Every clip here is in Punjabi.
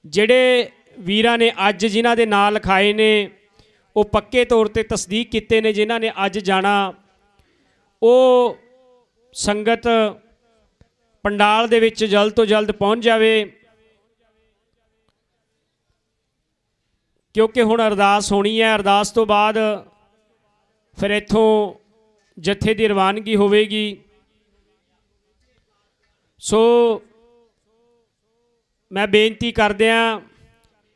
ਜਿਹੜੇ ਵੀਰਾਂ ਨੇ ਅੱਜ जिन्हां दे नाम लिखाए ने वो पक्के तौर पर तस्दीक किते ने, जिन्हां ने अज जाना वो संगत पंडाल दे विच जल्द तो जल्द पहुँच जावे, क्योंकि हुण अरदास होनी है। अरदास तो बाद फिर इत्थों जत्थे की रवानगी होवेगी। सो मैं बेनती करदियां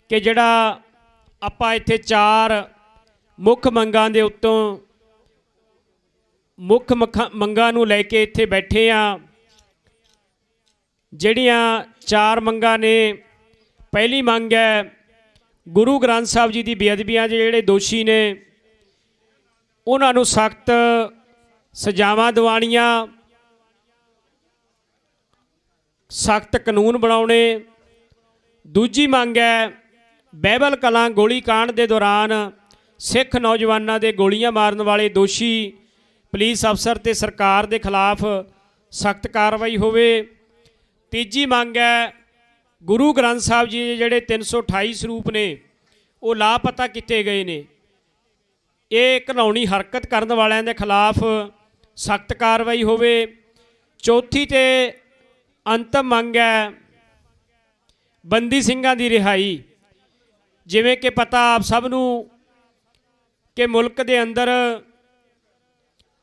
कि जिहड़ा आपां इत्थे चार मुख मंगां दे उत्तों मुख मंगां नूं लैके इत्थे बैठे आ, जिहड़ियां चार मंगां ने, पहली मंग है गुरु ग्रंथ साहब जी की बेअदबियां दे जिहड़े दोषी ने उन्हां नूं सख्त सजावां दिवाणियां, सख्त कानून बनाउणे। दूजी मंग है बहबल कलां गोली कांड के दौरान सिख नौजवानों के गोलियां मारन वाले दोषी पुलिस अफसर ते सरकार के खिलाफ सख्त कार्रवाई होवे। तीजी मंग है गुरु ग्रंथ साहब जी जिहड़े 328 स्वरूप ने वो लापता किए गए ने, ये घिनौनी हरकत करन वालियां दे खिलाफ सख्त कार्रवाई होवे। चौथी ते अंतिम मंग है बंदी ਸਿੰਘਾਂ ਦੀ रिहाई। जिवें कि पता आप सब नूं कि मुल्क दे अंदर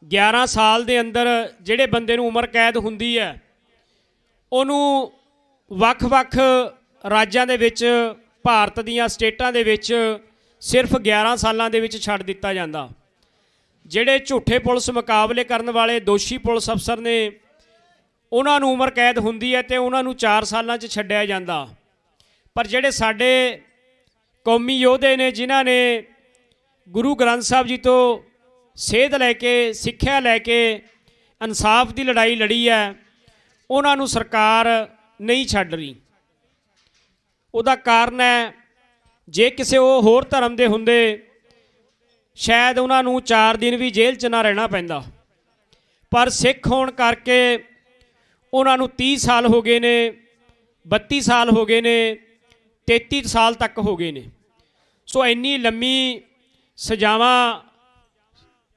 11 साल दे अंदर जिहड़े बंदे नूं उमर कैद हुंदी है उहनूं वख-वख राज्यां दे विच भारत दीयां स्टेटां दे विच सिर्फ 11 सालां दे विच छड्ड दित्ता जांदा। जिहड़े झूठे पुलिस मुकाबले करन वाले दोषी पुलिस अफसर ने उन्हां नूं उमर कैद हुंदी है ते उन्हां नूं 4 सालां च छड्डिया जांदा। पर जिहड़े साडे कौमी योधे ने जिन्हां ने गुरु ग्रंथ साहब जी तो सेध लैके सिक्ख्या लैके इंसाफ की लड़ाई लड़ी है, उन्हां नूं सरकार नहीं छड्ड रही। उहदा कारण है जे किसी वो होर धर्म दे हुंदे शायद उन्हां नूं 4 दिन भी जेल च ना रहना पैंदा, पर सिख होण करके उन्हां नूं 30 साल हो गए ने, 32 साल हो गए ने, 33 साल तक हो गए ने। सो इन्नी लम्मी सजावां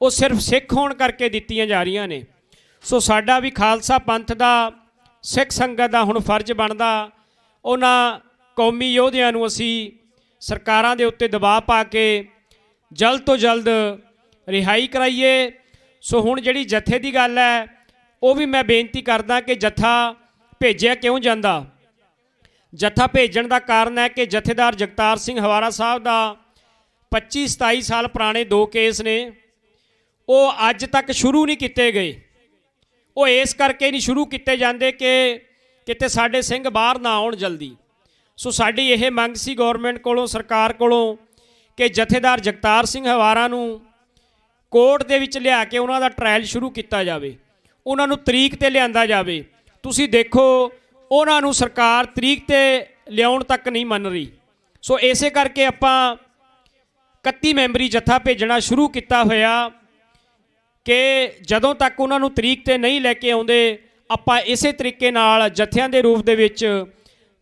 वो सिर्फ सिख होण करके दित्तियां जा रही ने। सो साडा भी खालसा पंथ दा सिख संगत दा हुण फर्ज बनदा उन्हां कौमी योधियां नूं असीं सरकारां दे उत्ते दबाव पा के जल्द तो जल्द रिहाई कराइए। सो हुण जिहड़ी जत्थे दी गल है वो भी मैं बेनती करदा कि जत्था भेजिया क्यों जांदा। जत्था भेजण दा कारण है कि जथेदार जगतार सिंह हवारा साहब दा 25-27 साल पुराने 2 केस ने वो अज तक शुरू नहीं किए गए। वो इस करके नहीं शुरू किए जाते कि किते साडे सिंह बाहर ना आउण जल्दी। सो साडी यह मंग सी गौरमेंट कोलों सरकार कोलों कि जथेदार जगतार सिंह हवारा नूं कोर्ट दे विच लिया के उन्हां दा ट्रायल शुरू किया जाए, उन्हां नूं तरीक ते लिआंदा जाए। तुसीं देखो उन्हां नूं सरकार तरीक ते लियाउण तक नहीं मन रही। सो इस करके आपां 31 मैंबरी जत्था भेजना शुरू किया होया कि जदों तक उन्हां नूं तरीक ते नहीं लैके आउंदे आपां इसे तरीके नाल जत्थियां दे रूप दे विच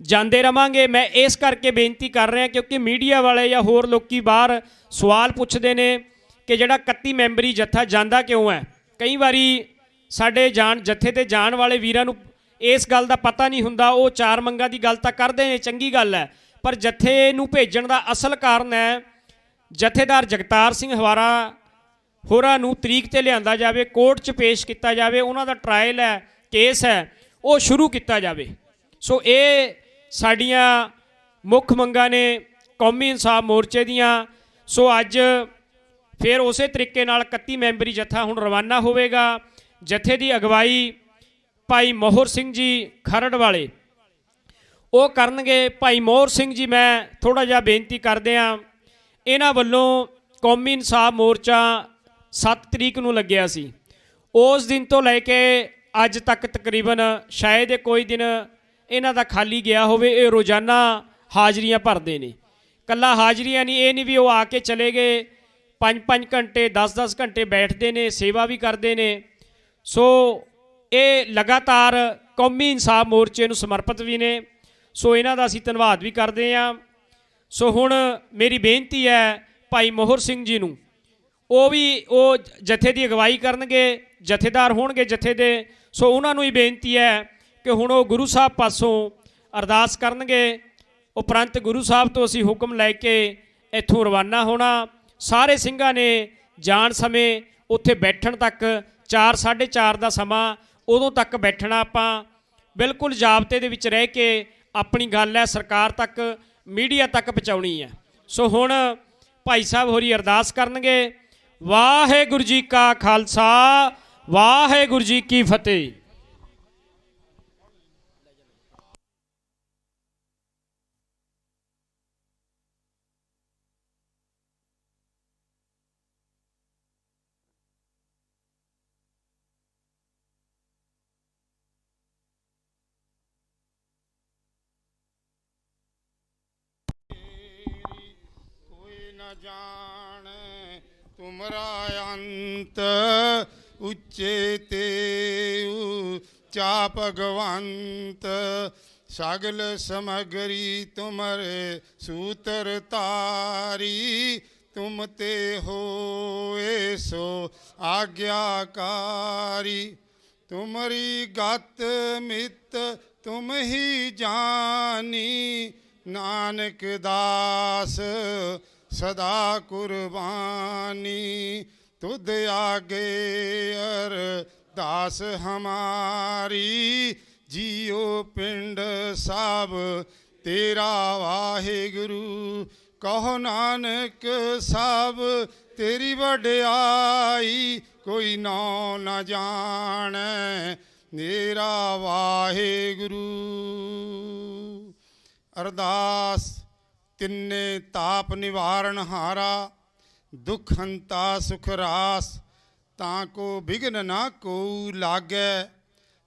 जांदे रवांगे। मैं इस करके बेनती कर रहा क्योंकि मीडिया वाले या होर लोकी बाहर सवाल पुछदे ने कि जिहड़ा 31 मैंबरी जत्था जांदा क्यों है। कई बारी साडे जान जत्थे ते जाण वाले वीरां नूं इस गल का पता नहीं हुंदा, वो 4 मंगां दी गल तां करदे ने, चंगी गल है, पर जत्थे नूं भेजण दा असल कारण है जथेदार जगतार सिंह हवारा होरां नूं तरीक ते लिआंदा जावे, कोर्ट च पेश किया जाए, उन्हां दा ट्रायल है, केस है, वो शुरू किया जाए। सो ये साडियां मुख मंगां ने कौमी इंसाफ मोर्चे दियां। सो अज फिर उस तरीके नाल 31 मैंबरी जत्था हुण रवाना होवेगा। जत्थे की अगवाई भाई मोहर सिंह जी खरड़ वाले वो करनगे। भाई मोहर सिंह जी मैं थोड़ा जिहा बेनती करदे आ, इन्हां वल्लों कौमी इंसाफ मोर्चा 7 तरीक नूं लग्गिया सी, उस दिन तो लैके अज तक तकरीबन शायद कोई दिन इन्हां दा खाली गया होवे। ये रोज़ाना हाज़रियां भरदे ने, कल्ला हाज़रियां नहीं, ये नहीं भी वो आके चले गए, 5-5 घंटे 10-10 घंटे बैठते ने, सेवा भी करते ने। सो ये लगातार कौमी इंसाफ मोर्चे नूं समर्पित भी ने। सो इन्हां दा असीं धन्नवाद भी करते हैं। सो हुण मेरी बेनती है भाई मोहर सिंह जी नूं, वो जथे की अगवाई करनगे, जथेदार होणगे जथे दे। सो उन्हां नूं ही बेनती है कि हुण वो गुरु साहब पासों अरदास करनगे, उपरंत गुरु साहब तो असीं हुक्म लैके इत्थों रवाना होना। सारे ਸਿੰਘਾਂ ने जाण समय उत्थे बैठण तक 4 4:30 का समा, उदों तक बैठना। आपां बिल्कुल जाबते दे विच रह के अपनी गल है सरकार तक, मीडिया तक पहुँचाउणी है। सो हुण भाई साहब होरी अरदास करनगे। वाहिगुरू जी का खालसा, वाहिगुरू जी की फतेह। जाने तुमरा अंत उच्चे ते ऊंचा भगवंत, सगल समगरी तुमरे सूतर तारी, तुम ते होए सो आज्ञाकारी। तुमरी गत मित तुम ही जानी, नानक दास सदा कुर्बानी। तुद आगे अरदास हमारी, जियो पिंड सब तेरा वाहिगुरू। कहो नानक सब तेरी वड्याई, कोई नौ न जाने मेरा वाहिगुरू। अरदास तिन्ने ताप निवारण हारा, दुख हंता सुख रास। ताको बिघन ना को लागै,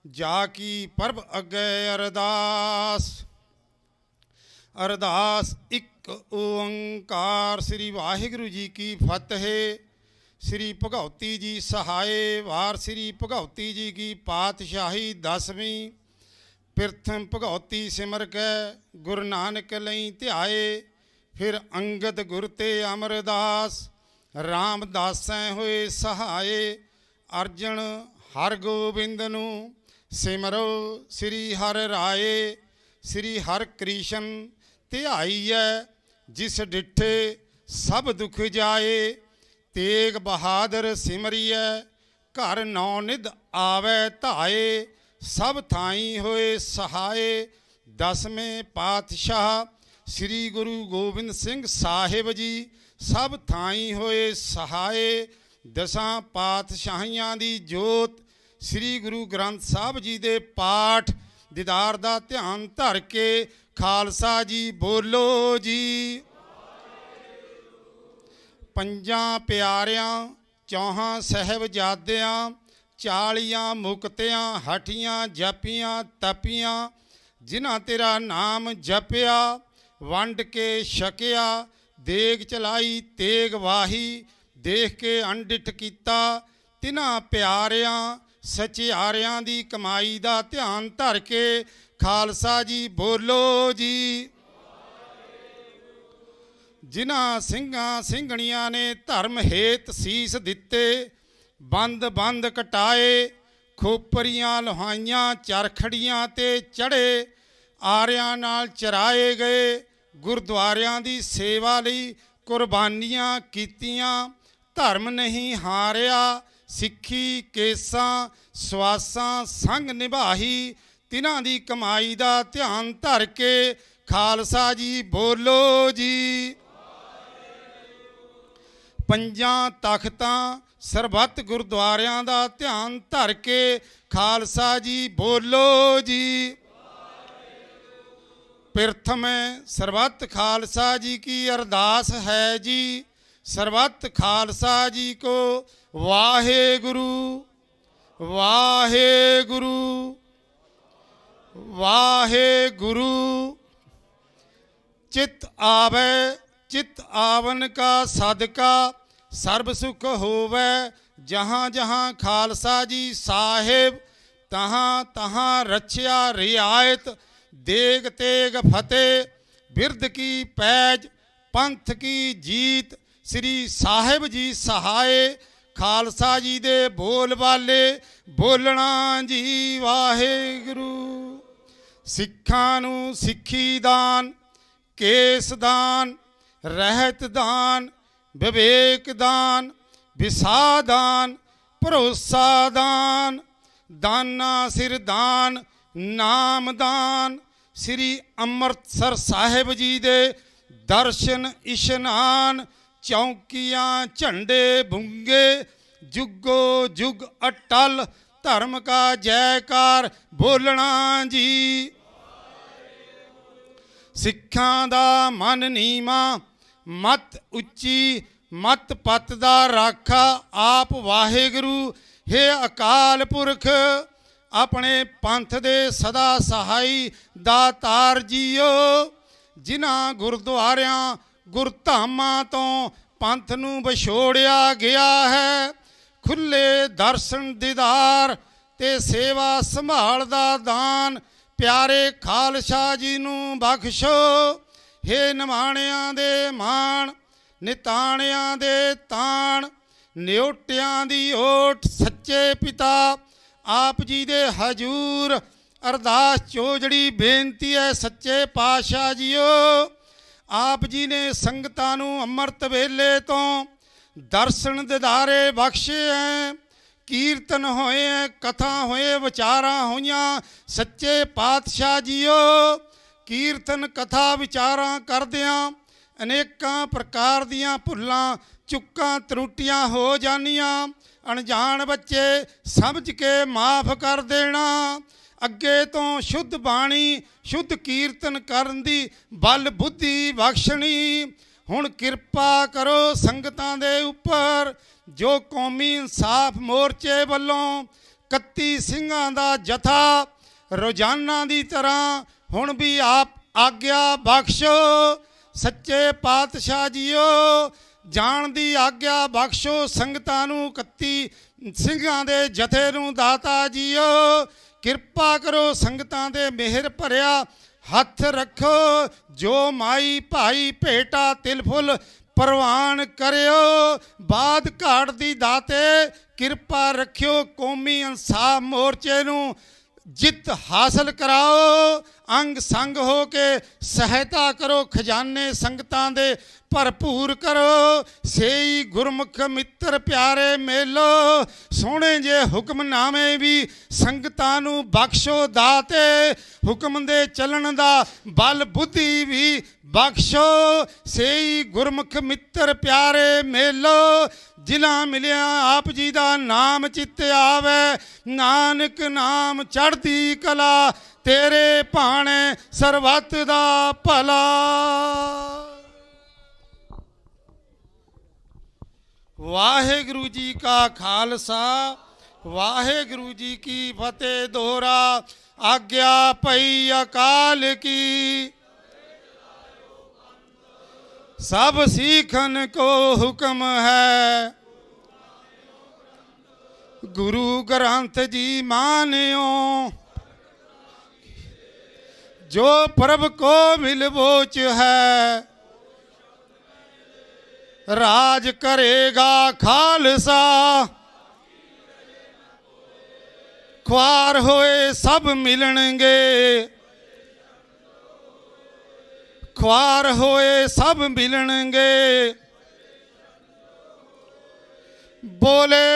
जाकी परब अगै अरदास। अरदास एक ओंकार श्री वाहिगुरू जी की फतेह। श्री भगवती जी सहाय, वार श्री भगवती जी की पातशाही 10वीं। प्रथम भगवती सिमर कै गुरु नानक लई ध्याए, फिर अंगद गुर ते अमरदास। रामदासैं होए सहाय, अर्जन हर गोबिंद नूं सिमरो श्री हर राए। श्री हर कृष्ण ध्याईऐ, जिस डिठे सब दुख जाए। तेग बहादुर सिमरिए, घर नौ निध आवे धाए। सब थाई होए सहाय, 10वें पातशाह श्री गुरु गोबिंद सिंह साहिब जी। सब थाई होए सहाय, 10 पातशाहियां दी जोत। श्री गुरु ग्रंथ साहब जी दे पाठ दीदार दा ध्यान धर के खालसा जी बोलो जी। पंजां प्यारियां चौहां साहिबजादियां, 40 मुक्तियां हठियां जपियां तपियां। जिन्हां तेरा नाम जपिया, वंड के छकिया। देग चलाई तेग वाही, देख के अनडिठ कीता। तिन्हां प्यारियां सचियारियां दी कमाई दा ध्यान धर के खालसा जी बोलो जी। जिन्हां ਸਿੰਘਾਂ ਸਿੰਘਣੀਆਂ ने धर्म हेत सीस दिते, बंद बंद कटाए। खोपरियां लुहाइयां चरखड़ियां ते चढ़े, आरियां नाल चराए गए। गुरुद्वारियां दी सेवा लई कुर्बानियां कीतियां, धर्म नहीं हारिया। सिੱਖੀ केसां ਸਵਾਸਾਂ संग निभाही, तिन्हां दी कमाई दा ध्यान धर के खालसा जी बोलो जी। पंजां तख्तां सरबत गुरुद्वारियां दा ध्यान धर के खालसा जी बोलो जी। प्रथम सरबत खालसा जी की अरदास है जी। सरबत खालसा जी को वाहेगुरु वाहेगुरु वाहेगुरु। चित आवे चित आवन का सदका, सर्ब सुख होवे। जहाँ जहाँ खालसा जी साहिब, तहाँ तहाँ रछिया रियायत। देग तेग फतेह, बिरद की पैज, पंथ की जीत। श्री साहिब जी सहाय, खालसा जी दे बोल वाले, बोलना जी वाहेगुरु। सिखां नूं सिੱਖੀ दान, केस दान, रहत दान, विवेक दान, विसा दान, भरोसा दान, दाना सिर दान, नाम दान। श्री ਅੰਮ੍ਰਿਤਸਰ ਸਾਹਿਬ जी दे दर्शन इशनान, चौकियाँ झंडे बुंगे, जुगो जुग अटल, धर्म का जयकार बोलना जी। सिखां दा मन नीमा, मत उच्ची, मत पत दा राखा आप वाहेगुरु। हे अकाल पुरख, अपने पंथ दे सदा सहाई दातार जीओ। जिन्हां गुरुद्वारियां गुरधामां तो पंथ नूं विछोड़िया गया है, खुले दर्शन दीदार ते सेवा संभाल दा दान प्यारे खालसा जी नूं बख्शो। हे निमाणियां दे मान, निताणियां दे ताण, न्योटियां दी ओट सच्चे पिता आप जी दे हजूर अरदास चोजड़ी बेनती है सच्चे पातशाह जीओ। आप जी ने संगतां नूं अमृत वेले तो दर्शन दिदारे बख्शे हैं, कीर्तन होए हैं, कथा होए, विचारां होईयां सच्चे पातशाह जीओ। कीर्तन कथा विचारां करदियां अनेकां प्रकार दियां भुल्लां चुक्कां त्रुटियां हो जानियां, अणजाण बच्चे समझ के माफ़ कर देना। अगे तो शुद्ध बाणी शुद्ध कीर्तन करन दी बल बुद्धि बख्शणी। हुण किरपा करो संगतां दे उपर, जो कौमी इंसाफ मोर्चे वल्लों 31 ਸਿੰਘਾਂ ਦਾ जथा रोजाना दी तरह हुण भी आप आग्या बख्शो। सच्चे पातशाह जीओ जान दी आग्या बख्शो। संगतां नूं 31 ਸਿੰਘਾਂ ਦੇ जथे नूं दाता जीओ। किरपा करो संगतां दे मेहर भरिया हथ रखो। जो माई भाई भेटा तिल फुल प्रवान करियो। बाद घाट दी दाते किरपा रखियो। कौमी इंसाफ मोर्चे नूं जित हासिल कराओ। अंग संग हो के सहायता करो। खजाने संगतां दे भरपूर करो। सेई गुरमुख मित्र प्यारे मेलो। सोहणे जे हुक्मनामे भी संगतां नूं बख्शो दाते। हुक्म दे चलन दा बल बुद्धि भी बख्शो। सेई गुरमुख मित्र प्यारे मेलो। जिला मिलिया आप जी दा नाम चित आवे। नानक नाम चढ़दी कला तेरे भाणे सरबत दा भला। वाहेगुरु जी का खालसा वाहेगुरु जी की फतेह। दोहरा आज्ञा पई अकाल की, सब सीखन को हुक्म है। गुरु ग्रंथ जी मानियो, जो प्रभु को मिलबोच है। राज करेगा खालसा, ख्वार होए सब मिलणगे। ख्वार होए सब मिलणगे। बोले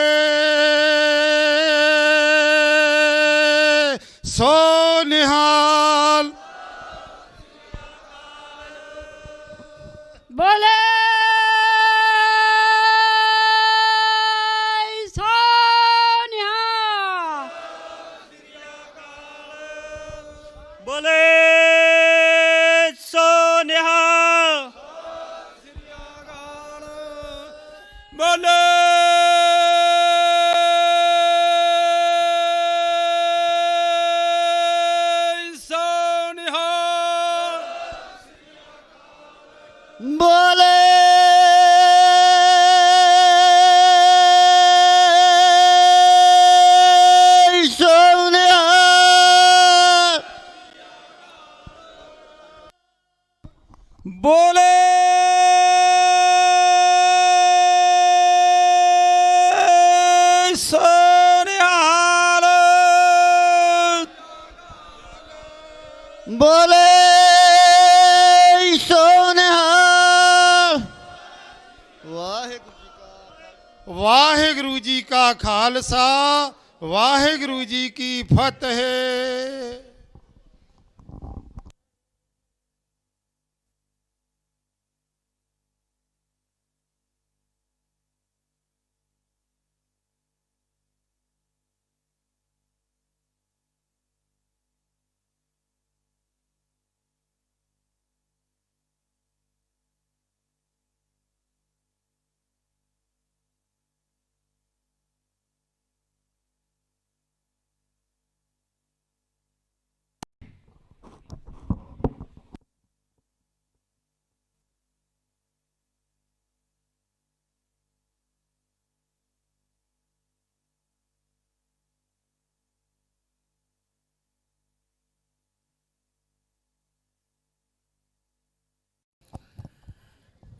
सो निहाल। बोले बोले सो निहाल। बोले सो निहाल। बोले बोले सोनिहाल। बोले सोनिहाल। वाहिगुरु जी का खालसा वाहिगुरु जी की फतेह।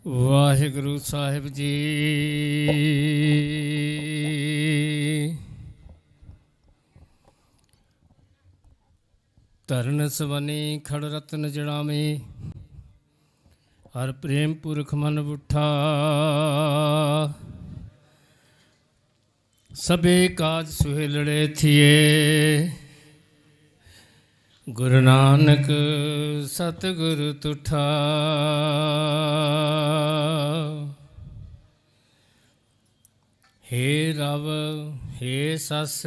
ਵਾਹਿਗੁਰੂ ਸਾਹਿਬ ਜੀ। ਧਰਨ ਸਵਨੀ ਖੜ ਰਤਨ ਜੜਾਵੇਂ, ਹਰ ਪ੍ਰੇਮ ਪੁਰਖ ਮਨ ਬੁੱਠਾ। ਸਭੇ ਕਾਜ ਸੁਹੇਲੜੇ ਥੀਏ, ਗੁਰੂ ਨਾਨਕ ਸਤਿਗੁਰ ਤੁਠਾ। ਹੇ ਰਵ ਹੇ ਸਸ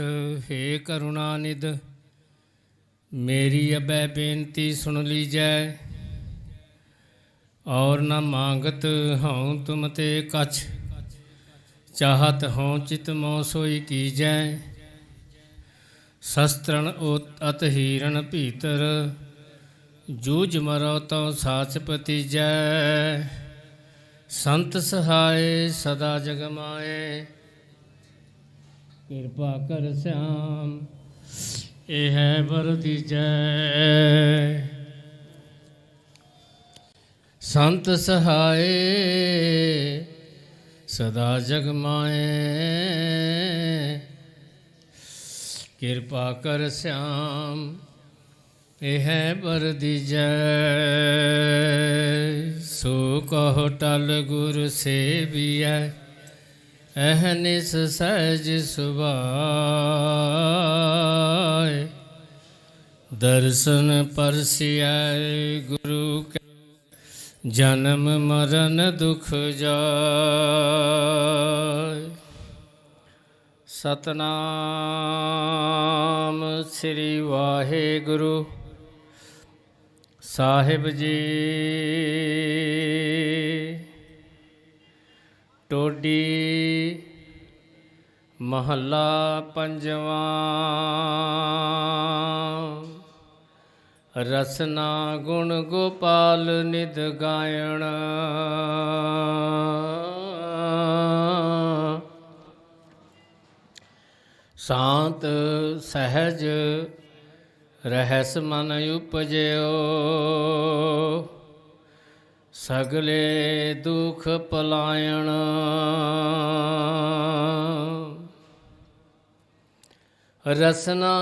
ਹੇ ਕਰੁਣਾ ਨਿਧ, ਮੇਰੀ ਅਬੈ ਬੇਨਤੀ ਸੁਣ ਲੀਜੈ। ਔਰ ਨ ਮਾਂਗਤ ਹਉ ਤੁਮ ਤੇ ਕਛ, ਚਾਹਤ ਹਉ ਚਿਤ ਮੋ ਸੋਈ ਕੀਜੈ। ਸ਼ਸਤਰਨ ਅਤ ਹੀਰਨ ਭੀਤਰ, ਜੂਝ ਮਰੋ ਤਉ ਸਾਚ ਭਤੀਜੈ। ਸੰਤ ਸਹਾਏ ਸਦਾ ਜਗ ਮਾਏ, ਕਿਰਪਾ ਕਰ ਸਿਆਮ ਇਹ ਹੈ ਵਰ ਦੀਜੈ। ਸੰਤ ਸਹਾਏ ਸਦਾ ਜਗ ਮਾਏ, ਕਿਰਪਾ ਕਰ ਸਿਆਮ ਇਹ ਹੈ ਵਰ ਦੀਜੈ। ਸੋ ਕਹੋ ਟਲ ਗੁਰ ਸੇਵੀਐ, ਅਹਨਿਸ ਸਹਿਜ ਸੁਭਾਏ। ਦਰਸ਼ਨ ਪਰਸਿਐ ਗੁਰੂ ਕੈ, ਜਨਮ ਮਰਨ ਦੁਖ ਜਾਏ। ਸਤਨਾਮ ਸ੍ਰੀ ਵਾਹਿਗੁਰੂ ਸਾਹਿਬ ਜੀ। ਟੋਡੀ ਮਹੱਲਾ ਪੰਜਵਾਂ। ਰਸਨਾ ਗੁਣ ਗੋਪਾਲ ਨਿਧ ਗਾਇਣ, ਸ਼ਾਂਤ ਸਹਿਜ ਰਹਿਸ ਮਨ ਉਪਜਿਓ। ਸਗਲੇ ਦੁਖ ਪਲਾਇਣ, ਰਸਨਾ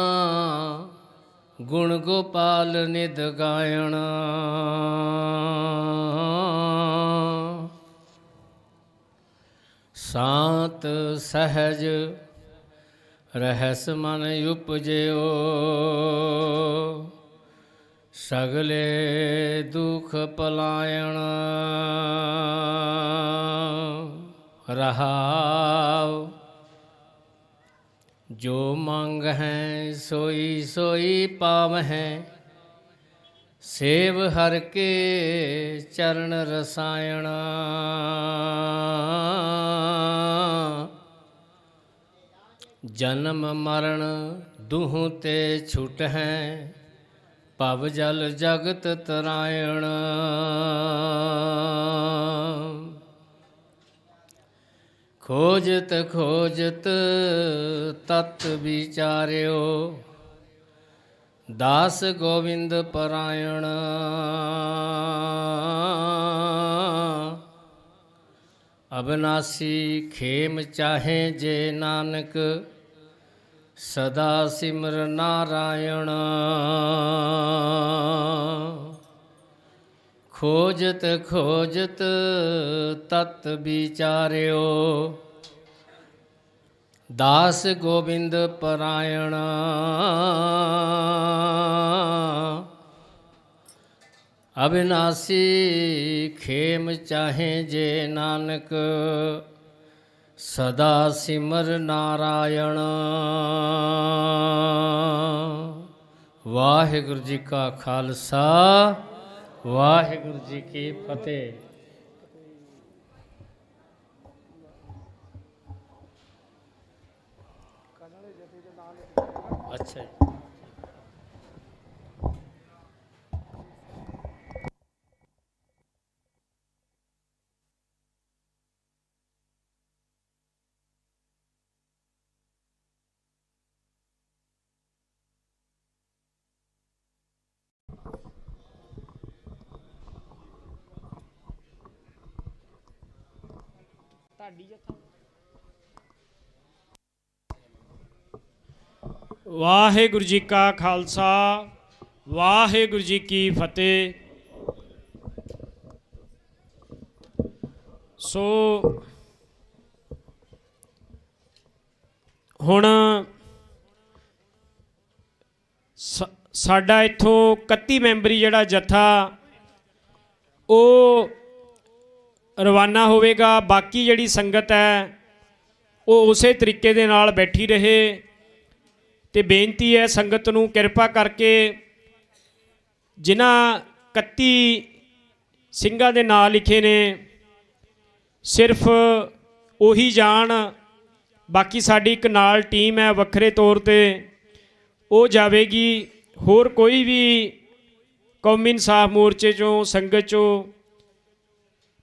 ਗੁਣ ਗੋਪਾਲ ਨਿਧ ਗਾਇਣ। ਸ਼ਾਂਤ ਸਹਿਜ ਰਹਿਸ ਮਨ ਉਪਜਿਓ। ਸਗਲੇ ਦੁਖ ਪਲਾਇਣ, ਰਹਾਉ ਜੋ ਮੰਗ ਹੈ ਸੋਈ ਸੋਈ ਪਾਵਹਿ। ਸੇਵ ਹਰ ਕੇ ਚਰਨ ਰਸਾਇਣ, ਜਨਮ ਮਰਨ ਦੁਹੂ ਤੇ ਛੁਟਹਿ। ਭਵ ਜਲ ਜਗਤ ਤਰਾਇਣ, ਖੋਜਤ ਖੋਜਤ ਤਤ ਵਿਚਾਰਿਓ। ਦਾਸ ਗੋਵਿੰਦ ਪਰਾਇਣ, ਅਬਨਾਸੀ ਖੇਮ ਚਾਹੇ ਜੇ ਨਾਨਕ ਸਦਾ ਸਿਮਰ ਨਾਰਾਇਣ ਖੋਜਤ ਖੋਜਤ ਤਤ ਵਿਚਾਰਿਓ ਦਾਸ ਗੋਬਿੰਦ ਪਰਾਇਣ ਅਬਿਨਾਸੀ ਖੇਮ ਚਾਹੇ ਜੇ ਨਾਨਕ ਸਦਾ ਸਿਮਰ ਨਾਰਾਇਣ ਵਾਹਿਗੁਰੂ ਜੀ ਕਾ ਖਾਲਸਾ ਵਾਹਿਗੁਰੂ ਜੀ ਕੀ ਫਤਿਹ। ਅੱਛਾ ਜੀ। ਵਾਹਿਗੁਰੂ ਜੀ ਕਾ ਖਾਲਸਾ ਵਾਹਿਗੁਰੂ ਜੀ ਕੀ ਫਤਿਹ। ਸੋ ਹੁਣ ਸਾਡਾ ਇੱਥੋਂ 31 ਮੈਂਬਰੀ ਜਿਹੜਾ ਜੱਥਾ ਉਹ ਰਵਾਨਾ ਹੋਵੇਗਾ। ਬਾਕੀ ਜਿਹੜੀ ਸੰਗਤ ਹੈ ਉਹ ਉਸੇ ਤਰੀਕੇ ਦੇ ਨਾਲ ਬੈਠੀ ਰਹੇ ਤੇ ਬੇਨਤੀ ਹੈ ਸੰਗਤ ਨੂੰ ਕਿਰਪਾ ਕਰਕੇ ਜਿਨ੍ਹਾਂ 31 ਸਿੰਘਾਂ ਦੇ ਨਾਂ ਲਿਖੇ ਨੇ ਸਿਰਫ ਉਹੀ ਜਾਣ, ਬਾਕੀ ਸਾਡੀ ਇੱਕ ਨਾਲ ਟੀਮ ਹੈ ਵੱਖਰੇ ਤੌਰ ਤੇ ਉਹ ਜਾਵੇਗੀ। ਹੋਰ ਕੋਈ ਵੀ ਕੌਮੀ ਇਨਸਾਫ ਮੋਰਚੇ 'ਚੋਂ ਸੰਗਤ 'ਚੋਂ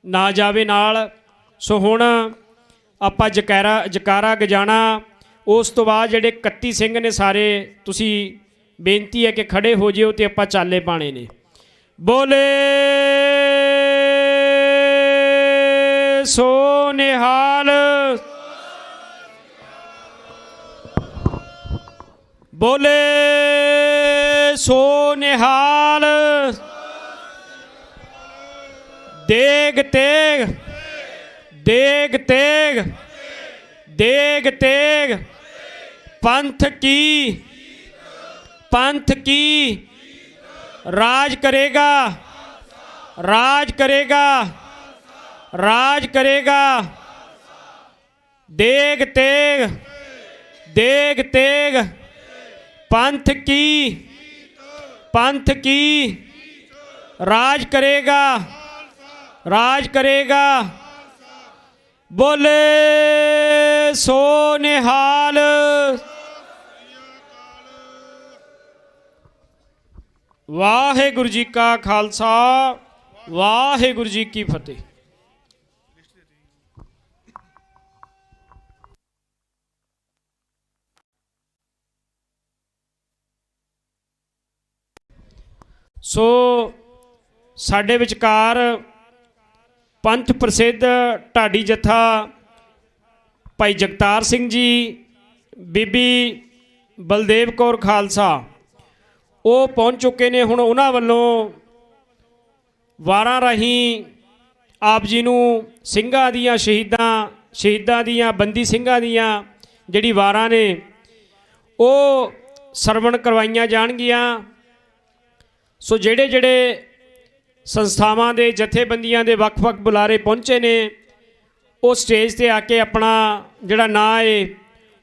ਨਾ ਜਾਵੇ ਨਾਲ। ਸੋ ਹੁਣ ਆਪਾਂ ਜਕਾਰਾ ਗਜਾਣਾ, ਉਸ ਤੋਂ ਬਾਅਦ ਜਿਹੜੇ 31 ਸਿੰਘ ਨੇ ਸਾਰੇ ਤੁਸੀਂ ਬੇਨਤੀ ਹੈ ਕਿ ਖੜੇ ਹੋ ਜਿਓ ਤੇ ਆਪਾਂ ਚਾਲੇ ਪਾਣੇ ਨੇ। ਬੋਲੇ ਸੋ ਨਿਹਾਲ, ਬੋਲੇ ਸੋ ਨਿਹਾਲ। ਦੇਗ ਤੇਗ, ਦੇਗ ਤੇਗ, ਦੇਗ ਤੇਗ। पंथ की राज करेगा, राज करेगा, राज करेगा। देग तेग, देग तेग। पंथ की राज करेगा, राज करेगा। बोले सो निहाल। ਵਾਹਿਗੁਰੂ ਜੀ ਕਾ ਖਾਲਸਾ ਵਾਹਿਗੁਰੂ ਜੀ ਕੀ ਫਤਿਹ। ਸੋ ਸਾਡੇ ਵਿਚਕਾਰ ਪੰਥ ਪ੍ਰਸਿੱਧ ਢਾਡੀ ਜੱਥਾ ਭਾਈ ਜਗਤਾਰ ਸਿੰਘ ਜੀ, ਬੀਬੀ ਬਲਦੇਵ ਕੌਰ ਖਾਲਸਾ ਉਹ ਪਹੁੰਚ ਚੁੱਕੇ ਨੇ। ਹੁਣ ਉਹਨਾਂ ਵੱਲੋਂ ਵਾਰਾਂ ਰਾਹੀਂ ਆਪ ਜੀ ਨੂੰ ਸਿੰਘਾਂ ਦੀਆਂ ਸ਼ਹੀਦਾਂ ਦੀਆਂ ਬੰਦੀ ਸਿੰਘਾਂ ਦੀਆਂ ਜਿਹੜੀ ਵਾਰਾਂ ਨੇ ਉਹ ਸਰਵਣ ਕਰਵਾਈਆਂ ਜਾਣਗੀਆਂ। ਸੋ ਜਿਹੜੇ ਸੰਸਥਾਵਾਂ ਦੇ ਜਥੇਬੰਦੀਆਂ ਦੇ ਵੱਖ-ਵੱਖ ਬੁਲਾਰੇ ਪਹੁੰਚੇ ਨੇ ਉਹ ਸਟੇਜ ਤੇ ਆ ਕੇ ਆਪਣਾ ਜਿਹੜਾ ਨਾਂ ਹੈ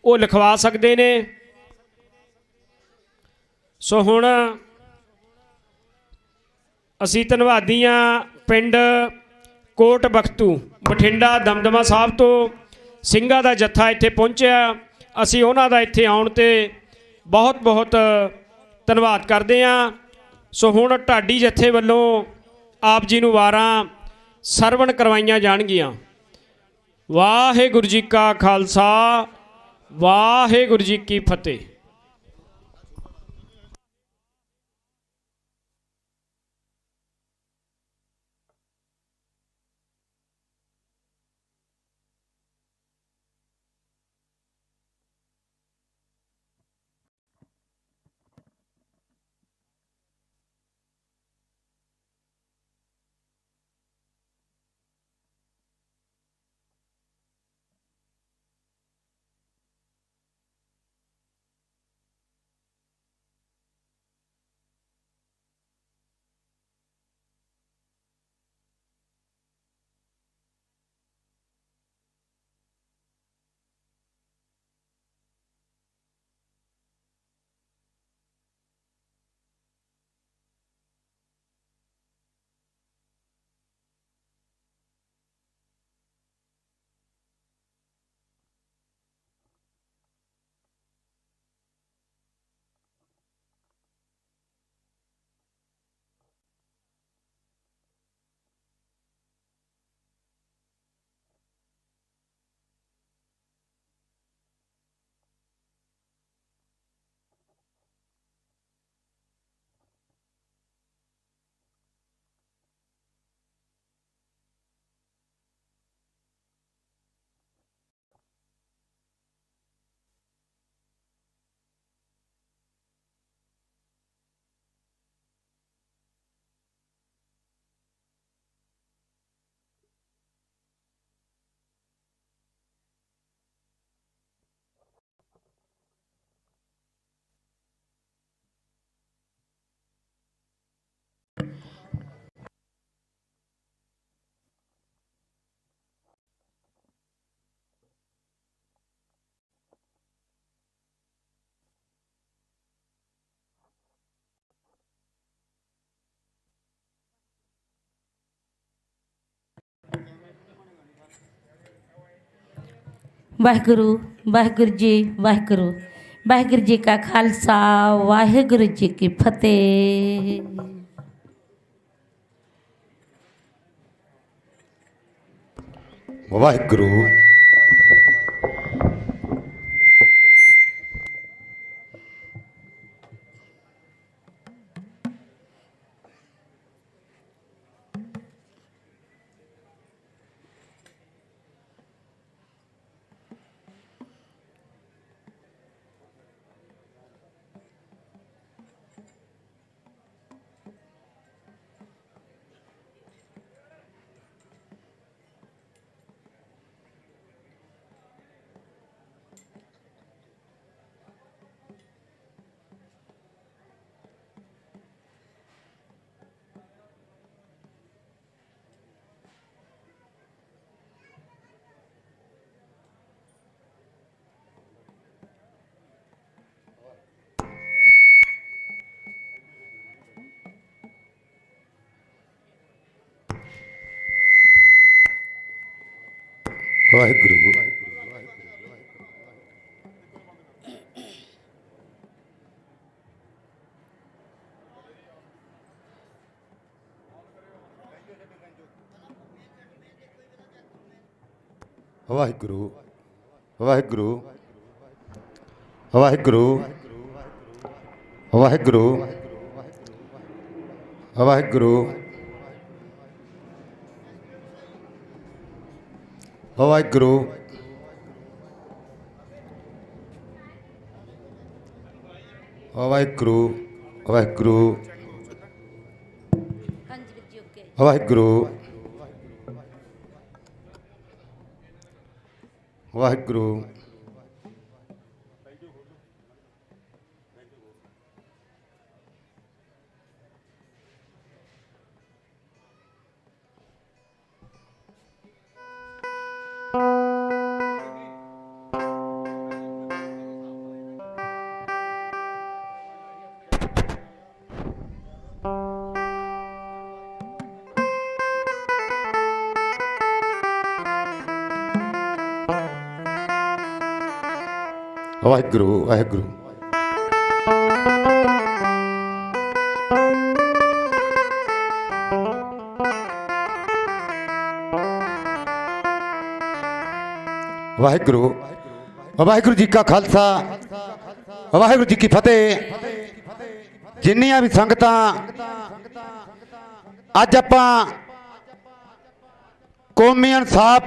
ਉਹ ਲਿਖਵਾ ਸਕਦੇ ਨੇ। ਸੋ ਹੁਣ ਅਸੀਂ ਧੰਨਵਾਦੀ ਹਾਂ ਪਿੰਡ ਕੋਟ ਬਖਤੂ ਬਠਿੰਡਾ ਦਮਦਮਾ ਸਾਹਿਬ ਤੋਂ ਸਿੰਘਾਂ ਦਾ ਜੱਥਾ ਇੱਥੇ ਪਹੁੰਚਿਆ। ਅਸੀਂ ਉਹਨਾਂ ਦਾ ਇੱਥੇ ਆਉਣ 'ਤੇ ਬਹੁਤ ਬਹੁਤ ਧੰਨਵਾਦ ਕਰਦੇ ਹਾਂ। ਸੋ ਹੁਣ ਢਾਡੀ ਜੱਥੇ ਵੱਲੋਂ ਆਪ ਜੀ ਨੂੰ ਵਾਰਾਂ ਸਰਵਣ ਕਰਵਾਈਆਂ ਜਾਣਗੀਆਂ। ਵਾਹਿਗੁਰੂ ਜੀ ਕਾ ਖਾਲਸਾ ਵਾਹਿਗੁਰੂ ਜੀ ਕੀ ਫਤਿਹ। ਵਾਹਿਗੁਰੂ ਵਾਹਿਗੁਰੂ ਜੀ ਵਾਹਿਗੁਰੂ ਵਾਹਿਗੁਰੂ ਜੀ ਕਾ ਖਾਲਸਾ ਵਾਹਿਗੁਰੂ ਜੀ ਕੀ ਫਤਿਹ। ਵਾਹਿਗੁਰੂ ਵਾਹਿਗੁਰੂ ਵਾਹਿਗੁਰੂ ਵਾਹਿਗੁਰੂ ਵਾਹਿਗੁਰੂ ਵਾਹਿਗੁਰੂ ਵਾਹਿਗੁਰੂ ਵਾਹਿਗੁਰੂ ਵਾਹਿਗੁਰੂ ਵਾਹਿਗੁਰੂ ਵਾਹਿਗੁਰੂ ਵਾਹਿਗੁਰੂ ਵਾਹਿਗੁਰੂ ਵਾਹਿਗੁਰੂ ਵਾਹਿਗੁਰੂ ਵਾਹਿਗੁਰੂ ਜੀ ਕਾ ਖਾਲਸਾ ਵਾਹਿਗੁਰੂ ਜੀ ਕੀ ਫਤਿਹ। ਜਿੰਨੀਆਂ ਵੀ ਸੰਗਤਾਂ ਅੱਜ ਆਪਾਂ ਕੌਮੀ ਇਨਸਾਫ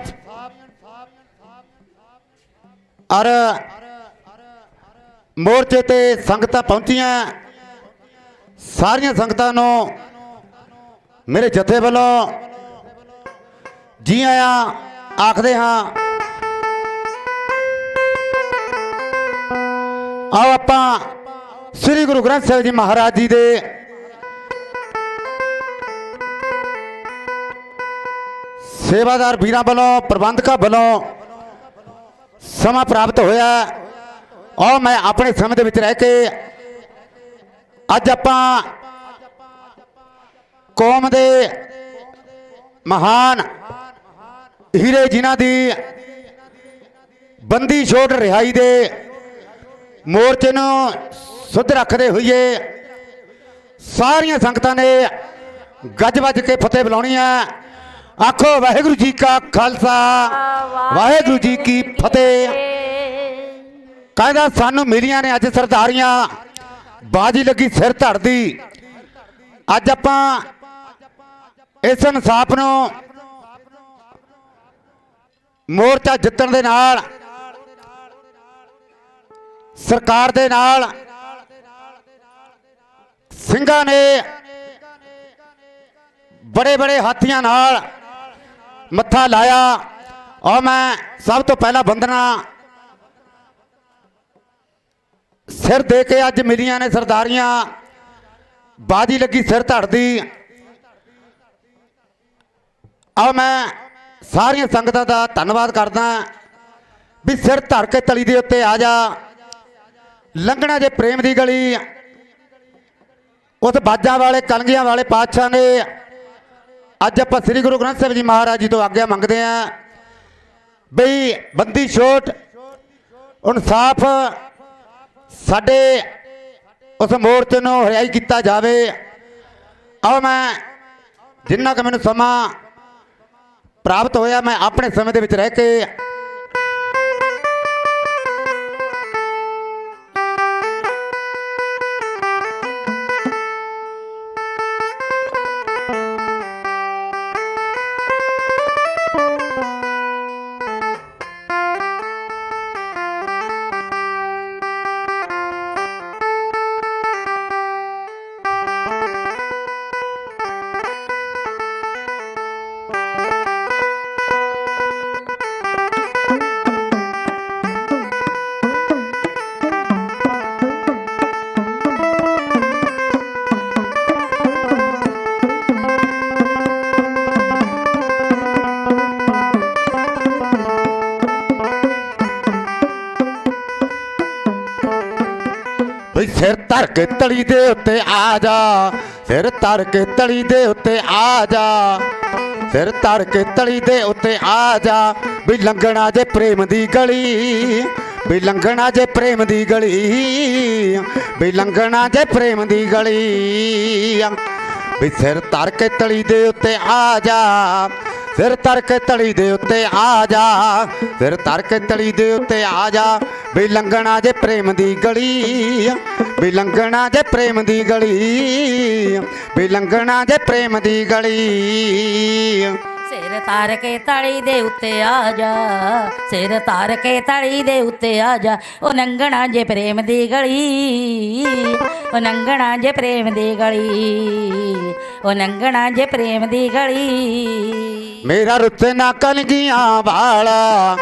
ਔਰ ਮੋਰਚੇ ਤੇ ਸੰਗਤਾਂ ਪਹੁੰਚੀਆਂ, ਸਾਰੀਆਂ ਸੰਗਤਾਂ ਨੂੰ ਮੇਰੇ ਜਥੇ ਵੱਲੋਂ ਜੀ ਆਇਆਂ ਆਖਦੇ ਹਾਂ। ਆਓ ਆਪਾਂ ਸ੍ਰੀ ਗੁਰੂ ਗ੍ਰੰਥ ਸਾਹਿਬ ਜੀ ਮਹਾਰਾਜ ਜੀ ਦੇ ਸੇਵਾਦਾਰ ਵੀਰਾਂ ਵੱਲੋਂ, ਪ੍ਰਬੰਧਕਾਂ ਵੱਲੋਂ ਸਮਾਂ ਪ੍ਰਾਪਤ ਹੋਇਆ ਔਰ ਮੈਂ ਆਪਣੇ ਸਮੇਂ ਦੇ ਵਿੱਚ ਰਹਿ ਕੇ ਅੱਜ ਆਪਾਂ ਕੌਮ ਦੇ ਮਹਾਨ ਹੀਰੇ ਜਿਨ੍ਹਾਂ ਦੀ ਬੰਦੀ ਛੋੜ ਰਿਹਾਈ ਦੇ ਮੋਰਚੇ ਨੂੰ ਸੁੱਧ ਰੱਖਦੇ ਹੋਈਏ ਸਾਰੀਆਂ ਸੰਗਤਾਂ ਨੇ ਗੱਜ ਵੱਜ ਕੇ ਫਤਿਹ ਬੁਲਾਉਣੀ ਹੈ। ਆਖੋ ਵਾਹਿਗੁਰੂ ਜੀ ਕਾ ਖਾਲਸਾ ਵਾਹਿਗੁਰੂ ਜੀ ਕੀ ਫਤਿਹ। ਕਹਿੰਦਾ ਸਾਨੂੰ ਮਿਲੀਆਂ ਨੇ ਅੱਜ ਸਰਦਾਰੀਆਂ, ਬਾਜੀ ਲੱਗੀ ਸਿਰ ਧੜ ਦੀ। ਅੱਜ ਆਪਾਂ ਇਸ ਇਨਸਾਫ ਨੂੰ ਮੋਰਚਾ ਜਿੱਤਣ ਦੇ ਨਾਲ, ਸਰਕਾਰ ਦੇ ਨਾਲ ਸਿੰਘਾਂ ਨੇ ਬੜੇ ਬੜੇ ਹਾਥੀਆਂ ਨਾਲ ਮੱਥਾ ਲਾਇਆ ਔਰ ਮੈਂ ਸਭ ਤੋਂ ਪਹਿਲਾਂ ਵੰਦਨਾ ਸਿਰ ਦੇ ਕੇ ਅੱਜ ਮਿਲੀਆਂ ਨੇ ਸਰਦਾਰੀਆਂ, ਬਾਜੀ ਲੱਗੀ ਸਿਰ ਧੜ ਦੀ। ਔਰ ਮੈਂ ਸਾਰੀਆਂ ਸੰਗਤਾਂ ਦਾ ਧੰਨਵਾਦ ਕਰਦਾ ਵੀ ਸਿਰ ਧਰ ਕੇ ਤਲੀ ਦੇ ਉੱਤੇ ਆ ਜਾ। ਲੰਘਣਾ ਜੇ ਪ੍ਰੇਮ ਦੀ ਗਲੀ, ਉਸ ਬਾਜਾਂ ਵਾਲੇ ਕਲਗੀਆਂ ਵਾਲੇ ਪਾਤਸ਼ਾਹ ਨੇ ਅੱਜ ਆਪਾਂ ਸ੍ਰੀ ਗੁਰੂ ਗ੍ਰੰਥ ਸਾਹਿਬ ਜੀ ਮਹਾਰਾਜ ਜੀ ਤੋਂ ਆਗਿਆ ਮੰਗਦੇ ਹਾਂ ਬਈ ਬੰਦੀ ਛੋਟ ਇਨਸਾਫ ਸਾਡੇ ਉਸ ਮੋਰਚੇ ਨੂੰ ਹਰਿਆਈ ਕੀਤਾ ਜਾਵੇ। ਆਓ ਮੈਂ ਜਿੰਨਾ ਕੁ ਮੈਨੂੰ ਸਮਾਂ ਪ੍ਰਾਪਤ ਹੋਇਆ ਮੈਂ ਆਪਣੇ ਸਮੇਂ ਦੇ ਵਿੱਚ ਰਹਿ ਕੇ ਬਈ ਸਿਰ ਧਰ ਕੇ ਤਲੀ ਦੇ ਉੱਤੇ ਆ ਜਾ, ਸਿਰ ਧਰ ਕੇ ਤਲੀ ਦੇ ਉੱਤੇ ਆ ਜਾ, ਸਿਰ ਧਰ ਕੇ ਤਲੀ ਦੇ ਉੱਤੇ ਆ ਜਾ। ਵੀ ਲੰਘਣਾ ਜੇ ਪ੍ਰੇਮ ਦੀ ਗਲੀ, ਵੀ ਲੰਘਣਾ ਜੇ ਪ੍ਰੇਮ ਦੀ ਗਲੀ, ਵੀ ਲੰਘਣਾ ਜੇ ਪ੍ਰੇਮ ਦੀ ਗਲੀ। ਵੀ ਸਿਰ ਧਰ ਕੇ ਤਲੀ ਦੇ ਉੱਤੇ ਆ ਜਾ, ਸਿਰ ਧਰ ਕੇ ਤਲੀ ਦੇ ਉੱਤੇ ਆ ਜਾ, ਸਿਰ ਧਰ ਕੇ ਤਲੀ ਦੇ ਉੱਤੇ ਆ ਜਾ। ਵੀ ਲੰਘਣਾ ਜੇ ਪ੍ਰੇਮ ਦੀ ਗਲੀ, ਵੀ ਲੰਘਣਾ ਜੇ ਪ੍ਰੇਮ ਦੀ ਗਲੀ, ਵੀ ਲੰਘਣਾ ਜੇ ਪ੍ਰੇਮ ਦੀ ਗਲੀ। ਸਿਰ ਧਰ ਕੇ ਤਲੀ ਦੇ ਉੱਤੇ ਆ ਜਾ, ਸਿਰ ਧਰ ਕੇ ਤਲੀ ਦੇ ਉੱਤੇ ਆ ਜਾ। ਉਹ ਲੰਘਣਾ ਜੇ ਪ੍ਰੇਮ ਦੀ ਗਲੀ, ਉਹ ਲੰਘਣਾ ਜੇ ਪ੍ਰੇਮ ਦੀ ਗਲੀ, ਉਹ ਲੰਘਣਾ ਜੇ ਪ੍ਰੇਮ ਦੀ ਗਲੀ। ਮੇਰਾ ਰੁੱਤੇ ਨਾ ਕਲਗੀਆਂ ਵਾਲਾ,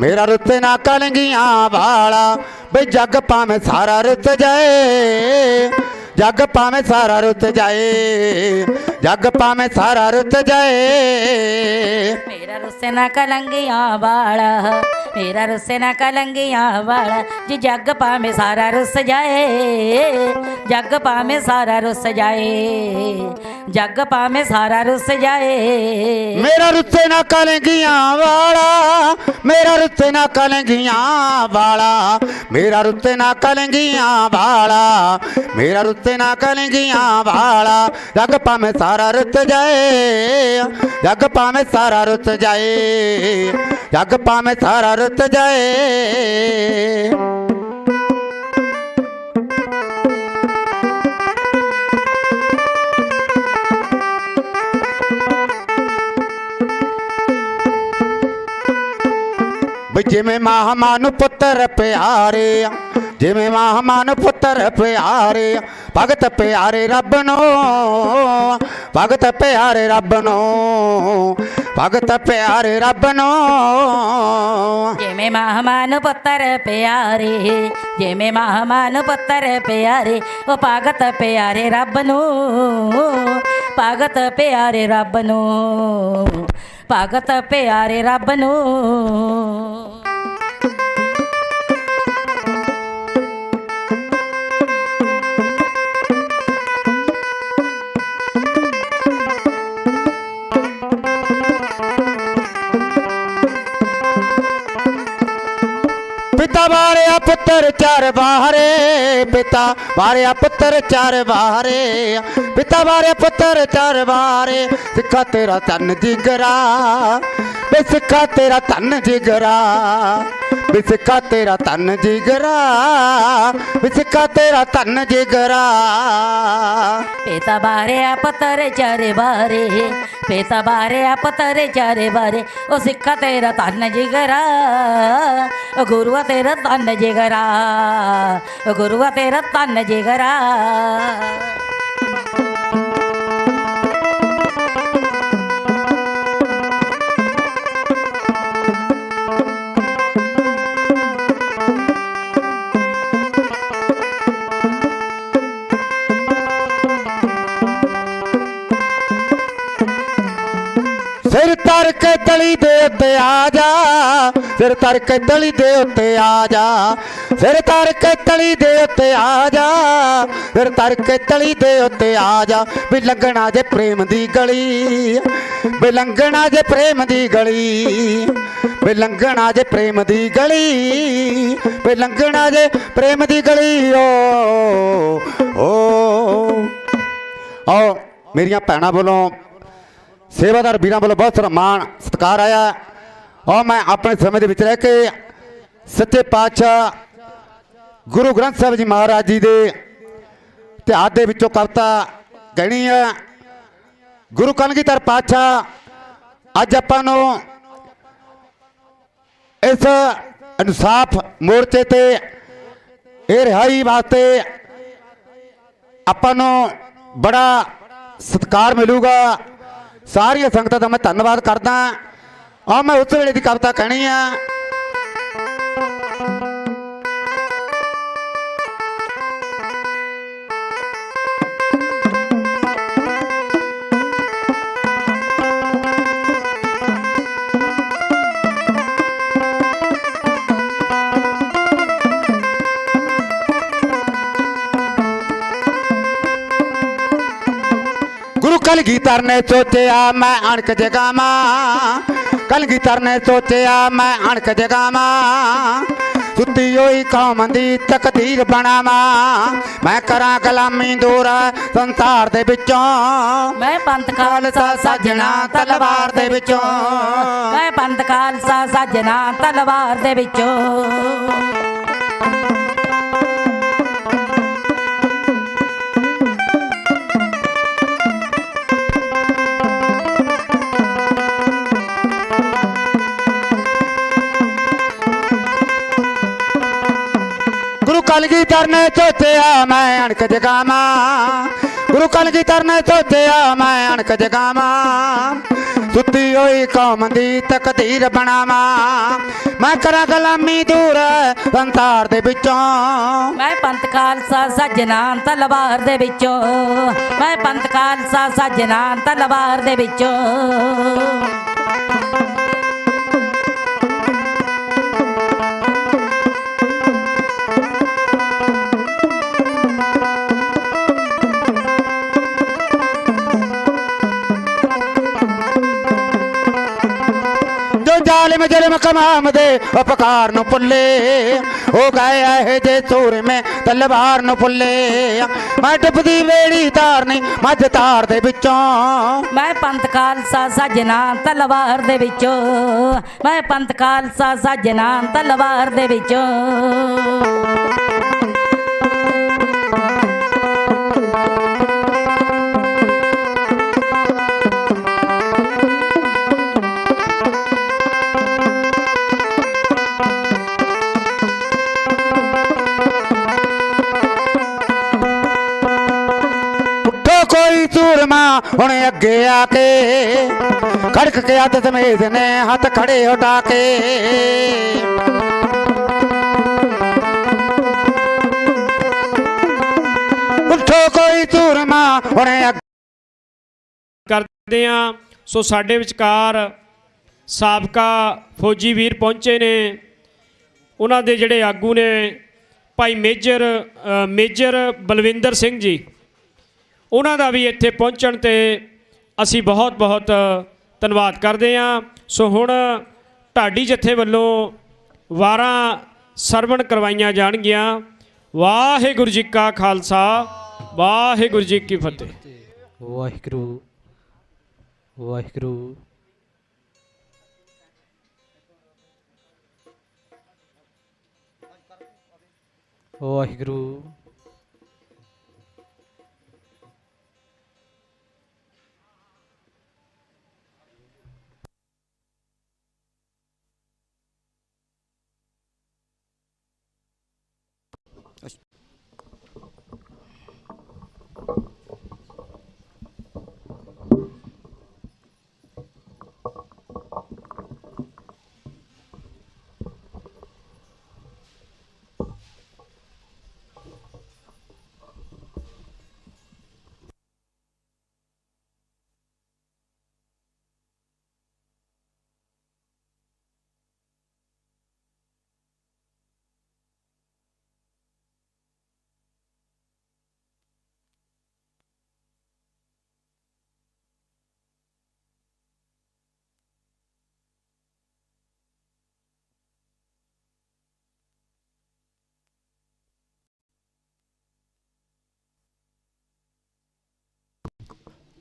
ਮੇਰਾ ਰੁੱਤੇ ਨਾ ਕਲਗੀਆਂ ਵਾਲਾ। ਬਈ ਜੱਗ ਭਾਵੇਂ ਸਾਰਾ ਰੁੱਤ ਜਾਏ, ਜੱਗ ਭਾਵੇਂ ਸਾਰਾ ਰੁੱਤ ਜਾਏ, ਜੱਗ ਭਾਵੇਂ ਸਾਰਾ ਰੁੱਤ ਜਾਏ। ਮੇਰਾ ਰੁੱਸੇ ਨਾ ਕਲੰਗੀਆਂ ਵਾਲਾ, ਮੇਰਾ ਰੁੱਸੇ ਨਾ ਕਲੰਗੀਆਂ ਵਾਲਾ। ਜੀ ਜੱਗ ਭਾਵੇਂ ਸਾਰਾ ਰੁੱਸ ਜਾਏ, ਜੱਗ ਭਾਵੇਂ ਸਾਰਾ ਰੁੱਸ ਜਾਏ, ਜੱਗ ਭਾਵੇਂ ਸਾਰਾ ਰੁੱਸ ਜਾਏ। ਮੇਰਾ ਰੁੱਤੇ ਨਾ ਕਲਗੀਆਂ ਵਾਲਾ, ਮੇਰਾ ਰੁੱਤੇ ਨਾ ਕਲਗੀਆਂ ਵਾਲਾ, ਮੇਰਾ ਰੁੱਤੇ ਨਾ ਕਲਗੀਆਂ ਵਾਲਾ, ਮੇਰਾ ਰੁੱਤੇ ਨਾ ਕਲਗੀਆਂ ਵਾਲਾ। ਜੱਗ ਭਾਵੇਂ ਸਾਰਾ ਰੁੱਤ ਜਾਏ, ਜੱਗ ਭਾਵੇਂ ਸਾਰਾ ਰੁੱਤ ਜਾਏ, ਜੱਗ ਭਾਵੇਂ ਸਾਰਾ ਰੁੱਤ ਜਾਏ। ਬਈ ਜਿਵੇਂ ਮਾਂ ਨੂੰ ਪੁੱਤਰ ਪਿਆਰੇ, ਜਿਵੇਂ ਮਾਂ ਨੂੰ ਪੁੱਤਰ ਪਿਆਰੇ। ਭਗਤ ਪਿਆਰੇ ਰੱਬ ਨੂੰ, ਭਗਤ ਪਿਆਰੇ ਰੱਬ ਨੂੰ, ਭਗਤ ਪਿਆਰੇ ਰੱਬ ਨੂੰ। ਜਿਵੇਂ ਮਾਂ ਨੂੰ ਪੁੱਤਰ ਪਿਆਰੇ, ਜਿਵੇਂ ਮਾਂ ਨੂੰ ਪੁੱਤਰ ਪਿਆਰੇ। ਉਹ ਭਗਤ ਪਿਆਰੇ ਰੱਬ ਨੂੰ, ਭਗਤ ਪਿਆਰੇ ਰੱਬ ਨੂੰ, ਭਗਤ ਪਿਆਰੇ ਰੱਬ ਨੂੰ। ਪਿਤਾ ਵਾਰਿਆ ਪੁੱਤਰ ਚਾਰ ਬਾਹਰੇ, ਪਿਤਾ ਵਾਰਿਆ ਪੁੱਤਰ ਚਾਰ ਬਾਹਰੇ, ਪਿਤਾ ਵਾਰਿਆ ਪੁੱਤਰ ਚਾਰ ਬਾਹਰੇ। ਸਿੱਖਾ ਤੇਰਾ ਧੰਨ ਜਿਗਰਾ, ਬੇ ਸਿੱਖਾ ਤੇਰਾ ਧੰਨ ਜਿਗਰਾ, ਬੇ ਸਿੱਖਾ ਤੇਰਾ ਧੰਨ ਜਿਗਰਾ, ਬੇ ਸਿੱਖਾ ਤੇਰਾ ਧੰਨ ਜਿਗਰਾ। ਪਿਤਾ ਵਾਰਿਆ ਪੁੱਤਰ ਚਾਰ ਬਾਹਰੇ, ਪਿਤਾ ਵਾਰਿਆ ਪੁੱਤਰ ਚਾਰ ਬਾਹਰੇ। ਉਹ ਸਿੱਖਾ ਤੇਰਾ ਧੰਨ ਜਿਗਰਾ, ਉਹ ਗੁਰੂਆ ਤੇਰਾ ਧੰਨ ਜਿਗਰਾ, ਉਹ ਗੁਰੂਆ ਤੇਰਾ ਧੰਨ ਜਿਗਰਾ। ਸਿਰ ਧਰ ਕੇ ਤਲੀ ਦੇ ਉੱਤੇ ਆ ਜਾ, ਸਿਰ ਧਰ ਕੇ ਤਲੀ ਦੇ ਉੱਤੇ ਆ ਜਾ, ਸਿਰ ਧਰ ਕੇ ਤਲੀ ਦੇ ਉੱਤੇ ਆ ਜਾ, ਸਿਰ ਧਰ ਕੇ ਤਲੀ ਦੇ ਉੱਤੇ ਆ ਜਾ। ਵੀ ਲੰਘਣਾ ਜੇ ਪ੍ਰੇਮ ਦੀ ਗਲੀ, ਵੀ ਲੰਘਣਾ ਜੇ ਪ੍ਰੇਮ ਦੀ ਗਲੀ, ਵੇ ਲੰਘਣਾ ਜੇ ਪ੍ਰੇਮ ਦੀ ਗਲੀ, ਵੇ ਲੰਘਣਾ ਜੇ ਪ੍ਰੇਮ ਦੀ ਗਲੀ। ਓ ਆਓ ਮੇਰੀਆਂ ਭੈਣਾਂ ਵੱਲੋਂ ਸੇਵਾਦਾਰ ਵੀਰਾਂ ਵੱਲੋਂ ਬਹੁਤ ਸਾਰਾ ਮਾਣ ਸਤਿਕਾਰ ਆਇਆ। ਔਰ ਮੈਂ ਆਪਣੇ ਸਮੇਂ ਦੇ ਵਿੱਚ ਰਹਿ ਕੇ ਸੱਚੇ ਪਾਤਸ਼ਾਹ ਗੁਰੂ ਗ੍ਰੰਥ ਸਾਹਿਬ ਜੀ ਮਹਾਰਾਜ ਜੀ ਦੇ ਇਤਿਹਾਸ ਦੇ ਵਿੱਚੋਂ ਕਵਿਤਾ ਕਹਿਣੀ ਹੈ। ਗੁਰੂ ਕਲਗੀਧਰ ਪਾਤਸ਼ਾਹ ਅੱਜ ਆਪਾਂ ਨੂੰ ਇਸ ਇਨਸਾਫ ਮੋਰਚੇ ਤੇ ਇਹ ਰਿਹਾਈ ਵਾਸਤੇ ਆਪਾਂ ਨੂੰ ਬੜਾ ਸਤਿਕਾਰ ਮਿਲੂਗਾ। ਸਾਰੀਆਂ ਸੰਗਤਾਂ ਦਾ ਮੈਂ ਧੰਨਵਾਦ ਕਰਦਾ। ਆ ਮੈਂ ਉਸ ਵੇਲੇ ਦੀ ਕਵਿਤਾ ਕਹਿਣੀ ਆ। ਗੁਰੂ ਕਲਗੀਧਰ ਨੇ ਸੋਚਿਆ ਮੈਂ ਅਣਖ ਜਗਾਵਾਂ, ਕਲਗੀਧਰ ਨੇ ਸੋਚਿਆ ਮੈਂ ਅਣਖ ਜਗਾਵਾਂ। ਸੁੱਤੀ ਹੋਈ ਕੌਮ ਦੀ ਤਕਦੀਰ ਬਣਾਵਾਂ, ਮੈਂ ਕਰਾਂ ਗੁਲਾਮੀ ਦੂਰ ਸੰਸਾਰ ਦੇ ਵਿੱਚੋਂ। ਮੈਂ ਪੰਥ ਖਾਲਸਾ ਸਾਜਣਾ ਤਲਵਾਰ ਦੇ ਵਿੱਚੋਂ, ਮੈਂ ਪੰਥ ਖਾਲਸਾ ਸਾਜਣਾ ਤਲਵਾਰ ਦੇ ਵਿੱਚੋਂ। ਗੁਰੂ ਕਲਗੀਧਰ ਨੇ ਸੋਚਿਆ ਮੈਂ ਅਣਖ ਜਗਾਵਾਂ, ਗੁਰੂ ਕਲਗੀਧਰ ਨੇ ਸੋਚਿਆ ਮੈਂ ਅਣਖ ਜਗਾਵਾਂ। ਸੁੱਤੀ ਹੋਈ ਕੌਮ ਦੀ ਤਕਦੀਰ ਬਣਾਵਾਂ, ਮੈਂ ਕਰਾਂ ਗੁਲਾਮੀ ਦੂਰ ਸੰਸਾਰ ਦੇ ਵਿੱਚੋਂ। ਮੈਂ ਪੰਥ ਖਾਲਸਾ ਸਾਜਣਾ ਤਲਵਾਰ ਦੇ ਵਿੱਚੋਂ, ਮੈਂ ਪੰਥ ਖਾਲਸਾ ਸਾਜਣਾ ਤਲਵਾਰ ਦੇ ਵਿੱਚੋਂ। ਜ਼ਾਲਿਮ ਜ਼ੁਲਮ ਕਮਾਮ ਦੇ ਉਪਕਾਰ ਨੂੰ ਭੁੱਲੇ, ਹੋ ਗਏ ਇਹ ਜੇ ਸੂਰ ਮੈਂ ਤਲਵਾਰ ਨੂੰ ਭੁੱਲੇ। ਮੈਂ ਡੁੱਬਦੀ ਵੇੜੀ ਤਾਰਨੀ ਮੱਝ ਤਾਰ ਦੇ ਵਿੱਚੋਂ, ਮੈਂ ਪੰਥ ਖਾਲਸਾ ਸਾਜਣਾ ਤਲਵਾਰ ਦੇ ਵਿੱਚੋਂ, ਮੈਂ ਪੰਥ ਖਾਲਸਾ ਸਾਜਣਾ ਤਲਵਾਰ ਦੇ ਵਿੱਚੋਂ। ਕੋਈ ਸੂਰਮਾ ਹੁਣ ਅੱਗੇ ਆ ਕੇ, ਖੜਕ ਕੇ ਹੱਥ ਸਮੇਤ ਨੇ ਹੱਥ ਖੜੇ ਉਠਾ ਕੇ। ਉੱਠੋ ਕੋਈ ਸੂਰਮਾ ਹੁਣ ਕਰਦੇ ਆ। ਸੋ ਸਾਡੇ ਵਿਚਕਾਰ ਸਾਬਕਾ ਫੌਜੀ ਵੀਰ ਪਹੁੰਚੇ ਨੇ, ਉਹਨਾਂ ਦੇ ਜਿਹੜੇ ਆਗੂ ਨੇ ਭਾਈ ਮੇਜਰ ਬਲਵਿੰਦਰ ਸਿੰਘ ਜੀ, ਉਹਨਾਂ ਦਾ ਵੀ ਇੱਥੇ ਪਹੁੰਚਣ ਤੇ ਅਸੀਂ ਬਹੁਤ ਬਹੁਤ ਧੰਨਵਾਦ ਕਰਦੇ ਹਾਂ। ਸੋ ਹੁਣ ਢਾਡੀ ਜਥੇ ਵੱਲੋਂ ਵਾਰਾਂ ਸਰਵਣ ਕਰਵਾਈਆਂ ਜਾਣਗੀਆਂ। ਵਾਹਿਗੁਰੂ ਜੀ ਕਾ ਖਾਲਸਾ, ਵਾਹਿਗੁਰੂ ਜੀ ਕੀ ਫਤਿਹ। ਵਾਹਿਗੁਰੂ ਵਾਹਿਗੁਰੂ। ਵਾਹਿਗੁਰੂ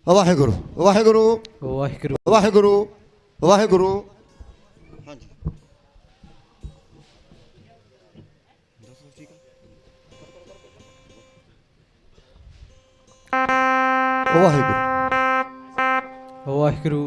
ਵਾਹਿਗੁਰੂ ਵਾਹਿਗੁਰੂ ਵਾਹਿਗੁਰੂ ਵਾਹਿਗੁਰੂ ਵਾਹਿਗੁਰੂ ਵਾਹਿਗੁਰੂ ਵਾਹਿਗੁਰੂ ਵਾਹਿਗੁਰੂ ਵਾਹਿਗੁਰੂ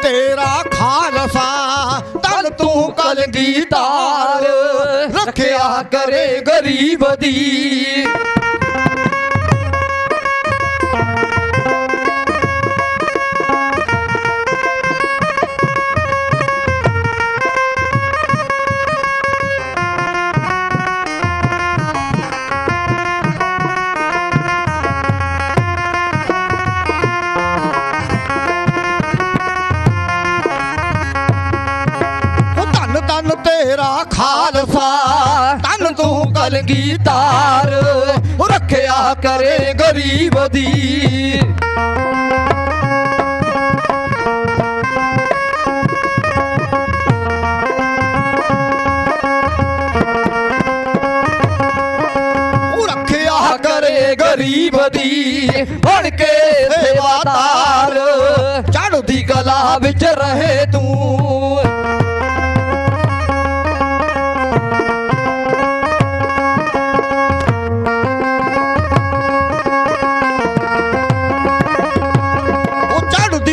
ਤੇਰਾ ਖਾਲਸਾ ਤਨ ਤੂੰ ਕਲਗੀਧਰ ਰੱਖਿਆ ਕਰੇ ਗਰੀਬ ਦੀ ਤੇਰਾ ਖਾਲਸਾ ਤਨ ਤੂੰ ਕਲਗੀਧਰ ਰੱਖਿਆ ਕਰੇ ਗਰੀਬ ਦੀ ਰੱਖਿਆ ਕਰੇ ਗਰੀਬ ਦੀ ਬਣ ਕੇ ਸੇਵਾਦਾਰ ਚੜ੍ਹਦੀ ਕਲਾ ਵਿੱਚ ਰਹੇ ਤੂੰ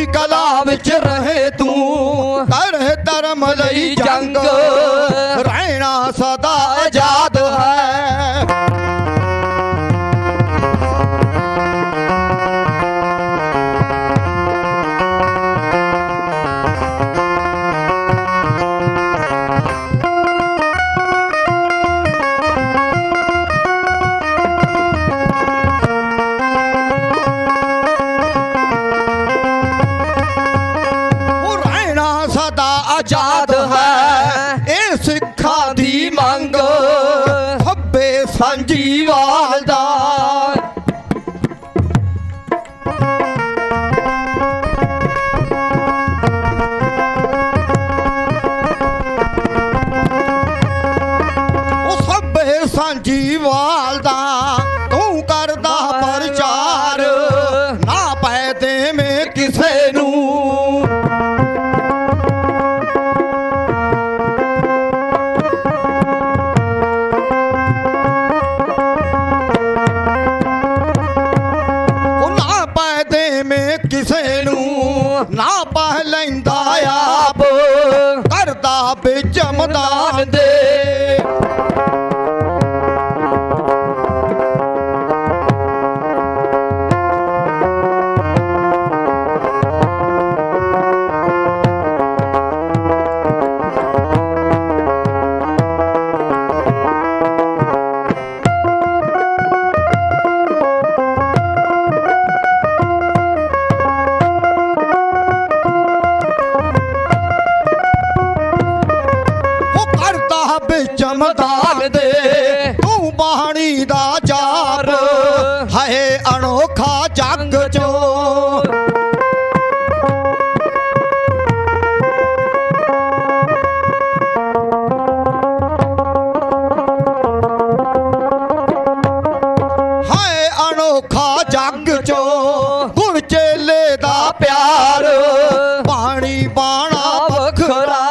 ਕਲਾ ਵਿੱਚ ਰਹੇ ਤੂੰ ਕਰ ਧਰਮ ਲਈ ਜੰਗ ਰਹਿਣਾ ਸਦਾ ਆਜ਼ਾਦ ਹੈ ਆਜ਼ਾਦ ਹੈ ਇਹ ਸਿੱਖਾਂ ਦੀ ਮੰਗ ਖੱਬੇ ਸਾਂਝੀਵਾਲ ਦਾ ਉਹ ਖੱਬੇ ਸਾਂਝੀਵਾਲ ਦਾ ਤੂੰ ਕਰਦਾ ਪ੍ਰਚਾਰ ਨਾ ਪੈ ਦੇਵੇਂ ਕਿਸੇ ਨੂੰ ਕਿਸੇ ਨੂੰ ਨਾ ਪਾ ਲੈਂਦਾ ਆਪ ਕਰਦਾ ਵਿੱਚ ਮੈਦਾਨ ਦੇ ਅਨੋਖਾ ਜੱਗ ਚੋਂ ਗੁਣ ਚੇਲੇ ਦਾ ਪਿਆਰ ਬਾਣੀ ਬਾਣਾ ਵੱਖਰਾ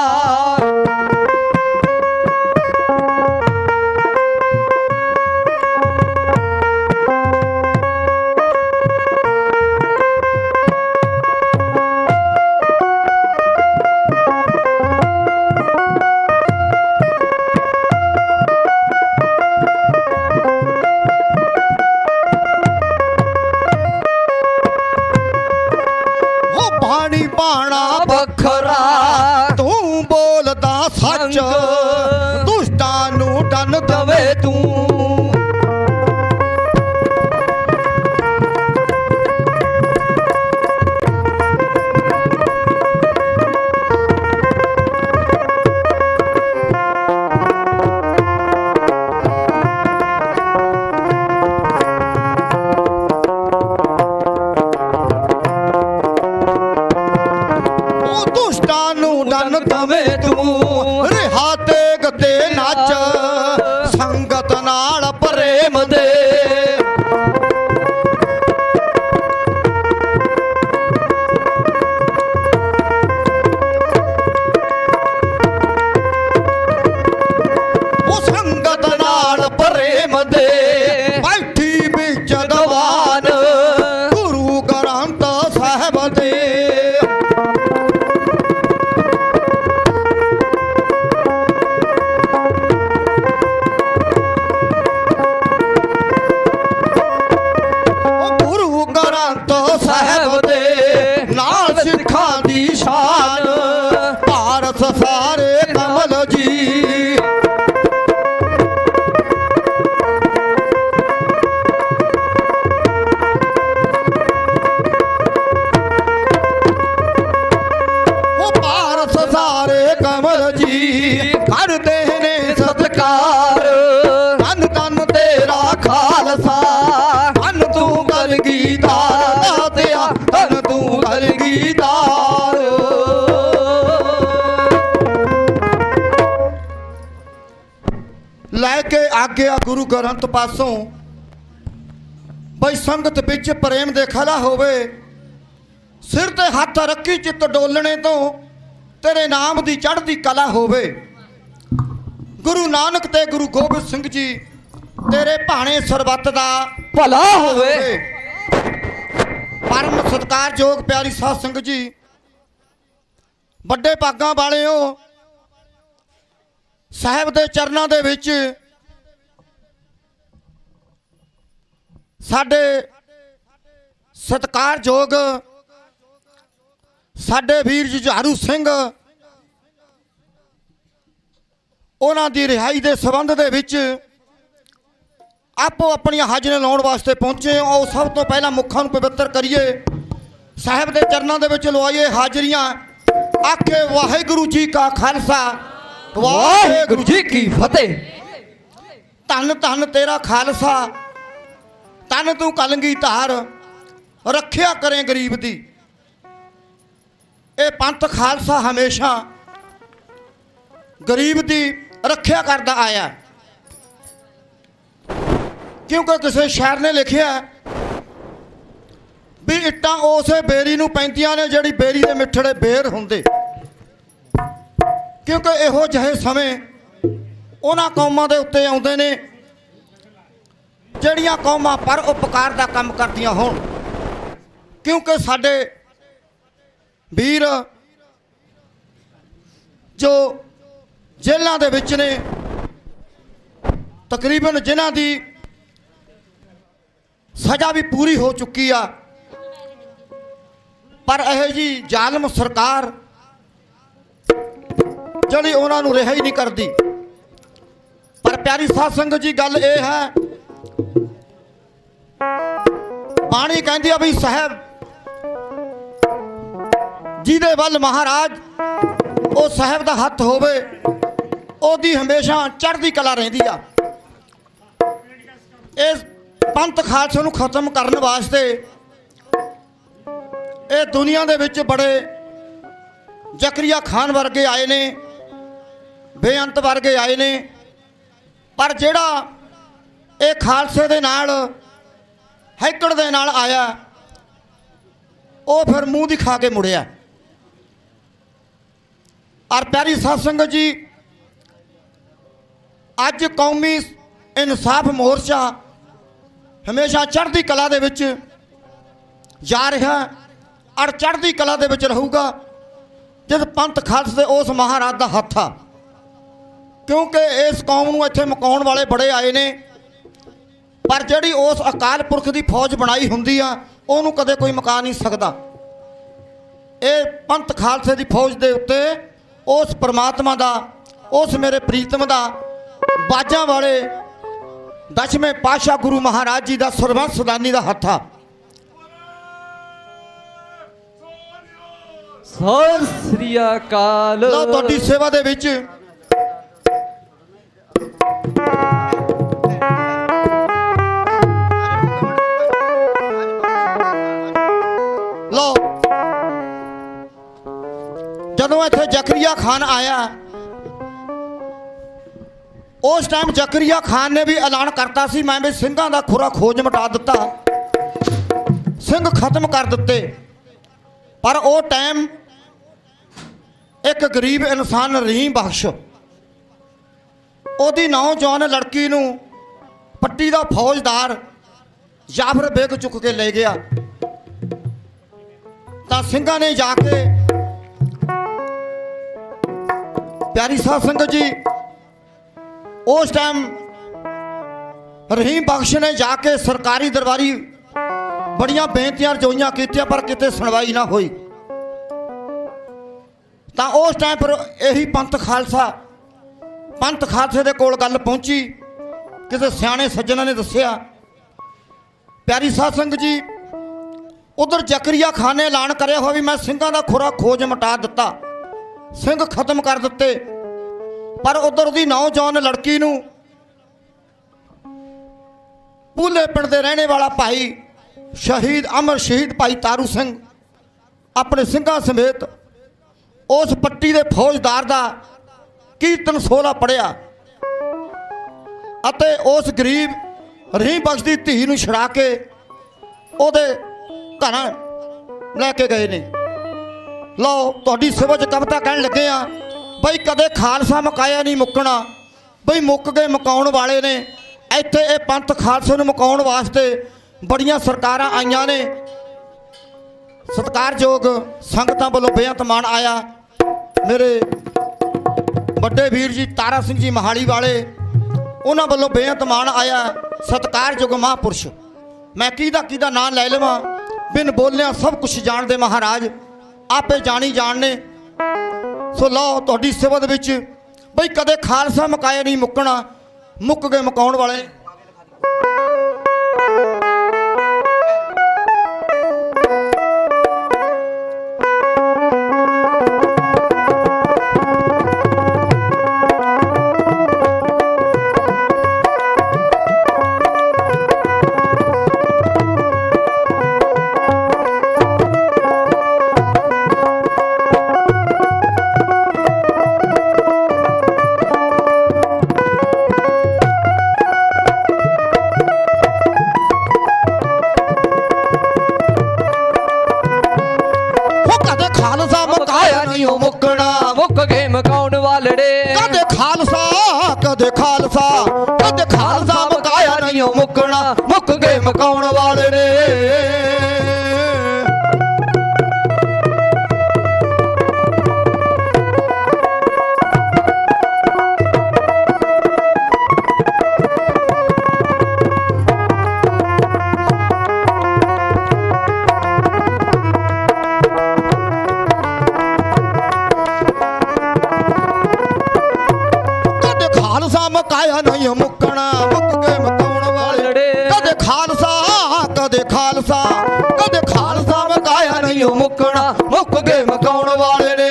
ਬਾਣੀ ਬਾਣਾ ਵੱਖਰਾ ਤੂੰ ਬੋਲਦਾ ਸੱਚ ਦੁਸ਼ਟਾਂ ਨੂੰ ਡੰਨ ਦਵੇ ਤੂੰ ਡੰਨ ਦਵੇ ਤੂੰ ਰਿਹਾ ਤੇਗ ਤੇ ਨੱਚ ਸੰਗਤ ਨਾਲ ਪ੍ਰੇਮ ਦੇ ਉਹ ਸੰਗਤ ਨਾਲ ਪ੍ਰੇਮ ਦੇ ਬੈਠੀ ਵਿੱਚ ਦੀਵਾਨ ਗੁਰੂ ਗ੍ਰੰਥ ਸਾਹਿਬ ਦੇ ਸਾਹਿਬ ਦੇ ਨਾਲ ਸਿੱਖਾਂ ਦੀ ਸ਼ਾਨ ਭਾਰਤ ਸਾਰੇ ਕਮਲ ਜੀ ਉਹ ਭਾਰਤ ਸਾਰੇ ਕਮਲ ਜੀ ਕਰਦੇ ਨੇ ਸਤਿਕਾਰ ਧੰਨ ਧੰਨ ਤੇਰਾ ਖਾਲਸਾ ਧੰਨ ਤੂੰ ਕਲਗੀਧਰ ਦਿਆ ਧੰਨ ਤੂੰ ਕਲਗੀਧਰ ਲੈ ਕੇ ਆਗਿਆ ਗੁਰੂ ਗ੍ਰੰਥ ਪਾਸੋਂ ਬਈ ਸੰਗਤ ਵਿੱਚ ਪ੍ਰੇਮ ਦੇ ਖਲਾ ਹੋਵੇ ਸਿਰ ਤੇ ਹੱਥ ਰੱਖੀ ਚਿੱਤ ਡੋਲਣੇ ਤੋਂ ਤੇਰੇ ਨਾਮ ਦੀ ਚੜ੍ਹਦੀ ਕਲਾ ਹੋਵੇ ਗੁਰੂ ਨਾਨਕ ਤੇ ਗੁਰੂ ਗੋਬਿੰਦ ਸਿੰਘ ਜੀ ਤੇਰੇ ਭਾਣੇ ਸਰਬੱਤ ਦਾ ਭਲਾ ਹੋਵੇ ਪਰਮ ਸਤਿਕਾਰਯੋਗ ਪਿਆਰੀ ਸਾਧ ਸੰਗਤ ਜੀ ਵੱਡੇ ਭਾਗਾਂ ਵਾਲਿਓ ਸਾਹਿਬ ਦੇ ਚਰਨਾਂ ਦੇ ਵਿੱਚ ਸਾਡੇ ਸਤਿਕਾਰਯੋਗ ਸਾਡੇ ਵੀਰ ਜੁਝਾਰੂ ਸਿੰਘ ਉਹਨਾਂ ਦੀ ਰਿਹਾਈ ਦੇ ਸੰਬੰਧ ਦੇ ਵਿੱਚ ਆਪੋ ਆਪਣੀਆਂ ਹਾਜ਼ਰੀਆਂ ਲਾਉਣ ਵਾਸਤੇ ਪਹੁੰਚੇ ਹੋ। ਸਭ ਤੋਂ ਪਹਿਲਾਂ ਮੁੱਖਾਂ ਨੂੰ ਪਵਿੱਤਰ ਕਰੀਏ ਸਾਹਿਬ ਦੇ ਚਰਨਾਂ ਦੇ ਵਿੱਚ ਲਵਾਈਏ ਹਾਜ਼ਰੀਆਂ ਆਖੇ ਵਾਹਿਗੁਰੂ ਜੀ ਕਾ ਖਾਲਸਾ ਵਾਹਿਗੁਰੂ ਜੀ ਕੀ ਫਤਿਹ ਧੰਨ ਧੰਨ ਤੇਰਾ ਖਾਲਸਾ ਧੰਨ ਤੂੰ ਕਲਗੀਧਰ ਰੱਖਿਆ ਕਰੇ ਗਰੀਬ ਦੀ ਇਹ ਪੰਥ ਖਾਲਸਾ ਹਮੇਸ਼ਾ ਗਰੀਬ ਦੀ ਰੱਖਿਆ ਕਰਦਾ ਆਇਆ ਕਿਉਂਕਿ ਕਿਸੇ ਸ਼ਾਇਰ ਨੇ ਲਿਖਿਆ ਵੀ ਇੱਟਾਂ ਉਸੇ ਬੇਰੀ ਨੂੰ ਪੈਂਦੀਆਂ ਨੇ ਜਿਹੜੀ ਬੇਰੀ ਦੇ ਮਿੱਠੜੇ ਬੇਰ ਹੁੰਦੇ ਕਿਉਂਕਿ ਇਹੋ ਜਿਹੇ ਸਮੇਂ ਉਹਨਾਂ ਕੌਮਾਂ ਦੇ ਉੱਤੇ ਆਉਂਦੇ ਨੇ ਜਿਹੜੀਆਂ ਕੌਮਾਂ ਪਰ ਉਪਕਾਰ ਦਾ ਕੰਮ ਕਰਦੀਆਂ ਹੋਣ ਕਿਉਂਕਿ ਸਾਡੇ ਵੀਰ ਜੋ ਜੇਲ੍ਹਾਂ ਦੇ ਵਿੱਚ ਨੇ ਤਕਰੀਬਨ ਜਿਨ੍ਹਾਂ ਦੀ ਸਜ਼ਾ ਵੀ ਪੂਰੀ ਹੋ ਚੁੱਕੀ ਆ ਪਰ ਇਹ ਜੀ ਜ਼ਾਲਮ ਸਰਕਾਰ ਜਿਹੜੀ ਉਹਨਾਂ ਨੂੰ ਰਿਹਾਈ ਨਹੀਂ ਕਰਦੀ ਪਰ ਪਿਆਰੀ ਸਾਧ ਸੰਗਤ ਜੀ ਗੱਲ ਇਹ ਹੈ ਬਾਣੀ ਕਹਿੰਦੀ ਆ ਵੀ ਸਾਹਿਬ ਜਿਹਦੇ ਵੱਲ ਮਹਾਰਾਜ ਉਹ ਸਾਹਿਬ ਦਾ ਹੱਥ ਹੋਵੇ ਉਹਦੀ ਹਮੇਸ਼ਾ ਚੜ੍ਹਦੀ ਕਲਾ ਰਹਿੰਦੀ ਆ ਇਸ ਪੰਥ ਖਾਲਸੇ ਨੂੰ ਖਤਮ ਕਰਨ ਵਾਸਤੇ ਇਹ ਦੁਨੀਆ ਦੇ ਵਿੱਚ ਬੜੇ ਜ਼ਕਰੀਆ ਖਾਨ ਵਰਗੇ ਆਏ ਨੇ ਬੇਅੰਤ ਵਰਗੇ ਆਏ ਨੇ ਪਰ ਜਿਹੜਾ ਇਹ ਖਾਲਸੇ ਦੇ ਨਾਲ ਹੈਕੜ ਦੇ ਨਾਲ ਆਇਆ, ਉਹ ਫਿਰ ਮੂੰਹ ਦਿਖਾ ਕੇ ਮੁੜਿਆ। ਔਰ ਪਿਆਰੀ ਸਾਧ ਸੰਗਤ ਜੀ, ਅੱਜ ਕੌਮੀ ਇਨਸਾਫ ਮੋਰਚਾ ਹਮੇਸ਼ਾ ਚੜ੍ਹਦੀ ਕਲਾ ਦੇ ਵਿੱਚ ਜਾ ਰਿਹਾ ਔਰ ਚੜ੍ਹਦੀ ਕਲਾ ਦੇ ਵਿੱਚ ਰਹੂਗਾ ਜਦ ਪੰਥ ਖਾਲਸੇ ਉਸ ਮਹਾਰਾਜ ਦਾ ਹੱਥ ਆ। ਕਿਉਂਕਿ ਇਸ ਕੌਮ ਨੂੰ ਇੱਥੇ ਮੁਕਾਉਣ ਵਾਲੇ ਬੜੇ ਆਏ ਨੇ, ਪਰ ਜਿਹੜੀ ਉਸ ਅਕਾਲ ਪੁਰਖ ਦੀ ਫੌਜ ਬਣਾਈ ਹੁੰਦੀ ਆ ਉਹਨੂੰ ਕਦੇ ਕੋਈ ਮੁਕਾ ਨਹੀਂ ਸਕਦਾ। ਇਹ ਪੰਥ ਖਾਲਸੇ ਦੀ ਫੌਜ ਦੇ ਉੱਤੇ ਉਸ ਪਰਮਾਤਮਾ ਦਾ, ਉਸ ਮੇਰੇ ਪ੍ਰੀਤਮ ਦਾ, ਬਾਜਾਂ ਵਾਲੇ ਦਸਵੇਂ ਪਾਤਸ਼ਾਹ ਗੁਰੂ ਮਹਾਰਾਜ ਜੀ ਦਾ, ਸਰਬੰਸ ਸਦਾਨੀ ਦਾ ਹੱਥ ਆ। ਸਤਿ ਸ੍ਰੀ ਅਕਾਲ। ਲਓ ਤੁਹਾਡੀ ਸੇਵਾ ਦੇ ਵਿੱਚ ਲਓ, ਜਦੋਂ ਇੱਥੇ ਜ਼ਕਰੀਆ ਖਾਨ ਆਇਆ, ਉਸ ਟਾਈਮ ਜ਼ਕਰੀਆ ਖਾਨ ਨੇ ਵੀ ਐਲਾਨ ਕਰਤਾ ਸੀ ਮੈਂ ਵੀ ਸਿੰਘਾਂ ਦਾ ਖੁਰਾ ਖੋਜ ਮਿਟਾ ਦਿੱਤਾ, ਸਿੰਘ ਖਤਮ ਕਰ ਦਿੱਤੇ। ਪਰ ਉਹ ਟਾਈਮ ਇੱਕ ਗਰੀਬ ਇਨਸਾਨ ਰਹੀਮ ਬਖਸ਼ ਉਹਦੀ ਨੌਜਵਾਨ ਲੜਕੀ ਨੂੰ ਪੱਟੀ ਦਾ ਫੌਜਦਾਰ ਜਾਫਰ ਬੇਗ ਚੁੱਕ ਕੇ ਲੈ ਗਿਆ। ਤਾਂ ਸਿੰਘਾਂ ਨੇ ਜਾ ਕੇ, ਪਿਆਰੀ ਸਾਧ ਸੰਗਤ ਜੀ, ਉਸ ਟਾਈਮ ਰਹੀਮ ਬਖਸ਼ ਨੇ ਜਾ ਕੇ ਸਰਕਾਰੀ ਦਰਬਾਰੀ ਬੜੀਆਂ ਬੇਨਤੀਆਂ ਰਜੋਈਆਂ ਕੀਤੀਆਂ, ਪਰ ਕਿਤੇ ਸੁਣਵਾਈ ਨਾ ਹੋਈ। ਤਾਂ ਉਸ ਟਾਈਮ ਪਰ ਇਹੀ ਪੰਥ ਖਾਲਸੇ ਦੇ ਕੋਲ ਗੱਲ ਪਹੁੰਚੀ। ਕਿਸੇ ਸਿਆਣੇ ਸੱਜਣਾ ਨੇ ਦੱਸਿਆ, ਪਿਆਰੀ ਸਾਧ ਸੰਗਤ ਜੀ, ਉਧਰ ਜ਼ਕਰੀਆ ਖਾਨ ਨੇ ਐਲਾਨ ਕਰਿਆ ਹੋਇਆ ਵੀ ਮੈਂ ਸਿੰਘਾਂ ਦਾ ਖੁਰਾ ਖੋਜ ਮਿਟਾ ਦਿੱਤਾ, ਸਿੰਘ ਖਤਮ ਕਰ ਦਿੱਤੇ। ਪਰ ਉਧਰ ਦੀ ਨੌਜਵਾਨ ਲੜਕੀ ਨੂੰ ਪੂਲੇ ਪਿੰਡ ਦੇ ਰਹਿਣੇ ਵਾਲਾ ਭਾਈ ਸ਼ਹੀਦ ਅਮਰ ਸ਼ਹੀਦ ਭਾਈ ਤਾਰੂ ਸਿੰਘ ਆਪਣੇ ਸਿੰਘਾਂ ਸਮੇਤ ਉਸ ਪੱਟੀ ਦੇ ਫੌਜਦਾਰ ਦਾ ਕੀਰਤਨ ਸੋਹਲਾ ਪੜਿਆ ਅਤੇ ਉਸ ਗਰੀਬ ਰਹੀਮ ਬਖਸ਼ ਦੀ ਧੀ ਨੂੰ ਛੁਡਾ ਕੇ ਉਹਦੇ ਘਰਾਂ ਲੈ ਕੇ ਗਏ ਨੇ। ਲਓ ਤੁਹਾਡੀ ਸੇਵਾ 'ਚ ਕਵਿਤਾ ਕਹਿਣ ਲੱਗੇ ਆ ਬਈ ਕਦੇ ਖਾਲਸਾ ਮੁਕਾਇਆ ਨਹੀਂ ਮੁੱਕਣਾ, ਬਈ ਮੁੱਕ ਗਏ ਮੁਕਾਉਣ ਵਾਲੇ ਨੇ। ਇੱਥੇ ਇਹ ਪੰਥ ਖਾਲਸੇ ਨੂੰ ਮੁਕਾਉਣ ਵਾਸਤੇ ਬੜੀਆਂ ਸਰਕਾਰਾਂ ਆਈਆਂ ਨੇ। ਸਤਿਕਾਰਯੋਗ ਸੰਗਤਾਂ ਵੱਲੋਂ ਬੇਅੰਤ ਮਾਣ ਆਇਆ। ਮੇਰੇ ਵੱਡੇ ਵੀਰ ਜੀ ਤਾਰਾ ਸਿੰਘ ਜੀ ਮਹਾਲੀ ਵਾਲੇ, ਉਹਨਾਂ ਵੱਲੋਂ ਬੇਅੰਤ ਮਾਣ ਆਇਆ। ਸਤਿਕਾਰਯੋਗ ਮਹਾਂਪੁਰਸ਼, ਮੈਂ ਕਿਹਦਾ ਨਾਂ ਲੈ ਲਵਾਂ, ਬਿਨ ਬੋਲਿਆਂ ਸਭ ਕੁਝ ਜਾਣਦੇ ਮਹਾਰਾਜ, ਆਪੇ ਜਾਣੀ ਜਾਣਨੇ। ਸੋ ਲਓ ਤੁਹਾਡੀ ਸੇਵਾ ਦੇ ਵਿੱਚ ਬਈ ਕਦੇ ਖਾਲਸਾ ਮੁਕਾਇਆ ਨਹੀਂ ਮੁੱਕਣਾ, ਮੁੱਕ ਗਏ ਮੁਕਾਉਣ ਵਾਲੇ। ਮੁੱਕ ਗਏ ਮਕਾਉਣ ਵਾਲੜੇ, ਕਦੇ ਖਾਲਸਾ ਮੁਕਾਇਆ ਨਹੀਂ ਮੁੱਕਣਾ, ਮੁੱਕ ਗਏ ਮਕਾਉਣ ਵਾਲੜੇ। ਮੁਕਾਇਆ ਨਹੀਂ ਮੁੱਕਣਾ, ਮੁੱਕ ਗਏ ਮਕਾਉਣ ਵਾਲੜੇ। ਕਦੇ ਖਾਲਸਾ ਮੁਕਾਇਆ ਨਹੀਂ ਮੁੱਕਣਾ, ਮੁੱਕ ਗਏ ਮਕਾਉਣ ਵਾਲੜੇ।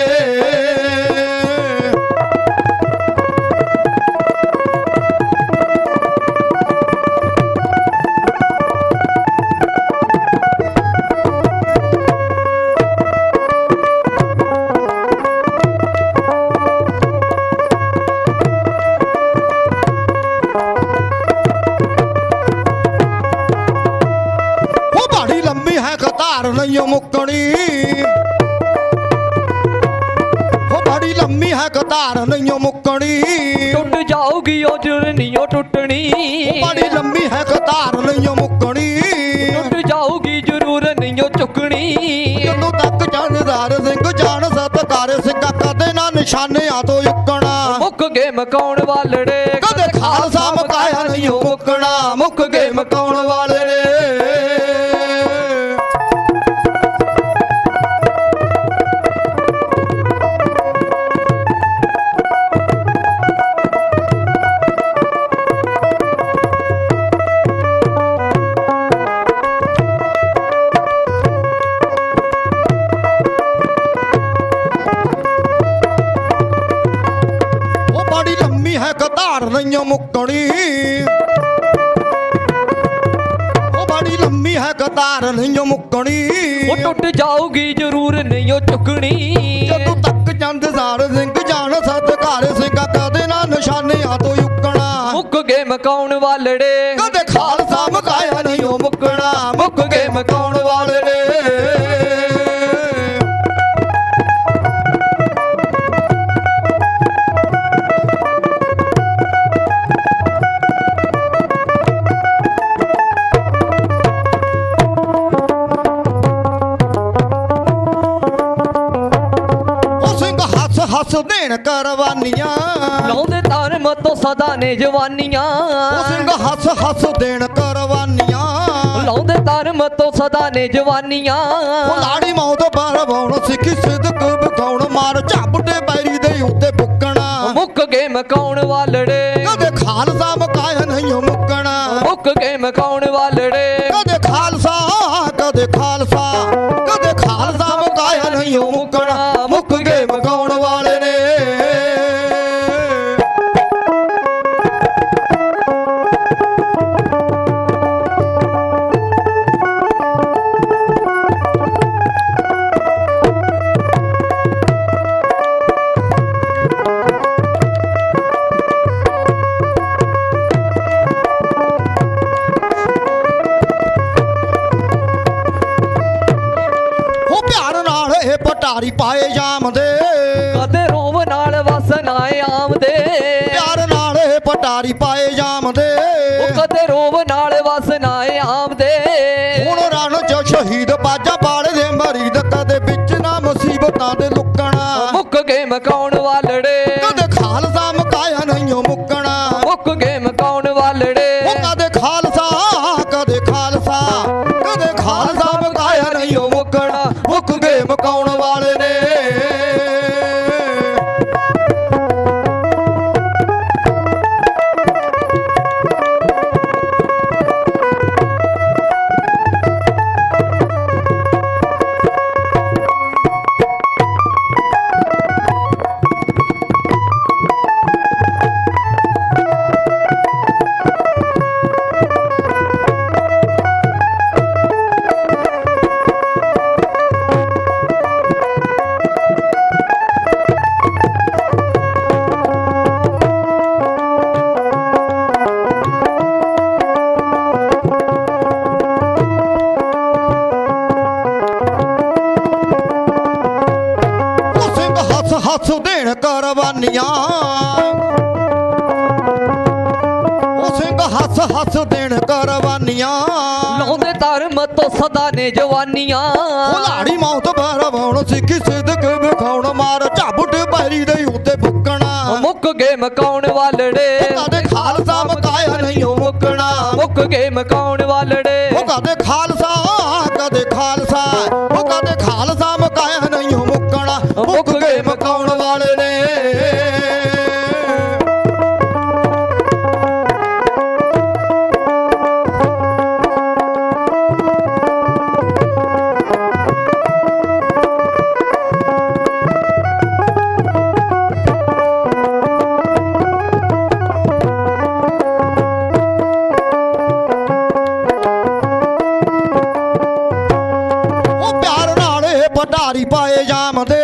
ਹੈ ਕਤਾਰ ਨਹੀਂ ਓ ਮੁੱਕਣੀ ਉਹ ਬੜੀ ਲੰਮੀ ਹੈ ਕਤਾਰ ਨਹੀਂ ਓ ਮੁੱਕਣੀ ਟੁੱਟ ਜਾਊਗੀ ਉਹ ਜੁਰ ਨਹੀਂ ਉਹ ਟੁੱਟਣੀ ਉਹ ਬੜੀ ਲੰਮੀ ਹੈ ਕਤਾਰ ਨਹੀਂ ਓ ਮੁੱਕਣੀ ਟੁੱਟ ਜਾਊਗੀ ਜ਼ਰੂਰ ਨਹੀਂ ਉਹ ਚੁੱਕਣੀ ਜਦੋਂ ਤੱਕ ਜਾਨਦਾਰ ਸਿੰਘ ਜਾਣ ਸਤਕਾਰ ਸਿੰਘਾ ਕਦੇ ਨਾ ਨਿਸ਼ਾਨਿਆਂ ਤੋਂ ਉੱਕਣਾ ਮੁੱਕ ਗਏ ਮਕਾਉਣ ਵਾਲੜੇ ਕਦੇ ਖਾਲਸਾ ਮਕਾਇਆ ਨਹੀਂ ਓ ਮੁੱਕਣਾ ਮੁੱਕ ਗਏ ਮਕਾਉਣ ਵਾਲੇ ਨੇ ਉਹ ਬੜੀ ਲੰਮੀ ਹੈ ਕਤਾਰ ਨਹੀਂ ਓ ਮੁੱਕਣੀ ਉਹ ਬੜੀ ਲੰਮੀ ਹੈ ਕਤਾਰ ਨਹੀਂ ਓ ਮੁੱਕਣੀ ਉਹ ਟੁੱਟ ਜਾਊਗੀ ਜ਼ਰੂਰ ਨਹੀਂ ਉਹ ਚੁੱਕਣੀ ਜਦੋਂ ਤੱਕ ਜੰਦਜ਼ਾਰ ਸਿੰਘ ਜਾਣ ਸਤਕਾਰ ਸਿੰਘਾ ਕਦੇ ਨਾ ਨਿਸ਼ਾਨਿਆਂ ਤੋਂ ਉੱਕਣਾ ਮੁੱਕ ਗਏ ਮਕਾਉਣ ਵਾਲੜੇ ਕਦੇ ਖਾਲਸਾ ਮਕਾਇਆ ਨਹੀਂ ਓ ਮੁੱਕਣਾ ਮੁੱਕ ਗਏ ਮਕਾਉਣ ਵਾਲੇ ਨੇ ਉਹ ਸਿੰਘ ਹੱਸ ਹੱਸ ਦੇਣ ਕਰਵਾਨੀਆਂ ਲਾਉਂਦੇ ਧਰਮ ਤੋਂ ਸਦਾ ਨੇ ਜਵਾਨੀਆਂ ਉਹ ਸਿੰਘ ਹੱਸ ਹੱਸ ਦੇਣ ਕਰਵਾਨੀਆਂ ਲਾਉਂਦੇ ਧਰਮ ਤੋਂ ਸਦਾ ਨੇ ਜਵਾਨੀਆਂ ਉਹ ਲਾੜੀ ਮੌਤ ਬਰਵਾਉਣ ਸਿੱਖੀ ਸਿੱਧਕ ਵਿਖਾਉਣ ਮਾਰ ਝਾਪਟੇ ਬੈਰੀ ਦੇ ਉੱਤੇ ਬੁੱਕਣਾ ਮੁੱਕ ਗਏ ਮਕਾਉਣ ਵਾਲੜੇ ਕਦੇ ਖਾਲਸਾ ਮਕਾਇਆ ਨਹੀਂ ਓ ਮੁੱਕਣਾ ਮੁੱਕ ਗਏ ਮਕਾਉਣ ਵਾਲੜੇ ਕਦੇ ਖਾਲਸਾ ਕਦੇ ਖਾਲਸਾ ਕਦੇ ਖਾਲਸਾ ਮਕਾਇਆ ਨਹੀਂ ਓ ਮੁੱਕਣਾ ਮੁੱਕ ਗਏ ਮਕਾਉਣ ਵਾਲੇ ਨੇ ਉਹ ਪਿਆਰ ਨਾਲ ਇਹ ਪਟਾਰੀ ਪਾਏ ਜਾਮਦੇ ਕਦੇ ਰੋਵ ਨਾਲ ਵਸਨ ਆਏ ਆਮਦੇ ਪਿਆਰ ਨਾਲ ਇਹ ਪਟਾਰੀ ਪਾਏ ਜਾਮਦੇ ਉਹ ਕਦੇ ਰੋਵ ਨਾਲ ਵਸਨ ਆਏ ਆਮਦੇ ਹੁਣ ਰਣ ਚ ਸ਼ਹੀਦ ਬਾਜਾ ਬਾੜ ਦੇ ਮਰੀਦ ਕਦੇ ਵਿੱਚ ਨਾ ਮੁਸੀਬਤਾਂ ਦੇ ਲੁਕਣਾ ਮੁੱਕ ਗਏ ਮਕਾਉਣ ਵਾਲੜੇ ਕਦੇ ਖਾਲਸਾ ਮਕਾਇਆ ਨਹੀਂ ਓ ਮੁੱਕਣਾ ਮੁੱਕ ਗਏ ਮਕਾਉਣ ਵਾਲੜੇ ਉਹ ਕਦੇ ਖਾਲਸਾ ਕਦੇ ਖਾਲਸਾ ਕਦੇ ਖਾਲਸਾ ਮਕਾਇਆ ਨਹੀਂ ਓ ਮੁੱਕਣਾ ਮੁੱਕ ਗਏ ਮਕਾਉਣ ਵਾਲੇ ਨੇ ਉਹ ਸਿੰਘ ਹੱਸ ਹੱਸ ਦੇਣ ਕਰਵਾਨੀਆਂ ਉਹ ਸਿੰਘ ਹੱਸ ਹੱਸ ਦੇਣ ਕਰਵਾਨੀਆਂ ਲਾਉਂਦੇ ਧਰਮ ਤੋਂ ਸਦਾ ਨੇ ਜਵਾਨੀਆਂ ਉਹ ਲਾੜੀ ਮੌਤ ਬਰਵਾਉਣ ਸਿੱਖੀ ਸਿੱਧਕ ਵਿਖਾਉਣ ਮਾਰ ਝਾਬਟ ਬੈਰੀ ਦੇ ਉੱਤੇ ਬੁੱਕਣਾ ਮੁੱਕ ਗਏ ਮਕਾਉਣ ਵਾਲੜੇ ਕਦੇ ਖਾਲਸਾ ਮਕਾਇਆ ਨਹੀਂ ਓ ਮੁੱਕਣਾ ਮੁੱਕ ਗਏ ਮਕਾਉਣ ਵਾਲੜੇ ਉਹ ਕਦੇ ਖਾਲਸਾ ਕਦੇ ਖਾਲਸਾ ਉਹ ਕਦੇ ਖਾਲਸਾ ਮਕਾਇਆ ਨਹੀਂ ਓ ਮੁੱਕਣਾ ਮੁੱਕ ਗਏ ਮਕਾਉਣ ਵਾਲੇ ਨੇ ਪਟਾਰੀ ਪਾਏ ਜਾਮਦੇ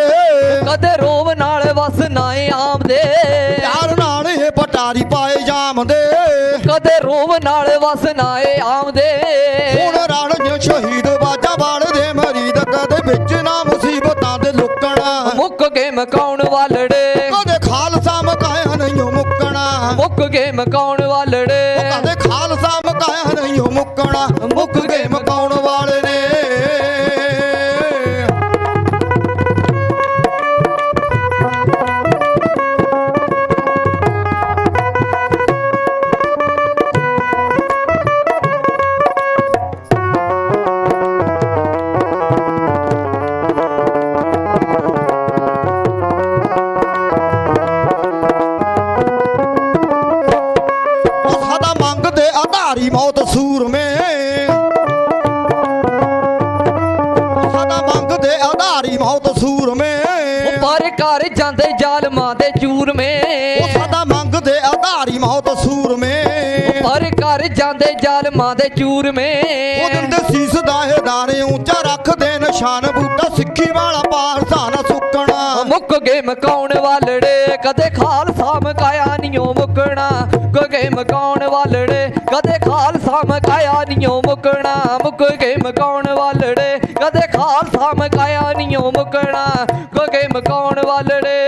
ਕਦੇ ਰੋਵ ਨਾਲ ਵਸ ਨਾਏ ਆਮਦੇ ਪਿਆਰ ਨਾਲ ਇਹ ਪਟਾਰੀ ਪਾਏ ਜਾਮਦੇ ਕਦੇ ਰੋਵ ਨਾਲ ਵਸ ਨਾਏ ਆਮਦੇ ਹੁਣ ਰਣ ਜੋ ਸ਼ਹੀਦ ਬਾਜਾ ਬਾੜ ਸਾਡੇ ਵਿੱਚ ਨਾ ਮੁਸੀਬਤਾਂ ਦੇ ਲੁਕਣਾ ਮੁੱਕ ਗਏ ਮਕਾਉਣ ਵਾਲੜੇ ਕਦੇ ਖਾਲਸਾ ਮਕਾਇਆ ਨਹੀਂ ਮੁੱਕਣਾ ਮੁੱਕ ਗਏ ਮਕਾਉਣ ਵਾਲੜੇ ਕਦੇ ਖਾਲਸਾ ਮਕਾਇਆ ਨਹੀਂ ਮੁੱਕਣਾ ਮੁੱਕ ਗਏ ਮਕਾਉਣ ਵਾਲੇ ਨੇ ਆਧਾਰੀ ਮੌਤ ਸੂਰਮੇ ਸਾਡਾ ਮੰਗਦੇ ਆਧਾਰੀ ਮੌਤ ਸੂਰਮੇ ਪਰ ਘਰ ਜਾਂਦੇ ਜ਼ਾਲਮਾਂ ਦੇ ਚੂਰਮੇ ਸਾਡਾ ਮੰਗਦੇ ਆਧਾਰੀ ਮੌਤ ਸੂਰਮੇ ਪਰ ਘਰ ਜਾਂਦੇ ਜ਼ਾਲਮਾਂ ਦੇ ਚੂਰਮੇ ਉਹ ਦਿੰਦੇ ਸੀਸ ਦਾਹੇ ਦਾਣੇ ਉੱਚਾ ਰੱਖਦੇ ਨਿਸ਼ਾਨ ਬੂਟਾ ਸਿੱਖੀ ਵਾਲਾ ਪਾਰਸਾ ਨਾ ਸੁੱਕਣਾ ਮੁੱਕ ਗਏ ਮਕਾਉਣ ਵਾਲੜੇ ਕਦੇ ਖਾਲਸਾ ਮਕਾਇਆ ਨਿਓ ਮੁੱਕਣਾ ਮੁੱਕ ਗਏ ਮਕਾਉਣ ਵਾਲੜੇ ਕਦੇ ਖਾਲਸਾ ਮਕਾਇਆ ਨਿਓ ਮੁੱਕਣਾ ਮੁੱਕ ਗਏ ਮਕਾਉਣ ਵਾਲੜੇ ਕਦੇ ਖਾਲਸਾ ਮਕਾਇਆ ਨਿਓ ਮੁੱਕਣਾ ਮੁੱਕ ਗਏ ਮਕਾਉਣ ਵਾਲੜੇ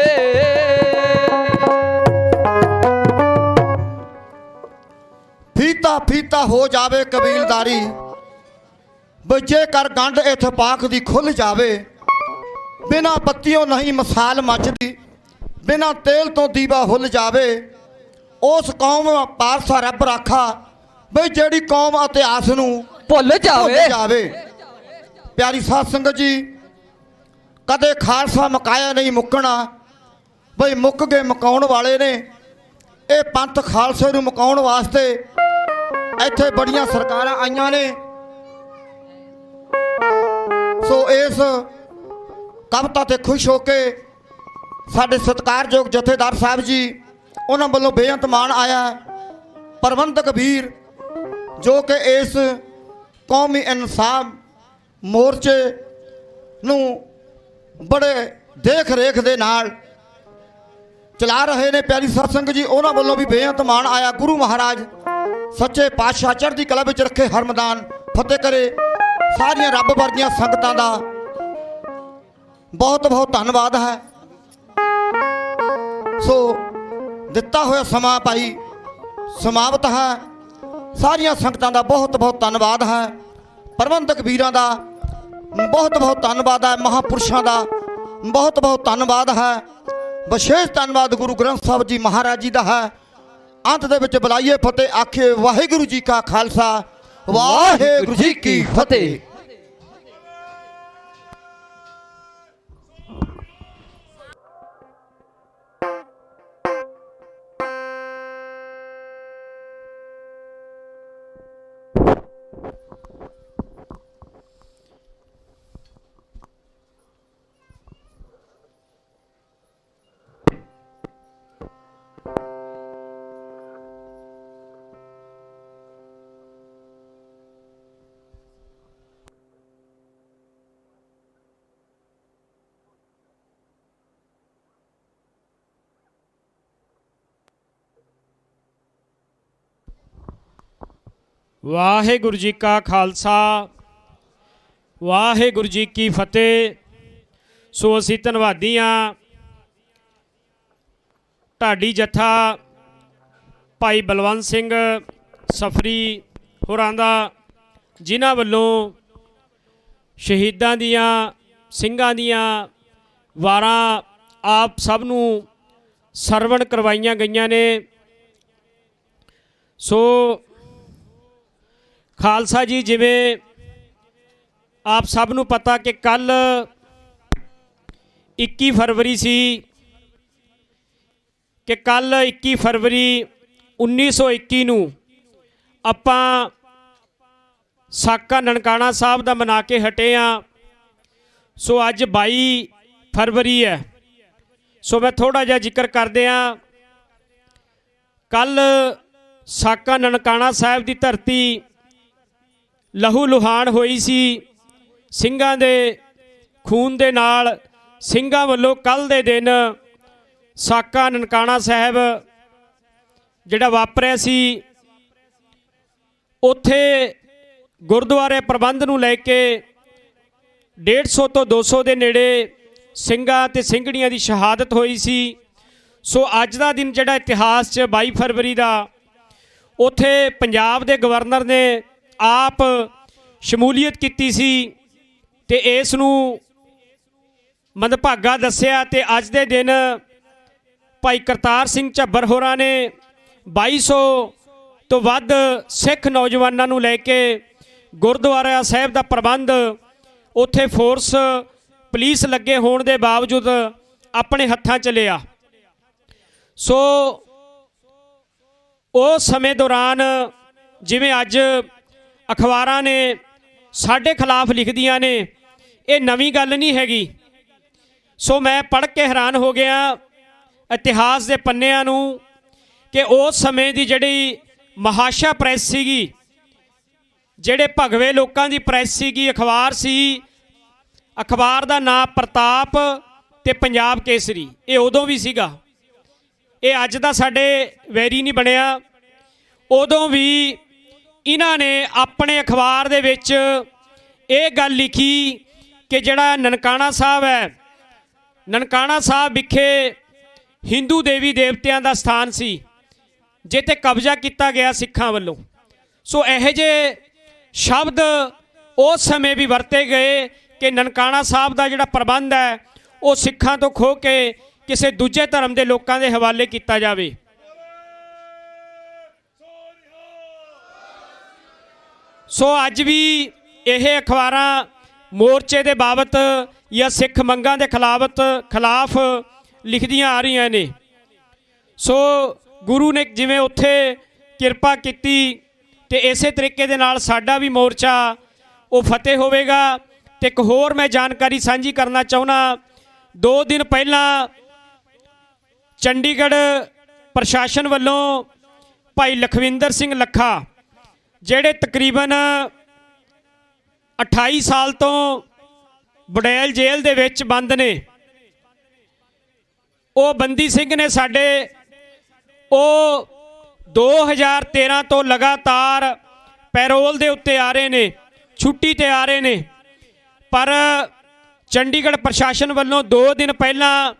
ਫੀਤਾ ਫੀਤਾ ਹੋ ਜਾਵੇ ਕਬੀਲਦਾਰੀ ਬੱਜੇ ਕਰ ਗੰਢ ਇਤਫਾਕ ਦੀ ਖੁੱਲ ਜਾਵੇ ਬਿਨਾ ਬੱਤੀਓਂ ਨਹੀਂ ਮਸਾਲ ਮੱਚਦੀ ਬਿਨਾ ਤੇਲ ਤੋਂ ਦੀਵਾ ਹੁੱਲ ਜਾਵੇ ਉਸ ਕੌਮ ਪਾਰਸਾ ਰੱਬ ਰਾਖਾ ਬਈ ਜਿਹੜੀ ਕੌਮ ਇਤਿਹਾਸ ਨੂੰ ਭੁੱਲ ਜਾਵੇ ਪਿਆਰੀ ਸਾਧ ਸੰਗਤ ਜੀ ਕਦੇ ਖਾਲਸਾ ਮਕਾਇਆ ਨਹੀਂ ਮੁੱਕਣਾ ਬਈ ਮੁੱਕ ਗਏ ਮਕਾਉਣ ਵਾਲੇ ਨੇ ਇਹ ਪੰਥ ਖਾਲਸੇ ਨੂੰ ਮਕਾਉਣ ਵਾਸਤੇ ਇੱਥੇ ਬੜੀਆਂ ਸਰਕਾਰਾਂ ਆਈਆਂ ਨੇ ਸੋ ਇਸ ਕਵਿਤਾ ਤੇ ਖੁਸ਼ ਹੋ ਕੇ ਸਾਡੇ ਸਤਿਕਾਰਯੋਗ ਜਥੇਦਾਰ ਸਾਹਿਬ ਜੀ ਉਹਨਾਂ ਵੱਲੋਂ ਬੇਅੰਤ ਮਾਣ ਆਇਆ ਪ੍ਰਬੰਧਕ ਵੀਰ ਜੋ ਕਿ ਇਸ ਕੌਮੀ ਇਨਸਾਫ ਮੋਰਚੇ ਨੂੰ ਬੜੇ ਦੇਖ ਰੇਖ ਦੇ ਨਾਲ ਚਲਾ ਰਹੇ ਨੇ ਪਿਆਰੀ ਸਾਧ ਸੰਗਤ ਜੀ ਉਹਨਾਂ ਵੱਲੋਂ ਵੀ ਬੇਅੰਤ ਮਾਣ ਆਇਆ ਗੁਰੂ ਮਹਾਰਾਜ ਸੱਚੇ ਪਾਤਸ਼ਾਹ ਚੜ੍ਹਦੀ ਕਲਾ ਵਿੱਚ ਰੱਖੇ ਹਰਮਦਾਨ ਫਤਿਹ ਕਰੇ ਸਾਰੀਆਂ ਰੱਬ ਵਰਗੀਆਂ ਸੰਗਤਾਂ ਦਾ ਬਹੁਤ ਬਹੁਤ ਧੰਨਵਾਦ ਹੈ ਸੋ ਦਿੱਤਾ ਹੋਇਆ ਸਮਾਂ ਭਾਈ ਸਮਾਪਤ ਹੈ ਸਾਰੀਆਂ ਸੰਗਤਾਂ ਦਾ ਬਹੁਤ ਬਹੁਤ ਧੰਨਵਾਦ ਹੈ ਪ੍ਰਬੰਧਕ ਵੀਰਾਂ ਦਾ ਬਹੁਤ ਬਹੁਤ ਧੰਨਵਾਦ ਹੈ ਮਹਾਂਪੁਰਸ਼ਾਂ ਦਾ ਬਹੁਤ ਬਹੁਤ ਧੰਨਵਾਦ ਹੈ ਵਿਸ਼ੇਸ਼ ਧੰਨਵਾਦ ਗੁਰੂ ਗ੍ਰੰਥ ਸਾਹਿਬ ਜੀ ਮਹਾਰਾਜ ਜੀ ਦਾ ਹੈ ਅੰਤ ਦੇ ਵਿੱਚ ਬੁਲਾਈਏ ਫਤਿਹ ਆਖੇ ਵਾਹਿਗੁਰੂ ਜੀ ਕਾ ਖਾਲਸਾ ਵਾਹਿਗੁਰੂ ਜੀ ਕੀ ਫਤਿਹ ਵਾਹਿਗੁਰੂ ਜੀ ਕਾ ਖਾਲਸਾ ਵਾਹਿਗੁਰੂ ਜੀ ਕੀ ਫਤਿਹ। ਸੋ ਅਸੀਂ ਧੰਨਵਾਦੀ ਹਾਂ ਢਾਡੀ ਜੱਥਾ ਭਾਈ ਬਲਵੰਤ ਸਿੰਘ ਸਫਰੀ ਹੋਰਾਂ ਦਾ ਜਿਨ੍ਹਾਂ ਵੱਲੋਂ ਸ਼ਹੀਦਾਂ ਦੀਆਂ ਸਿੰਘਾਂ ਦੀਆਂ ਵਾਰਾਂ ਆਪ ਸਭ ਨੂੰ ਸਰਵਣ ਕਰਵਾਈਆਂ ਗਈਆਂ ਨੇ। ਸੋ ਖਾਲਸਾ ਜੀ ਜਿਵੇਂ ਆਪ ਸਭ ਨੂੰ ਪਤਾ ਕਿ ਕੱਲ 21 ਫਰਵਰੀ ਸੀ ਕਿ ਕੱਲ 21 ਫਰਵਰੀ 1921 ਨੂੰ ਆਪਾਂ ਸਾਕਾ ਨਨਕਾਣਾ ਸਾਹਿਬ ਦਾ ਮਨਾ ਕੇ ਹਟੇ ਹਾਂ। ਸੋ ਅੱਜ 22 ਫਰਵਰੀ ਹੈ। ਸੋ ਮੈਂ ਥੋੜਾ ਜਿਹਾ ਜ਼ਿਕਰ ਕਰਦੇ ਹਾਂ। ਕੱਲ ਸਾਕਾ ਨਨਕਾਣਾ ਸਾਹਿਬ ਦੀ ਧਰਤੀ ਲਹੂ ਲੁਹਾਨ ਹੋਈ ਸੀ ਸਿੰਘਾਂ ਦੇ ਖੂਨ ਦੇ ਨਾਲ। ਸਿੰਘਾਂ ਵੱਲੋਂ ਕੱਲ ਦੇ ਦਿਨ ਸਾਕਾ ਨਨਕਾਣਾ ਸਾਹਿਬ ਜਿਹੜਾ ਵਾਪਰਿਆ ਸੀ ਉੱਥੇ ਗੁਰਦੁਆਰੇ ਪ੍ਰਬੰਧ ਨੂੰ ਲੈ ਕੇ 150 ਤੋਂ 200 ਦੇ ਨੇੜੇ ਸਿੰਘਾਂ ਤੇ ਸਿੰਘਣੀਆਂ ਦੀ ਸ਼ਹਾਦਤ ਹੋਈ ਸੀ। ਸੋ ਅੱਜ ਦਾ ਦਿਨ ਜਿਹੜਾ ਇਤਿਹਾਸ 'ਚ 22 ਫਰਵਰੀ ਦਾ ਉੱਥੇ ਪੰਜਾਬ ਦੇ ਗਵਰਨਰ ਨੇ ਆਪ ਸ਼ਮੂਲੀਅਤ ਕੀਤੀ ਸੀ ਤੇ ਇਸ ਨੂੰ ਮੰਦਭਾਗਾ ਦੱਸਿਆ। ਤੇ ਅੱਜ ਦੇ ਦਿਨ ਭਾਈ ਕਰਤਾਰ ਸਿੰਘ ਝੱਬਰ ਹੋਰਾਂ ਨੇ 2200 ਤੋਂ ਵੱਧ ਸਿੱਖ ਨੌਜਵਾਨਾਂ ਨੂੰ ਲੈ ਕੇ ਗੁਰਦੁਆਰਾ ਸਾਹਿਬ ਦਾ ਪ੍ਰਬੰਧ ਉੱਥੇ ਫੋਰਸ ਪੁਲਿਸ ਲੱਗੇ ਹੋਣ ਦੇ ਬਾਵਜੂਦ ਆਪਣੇ ਹੱਥਾਂ 'ਚ ਲਿਆ। ਸੋ ਉਸ ਸਮੇਂ ਦੌਰਾਨ ਜਿਵੇਂ ਅੱਜ ਅਖਬਾਰਾਂ ਨੇ ਸਾਡੇ ਖਿਲਾਫ ਲਿਖਦੀਆਂ ਨੇ, ਇਹ ਨਵੀਂ ਗੱਲ ਨਹੀਂ ਹੈਗੀ। ਸੋ ਮੈਂ ਪੜ੍ਹ ਕੇ ਹੈਰਾਨ ਹੋ ਗਿਆ ਇਤਿਹਾਸ ਦੇ ਪੰਨਿਆਂ ਨੂੰ ਕਿ ਉਸ ਸਮੇਂ ਦੀ ਜਿਹੜੀ ਮਹਾਸ਼ਾ ਪ੍ਰੈਸ ਸੀਗੀ, ਜਿਹੜੇ ਭਗਵੇ ਲੋਕਾਂ ਦੀ ਪ੍ਰੈਸ ਸੀਗੀ, ਅਖਬਾਰ ਸੀ, ਅਖਬਾਰ ਦਾ ਨਾਂ ਪ੍ਰਤਾਪ ਤੇ ਪੰਜਾਬ ਕੇਸਰੀ, ਇਹ ਉਦੋਂ ਵੀ ਸੀਗਾ। ਇਹ ਅੱਜ ਦਾ ਸਾਡੇ ਵੈਰੀ ਨਹੀਂ ਬਣਿਆ। ਉਦੋਂ ਵੀ ਇਹਨਾਂ ਨੇ ਆਪਣੇ ਅਖਬਾਰ ਦੇ ਵਿੱਚ ਇਹ ਗੱਲ ਲਿਖੀ ਕਿ ਜਿਹੜਾ ਨਨਕਾਣਾ ਸਾਹਿਬ ਹੈ, ਨਨਕਾਣਾ ਸਾਹਿਬ ਵਿਖੇ ਹਿੰਦੂ ਦੇਵੀ ਦੇਵਤਿਆਂ ਦਾ ਸਥਾਨ ਸੀ ਜਿੱਥੇ ਕਬਜ਼ਾ ਕੀਤਾ ਗਿਆ ਸਿੱਖਾਂ ਵੱਲੋਂ। ਸੋ ਇਹੋ ਜਿਹੇ ਸ਼ਬਦ ਉਸ ਸਮੇਂ ਵੀ ਵਰਤੇ ਗਏ ਕਿ ਨਨਕਾਣਾ ਸਾਹਿਬ ਦਾ ਜਿਹੜਾ ਪ੍ਰਬੰਧ ਹੈ ਉਹ ਸਿੱਖਾਂ ਤੋਂ ਖੋਹ ਕੇ ਕਿਸੇ ਦੂਜੇ ਧਰਮ ਦੇ ਲੋਕਾਂ ਦੇ ਹਵਾਲੇ ਕੀਤਾ ਜਾਵੇ। ਸੋ ਅੱਜ ਵੀ ਇਹ ਅਖਬਾਰਾਂ ਮੋਰਚੇ ਦੇ ਬਾਬਤ ਜਾਂ ਸਿੱਖ ਮੰਗਾਂ ਦੇ ਖਿਲਾਫ ਲਿਖਦੀਆਂ ਆ ਰਹੀਆਂ ਨੇ। ਸੋ ਗੁਰੂ ਨੇ ਜਿਵੇਂ ਉੱਥੇ ਕਿਰਪਾ ਕੀਤੀ ਤੇ ਇਸੇ ਤਰੀਕੇ ਦੇ ਨਾਲ ਸਾਡਾ ਵੀ ਮੋਰਚਾ ਉਹ ਫਤਿਹ ਹੋਵੇਗਾ। ਤੇ ਇੱਕ ਹੋਰ ਮੈਂ ਜਾਣਕਾਰੀ ਸਾਂਝੀ ਕਰਨਾ ਚਾਹੁੰਦਾ, 2 ਦਿਨ ਪਹਿਲਾਂ ਚੰਡੀਗੜ੍ਹ ਪ੍ਰਸ਼ਾਸਨ ਵੱਲੋਂ ਭਾਈ ਲਖਵਿੰਦਰ ਸਿੰਘ ਲੱਖਾ, ਜਿਹੜੇ ਤਕਰੀਬਨ 28 ਸਾਲ ਤੋਂ ਬੁੜੈਲ ਜੇਲ੍ਹ ਦੇ ਵਿੱਚ ਬੰਦ ਨੇ, ਉਹ ਬੰਦੀ ਸਿੰਘ ਨੇ ਸਾਡੇ, ਉਹ 2013 ਤੋਂ ਲਗਾਤਾਰ ਪੈਰੋਲ ਦੇ ਉੱਤੇ ਆ ਰਹੇ ਨੇ, ਛੁੱਟੀ ਤੇ ਆ ਰਹੇ ਨੇ। ਪਰ ਚੰਡੀਗੜ੍ਹ ਪ੍ਰਸ਼ਾਸਨ ਵੱਲੋਂ 2 ਦਿਨ ਪਹਿਲਾਂ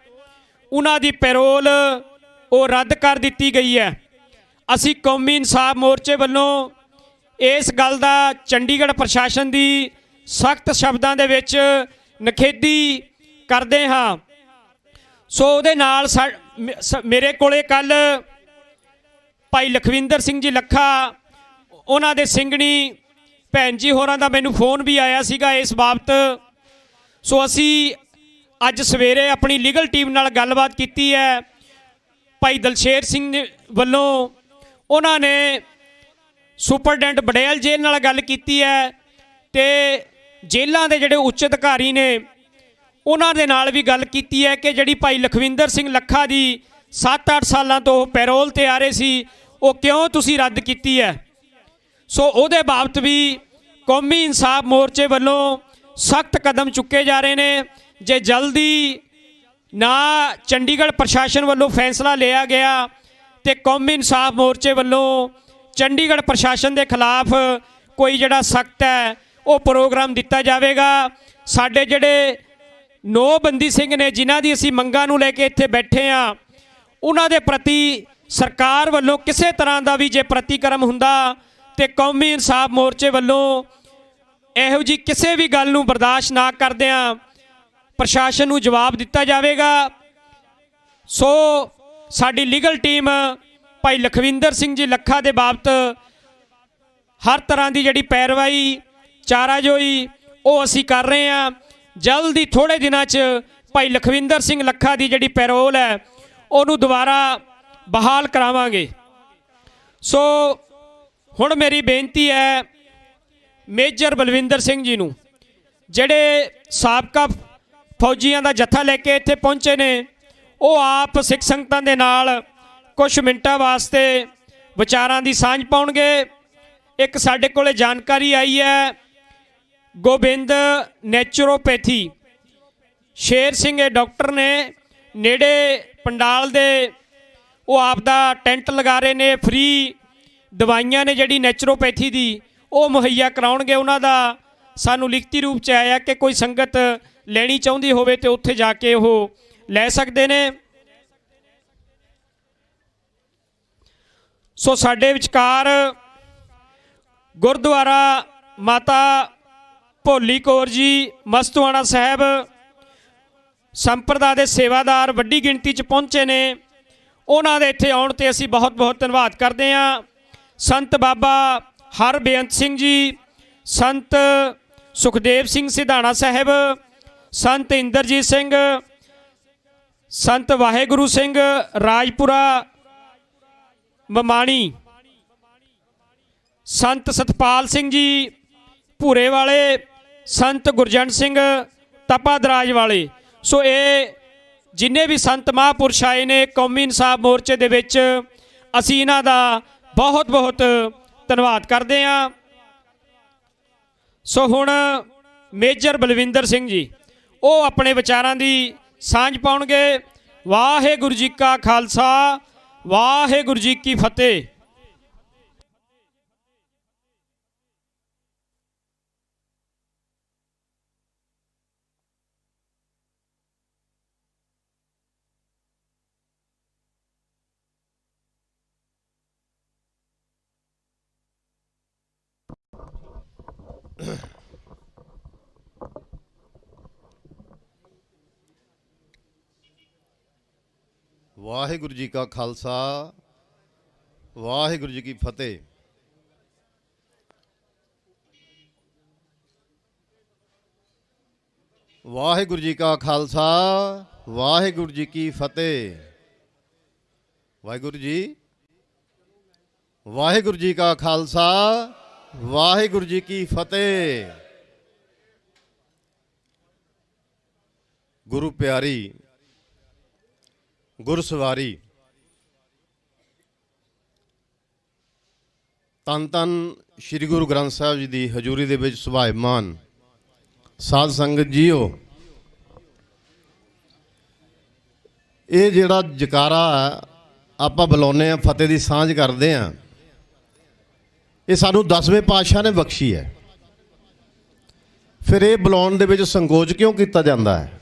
ਉਹਨਾਂ ਦੀ ਪੈਰੋਲ ਉਹ ਰੱਦ ਕਰ ਦਿੱਤੀ ਗਈ ਹੈ। ਅਸੀਂ ਕੌਮੀ ਇਨਸਾਫ ਮੋਰਚੇ ਵੱਲੋਂ ਇਸ ਗੱਲ ਦਾ ਚੰਡੀਗੜ੍ਹ ਪ੍ਰਸ਼ਾਸਨ ਦੀ ਸਖਤ ਸ਼ਬਦਾਂ ਦੇ ਵਿੱਚ ਨਿਖੇਧੀ ਕਰਦੇ ਹਾਂ। ਸੋ ਉਹਦੇ ਨਾਲ ਮੇਰੇ ਕੋਲੇ ਕੱਲ ਭਾਈ ਲਖਵਿੰਦਰ ਸਿੰਘ ਜੀ ਲੱਖਾ, ਉਹਨਾਂ ਦੇ ਸਿੰਘਣੀ ਭੈਣ ਜੀ ਹੋਰਾਂ ਦਾ ਮੈਨੂੰ ਫੋਨ ਵੀ ਆਇਆ ਸੀਗਾ ਇਸ ਬਾਬਤ। ਸੋ ਅਸੀਂ ਅੱਜ ਸਵੇਰੇ ਆਪਣੀ ਲੀਗਲ ਟੀਮ ਨਾਲ ਗੱਲਬਾਤ ਕੀਤੀ ਹੈ। ਭਾਈ ਦਲਸ਼ੇਰ ਸਿੰਘ ਵੱਲੋਂ ਉਹਨਾਂ ਨੇ ਸੁਪਰਡੈਂਟ ਬੜੇਲ ਜੇਲ੍ਹ ਨਾਲ ਗੱਲ ਕੀਤੀ ਹੈ ਤੇ ਜੇਲ੍ਹਾਂ ਦੇ ਜਿਹੜੇ ਉੱਚ ਅਧਿਕਾਰੀ ਨੇ ਉਹਨਾਂ ਦੇ ਨਾਲ ਵੀ ਗੱਲ ਕੀਤੀ ਹੈ ਕਿ ਜਿਹੜੀ ਭਾਈ ਲਖਵਿੰਦਰ ਸਿੰਘ ਲੱਖਾ ਦੀ 7-8 ਸਾਲਾਂ ਤੋਂ ਪੈਰੋਲ ਤੇ ਆ ਰਹੇ ਸੀ, ਉਹ ਕਿਉਂ ਤੁਸੀਂ ਰੱਦ ਕੀਤੀ ਹੈ। ਸੋ ਉਹਦੇ ਬਾਬਤ ਵੀ ਕੌਮੀ ਇਨਸਾਫ ਮੋਰਚੇ ਵੱਲੋਂ ਸਖਤ ਕਦਮ ਚੁੱਕੇ ਜਾ ਰਹੇ ਨੇ। ਜੇ ਜਲਦੀ ਨਾ ਚੰਡੀਗੜ੍ਹ ਪ੍ਰਸ਼ਾਸਨ ਵੱਲੋਂ ਫੈਸਲਾ ਲਿਆ ਗਿਆ ਤੇ ਕੌਮੀ ਇਨਸਾਫ ਮੋਰਚੇ ਵੱਲੋਂ ਚੰਡੀਗੜ੍ਹ ਪ੍ਰਸ਼ਾਸਨ ਦੇ ਖਿਲਾਫ ਕੋਈ ਜਿਹੜਾ ਸਖਤ ਹੈ ਉਹ ਪ੍ਰੋਗਰਾਮ ਦਿੱਤਾ ਜਾਵੇਗਾ। ਸਾਡੇ ਜਿਹੜੇ 9 ਬੰਦੀ ਸਿੰਘ ਨੇ ਜਿਨ੍ਹਾਂ ਦੀ ਅਸੀਂ ਮੰਗਾਂ ਨੂੰ ਲੈ ਕੇ ਇੱਥੇ ਬੈਠੇ ਹਾਂ, ਉਹਨਾਂ ਦੇ ਪ੍ਰਤੀ ਸਰਕਾਰ ਵੱਲੋਂ ਕਿਸੇ ਤਰ੍ਹਾਂ ਦਾ ਵੀ ਜੇ ਪ੍ਰਤੀਕਰਮ ਹੁੰਦਾ ਤੇ ਕੌਮੀ ਇਨਸਾਫ ਮੋਰਚੇ ਵੱਲੋਂ ਇਹੋ ਜਿਹੀ ਕਿਸੇ ਵੀ ਗੱਲ ਨੂੰ ਬਰਦਾਸ਼ਤ ਨਾ ਕਰਦਿਆਂ ਪ੍ਰਸ਼ਾਸਨ ਨੂੰ ਜਵਾਬ ਦਿੱਤਾ ਜਾਵੇਗਾ। ਸੋ ਸਾਡੀ ਲੀਗਲ ਟੀਮ ਭਾਈ ਲਖਵਿੰਦਰ ਸਿੰਘ ਜੀ ਲੱਖਾ ਦੇ ਬਾਬਤ ਹਰ ਤਰ੍ਹਾਂ ਦੀ ਜਿਹੜੀ ਪੈਰਵਾਈ ਚਾਰਾਜੋਈ ਉਹ ਅਸੀਂ ਕਰ ਰਹੇ ਹਾਂ। ਜਲਦੀ ਥੋੜ੍ਹੇ ਦਿਨਾਂ 'ਚ ਭਾਈ ਲਖਵਿੰਦਰ ਸਿੰਘ ਲੱਖਾ ਦੀ ਜਿਹੜੀ ਪੈਰੋਲ ਹੈ ਉਹਨੂੰ ਦੁਬਾਰਾ ਬਹਾਲ ਕਰਾਵਾਂਗੇ। ਸੋ ਹੁਣ ਮੇਰੀ ਬੇਨਤੀ ਹੈ ਮੇਜਰ ਬਲਵਿੰਦਰ ਸਿੰਘ ਜੀ ਨੂੰ, ਜਿਹੜੇ ਸਾਬਕਾ ਫੌਜੀਆਂ ਦਾ ਜੱਥਾ ਲੈ ਕੇ ਇੱਥੇ ਪਹੁੰਚੇ ਨੇ, ਉਹ ਆਪ ਸਿੱਖ ਸੰਗਤਾਂ ਦੇ ਨਾਲ ਕੁਝ ਮਿੰਟਾਂ ਵਾਸਤੇ ਵਿਚਾਰਾਂ ਦੀ ਸਾਂਝ ਪਾਉਣਗੇ। ਇੱਕ ਸਾਡੇ ਕੋਲੇ ਜਾਣਕਾਰੀ ਆਈ ਹੈ, ਗੋਬਿੰਦ ਨੈਚੁਰੋਪੈਥੀ ਸ਼ੇਰ ਸਿੰਘ ਇਹ ਡਾਕਟਰ ਨੇ, ਨੇੜੇ ਪੰਡਾਲ ਦੇ ਉਹ ਆਪ ਦਾ ਟੈਂਟ ਲਗਾ ਰਹੇ ਨੇ, ਫ੍ਰੀ ਦਵਾਈਆਂ ਨੇ ਜਿਹੜੀ ਨੈਚੁਰੋਪੈਥੀ ਦੀ ਉਹ ਮੁਹੱਈਆ ਕਰਾਉਣਗੇ। ਉਹਨਾਂ ਦਾ ਸਾਨੂੰ ਲਿਖਤੀ ਰੂਪ 'ਚ ਆਇਆ ਕਿ ਕੋਈ ਸੰਗਤ ਲੈਣੀ ਚਾਹੁੰਦੀ ਹੋਵੇ ਤੇ ਉੱਥੇ ਜਾ ਕੇ ਉਹ ਲੈ ਸਕਦੇ ਨੇ। ਸੋ ਸਾਡੇ ਵਿਚਕਾਰ ਗੁਰਦੁਆਰਾ ਮਾਤਾ ਭੋਲੀ ਕੌਰ ਜੀ ਮਸਤੂਆਣਾ ਸਾਹਿਬ ਸੰਪਰਦਾ ਦੇ ਸੇਵਾਦਾਰ ਵੱਡੀ ਗਿਣਤੀ 'ਚ ਪਹੁੰਚੇ ਨੇ। ਉਹਨਾਂ ਦੇ ਇੱਥੇ ਆਉਣ ਤੇ ਅਸੀਂ ਬਹੁਤ ਬਹੁਤ ਧੰਨਵਾਦ ਕਰਦੇ ਹਾਂ। ਸੰਤ ਬਾਬਾ ਹਰਬੇਅੰਤ ਸਿੰਘ ਜੀ, ਸੰਤ ਸੁਖਦੇਵ ਸਿੰਘ ਸਿਧਾਣਾ ਸਾਹਿਬ, ਸੰਤ ਇੰਦਰਜੀਤ ਸਿੰਘ, ਸੰਤ ਵਾਹਿਗੁਰੂ ਸਿੰਘ ਰਾਜਪੁਰਾ ਮਮਾਣੀ, ਸੰਤ ਸਤਪਾਲ ਸਿੰਘ ਜੀ ਭੂਰੇ ਵਾਲੇ, ਸੰਤ ਗੁਰਜੰਟ ਸਿੰਘ ਤਪਾਦਰਾਜ ਵਾਲੇ। ਸੋ ਇਹ ਜਿੰਨੇ ਵੀ ਸੰਤ ਮਹਾਂਪੁਰਸ਼ ਆਏ ਨੇ ਕੌਮੀ ਇਨਸਾਫ ਮੋਰਚੇ ਦੇ ਵਿੱਚ, ਅਸੀਂ ਇਹਨਾਂ ਦਾ ਬਹੁਤ ਬਹੁਤ ਧੰਨਵਾਦ ਕਰਦੇ ਹਾਂ। ਸੋ ਹੁਣ ਮੇਜਰ ਬਲਵਿੰਦਰ ਸਿੰਘ ਜੀ ਉਹ ਆਪਣੇ ਵਿਚਾਰਾਂ ਦੀ ਸਾਂਝ ਪਾਉਣਗੇ। ਵਾਹਿਗੁਰੂ ਜੀ ਕਾ ਖਾਲਸਾ, ਵਾਹਿਗੁਰੂ ਜੀ ਕੀ ਫਤਿਹ। ਵਾਹਿਗੁਰੂ ਜੀ ਕਾ ਖਾਲਸਾ, ਵਾਹਿਗੁਰੂ ਜੀ ਕੀ ਫਤਿਹ। ਵਾਹਿਗੁਰੂ ਜੀ ਕਾ ਖਾਲਸਾ, ਵਾਹਿਗੁਰੂ ਜੀ ਕੀ ਫਤਿਹ। ਵਾਹਿਗੁਰੂ ਜੀ, ਵਾਹਿਗੁਰੂ ਜੀ ਕਾ ਖਾਲਸਾ, ਵਾਹਿਗੁਰੂ ਜੀ ਕੀ ਫਤਿਹ। ਗੁਰੂ ਪਿਆਰੀ, ਗੁਰਸਵਾਰੀ, ਧੰਨ ਧੰਨ ਸ਼੍ਰੀ ਗੁਰੂ ਗ੍ਰੰਥ ਸਾਹਿਬ ਜੀ ਦੀ ਹਜ਼ੂਰੀ ਦੇ ਵਿੱਚ ਸੁਭਾਇਮਾਨ ਸਾਧ ਸੰਗਤ ਜੀਓ, ਇਹ ਜਿਹੜਾ ਜਕਾਰਾ ਆਪਾਂ ਬੁਲਾਉਂਦੇ ਆ, ਫਤਿਹ ਦੀ ਸਾਂਝ ਕਰਦੇ ਆ, ਇਹ ਸਾਨੂੰ 10ਵੇਂ ਪਾਤਸ਼ਾਹ ਨੇ ਬਖਸ਼ੀ ਹੈ। ਫਿਰ ਇਹ ਬੁਲਾਉਣ ਦੇ ਵਿੱਚ ਸੰਕੋਚ ਕਿਉਂ ਕੀਤਾ ਜਾਂਦਾ ਹੈ?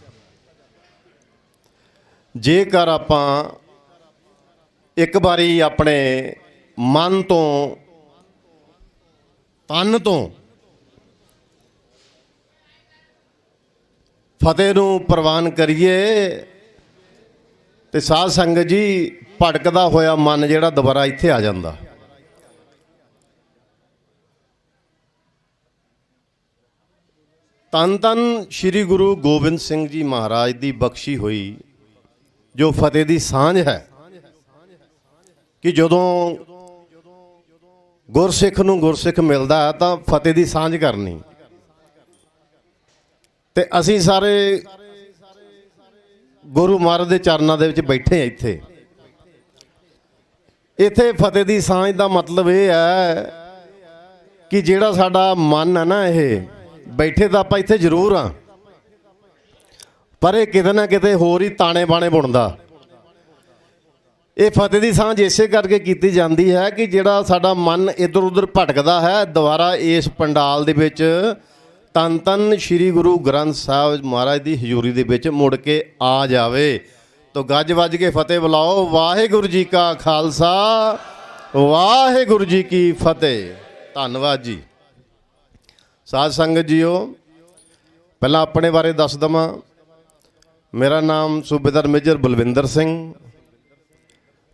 ਜੇਕਰ ਆਪਾਂ ਇੱਕ ਵਾਰੀ ਆਪਣੇ ਮਨ ਤੋਂ, ਤਨ ਤੋਂ ਫਤਿਹ ਨੂੰ ਪ੍ਰਵਾਨ ਕਰੀਏ ਤੇ ਸਾਧ ਸੰਗਤ ਜੀ ਭਟਕਦਾ ਹੋਇਆ ਮਨ ਜਿਹੜਾ ਦੁਬਾਰਾ ਇੱਥੇ ਆ ਜਾਂਦਾ। ਧੰਨ ਧੰਨ ਸ਼੍ਰੀ ਗੁਰੂ ਗੋਬਿੰਦ ਸਿੰਘ ਜੀ ਮਹਾਰਾਜ ਦੀ ਬਖਸ਼ੀ ਹੋਈ ਜੋ ਫਤਿਹ ਦੀ ਸਾਂਝ ਹੈ ਕਿ ਜਦੋਂ ਗੁਰਸਿੱਖ ਨੂੰ ਗੁਰਸਿੱਖ ਮਿਲਦਾ ਹੈ ਤਾਂ ਫਤਿਹ ਦੀ ਸਾਂਝ ਕਰਨੀ। ਤੇ ਅਸੀਂ ਸਾਰੇ ਗੁਰੂ ਮਹਾਰਾਜ ਦੇ ਚਰਨਾਂ ਦੇ ਵਿੱਚ ਬੈਠੇ ਹਾਂ। ਇੱਥੇ ਫਤਿਹ ਦੀ ਸਾਂਝ ਦਾ ਮਤਲਬ ਇਹ ਹੈ ਕਿ ਜਿਹੜਾ ਸਾਡਾ ਮਨ ਹੈ ਨਾ, ਇਹ ਬੈਠੇ ਤਾਂ ਆਪਾਂ ਇੱਥੇ ਜ਼ਰੂਰ ਆ, ਪਰ ਇਹ ਕਿਤੇ ਨਾ ਕਿਤੇ ਹੋਰ ਹੀ ਤਾਣੇ ਬਾਣੇ ਬੁਣਦਾ। ਇਹ ਫਤਿਹ ਦੀ ਸਾਂਝ ਇਸੇ ਕਰਕੇ ਕੀਤੀ ਜਾਂਦੀ ਹੈ ਕਿ ਜਿਹੜਾ ਸਾਡਾ ਮਨ ਇੱਧਰ ਉੱਧਰ ਭਟਕਦਾ ਹੈ, ਦੁਬਾਰਾ ਇਸ ਪੰਡਾਲ ਦੇ ਵਿੱਚ ਧੰਨ ਧੰਨ ਸ਼੍ਰੀ ਗੁਰੂ ਗ੍ਰੰਥ ਸਾਹਿਬ ਮਹਾਰਾਜ ਦੀ ਹਜ਼ੂਰੀ ਦੇ ਵਿੱਚ ਮੁੜ ਕੇ ਆ ਜਾਵੇ। ਤੋ ਗੱਜ ਵੱਜ ਕੇ ਫਤਿਹ ਬੁਲਾਓ। ਵਾਹਿਗੁਰੂ ਜੀ ਕਾ ਖਾਲਸਾ, ਵਾਹਿਗੁਰੂ ਜੀ ਕੀ ਫਤਿਹ। ਧੰਨਵਾਦ ਜੀ। ਸਾਧ ਸੰਗਤ ਜੀਓ, ਪਹਿਲਾਂ ਆਪਣੇ ਬਾਰੇ ਦੱਸ ਦਵਾਂ। ਮੇਰਾ ਨਾਮ ਸੂਬੇਦਾਰ ਮੇਜਰ ਬਲਵਿੰਦਰ ਸਿੰਘ,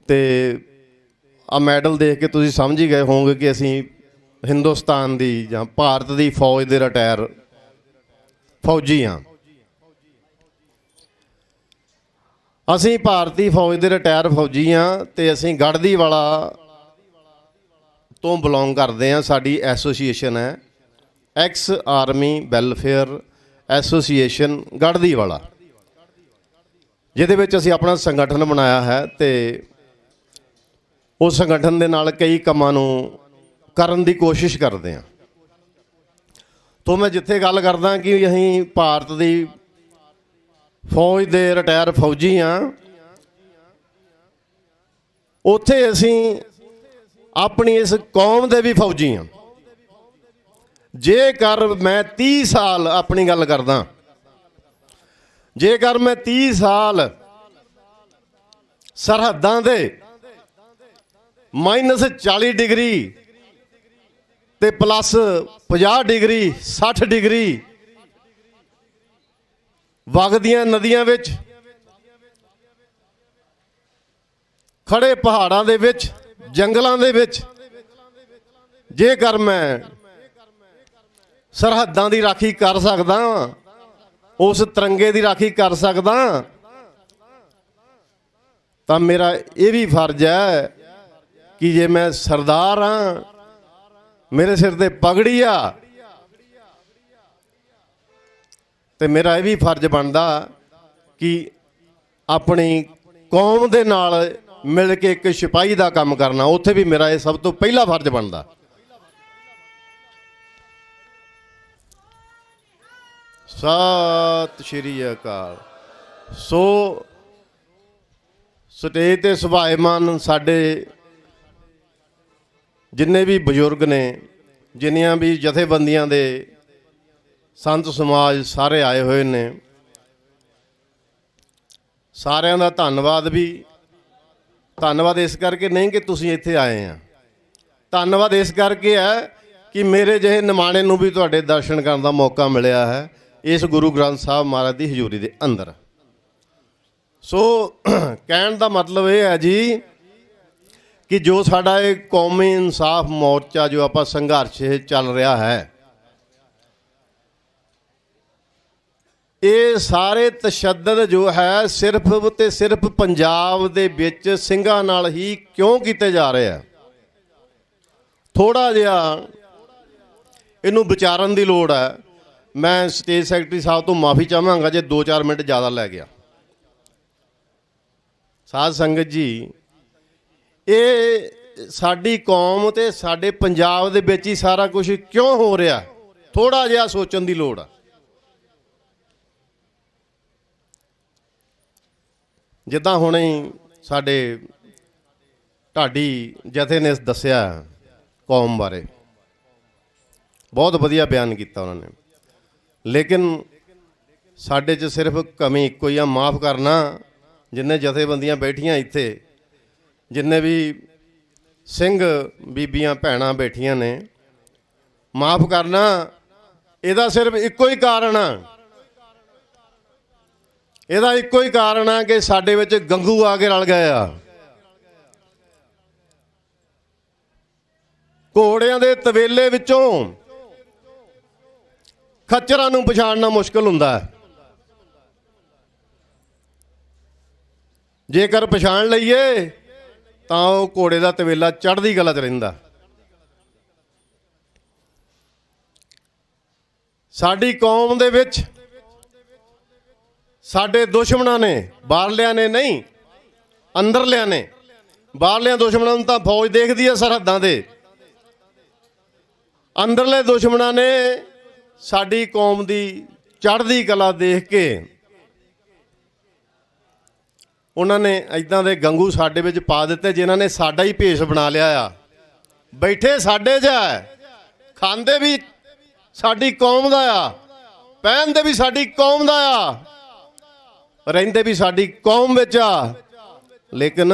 ਤੇ ਆ ਮੈਡਲ ਦੇਖ ਕੇ ਤੁਸੀਂ ਸਮਝ ਹੀ ਗਏ ਹੋਵੋਗੇ ਕਿ ਅਸੀਂ ਹਿੰਦੁਸਤਾਨ ਦੀ ਜਾਂ ਭਾਰਤ ਦੀ ਫੌਜ ਦੇ ਰਿਟਾਇਰ ਫੌਜੀ ਹਾਂ। ਅਸੀਂ ਭਾਰਤੀ ਫੌਜ ਦੇ ਰਿਟਾਇਰ ਫੌਜੀ ਹਾਂ ਤੇ ਅਸੀਂ ਗੜ੍ਹਦੀਵਾਲਾ ਤੋਂ ਬਿਲੋਂਗ ਕਰਦੇ ਹਾਂ। ਸਾਡੀ ਐਸੋਸੀਏਸ਼ਨ ਹੈ ex army welfare association Garhdiwala, ਜਿਹਦੇ ਵਿੱਚ ਅਸੀਂ ਆਪਣਾ ਸੰਗਠਨ ਬਣਾਇਆ ਹੈ ਤੇ ਉਸ ਸੰਗਠਨ ਦੇ ਨਾਲ ਕਈ ਕੰਮਾਂ ਨੂੰ ਕਰਨ ਦੀ ਕੋਸ਼ਿਸ਼ ਕਰਦੇ ਹਾਂ। ਤੋਂ ਮੈਂ ਜਿੱਥੇ ਗੱਲ ਕਰਦਾ ਕਿ ਅਸੀਂ ਭਾਰਤ ਦੀ ਫੌਜ ਦੇ ਰਿਟਾਇਰ ਫੌਜੀ ਹਾਂ, ਉੱਥੇ ਅਸੀਂ ਆਪਣੀ ਇਸ ਕੌਮ ਦੇ ਵੀ ਫੌਜੀ ਹਾਂ। ਜੇਕਰ ਮੈਂ 30 ਸਾਲ ਆਪਣੀ ਗੱਲ ਕਰਦਾ, ਜੇਕਰ ਮੈਂ 30 ਸਾਲ ਸਰਹੱਦਾਂ ਦੇ -40 ਡਿਗਰੀ ਤੇ ਪਲੱਸ 50 ਡਿਗਰੀ 60 ਡਿਗਰੀ ਵਗਦੀਆਂ ਨਦੀਆਂ ਵਿੱਚ, ਖੜੇ ਪਹਾੜਾਂ ਦੇ ਵਿੱਚ, ਜੰਗਲਾਂ ਦੇ ਵਿੱਚ, ਜੇਕਰ ਮੈਂ ਸਰਹੱਦਾਂ ਦੀ ਰਾਖੀ ਕਰ ਸਕਦਾ, ਉਸ ਤਿਰੰਗੇ ਦੀ ਰਾਖੀ ਕਰ ਸਕਦਾ, ਤਾਂ ਮੇਰਾ ਇਹ ਵੀ ਫਰਜ਼ ਹੈ ਕਿ ਜੇ ਮੈਂ ਸਰਦਾਰ ਹਾਂ, ਮੇਰੇ ਸਿਰ ਤੇ ਪਗੜੀ ਆ, ਤੇ ਮੇਰਾ ਇਹ ਵੀ ਫਰਜ਼ ਬਣਦਾ ਕਿ ਆਪਣੀ ਕੌਮ ਦੇ ਨਾਲ ਮਿਲ ਕੇ ਇੱਕ ਸਿਪਾਹੀ ਦਾ ਕੰਮ ਕਰਨਾ। ਉੱਥੇ ਵੀ ਮੇਰਾ ਇਹ ਸਭ ਤੋਂ ਪਹਿਲਾ ਫਰਜ਼ ਬਣਦਾ। ਸਤਿ ਸ਼੍ਰੀ ਅਕਾਲ। ਸੋ ਸਟੇਜ ਤੇ ਸੁਭਾਏਮਾਨ ਸਾਡੇ ਜਿੰਨੇ ਵੀ ਬਜ਼ੁਰਗ ਨੇ, ਜਿੰਨੀਆਂ ਵੀ ਜਥੇਬੰਦੀਆਂ ਦੇ ਸੰਤ ਸਮਾਜ ਸਾਰੇ ਆਏ ਹੋਏ ਨੇ, ਸਾਰਿਆਂ ਦਾ ਧੰਨਵਾਦ। ਵੀ ਧੰਨਵਾਦ ਇਸ ਕਰਕੇ ਨਹੀਂ ਕਿ ਤੁਸੀਂ ਇੱਥੇ ਆਏ ਆ, ਧੰਨਵਾਦ ਇਸ ਕਰਕੇ ਹੈ ਕਿ ਮੇਰੇ ਜਿਹੇ ਨਿਮਾਣੇ ਨੂੰ ਵੀ ਤੁਹਾਡੇ ਦਰਸ਼ਨ ਕਰਨ ਦਾ ਮੌਕਾ ਮਿਲਿਆ ਹੈ ਇਸ ਗੁਰੂ ਗ੍ਰੰਥ ਸਾਹਿਬ ਮਹਾਰਾਜ ਦੀ ਹਜ਼ੂਰੀ ਦੇ ਅੰਦਰ। ਸੋ ਕਹਿਣ ਦਾ ਮਤਲਬ ਇਹ ਹੈ ਜੀ ਕਿ ਜੋ ਸਾਡਾ ਇਹ ਕੌਮੀ ਇਨਸਾਫ ਮੋਰਚਾ ਜੋ ਆਪਾਂ ਸੰਘਰਸ਼ ਚੱਲ ਰਿਹਾ ਹੈ, ਇਹ ਸਾਰੇ ਤਸ਼ੱਦਦ ਜੋ ਹੈ ਸਿਰਫ ਤੇ ਸਿਰਫ ਪੰਜਾਬ ਦੇ ਵਿੱਚ ਸਿੰਘਾਂ ਨਾਲ ਹੀ ਕਿਉਂ ਕੀਤੇ ਜਾ ਰਹੇ ਆ। ਥੋੜਾ ਜਿਹਾ ਇਹਨੂੰ ਵਿਚਾਰਨ ਦੀ ਲੋੜ ਹੈ। ਮੈਂ ਸਟੇਜ ਸੈਕਟਰੀ ਸਾਹਿਬ ਤੋਂ ਮਾਫੀ ਚਾਹਾਂਗਾ ਜੇ 2-4 ਮਿੰਟ ਜ਼ਿਆਦਾ ਲੈ ਗਿਆ। ਸਾਧ ਸੰਗਤ ਜੀ, ਇਹ ਸਾਡੀ ਕੌਮ ਤੇ ਸਾਡੇ ਪੰਜਾਬ ਦੇ ਵਿੱਚ ਹੀ ਸਾਰਾ ਕੁਝ ਕਿਉਂ ਹੋ ਰਿਹਾ, ਥੋੜਾ ਜਿਹਾ ਸੋਚਣ ਦੀ ਲੋੜ ਆ। ਜਿੱਦਾਂ ਹੁਣੇ ਸਾਡੇ ਢਾਡੀ ਜਥੇ ਨੇ ਦੱਸਿਆ ਕੌਮ ਬਾਰੇ, ਬਹੁਤ ਵਧੀਆ ਬਿਆਨ ਕੀਤਾ ਉਹਨਾਂ ਨੇ, ਲੇਕਿਨ ਸਾਡੇ 'ਚ ਸਿਰਫ ਕਮੀ ਇੱਕੋ ਹੀ ਆ, ਮਾਫ ਕਰਨਾ। ਜਿੰਨੇ ਜਥੇਬੰਦੀਆਂ ਬੈਠੀਆਂ ਇੱਥੇ, ਜਿੰਨੇ ਵੀ ਸਿੰਘ ਬੀਬੀਆਂ ਭੈਣਾਂ ਬੈਠੀਆਂ ਨੇ, ਮਾਫ ਕਰਨਾ, ਇਹਦਾ ਸਿਰਫ ਇੱਕੋ ਹੀ ਕਾਰਨ ਆ, ਇਹਦਾ ਇੱਕੋ ਹੀ ਕਾਰਨ ਆ ਕਿ ਸਾਡੇ ਵਿੱਚ ਗੰਗੂ ਆ ਕੇ ਰਲ ਗਏ ਆ। ਘੋੜਿਆਂ ਦੇ ਤਵੇਲੇ ਵਿੱਚੋਂ ਖੱਚਰਾਂ ਨੂੰ ਪਛਾਣਨਾ ਮੁਸ਼ਕਲ ਹੁੰਦਾ ਹੈ। ਜੇਕਰ ਪਛਾਣ ਲਈਏ ਤਾਂ ਉਹ ਘੋੜੇ ਦਾ ਤਵੇਲਾ ਚੜ੍ਹਦੀ ਕਲਾ 'ਚ ਰਹਿੰਦਾ। ਸਾਡੀ ਕੌਮ ਦੇ ਵਿੱਚ ਸਾਡੇ ਦੁਸ਼ਮਣਾਂ ਨੇ, ਬਾਹਰਲਿਆਂ ਨੇ ਨਹੀਂ, ਅੰਦਰਲਿਆਂ ਨੇ, ਬਾਹਰਲਿਆਂ ਦੁਸ਼ਮਣਾਂ ਨੂੰ ਤਾਂ ਫੌਜ ਦੇਖਦੀ ਹੈ ਸਰਹੱਦਾਂ ਦੇ, ਅੰਦਰਲੇ ਦੁਸ਼ਮਣਾਂ ਨੇ ਸਾਡੀ ਕੌਮ ਦੀ ਚੜ੍ਹਦੀ ਕਲਾ ਦੇਖ ਕੇ ਉਹਨਾਂ ਨੇ ਇੱਦਾਂ ਦੇ ਗੰਗੂ ਸਾਡੇ ਵਿੱਚ ਪਾ ਦਿੱਤੇ ਜਿਨ੍ਹਾਂ ਨੇ ਸਾਡਾ ਹੀ ਭੇਸ ਬਣਾ ਲਿਆ ਆ। ਬੈਠੇ ਸਾਡੇ 'ਚ ਹੈ, ਖਾਂਦੇ ਵੀ ਸਾਡੀ ਕੌਮ ਦਾ ਆ, ਪਹਿਨਦੇ ਵੀ ਸਾਡੀ ਕੌਮ ਦਾ ਆ, ਰਹਿੰਦੇ ਵੀ ਸਾਡੀ ਕੌਮ ਵਿੱਚ ਆ, ਲੇਕਿਨ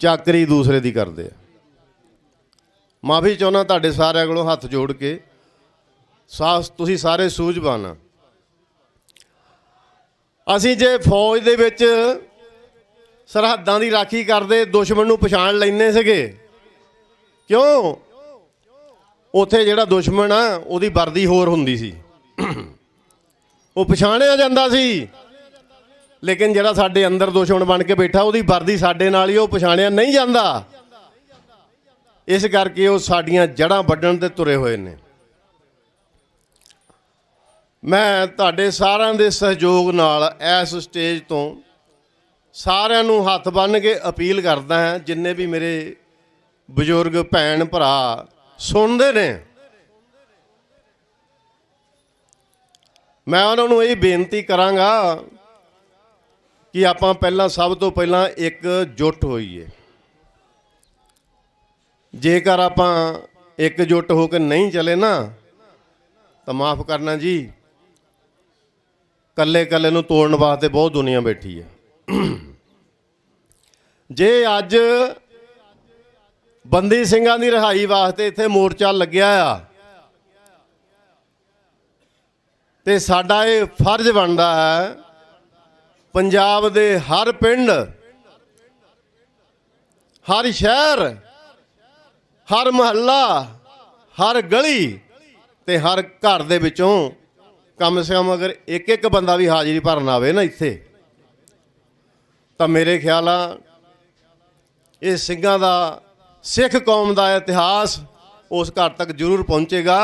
ਚਾਕਰੀ ਦੂਸਰੇ ਦੀ ਕਰਦੇ ਆ। ਮਾਫੀ ਚਾਹੁੰਦਾ ਤੁਹਾਡੇ ਸਾਰਿਆਂ ਕੋਲੋਂ ਹੱਥ ਜੋੜ ਕੇ, ਤੁਸੀਂ ਸਾਰੇ ਸੂਝਵਾਨ ਆ। ਅਸੀਂ ਜੇ ਫੌਜ ਦੇ ਵਿੱਚ ਸਰਹੱਦਾਂ ਦੀ ਰਾਖੀ ਕਰਦੇ ਦੁਸ਼ਮਣ ਨੂੰ ਪਛਾਣ ਲੈਂਦੇ ਸੀਗੇ, ਕਿਉਂ? ਉੱਥੇ ਜਿਹੜਾ ਦੁਸ਼ਮਣ ਆ ਉਹਦੀ ਵਰਦੀ ਹੋਰ ਹੁੰਦੀ ਸੀ, ਉਹ ਪਛਾਣਿਆ ਜਾਂਦਾ ਸੀ, ਲੇਕਿਨ ਜਿਹੜਾ ਸਾਡੇ ਅੰਦਰ ਦੁਸ਼ਮਣ ਬਣ ਕੇ ਬੈਠਾ ਉਹਦੀ ਵਰਦੀ ਸਾਡੇ ਨਾਲ ਹੀ, ਉਹ ਪਛਾਣਿਆ ਨਹੀਂ ਜਾਂਦਾ। ਇਸ ਕਰਕੇ ਉਹ ਸਾਡੀਆਂ ਜੜ੍ਹਾਂ ਵੱਢਣ ਤੇ ਤੁਰੇ ਹੋਏ ਨੇ। ਮੈਂ ਤੁਹਾਡੇ ਸਾਰਿਆਂ ਦੇ ਸਹਿਯੋਗ ਨਾਲ ਇਸ ਸਟੇਜ ਤੋਂ ਸਾਰਿਆਂ ਨੂੰ ਹੱਥ ਬੰਨ੍ਹ ਕੇ ਅਪੀਲ ਕਰਦਾ ਹਾਂ, ਜਿੰਨੇ ਵੀ ਮੇਰੇ ਬਜ਼ੁਰਗ ਭੈਣ ਭਰਾ ਸੁਣਦੇ ਨੇ, ਮੈਂ ਉਹਨਾਂ ਨੂੰ ਇਹ ਬੇਨਤੀ ਕਰਾਂਗਾ ਕਿ ਆਪਾਂ ਪਹਿਲਾਂ, ਸਭ ਤੋਂ ਪਹਿਲਾਂ ਇੱਕ ਜੁੱਟ ਹੋਈਏ। ਜੇਕਰ ਆਪਾਂ एकजुट होकर नहीं चले ना तो माफ़ करना जी, कल्ले कल्ले नूं तोड़न वास्ते बहुत दुनिया बैठी है। जे अज बंदी ਸਿੰਘਾਂ ਦੀ रिहाई वास्ते इत्थे मोर्चा लग्या आ ते साडा ये फर्ज बनता है पंजाब दे हर पिंड, हर शहर, हर महल्ला, हर गली ते हर घर दे विचों कम से कम अगर एक एक बंदा भी हाजिरी भरन आवे ना इत्थे, तो मेरे ख्याल आ ये ਸਿੰਘਾਂ ਦਾ सिख कौम का इतिहास उस घर तक जरूर पहुँचेगा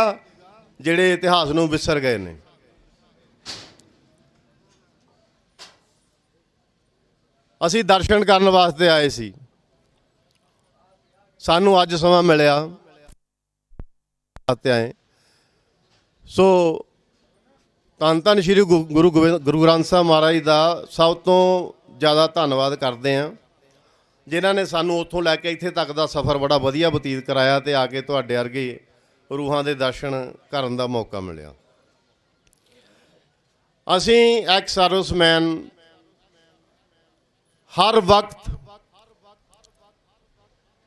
ਜਿਹੜੇ इतिहास नूं विसर गए ने। ਅਸੀਂ दर्शन करने वास्ते आए सी, सानू अज समा मिलिया आए। सो धन धन श्री गुरु ग्रंथ साहब महाराज का सब तो ज़्यादा धन्नवाद करते हैं जिन्हों ने सानू उत्थों लैके इत्थे तक का सफ़र बड़ा वधिया बतीत कराया तो आके तुहाडे वर्गे रूहां दे दर्शन करन दा मौका मिलिया। असी एक्स सर्विसमैन हर वक्त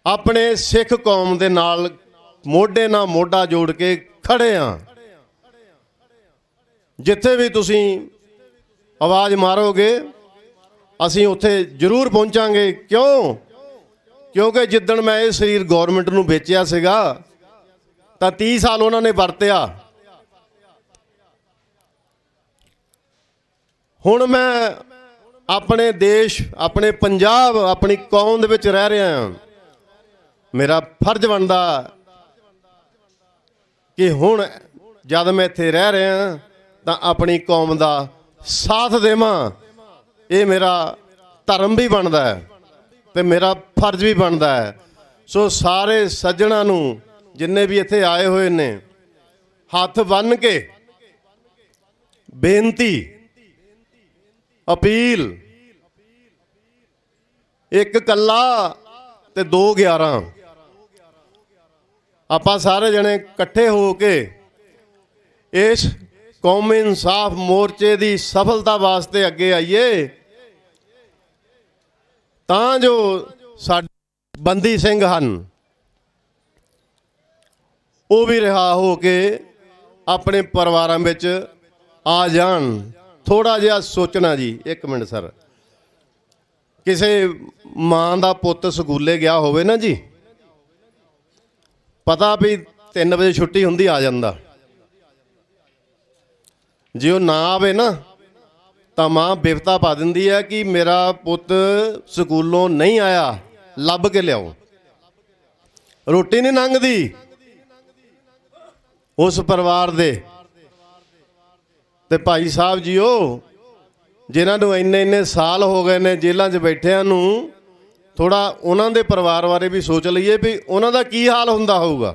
अपने सिख कौम दे नाल मोढे नाल मोढा जोड़ के खड़े हाँ। जिथे भी तुसी आवाज़ मारोगे असी उत्थे जरूर पहुँचांगे। क्यों? क्योंकि जिद्दण मैं ये शरीर गौरमेंट नूं बेचिया सीगा तां 30 साल उन्होंने वरतिया, हुण मैं अपने देश, अपने पंजाब, अपनी कौम दे विच रह रहा हाँ। मेरा फर्ज बनदा कि हुण जद मैं इत्थे रह रहा तां अपनी कौम दा साथ देवां। ये मेरा धर्म भी बनता है तो मेरा फर्ज भी बनता है। सो सारे सज्जणा नूं जिन्ने भी इत्थे आए हुए ने हथ बन के बेनती अपील, एक कला ते 2 11 आपां सारे जने इकट्ठे हो के इस कौमी इंसाफ मोर्चे की सफलता वास्ते अगे आइए तां जो साडे बंदी सिंह हन वो भी रिहा हो के अपने परिवारां विच आ जान। थोड़ा जिहा सोचना जी, एक मिनट सर, किसी मां दा पुत्त स्कूले गया होवे ना जी, पता भी 3 बजे छुट्टी हुंदी आ जांदा, जे वो ना आवे ना तो माँ बिपता पा दिंदी है कि मेरा पुत स्कूलों नहीं आया, लभ के लियाओ। रोटी नहीं लंघदी उस परिवार दे। ते भाई साहब जी ओ जिन्होंने इन्ने इन्ने साल हो गए ने जेलों च बैठिया नूं, थोड़ा उन्हां दे परिवार बारे भी सोच लईए भी उन्हां दा की हाल हुंदा होऊगा।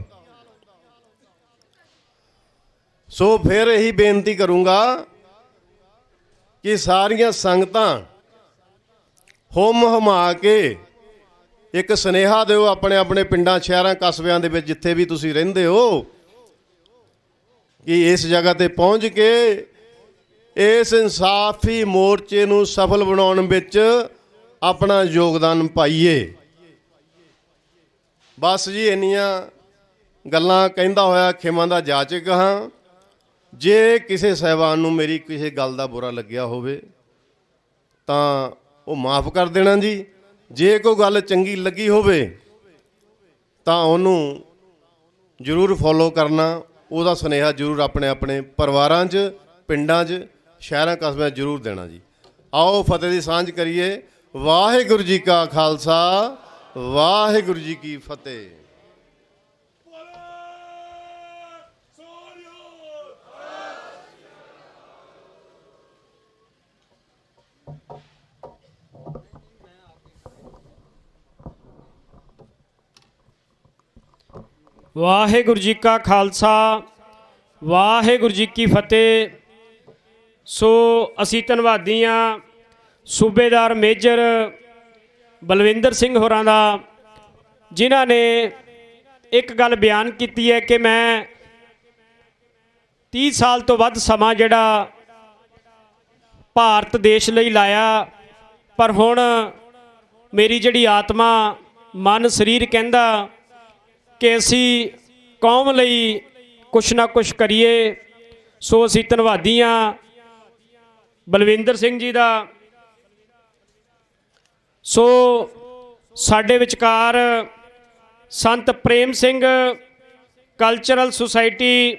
सो फिर यही बेनती करूँगा कि सारियां संगतां हुम हुमा के एक सुनेहा दिओ अपने अपने पिंडां शहरां कस्बियां दे विच जिथे भी तुसीं रहिंदे हो कि इस जगह ते पहुँच के इस इंसाफी मोर्चे नूं सफल बनाउण विच अपना योगदान पाइए। बस जी इन्नियां गल्लां कहंदा होया खिमा दा जाचक हाँ। जे किसी साहिबान नूं मेरी किसी गल का बुरा लग्या होवे तां वो माफ़ कर देना जी। जे कोई गल चंगी लगी होवे तां उहनूं जरूर फॉलो करना, उसदा सुनेहा जरूर अपने अपने परिवारां च, पिंडां च, शहरां कस्बियां जरूर देना जी। आओ फतेह दी सांझ करिए। वाहिगुरू जी का खालसा, वाहिगुरू जी की फतेह। वाहिगुरू जी का खालसा, वाहिगुरू जी की फतेह। सो असी धन्नवादी हाँ सूबेदार मेजर बलविंदर सिंह होरां दा, जिन्हां ने ਇੱਕ ਗੱਲ ਬਿਆਨ ਕੀਤੀ ਹੈ ਕਿ ਮੈਂ 30 ਸਾਲ ਤੋਂ ਵੱਧ ਸਮਾਂ ਜਿਹੜਾ ਭਾਰਤ ਦੇਸ਼ ਲਈ ਲਾਇਆ, ਪਰ ਹੁਣ ਮੇਰੀ ਜਿਹੜੀ ਆਤਮਾ ਮਨ ਸਰੀਰ ਕਹਿੰਦਾ ਕਿ ਅਸੀਂ ਕੌਮ ਲਈ ਕੁਛ ਨਾ ਕੁਛ ਕਰੀਏ। ਸੋ ਅਸੀਂ ਧੰਨਵਾਦੀ ਹਾਂ ਬਲਵਿੰਦਰ ਸਿੰਘ ਜੀ ਦਾ। ਸੋ ਸਾਡੇ ਵਿਚਕਾਰ ਸੰਤ Prem Singh cultural society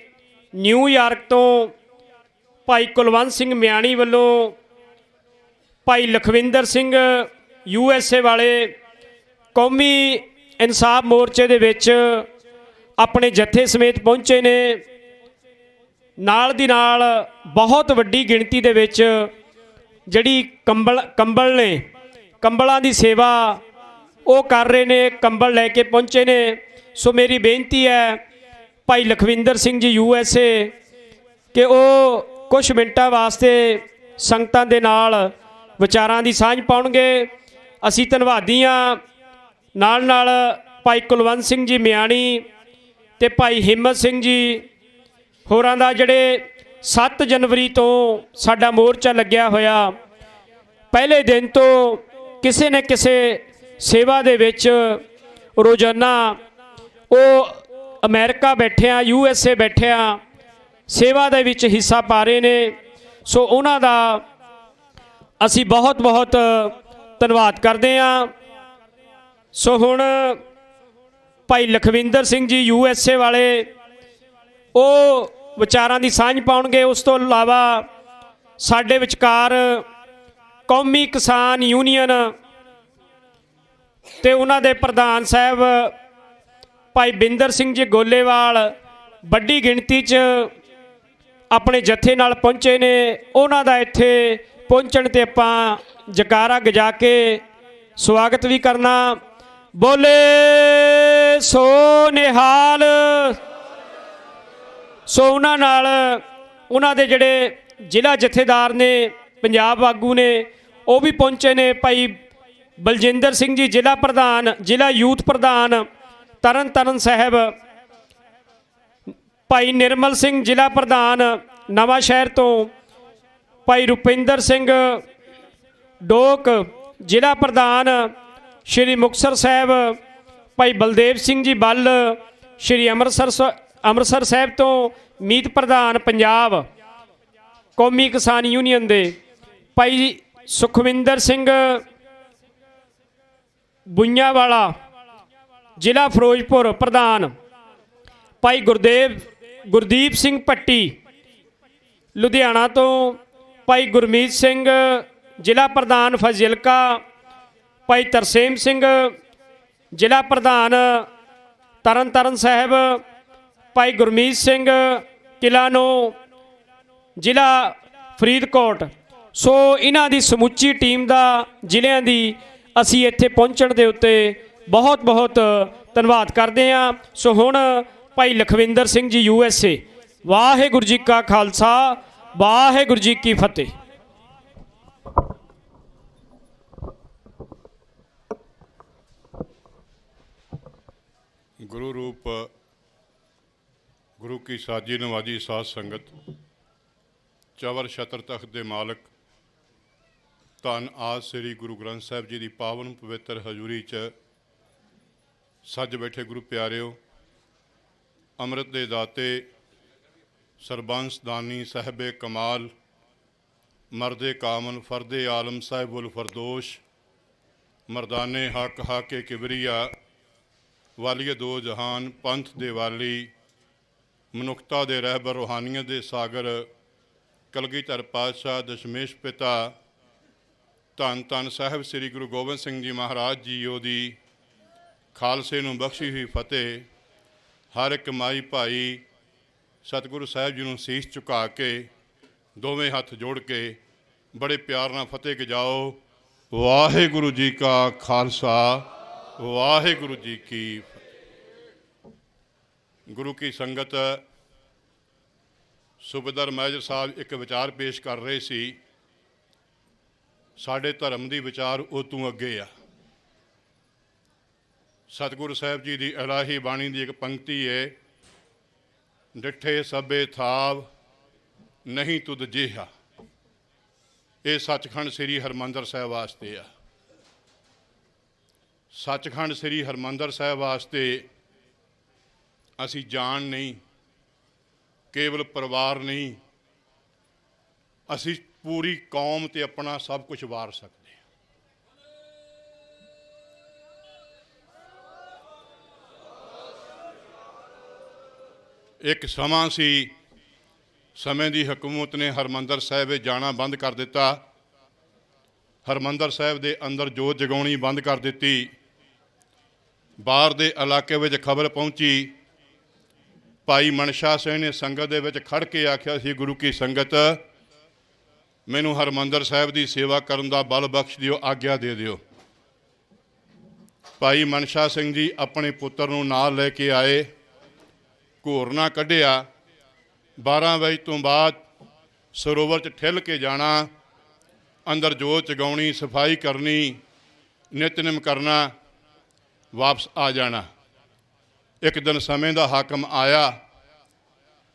New York ਤੋਂ ਭਾਈ ਕੁਲਵੰਤ ਸਿੰਘ ਮਿਆਣੀ ਵੱਲੋਂ, ਭਾਈ ਲਖਵਿੰਦਰ ਸਿੰਘ USA ਵਾਲੇ ਕੌਮੀ ਇਨਸਾਫ ਮੋਰਚੇ ਦੇ ਵਿੱਚ ਆਪਣੇ ਜਥੇ ਸਮੇਤ ਪਹੁੰਚੇ ਨੇ। ਨਾਲ ਦੀ ਨਾਲ ਬਹੁਤ ਵੱਡੀ ਗਿਣਤੀ ਦੇ ਵਿੱਚ ਜਿਹੜੀ ਕੰਬਲ ਨੇ, ਕੰਬਲਾਂ ਦੀ ਸੇਵਾ ਉਹ ਕਰ ਰਹੇ ਨੇ, ਕੰਬਲ ਲੈ ਕੇ ਪਹੁੰਚੇ ਨੇ। ਸੋ ਮੇਰੀ ਬੇਨਤੀ ਹੈ ਭਾਈ ਲਖਵਿੰਦਰ ਸਿੰਘ ਜੀ USA ਕਿ ਉਹ ਕੁਝ ਮਿੰਟਾਂ ਵਾਸਤੇ ਸੰਗਤਾਂ ਦੇ ਨਾਲ ਵਿਚਾਰਾਂ ਦੀ ਸਾਂਝ ਪਾਉਣਗੇ। ਅਸੀਂ ਧੰਨਵਾਦੀ ਹਾਂ। ਨਾਲ ਨਾਲ ਭਾਈ ਕੁਲਵੰਤ ਸਿੰਘ ਜੀ ਮਿਆਣੀ ਤੇ ਭਾਈ ਹਿੰਮਤ ਸਿੰਘ ਜੀ ਹੋਰਾਂ ਦਾ ਜਿਹੜੇ 7 ਜਨਵਰੀ ਤੋਂ ਸਾਡਾ ਮੋਰਚਾ ਲੱਗਿਆ ਹੋਇਆ, ਪਹਿਲੇ ਦਿਨ ਤੋਂ ਕਿਸੇ ਨਾ ਕਿਸੇ ਸੇਵਾ ਦੇ ਵਿੱਚ ਰੋਜ਼ਾਨਾ ਉਹ ਅਮਰੀਕਾ ਬੈਠਿਆਂ USA ਬੈਠਿਆਂ ਸੇਵਾ ਦੇ ਵਿੱਚ ਹਿੱਸਾ ਪਾ ਰਹੇ ਨੇ। ਸੋ ਉਹਨਾਂ ਦਾ ਅਸੀਂ ਬਹੁਤ ਬਹੁਤ ਧੰਨਵਾਦ ਕਰਦੇ ਹਾਂ। ਸੋ ਹੁਣ ਭਾਈ ਲਖਵਿੰਦਰ ਸਿੰਘ ਜੀ USA ਵਾਲੇ ਉਹ ਵਿਚਾਰਾਂ ਦੀ ਸਾਂਝ ਪਾਉਣਗੇ। ਉਸ ਤੋਂ ਇਲਾਵਾ ਸਾਡੇ ਵਿਚਕਾਰ ਕੌਮੀ ਕਿਸਾਨ ਯੂਨੀਅਨ ਤੇ ਉਹਨਾਂ ਦੇ ਪ੍ਰਧਾਨ ਸਾਹਿਬ ਭਾਈ ਬਿੰਦਰ ਸਿੰਘ ਜੀ ਗੋਲੇਵਾਲ ਵੱਡੀ ਗਿਣਤੀ 'ਚ ਆਪਣੇ ਜਥੇ ਨਾਲ ਪਹੁੰਚੇ ਨੇ। ਉਹਨਾਂ ਦਾ ਇੱਥੇ ਪਹੁੰਚਣ ਤੇ ਆਪਾਂ ਜਕਾਰਾ ਗਜਾ ਕੇ ਸਵਾਗਤ ਵੀ ਕਰਨਾ। ਬੋਲੇ ਸੋ ਨਿਹਾਲ। ਸੋ ਉਹਨਾਂ ਨਾਲ ਉਹਨਾਂ ਦੇ ਜਿਹੜੇ ਜ਼ਿਲ੍ਹਾ ਜਥੇਦਾਰ ਨੇ, ਪੰਜਾਬ ਆਗੂ ਨੇ, ਉਹ ਵੀ ਪਹੁੰਚੇ ਨੇ। ਭਾਈ ਬਲਜਿੰਦਰ ਸਿੰਘ ਜੀ ਜ਼ਿਲ੍ਹਾ ਪ੍ਰਧਾਨ, ਜ਼ਿਲ੍ਹਾ ਯੂਥ ਪ੍ਰਧਾਨ ਤਰਨ ਤਾਰਨ ਸਾਹਿਬ, ਭਾਈ ਨਿਰਮਲ ਸਿੰਘ ਜ਼ਿਲ੍ਹਾ ਪ੍ਰਧਾਨ ਨਵਾਂ ਸ਼ਹਿਰ ਤੋਂ, ਭਾਈ ਰੁਪਿੰਦਰ ਸਿੰਘ ਡੋਕ ਜ਼ਿਲ੍ਹਾ ਪ੍ਰਧਾਨ ਸ਼੍ਰੀ ਮੁਕਤਸਰ ਸਾਹਿਬ, ਭਾਈ ਬਲਦੇਵ ਸਿੰਘ ਜੀ ਬੱਲ ਸ਼੍ਰੀ ਅੰਮ੍ਰਿਤਸਰ ਸਾਹਿਬ ਤੋਂ ਮੀਤ ਪ੍ਰਧਾਨ ਪੰਜਾਬ ਕੌਮੀ ਕਿਸਾਨ ਯੂਨੀਅਨ ਦੇ, ਭਾਈ ਸੁਖਵਿੰਦਰ ਸਿੰਘ ਬੁਈਆਂਵਾਲਾ ਜ਼ਿਲ੍ਹਾ ਫਿਰੋਜ਼ਪੁਰ ਪ੍ਰਧਾਨ, ਭਾਈ ਗੁਰਦੀਪ ਸਿੰਘ ਭੱਟੀ ਲੁਧਿਆਣਾ ਤੋਂ, ਭਾਈ ਗੁਰਮੀਤ ਸਿੰਘ ਜ਼ਿਲ੍ਹਾ ਪ੍ਰਧਾਨ ਫਾਜ਼ਿਲਕਾ, ਭਾਈ ਤਰਸੇਮ ਸਿੰਘ ਜ਼ਿਲ੍ਹਾ ਪ੍ਰਧਾਨ ਤਰਨ ਤਾਰਨ ਸਾਹਿਬ, ਭਾਈ ਗੁਰਮੀਤ ਸਿੰਘ ਕਿਲਾਨੋ ਜ਼ਿਲ੍ਹਾ ਫਰੀਦਕੋਟ। ਸੋ ਇਹਨਾਂ ਦੀ ਸਮੁੱਚੀ ਟੀਮ ਦਾ ਜ਼ਿਲ੍ਹਿਆਂ ਦੀ ਅਸੀਂ ਇੱਥੇ ਪਹੁੰਚਣ ਦੇ ਉੱਤੇ ਬਹੁਤ ਬਹੁਤ ਧੰਨਵਾਦ ਕਰਦੇ ਹਾਂ। ਸੋ ਹੁਣ ਭਾਈ ਲਖਵਿੰਦਰ ਸਿੰਘ ਜੀ USA। ਵਾਹਿਗੁਰੂ ਜੀ ਕਾ ਖਾਲਸਾ, ਵਾਹਿਗੁਰੂ ਜੀ ਕੀ ਫਤਿਹ। ਗੁਰੂ ਰੂਪ ਗੁਰੂ ਕੀ ਸਾਜੀ ਨਵਾਜੀ ਸਾਧ ਸੰਗਤ, ਚਵਰ ਛਤਰ ਤਖਤ ਦੇ ਮਾਲਕ, ਧੰਨ ਆਦਿ ਸ੍ਰੀ ਗੁਰੂ ਗ੍ਰੰਥ ਸਾਹਿਬ ਜੀ ਦੀ ਪਾਵਨ ਪਵਿੱਤਰ ਹਜ਼ੂਰੀ 'ਚ ਸੱਜ ਬੈਠੇ ਗੁਰੂ ਪਿਆਰਿਓ, ਅੰਮ੍ਰਿਤ ਦੇ ਦਾਤੇ, ਸਰਬੰਸ ਦਾਨੀ ਸਾਹਿਬੇ ਕਮਾਲ, ਮਰਦੇ ਕਾਮਨ ਫਰਦੇ ਆਲਮ ਸਾਹਿਬੁਲ ਫਰਦੋਸ਼, ਮਰਦਾਨੇ ਹੱਕ ਹਾਕੇ ਕਿਬਰੀਆ, ਵਾਲੀਏ ਦੋ ਜਹਾਨ, ਪੰਥ ਦੇ ਵਾਲੀ, ਮਨੁੱਖਤਾ ਦੇ ਰਹਿਬਰ, ਰੂਹਾਨੀਅਤ ਦੇ ਸਾਗਰ, ਕਲਗੀਧਰ ਪਾਤਸ਼ਾਹ, ਦਸ਼ਮੇਸ਼ ਪਿਤਾ, ਧੰਨ ਧੰਨ ਸਾਹਿਬ ਸ੍ਰੀ ਗੁਰੂ ਗੋਬਿੰਦ ਸਿੰਘ ਜੀ ਮਹਾਰਾਜ ਜੀਓ ਦੀ ਖਾਲਸੇ ਨੂੰ ਬਖਸ਼ੀ ਹੋਈ ਫਤਿਹ। ਹਰ ਇੱਕ ਮਾਈ ਭਾਈ ਸਤਿਗੁਰੂ ਸਾਹਿਬ ਜੀ ਨੂੰ ਸੀਸ ਝੁਕਾ ਕੇ ਦੋਵੇਂ ਹੱਥ ਜੋੜ ਕੇ ਬੜੇ ਪਿਆਰ ਨਾਲ ਫਤਿਹ ਗਜਾਓ। ਵਾਹਿਗੁਰੂ ਜੀ ਕਾ ਖਾਲਸਾ, ਵਾਹਿਗੁਰੂ ਜੀ ਕੀ ਫਤਿਹ। ਗੁਰੂ ਕੀ ਸੰਗਤ, ਸੂਬੇਦਾਰ ਮੈਜਰ ਸਾਹਿਬ ਇੱਕ ਵਿਚਾਰ ਪੇਸ਼ ਕਰ ਰਹੇ ਸੀ। ਸਾਡੇ ਧਰਮ ਦੀ ਵਿਚਾਰ ਉਹ ਤੋਂ ਅੱਗੇ ਆ। ਸਤਿਗੁਰੂ ਸਾਹਿਬ ਜੀ ਦੀ ਇਲਾਹੀ ਬਾਣੀ ਦੀ ਇੱਕ ਪੰਕਤੀ ਹੈ, ਡਿੱਠੇ ਸਭੇ ਥਾਵ ਨਹੀਂ ਤੁਧ ਜਿਹਾ। ਇਹ ਸੱਚਖੰਡ ਸ੍ਰੀ ਹਰਿਮੰਦਰ ਸਾਹਿਬ ਵਾਸਤੇ ਆ। ਸੱਚਖੰਡ ਸ੍ਰੀ ਹਰਿਮੰਦਰ ਸਾਹਿਬ ਵਾਸਤੇ ਅਸੀਂ ਜਾਨ ਨਹੀਂ, ਕੇਵਲ ਪਰਿਵਾਰ ਨਹੀਂ, ਅਸੀਂ ਪੂਰੀ ਕੌਮ ਤੇ ਆਪਣਾ ਸਭ ਕੁਝ ਵਾਰ ਸਕਦੇ ਹਾਂ। ਇੱਕ ਸਮਾਂ ਸੀ, ਸਮੇਂ ਦੀ ਹਕੂਮਤ ਨੇ ਹਰਿਮੰਦਰ ਸਾਹਿਬ ਵਿੱਚ ਜਾਣਾ ਬੰਦ ਕਰ ਦਿੱਤਾ। ਹਰਿਮੰਦਰ ਸਾਹਿਬ ਦੇ ਅੰਦਰ ਜੋਤ ਜਗਾਉਣੀ ਬੰਦ ਕਰ ਦਿੱਤੀ। ਬਾਹਰ ਦੇ ਇਲਾਕੇ ਵਿੱਚ ਖਬਰ ਪਹੁੰਚੀ, ਭਾਈ ਮਨਸ਼ਾ ਸਿੰਘ ਨੇ ਸੰਗਤ ਦੇ ਵਿੱਚ ਖੜ ਕੇ ਆਖਿਆ ਸੀ, ਗੁਰੂ ਕੀ ਸੰਗਤ, ਮੈਨੂੰ ਹਰਿਮੰਦਰ ਸਾਹਿਬ ਦੀ ਸੇਵਾ ਕਰਨ ਦਾ ਬਲ ਬਖਸ਼ ਦਿਓ, ਆਗਿਆ ਦੇ ਦਿਓ। ਭਾਈ ਮਨਸ਼ਾ ਸਿੰਘ ਜੀ ਆਪਣੇ ਪੁੱਤਰ ਨੂੰ ਨਾਲ ਲੈ ਕੇ ਆਏ, ਘੋਰਨਾ ਕੱਢਿਆ। 12 ਵਜੇ ਤੋਂ ਬਾਅਦ ਸਰੋਵਰ 'ਚ ਠਿੱਲ ਕੇ ਜਾਣਾ, ਅੰਦਰ ਜੋਤ ਜਗਾਉਣੀ, ਸਫਾਈ ਕਰਨੀ, ਨਿਤਨੇਮ ਕਰਨਾ, ਵਾਪਸ ਆ ਜਾਣਾ। ਇੱਕ ਦਿਨ ਸਮੇਂ ਦਾ ਹਾਕਮ ਆਇਆ,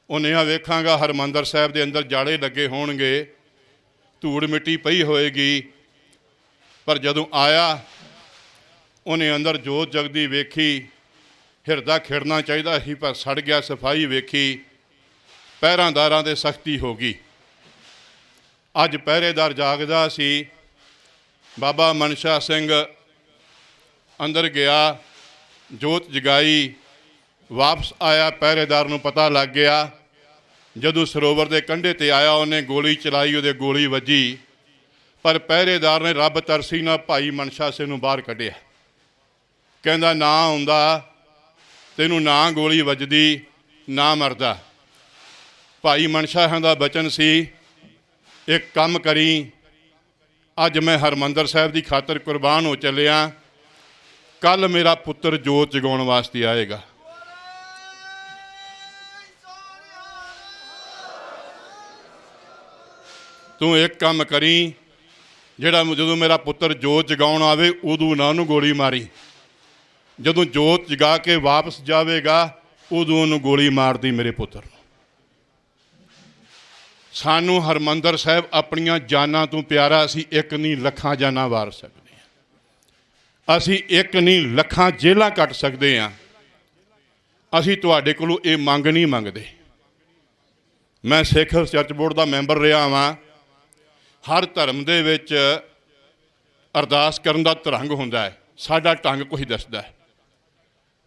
ਉਹਨੇ ਆ ਵੇਖਾਂਗਾ ਹਰਿਮੰਦਰ ਸਾਹਿਬ ਦੇ ਅੰਦਰ ਜਾੜੇ ਲੱਗੇ ਹੋਣਗੇ, ਧੂੜ ਮਿੱਟੀ ਪਈ ਹੋਏਗੀ। ਪਰ ਜਦੋਂ ਆਇਆ, ਉਹਨੇ ਅੰਦਰ ਜੋਤ ਜਗਦੀ ਵੇਖੀ। ਹਿਰਦਾ ਖਿੜਨਾ ਚਾਹੀਦਾ ਸੀ ਪਰ ਸੜ ਗਿਆ। ਸਫਾਈ ਵੇਖੀ, ਪਹਿਰਾਦਾਰਾਂ ਦੇ ਸਖਤੀ ਹੋ ਗਈ। ਅੱਜ ਪਹਿਰੇਦਾਰ ਜਾਗਦਾ ਸੀ। ਬਾਬਾ ਮਨਸ਼ਾ ਸਿੰਘ ਅੰਦਰ ਗਿਆ, ਜੋਤ ਜਗਾਈ, ਵਾਪਸ ਆਇਆ। ਪਹਿਰੇਦਾਰ ਨੂੰ ਪਤਾ ਲੱਗ ਗਿਆ। ਜਦੋਂ ਸਰੋਵਰ ਦੇ ਕੰਢੇ ਤੇ ਆਇਆ, ਉਹਨੇ ਗੋਲੀ ਚਲਾਈ, ਉਹਦੇ ਗੋਲੀ ਵੱਜੀ। ਪਰ ਪਹਿਰੇਦਾਰ ਨੇ ਰੱਬ ਤਰਸੀ ਨਾਲ ਭਾਈ ਮਨਸ਼ਾ ਸਿੰਘ ਨੂੰ ਬਾਹਰ ਕੱਢਿਆ। ਕਹਿੰਦਾ, ਨਾ ਆਉਂਦਾ ਤੈਨੂੰ, ਨਾ ਗੋਲੀ ਵੱਜਦੀ, ਨਾ ਮਰਦਾ। ਭਾਈ ਮਨਸ਼ਾ ਸਿੰਘ ਦਾ ਬਚਨ ਸੀ, ਇੱਕ ਕੰਮ ਕਰੀ, ਅੱਜ ਮੈਂ ਹਰਿਮੰਦਰ ਸਾਹਿਬ ਦੀ ਖਾਤਰ ਕੁਰਬਾਨ ਹੋ ਚੱਲਿਆ, ਕੱਲ ਮੇਰਾ ਪੁੱਤਰ ਜੋਤ ਜਗਾਉਣ ਵਾਸਤੇ ਆਏਗਾ। ਤੂੰ ਇੱਕ ਕੰਮ ਕਰੀ, ਜਿਹੜਾ ਜਦੋਂ ਮੇਰਾ ਪੁੱਤਰ ਜੋਤ ਜਗਾਉਣ ਆਵੇ ਉਦੋਂ ਨਾ ਉਹਨੂੰ ਗੋਲੀ ਮਾਰੀ, ਜਦੋਂ ਜੋਤ ਜਗਾ ਕੇ ਵਾਪਸ ਜਾਵੇਗਾ ਉਦੋਂ ਉਹਨੂੰ ਗੋਲੀ ਮਾਰਦੀ ਮੇਰੇ ਪੁੱਤਰ ਨੂੰ। ਸਾਨੂੰ ਹਰਿਮੰਦਰ ਸਾਹਿਬ ਆਪਣੀਆਂ ਜਾਨਾਂ ਤੋਂ ਪਿਆਰਾ। ਅਸੀਂ ਇੱਕ ਨਹੀਂ ਲੱਖਾਂ ਜਾਨਾਂ ਵਾਰ ਸਕਦੇ ਹਾਂ, ਅਸੀਂ ਇੱਕ ਨਹੀਂ ਲੱਖਾਂ ਜੇਲਾਂ ਕੱਟ ਸਕਦੇ ਹਾਂ। ਅਸੀਂ ਤੁਹਾਡੇ ਕੋਲੋਂ ਇਹ ਮੰਗ ਨਹੀਂ ਮੰਗਦੇ। ਮੈਂ ਸਿੱਖ ਚਰਚ ਬੋਰਡ ਦਾ ਮੈਂਬਰ ਰਿਹਾ ਵਾਂ। ਹਰ ਧਰਮ ਦੇ ਵਿੱਚ ਅਰਦਾਸ ਕਰਨ ਦਾ ਧਰੰਗ ਹੁੰਦਾ ਹੈ, ਸਾਡਾ ਢੰਗ ਕੋਈ ਦੱਸਦਾ ਹੈ।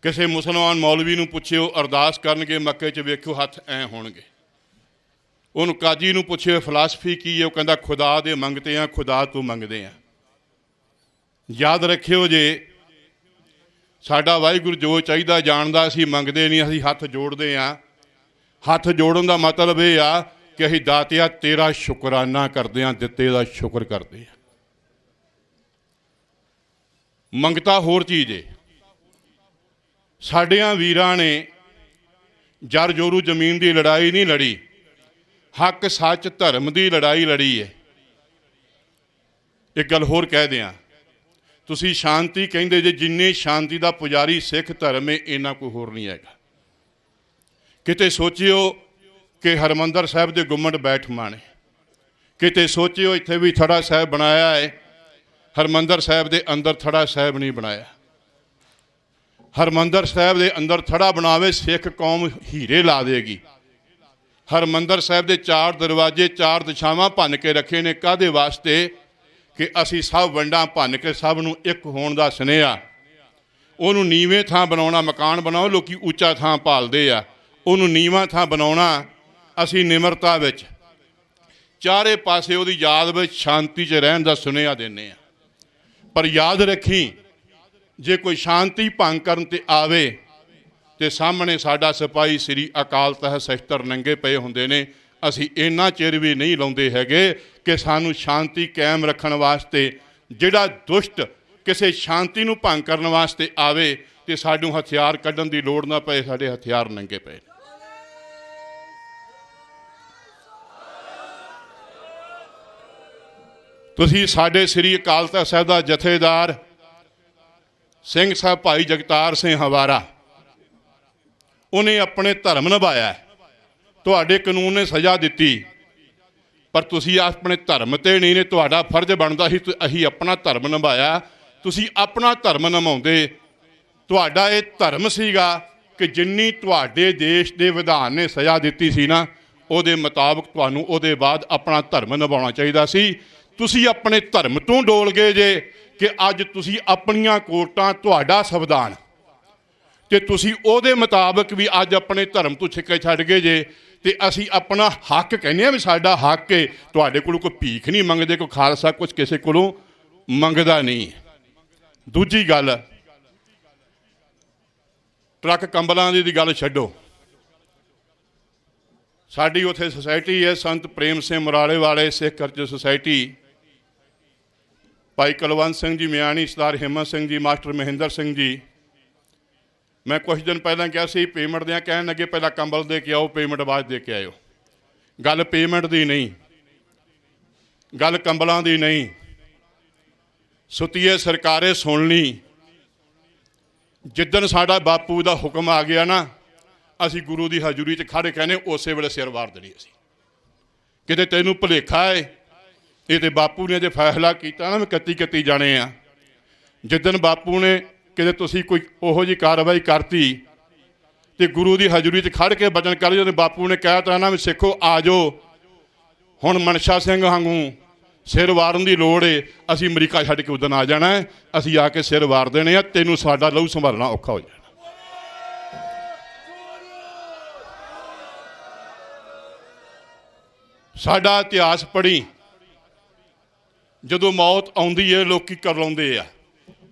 ਕਿਸੇ ਮੁਸਲਮਾਨ ਮੌਲਵੀ ਨੂੰ ਪੁੱਛਿਓ ਅਰਦਾਸ ਕਰਨਗੇ ਮੱਕੇ 'ਚ, ਵੇਖਿਓ ਹੱਥ ਐਂ ਹੋਣਗੇ। ਉਹਨੂੰ ਕਾਜੀ ਨੂੰ ਪੁੱਛਿਓ ਫਿਲਾਸਫੀ ਕੀ ਹੈ, ਉਹ ਕਹਿੰਦਾ ਖੁਦਾ ਦੇ ਮੰਗਤੇ ਹਾਂ, ਖੁਦਾ ਤੋਂ ਮੰਗਦੇ ਹਾਂ। ਯਾਦ ਰੱਖਿਓ, ਜੇ ਸਾਡਾ ਵਾਹਿਗੁਰੂ ਜੋ ਚਾਹੀਦਾ ਜਾਣਦਾ, ਅਸੀਂ ਮੰਗਦੇ ਨਹੀਂ, ਅਸੀਂ ਹੱਥ ਜੋੜਦੇ ਹਾਂ। ਹੱਥ ਜੋੜਨ ਦਾ ਮਤਲਬ ਇਹ ਆ ਕਿ ਅਸੀਂ ਦਾਤਿਆ ਤੇਰਾ ਸ਼ੁਕਰਾਨਾ ਕਰਦੇ ਹਾਂ, ਦਿੱਤੇ ਦਾ ਸ਼ੁਕਰ ਕਰਦੇ ਹਾਂ। ਮੰਗਤਾ ਹੋਰ ਚੀਜ਼ ਹੈ। ਸਾਡਿਆਂ ਵੀਰਾਂ ਨੇ ਜਰ ਜੋਰੂ ਜ਼ਮੀਨ ਦੀ ਲੜਾਈ ਨਹੀਂ ਲੜੀ, ਹੱਕ ਸੱਚ ਧਰਮ ਦੀ ਲੜਾਈ ਲੜੀ ਹੈ। ਇੱਕ ਗੱਲ ਹੋਰ ਕਹਿ ਦਿਆਂ, ਤੁਸੀਂ ਸ਼ਾਂਤੀ ਕਹਿੰਦੇ ਜੇ, ਜਿੰਨੇ ਸ਼ਾਂਤੀ ਦਾ ਪੁਜਾਰੀ ਸਿੱਖ ਧਰਮ ਹੈ, ਇੰਨਾ ਕੋਈ ਹੋਰ ਨਹੀਂ ਹੈਗਾ। ਕਿਤੇ ਸੋਚਿਓ ਕਿ ਹਰਿਮੰਦਰ ਸਾਹਿਬ ਦੇ ਗੁੰਮਟ ਬੈਠ ਮਾਣੇ, ਕਿਤੇ ਸੋਚਿਓ ਇੱਥੇ ਵੀ ਥੜਾ ਸਾਹਿਬ ਬਣਾਇਆ ਹੈ, ਹਰਿਮੰਦਰ ਸਾਹਿਬ ਦੇ ਅੰਦਰ ਥੜਾ ਸਾਹਿਬ ਨਹੀਂ ਬਣਾਇਆ। ਹਰਿਮੰਦਰ ਸਾਹਿਬ ਦੇ ਅੰਦਰ ਥੜਾ ਬਣਾਵੇ, ਸਿੱਖ ਕੌਮ ਹੀਰੇ ਲਾ ਦੇਗੀ। ਹਰਿਮੰਦਰ ਸਾਹਿਬ ਦੇ 4 ਦਰਵਾਜ਼ੇ 4 ਦਿਸ਼ਾਵਾਂ ਭੰਨ ਕੇ ਰੱਖੇ ਨੇ, ਕਾਹਦੇ ਵਾਸਤੇ? ਕਿ ਅਸੀਂ ਸਭ ਵੰਡਾਂ ਭੰਨ ਕੇ ਸਭ ਨੂੰ ਇੱਕ ਹੋਣ ਦਾ ਸੁਨੇਹਾ। ਉਹਨੂੰ ਨੀਵੇਂ ਥਾਂ ਬਣਾਉਣਾ, ਮਕਾਨ ਬਣਾਓ, ਲੋਕੀ ਉੱਚਾ ਥਾਂ ਭਾਲਦੇ ਆ, ਉਹਨੂੰ ਨੀਵਾਂ ਥਾਂ ਬਣਾਉਣਾ। ਅਸੀਂ ਨਿਮਰਤਾ ਵਿੱਚ ਚਾਰੇ ਪਾਸੇ ਉਹਦੀ ਯਾਦ ਵਿੱਚ ਸ਼ਾਂਤੀ 'ਚ ਰਹਿਣ ਦਾ ਸੁਨੇਹਾ ਦਿੰਦੇ ਹਾਂ। ਪਰ ਯਾਦ ਰੱਖੀ, ਜੇ ਕੋਈ ਸ਼ਾਂਤੀ ਭੰਗ ਕਰਨ ਤੇ ਆਵੇ ਤੇ ਸਾਹਮਣੇ ਸਾਡਾ ਸਿਪਾਹੀ ਸ੍ਰੀ ਅਕਾਲ ਤਖ਼ਤ ਸ਼ਸਤਰ ਨੰਗੇ ਪਏ ਹੁੰਦੇ ਨੇ। ਅਸੀਂ ਇੰਨਾ ਚਿਰ ਵੀ ਨਹੀਂ ਲਾਉਂਦੇ ਹੈਗੇ ਕਿ ਸਾਨੂੰ ਸ਼ਾਂਤੀ ਕਾਇਮ ਰੱਖਣ ਵਾਸਤੇ ਜਿਹੜਾ ਦੁਸ਼ਟ ਕਿਸੇ ਸ਼ਾਂਤੀ ਨੂੰ ਭੰਗ ਕਰਨ ਵਾਸਤੇ ਆਵੇ ਤੇ ਸਾਨੂੰ ਹਥਿਆਰ ਕੱਢਣ ਦੀ ਲੋੜ ਨਾ ਪਏ, ਸਾਡੇ ਹਥਿਆਰ ਨੰਗੇ ਪਏ। ਤੁਸੀਂ ਸਾਡੇ ਸ੍ਰੀ ਅਕਾਲ ਤਖ਼ਤ ਸਾਹਿਬ ਦਾ ਜਥੇਦਾਰ ਸਿੰਘ ਸਾਹਿਬ ਭਾਈ ਜਗਤਾਰ ਸਿੰਘ ਹਵਾਰਾ, ਉਹਨੇ ਆਪਣੇ ਧਰਮ ਨਿਭਾਇਆ। ਤੁਹਾਡੇ ਕਾਨੂੰਨ ਨੇ ਸਜ਼ਾ ਦਿੱਤੀ, ਪਰ ਤੁਸੀਂ ਆਪਣੇ ਧਰਮ ਤੇ ਨਹੀਂ ਨੇ। ਤੁਹਾਡਾ ਫਰਜ਼ ਬਣਦਾ ਸੀ ਅਸੀਂ ਆਪਣਾ ਧਰਮ ਨਿਭਾਇਆ, ਤੁਸੀਂ ਆਪਣਾ ਧਰਮ ਨਿਭਾਉਂਦੇ। ਤੁਹਾਡਾ ਇਹ ਧਰਮ ਸੀਗਾ ਕਿ ਜਿੰਨੀ ਤੁਹਾਡੇ ਦੇਸ਼ ਦੇ ਵਿਧਾਨ ਨੇ ਸਜ਼ਾ ਦਿੱਤੀ ਸੀ ਨਾ, ਉਹਦੇ ਮੁਤਾਬਕ ਤੁਹਾਨੂੰ ਉਹਦੇ ਬਾਅਦ ਆਪਣਾ ਧਰਮ ਨਿਭਾਉਣਾ ਚਾਹੀਦਾ ਸੀ। ਤੁਸੀਂ ਆਪਣੇ ਧਰਮ ਤੋਂ ਡੋਲ ਗਏ ਜੇ ਕਿ ਅੱਜ ਤੁਸੀਂ ਆਪਣੀਆਂ ਕੋਰਟਾਂ, ਤੁਹਾਡਾ ਸੰਵਿਧਾਨ, ਤੇ ਤੁਸੀਂ ਉਹਦੇ ਮੁਤਾਬਕ ਵੀ ਅੱਜ ਆਪਣੇ ਧਰਮ ਤੋਂ ਛਿੱਕੇ ਛੱਡ ਗਏ ਜੇ। ਤੇ ਅਸੀਂ ਆਪਣਾ ਹੱਕ ਕਹਿੰਦੇ ਹਾਂ ਵੀ ਸਾਡਾ ਹੱਕ ਹੈ। ਤੁਹਾਡੇ ਕੋਲੋਂ ਕੋਈ ਭੀਖ ਨਹੀਂ ਮੰਗਦੇ, ਕੋਈ ਖਾਲਸਾ ਕੁਝ ਕਿਸੇ ਕੋਲੋਂ ਮੰਗਦਾ ਨਹੀਂ। ਦੂਜੀ ਗੱਲ, ਟਰੱਕ ਕੰਬਲਾਂ ਦੀ ਗੱਲ ਛੱਡੋ। ਸਾਡੀ ਉੱਥੇ ਸੁਸਾਇਟੀ ਹੈ ਸੰਤ ਪ੍ਰੇਮ ਸਿੰਘ ਮੁਰਾਲੇ ਵਾਲੇ ਸਿੱਖ ਕਲਚਰ ਸੁਸਾਇਟੀ, ਭਾਈ ਕੁਲਵੰਤ ਸਿੰਘ ਜੀ ਮਿਆਣੀ, ਸਰਦਾਰ ਹਿੰਮਤ ਸਿੰਘ ਜੀ, ਮਾਸਟਰ ਮਹਿੰਦਰ ਸਿੰਘ ਜੀ। ਮੈਂ ਕੁਝ ਦਿਨ ਪਹਿਲਾਂ ਕਿਹਾ ਸੀ ਪੇਮੈਂਟ ਦਿਆਂ, ਕਹਿਣ ਲੱਗੇ ਪਹਿਲਾਂ ਕੰਬਲ ਦੇ ਕੇ ਆਓ, ਪੇਮੈਂਟ ਬਾਅਦ ਦੇ ਕੇ ਆਇਓ। ਗੱਲ ਪੇਮੈਂਟ ਦੀ ਨਹੀਂ, ਗੱਲ ਕੰਬਲਾਂ ਦੀ ਨਹੀਂ। ਸੁਤੀਏ ਸਰਕਾਰੇ ਸੁਣ ਲਈ। ਜਿੱਦਣ ਸਾਡਾ ਬਾਪੂ ਦਾ ਹੁਕਮ ਆ ਗਿਆ ਨਾ, ਅਸੀਂ ਗੁਰੂ ਦੀ ਹਜ਼ੂਰੀ 'ਚ ਖੜ੍ਹ ਕਹਿੰਦੇ ਉਸੇ ਵੇਲੇ ਸਿਰ ਵਾਰ ਦੇਣੀ। ਅਸੀਂ ਕਿਤੇ ਤੈਨੂੰ ਭੁਲੇਖਾ ਹੈ, ਇਹ ਤੇ ਬਾਪੂ ਨੇ ਜੇ ਫੈਸਲਾ ਕੀਤਾ ਨਾ, ਮੈਂ 31 ਜਾਣੇ ਆ। ਜਿੱਦਣ ਬਾਪੂ ਨੇ ਕਿਤੇ ਤੁਸੀਂ ਕੋਈ ਉਹੋ ਜਿਹੀ ਕਾਰਵਾਈ ਕਰਤੀ ਤੇ ਗੁਰੂ ਦੀ ਹਜ਼ੂਰੀ 'ਚ ਖੜ੍ਹ ਕੇ ਬਚਨ ਕਰ, ਜਦੋਂ ਬਾਪੂ ਨੇ ਕਹਿ ਤਾ ਨਾ ਵੀ ਸਿੱਖੋ ਆ ਜਾਓ, ਹੁਣ ਮਨਸ਼ਾ ਸਿੰਘ ਵਾਂਗੂ ਸਿਰ ਵਾਰਨ ਦੀ ਲੋੜ ਏ, ਅਸੀਂ ਅਮਰੀਕਾ ਛੱਡ ਕੇ ਉਦਣ ਆ ਜਾਣਾ, ਅਸੀਂ ਆ ਕੇ ਸਿਰ ਵਾਰ ਦੇਣੇ ਆ, ਤੈਨੂੰ ਸਾਡਾ ਲਹੂ ਸੰਭਾਲਣਾ ਔਖਾ ਹੋ ਜਾਣਾ। ਸਾਡਾ ਇਤਿਹਾਸ ਪੜ੍ਹੀ, ਜਦੋਂ ਮੌਤ ਆਉਂਦੀ ਹੈ ਲੋਕੀ ਕਰਲਾਉਂਦੇ ਆ।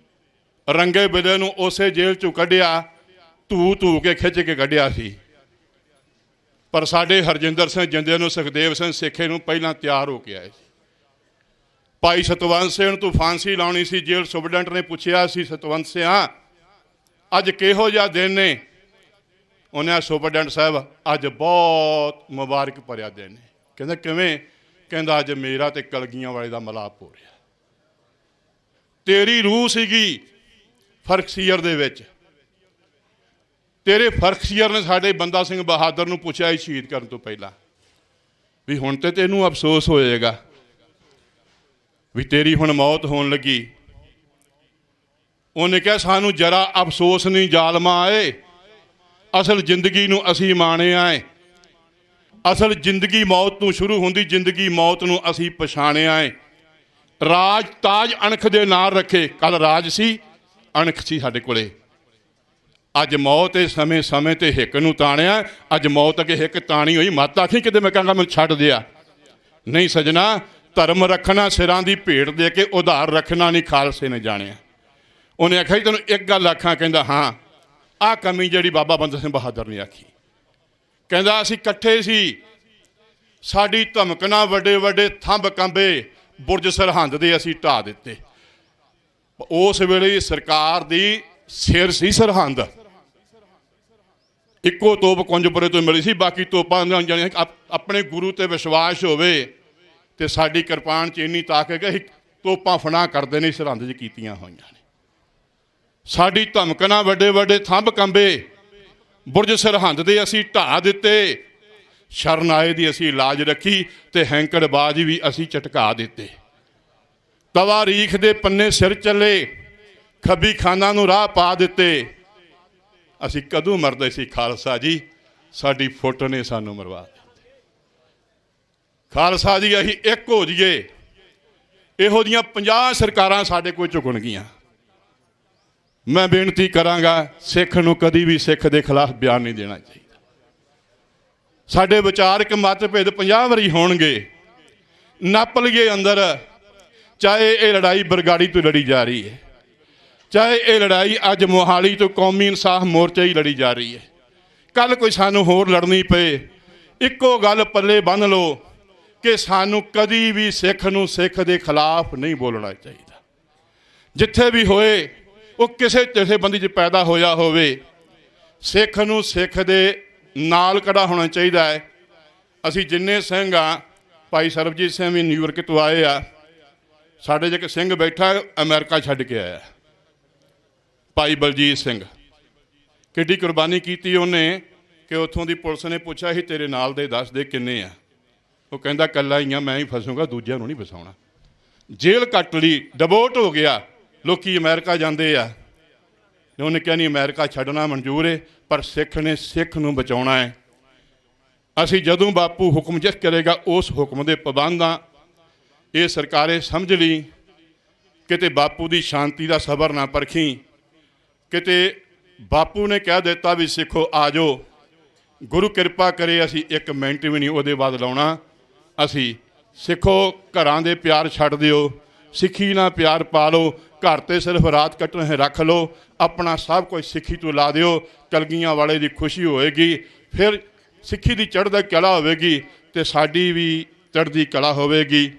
ਰੰਗੇ ਬਿਲੇ ਨੂੰ ਉਸੇ ਜੇਲ੍ਹ 'ਚੋਂ ਕੱਢਿਆ, ਧੂ ਕੇ ਖਿੱਚ ਕੇ ਕੱਢਿਆ ਸੀ। ਪਰ ਸਾਡੇ ਹਰਜਿੰਦਰ ਸਿੰਘ ਜਿੰਦੇ ਨੂੰ ਸੁਖਦੇਵ ਸਿੰਘ ਸਿੱਖੇ ਨੂੰ ਪਹਿਲਾਂ ਤਿਆਰ ਹੋ ਕੇ ਆਏ ਸੀ। ਭਾਈ ਸਤਵੰਤ ਸਿੰਘ ਨੂੰ ਫਾਂਸੀ ਲਾਉਣੀ ਸੀ, ਜੇਲ੍ਹ ਸੁਪਰਡੈਂਟ ਨੇ ਪੁੱਛਿਆ ਸੀ, ਸਤਵੰਤ ਸਿੰਘ ਅੱਜ ਕਿਹੋ ਜਿਹਾ ਦਿਨ ਨੇ? ਉਹਨੇ ਸੁਪਰਡੈਂਟ ਸਾਹਿਬ ਅੱਜ ਬਹੁਤ ਮੁਬਾਰਕ ਭਰਿਆ ਦਿਨ ਨੇ। ਕਹਿੰਦਾ ਕਿਵੇਂ? ਕਹਿੰਦਾ ਅੱਜ ਮੇਰਾ ਤੇ ਕਲਗੀਆਂ ਵਾਲੇ ਦਾ ਮਿਲਾਪ ਹੋ ਰਿਹਾ। ਤੇਰੀ ਰੂਹ ਸੀਗੀ ਫਰਖਸੀਅਰ ਦੇ ਵਿੱਚ, ਤੇਰੇ ਫਰਖਸੀਅਰ ਨੇ ਸਾਡੇ ਬੰਦਾ ਸਿੰਘ ਬਹਾਦਰ ਨੂੰ ਪੁੱਛਿਆ ਸੀ ਸ਼ਹੀਦ ਕਰਨ ਤੋਂ ਪਹਿਲਾਂ ਵੀ ਹੁਣ ਤੇ ਤੈਨੂੰ ਅਫਸੋਸ ਹੋਏਗਾ ਵੀ ਤੇਰੀ ਹੁਣ ਮੌਤ ਹੋਣ ਲੱਗੀ। ਉਹਨੇ ਕਿਹਾ ਸਾਨੂੰ ਜਰਾ ਅਫਸੋਸ ਨਹੀਂ ਜ਼ਾਲਮਾਂ ਆਏ, ਅਸਲ ਜ਼ਿੰਦਗੀ ਨੂੰ ਅਸੀਂ ਮਾਣਿਆ ਏ। ਅਸਲ ਜ਼ਿੰਦਗੀ ਮੌਤ ਤੋਂ ਸ਼ੁਰੂ ਹੁੰਦੀ, ਜ਼ਿੰਦਗੀ ਮੌਤ ਨੂੰ ਅਸੀਂ ਪਛਾਣਿਆ ਏ। ਰਾਜ ਤਾਜ ਅਣਖ ਦੇ ਨਾਲ ਰੱਖੇ। ਕੱਲ ਰਾਜ ਸੀ, ਅਣਖ ਸੀ ਸਾਡੇ ਕੋਲੇ। ਅੱਜ ਮੌਤ ਇਹ ਸਮੇਂ ਤੇ ਹਿੱਕ ਨੂੰ ਤਾਣਿਆ। ਅੱਜ ਮੌਤ ਅੱਗੇ ਹਿੱਕ ਤਾਣੀ ਹੋਈ। ਮੱਤ ਆਖੀ ਕਿਤੇ ਮੈਂ ਕਹਾਂਗਾ ਮੈਨੂੰ ਛੱਡ ਦਿਆ। ਨਹੀਂ ਸਜਣਾ, ਧਰਮ ਰੱਖਣਾ ਸਿਰਾਂ ਦੀ ਭੇਟ ਦੇ ਕੇ, ਉਧਾਰ ਰੱਖਣਾ ਨਹੀਂ ਖਾਲਸੇ ਨੇ ਜਾਣਿਆ। ਉਹਨੇ ਆਖਿਆ ਤੈਨੂੰ ਇੱਕ ਗੱਲ ਆਖਾਂ। ਕਹਿੰਦਾ ਹਾਂ। ਆਹ ਕਮੀ ਜਿਹੜੀ ਬਾਬਾ ਬੰਦਾ ਸਿੰਘ ਬਹਾਦਰ ਨੇ ਆਖੀ। ਕਹਿੰਦਾ ਅਸੀਂ ਇਕੱਠੇ ਸੀ, ਸਾਡੀ ਧਮਕ ਨਾਲ ਵੱਡੇ ਵੱਡੇ ਥੰਬ ਕੰਬੇ, ਬੁਰਜ ਸਰਹੰਦ ਦੇ ਅਸੀਂ ਢਾਹ ਦਿੱਤੇ। ਉਸ ਵੇਲੇ ਸਰਕਾਰ ਦੀ ਸਿਰ ਸੀ ਸਰਹੰਦ, ਇੱਕੋ ਤੋਪ ਕੁੰਜਪੁਰੇ ਤੋਂ ਮਿਲੀ ਸੀ, ਬਾਕੀ ਤੋਪਾਂ ਜਾਣੀ ਆਪਣੇ ਗੁਰੂ ਤੇ ਵਿਸ਼ਵਾਸ ਹੋਵੇ ਤੇ ਸਾਡੀ ਕਿਰਪਾਨ 'ਚ ਇੰਨੀ ਤਾਕਤ ਹੈ, ਤੋਪਾਂ ਫਨਾ ਕਰਦੇ ਨੇ ਸਰਹੰਦ 'ਚ ਕੀਤੀਆਂ ਹੋਈਆਂ ਨੇ। ਸਾਡੀ ਧਮਕ ਨਾਲ ਵੱਡੇ ਵੱਡੇ ਥੰਬ ਕੰਬੇ, ਬੁਰਜ ਸਰਹੰਦ ਦੇ ਅਸੀਂ ਢਾਹ ਦਿੱਤੇ। ਸ਼ਰਨ ਆਏ ਦੀ ਅਸੀਂ ਲਾਜ ਰੱਖੀ ਤੇ ਹੈਂਕੜਬਾਜ਼ ਵੀ ਅਸੀਂ ਝਟਕਾ ਦਿੱਤੇ। ਤਵਾਰੀਖ ਦੇ ਪੰਨੇ ਸਿਰ ਚੱਲੇ, ਖੱਬੀ ਖਾਨਾਂ ਨੂੰ ਰਾਹ ਪਾ ਦਿੱਤੇ। ਅਸੀਂ ਕਦੋਂ ਮਰਦੇ ਸੀ ਖਾਲਸਾ ਜੀ, ਸਾਡੀ ਫੁੱਟ ਨੇ ਸਾਨੂੰ ਮਰਵਾ ਦਿੱਤੇ। ਖਾਲਸਾ ਜੀ ਅਸੀਂ ਇੱਕ ਹੋ ਜਾਈਏ। ਇਹੋ ਜਿਹੀਆਂ 50 ਸਰਕਾਰਾਂ ਸਾਡੇ ਕੋਲ ਝੁਕਣ ਗਈਆਂ। ਮੈਂ ਬੇਨਤੀ ਕਰਾਂਗਾ, ਸਿੱਖ ਨੂੰ ਕਦੀ ਵੀ ਸਿੱਖ ਦੇ ਖਿਲਾਫ ਬਿਆਨ ਨਹੀਂ ਦੇਣਾ ਚਾਹੀਦਾ। ਸਾਡੇ ਵਿਚਾਰਕ ਮਤਭੇਦ 50 ਵਾਰੀ ਹੋਣਗੇ, ਨੱਪ ਲਈਏ ਅੰਦਰ। ਚਾਹੇ ਇਹ ਲੜਾਈ ਬਰਗਾੜੀ ਤੋਂ ਲੜੀ ਜਾ ਰਹੀ ਹੈ, ਚਾਹੇ ਇਹ ਲੜਾਈ ਅੱਜ ਮੋਹਾਲੀ ਤੋਂ ਕੌਮੀ ਇਨਸਾਫ ਮੋਰਚਾ ਹੀ ਲੜੀ ਜਾ ਰਹੀ ਹੈ। ਕੱਲ ਕੋਈ ਸਾਨੂੰ ਹੋਰ ਲੜਨੀ ਪਏ, ਇੱਕੋ ਗੱਲ ਪੱਲੇ ਬੰਨ੍ਹ ਲਓ ਕਿ ਸਾਨੂੰ ਕਦੀ ਵੀ ਸਿੱਖ ਨੂੰ ਸਿੱਖ ਦੇ ਖਿਲਾਫ ਨਹੀਂ ਬੋਲਣਾ ਚਾਹੀਦਾ। ਜਿੱਥੇ ਵੀ ਹੋਏ, ਉਹ ਕਿਸੇ ਜਥੇਬੰਦੀ 'ਚ ਪੈਦਾ ਹੋਇਆ ਹੋਵੇ, ਸਿੱਖ ਨੂੰ ਸਿੱਖ ਦੇ ਨਾਲ ਖੜਾ ਹੋਣਾ ਚਾਹੀਦਾ ਹੈ। ਅਸੀਂ ਜਿੰਨੇ ਸਿੰਘ ਆ, ਭਾਈ ਸਰਬਜੀਤ ਸਿੰਘ ਵੀ ਨਿਊਯਾਰਕ ਤੋਂ ਆਏ ਆ। ਸਾਡੇ ਜੇ ਇੱਕ ਸਿੰਘ ਬੈਠਾ ਅਮਰੀਕਾ ਛੱਡ ਕੇ ਆਇਆ, ਭਾਈ ਬਲਜੀਤ ਸਿੰਘ। ਕਿੱਡੀ ਕੁਰਬਾਨੀ ਕੀਤੀ ਉਹਨੇ ਕਿ ਉੱਥੋਂ ਦੀ ਪੁਲਿਸ ਨੇ ਪੁੱਛਿਆ ਸੀ ਤੇਰੇ ਨਾਲ ਦੇ ਦੱਸ ਦੇ ਕਿੰਨੇ ਆ। ਉਹ ਕਹਿੰਦਾ ਇਕੱਲਾ ਹੀ ਆ, ਮੈਂ ਹੀ ਫਸੂੰਗਾ, ਦੂਜਿਆਂ ਨੂੰ ਨਹੀਂ ਫਸਾਉਣਾ। ਜੇਲ੍ਹ ਕੱਟ ਲਈ, ਡਿਵੋਰਟ ਹੋ ਗਿਆ। ਲੋਕੀ ਅਮਰੀਕਾ ਜਾਂਦੇ ਆ। ਉਹਨੇ ਕਿਹਾ ਨਹੀਂ ਅਮਰੀਕਾ ਛੱਡਣਾ ਮਨਜ਼ੂਰ ਹੈ, ਪਰ ਸਿੱਖ ਨੇ ਸਿੱਖ ਨੂੰ ਬਚਾਉਣਾ ਹੈ। ਅਸੀਂ ਜਦੋਂ ਬਾਪੂ ਹੁਕਮ ਜਿਸ ਕਰੇਗਾ ਉਸ ਹੁਕਮ ਦੇ ਪਾਬੰਦ ਹਾਂ। ਇਹ ਸਰਕਾਰੇ ਸਮਝ ਲਈ, ਕਿਤੇ ਬਾਪੂ ਦੀ ਸ਼ਾਂਤੀ ਦਾ ਸਬਰ ਨਾ ਪਰਖੀ। ਕਿਤੇ ਬਾਪੂ ਨੇ ਕਹਿ ਦਿੱਤਾ ਵੀ ਸਿੱਖੋ ਆ ਜਾਓ, ਗੁਰੂ ਕਿਰਪਾ ਕਰੇ ਅਸੀਂ 1 ਮਿੰਟ ਵੀ ਨਹੀਂ ਉਹਦੇ ਬਾਅਦ ਲਾਉਣਾ। ਅਸੀਂ ਸਿੱਖੋ ਘਰਾਂ ਦੇ ਪਿਆਰ ਛੱਡ ਦਿਓ, ਸਿੱਖੀ ਨਾਲ ਪਿਆਰ ਪਾ ਲਓ, ਘਰ 'ਤੇ ਸਿਰਫ ਰਾਤ ਕੱਟਣ ਰੱਖ ਲਓ, ਆਪਣਾ ਸਭ ਕੁਝ ਸਿੱਖੀ ਤੋਂ ਲਾ ਦਿਓ। ਕਲਗੀਆਂ ਵਾਲੇ ਦੀ ਖੁਸ਼ੀ ਹੋਏਗੀ, ਫਿਰ ਸਿੱਖੀ ਦੀ ਚੜ੍ਹਦੀ ਕਲਾ ਹੋਵੇਗੀ ਅਤੇ ਸਾਡੀ ਵੀ ਚੜ੍ਹਦੀ ਕਲਾ ਹੋਵੇਗੀ।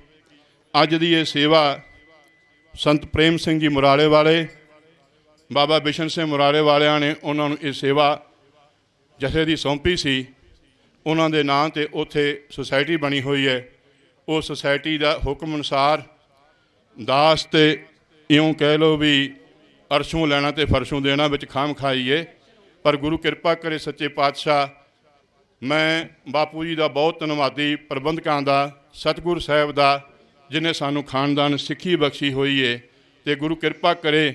ਅੱਜ ਦੀ ਇਹ ਸੇਵਾ ਸੰਤ ਪ੍ਰੇਮ ਸਿੰਘ ਜੀ ਮੁਰਾਲੇ ਵਾਲੇ, ਬਾਬਾ ਬਿਸ਼ਨ ਸਿੰਘ ਮੁਰਾਲੇ ਵਾਲਿਆਂ ਨੇ ਉਹਨਾਂ ਨੂੰ ਇਹ ਸੇਵਾ ਜਥੇ ਦੀ ਸੌਂਪੀ ਸੀ। ਉਹਨਾਂ ਦੇ ਨਾਂ 'ਤੇ ਉੱਥੇ ਸੁਸਾਇਟੀ ਬਣੀ ਹੋਈ ਹੈ। ਉਹ ਸੁਸਾਇਟੀ ਦਾ ਹੁਕਮ ਅਨੁਸਾਰ ਦਾਸ ਅਤੇ ਇਉਂ ਕਹਿ ਲਓ ਵੀ ਅਰਸ਼ੋਂ ਲੈਣਾ ਅਤੇ ਫਰਸ਼ੋਂ ਦੇਣਾ ਵਿੱਚ ਖਾਮ ਖਾਈਏ। ਪਰ ਗੁਰੂ ਕਿਰਪਾ ਕਰੇ ਸੱਚੇ ਪਾਤਸ਼ਾਹ, ਮੈਂ ਬਾਪੂ ਜੀ ਦਾ ਬਹੁਤ ਧੰਨਵਾਦੀ, ਪ੍ਰਬੰਧਕਾਂ ਦਾ, ਸਤਿਗੁਰੂ ਸਾਹਿਬ ਦਾ, ਜਿਹਨੇ ਸਾਨੂੰ ਖਾਨਦਾਨ ਸਿੱਖੀ ਬਖਸ਼ੀ ਹੋਈ ਹੈ। ਅਤੇ ਗੁਰੂ ਕਿਰਪਾ ਕਰੇ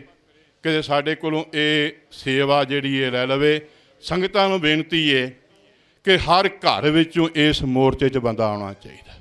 ਕਿ ਸਾਡੇ ਕੋਲੋਂ ਇਹ ਸੇਵਾ ਜਿਹੜੀ ਇਹ ਲੈ ਲਵੇ। ਸੰਗਤਾਂ ਨੂੰ ਬੇਨਤੀ ਹੈ ਕਿ ਹਰ ਘਰ ਵਿੱਚੋਂ ਇਸ ਮੋਰਚੇ 'ਚ ਬੰਦਾ ਆਉਣਾ ਚਾਹੀਦਾ।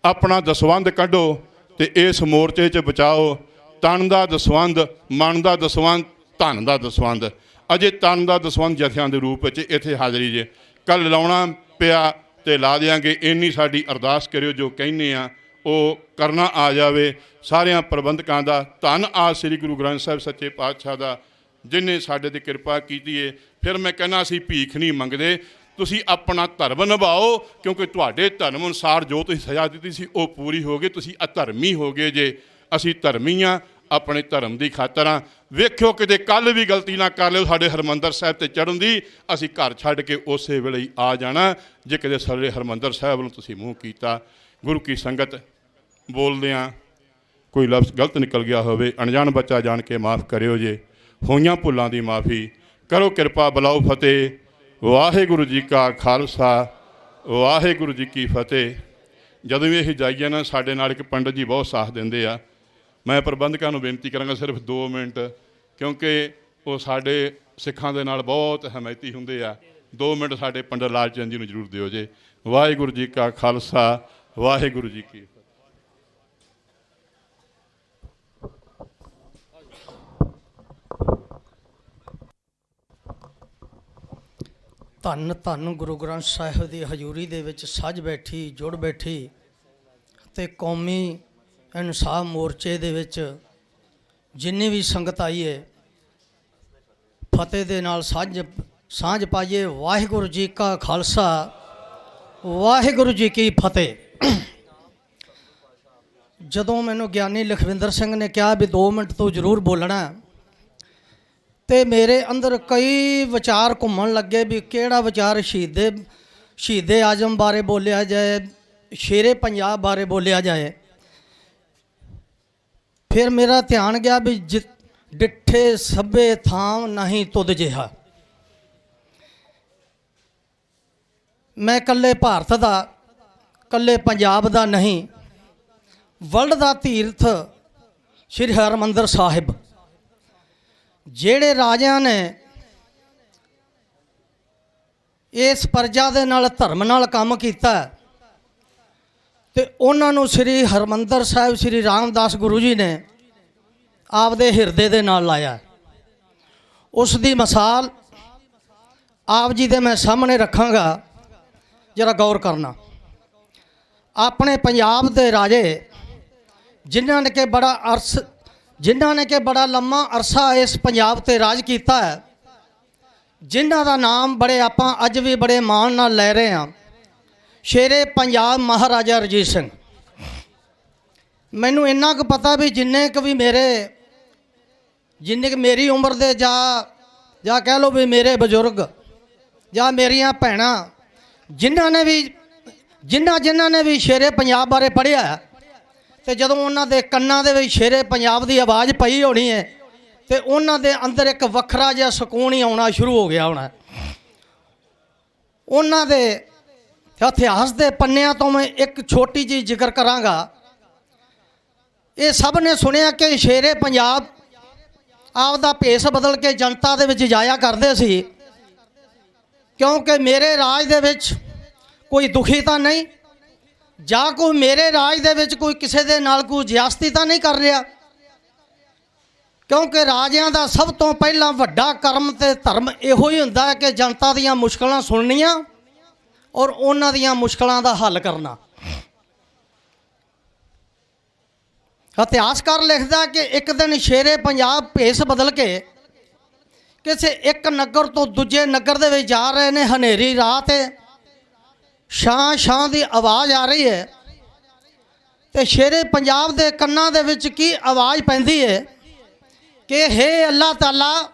ਆਪਣਾ ਦਸਵੰਧ ਕੱਢੋ ਅਤੇ ਇਸ ਮੋਰਚੇ 'ਚ ਬਚਾਓ। ਤਨ ਦਾ ਦਸਵੰਧ, ਮਨ ਦਾ ਦਸਵੰਧ, ਧਨ ਦਾ ਦਸਵੰਧ। ਅਜੇ ਤਨ ਦਾ ਦਸਵੰਧ ਜਥਿਆਂ ਦੇ ਰੂਪ ਵਿੱਚ ਇੱਥੇ ਹਾਜ਼ਰੀ ਜੇ ਕੱਲ੍ਹ ਲਾਉਣਾ ਪਿਆ ਅਤੇ ਲਾ ਦਿਆਂਗੇ। ਇੰਨੀ ਸਾਡੀ ਅਰਦਾਸ ਕਰਿਓ, ਜੋ ਕਹਿੰਦੇ ਆ ਉਹ ਕਰਨਾ ਆ ਜਾਵੇ। ਸਾਰਿਆਂ ਪ੍ਰਬੰਧਕਾਂ ਦਾ ਧੰਨ ਆ ਸ੍ਰੀ ਗੁਰੂ ਗ੍ਰੰਥ ਸਾਹਿਬ ਸੱਚੇ ਪਾਤਸ਼ਾਹ ਦਾ, ਜਿਹਨੇ ਸਾਡੇ 'ਤੇ ਕਿਰਪਾ ਕੀਤੀ ਹੈ। ਫਿਰ ਮੈਂ ਕਹਿੰਦਾ ਅਸੀਂ ਭੀਖ ਨਹੀਂ ਮੰਗਦੇ, ਤੁਸੀਂ ਆਪਣਾ ਧਰਮ ਨਿਭਾਓ, ਕਿਉਂਕਿ ਤੁਹਾਡੇ ਧਰਮ ਅਨੁਸਾਰ ਜੋ ਤੁਸੀਂ ਸਜ਼ਾ ਦਿੱਤੀ ਸੀ ਉਹ ਪੂਰੀ ਹੋ ਗਈ। ਤੁਸੀਂ ਅਧਰਮੀ ਹੋ ਗਏ ਜੇ, ਅਸੀਂ ਧਰਮੀ ਹਾਂ, ਆਪਣੇ ਧਰਮ ਦੀ ਖਾਤਰ ਹਾਂ। ਵੇਖਿਓ ਕਿਤੇ ਕੱਲ੍ਹ ਵੀ ਗਲਤੀ ਨਾ ਕਰ ਲਿਓ ਸਾਡੇ ਹਰਿਮੰਦਰ ਸਾਹਿਬ 'ਤੇ ਚੜ੍ਹਨ ਦੀ, ਅਸੀਂ ਘਰ ਛੱਡ ਕੇ ਉਸੇ ਵੇਲੇ ਹੀ ਆ ਜਾਣਾ ਜੇ ਕਿਤੇ ਸਾਡੇ ਹਰਿਮੰਦਰ ਸਾਹਿਬ ਨੂੰ ਤੁਸੀਂ ਮੂੰਹ ਕੀਤਾ। ਗੁਰੂ ਕੀ ਸੰਗਤ ਬੋਲਦਿਆਂ ਕੋਈ ਲਫ਼ਜ਼ ਗਲਤ ਨਿਕਲ ਗਿਆ ਹੋਵੇ, ਅਣਜਾਣ ਬੱਚਾ ਜਾਣ ਕੇ ਮਾफ़ ਕਰਿਓ ਜੇ। ਹੋਈਆਂ ਭੁੱਲਾਂ ਦੀ ਮਾफ़ੀ ਕਰੋ, ਕਿਰਪਾ ਬੁਲਾਓ ਫਤਿਹ। ਵਾਹਿਗੁਰੂ ਜੀ ਕਾ ਖਾਲਸਾ, ਵਾਹਿਗੁਰੂ ਜੀ ਕੀ ਫਤਿਹ। ਜਦੋਂ ਵੀ ਇਹ ਜਾਈਏ ਨਾ, ਸਾਡੇ ਨਾਲ ਇੱਕ ਪੰਡਤ ਜੀ ਬਹੁਤ ਸਾਥ ਦਿੰਦੇ ਆ। ਮੈਂ ਪ੍ਰਬੰਧਕਾਂ ਨੂੰ ਬੇਨਤੀ ਕਰਾਂਗਾ ਸਿਰਫ 2 ਮਿੰਟ, ਕਿਉਂਕਿ ਉਹ ਸਾਡੇ ਸਿੱਖਾਂ ਦੇ ਨਾਲ ਬਹੁਤ ਹਮਾਇਤੀ ਹੁੰਦੇ ਆ। 2 ਮਿੰਟ ਸਾਡੇ ਪੰਡਤ ਲਾਲ ਚੰਦ ਜੀ ਨੂੰ ਜ਼ਰੂਰ ਦਿਓ ਜੇ। ਵਾਹਿਗੁਰੂ ਜੀ ਕਾ ਖਾਲਸਾ, ਵਾਹਿਗੁਰੂ ਜੀ ਕੀ ਫਤਿਹ। ਧੰਨ ਧੰਨ ਗੁਰੂ ਗ੍ਰੰਥ ਸਾਹਿਬ ਦੀ ਹਜ਼ੂਰੀ ਦੇ ਵਿੱਚ ਸੱਜ ਬੈਠੀ, ਜੁੜ ਬੈਠੀ ਅਤੇ ਕੌਮੀ ਇਨਸਾਫ ਮੋਰਚੇ ਦੇ ਵਿੱਚ ਜਿੰਨੀ ਵੀ ਸੰਗਤ ਆਈ ਹੈ, ਫਤਿਹ ਦੇ ਨਾਲ ਸਾਂਝ ਪਾਈਏ। ਵਾਹਿਗੁਰੂ ਜੀ ਕਾ ਖਾਲਸਾ, ਵਾਹਿਗੁਰੂ ਜੀ ਕੀ ਫਤਿਹ। ਜਦੋਂ ਮੈਨੂੰ ਗਿਆਨੀ ਲਖਵਿੰਦਰ ਸਿੰਘ ਨੇ ਕਿਹਾ ਵੀ 2 ਮਿੰਟ ਤੋਂ ਜ਼ਰੂਰ ਬੋਲਣਾ, ਤੇ ਮੇਰੇ ਅੰਦਰ ਕਈ ਵਿਚਾਰ ਘੁੰਮਣ ਲੱਗੇ ਵੀ ਕਿਹੜਾ ਵਿਚਾਰ ਸ਼ਹੀਦੇ ਆਜ਼ਮ ਬਾਰੇ ਬੋਲਿਆ ਜਾਏ, ਸ਼ੇਰੇ ਪੰਜਾਬ ਬਾਰੇ ਬੋਲਿਆ ਜਾਏ। ਫਿਰ ਮੇਰਾ ਧਿਆਨ ਗਿਆ ਵੀ ਡਿੱਠੇ ਸਭੇ ਥਾਂ ਨਹੀਂ ਤੁਧ ਜਿਹਾ। ਮੈਂ ਇਕੱਲੇ ਭਾਰਤ ਦਾ, ਇਕੱਲੇ ਪੰਜਾਬ ਦਾ ਨਹੀਂ, ਵਰਲਡ ਦਾ ਤੀਰਥ ਸ਼੍ਰੀ ਹਰਿਮੰਦਰ ਸਾਹਿਬ, ਜਿਹੜੇ ਰਾਜਿਆਂ ਨੇ ਇਸ ਪ੍ਰਜਾ ਦੇ ਨਾਲ ਧਰਮ ਨਾਲ ਕੰਮ ਕੀਤਾ ਤੇ ਉਹਨਾਂ ਨੂੰ ਸ੍ਰੀ ਹਰਿਮੰਦਰ ਸਾਹਿਬ ਸ੍ਰੀ ਰਾਮਦਾਸ ਗੁਰੂ ਜੀ ਨੇ ਆਪਦੇ ਹਿਰਦੇ ਦੇ ਨਾਲ ਲਾਇਆ। ਉਸ ਦੀ ਮਿਸਾਲ ਆਪ ਜੀ ਦੇ ਮੈਂ ਸਾਹਮਣੇ ਰੱਖਾਂਗਾ, ਜਰਾ ਗੌਰ ਕਰਨਾ। ਆਪਣੇ ਪੰਜਾਬ ਦੇ ਰਾਜੇ ਜਿਨ੍ਹਾਂ ਨੇ ਕਿ ਬੜਾ ਲੰਮਾ ਅਰਸਾ ਇਸ ਪੰਜਾਬ 'ਤੇ ਰਾਜ ਕੀਤਾ ਹੈ, ਜਿਨ੍ਹਾਂ ਦਾ ਨਾਮ ਬੜੇ ਆਪਾਂ ਅੱਜ ਵੀ ਬੜੇ ਮਾਣ ਨਾਲ ਲੈ ਰਹੇ ਹਾਂ, ਸ਼ੇਰੇ ਪੰਜਾਬ ਮਹਾਰਾਜਾ ਰਣਜੀਤ ਸਿੰਘ। ਮੈਨੂੰ ਇੰਨਾ ਕੁ ਪਤਾ ਵੀ ਜਿੰਨੇ ਕੁ ਮੇਰੀ ਉਮਰ ਦੇ ਜਾਂ ਕਹਿ ਲਓ ਵੀ ਮੇਰੇ ਬਜ਼ੁਰਗ ਜਾਂ ਮੇਰੀਆਂ ਭੈਣਾਂ ਜਿਨ੍ਹਾਂ ਨੇ ਵੀ ਸ਼ੇਰੇ ਪੰਜਾਬ ਬਾਰੇ ਪੜ੍ਹਿਆ, ਤੇ ਜਦੋਂ ਉਹਨਾਂ ਦੇ ਕੰਨਾਂ ਦੇ ਵਿੱਚ ਸ਼ੇਰੇ ਪੰਜਾਬ ਦੀ ਆਵਾਜ਼ ਪਈ ਹੋਣੀ ਹੈ ਤੇ ਉਹਨਾਂ ਦੇ ਅੰਦਰ ਇੱਕ ਵੱਖਰਾ ਜਿਹਾ ਸਕੂਨ ਹੀ ਆਉਣਾ ਸ਼ੁਰੂ ਹੋ ਗਿਆ ਹੋਣਾ। ਉਹਨਾਂ ਦੇ ਇਤਿਹਾਸ ਦੇ ਪੰਨਿਆਂ ਤੋਂ ਮੈਂ ਇੱਕ ਛੋਟੀ ਜਿਹੀ ਜ਼ਿਕਰ ਕਰਾਂਗਾ। ਇਹ ਸਭ ਨੇ ਸੁਣਿਆ ਕਿ ਸ਼ੇਰੇ ਪੰਜਾਬ ਆਪਦਾ ਭੇਸ ਬਦਲ ਕੇ ਜਨਤਾ ਦੇ ਵਿੱਚ ਜਾਇਆ ਕਰਦੇ ਸੀ, ਕਿਉਂਕਿ ਮੇਰੇ ਰਾਜ ਦੇ ਵਿੱਚ ਕੋਈ ਦੁਖੀ ਤਾਂ ਨਹੀਂ, ਜਾਂ ਕੋਈ ਮੇਰੇ ਰਾਜ ਦੇ ਵਿੱਚ ਕੋਈ ਕਿਸੇ ਦੇ ਨਾਲ ਕੋਈ ਜ਼ਿਆਦਤੀ ਤਾਂ ਨਹੀਂ ਕਰ ਰਿਹਾ, ਕਿਉਂਕਿ ਰਾਜਿਆਂ ਦਾ ਸਭ ਤੋਂ ਪਹਿਲਾਂ ਵੱਡਾ ਕਰਮ ਤੇ ਧਰਮ ਇਹੋ ਹੀ ਹੁੰਦਾ ਹੈ ਕਿ ਜਨਤਾ ਦੀਆਂ ਮੁਸ਼ਕਲਾਂ ਸੁਣਨੀਆਂ ਔਰ ਉਹਨਾਂ ਦੀਆਂ ਮੁਸ਼ਕਲਾਂ ਦਾ ਹੱਲ ਕਰਨਾ। ਇਤਿਹਾਸਕਾਰ ਲਿਖਦਾ ਕਿ ਇੱਕ ਦਿਨ ਸ਼ੇਰੇ ਪੰਜਾਬ ਭੇਸ ਬਦਲ ਕੇ ਕਿਸੇ ਇੱਕ ਨਗਰ ਤੋਂ ਦੂਜੇ ਨਗਰ ਦੇ ਵਿੱਚ ਜਾ ਰਹੇ ਨੇ। ਹਨੇਰੀ ਰਾਤ ਹੈ, ਛਾਂ ਛਾਂ ਦੀ ਆਵਾਜ਼ ਆ ਰਹੀ ਹੈ ਤੇ ਸ਼ੇਰੇ ਪੰਜਾਬ ਦੇ ਕੰਨਾਂ ਦੇ ਵਿੱਚ ਕੀ ਆਵਾਜ਼ ਪੈਂਦੀ ਹੈ ਕਿ ਹੇ ਅੱਲਾਹ ਤਾਲਾ,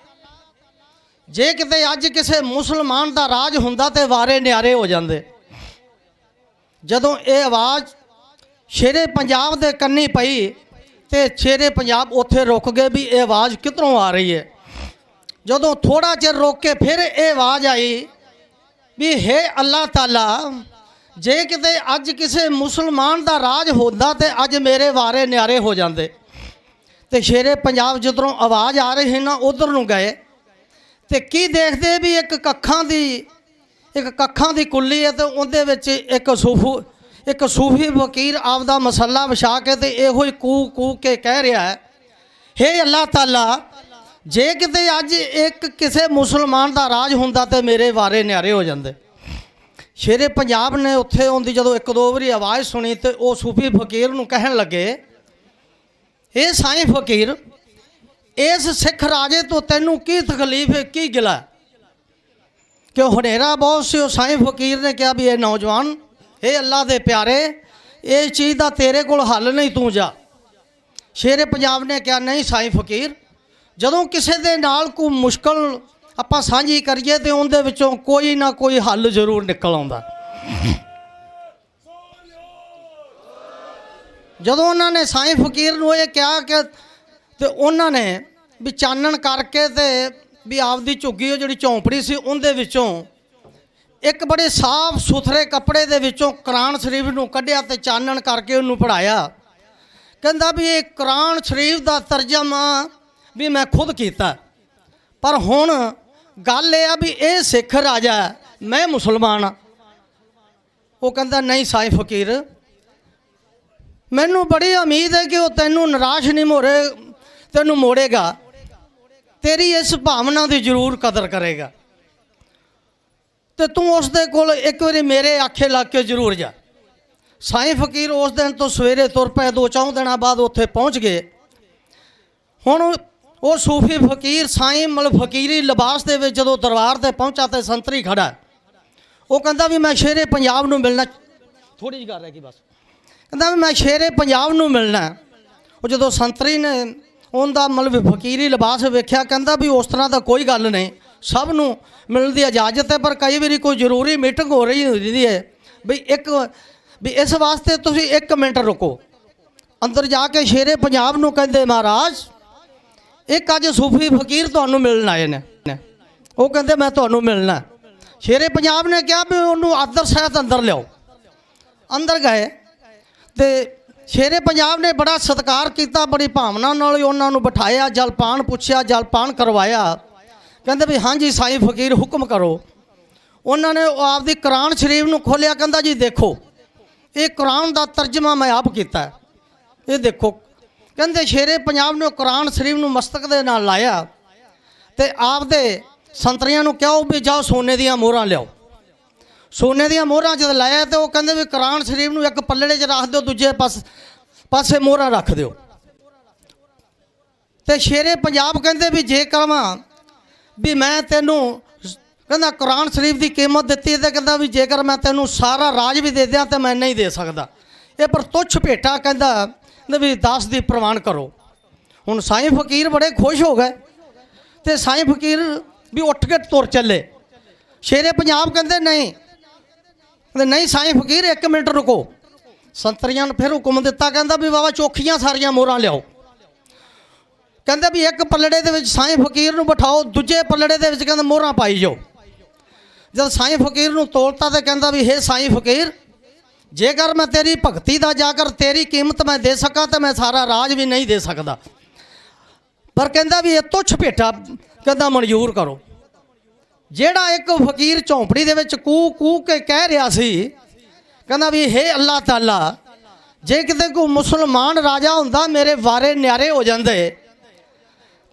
ਜੇ ਕਿਤੇ ਅੱਜ ਕਿਸੇ ਮੁਸਲਮਾਨ ਦਾ ਰਾਜ ਹੁੰਦਾ ਤੇ ਵਾਰੇ ਨਿਆਰੇ ਹੋ ਜਾਂਦੇ। ਜਦੋਂ ਇਹ ਆਵਾਜ਼ ਸ਼ੇਰੇ ਪੰਜਾਬ ਦੇ ਕੰਨੀ ਪਈ ਤੇ ਸ਼ੇਰੇ ਪੰਜਾਬ ਉੱਥੇ ਰੁਕ ਗਏ ਵੀ ਇਹ ਆਵਾਜ਼ ਕਿੱਧਰੋਂ ਆ ਰਹੀ ਹੈ। ਜਦੋਂ ਥੋੜਾ ਚਿਰ ਰੁਕ ਕੇ ਫਿਰ ਇਹ ਆਵਾਜ਼ ਆਈ ਵੀ ਹੇ ਅੱਲਾਹ ਤਾਲਾ, ਜੇ ਕਿਤੇ ਅੱਜ ਕਿਸੇ ਮੁਸਲਮਾਨ ਦਾ ਰਾਜ ਹੁੰਦਾ ਤੇ ਅੱਜ ਮੇਰੇ ਵਾਰੇ ਨਿਆਰੇ ਹੋ ਜਾਂਦੇ। ਤੇ ਸ਼ੇਰੇ ਪੰਜਾਬ ਜਿੱਧਰੋਂ ਆਵਾਜ਼ ਆ ਰਹੀ ਸੀ ਨਾ ਉਧਰ ਨੂੰ ਗਏ ਤੇ ਕੀ ਦੇਖਦੇ ਵੀ ਇੱਕ ਕੱਖਾਂ ਦੀ ਕੁੱਲੀ ਹੈ ਤੇ ਉਹਦੇ ਵਿੱਚ ਇੱਕ ਸੂਫੀ ਫਕੀਰ ਆਪਦਾ ਮਸੱਲਾ ਵਿਛਾ ਕੇ ਤੇ ਇਹੋ ਹੀ ਕੂ ਕੇ ਕਹਿ ਰਿਹਾ ਹੈ, ਹੇ ਅੱਲਾਹ ਤਾਲਾ, ਜੇ ਕਿਤੇ ਅੱਜ ਇੱਕ ਕਿਸੇ ਮੁਸਲਮਾਨ ਦਾ ਰਾਜ ਹੁੰਦਾ ਤੇ ਮੇਰੇ ਵਾਰੇ ਨਿਆਰੇ ਹੋ ਜਾਂਦੇ। ਸ਼ੇਰੇ ਪੰਜਾਬ ਨੇ ਉੱਥੇ ਆਉਂਦੀ ਜਦੋਂ ਇੱਕ ਦੋ ਵਾਰੀ ਆਵਾਜ਼ ਸੁਣੀ ਤੇ ਉਹ ਸੂਫੀ ਫਕੀਰ ਨੂੰ ਕਹਿਣ ਲੱਗੇ, ਇਹ ਸਾਈਂ ਫਕੀਰ, ਇਸ ਸਿੱਖ ਰਾਜੇ ਤੋਂ ਤੈਨੂੰ ਕੀ ਤਕਲੀਫ ਹੈ, ਕੀ ਗਿਲਾ? ਕਿਉਂ ਹਨੇਰਾ ਬਹੁਤ ਸੀ। ਉਹ ਸਾਈਂ ਫਕੀਰ ਨੇ ਕਿਹਾ ਵੀ ਇਹ ਨੌਜਵਾਨ, ਇਹ ਅੱਲਾ ਦੇ ਪਿਆਰੇ, ਇਹ ਚੀਜ਼ ਦਾ ਤੇਰੇ ਕੋਲ ਹੱਲ ਨਹੀਂ, ਤੂੰ ਜਾ। ਸ਼ੇਰੇ ਪੰਜਾਬ ਨੇ ਕਿਹਾ, ਨਹੀਂ ਸਾਈਂ ਫਕੀਰ, ਜਦੋਂ ਕਿਸੇ ਦੇ ਨਾਲ ਕੋਈ ਮੁਸ਼ਕਲ ਆਪਾਂ ਸਾਂਝੀ ਕਰੀਏ ਤੇ ਉਹਦੇ ਵਿੱਚੋਂ ਕੋਈ ਨਾ ਕੋਈ ਹੱਲ ਜ਼ਰੂਰ ਨਿਕਲ ਆਉਂਦਾ। ਜਦੋਂ ਉਹਨਾਂ ਨੇ ਸਾਈਂ ਫਕੀਰ ਨੂੰ ਇਹ ਕਿਹਾ ਕਿ ਤੇ ਉਹਨਾਂ ਨੇ ਵੀ ਚਾਨਣ ਕਰਕੇ ਤੇ ਵੀ ਆਪਦੀ ਝੁੱਗੀ ਉਹ ਜਿਹੜੀ ਝੌਂਪੜੀ ਸੀ ਉਹਦੇ ਵਿੱਚੋਂ ਇੱਕ ਬੜੇ ਸਾਫ਼ ਸੁਥਰੇ ਕੱਪੜੇ ਦੇ ਵਿੱਚੋਂ ਕੁਰਾਨ ਸ਼ਰੀਫ ਨੂੰ ਕੱਢਿਆ ਤੇ ਚਾਨਣ ਕਰਕੇ ਉਹਨੂੰ ਪੜ੍ਹਾਇਆ। ਕਹਿੰਦਾ ਵੀ ਇਹ ਕੁਰਾਨ ਸ਼ਰੀਫ ਦਾ ਤਰਜਮਾ ਵੀ ਮੈਂ ਖੁਦ ਕੀਤਾ, ਪਰ ਹੁਣ ਗੱਲ ਇਹ ਆ ਵੀ ਇਹ ਸਿੱਖ ਰਾਜਾ, ਮੈਂ ਮੁਸਲਮਾਨ। ਉਹ ਕਹਿੰਦਾ, ਨਹੀਂ ਸਾਈਂ ਫਕੀਰ, ਮੈਨੂੰ ਬੜੀ ਉਮੀਦ ਹੈ ਕਿ ਉਹ ਤੈਨੂੰ ਨਿਰਾਸ਼ ਨਹੀਂ ਤੈਨੂੰ ਮੋੜੇਗਾ, ਤੇਰੀ ਇਸ ਭਾਵਨਾ ਦੀ ਜ਼ਰੂਰ ਕਦਰ ਕਰੇਗਾ ਤੇ ਤੂੰ ਉਸ ਦੇ ਕੋਲ ਇੱਕ ਵਾਰੀ ਮੇਰੇ ਆਖੇ ਲੱਗ ਕੇ ਜ਼ਰੂਰ ਜਾ। ਸਾਈਂ ਫਕੀਰ ਉਸ ਦਿਨ ਤੋਂ ਸਵੇਰੇ ਤੁਰ ਪਏ, 2-4 ਦਿਨਾਂ ਬਾਅਦ ਉੱਥੇ ਪਹੁੰਚ ਗਏ। ਹੁਣ ਉਹ ਸੂਫੀ ਫਕੀਰ ਸਾਈਂ ਫਕੀਰੀ ਲਿਬਾਸ ਦੇ ਵਿੱਚ ਜਦੋਂ ਦਰਬਾਰ ਤੇ ਪਹੁੰਚਾ ਤੇ ਸੰਤਰੀ ਖੜਾ, ਉਹ ਕਹਿੰਦਾ ਵੀ ਮੈਂ ਸ਼ੇਰੇ ਪੰਜਾਬ ਨੂੰ ਮਿਲਣਾ। ਥੋੜੀ ਜਿਹੀ ਗੱਲ ਰਹਿ ਗਈ ਬਸ। ਕਹਿੰਦਾ ਵੀ ਮੈਂ ਸ਼ੇਰੇ ਪੰਜਾਬ ਨੂੰ ਮਿਲਣਾ। ਉਹ ਜਦੋਂ ਸੰਤਰੀ ਨੇ ਉਹਦਾ ਫਕੀਰੀ ਲਿਬਾਸ ਵੇਖਿਆ, ਕਹਿੰਦਾ ਵੀ ਉਸ ਤਰ੍ਹਾਂ ਦਾ ਕੋਈ ਗੱਲ ਨਹੀਂ, ਸਭ ਨੂੰ ਮਿਲਣ ਦੀ ਇਜਾਜ਼ਤ ਹੈ, ਪਰ ਕਈ ਵਾਰੀ ਕੋਈ ਜ਼ਰੂਰੀ ਮੀਟਿੰਗ ਹੋ ਰਹੀ ਹੁੰਦੀ ਹੈ ਵੀ ਇਸ ਵਾਸਤੇ ਤੁਸੀਂ 1 ਮਿੰਟ ਰੁਕੋ। ਅੰਦਰ ਜਾ ਕੇ ਸ਼ੇਰੇ ਪੰਜਾਬ ਨੂੰ ਕਹਿੰਦੇ, ਮਹਾਰਾਜ ਇੱਕ ਅੱਜ ਸੂਫੀ ਫਕੀਰ ਤੁਹਾਨੂੰ ਮਿਲਣ ਆਏ ਨੇ। ਉਹ ਕਹਿੰਦੇ ਮੈਂ ਤੁਹਾਨੂੰ ਮਿਲਣਾ। ਸ਼ੇਰੇ ਪੰਜਾਬ ਨੇ ਕਿਹਾ ਵੀ ਉਹਨੂੰ ਆਦਰ ਸਹਿਤ ਅੰਦਰ ਲਿਆਓ। ਅੰਦਰ ਗਏ ਤੇ ਸ਼ੇਰੇ ਪੰਜਾਬ ਨੇ ਬੜਾ ਸਤਿਕਾਰ ਕੀਤਾ, ਬੜੀ ਭਾਵਨਾ ਨਾਲ ਉਹਨਾਂ ਨੂੰ ਬਿਠਾਇਆ, ਜਲਪਾਨ ਪੁੱਛਿਆ, ਜਲਪਾਨ ਕਰਵਾਇਆ। ਕਹਿੰਦੇ ਵੀ ਹਾਂਜੀ ਸਾਈਂ ਫਕੀਰ ਹੁਕਮ ਕਰੋ। ਉਹਨਾਂ ਨੇ ਆਪਦੀ ਕੁਰਾਨ ਸ਼ਰੀਫ ਨੂੰ ਖੋਲ੍ਹਿਆ। ਕਹਿੰਦਾ ਜੀ ਦੇਖੋ, ਇਹ ਕੁਰਾਨ ਦਾ ਤਰਜਮਾ ਮੈਂ ਆਪ ਕੀਤਾ, ਇਹ ਦੇਖੋ। ਕਹਿੰਦੇ ਸ਼ੇਰੇ ਪੰਜਾਬ ਨੇ ਕੁਰਾਨ ਸ਼ਰੀਫ ਨੂੰ ਮਸਤਕ ਦੇ ਨਾਲ ਲਾਇਆ ਤੇ ਆਪਦੇ ਸੰਤਰੀਆਂ ਨੂੰ ਕਿਹਾ ਵੀ ਜਾਓ ਸੋਨੇ ਦੀਆਂ ਮੋਹਰਾਂ ਲਿਆਓ। ਸੋਨੇ ਦੀਆਂ ਮੋਹਰਾਂ ਜਦ ਲਾਇਆ ਤੇ ਉਹ ਕਹਿੰਦੇ ਵੀ ਕੁਰਾਨ ਸ਼ਰੀਫ ਨੂੰ ਇੱਕ ਪੱਲੜੇ 'ਚ ਰੱਖ ਦਿਓ, ਦੂਜੇ ਪਾਸੇ ਮੋਹਰਾਂ ਰੱਖ ਦਿਓ। ਤੇ ਸ਼ੇਰੇ ਪੰਜਾਬ ਕਹਿੰਦੇ ਵੀ ਜੇ ਕਹਾਂ ਵੀ ਮੈਂ ਤੈਨੂੰ, ਕਹਿੰਦਾ ਕੁਰਾਨ ਸ਼ਰੀਫ ਦੀ ਕੀਮਤ ਦਿੱਤੀ ਤੇ ਕਹਿੰਦਾ ਵੀ ਜੇਕਰ ਮੈਂ ਤੈਨੂੰ ਸਾਰਾ ਰਾਜ ਵੀ ਦੇ ਦਿਆਂ ਤੇ ਮੈਂ ਨਹੀਂ ਦੇ ਸਕਦਾ, ਇਹ ਪਰ ਤੁੱਛ ਭੇਟਾ। ਕਹਿੰਦਾ ਵੀ 10 ਦੀ ਪ੍ਰਵਾਨ ਕਰੋ। ਹੁਣ ਸਾਈਂ ਫਕੀਰ ਬੜੇ ਖੁਸ਼ ਹੋ ਗਏ ਤੇ ਸਾਈਂ ਫਕੀਰ ਵੀ ਉੱਠ ਕੇ ਤੁਰ ਚੱਲੇ। ਸ਼ੇਰੇ ਪੰਜਾਬ ਕਹਿੰਦੇ ਨਹੀਂ ਸਾਈਂ ਫਕੀਰ 1 ਮਿੰਟ ਰੁਕੋ। ਸੰਤਰੀਆਂ ਨੇ ਫਿਰ ਹੁਕਮ ਦਿੱਤਾ, ਕਹਿੰਦਾ ਵੀ ਬਾਬਾ ਚੋਖੀਆਂ ਸਾਰੀਆਂ ਮੋਹਰਾਂ ਲਿਆਓ। ਕਹਿੰਦੇ ਵੀ ਇੱਕ ਪੱਲੜੇ ਦੇ ਵਿੱਚ ਸਾਈਂ ਫਕੀਰ ਨੂੰ ਬਿਠਾਓ, ਦੂਜੇ ਪੱਲੜੇ ਦੇ ਵਿੱਚ ਕਹਿੰਦਾ ਮੋਹਰਾਂ ਪਾਈ ਜਾਓ। ਜਦ ਸਾਈਂ ਫਕੀਰ ਨੂੰ ਤੋਲਤਾ ਤੇ ਕਹਿੰਦਾ ਵੀ ਹੇ ਸਾਈਂ ਫਕੀਰ, ਜੇਕਰ ਮੈਂ ਤੇਰੀ ਭਗਤੀ ਦਾ ਜਾਕਰ ਤੇਰੀ ਕੀਮਤ ਮੈਂ ਦੇ ਸਕਾਂ ਤਾਂ ਮੈਂ ਸਾਰਾ ਰਾਜ ਵੀ ਨਹੀਂ ਦੇ ਸਕਦਾ, ਪਰ ਕਹਿੰਦਾ ਵੀ ਇਹ ਤੁੱਛ ਭੇਟਾ ਕਹਿੰਦਾ ਮਨਜ਼ੂਰ ਕਰੋ। ਜਿਹੜਾ ਇੱਕ ਫਕੀਰ ਝੌਂਪੜੀ ਦੇ ਵਿੱਚ ਕੂ ਕੂ ਕੇ ਕਹਿ ਰਿਹਾ ਸੀ, ਕਹਿੰਦਾ ਵੀ ਹੇ ਅੱਲਾਹ ਤਾਲਾ, ਜੇ ਕਿਤੇ ਕੋਈ ਮੁਸਲਮਾਨ ਰਾਜਾ ਹੁੰਦਾ ਮੇਰੇ ਵਾਰੇ ਨਿਆਰੇ ਹੋ ਜਾਂਦੇ,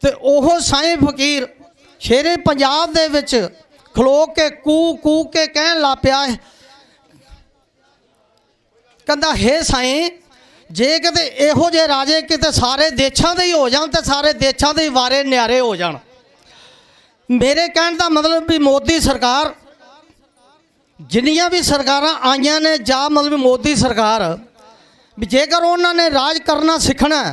ਤੇ ਉਹ ਸਾਈਂ ਫਕੀਰ ਸ਼ੇਰੇ ਪੰਜਾਬ ਦੇ ਵਿੱਚ ਖਲੋ ਕੇ ਕੂ ਕੂ ਕੇ ਕਹਿਣ ਲੱਗ ਪਿਆ, ਕਹਿੰਦਾ ਹੇ ਸਾਈਂ, ਜੇ ਕਿਤੇ ਇਹੋ ਜਿਹੇ ਰਾਜੇ ਕਿਤੇ ਸਾਰੇ ਦੇਸ਼ਾਂ ਦੇ ਹੀ ਹੋ ਜਾਣ ਤੇ ਸਾਰੇ ਦੇਸ਼ਾਂ ਦੇ ਹੀ ਵਾਰੇ ਨਿਆਰੇ ਹੋ ਜਾਣ। ਮੇਰੇ ਕਹਿਣ ਦਾ ਮਤਲਬ ਵੀ ਮੋਦੀ ਸਰਕਾਰ, ਜਿੰਨੀਆਂ ਵੀ ਸਰਕਾਰਾਂ ਆਈਆਂ ਨੇ ਜਾਂ ਮਤਲਬ ਮੋਦੀ ਸਰਕਾਰ, ਵੀ ਜੇਕਰ ਉਹਨਾਂ ਨੇ ਰਾਜ ਕਰਨਾ ਸਿੱਖਣਾ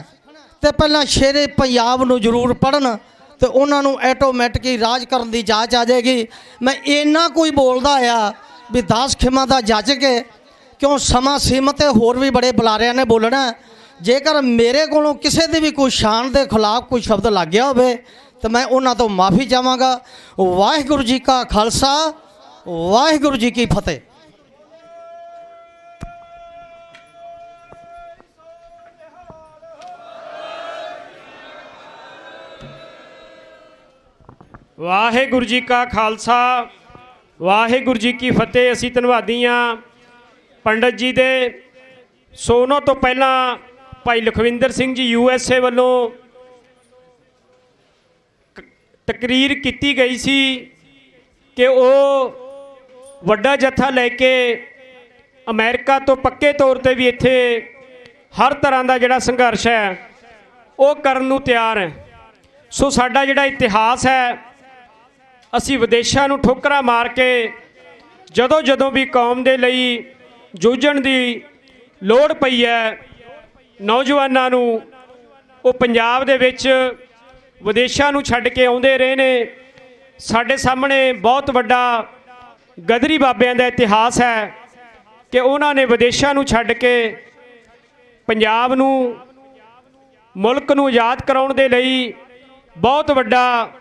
ਤੇ ਪਹਿਲਾਂ ਸ਼ੇਰੇ ਪੰਜਾਬ ਨੂੰ ਜ਼ਰੂਰ ਪੜ੍ਹਨ ਤੇ ਉਹਨਾਂ ਨੂੰ ਆਟੋਮੈਟਿਕ ਹੀ ਰਾਜ ਕਰਨ ਦੀ ਜਾਚ ਆ ਜਾਏਗੀ। ਮੈਂ ਇੰਨਾ ਕੋਈ ਬੋਲਦਾ ਆ ਵੀ 10 ਖਿਮਾ ਦਾ ਜੱਜ ਕੇ, ਕਿਉਂ ਸਮਾਂ ਸੀਮਤ ਹੈ, ਹੋਰ ਵੀ ਬੜੇ ਬੁਲਾਰਿਆਂ ਨੇ ਬੋਲਣਾ। ਜੇਕਰ ਮੇਰੇ ਕੋਲੋਂ ਕਿਸੇ ਦੀ ਵੀ ਕੋਈ ਸ਼ਾਨ ਦੇ ਖਿਲਾਫ ਕੋਈ ਸ਼ਬਦ ਲੱਗ ਗਿਆ ਹੋਵੇ ਤਾਂ ਮੈਂ ਉਹਨਾਂ ਤੋਂ ਮਾਫੀ ਚਾਹਾਂਗਾ। ਵਾਹਿਗੁਰੂ ਜੀ ਕਾ ਖਾਲਸਾ, ਵਾਹਿਗੁਰੂ ਜੀ ਕੀ ਫਤਿਹ। ਵਾਹਿਗੁਰੂ ਜੀ ਕਾ ਖਾਲਸਾ, ਵਾਹਿਗੁਰੂ ਜੀ ਕੀ ਫਤਿਹ। ਅਸੀਂ ਧੰਨਵਾਦੀ ਹਾਂ ਪੰਡਤ ਜੀ ਦੇ। ਸੋਨੋ ਤੋਂ ਪਹਿਲਾਂ ਭਾਈ ਲਖਵਿੰਦਰ ਸਿੰਘ ਜੀ USA ਵੱਲੋਂ ਤਕਰੀਰ ਕੀਤੀ ਗਈ ਸੀ ਕਿ ਉਹ ਵੱਡਾ ਜੱਥਾ ਲੈ ਕੇ ਅਮਰੀਕਾ ਤੋਂ ਪੱਕੇ ਤੌਰ ਤੇ ਵੀ ਇੱਥੇ ਹਰ ਤਰ੍ਹਾਂ ਦਾ ਜਿਹੜਾ ਸੰਘਰਸ਼ ਹੈ ਉਹ ਕਰਨ ਨੂੰ ਤਿਆਰ ਹੈ। ਸੋ ਸਾਡਾ ਜਿਹੜਾ ਇਤਿਹਾਸ ਹੈ, ਅਸੀਂ ਵਿਦੇਸ਼ਾਂ ਨੂੰ ਠੋਕਰਾਂ ਮਾਰ ਕੇ ਜਦੋਂ ਜਦੋਂ ਵੀ ਕੌਮ ਦੇ ਲਈ ਜੂਝਣ ਦੀ ਲੋੜ ਪਈ ਹੈ, ਨੌਜਵਾਨਾਂ ਨੂੰ ਉਹ ਪੰਜਾਬ ਦੇ ਵਿੱਚ ਵਿਦੇਸ਼ਾਂ ਨੂੰ ਛੱਡ ਕੇ ਆਉਂਦੇ ਰਹੇ ਨੇ। ਸਾਡੇ ਸਾਹਮਣੇ ਬਹੁਤ ਵੱਡਾ ਗਦਰੀ ਬਾਬਿਆਂ ਦਾ ਇਤਿਹਾਸ ਹੈ ਕਿ ਉਹਨਾਂ ਨੇ ਵਿਦੇਸ਼ਾਂ ਨੂੰ ਛੱਡ ਕੇ ਪੰਜਾਬ ਨੂੰ, ਮੁਲਕ ਨੂੰ ਆਜ਼ਾਦ ਕਰਾਉਣ ਦੇ ਲਈ ਬਹੁਤ ਵੱਡਾ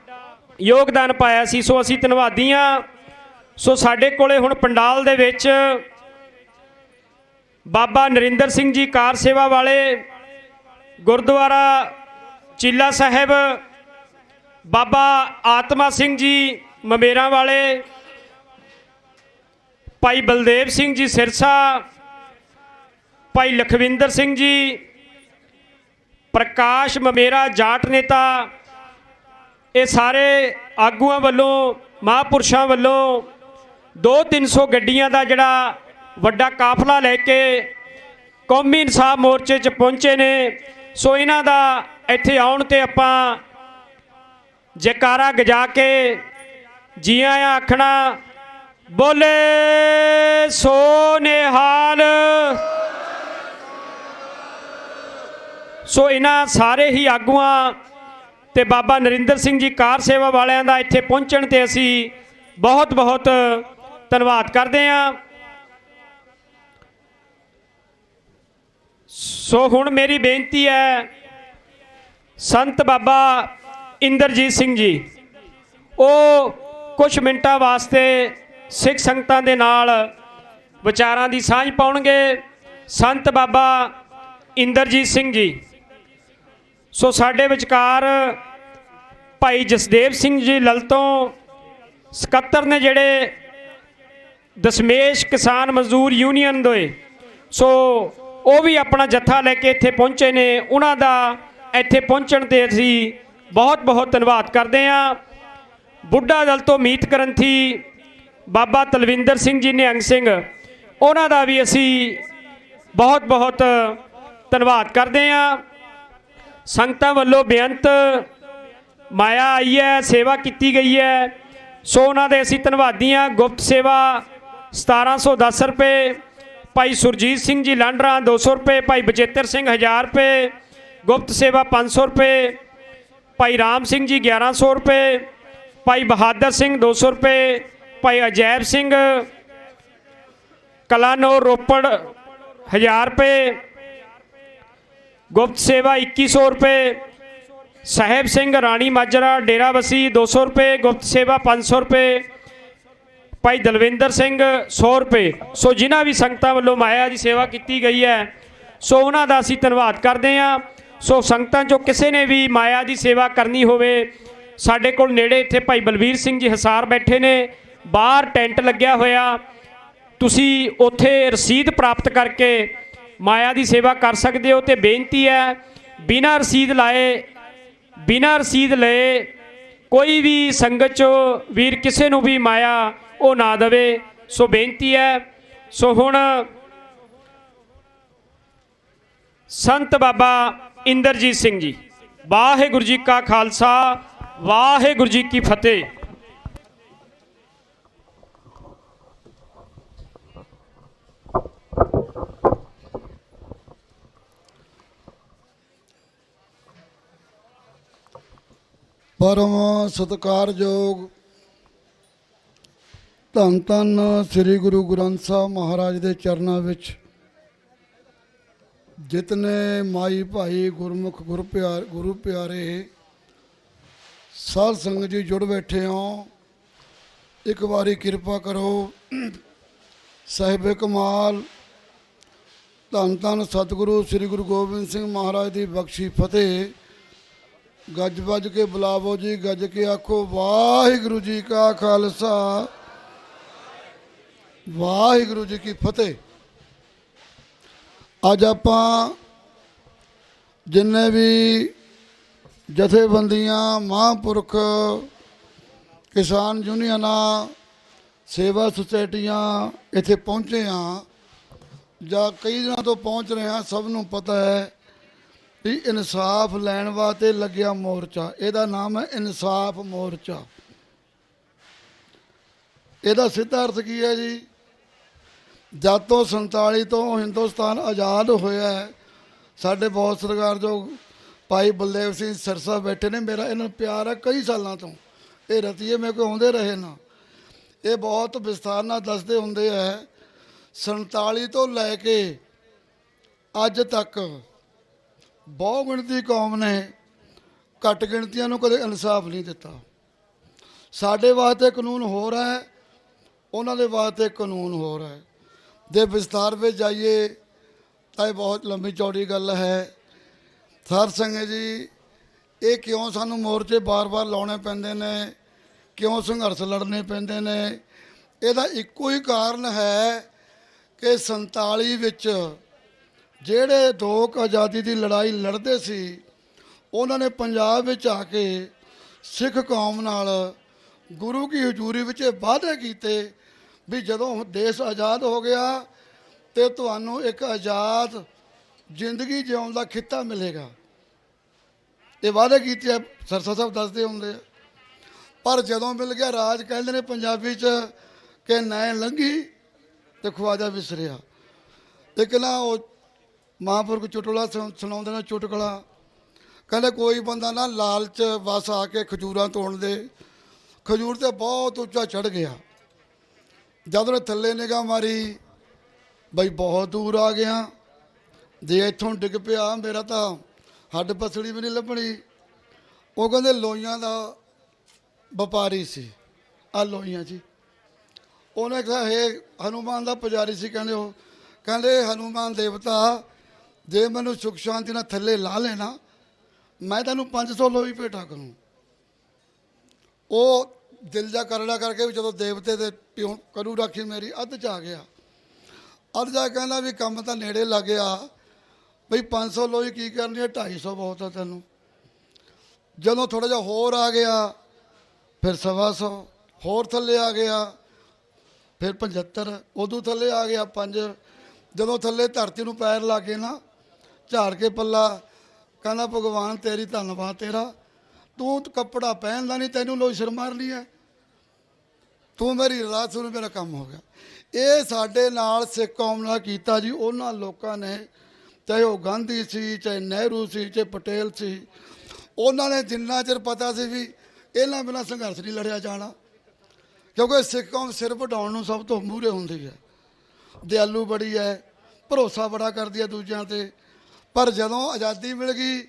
ਯੋਗਦਾਨ ਪਾਇਆ ਸੀ। ਸੋ ਅਸੀਂ ਧੰਨਵਾਦੀ ਹਾਂ। ਸੋ ਸਾਡੇ ਕੋਲੇ ਹੁਣ ਪੰਡਾਲ ਦੇ ਵਿੱਚ ਬਾਬਾ ਨਰਿੰਦਰ ਸਿੰਘ ਜੀ ਕਾਰ ਸੇਵਾ ਵਾਲੇ, ਗੁਰਦੁਆਰਾ ਚੀਲਾ ਸਾਹਿਬ, ਬਾਬਾ ਆਤਮਾ ਸਿੰਘ ਜੀ ਮਮੇਰਾਂ ਵਾਲੇ, ਭਾਈ ਬਲਦੇਵ ਸਿੰਘ ਜੀ ਸਿਰਸਾ, ਭਾਈ ਲਖਵਿੰਦਰ ਸਿੰਘ ਜੀ, ਪ੍ਰਕਾਸ਼ ਮਮੇਰਾ ਜਾਟ ਨੇਤਾ, ਇਹ ਸਾਰੇ ਆਗੂਆਂ ਵੱਲੋਂ, ਮਹਾਂਪੁਰਸ਼ਾਂ ਵੱਲੋਂ 200-300 ਗੱਡੀਆਂ ਦਾ ਜਿਹੜਾ ਵੱਡਾ ਕਾਫਲਾ ਲੈ ਕੇ ਕੌਮੀ ਇਨਸਾਫ ਮੋਰਚੇ 'ਚ ਪਹੁੰਚੇ ਨੇ। ਸੋ ਇਹਨਾਂ ਦਾ ਇੱਥੇ ਆਉਣ ਤੇ ਆਪਾਂ ਜੈਕਾਰਾ ਗਜਾ ਕੇ ਜੀ ਆਇਆਂ ਆਖਣਾ, ਬੋਲੇ ਸੋ ਨਿਹਾਲ। ਸੋ ਇਹਨਾਂ ਸਾਰੇ ਹੀ ਆਗੂਆਂ ਤੇ ਬਾਬਾ ਨਰਿੰਦਰ ਸਿੰਘ ਜੀ ਕਾਰ ਸੇਵਾ ਵਾਲਿਆਂ ਦਾ ਇੱਥੇ ਪਹੁੰਚਣ ਤੇ ਅਸੀਂ ਬਹੁਤ ਬਹੁਤ ਧੰਨਵਾਦ ਕਰਦੇ ਹਾਂ। ਸੋ ਹੁਣ ਮੇਰੀ ਬੇਨਤੀ ਹੈ, ਸੰਤ ਬਾਬਾ ਇੰਦਰਜੀਤ ਸਿੰਘ ਜੀ ਉਹ ਕੁਝ ਮਿੰਟਾਂ ਵਾਸਤੇ ਸਿੱਖ ਸੰਗਤਾਂ ਦੇ ਨਾਲ ਵਿਚਾਰਾਂ ਦੀ ਸਾਂਝ ਪਾਉਣਗੇ। ਸੰਤ ਬਾਬਾ ਇੰਦਰਜੀਤ ਸਿੰਘ ਜੀ। ਸੋ ਸਾਡੇ ਵਿਚਕਾਰ ਭਾਈ ਜਸਦੇਵ ਸਿੰਘ ਜੀ ਲਲਤੋਂ ਸਕੱਤਰ ਨੇ, ਜਿਹੜੇ ਦਸ਼ਮੇਸ਼ ਕਿਸਾਨ ਮਜ਼ਦੂਰ ਯੂਨੀਅਨ ਦੇ, ਸੋ ਉਹ ਵੀ ਆਪਣਾ ਜੱਥਾ ਲੈ ਕੇ ਇੱਥੇ ਪਹੁੰਚੇ ਨੇ। ਉਹਨਾਂ ਦਾ ਇੱਥੇ ਪਹੁੰਚਣ ਤੇ ਅਸੀਂ ਬਹੁਤ ਬਹੁਤ ਧੰਨਵਾਦ ਕਰਦੇ ਹਾਂ। ਬੁੱਢਾ ਦਲ ਤੋਂ ਮੀਤ ਗ੍ਰੰਥੀ ਬਾਬਾ ਤਲਵਿੰਦਰ ਸਿੰਘ ਜੀ ਨਿਹੰਗ ਸਿੰਘ, ਉਹਨਾਂ ਦਾ ਵੀ ਅਸੀਂ ਬਹੁਤ ਬਹੁਤ ਧੰਨਵਾਦ ਕਰਦੇ ਹਾਂ। ਸੰਗਤਾਂ ਵੱਲੋਂ ਬੇਅੰਤ ਮਾਇਆ ਆਈ ਹੈ, ਸੇਵਾ ਕੀਤੀ ਗਈ ਹੈ, ਸੋ ਉਹਨਾਂ ਦੇ ਅਸੀਂ ਧੰਨਵਾਦੀ ਹਾਂ। ਗੁਪਤ ਸੇਵਾ 1710 ਰੁਪਏ, ਭਾਈ ਸੁਰਜੀਤ ਸਿੰਘ ਜੀ ਲਾਂਡਰਾ 200 ਰੁਪਏ, ਭਾਈ ਬਚੇਤਰ ਸਿੰਘ 1000 ਰੁਪਏ, ਗੁਪਤ ਸੇਵਾ 500 ਰੁਪਏ, ਭਾਈ ਰਾਮ ਸਿੰਘ ਜੀ 1100 ਰੁਪਏ, ਭਾਈ ਬਹਾਦਰ ਸਿੰਘ 200 ਰੁਪਏ, ਭਾਈ ਅਜੈਬ ਸਿੰਘ ਕਲਾਨੌਰ ਰੋਪੜ 1000 ਰੁਪਏ, ਗੁਪਤ ਸੇਵਾ 2100 ਰੁਪਏ, ਸਾਹਿਬ ਸਿੰਘ ਰਾਣੀ ਮਾਜਰਾ ਡੇਰਾਬੱਸੀ 200 ਰੁਪਏ, ਗੁਪਤ ਸੇਵਾ 500 ਰੁਪਏ, ਭਾਈ ਦਲਵਿੰਦਰ ਸਿੰਘ 100 ਰੁਪਏ। ਸੋ ਜਿਨ੍ਹਾਂ ਵੀ ਸੰਗਤਾਂ ਵੱਲੋਂ ਮਾਇਆ ਦੀ ਸੇਵਾ ਕੀਤੀ ਗਈ ਹੈ ਸੋ ਉਹਨਾਂ ਦਾ ਅਸੀਂ ਧੰਨਵਾਦ ਕਰਦੇ ਹਾਂ। ਸੋ ਸੰਗਤਾਂ 'ਚੋਂ ਕਿਸੇ ਨੇ ਵੀ ਮਾਇਆ ਦੀ ਸੇਵਾ ਕਰਨੀ ਹੋਵੇ, ਸਾਡੇ ਕੋਲ ਨੇੜੇ ਇੱਥੇ ਭਾਈ ਬਲਵੀਰ ਸਿੰਘ ਜੀ ਹਿਸਾਰ ਬੈਠੇ ਨੇ, ਬਾਹਰ ਟੈਂਟ ਲੱਗਿਆ ਹੋਇਆ, ਤੁਸੀਂ ਉੱਥੇ ਰਸੀਦ ਪ੍ਰਾਪਤ ਕਰਕੇ ਮਾਇਆ ਦੀ ਸੇਵਾ ਕਰ ਸਕਦੇ ਹੋ। ਤੇ ਬੇਨਤੀ ਹੈ ਬਿਨਾਂ ਰਸੀਦ ਲਏ ਕੋਈ ਵੀ ਸੰਗਤ 'ਚੋਂ ਵੀਰ ਕਿਸੇ ਨੂੰ ਵੀ ਮਾਇਆ ਉਹ ਨਾ ਦੇਵੇ। ਸੋ ਬੇਨਤੀ ਹੈ। ਸੋ ਹੁਣ ਸੰਤ ਬਾਬਾ ਇੰਦਰਜੀਤ ਸਿੰਘ ਜੀ। ਵਾਹਿਗੁਰੂ ਜੀ ਕਾ ਖਾਲਸਾ, ਵਾਹਿਗੁਰੂ ਜੀ ਕੀ ਫਤਿਹ। ਪਰਮ ਸਤਿਕਾਰਯੋਗ ਧੰਨ ਧੰਨ ਸ੍ਰੀ ਗੁਰੂ ਗ੍ਰੰਥ ਸਾਹਿਬ ਮਹਾਰਾਜ ਦੇ ਚਰਨਾਂ ਵਿੱਚ ਜਿਤਨੇ ਮਾਈ ਭਾਈ ਗੁਰਮੁਖ ਗੁਰੂ ਪਿਆਰੇ ਸਾਧ ਸੰਗਤ ਜੀ ਜੁੜ ਬੈਠੇ ਹੋ, ਇੱਕ ਵਾਰੀ ਕਿਰਪਾ ਕਰੋ ਸਾਹਿਬ ਕਮਾਲ ਧੰਨ ਧੰਨ ਸਤਿਗੁਰੂ ਸ੍ਰੀ ਗੁਰੂ ਗੋਬਿੰਦ ਸਿੰਘ ਮਹਾਰਾਜ ਦੀ ਬਖਸ਼ੀ ਫਤਿਹ। ਗੱਜ ਵੱਜ ਕੇ ਬੁਲਾਵੋ ਜੀ, ਗੱਜ ਕੇ ਆਖੋ ਵਾਹਿਗੁਰੂ ਜੀ ਕਾ ਖਾਲਸਾ, ਵਾਹਿਗੁਰੂ ਜੀ ਕੀ ਫਤਿਹ। ਅੱਜ ਆਪਾਂ ਜਿੰਨੇ ਵੀ ਜਥੇਬੰਦੀਆਂ, ਮਹਾਂਪੁਰਖ, ਕਿਸਾਨ ਯੂਨੀਅਨਾਂ, ਸੇਵਾ ਸੁਸਾਇਟੀਆਂ ਇੱਥੇ ਪਹੁੰਚੇ ਹਾਂ ਜਾਂ ਕਈ ਦਿਨਾਂ ਤੋਂ ਪਹੁੰਚ ਰਹੇ ਹਾਂ, ਸਭ ਨੂੰ ਪਤਾ ਹੈ ਵੀ ਇਨਸਾਫ ਲੈਣ ਵਾਸਤੇ ਲੱਗਿਆ ਮੋਰਚਾ। ਇਹਦਾ ਨਾਮ ਹੈ ਇਨਸਾਫ ਮੋਰਚਾ। ਇਹਦਾ ਸਿੱਧਾ ਅਰਥ ਕੀ ਹੈ ਜੀ? ਜਦ ਤੋਂ 47 ਤੋਂ ਹਿੰਦੁਸਤਾਨ ਆਜ਼ਾਦ ਹੋਇਆ ਹੈ, ਸਾਡੇ ਬਹੁਤ ਸਤਿਕਾਰਯੋਗ ਭਾਈ ਬਲਦੇਵ ਸਿੰਘ ਸਰਸਾ ਬੈਠੇ ਨੇ, ਮੇਰਾ ਇਹਨਾਂ ਨੂੰ ਪਿਆਰ ਹੈ ਕਈ ਸਾਲਾਂ ਤੋਂ, ਇਹ ਰਤੀਏ ਮੇਰੇ ਕੋਲ ਆਉਂਦੇ ਰਹੇ ਨਾ, ਇਹ ਬਹੁਤ ਵਿਸਥਾਰ ਨਾਲ ਦੱਸਦੇ ਹੁੰਦੇ ਹੈ 47 ਤੋਂ ਲੈ ਕੇ ਅੱਜ ਤੱਕ ਬਹੁ ਗਿਣਤੀ ਕੌਮ ਨੇ ਘੱਟ ਗਿਣਤੀਆਂ ਨੂੰ ਕਦੇ ਇਨਸਾਫ ਨਹੀਂ ਦਿੱਤਾ। ਸਾਡੇ ਵਾਸਤੇ ਕਾਨੂੰਨ ਹੋ ਰਿਹਾ ਹੈ, ਉਹਨਾਂ ਦੇ ਵਾਸਤੇ ਕਾਨੂੰਨ ਹੋ ਰਿਹਾ ਹੈ। ਜੇ ਵਿਸਤਾਰ ਵਿੱਚ ਜਾਈਏ ਤਾਂ ਇਹ ਬਹੁਤ ਲੰਬੀ ਚੌੜੀ ਗੱਲ ਹੈ। ਸਾਧ ਸੰਗਤ ਜੀ, ਇਹ ਕਿਉਂ ਸਾਨੂੰ ਮੋਰਚੇ ਬਾਰ-ਬਾਰ ਲਾਉਣੇ ਪੈਂਦੇ ਨੇ, ਕਿਉਂ ਸੰਘਰਸ਼ ਲੜਨੇ ਪੈਂਦੇ ਨੇ? ਇਹਦਾ ਇੱਕੋ ਹੀ ਕਾਰਨ ਹੈ ਕਿ 47 ਵਿੱਚ ਜਿਹੜੇ ਲੋਕ ਆਜ਼ਾਦੀ ਦੀ ਲੜਾਈ ਲੜਦੇ ਸੀ, ਉਹਨਾਂ ਨੇ ਪੰਜਾਬ ਵਿੱਚ ਆ ਕੇ ਸਿੱਖ ਕੌਮ ਨਾਲ ਗੁਰੂ ਕੀ ਹਜ਼ੂਰੀ ਵਿੱਚ ਵਾਅਦੇ ਕੀਤੇ ਵੀ ਜਦੋਂ ਦੇਸ਼ ਆਜ਼ਾਦ ਹੋ ਗਿਆ ਤੇ ਤੁਹਾਨੂੰ ਇੱਕ ਆਜ਼ਾਦ ਜ਼ਿੰਦਗੀ ਜਿਉਣ ਦਾ ਖਿੱਤਾ ਮਿਲੇਗਾ। ਇਹ ਵਾਅਦੇ ਕੀਤੇ ਸਰਸਾ ਸਾਹਿਬ ਦੱਸਦੇ ਹੁੰਦੇ ਆ। ਪਰ ਜਦੋਂ ਮਿਲ ਗਿਆ ਰਾਜ, ਕਹਿੰਦੇ ਨੇ ਪੰਜਾਬੀ 'ਚ ਕਿ ਨੈਣ ਲੰਘੀ ਤੇ ਖਵਾਜਾ ਵਿਸਰਿਆ। ਇੱਕ ਨਾ ਉਹ ਮਹਾਂਪੁਰਖ ਚੁਟਕਲਾ ਸੁਣਾਉਂਦੇ ਨੇ, ਚੁਟਕਲਾ ਕਹਿੰਦੇ ਕੋਈ ਬੰਦਾ ਨਾ ਲਾਲਚ ਵਸ ਆ ਕੇ ਖਜੂਰਾਂ ਤੋੜਨ ਦੇ, ਖਜੂਰ ਤੇ ਬਹੁਤ ਉੱਚਾ ਚੜ੍ਹ ਗਿਆ। ਜਦੋਂ ਉਹਨੇ ਥੱਲੇ ਨਿਗਾਹ ਮਾਰੀ, ਬਈ ਬਹੁਤ ਦੂਰ ਆ ਗਿਆ, ਜੇ ਇੱਥੋਂ ਡਿੱਗ ਪਿਆ ਮੇਰਾ ਤਾਂ ਹੱਡ ਪਸੜੀ ਵੀ ਨਹੀਂ ਲੱਭਣੀ। ਉਹ ਕਹਿੰਦੇ ਲੋਈਆਂ ਦਾ ਵਪਾਰੀ ਸੀ, ਆ ਲੋਈਆਂ ਜੀ। ਉਹਨੇ ਕਿਹਾ ਹੇ ਹਨੂੰਮਾਨ ਦਾ ਪੁਜਾਰੀ ਸੀ, ਕਹਿੰਦੇ ਉਹ ਕਹਿੰਦੇ ਹਨੂੰਮਾਨ ਦੇਵਤਾ, ਜੇ ਮੈਨੂੰ ਸੁਖ ਸ਼ਾਂਤੀ ਨਾਲ ਥੱਲੇ ਲਾ ਲੈਣਾ, ਮੈਂ ਤੈਨੂੰ 500 ਲੋਈ ਭੇਟਾ ਕਰੂੰ। ਉਹ ਦਿਲ ਜਾ ਕਰੜਾ ਕਰਕੇ ਵੀ ਜਦੋਂ ਦੇਵਤੇ ਦੇ ਪਿਓ ਕਰੂ ਰਾਖੀ ਮੇਰੀ, ਅੱਧ 'ਚ ਆ ਗਿਆ। ਅੱਧ ਜਾ ਕਹਿੰਦਾ ਵੀ ਕੰਮ ਤਾਂ ਨੇੜੇ ਲੱਗ ਗਿਆ, ਬਈ 500 ਲੋਈ ਕੀ ਕਰਨੀ ਹੈ, 250 ਬਹੁਤ ਆ ਤੈਨੂੰ। ਜਦੋਂ ਥੋੜ੍ਹਾ ਜਿਹਾ ਹੋਰ ਆ ਗਿਆ, ਫਿਰ 125, ਹੋਰ ਥੱਲੇ ਆ ਗਿਆ, ਫਿਰ 75, ਉਦੋਂ ਥੱਲੇ ਆ ਗਿਆ 5। ਜਦੋਂ ਥੱਲੇ ਧਰਤੀ ਨੂੰ ਪੈਰ ਲਾ ਕੇ ਨਾ ਝਾੜ ਕੇ ਪੱਲਾ, ਕਹਿੰਦਾ ਭਗਵਾਨ ਤੇਰੀ ਧੰਨਵਾਦ ਤੇਰਾ, ਤੂੰ ਕੱਪੜਾ ਪਹਿਨਦਾ ਨਹੀਂ, ਤੈਨੂੰ ਲੋਈ ਸਿਰ ਮਾਰਨੀ ਹੈ, ਤੂੰ ਮੇਰੀ ਰਾਤ ਸੁਣ, ਮੇਰਾ ਕੰਮ ਹੋ ਗਿਆ। ਇਹ ਸਾਡੇ ਨਾਲ ਸਿੱਖ ਕੌਮ ਨਾਲ ਕੀਤਾ ਜੀ ਉਹਨਾਂ ਲੋਕਾਂ ਨੇ, ਚਾਹੇ ਉਹ ਗਾਂਧੀ ਸੀ, ਚਾਹੇ ਨਹਿਰੂ ਸੀ, ਚਾਹੇ ਪਟੇਲ ਸੀ। ਉਹਨਾਂ ਨੇ ਜਿੰਨਾ ਚਿਰ ਪਤਾ ਸੀ ਵੀ ਇਹਨਾਂ ਬਿਨਾਂ ਸੰਘਰਸ਼ ਨਹੀਂ ਲੜਿਆ ਜਾਣਾ, ਕਿਉਂਕਿ ਸਿੱਖ ਕੌਮ ਸਿਰ ਵਡਾਉਣ ਨੂੰ ਸਭ ਤੋਂ ਮੂਹਰੇ ਹੁੰਦੀ ਹੈ, ਦਿਆਲੂ ਬੜੀ ਹੈ, ਭਰੋਸਾ ਬੜਾ ਕਰਦੀ ਹੈ ਦੂਜਿਆਂ 'ਤੇ। ਪਰ ਜਦੋਂ ਆਜ਼ਾਦੀ ਮਿਲ ਗਈ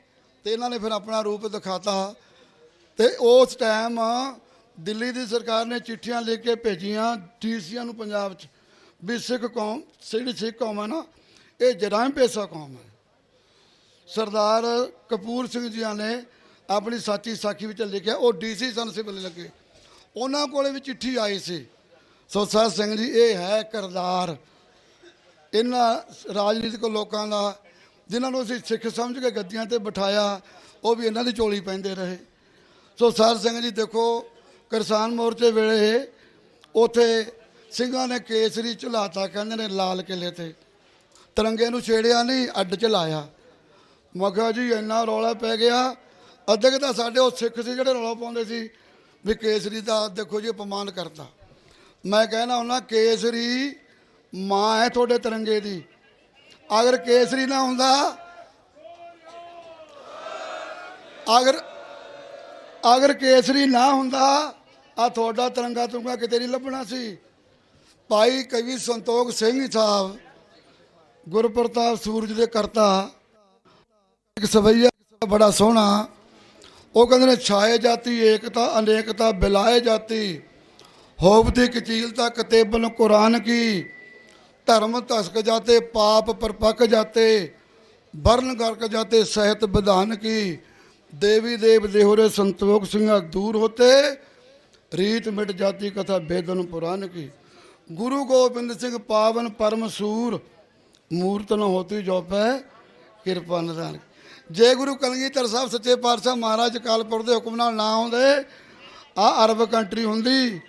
ਤੇ ਇਹਨਾਂ ਨੇ ਫਿਰ ਆਪਣਾ ਰੂਪ ਦਿਖਾਤਾ। ਤੇ ਉਸ ਟਾਈਮ ਦਿੱਲੀ ਦੀ ਸਰਕਾਰ ਨੇ ਚਿੱਠੀਆਂ ਲਿਖ ਕੇ ਭੇਜੀਆਂ ਡੀਸੀਆਂ ਨੂੰ ਪੰਜਾਬ 'ਚ ਵੀ ਸਿੱਖ ਕੌਮ, ਜਿਹੜੀ ਸਿੱਖ ਕੌਮ ਹੈ ਨਾ, ਇਹ ਜਰਾਇਮ ਪੇਸ਼ਾ ਕੌਮ ਹੈ। ਸਰਦਾਰ ਕਪੂਰ ਸਿੰਘ ਜੀ ਨੇ ਆਪਣੀ ਸਾਚੀ ਸਾਖੀ ਵਿੱਚ ਲਿਖਿਆ, ਉਹ ਡੀਸੀ ਸਨ ਸਿਵਲ ਲੱਗੇ, ਉਹਨਾਂ ਕੋਲੇ ਵੀ ਚਿੱਠੀ ਆਈ ਸੀ। ਸੋਸਾ ਸਿੰਘ ਜੀ ਇਹ ਹੈ ਕਿਰਦਾਰ ਇਹਨਾਂ ਰਾਜਨੀਤਿਕ ਲੋਕਾਂ ਦਾ ਜਿਨ੍ਹਾਂ ਨੂੰ ਅਸੀਂ ਸਿੱਖ ਸਮਝ ਕੇ ਗੱਦੀਆਂ ਤੇ ਬਿਠਾਇਆ, ਉਹ ਵੀ ਇਹਨਾਂ ਦੀ ਝੋਲੀ ਪੈਂਦੇ ਰਹੇ। ਸੋ ਸਰ ਸਿੰਘ ਜੀ ਦੇਖੋ, ਕਿਸਾਨ ਮੋਰਚੇ ਵੇਲੇ ਉੱਥੇ ਸਿੰਘਾਂ ਨੇ ਕੇਸਰੀ ਝੁਲਾਤਾ, ਕਹਿੰਦੇ ਨੇ ਲਾਲ ਕਿਲੇ ਤੇ, ਤਿਰੰਗੇ ਨੂੰ ਛੇੜਿਆ ਨਹੀਂ, ਅੱਡ ਝਲਾਇਆ। ਮੈਂ ਕਿਹਾ ਜੀ ਇੰਨਾ ਰੌਲਾ ਪੈ ਗਿਆ। ਅੱਧੇ ਕੁ ਤਾਂ ਸਾਡੇ ਉਹ ਸਿੱਖ ਸੀ ਜਿਹੜੇ ਰੌਲਾ ਪਾਉਂਦੇ ਸੀ ਵੀ ਕੇਸਰੀ ਦਾ ਦੇਖੋ ਜੀ ਅਪਮਾਨ ਕਰਤਾ। ਮੈਂ ਕਹਿਣਾ ਉਹਨਾਂ ਕੇਸਰੀ ਮਾਂ ਹੈ ਤੁਹਾਡੇ ਤਿਰੰਗੇ ਦੀ, ਅਗਰ ਕੇਸਰੀ ਨਾ ਹੁੰਦਾ, ਅਗਰ ਕੇਸਰੀ ਨਾ ਹੁੰਦਾ ਆ ਤੁਹਾਡਾ ਤਿਰੰਗਾ ਤੁਰੰਗਾ ਕਿਤੇ ਨਹੀਂ ਲੱਭਣਾ ਸੀ। ਭਾਈ ਕਵੀ ਸੰਤੋਖ ਸਿੰਘ ਸਾਹਿਬ ਗੁਰਪ੍ਰਤਾਪ ਸੂਰਜ ਦੇ ਕਰਤਾ, ਇੱਕ ਸਵਈਆ ਬੜਾ ਸੋਹਣਾ, ਉਹ ਕਹਿੰਦੇ ਨੇ ਛਾਏ ਜਾਤੀ ਏਕਤਾ ਅਨੇਕਤਾ ਬਿਲਾਏ ਜਾਤੀ, ਹੋਵਤੀ ਕਚੀਲਤਾ ਕਤੇਬਨ ਕੁਰਾਨ ਕੀ, ਧਰਮ ਧਸਕ ਜਾਤੇ ਪਾਪ परपक जाते, वर्ण गर्क जाते सहत विधान की, देवी देव देहोरे संतोख सिंह दूर होते, रीत मिट जाती कथा वेदन पुराण की, गुरु गोबिंद सिंह पावन परम सूर, मूर्त न होती जौपै किरपा निधान। जे गुरु कलगीधर साहब सच्चे पातशाह महाराज कालपुर के हुक्म नाल ना आउंदे आ अरब कंट्री हुंदी।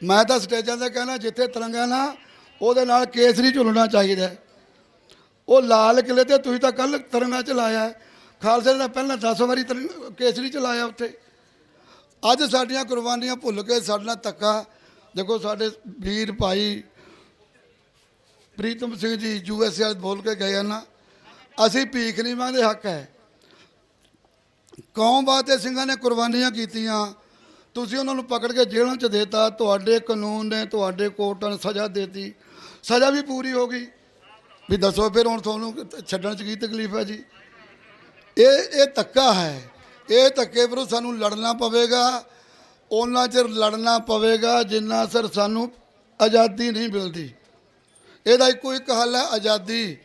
मैं तो स्टेजां ते कहना जिथे तिरंगा ना ਉਹਦੇ ਨਾਲ ਕੇਸਰੀ ਝੁਲਣਾ ਚਾਹੀਦਾ। ਉਹ ਲਾਲ ਕਿਲੇ ਤੇ ਤੁਸੀਂ ਤਾਂ ਕੱਲ ਤਿਰੰਗਾ ਚਲਾਇਆ, ਖਾਲਸੇ ਨੇ ਪਹਿਲਾਂ 10 ਵਾਰੀ ਕੇਸਰੀ ਚਲਾਇਆ ਉੱਥੇ। ਅੱਜ ਸਾਡੀਆਂ ਕੁਰਬਾਨੀਆਂ ਭੁੱਲ ਕੇ ਸਾਡੇ ਨਾਲ ਧੱਕਾ। ਦੇਖੋ ਸਾਡੇ ਵੀਰ ਭਾਈ ਪ੍ਰੀਤਮ ਸਿੰਘ ਜੀ USA ਵਾਲੇ ਬੋਲ ਕੇ ਗਏ ਨਾ, ਅਸੀਂ ਭੀਖ ਨਹੀਂ ਮੰਗਦੇ, ਹੱਕ ਹੈ। ਕੌਮ ਵਾਸਤੇ ਸਿੰਘਾਂ ਨੇ ਕੁਰਬਾਨੀਆਂ ਕੀਤੀਆਂ, ਤੁਸੀਂ ਉਹਨਾਂ ਨੂੰ ਪਕੜ ਕੇ ਜੇਲ੍ਹਾਂ 'ਚ ਦੇਤਾ, ਤੁਹਾਡੇ ਕਾਨੂੰਨ ਨੇ, ਤੁਹਾਡੇ ਕੋਰਟਾਂ ਨੇ ਸਜ਼ਾ ਦੇਤੀ, ਸਜ਼ਾ ਵੀ ਪੂਰੀ ਹੋ ਗਈ। ਵੀ ਦੱਸੋ ਫਿਰ ਹੁਣ ਤੁਹਾਨੂੰ ਛੱਡਣ 'ਚ ਕੀ ਤਕਲੀਫ ਹੈ ਜੀ? ਇਹ ਧੱਕਾ ਹੈ। ਇਹ ਧੱਕੇ ਵਿਰੁੱਧ ਸਾਨੂੰ ਲੜਨਾ ਪਵੇਗਾ, ਉਹਨਾਂ ਚਿਰ ਲੜਨਾ ਪਵੇਗਾ ਜਿੰਨਾ ਚਿਰ ਸਾਨੂੰ ਆਜ਼ਾਦੀ ਨਹੀਂ ਮਿਲਦੀ। ਇਹਦਾ ਇੱਕੋ ਇੱਕ ਹੱਲ ਹੈ, ਆਜ਼ਾਦੀ।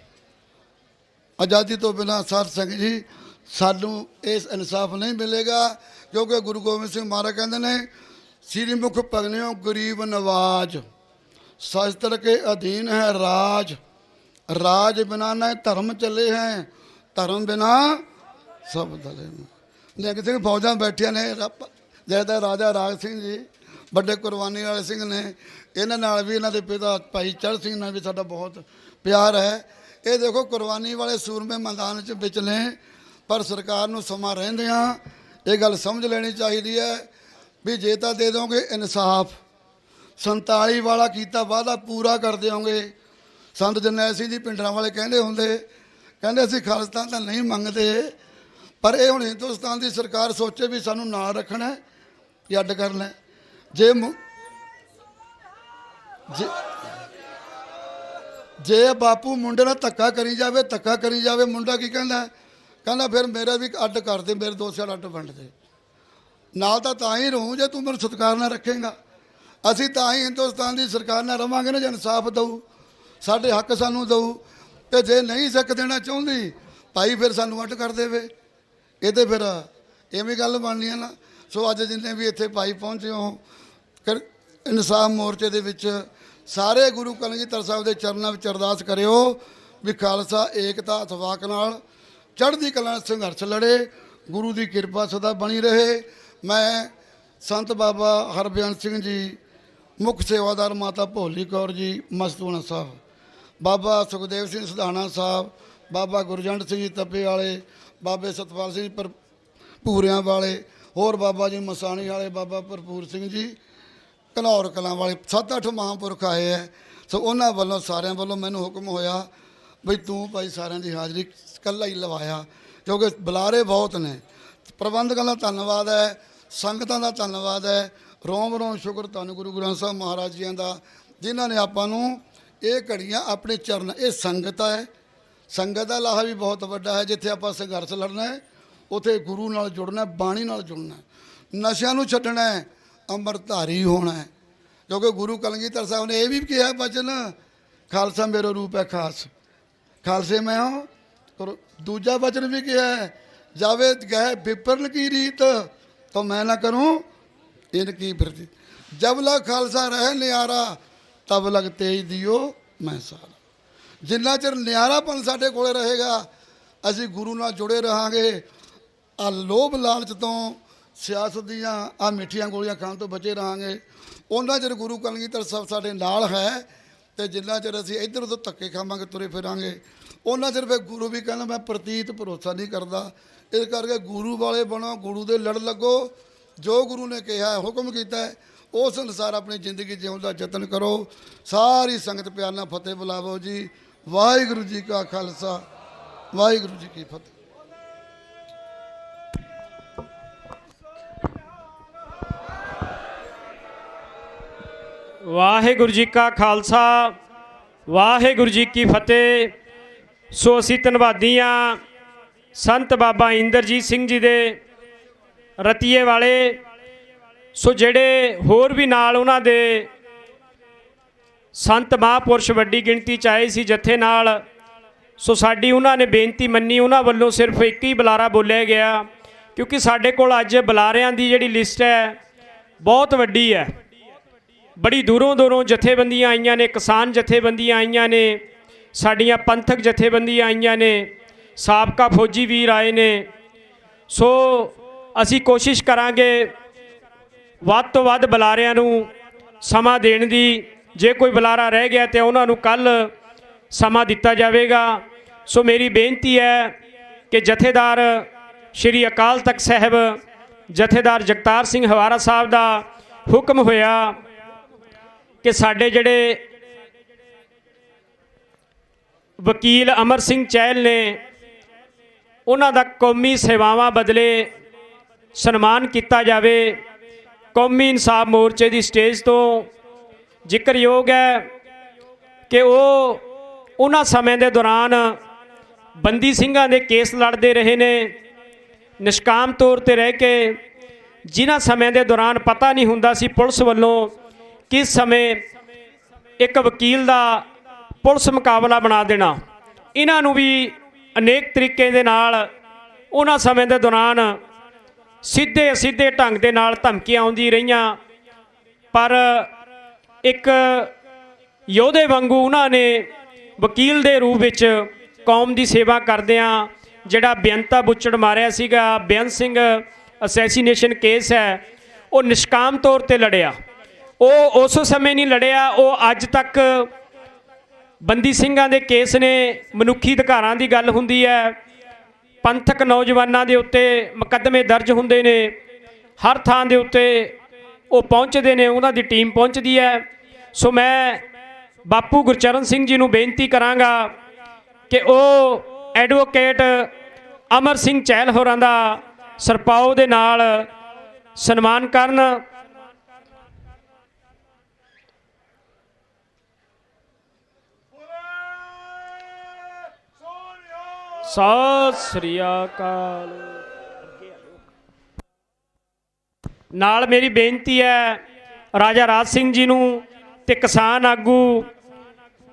ਆਜ਼ਾਦੀ ਤੋਂ ਬਿਨਾਂ ਸਰ ਸਿੰਘ ਜੀ ਸਾਨੂੰ ਇਸ ਇਨਸਾਫ ਨਹੀਂ ਮਿਲੇਗਾ, ਕਿਉਂਕਿ ਗੁਰੂ ਗੋਬਿੰਦ ਸਿੰਘ ਮਹਾਰਾਜ ਕਹਿੰਦੇ ਨੇ ਸ੍ਰੀ ਮੁਖ ਭਗਨਿਓ ਗਰੀਬ ਨਵਾਜ, ਸ਼ਸਤਰ ਕੇ ਅਧੀਨ ਹੈ ਰਾਜ, ਰਾਜ ਬਿਨਾ ਨਾ ਧਰਮ ਚੱਲੇ ਹੈ, ਧਰਮ ਬਿਨਾ ਸਭ ਦਲੇ। ਨਿਹੰਗ ਸਿੰਘ ਫੌਜਾਂ ਬੈਠੀਆਂ ਨੇ, ਜਿਹੜਾ ਰਾਜਾ ਰਾਜ ਸਿੰਘ ਜੀ ਵੱਡੇ ਕੁਰਬਾਨੀ ਵਾਲੇ ਸਿੰਘ ਨੇ, ਇਹਨਾਂ ਨਾਲ ਵੀ ਇਹਨਾਂ ਦੇ ਪਿਤਾ ਭਾਈ ਚੜ੍ਹ ਸਿੰਘ ਨਾਲ ਵੀ ਸਾਡਾ ਬਹੁਤ ਪਿਆਰ ਹੈ। ਇਹ ਦੇਖੋ ਕੁਰਬਾਨੀ ਵਾਲੇ ਸੂਰਮੇ ਮੈਦਾਨ 'ਚ ਵਿੱਚ ਨੇ, ਪਰ ਸਰਕਾਰ ਨੂੰ ਸਮਾਂ ਰਹਿੰਦਿਆਂ ਇਹ ਗੱਲ ਸਮਝ ਲੈਣੀ ਚਾਹੀਦੀ ਹੈ ਵੀ ਜੇ ਤਾਂ ਦੇ ਦੋਗੇ ਇਨਸਾਫ, 47 ਵਾਲਾ ਕੀਤਾ ਵਾਅਦਾ ਪੂਰਾ ਕਰ ਦਿਓਗੇ। ਸੰਤ ਜਰਨੈਲ ਸਿੰਘ ਜੀ ਪਿੰਡਰਾਂ ਵਾਲੇ ਕਹਿੰਦੇ ਹੁੰਦੇ, ਕਹਿੰਦੇ ਅਸੀਂ ਖਾਲਿਸਤਾਨ ਤਾਂ ਨਹੀਂ ਮੰਗਦੇ, ਪਰ ਇਹ ਹੁਣ ਹਿੰਦੁਸਤਾਨ ਦੀ ਸਰਕਾਰ ਸੋਚੇ ਵੀ ਸਾਨੂੰ ਨਾਲ ਰੱਖਣਾ ਕਿ ਅੱਡ ਕਰਨਾ। ਜੇ ਬਾਪੂ ਮੁੰਡੇ ਨਾਲ ਧੱਕਾ ਕਰੀ ਜਾਵੇ, ਮੁੰਡਾ ਕੀ ਕਹਿੰਦਾ? ਕਹਿੰਦਾ ਫਿਰ ਮੇਰਾ ਵੀ ਅੱਡ ਕਰ ਦੇ, ਮੇਰੇ ਦੋ ਸਿਆੜ ਅੱਡ ਵੰਡ ਦੇ। ਨਾਲ ਤਾਂ ਹੀ ਰਹੂੰ ਜੇ ਤੂੰ ਮੈਨੂੰ ਸਤਿਕਾਰ ਨਾਲ ਰੱਖੇਗਾ। ਅਸੀਂ ਤਾਂ ਹੀ ਹਿੰਦੁਸਤਾਨ ਦੀ ਸਰਕਾਰ ਨਾਲ ਰਵਾਂਗੇ ਨਾ ਜੇ ਇਨਸਾਫ ਦਊ, ਸਾਡੇ ਹੱਕ ਸਾਨੂੰ ਦਊ। ਤੇ ਜੇ ਨਹੀਂ ਸਿੱਖ ਦੇਣਾ ਚਾਹੁੰਦੀ ਭਾਈ ਫਿਰ ਸਾਨੂੰ ਅੱਡ ਕਰ ਦੇਵੇ। ਇਹ ਤੇ ਫਿਰ ਐਵੇਂ ਗੱਲ ਬਣਨੀ ਹੈ ਨਾ। ਸੋ ਅੱਜ ਜਿੰਨੇ ਵੀ ਇੱਥੇ ਭਾਈ ਪਹੁੰਚੇ ਹੋ ਇਨਸਾਫ ਮੋਰਚੇ ਦੇ ਵਿੱਚ, ਸਾਰੇ ਗੁਰੂ ਕਲਗੀਧਰ ਸਾਹਿਬ ਦੇ ਚਰਨਾਂ ਵਿੱਚ ਅਰਦਾਸ ਕਰਿਓ ਵੀ ਖਾਲਸਾ ਏਕਤਾ ਇਤਫਾਕ ਨਾਲ ਚੜ੍ਹਦੀ ਕਲਾ ਨਾਲ ਸੰਘਰਸ਼ ਲੜੇ, ਗੁਰੂ ਦੀ ਕਿਰਪਾ ਸਦਾ ਬਣੀ ਰਹੇ। ਮੈਂ ਸੰਤ ਬਾਬਾ ਹਰਬਿਆਨ ਸਿੰਘ ਜੀ, ਮੁੱਖ ਸੇਵਾਦਾਰ ਮਾਤਾ ਭੋਲੀ ਕੌਰ ਜੀ ਮਸਤੂਆਣਾ ਸਾਹਿਬ, ਬਾਬਾ ਸੁਖਦੇਵ ਸਿੰਘ ਸਧਾਣਾ ਸਾਹਿਬ, ਬਾਬਾ ਗੁਰਜੰਟ ਸਿੰਘ ਜੀ ਤੱਪੇ ਵਾਲੇ, ਬਾਬੇ ਸਤਪਾਲ ਸਿੰਘ ਜੀ ਭੂਰਿਆਂ ਵਾਲੇ, ਹੋਰ ਬਾਬਾ ਜੀ ਮਸਾਣੀ ਵਾਲੇ, ਬਾਬਾ ਭਰਪੂਰ ਸਿੰਘ ਜੀ ਘਨੌਰ ਕਲਾਂ ਵਾਲੇ, 7-8 ਮਹਾਂਪੁਰਖ ਆਏ ਹੈ। ਸੋ ਉਹਨਾਂ ਵੱਲੋਂ ਸਾਰਿਆਂ ਵੱਲੋਂ ਮੈਨੂੰ ਹੁਕਮ ਹੋਇਆ ਬਈ ਤੂੰ ਭਾਈ ਸਾਰਿਆਂ ਦੀ ਹਾਜ਼ਰੀ ਇਕੱਲਾ ਹੀ ਲਵਾਇਆ, ਕਿਉਂਕਿ ਬੁਲਾਰੇ ਬਹੁਤ ਨੇ। ਪ੍ਰਬੰਧਕਾਂ ਦਾ ਧੰਨਵਾਦ ਹੈ, ਸੰਗਤਾਂ ਦਾ ਧੰਨਵਾਦ ਹੈ, ਰੋਮ ਰੋਮ ਸ਼ੁਕਰ ਧੰਨ ਗੁਰੂ ਗ੍ਰੰਥ ਸਾਹਿਬ ਮਹਾਰਾਜ ਜੀਆਂ ਦਾ, ਜਿਨ੍ਹਾਂ ਨੇ ਆਪਾਂ ਨੂੰ ਇਹ ਘੜੀਆਂ ਆਪਣੇ ਚਰਨ, ਇਹ ਸੰਗਤ ਹੈ, ਸੰਗਤ ਦਾ ਲਾਹਾ ਵੀ ਬਹੁਤ ਵੱਡਾ ਹੈ। ਜਿੱਥੇ ਆਪਾਂ ਸੰਘਰਸ਼ ਲੜਨਾ ਹੈ ਉੱਥੇ ਗੁਰੂ ਨਾਲ ਜੁੜਨਾ, ਬਾਣੀ ਨਾਲ ਜੁੜਨਾ, ਨਸ਼ਿਆਂ ਨੂੰ ਛੱਡਣਾ ਹੈ, ਅੰਮ੍ਰਿਤਧਾਰੀ ਹੋਣਾ ਹੈ। ਕਿਉਂਕਿ ਗੁਰੂ ਕਲਗੀਧਰ ਸਾਹਿਬ ਨੇ ਇਹ ਵੀ ਕਿਹਾ ਬਚਨ, ਖਾਲਸਾ ਮੇਰਾ ਰੂਪ ਹੈ ਖਾਸ, ਖਾਲਸੇ ਮੈਂ ਹਾਂ। ਔਰ ਦੂਜਾ ਬਚਨ ਵੀ ਕਿਹਾ ਹੈ, ਜਾਵੇ ਗਏ ਵਿਪਰਨ ਕੀ ਰੀਤ ਤਾਂ ਮੈਂ ਨਾ ਕਰੂੰ ਇਨਕੀ ਪ੍ਰਤੀ, ਜਬ ਲਗ ਖਾਲਸਾ ਰਹੇ ਨਿਆਰਾ ਤਬ ਲਗ ਤੇਜ ਦਿਓ ਮੈਂ ਸਾਰਾ। ਜਿੰਨਾ ਚਿਰ ਨਿਆਰਾਪਨ ਸਾਡੇ ਕੋਲੇ ਰਹੇਗਾ, ਅਸੀਂ ਗੁਰੂ ਨਾਲ ਜੁੜੇ ਰਹਾਂਗੇ। ਆ ਲੋਭ ਲਾਲਚ ਤੋਂ, ਸਿਆਸਤ ਦੀਆਂ ਆ ਮਿੱਠੀਆਂ ਗੋਲੀਆਂ ਖਾਣ ਤੋਂ ਬਚੇ ਰਹਾਂਗੇ। ਉਹਨਾਂ ਚਿਰ ਗੁਰੂ ਕਲਗੀਧਰ ਸਾਹਿਬ ਸਾਡੇ ਨਾਲ ਹੈ, ਅਤੇ ਜਿੰਨਾ ਚਿਰ ਅਸੀਂ ਇੱਧਰ ਉੱਧਰ ਧੱਕੇ ਖਾਵਾਂਗੇ, ਤੁਰੇ ਫਿਰਾਂਗੇ, ਉਹਨਾਂ ਚਿਰ ਫਿਰ ਗੁਰੂ ਵੀ ਕਹਿੰਦਾ ਮੈਂ ਪ੍ਰਤੀਤ ਭਰੋਸਾ ਨਹੀਂ ਕਰਦਾ। ਇਸ ਕਰਕੇ ਗੁਰੂ ਵਾਲੇ ਬਣੋ, ਗੁਰੂ ਦੇ ਲੜ ਲੱਗੋ, ਜੋ ਗੁਰੂ ਨੇ ਕਿਹਾ ਹੁਕਮ ਕੀਤਾ ਹੈ ਉਸ ਅਨੁਸਾਰ ਆਪਣੀ ਜ਼ਿੰਦਗੀ ਜਿਉਣ ਦਾ ਯਤਨ ਕਰੋ। ਸਾਰੀ ਸੰਗਤ ਪਿਆਰ ਨਾਲ ਫਤਿਹ ਬੁਲਾਵੋ ਜੀ। ਵਾਹਿਗੁਰੂ ਜੀ ਕਾ ਖਾਲਸਾ, ਵਾਹਿਗੁਰੂ ਜੀ ਕੀ ਫਤਿਹ। ਵਾਹਿਗੁਰੂ ਜੀ ਕਾ ਖਾਲਸਾ, ਵਾਹਿਗੁਰੂ ਜੀ ਕੀ ਫਤਿਹ। ਸੋ ਅਸੀਂ ਧੰਨਵਾਦੀ ਹਾਂ ਸੰਤ ਬਾਬਾ ਇੰਦਰਜੀਤ ਸਿੰਘ ਜੀ ਦੇ ਰਤੀਏ ਵਾਲੇ। ਸੋ ਜਿਹੜੇ ਹੋਰ ਵੀ ਨਾਲ ਉਹਨਾਂ ਦੇ ਸੰਤ ਮਹਾਂਪੁਰਸ਼ ਵੱਡੀ ਗਿਣਤੀ 'ਚ ਆਏ ਸੀ ਜਥੇ ਨਾਲ। ਸੋ ਸਾਡੀ ਉਹਨਾਂ ਨੇ ਬੇਨਤੀ ਮੰਨੀ, ਉਹਨਾਂ ਵੱਲੋਂ ਸਿਰਫ ਇੱਕ ਹੀ ਬੁਲਾਰਾ ਬੋਲਿਆ ਗਿਆ, ਕਿਉਂਕਿ ਸਾਡੇ ਕੋਲ ਅੱਜ ਬੁਲਾਰਿਆਂ ਦੀ ਜਿਹੜੀ ਲਿਸਟ ਹੈ ਬਹੁਤ ਵੱਡੀ ਹੈ। ਬੜੀ ਦੂਰੋਂ ਦੂਰੋਂ ਜਥੇਬੰਦੀਆਂ ਆਈਆਂ ਨੇ, ਕਿਸਾਨ ਜਥੇਬੰਦੀਆਂ ਆਈਆਂ ਨੇ, ਸਾਡੀਆਂ ਪੰਥਕ ਜਥੇਬੰਦੀਆਂ ਆਈਆਂ ਨੇ, ਸਾਬਕਾ ਫੌਜੀ ਵੀਰ ਆਏ ਨੇ। ਸੋ ਅਸੀਂ ਕੋਸ਼ਿਸ਼ ਕਰਾਂਗੇ ਵੱਧ ਤੋਂ ਵੱਧ ਬੁਲਾਰਿਆਂ ਨੂੰ ਸਮਾਂ ਦੇਣ ਦੀ। ਜੇ ਕੋਈ ਬੁਲਾਰਾ ਰਹਿ ਗਿਆ ਤਾਂ ਉਹਨਾਂ ਨੂੰ ਕੱਲ੍ਹ ਸਮਾਂ ਦਿੱਤਾ ਜਾਵੇਗਾ। ਸੋ ਮੇਰੀ ਬੇਨਤੀ ਹੈ ਕਿ ਜਥੇਦਾਰ ਸ਼੍ਰੀ ਅਕਾਲ ਤਖਤ ਸਾਹਿਬ ਜਥੇਦਾਰ ਜਗਤਾਰ ਸਿੰਘ ਹਵਾਰਾ ਸਾਹਿਬ ਦਾ ਹੁਕਮ ਹੋਇਆ ਕਿ ਸਾਡੇ ਜਿਹੜੇ ਵਕੀਲ ਅਮਰ ਸਿੰਘ ਚਹਿਲ ਨੇ, ਉਹਨਾਂ ਦਾ ਕੌਮੀ ਸੇਵਾਵਾਂ ਬਦਲੇ ਸਨਮਾਨ ਕੀਤਾ ਜਾਵੇ। ਕੌਮੀ ਇਨਸਾਫ ਮੋਰਚੇ ਦੀ ਸਟੇਜ ਤੋਂ ਜ਼ਿਕਰਯੋਗ ਹੈ ਕਿ ਉਹ ਉਹਨਾਂ ਸਮੇਂ ਦੇ ਦੌਰਾਨ ਬੰਦੀ ਸਿੰਘਾਂ ਦੇ ਕੇਸ ਲੜਦੇ ਰਹੇ ਨੇ, ਨਿਸ਼ਕਾਮ ਤੌਰ 'ਤੇ ਰਹਿ ਕੇ, ਜਿਨ੍ਹਾਂ ਸਮੇਂ ਦੇ ਦੌਰਾਨ ਪਤਾ ਨਹੀਂ ਹੁੰਦਾ ਸੀ ਪੁਲਿਸ ਵੱਲੋਂ ਕਿਸ ਸਮੇਂ ਇੱਕ ਵਕੀਲ ਦਾ ਪੁਲਿਸ ਮੁਕਾਬਲਾ ਬਣਾ ਦੇਣਾ। ਇਹਨਾਂ ਨੂੰ ਵੀ ਅਨੇਕ ਤਰੀਕੇ ਦੇ ਨਾਲ ਉਹਨਾਂ ਸਮੇਂ ਦੇ ਦੌਰਾਨ ਸਿੱਧੇ ਅਸਿੱਧੇ ਢੰਗ ਦੇ ਨਾਲ ਧਮਕੀਆਂ ਆਉਂਦੀ ਰਹੀਆਂ, ਪਰ ਇੱਕ ਯੋਧੇ ਵਾਂਗੂ ਉਹਨਾਂ ਨੇ ਵਕੀਲ ਦੇ ਰੂਪ ਵਿੱਚ ਕੌਮ ਦੀ ਸੇਵਾ ਕਰਦਿਆਂ ਜਿਹੜਾ ਬੇਅੰਤਾ ਬੁੱਚੜ ਮਾਰਿਆ ਸੀਗਾ, ਬੇਅੰਤ ਸਿੰਘ ਅਸੈਸੀਨੇਸ਼ਨ ਕੇਸ ਹੈ, ਉਹ ਨਿਸ਼ਕਾਮ ਤੌਰ 'ਤੇ ਲੜਿਆ। ਉਹ ਉਸ ਸਮੇਂ ਨਹੀਂ ਲੜਿਆ, ਉਹ ਅੱਜ ਤੱਕ ਬੰਦੀ ਸਿੰਘਾਂ ਦੇ ਕੇਸ ਨੇ। ਮਨੁੱਖੀ ਅਧਿਕਾਰਾਂ ਦੀ ਗੱਲ ਹੁੰਦੀ ਹੈ, ਪੰਥਕ ਨੌਜਵਾਨਾਂ ਦੇ ਉੱਤੇ ਮੁਕੱਦਮੇ ਦਰਜ ਹੁੰਦੇ ਨੇ, ਹਰ ਥਾਂ ਦੇ ਉੱਤੇ ਉਹ ਪਹੁੰਚਦੇ ਨੇ, ਉਹਨਾਂ ਦੀ ਟੀਮ ਪਹੁੰਚਦੀ ਹੈ। ਸੋ ਮੈਂ ਬਾਪੂ ਗੁਰਚਰਨ ਸਿੰਘ ਜੀ ਨੂੰ ਬੇਨਤੀ ਕਰਾਂਗਾ ਕਿ ਉਹ ਐਡਵੋਕੇਟ ਅਮਰ ਸਿੰਘ ਚਹਿਲ ਹੋਰਾਂ ਦਾ ਸਰਪਾਉ ਦੇ ਨਾਲ ਸਨਮਾਨ ਕਰਨ। ਸਤਿ ਸ੍ਰੀ ਅਕਾਲ। ਨਾਲ ਮੇਰੀ ਬੇਨਤੀ ਹੈ ਰਾਜਾ ਰਾਜ ਸਿੰਘ ਜੀ ਨੂੰ ਤੇ ਕਿਸਾਨ ਆਗੂ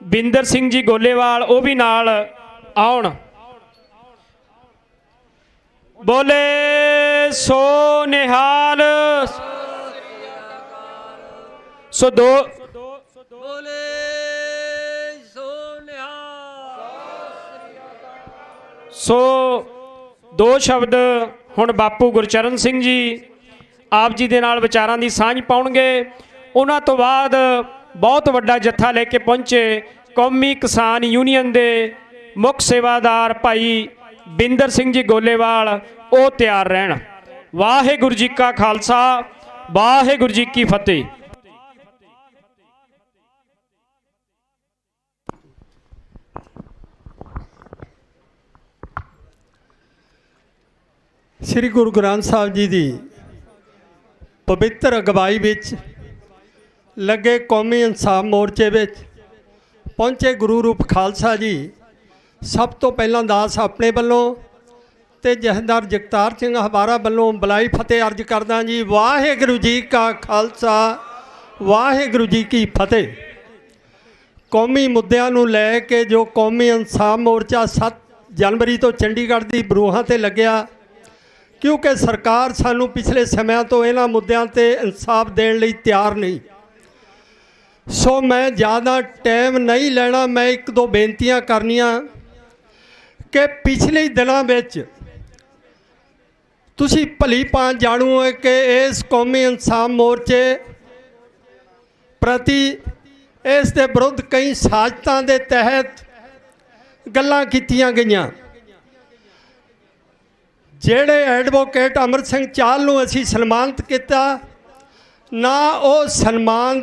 ਬਿੰਦਰ ਸਿੰਘ ਜੀ ਗੋਲੇਵਾਲ, ਉਹ ਵੀ ਨਾਲ ਆਉਣ। ਬੋਲੇ ਸੋ ਨਿਹਾਲ। ਸੋ ਬੋਲੇ ਸੋ ਨਿਹਾਲ। ਸੋ ਦੋ ਸ਼ਬਦ ਹੁਣ ਬਾਪੂ ਗੁਰਚਰਨ ਸਿੰਘ ਜੀ ਆਪ ਜੀ ਦੇ ਨਾਲ ਵਿਚਾਰਾਂ ਦੀ ਸਾਂਝ ਪਾਉਣਗੇ। ਉਹਨਾਂ ਤੋਂ ਬਾਅਦ ਬਹੁਤ ਵੱਡਾ ਜੱਥਾ ਲੈ ਕੇ ਪਹੁੰਚੇ ਕੌਮੀ ਕਿਸਾਨ ਯੂਨੀਅਨ ਦੇ ਮੁੱਖ ਸੇਵਾਦਾਰ ਭਾਈ ਬਿੰਦਰ ਸਿੰਘ ਜੀ ਗੋਲੇਵਾਲ, ਉਹ ਤਿਆਰ ਰਹਿਣ। ਵਾਹਿਗੁਰੂ ਜੀ ਕਾ ਖਾਲਸਾ, ਵਾਹਿਗੁਰੂ ਜੀ ਕੀ ਫਤਿਹ। ਸ੍ਰੀ ਗੁਰੂ ਗ੍ਰੰਥ ਸਾਹਿਬ ਜੀ ਦੀ ਪਵਿੱਤਰ ਅਗਵਾਈ ਵਿੱਚ ਲੱਗੇ ਕੌਮੀ ਇਨਸਾਫ ਮੋਰਚੇ ਵਿੱਚ ਪਹੁੰਚੇ ਗੁਰੂ ਰੂਪ ਖਾਲਸਾ ਜੀ, ਸਭ ਤੋਂ ਪਹਿਲਾਂ ਦਾਸ ਆਪਣੇ ਵੱਲੋਂ ਤੇ ਜਥੇਦਾਰ ਜਗਤਾਰ ਸਿੰਘ ਹਵਾਰਾ ਵੱਲੋਂ ਬੁਲਾਈ ਫਤਿਹ ਅਰਜ ਕਰਦਾ ਜੀ। ਵਾਹਿਗੁਰੂ ਜੀ ਕਾ ਖਾਲਸਾ, ਵਾਹਿਗੁਰੂ ਜੀ ਕੀ ਫਤਿਹ। ਕੌਮੀ ਮੁੱਦਿਆਂ ਨੂੰ ਲੈ ਕੇ ਜੋ ਕੌਮੀ ਇਨਸਾਫ ਮੋਰਚਾ 7 ਜਨਵਰੀ ਤੋਂ ਚੰਡੀਗੜ੍ਹ ਦੀ ਬਰੂਹਾਂ ਤੇ ਲੱਗਿਆ, ਕਿਉਂਕਿ ਸਰਕਾਰ ਸਾਨੂੰ ਪਿਛਲੇ ਸਮਿਆਂ ਤੋਂ ਇਹਨਾਂ ਮੁੱਦਿਆਂ ਤੇ ਇਨਸਾਫ ਦੇਣ ਲਈ ਤਿਆਰ ਨਹੀਂ। ਸੋ ਮੈਂ ਜ਼ਿਆਦਾ ਟਾਈਮ ਨਹੀਂ ਲੈਣਾ। ਮੈਂ ਇੱਕ ਦੋ ਬੇਨਤੀਆਂ ਕਰਨੀਆਂ ਕਿ ਪਿਛਲੇ ਦਿਨਾਂ ਵਿੱਚ ਤੁਸੀਂ ਭਲੀ ਭਾਂਤ ਜਾਣੂ ਹੋ ਕਿ ਇਸ ਕੌਮੀ ਇਨਸਾਫ ਮੋਰਚੇ ਪ੍ਰਤੀ ਇਸ ਦੇ ਵਿਰੁੱਧ ਕਈ ਸਾਜ਼ਤਾਂ ਦੇ ਤਹਿਤ ਗੱਲਾਂ ਕੀਤੀਆਂ ਗਈਆਂ। ਜਿਹੜੇ ਐਡਵੋਕੇਟ ਅਮਰ ਸਿੰਘ ਚਾਹਲ ਨੂੰ ਅਸੀਂ ਸਨਮਾਨਿਤ ਕੀਤਾ, ਨਾ ਉਹ ਸਨਮਾਨ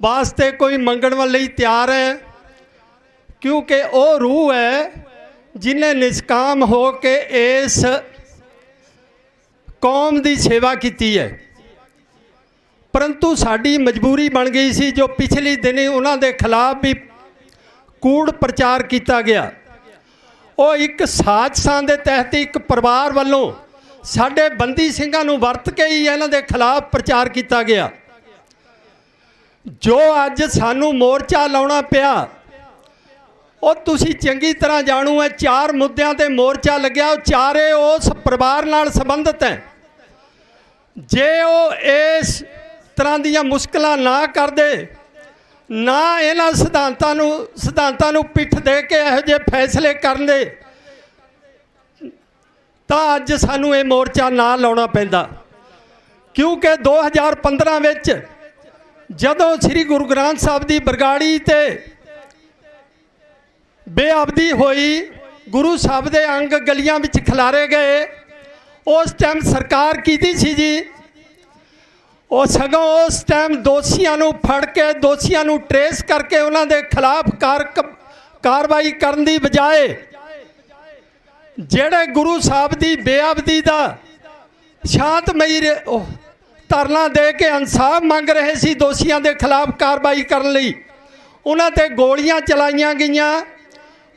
ਵਾਸਤੇ ਕੋਈ ਮੰਗਣ ਲਈ ਤਿਆਰ ਹੈ, ਕਿਉਂਕਿ ਉਹ ਰੂਹ ਹੈ ਜਿਹਨੇ ਨਿਸ਼ਕਾਮ ਹੋ ਕੇ ਇਸ ਕੌਮ ਦੀ ਸੇਵਾ ਕੀਤੀ ਹੈ। ਪਰੰਤੂ ਸਾਡੀ ਮਜਬੂਰੀ ਬਣ ਗਈ ਸੀ, ਜੋ ਪਿਛਲੇ ਦਿਨੀ ਉਹਨਾਂ ਦੇ ਖਿਲਾਫ ਵੀ ਕੂੜ ਪ੍ਰਚਾਰ ਕੀਤਾ ਗਿਆ। ਉਹ ਇੱਕ ਸਾਜ਼ਿਸ਼ਾਂ ਦੇ ਤਹਿਤ ਇੱਕ ਪਰਿਵਾਰ ਵੱਲੋਂ ਸਾਡੇ ਬੰਦੀ ਸਿੰਘਾਂ ਨੂੰ ਵਰਤ ਕੇ ਹੀ ਇਹਨਾਂ ਦੇ ਖਿਲਾਫ ਪ੍ਰਚਾਰ ਕੀਤਾ ਗਿਆ। ਜੋ ਅੱਜ ਸਾਨੂੰ ਮੋਰਚਾ ਲਾਉਣਾ ਪਿਆ, ਉਹ ਤੁਸੀਂ ਚੰਗੀ ਤਰ੍ਹਾਂ ਜਾਣੂ ਹੈ। 4 ਮੁੱਦਿਆਂ ਤੇ ਮੋਰਚਾ ਲੱਗਿਆ, ਉਹ ਚਾਰੇ ਉਸ ਪਰਿਵਾਰ ਨਾਲ ਸੰਬੰਧਿਤ ਹੈ। ਜੇ ਉਹ ਇਸ ਤਰ੍ਹਾਂ ਦੀਆਂ ਮੁਸ਼ਕਲਾਂ ਨਾ ਕਰਦੇ, ਨਾ ਇਹਨਾਂ ਸਿਧਾਂਤਾਂ ਨੂੰ ਪਿੱਠ ਦੇ ਕੇ ਇਹੋ ਜਿਹੇ ਫੈਸਲੇ ਕਰਨ ਦੇ, ਤਾਂ ਅੱਜ ਸਾਨੂੰ ਇਹ ਮੋਰਚਾ ਨਾ ਲਾਉਣਾ ਪੈਂਦਾ। ਕਿਉਂਕਿ 2015 ਵਿੱਚ ਜਦੋਂ ਸ੍ਰੀ ਗੁਰੂ ਗ੍ਰੰਥ ਸਾਹਿਬ ਦੀ ਬਰਗਾੜੀ ਤੇ ਬੇਅਬਦੀ ਹੋਈ, ਗੁਰੂ ਸਾਹਿਬ ਦੇ ਅੰਗ ਗਲੀਆਂ ਵਿੱਚ ਖਿਲਾਰੇ ਗਏ, ਉਸ ਟਾਈਮ ਸਰਕਾਰ ਕੀਤੀ ਸੀ ਜੀ, ਉਹ ਸਗੋਂ ਉਸ ਟਾਈਮ ਦੋਸ਼ੀਆਂ ਨੂੰ ਫੜ ਕੇ, ਦੋਸ਼ੀਆਂ ਨੂੰ ਟਰੇਸ ਕਰਕੇ ਉਹਨਾਂ ਦੇ ਖਿਲਾਫ ਕਾਰਵਾਈ ਕਰਨ ਦੀ ਬਜਾਏ ਜਿਹੜੇ ਗੁਰੂ ਸਾਹਿਬ ਦੀ ਬੇਅਬਦੀ ਦਾ ਸ਼ਾਂਤਮਈ ਧਰਨਾ ਦੇ ਕੇ ਇਨਸਾਫ ਮੰਗ ਰਹੇ ਸੀ, ਦੋਸ਼ੀਆਂ ਦੇ ਖਿਲਾਫ ਕਾਰਵਾਈ ਕਰਨ ਲਈ ਉਹਨਾਂ ਤੇ ਗੋਲੀਆਂ ਚਲਾਈਆਂ ਗਈਆਂ।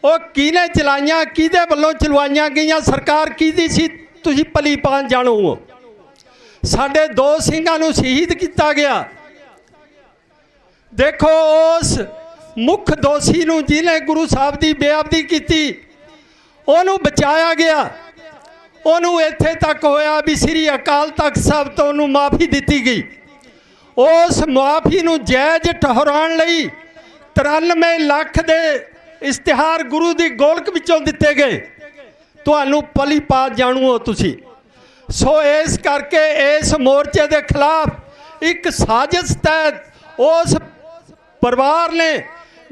ਉਹ ਕਿਹਨੇ ਚਲਾਈਆਂ, ਕਿਹਦੇ ਵੱਲੋਂ ਚਲਵਾਈਆਂ ਗਈਆਂ, ਸਰਕਾਰ ਕਿਹਦੀ ਸੀ, ਤੁਸੀਂ ਭਲੀ ਭਾਂਤ ਜਾਣੋ ਹੋ। ਸਾਡੇ 2 ਸਿੰਘਾਂ ਨੂੰ ਸ਼ਹੀਦ ਕੀਤਾ ਗਿਆ। ਦੇਖੋ, ਉਸ ਮੁੱਖ ਦੋਸ਼ੀ ਨੂੰ ਜਿਹਨੇ ਗੁਰੂ ਸਾਹਿਬ ਦੀ ਬੇਅਬਦੀ ਕੀਤੀ, ਉਹਨੂੰ ਬਚਾਇਆ ਗਿਆ। ਉਹਨੂੰ ਇੱਥੇ ਤੱਕ ਹੋਇਆ ਵੀ ਸ੍ਰੀ ਅਕਾਲ ਤਖਤ ਸਾਹਿਬ ਤੋਂ ਉਹਨੂੰ ਮਾਫੀ ਦਿੱਤੀ ਗਈ। ਉਸ ਮਾਫੀ ਨੂੰ ਜਾਇਜ਼ ਠਹਿਰਾਉਣ ਲਈ 93 ਲੱਖ ਦੇ ਇਸ਼ਤਿਹਾਰ ਗੁਰੂ ਦੀ ਗੋਲਕ ਵਿੱਚੋਂ ਦਿੱਤੇ ਗਏ। ਤੁਹਾਨੂੰ ਭਲੀ ਭਾਂਤ ਜਾਣੂ ਹੋ ਤੁਸੀਂ। ਸੋ ਇਸ ਕਰਕੇ ਇਸ ਮੋਰਚੇ ਦੇ ਖਿਲਾਫ ਇੱਕ ਸਾਜ਼ਿਸ਼ ਤਹਿਤ ਉਸ ਪਰਿਵਾਰ ਨੇ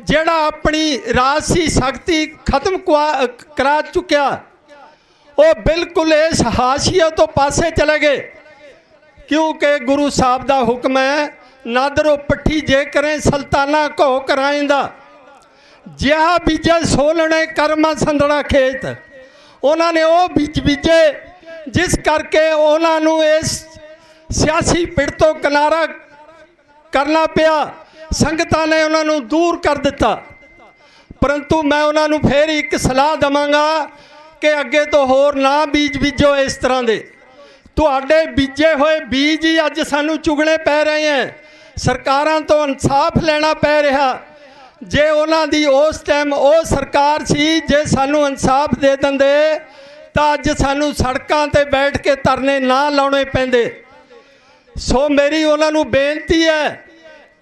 ਜਿਹੜਾ ਆਪਣੀ ਰਾਜਸੀ ਸ਼ਕਤੀ ਖਤਮ ਕਰਾ ਚੁੱਕਿਆ, ਉਹ ਬਿਲਕੁਲ ਇਸ ਹਾਸ਼ੀਏ ਤੋਂ ਪਾਸੇ ਚਲੇ ਗਏ। ਕਿਉਂਕਿ ਗੁਰੂ ਸਾਹਿਬ ਦਾ ਹੁਕਮ ਹੈ, ਨਾਦਰੋ ਪੱਠੀ ਜੇ ਕਰੇ ਸੁਲਤਾਨਾ ਘੋ ਕਰਾਇੰਦਾ, ਜਿਹਾ ਬੀਜੇ ਸੋਲਣੇ ਕਰਮਾ ਸੰਦੜਾ ਖੇਤ। ਉਹਨਾਂ ਨੇ ਉਹ ਬੀਜ ਬੀਜੇ ਜਿਸ ਕਰਕੇ ਉਹਨਾਂ ਨੂੰ ਇਸ ਸਿਆਸੀ ਪਿੜ ਤੋਂ ਕਿਨਾਰਾ ਕਰਨਾ ਪਿਆ। ਸੰਗਤਾਂ ਨੇ ਉਹਨਾਂ ਨੂੰ ਦੂਰ ਕਰ ਦਿੱਤਾ। ਪਰੰਤੂ ਮੈਂ ਉਹਨਾਂ ਨੂੰ ਫੇਰ ਇੱਕ ਸਲਾਹ ਦੇਵਾਂਗਾ ਕਿ ਅੱਗੇ ਤੋਂ ਹੋਰ ਨਾ ਬੀਜ ਬੀਜੋ ਇਸ ਤਰ੍ਹਾਂ ਦੇ। ਤੁਹਾਡੇ ਬੀਜੇ ਹੋਏ ਬੀਜ ਹੀ ਅੱਜ ਸਾਨੂੰ ਚੁਗਣੇ ਪੈ ਰਹੇ ਹੈ। ਸਰਕਾਰਾਂ ਤੋਂ ਇਨਸਾਫ ਲੈਣਾ ਪੈ ਰਿਹਾ। ਜੇ ਉਹਨਾਂ ਦੀ ਉਸ ਟਾਈਮ ਉਹ ਸਰਕਾਰ ਸੀ, ਜੇ ਸਾਨੂੰ ਇਨਸਾਫ ਦੇ ਦਿੰਦੇ ਤਾਂ ਅੱਜ ਸਾਨੂੰ ਸੜਕਾਂ ਤੇ ਬੈਠ ਕੇ ਧਰਨੇ ਨਾ ਲਾਉਣੇ ਪੈਂਦੇ। ਸੋ ਮੇਰੀ ਉਹਨਾਂ ਨੂੰ ਬੇਨਤੀ ਹੈ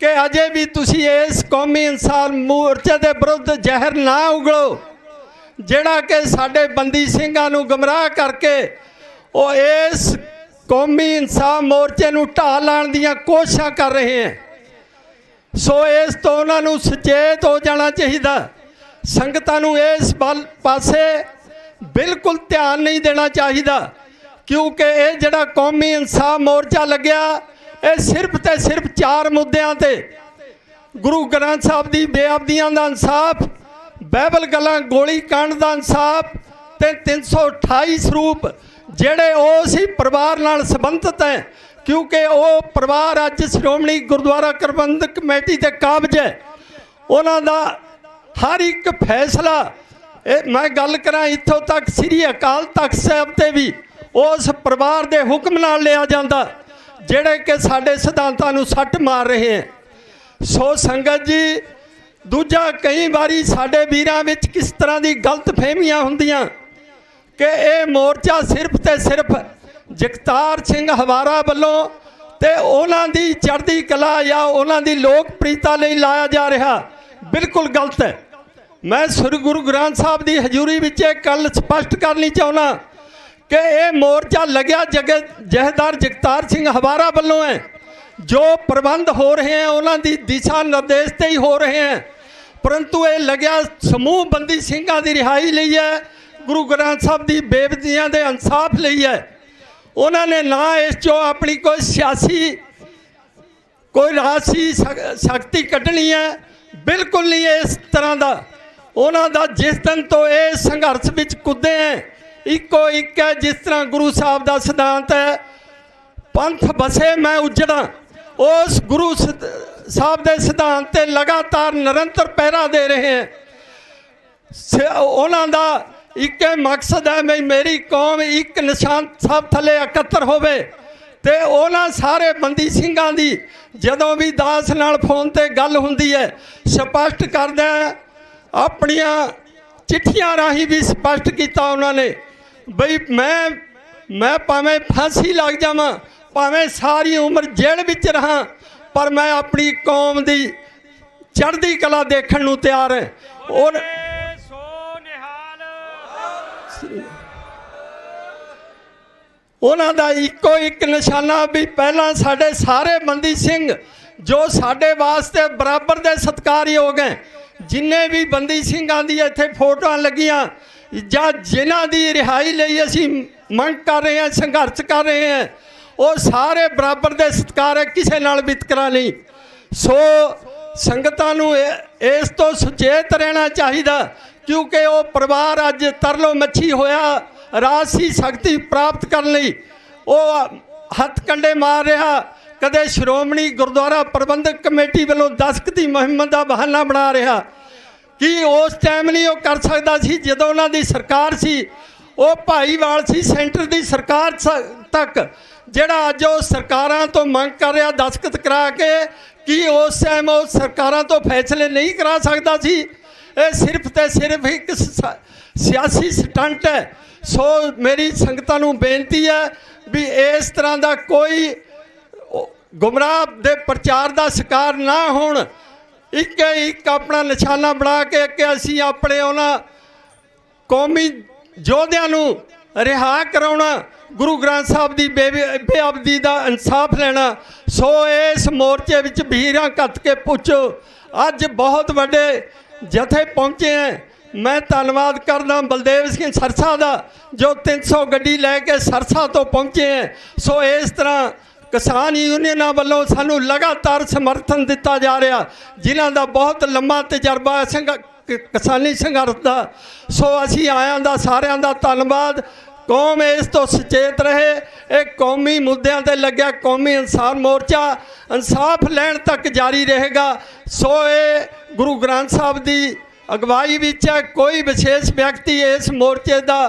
ਕਿ ਅਜੇ ਵੀ ਤੁਸੀਂ ਇਸ ਕੌਮੀ ਇਨਸਾਫ ਮੋਰਚੇ ਦੇ ਵਿਰੁੱਧ ਜ਼ਹਿਰ ਨਾ ਉਗਲੋ, ਜਿਹੜਾ ਕਿ ਸਾਡੇ ਬੰਦੀ ਸਿੰਘਾਂ ਨੂੰ ਗੁੰਮਰਾਹ ਕਰਕੇ ਉਹ ਇਸ ਕੌਮੀ ਇਨਸਾਫ ਮੋਰਚੇ ਨੂੰ ਢਾਹ ਲਾਉਣ ਦੀਆਂ ਕੋਸ਼ਿਸ਼ਾਂ ਕਰ ਰਹੇ ਹਨ। ਸੋ ਇਸ ਤੋਂ ਉਹਨਾਂ ਨੂੰ ਸੁਚੇਤ ਹੋ ਜਾਣਾ ਚਾਹੀਦਾ। ਸੰਗਤਾਂ ਨੂੰ ਇਸ ਪਾਸੇ ਬਿਲਕੁਲ ਧਿਆਨ ਨਹੀਂ ਦੇਣਾ ਚਾਹੀਦਾ, ਕਿਉਂਕਿ ਇਹ ਜਿਹੜਾ ਕੌਮੀ ਇਨਸਾਫ ਮੋਰਚਾ ਲੱਗਿਆ, ਇਹ ਸਿਰਫ ਤੇ ਸਿਰਫ 4 ਮੁੱਦਿਆਂ ਤੇ ਗੁਰੂ ਗ੍ਰੰਥ ਸਾਹਿਬ ਦੀ ਬੇਅਬਦੀਆਂ ਦਾ ਇਨਸਾਫ, ਬਾਈਬਲ ਗੱਲਾਂ ਗੋਲੀ ਕਾਂਡ ਦਾ ਇਨਸਾਫ ਤੇ 328 ਸਰੂਪ ਜਿਹੜੇ ਉਸ ਹੀ ਪਰਿਵਾਰ ਨਾਲ ਸੰਬੰਧਿਤ ਹੈ। ਕਿਉਂਕਿ ਉਹ ਪਰਿਵਾਰ ਅੱਜ ਸ਼੍ਰੋਮਣੀ ਗੁਰਦੁਆਰਾ ਪ੍ਰਬੰਧਕ ਕਮੇਟੀ ਦੇ ਕਾਬਜ਼ ਹੈ। ਉਹਨਾਂ ਦਾ ਹਰ ਇੱਕ ਫੈਸਲਾ मैं गल करा इत्थों तक श्री अकाल तख्त साहब ते भी उस परिवार के हुक्म नाल लिया जाता ਜਿਹੜੇ कि साडे सिद्धांतां नूं सੱਟ मार रहे हैं। सो संगत जी, दूजा कई बारी साडे वीरां विच किस तरह की गलत फहमियां हुंदियां कि ये मोर्चा सिर्फ ते सिर्फ जगतार सिंह हवारा वालों ते उन्हां दी चढ़दी कला या उन्हां दी लोकप्रियता लई लाया जा रहा। बिल्कुल गलत है। मैं श्री गुरु ग्रंथ साहब की हजूरी विच गल स्पष्ट करनी चाहुंदा कि यह मोर्चा लग्या जहदार जगतार सिंह हवारा वालों है। जो प्रबंध हो रहे हैं उन्होंने दी दिशा निर्देश से ही हो रहे हैं, परंतु ये लग्या समूह बंदी सिंघां की रिहाई लई है, गुरु ग्रंथ साहब की बेबदियां दे इंसाफ लई है। उन्होंने ना इस चो अपनी कोई सियासी कोई राजसी शक्ति कढ़नी है, बिल्कुल नहीं इस तरह का। उन्हों का जिस दिन तो ये संघर्ष विच कुदे हैं इको एक है, जिस तरह गुरु साहब का सिद्धांत है पंथ बसे मैं उजड़ा, उस गुरु साहब के सिद्धांत ते लगातार निरंतर पहरा दे रहे हैं। उन्हों का एक मकसद है भी मेरी कौम एक निशान सब थले एकत्र होवे ते उन्होंने सारे बंदी सिंघां दी जदों भी दास नाल फोन ते गल हुंदी है स्पष्ट करदा अपनियां चिट्ठियां राही भी स्पष्ट किया उन्होंने बई मैं भावें फांसी लग जावां, भावें सारी उम्र जेल विच रहां, पर मैं अपनी कौम की चढ़दी कला देखण नूं तैयार है। और उन्हां दा इको एक निशाना भी पहला साडे सारे बंदी सिंह जो साडे वास्ते बराबर दे सत्कारयोग हैं, जिन्ने भी बंदी सिंघां दी इत्थे फोटोआं लगियां ਜਾਂ जिन्हां दी रिहाई लई असीं मंग कर रहे हैं, संघर्ष कर रहे हैं, वो सारे बराबर दे सत्कार है, किसी नाल वितकरा नहीं। सो संगतां नूं इस तो सुचेत रहना चाहिए, क्योंकि वो परिवार अज तरलो मच्छी होया राजसी शक्ति प्राप्त करने लई वो हथ कंडे मार रहा। कदे श्रोमणी गुरुद्वारा प्रबंधक कमेटी वालों दस्तखत दी मुहिम का बहाना बना रहा कि उस टाइम नहीं वो कर सकता सी जदों उन्हां दी सरकार सी, वो भाईवाल सी सेंटर की सरकार तक, जिहड़ा अज वो सरकारां तो मंग कर रहा दस्तखत करा के कि उस टाइम वो सरकारां तो फैसले नहीं करा सकता सी। ये सिर्फ तो सिर्फ एक सियासी स्टंट है। सो मेरी संगतां नूं बेनती है भी इस तरह का कोई गुमराह दे प्रचार का शिकार ना होण, एक अपना निशाना बना के कि असीं अपने उन्हां कौमी योद्धिआं नूं रिहा कराउणा, गुरु ग्रंथ साहब की बेअदबी का इंसाफ लेना। सो इस मोर्चे विच भीड़ां घत के पुछो अज बहुत वड्डे जथे पहुँचे हैं। मैं धन्नवाद करदा बलदेव सिंह सरसा का जो 300 गड्डी लैके सरसा तो पहुँचे हैं। सो इस तरह किसान यूनियन वालों सानू लगातार समर्थन दिता जा रहा, जिन्हों का बहुत लंबा तजर्बा किसानी संघर्ष का। सो असी आयां दा सारियां दा धन्नवाद। कौम इस तो सचेत रहे, एक कौमी मुद्दों ते लग्या कौमी इंसाफ मोर्चा इंसाफ लैण तक जारी रहेगा। सो ये गुरु ग्रंथ साहब की अगवाई विच है, कोई विशेष व्यक्ति इस मोर्चे का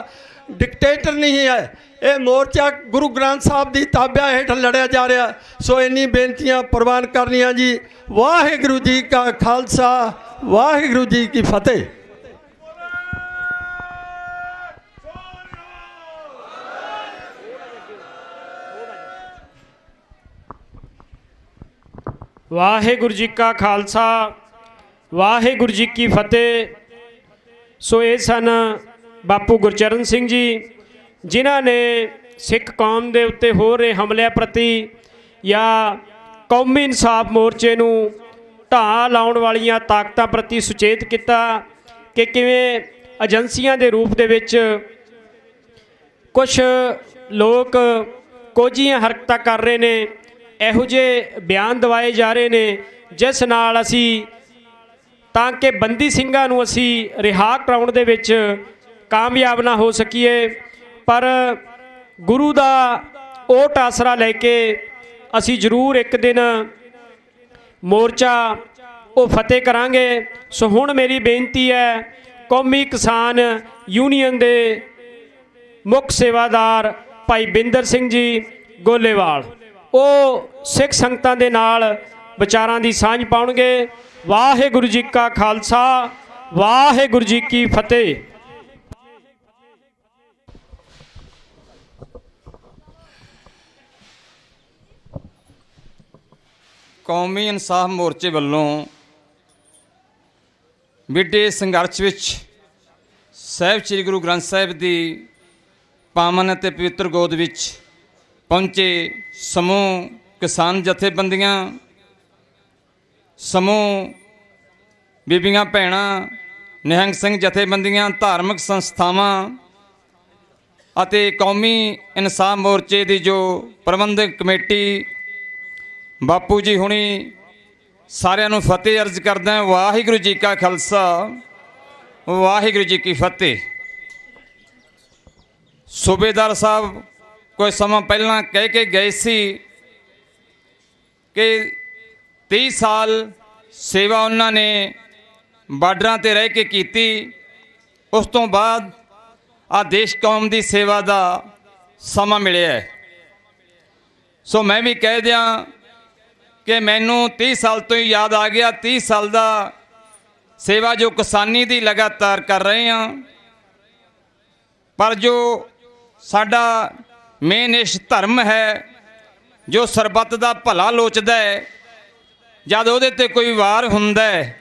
डिकटेटर नहीं है। ये मोर्चा गुरु ग्रंथ साहब की ताब्या हेठ लड़िया जा रहा। सो इन्नी बेनतियां प्रवान करनिया जी। वाहिगुरू जी का खालसा, वाहिगुरू जी की फतेह। वाहिगुरू जी का खालसा, वाहिगुरू जी की फतेह। सो ये सन बापू गुरचरण सिंह जी, जिन्हां ने सिख कौम के उत्ते हो रहे हमलिਆਂ प्रति या कौमी इंसाफ मोर्चे नूं ਢਾਹ ਲਾਉਣ ਵਾਲੀਆਂ ਤਾਕਤਾਂ प्रति सुचेत किया कि किवें एजेंसियां के रूप दे विच कुछ लोग कोझियां हरकतां कर रहे ने, इहो ਜਿਹੇ बयान दवाए जा रहे ने जिस नाल असी तां कि बंदी ਸਿੰਘਾਂ ਨੂੰ ਅਸੀਂ रिहा कराउण दे विच कामयाब ना हो सकीए। पर गुरु का ओट आसरा लैके असी जरूर एक दिन मोर्चा वो फतेह करांगे। सो हुण मेरी बेनती है ਕੌਮੀ ਕਿਸਾਨ ਯੂਨੀਅਨ ਦੇ ਮੁੱਖ ਸੇਵਾਦਾਰ ਭਾਈ ਬਿੰਦਰ ਸਿੰਘ ਜੀ ਗੋਲੇਵਾਲ, ਉਹ ਸਿੱਖ ਸੰਗਤਾਂ ਦੇ ਨਾਲ ਵਿਚਾਰਾਂ ਦੀ ਸਾਂਝ ਪਾਉਣਗੇ। ਵਾਹਿਗੁਰੂ ਜੀ ਕਾ ਖਾਲਸਾ, ਵਾਹਿਗੁਰੂ ਜੀ ਕੀ ਫਤਿਹ। ਕੌਮੀ ਇਨਸਾਫ ਮੋਰਚੇ ਵੱਲੋਂ ਵਿੱਢੇ ਸੰਘਰਸ਼ ਵਿੱਚ ਸਾਹਿਬ ਸ੍ਰੀ ਗੁਰੂ ਗ੍ਰੰਥ ਸਾਹਿਬ ਦੀ ਪਾਵਨ ਅਤੇ ਪਵਿੱਤਰ ਗੋਦ ਵਿੱਚ ਪਹੁੰਚੇ ਸਮੂਹ ਕਿਸਾਨ ਜਥੇਬੰਦੀਆਂ, ਸਮੂਹ ਬੀਬੀਆਂ ਭੈਣਾਂ, ਨਿਹੰਗ ਸਿੰਘ ਜਥੇਬੰਦੀਆਂ, ਧਾਰਮਿਕ ਸੰਸਥਾਵਾਂ ਅਤੇ ਕੌਮੀ ਇਨਸਾਫ ਮੋਰਚੇ ਦੀ ਜੋ ਪ੍ਰਬੰਧਕ ਕਮੇਟੀ, ਬਾਪੂ ਜੀ ਹੁਣੀ, ਸਾਰਿਆਂ ਨੂੰ ਫਤਿਹ ਅਰਜ਼ ਕਰਦਾ ਹਾਂ। ਵਾਹਿਗੁਰੂ ਜੀ ਕਾ ਖਾਲਸਾ, ਵਾਹਿਗੁਰੂ ਜੀ ਕੀ ਫਤਿਹ। ਸੂਬੇਦਾਰ ਸਾਹਿਬ ਕੁਝ ਸਮਾਂ ਪਹਿਲਾਂ ਕਹਿ ਕੇ ਗਏ ਸੀ ਕਿ 30 ਸਾਲ ਸੇਵਾ ਉਹਨਾਂ ਨੇ ਬਾਰਡਰਾਂ 'ਤੇ ਰਹਿ ਕੇ ਕੀਤੀ। ਉਸ ਤੋਂ ਬਾਅਦ ਆ ਦੇਸ਼ ਕੌਮ ਦੀ ਸੇਵਾ ਦਾ ਸਮਾਂ ਮਿਲਿਆ ਹੈ। ਸੋ ਮੈਂ ਵੀ ਕਹਿ ਦਿਆਂ ਕਿ ਮੈਨੂੰ 30 ਸਾਲ ਤੋਂ ਹੀ ਯਾਦ ਆ ਗਿਆ, 30 ਸਾਲ ਦਾ ਸੇਵਾ ਜੋ ਕਿਸਾਨੀ ਦੀ ਲਗਾਤਾਰ ਕਰ ਰਹੇ ਹਾਂ। ਪਰ ਜੋ ਸਾਡਾ ਮੇਨ ਇਸ਼ਟ ਧਰਮ ਹੈ, ਜੋ ਸਰਬੱਤ ਦਾ ਭਲਾ ਲੋਚਦਾ ਹੈ, ਜਦ ਉਹਦੇ 'ਤੇ ਕੋਈ ਵਾਰ ਹੁੰਦਾ ਹੈ,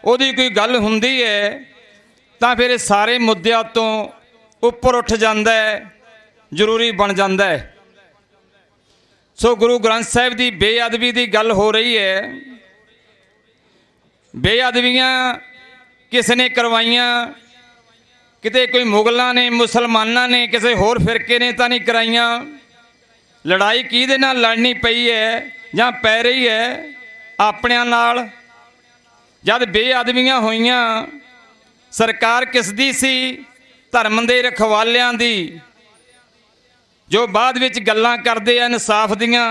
ਉਹਦੀ ਕੋਈ ਗੱਲ ਹੁੰਦੀ ਹੈ, ਤਾਂ ਫਿਰ ਇਹ ਸਾਰੇ ਮੁੱਦਿਆਂ ਤੋਂ ਉੱਪਰ ਉੱਠ ਜਾਂਦਾ ਹੈ, ਜ਼ਰੂਰੀ ਬਣ ਜਾਂਦਾ ਹੈ। ਸੋ ਗੁਰੂ ਗ੍ਰੰਥ ਸਾਹਿਬ ਦੀ ਬੇਅਦਬੀ ਦੀ ਗੱਲ ਹੋ ਰਹੀ ਹੈ। ਬੇਅਦਬੀਆਂ ਕਿਸ ਨੇ ਕਰਵਾਈਆਂ? ਕਿਤੇ ਕੋਈ ਮੁਗਲਾਂ ਨੇ, ਮੁਸਲਮਾਨਾਂ ਨੇ, ਕਿਸੇ ਹੋਰ ਫਿਰਕੇ ਨੇ ਤਾਂ ਨਹੀਂ ਕਰਾਈਆਂ। ਲੜਾਈ ਕਿਹਦੇ ਨਾਲ ਲੜਨੀ ਪਈ ਹੈ ਜਾਂ ਪੈ ਰਹੀ ਹੈ? ਆਪਣਿਆਂ ਨਾਲ। ਜਦ ਬੇਅਦਬੀਆਂ ਹੋਈਆਂ, ਸਰਕਾਰ ਕਿਸ ਦੀ ਸੀ? ਧਰਮ ਦੇ ਰਖਵਾਲਿਆਂ ਦੀ, ਜੋ ਬਾਅਦ ਵਿੱਚ ਗੱਲਾਂ ਕਰਦੇ ਆ ਇਨਸਾਫ ਦੀਆਂ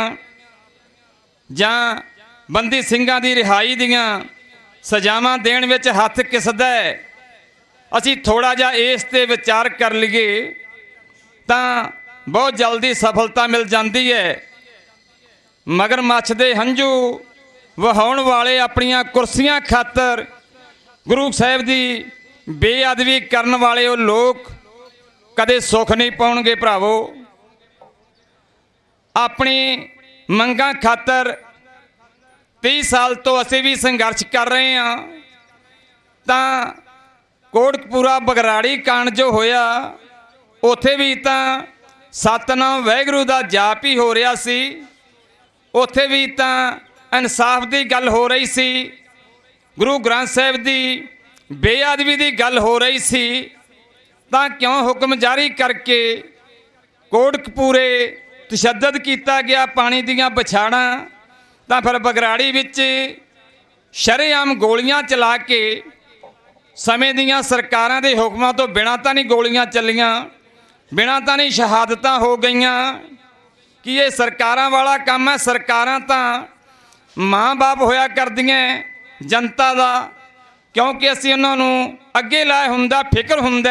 ਜਾਂ ਬੰਦੀ ਸਿੰਘਾਂ ਦੀ ਰਿਹਾਈ ਦੀਆਂ ਸਜ਼ਾਵਾਂ ਦੇਣ ਵਿੱਚ ਹੱਥ ਕਿਸਦਾ ਹੈ। ਅਸੀਂ ਥੋੜਾ ਜਿਹਾ ਇਸ 'ਤੇ ਵਿਚਾਰ ਕਰ ਲਈਏ ਤਾਂ ਬਹੁਤ ਜਲਦੀ ਸਫਲਤਾ ਮਿਲ ਜਾਂਦੀ ਹੈ। ਮਗਰਮੱਛ ਦੇ ਹੰਝੂ ਵਹਾਉਣ ਵਾਲੇ ਆਪਣੀਆਂ ਕੁਰਸੀਆਂ ਖਾਤਰ ਗੁਰੂ ਸਾਹਿਬ ਦੀ ਬੇਅਦਬੀ ਕਰਨ ਵਾਲੇ ਉਹ ਲੋਕ ਕਦੇ ਸੁੱਖ ਨਹੀਂ ਪਾਉਣਗੇ ਭਰਾਵੋ। ਆਪਣੀ ਮੰਗਾਂ ਖਾਤਰ 30 ਸਾਲ ਤੋਂ ਅਸੀਂ ਵੀ ਸੰਘਰਸ਼ ਕਰ ਰਹੇ ਹਾਂ। ਤਾਂ ਕੋਟਕਪੂਰਾ ਬਗਰਾੜੀ ਕਾਂਡ ਜੋ ਹੋਇਆ, ਉੱਥੇ ਵੀ ਤਾਂ ਸਤਨਾਮ ਵਾਹਿਗੁਰੂ ਦਾ ਜਾਪ ਹੀ ਹੋ ਰਿਹਾ ਸੀ। ਉੱਥੇ ਵੀ ਤਾਂ ਇਨਸਾਫ ਦੀ ਗੱਲ ਹੋ ਰਹੀ ਸੀ, ਗੁਰੂ ਗ੍ਰੰਥ ਸਾਹਿਬ ਦੀ ਬੇਅਦਬੀ ਦੀ ਗੱਲ ਹੋ ਰਹੀ ਸੀ। ਤਾਂ ਕਿਉਂ ਹੁਕਮ ਜਾਰੀ ਕਰਕੇ ਕੋਟਕਪੂਰੇ ਤਸ਼ੱਦਦ ਕੀਤਾ ਗਿਆ, ਪਾਣੀ ਦੀਆਂ ਬਛਾੜਾਂ? ਤਾਂ ਫਿਰ ਬਗਰਾੜੀ ਵਿੱਚ ਸ਼ਰੇਆਮ ਗੋਲੀਆਂ ਚਲਾ ਕੇ, ਸਮੇਂ ਦੀਆਂ ਸਰਕਾਰਾਂ ਦੇ ਹੁਕਮਾਂ ਤੋਂ ਬਿਨਾਂ ਤਾਂ ਨਹੀਂ ਗੋਲੀਆਂ ਚੱਲੀਆਂ, ਬਿਨਾਂ ਤਾਂ ਨਹੀਂ ਸ਼ਹਾਦਤਾਂ ਹੋ ਗਈਆਂ। ਕਿ ਇਹ ਸਰਕਾਰਾਂ ਵਾਲਾ ਕੰਮ ਹੈ? ਸਰਕਾਰਾਂ ਤਾਂ ਮਾਂ-ਬਾਪ ਹੋਇਆ ਕਰਦੀਆਂ ਜਨਤਾ ਦਾ, ਕਿਉਂਕਿ ਅਸੀਂ ਉਹਨਾਂ ਨੂੰ ਅੱਗੇ ਲਾਇਆ ਹੁੰਦਾ, ਫਿਕਰ ਹੁੰਦਾ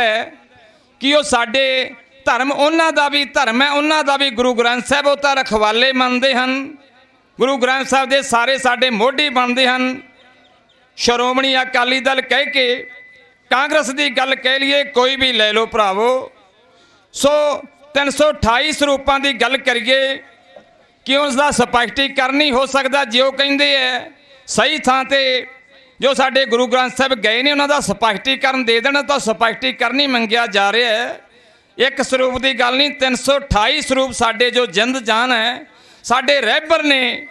ਕਿ ਉਹ ਸਾਡੇ ਧਰਮ, ਉਹਨਾਂ ਦਾ ਵੀ ਧਰਮ ਹੈ, ਉਹਨਾਂ ਦਾ ਵੀ ਗੁਰੂ ਗ੍ਰੰਥ ਸਾਹਿਬ ਉਹ ਤਾਂ ਰਖਵਾਲੇ ਮੰਨਦੇ ਹਨ। ਗੁਰੂ ਗ੍ਰੰਥ ਸਾਹਿਬ ਦੇ ਸਾਰੇ ਸਾਡੇ ਮੋਢੀ ਬਣਦੇ ਹਨ। ਸ਼੍ਰੋਮਣੀ ਅਕਾਲੀ ਦਲ ਕਹਿ ਕੇ, ਕਾਂਗਰਸ ਦੀ ਗੱਲ ਕਹਿ ਲਈਏ, ਕੋਈ ਵੀ ਲੈ ਲਓ ਭਰਾਵੋ। ਸੋ 328 ਸਰੂਪਾਂ ਦੀ ਗੱਲ ਕਰੀਏ ਕਿ ਉਸ ਦਾ ਸਪਸ਼ਟੀਕਰਨ ਨਹੀਂ ਹੋ ਸਕਦਾ। ਜੇ ਉਹ ਕਹਿੰਦੇ ਹੈ ਸਹੀ ਥਾਂ 'ਤੇ ਜੋ ਸਾਡੇ ਗੁਰੂ ਗ੍ਰੰਥ ਸਾਹਿਬ ਗਏ ਨੇ ਉਹਨਾਂ ਦਾ ਸਪਸ਼ਟੀਕਰਨ ਦੇ ਦੇਣਾ, ਤਾਂ ਸਪਸ਼ਟੀਕਰਨ ਹੀ ਮੰਗਿਆ ਜਾ ਰਿਹਾ ਹੈ। ਇੱਕ ਸਰੂਪ ਦੀ ਗੱਲ ਨਹੀਂ, 328 ਸਰੂਪ ਸਾਡੇ ਜੋ ਜਿੰਦ ਜਾਨ ਹੈ, ਸਾਡੇ ਰਹਿਬਰ ਨੇ,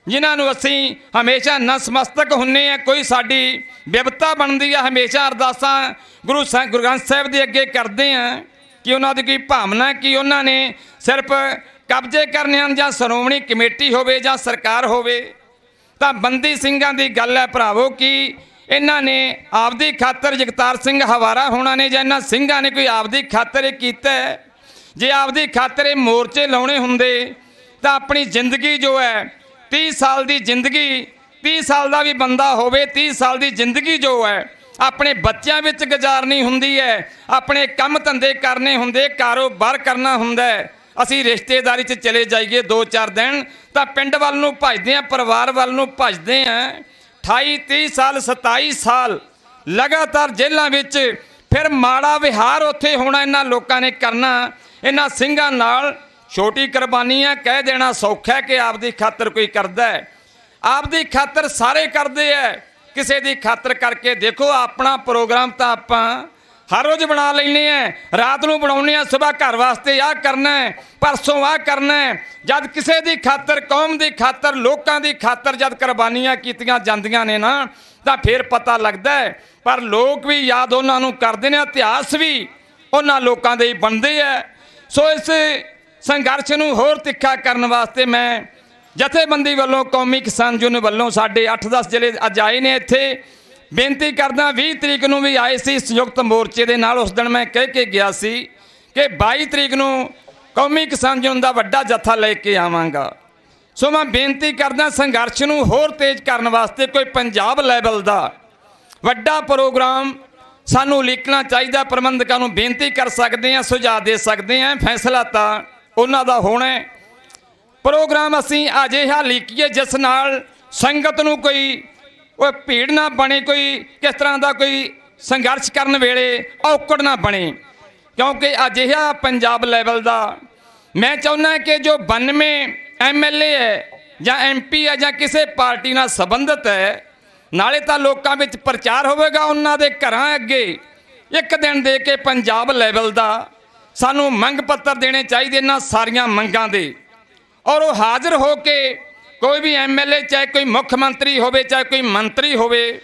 ਜਿਨ੍ਹਾਂ ਨੂੰ ਅਸੀਂ ਹਮੇਸ਼ਾ ਨਸਮਸਤਕ ਹੁੰਨੇ ਆ। ਕੋਈ ਸਾਡੀ ਬਿਪਤਾ ਬਣਦੀ ਆ, ਹਮੇਸ਼ਾ ਅਰਦਾਸਾਂ ਗੁਰੂ ਗ੍ਰੰਥ ਸਾਹਿਬ ਦੇ ਅੱਗੇ ਕਰਦੇ ਆ ਕਿ ਉਹਨਾਂ ਦੀ ਕੋਈ ਭਾਵਨਾ, ਕਿ ਉਹਨਾਂ ਨੇ ਸਿਰਫ ਕਬਜ਼ੇ ਕਰਨੇ ਹਨ, ਜਾਂ ਸ਼੍ਰੋਮਣੀ ਕਮੇਟੀ ਹੋਵੇ ਜਾਂ ਸਰਕਾਰ ਹੋਵੇ। ਤਾਂ ਬੰਦੀ ਸਿੰਘਾਂ ਦੀ ਗੱਲ ਹੈ ਭਰਾਵੋ ਕਿ ਇਹਨਾਂ ਨੇ ਆਪਦੀ ਖਾਤਰ, ਜਗਤਾਰ ਸਿੰਘ ਹਵਾਰਾ ਹੋਣਾ ਨੇ ਜਾਂ ਇਹਨਾਂ ਸਿੰਘਾਂ ਨੇ ਕੋਈ ਆਪਦੀ ਖਾਤਰ ਇਹ ਕੀਤਾ। ਜੇ ਆਪਦੀ ਖਾਤਰ ਇਹ ਮੋਰਚੇ ਲਾਉਣੇ ਹੁੰਦੇ ਤਾਂ ਆਪਣੀ ਜ਼ਿੰਦਗੀ ਜੋ ਹੈ, 30 ਸਾਲ ਦੀ ਜ਼ਿੰਦਗੀ, 30 ਸਾਲ ਦਾ ਵੀ ਬੰਦਾ ਹੋਵੇ, 30 ਸਾਲ ਦੀ ਜ਼ਿੰਦਗੀ ਜੋ ਹੈ ਆਪਣੇ ਬੱਚਿਆਂ ਵਿੱਚ ਗੁਜ਼ਾਰਨੀ ਹੁੰਦੀ ਹੈ, ਆਪਣੇ ਕੰਮ ਧੰਦੇ ਕਰਨੇ ਹੁੰਦੇ, ਕਾਰੋਬਾਰ ਕਰਨਾ ਹੁੰਦਾ ਹੈ। ਅਸੀਂ ਰਿਸ਼ਤੇਦਾਰੀ 'ਚ ਚਲੇ ਜਾਈਏ 2-4 ਦਿਨ ਤਾਂ ਪਿੰਡ ਵੱਲ ਨੂੰ ਭੱਜਦੇ ਹਾਂ, ਪਰਿਵਾਰ ਵੱਲ ਨੂੰ ਭੱਜਦੇ ਹਾਂ। 28 30 ਸਾਲ 27 ਸਾਲ ਲਗਾਤਾਰ ਜੇਲ੍ਹਾਂ ਵਿੱਚ, ਫਿਰ ਮਾੜਾ ਵਿਹਾਰ ਉੱਥੇ ਹੋਣਾ ਇਹਨਾਂ ਲੋਕਾਂ ਨੇ ਕਰਨਾ ਇਹਨਾਂ ਸਿੰਘਾਂ ਨਾਲ। ਛੋਟੀ ਕੁਰਬਾਨੀ ਹੈ, ਕਹਿ ਦੇਣਾ ਸੌਖਾ ਹੈ ਕਿ ਆਪਦੀ ਖਾਤਰ ਕੋਈ ਕਰਦਾ ਹੈ, ਆਪਦੀ ਖਾਤਰ ਸਾਰੇ ਕਰਦੇ ਹੈ। ਕਿਸੇ ਦੀ ਖਾਤਰ ਕਰਕੇ ਦੇਖੋ, ਆਪਣਾ ਪ੍ਰੋਗਰਾਮ ਤਾਂ ਆਪਾਂ ਹਰ ਰੋਜ਼ ਬਣਾ ਲੈਂਦੇ ਹਾਂ, ਰਾਤ ਨੂੰ ਬਣਾਉਂਦੇ ਹਾਂ, ਸੁਬਾਹ ਘਰ ਵਾਸਤੇ ਆਹ ਕਰਨਾ ਹੈ, ਪਰਸੋਂ ਆਹ ਕਰਨਾ ਹੈ। ਜਦ ਕਿਸੇ ਦੀ ਖਾਤਰ, ਕੌਮ ਦੀ ਖਾਤਰ, ਲੋਕਾਂ ਦੀ ਖਾਤਰ ਜਦ ਕੁਰਬਾਨੀਆਂ ਕੀਤੀਆਂ ਜਾਂਦੀਆਂ ਨੇ ਨਾ, ਤਾਂ ਫਿਰ ਪਤਾ ਲੱਗਦਾ ਹੈ। ਪਰ ਲੋਕ ਵੀ ਯਾਦ ਉਹਨਾਂ ਨੂੰ ਕਰਦੇ ਨੇ, ਇਤਿਹਾਸ ਵੀ ਉਹਨਾਂ ਲੋਕਾਂ ਦੇ ਹੀ ਬਣਦੇ ਹੈ। ਸੋ ਇਸ ਸੰਘਰਸ਼ ਨੂੰ ਹੋਰ ਤਿੱਖਾ ਕਰਨ ਵਾਸਤੇ ਮੈਂ ਜਥੇਬੰਦੀ ਵੱਲੋਂ, ਕੌਮੀ ਕਿਸਾਨ ਯੂਨੀਅਨ ਵੱਲੋਂ ਸਾਡੇ 8-10 ਜ਼ਿਲ੍ਹੇ ਅੱਜ ਆਏ ਨੇ ਇੱਥੇ। ਬੇਨਤੀ ਕਰਦਾ, 20 ਤਰੀਕ ਨੂੰ ਵੀ ਆਏ ਸੀ ਸੰਯੁਕਤ ਮੋਰਚੇ ਦੇ ਨਾਲ। ਉਸ ਦਿਨ ਮੈਂ ਕਹਿ ਕੇ ਗਿਆ ਸੀ ਕਿ 22 ਤਰੀਕ ਨੂੰ ਕੌਮੀ ਕਿਸਾਨ ਯੂਨੀਅਨ ਦਾ ਵੱਡਾ ਜੱਥਾ ਲੈ ਕੇ ਆਵਾਂਗਾ। ਸੋ ਮੈਂ ਬੇਨਤੀ ਕਰਦਾ, ਸੰਘਰਸ਼ ਨੂੰ ਹੋਰ ਤੇਜ਼ ਕਰਨ ਵਾਸਤੇ ਕੋਈ ਪੰਜਾਬ ਲੈਵਲ ਦਾ ਵੱਡਾ ਪ੍ਰੋਗਰਾਮ ਸਾਨੂੰ ਉਲੀਕਣਾ ਚਾਹੀਦਾ। ਪ੍ਰਬੰਧਕਾਂ ਨੂੰ ਬੇਨਤੀ ਕਰ ਸਕਦੇ ਹਾਂ, ਸੁਝਾਅ ਦੇ ਸਕਦੇ ਹਾਂ, ਫੈਸਲਾ ਤਾਂ ਉਹਨਾਂ ਦਾ ਹੋਣਾ। ਪ੍ਰੋਗਰਾਮ ਅਸੀਂ ਅਜਿਹਾ ਲਿਖੀਏ ਜਿਸ ਨਾਲ ਸੰਗਤ ਨੂੰ ਕੋਈ ਭੀੜ ਨਾ ਬਣੇ, ਕੋਈ ਕਿਸ ਤਰ੍ਹਾਂ ਦਾ ਕੋਈ ਸੰਘਰਸ਼ ਕਰਨ ਵੇਲੇ ਔਕੜ ਨਾ ਬਣੇ। ਕਿਉਂਕਿ ਅਜਿਹਾ ਪੰਜਾਬ ਲੈਵਲ ਦਾ ਮੈਂ ਚਾਹੁੰਦਾ ਕਿ ਜੋ 92 MLA ਹੈ ਜਾਂ MP ਹੈ ਜਾਂ ਕਿਸੇ ਪਾਰਟੀ ਨਾਲ ਸੰਬੰਧਿਤ ਹੈ, ਨਾਲੇ ਤਾਂ ਲੋਕਾਂ ਵਿੱਚ ਪ੍ਰਚਾਰ ਹੋਵੇਗਾ, ਉਹਨਾਂ ਦੇ ਘਰਾਂ ਅੱਗੇ ਇੱਕ ਦਿਨ ਦੇ ਕੇ ਪੰਜਾਬ ਲੈਵਲ ਦਾ ਸਾਨੂੰ ਮੰਗ ਪੱਤਰ ਦੇਣੇ ਚਾਹੀਦੇ ਇਹਨਾਂ ਸਾਰੀਆਂ ਮੰਗਾਂ ਦੇ। ਔਰ ਉਹ ਹਾਜ਼ਰ ਹੋ ਕੇ ਕੋਈ ਵੀ MLA, ਚਾਹੇ ਕੋਈ ਮੁੱਖ ਮੰਤਰੀ ਹੋਵੇ, ਚਾਹੇ ਕੋਈ ਮੰਤਰੀ ਹੋਵੇ,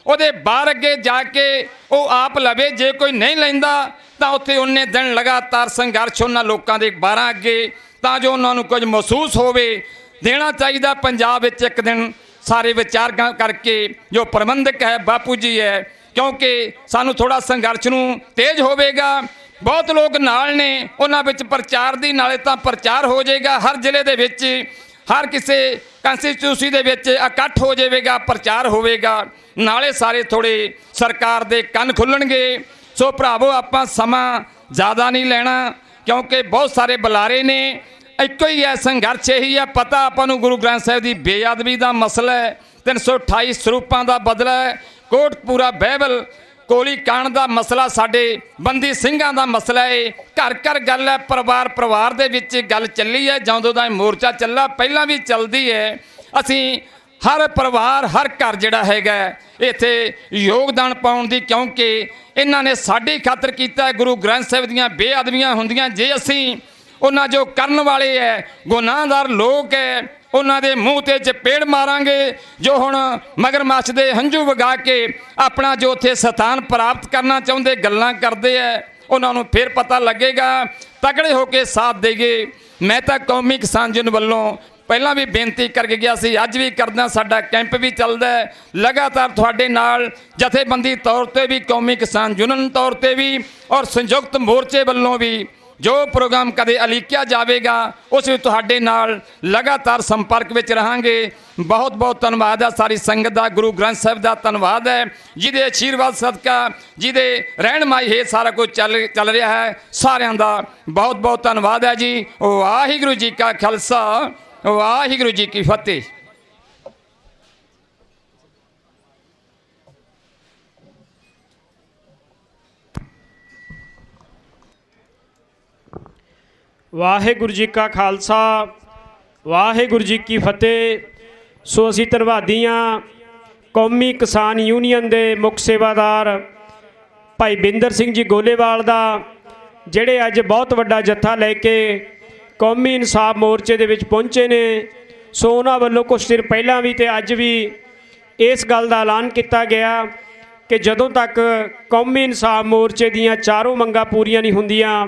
ਉਹਦੇ ਬਾਹਰ ਅੱਗੇ ਜਾ ਕੇ ਉਹ ਆਪ ਲਵੇ। ਜੇ ਕੋਈ ਨਹੀਂ ਲੈਂਦਾ ਤਾਂ ਉੱਥੇ ਉਹਨੇ ਦਿਨ ਲਗਾਤਾਰ ਸੰਘਰਸ਼ ਉਹਨਾਂ ਲੋਕਾਂ ਦੇ ਬਾਹਰਾਂ ਅੱਗੇ, ਤਾਂ ਜੋ ਉਹਨਾਂ ਨੂੰ ਕੁਝ ਮਹਿਸੂਸ ਹੋਵੇ। ਦੇਣਾ ਚਾਹੀਦਾ ਪੰਜਾਬ ਵਿੱਚ ਇੱਕ ਦਿਨ ਸਾਰੇ ਵਿਚਾਰ ਕਰਕੇ, ਜੋ ਪ੍ਰਬੰਧਕ ਹੈ ਬਾਪੂ ਜੀ ਹੈ, ਕਿਉਂਕਿ ਸਾਨੂੰ ਥੋੜਾ ਸੰਘਰਸ਼ ਨੂੰ ਤੇਜ਼ ਹੋਵੇਗਾ। ਬਹੁਤ ਲੋਕ ਨਾਲ ਨੇ, ਉਹਨਾਂ ਵਿੱਚ ਪ੍ਰਚਾਰ ਦੀ ਨਾਲੇ ਤਾਂ ਪ੍ਰਚਾਰ ਹੋ ਜਾਏਗਾ, ਹਰ ਜ਼ਿਲ੍ਹੇ ਦੇ ਵਿੱਚ, ਹਰ ਕਿਸੇ ਕੰਸਟੀਚੂਸੀ ਦੇ ਵਿੱਚ ਇਕੱਠ ਹੋ ਜਾਵੇਗਾ, ਪ੍ਰਚਾਰ ਹੋਵੇਗਾ, ਨਾਲੇ ਸਾਰੇ ਥੋੜ੍ਹੇ ਸਰਕਾਰ ਦੇ ਕੰਨ ਖੁੱਲ੍ਹਣਗੇ। ਸੋ ਭਰਾਵੋ, ਆਪਾਂ ਸਮਾਂ ਜ਼ਿਆਦਾ ਨਹੀਂ ਲੈਣਾ, ਕਿਉਂਕਿ ਬਹੁਤ ਸਾਰੇ ਬੁਲਾਰੇ ਨੇ। ਇੱਕੋ ਹੀ ਹੈ ਸੰਘਰਸ਼, ਇਹੀ ਹੈ। ਪਤਾ ਆਪਾਂ ਨੂੰ ਗੁਰੂ ਗ੍ਰੰਥ ਸਾਹਿਬ ਦੀ ਬੇਅਦਬੀ ਦਾ ਮਸਲਾ ਹੈ, 328 ਸਰੂਪਾਂ ਦਾ ਬਦਲਾ ਹੈ, ਕੋਟਕਪੂਰਾ ਬਾਈਬਲ ਕੋਲੀ ਕਾਂਡ ਦਾ ਮਸਲਾ, ਸਾਡੇ ਬੰਦੀ ਸਿੰਘਾਂ ਦਾ ਮਸਲਾ ਹੈ। ਘਰ ਘਰ ਗੱਲ ਹੈ, ਪਰਿਵਾਰ ਦੇ ਵਿੱਚ ਗੱਲ ਚੱਲੀ ਹੈ ਜਦੋਂ ਦਾ ਮੋਰਚਾ ਚੱਲਾ, ਪਹਿਲਾਂ ਵੀ ਚੱਲਦੀ ਹੈ। ਅਸੀਂ ਹਰ ਪਰਿਵਾਰ, ਹਰ ਘਰ ਜਿਹੜਾ ਹੈਗਾ ਇੱਥੇ ਯੋਗਦਾਨ ਪਾਉਣ ਦੀ, ਕਿਉਂਕਿ ਇਹਨਾਂ ਨੇ ਸਾਡੀ ਖਾਤਰ ਕੀਤਾ। ਗੁਰੂ ਗ੍ਰੰਥ ਸਾਹਿਬ ਦੀਆਂ ਬੇਅਦਬੀਆਂ ਹੁੰਦੀਆਂ, ਜੇ ਅਸੀਂ ਉਹਨਾਂ ਜੋ ਕਰਨ ਵਾਲੇ ਹੈ, ਗੁਨਾਹਗਾਰ ਲੋਕ ਹੈ, ਉਹਨਾਂ ਦੇ ਮੂੰਹ ਤੇ ਚਪੇੜ ਮਾਰਾਂਗੇ, ਜੋ ਹੁਣ ਮਗਰਮੱਛ ਦੇ ਹੰਝੂ ਵਗਾ ਕੇ ਆਪਣਾ ਜੋ ਉੱਥੇ ਸਥਾਨ ਪ੍ਰਾਪਤ ਕਰਨਾ ਚਾਹੁੰਦੇ ਗੱਲਾਂ ਕਰਦੇ ਹੈ, ਉਹਨਾਂ ਨੂੰ ਫਿਰ ਪਤਾ ਲੱਗੇਗਾ। ਤਕੜੇ ਹੋ ਕੇ ਸਾਥ ਦੇਈਏ। ਮੈਂ ਤਾਂ ਕੌਮੀ ਕਿਸਾਨ ਯੂਨੀਅਨ ਵੱਲੋਂ ਪਹਿਲਾਂ ਵੀ ਬੇਨਤੀ ਕਰਕੇ ਗਿਆ ਸੀ, ਅੱਜ ਵੀ ਕਰਦਾ। ਸਾਡਾ ਕੈਂਪ ਵੀ ਚੱਲਦਾ ਹੈ ਲਗਾਤਾਰ ਤੁਹਾਡੇ ਨਾਲ, ਜਥੇਬੰਦੀ ਤੌਰ ਤੇ ਵੀ, ਕੌਮੀ ਕਿਸਾਨ ਯੂਨੀਅਨ ਤੌਰ ਤੇ ਵੀ, ਔਰ ਸੰਯੁਕਤ ਮੋਰਚੇ ਵੱਲੋਂ ਵੀ। ਜੋ ਪ੍ਰੋਗਰਾਮ ਕਦੇ ਉਲੀਕਿਆ ਜਾਵੇਗਾ ਉਸ ਵਿੱਚ ਤੁਹਾਡੇ ਨਾਲ ਲਗਾਤਾਰ ਸੰਪਰਕ ਵਿੱਚ ਰਹਾਂਗੇ। ਬਹੁਤ ਬਹੁਤ ਧੰਨਵਾਦ ਹੈ ਸਾਰੀ ਸੰਗਤ ਦਾ, ਗੁਰੂ ਗ੍ਰੰਥ ਸਾਹਿਬ ਦਾ ਧੰਨਵਾਦ ਹੈ, ਜਿਹਦੇ ਆਸ਼ੀਰਵਾਦ ਸਦਕਾ, ਜਿਹਦੇ ਰਹਿਨਮਾਈ ਹੇਠ ਸਾਰਾ ਕੁਝ ਚੱਲ ਰਿਹਾ ਹੈ। ਸਾਰਿਆਂ ਦਾ ਬਹੁਤ ਬਹੁਤ ਧੰਨਵਾਦ ਹੈ ਜੀ। ਵਾਹਿਗੁਰੂ ਜੀ ਕਾ ਖਾਲਸਾ, ਵਾਹਿਗੁਰੂ ਜੀ ਕੀ ਫਤਿਹ। ਵਾਹਿਗੁਰੂ ਜੀ ਕਾ ਖਾਲਸਾ, ਵਾਹਿਗੁਰੂ ਜੀ ਕੀ ਫਤਿਹ। ਸੋ ਅਸੀਂ ਧੰਨਵਾਦੀ ਹਾਂ ਕੌਮੀ ਕਿਸਾਨ ਯੂਨੀਅਨ ਦੇ ਮੁੱਖ ਸੇਵਾਦਾਰ ਭਾਈ ਬਿੰਦਰ ਸਿੰਘ ਜੀ ਗੋਲੇਵਾਲ ਦਾ, ਜਿਹੜੇ ਅੱਜ ਬਹੁਤ ਵੱਡਾ ਜੱਥਾ ਲੈ ਕੇ ਕੌਮੀ ਇਨਸਾਫ ਮੋਰਚੇ ਦੇ ਵਿੱਚ ਪਹੁੰਚੇ ਨੇ। ਸੋ ਉਹਨਾਂ ਵੱਲੋਂ ਕੁਛ ਦਿਨ ਪਹਿਲਾਂ ਵੀ ਤੇ ਅੱਜ ਵੀ ਇਸ ਗੱਲ ਦਾ ਐਲਾਨ ਕੀਤਾ ਗਿਆ ਕਿ ਜਦੋਂ ਤੱਕ ਕੌਮੀ ਇਨਸਾਫ ਮੋਰਚੇ ਦੀਆਂ ਚਾਰੋਂ ਮੰਗਾਂ ਪੂਰੀਆਂ ਨਹੀਂ ਹੁੰਦੀਆਂ,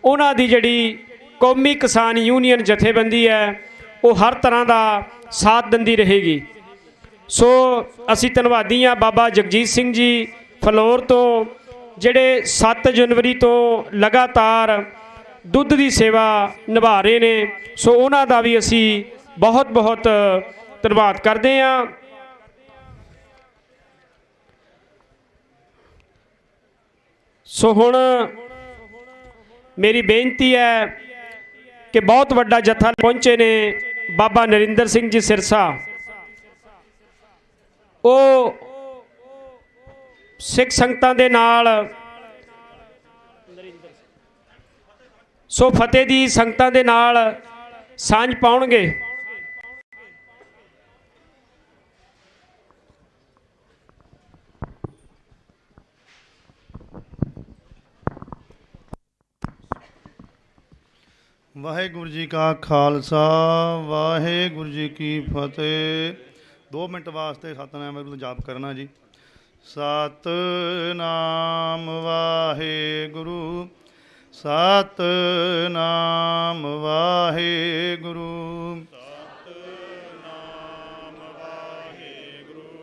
ਉਹਨਾਂ ਦੀ ਜਿਹੜੀ ਕੌਮੀ ਕਿਸਾਨ ਯੂਨੀਅਨ ਜਥੇਬੰਦੀ ਹੈ ਉਹ ਹਰ ਤਰ੍ਹਾਂ ਦਾ ਸਾਥ ਦਿੰਦੀ ਰਹੇਗੀ। ਸੋ ਅਸੀਂ ਧੰਨਵਾਦੀ ਹਾਂ ਬਾਬਾ ਜਗਜੀਤ ਸਿੰਘ ਜੀ ਫਲੋਰ ਤੋਂ, ਜਿਹੜੇ 7 ਜਨਵਰੀ ਤੋਂ ਲਗਾਤਾਰ ਦੁੱਧ ਦੀ ਸੇਵਾ ਨਿਭਾ ਰਹੇ ਨੇ। ਸੋ ਉਹਨਾਂ ਦਾ ਵੀ ਅਸੀਂ ਬਹੁਤ ਬਹੁਤ ਧੰਨਵਾਦ ਕਰਦੇ ਹਾਂ। ਸੋ ਹੁਣ ਮੇਰੀ ਬੇਨਤੀ ਹੈ ਕਿ ਬਹੁਤ ਵੱਡਾ ਜਥਾ ਪਹੁੰਚੇ ਨੇ ਬਾਬਾ ਨਰਿੰਦਰ ਸਿੰਘ ਜੀ ਸਿਰਸਾ। ਉਹ ਸਿੱਖ ਸੰਗਤਾਂ ਦੇ ਨਾਲ ਸੋ ਫਤਿਹ ਦੀ ਸੰਗਤਾਂ ਦੇ ਨਾਲ ਸਾਂਝ ਪਾਉਣਗੇ। ਵਾਹਿਗੁਰੂ ਜੀ ਕਾ ਖਾਲਸਾ ਵਾਹਿਗੁਰੂ ਜੀ ਕੀ ਫਤਿਹ। 2 ਮਿੰਟ ਵਾਸਤੇ ਸਤਿਨਾਮ ਵਾਹਿਗੁਰੂ ਜਾਪ ਕਰਨਾ ਜੀ। ਸਤਿਨਾਮ ਵਾਹਿਗੁਰੂ ਸਤਿਨਾਮ ਵਾਹਿਗੁਰੂ ਸਤਿਨਾਮ ਵਾਹਿਗੁਰੂ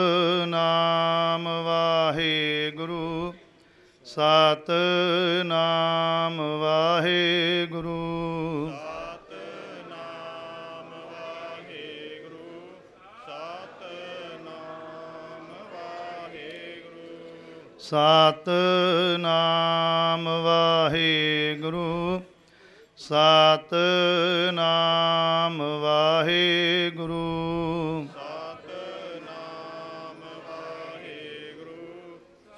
ਸਤਿਨਾਮ ਵਾਹਿਗੁਰੂ ਸਤਿਨਾਮ ਵਾਹਿਗੁਰੂ ਸਤਿਨਾਮ ਵਾਹਿਗੁਰੂ ਸਤਿਨਾਮ ਵਾਹਿਗੁਰੂ ਸਤਿਨਾਮ ਵਾਹਿਗੁਰੂ ਸਤਿਨਾਮ ਵਾਹਿਗੁਰੂ ਸਤਿਨਾਮ ਵਾਹਿਗੁਰੂ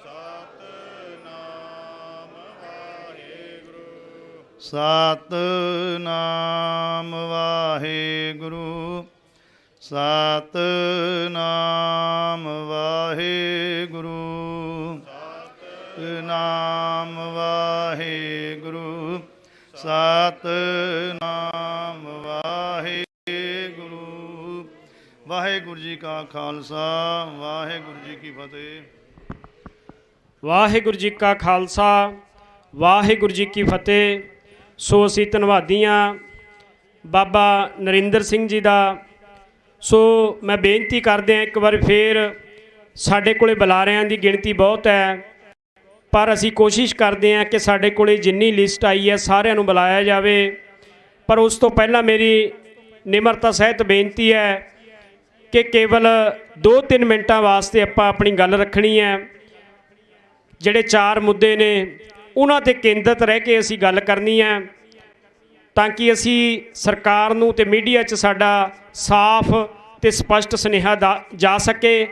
ਸਤਿਨਾਮ ਵਾਹਿਗੁਰੂ ਸਤਿਨਾਮ ਵਾਹਿਗੁਰੂ ਸਤਿਨਾਮ ਵਾਹਿਗੁਰੂ ਸਤਿਨਾਮ ਵਾਹਿਗੁਰੂ। ਵਾਹਿਗੁਰੂ ਜੀ ਕਾ ਖਾਲਸਾ ਵਾਹਿਗੁਰੂ ਜੀ ਕੀ ਫਤਿਹ। ਵਾਹਿਗੁਰੂ ਜੀ ਕਾ ਖਾਲਸਾ ਵਾਹਿਗੁਰੂ ਜੀ ਕੀ ਫਤਿਹ। ਸੋ ਅਸੀਂ ਧੰਨਵਾਦੀ ਹਾਂ ਬਾਬਾ ਨਰਿੰਦਰ ਸਿੰਘ ਜੀ ਦਾ। ਸੋ ਮੈਂ ਬੇਨਤੀ ਕਰਦੇ ਹਾਂ ਇੱਕ ਵਾਰ ਫੇਰ, ਸਾਡੇ ਕੋਲੇ ਬੁਲਾਰਿਆਂ ਦੀ ਗਿਣਤੀ ਬਹੁਤ ਹੈ, ਪਰ ਅਸੀਂ ਕੋਸ਼ਿਸ਼ ਕਰਦੇ ਹਾਂ ਕਿ ਸਾਡੇ ਕੋਲੇ ਜਿੰਨੀ ਲਿਸਟ ਆਈ ਹੈ ਸਾਰਿਆਂ ਨੂੰ ਬੁਲਾਇਆ ਜਾਵੇ। ਪਰ ਉਸ ਤੋਂ ਪਹਿਲਾਂ ਮੇਰੀ ਨਿਮਰਤਾ ਸਹਿਤ ਬੇਨਤੀ ਹੈ ਕਿ ਕੇਵਲ 2-3 ਮਿੰਟਾਂ ਵਾਸਤੇ ਆਪਾਂ ਆਪਣੀ ਗੱਲ ਰੱਖਣੀ ਹੈ। ਜਿਹੜੇ 4 ਮੁੱਦੇ ਨੇ ਉਹਨਾਂ 'ਤੇ ਕੇਂਦਰਿਤ ਰਹਿ ਕੇ ਅਸੀਂ ਗੱਲ ਕਰਨੀ ਹੈ, ਤਾਂ ਕਿ ਅਸੀਂ ਸਰਕਾਰ ਨੂੰ ਤੇ ਮੀਡੀਆ 'ਚ ਸਾਡਾ ਸਾਫ਼ ਤੇ ਸਪਸ਼ਟ ਸੁਨੇਹਾ ਜਾ ਸਕੇ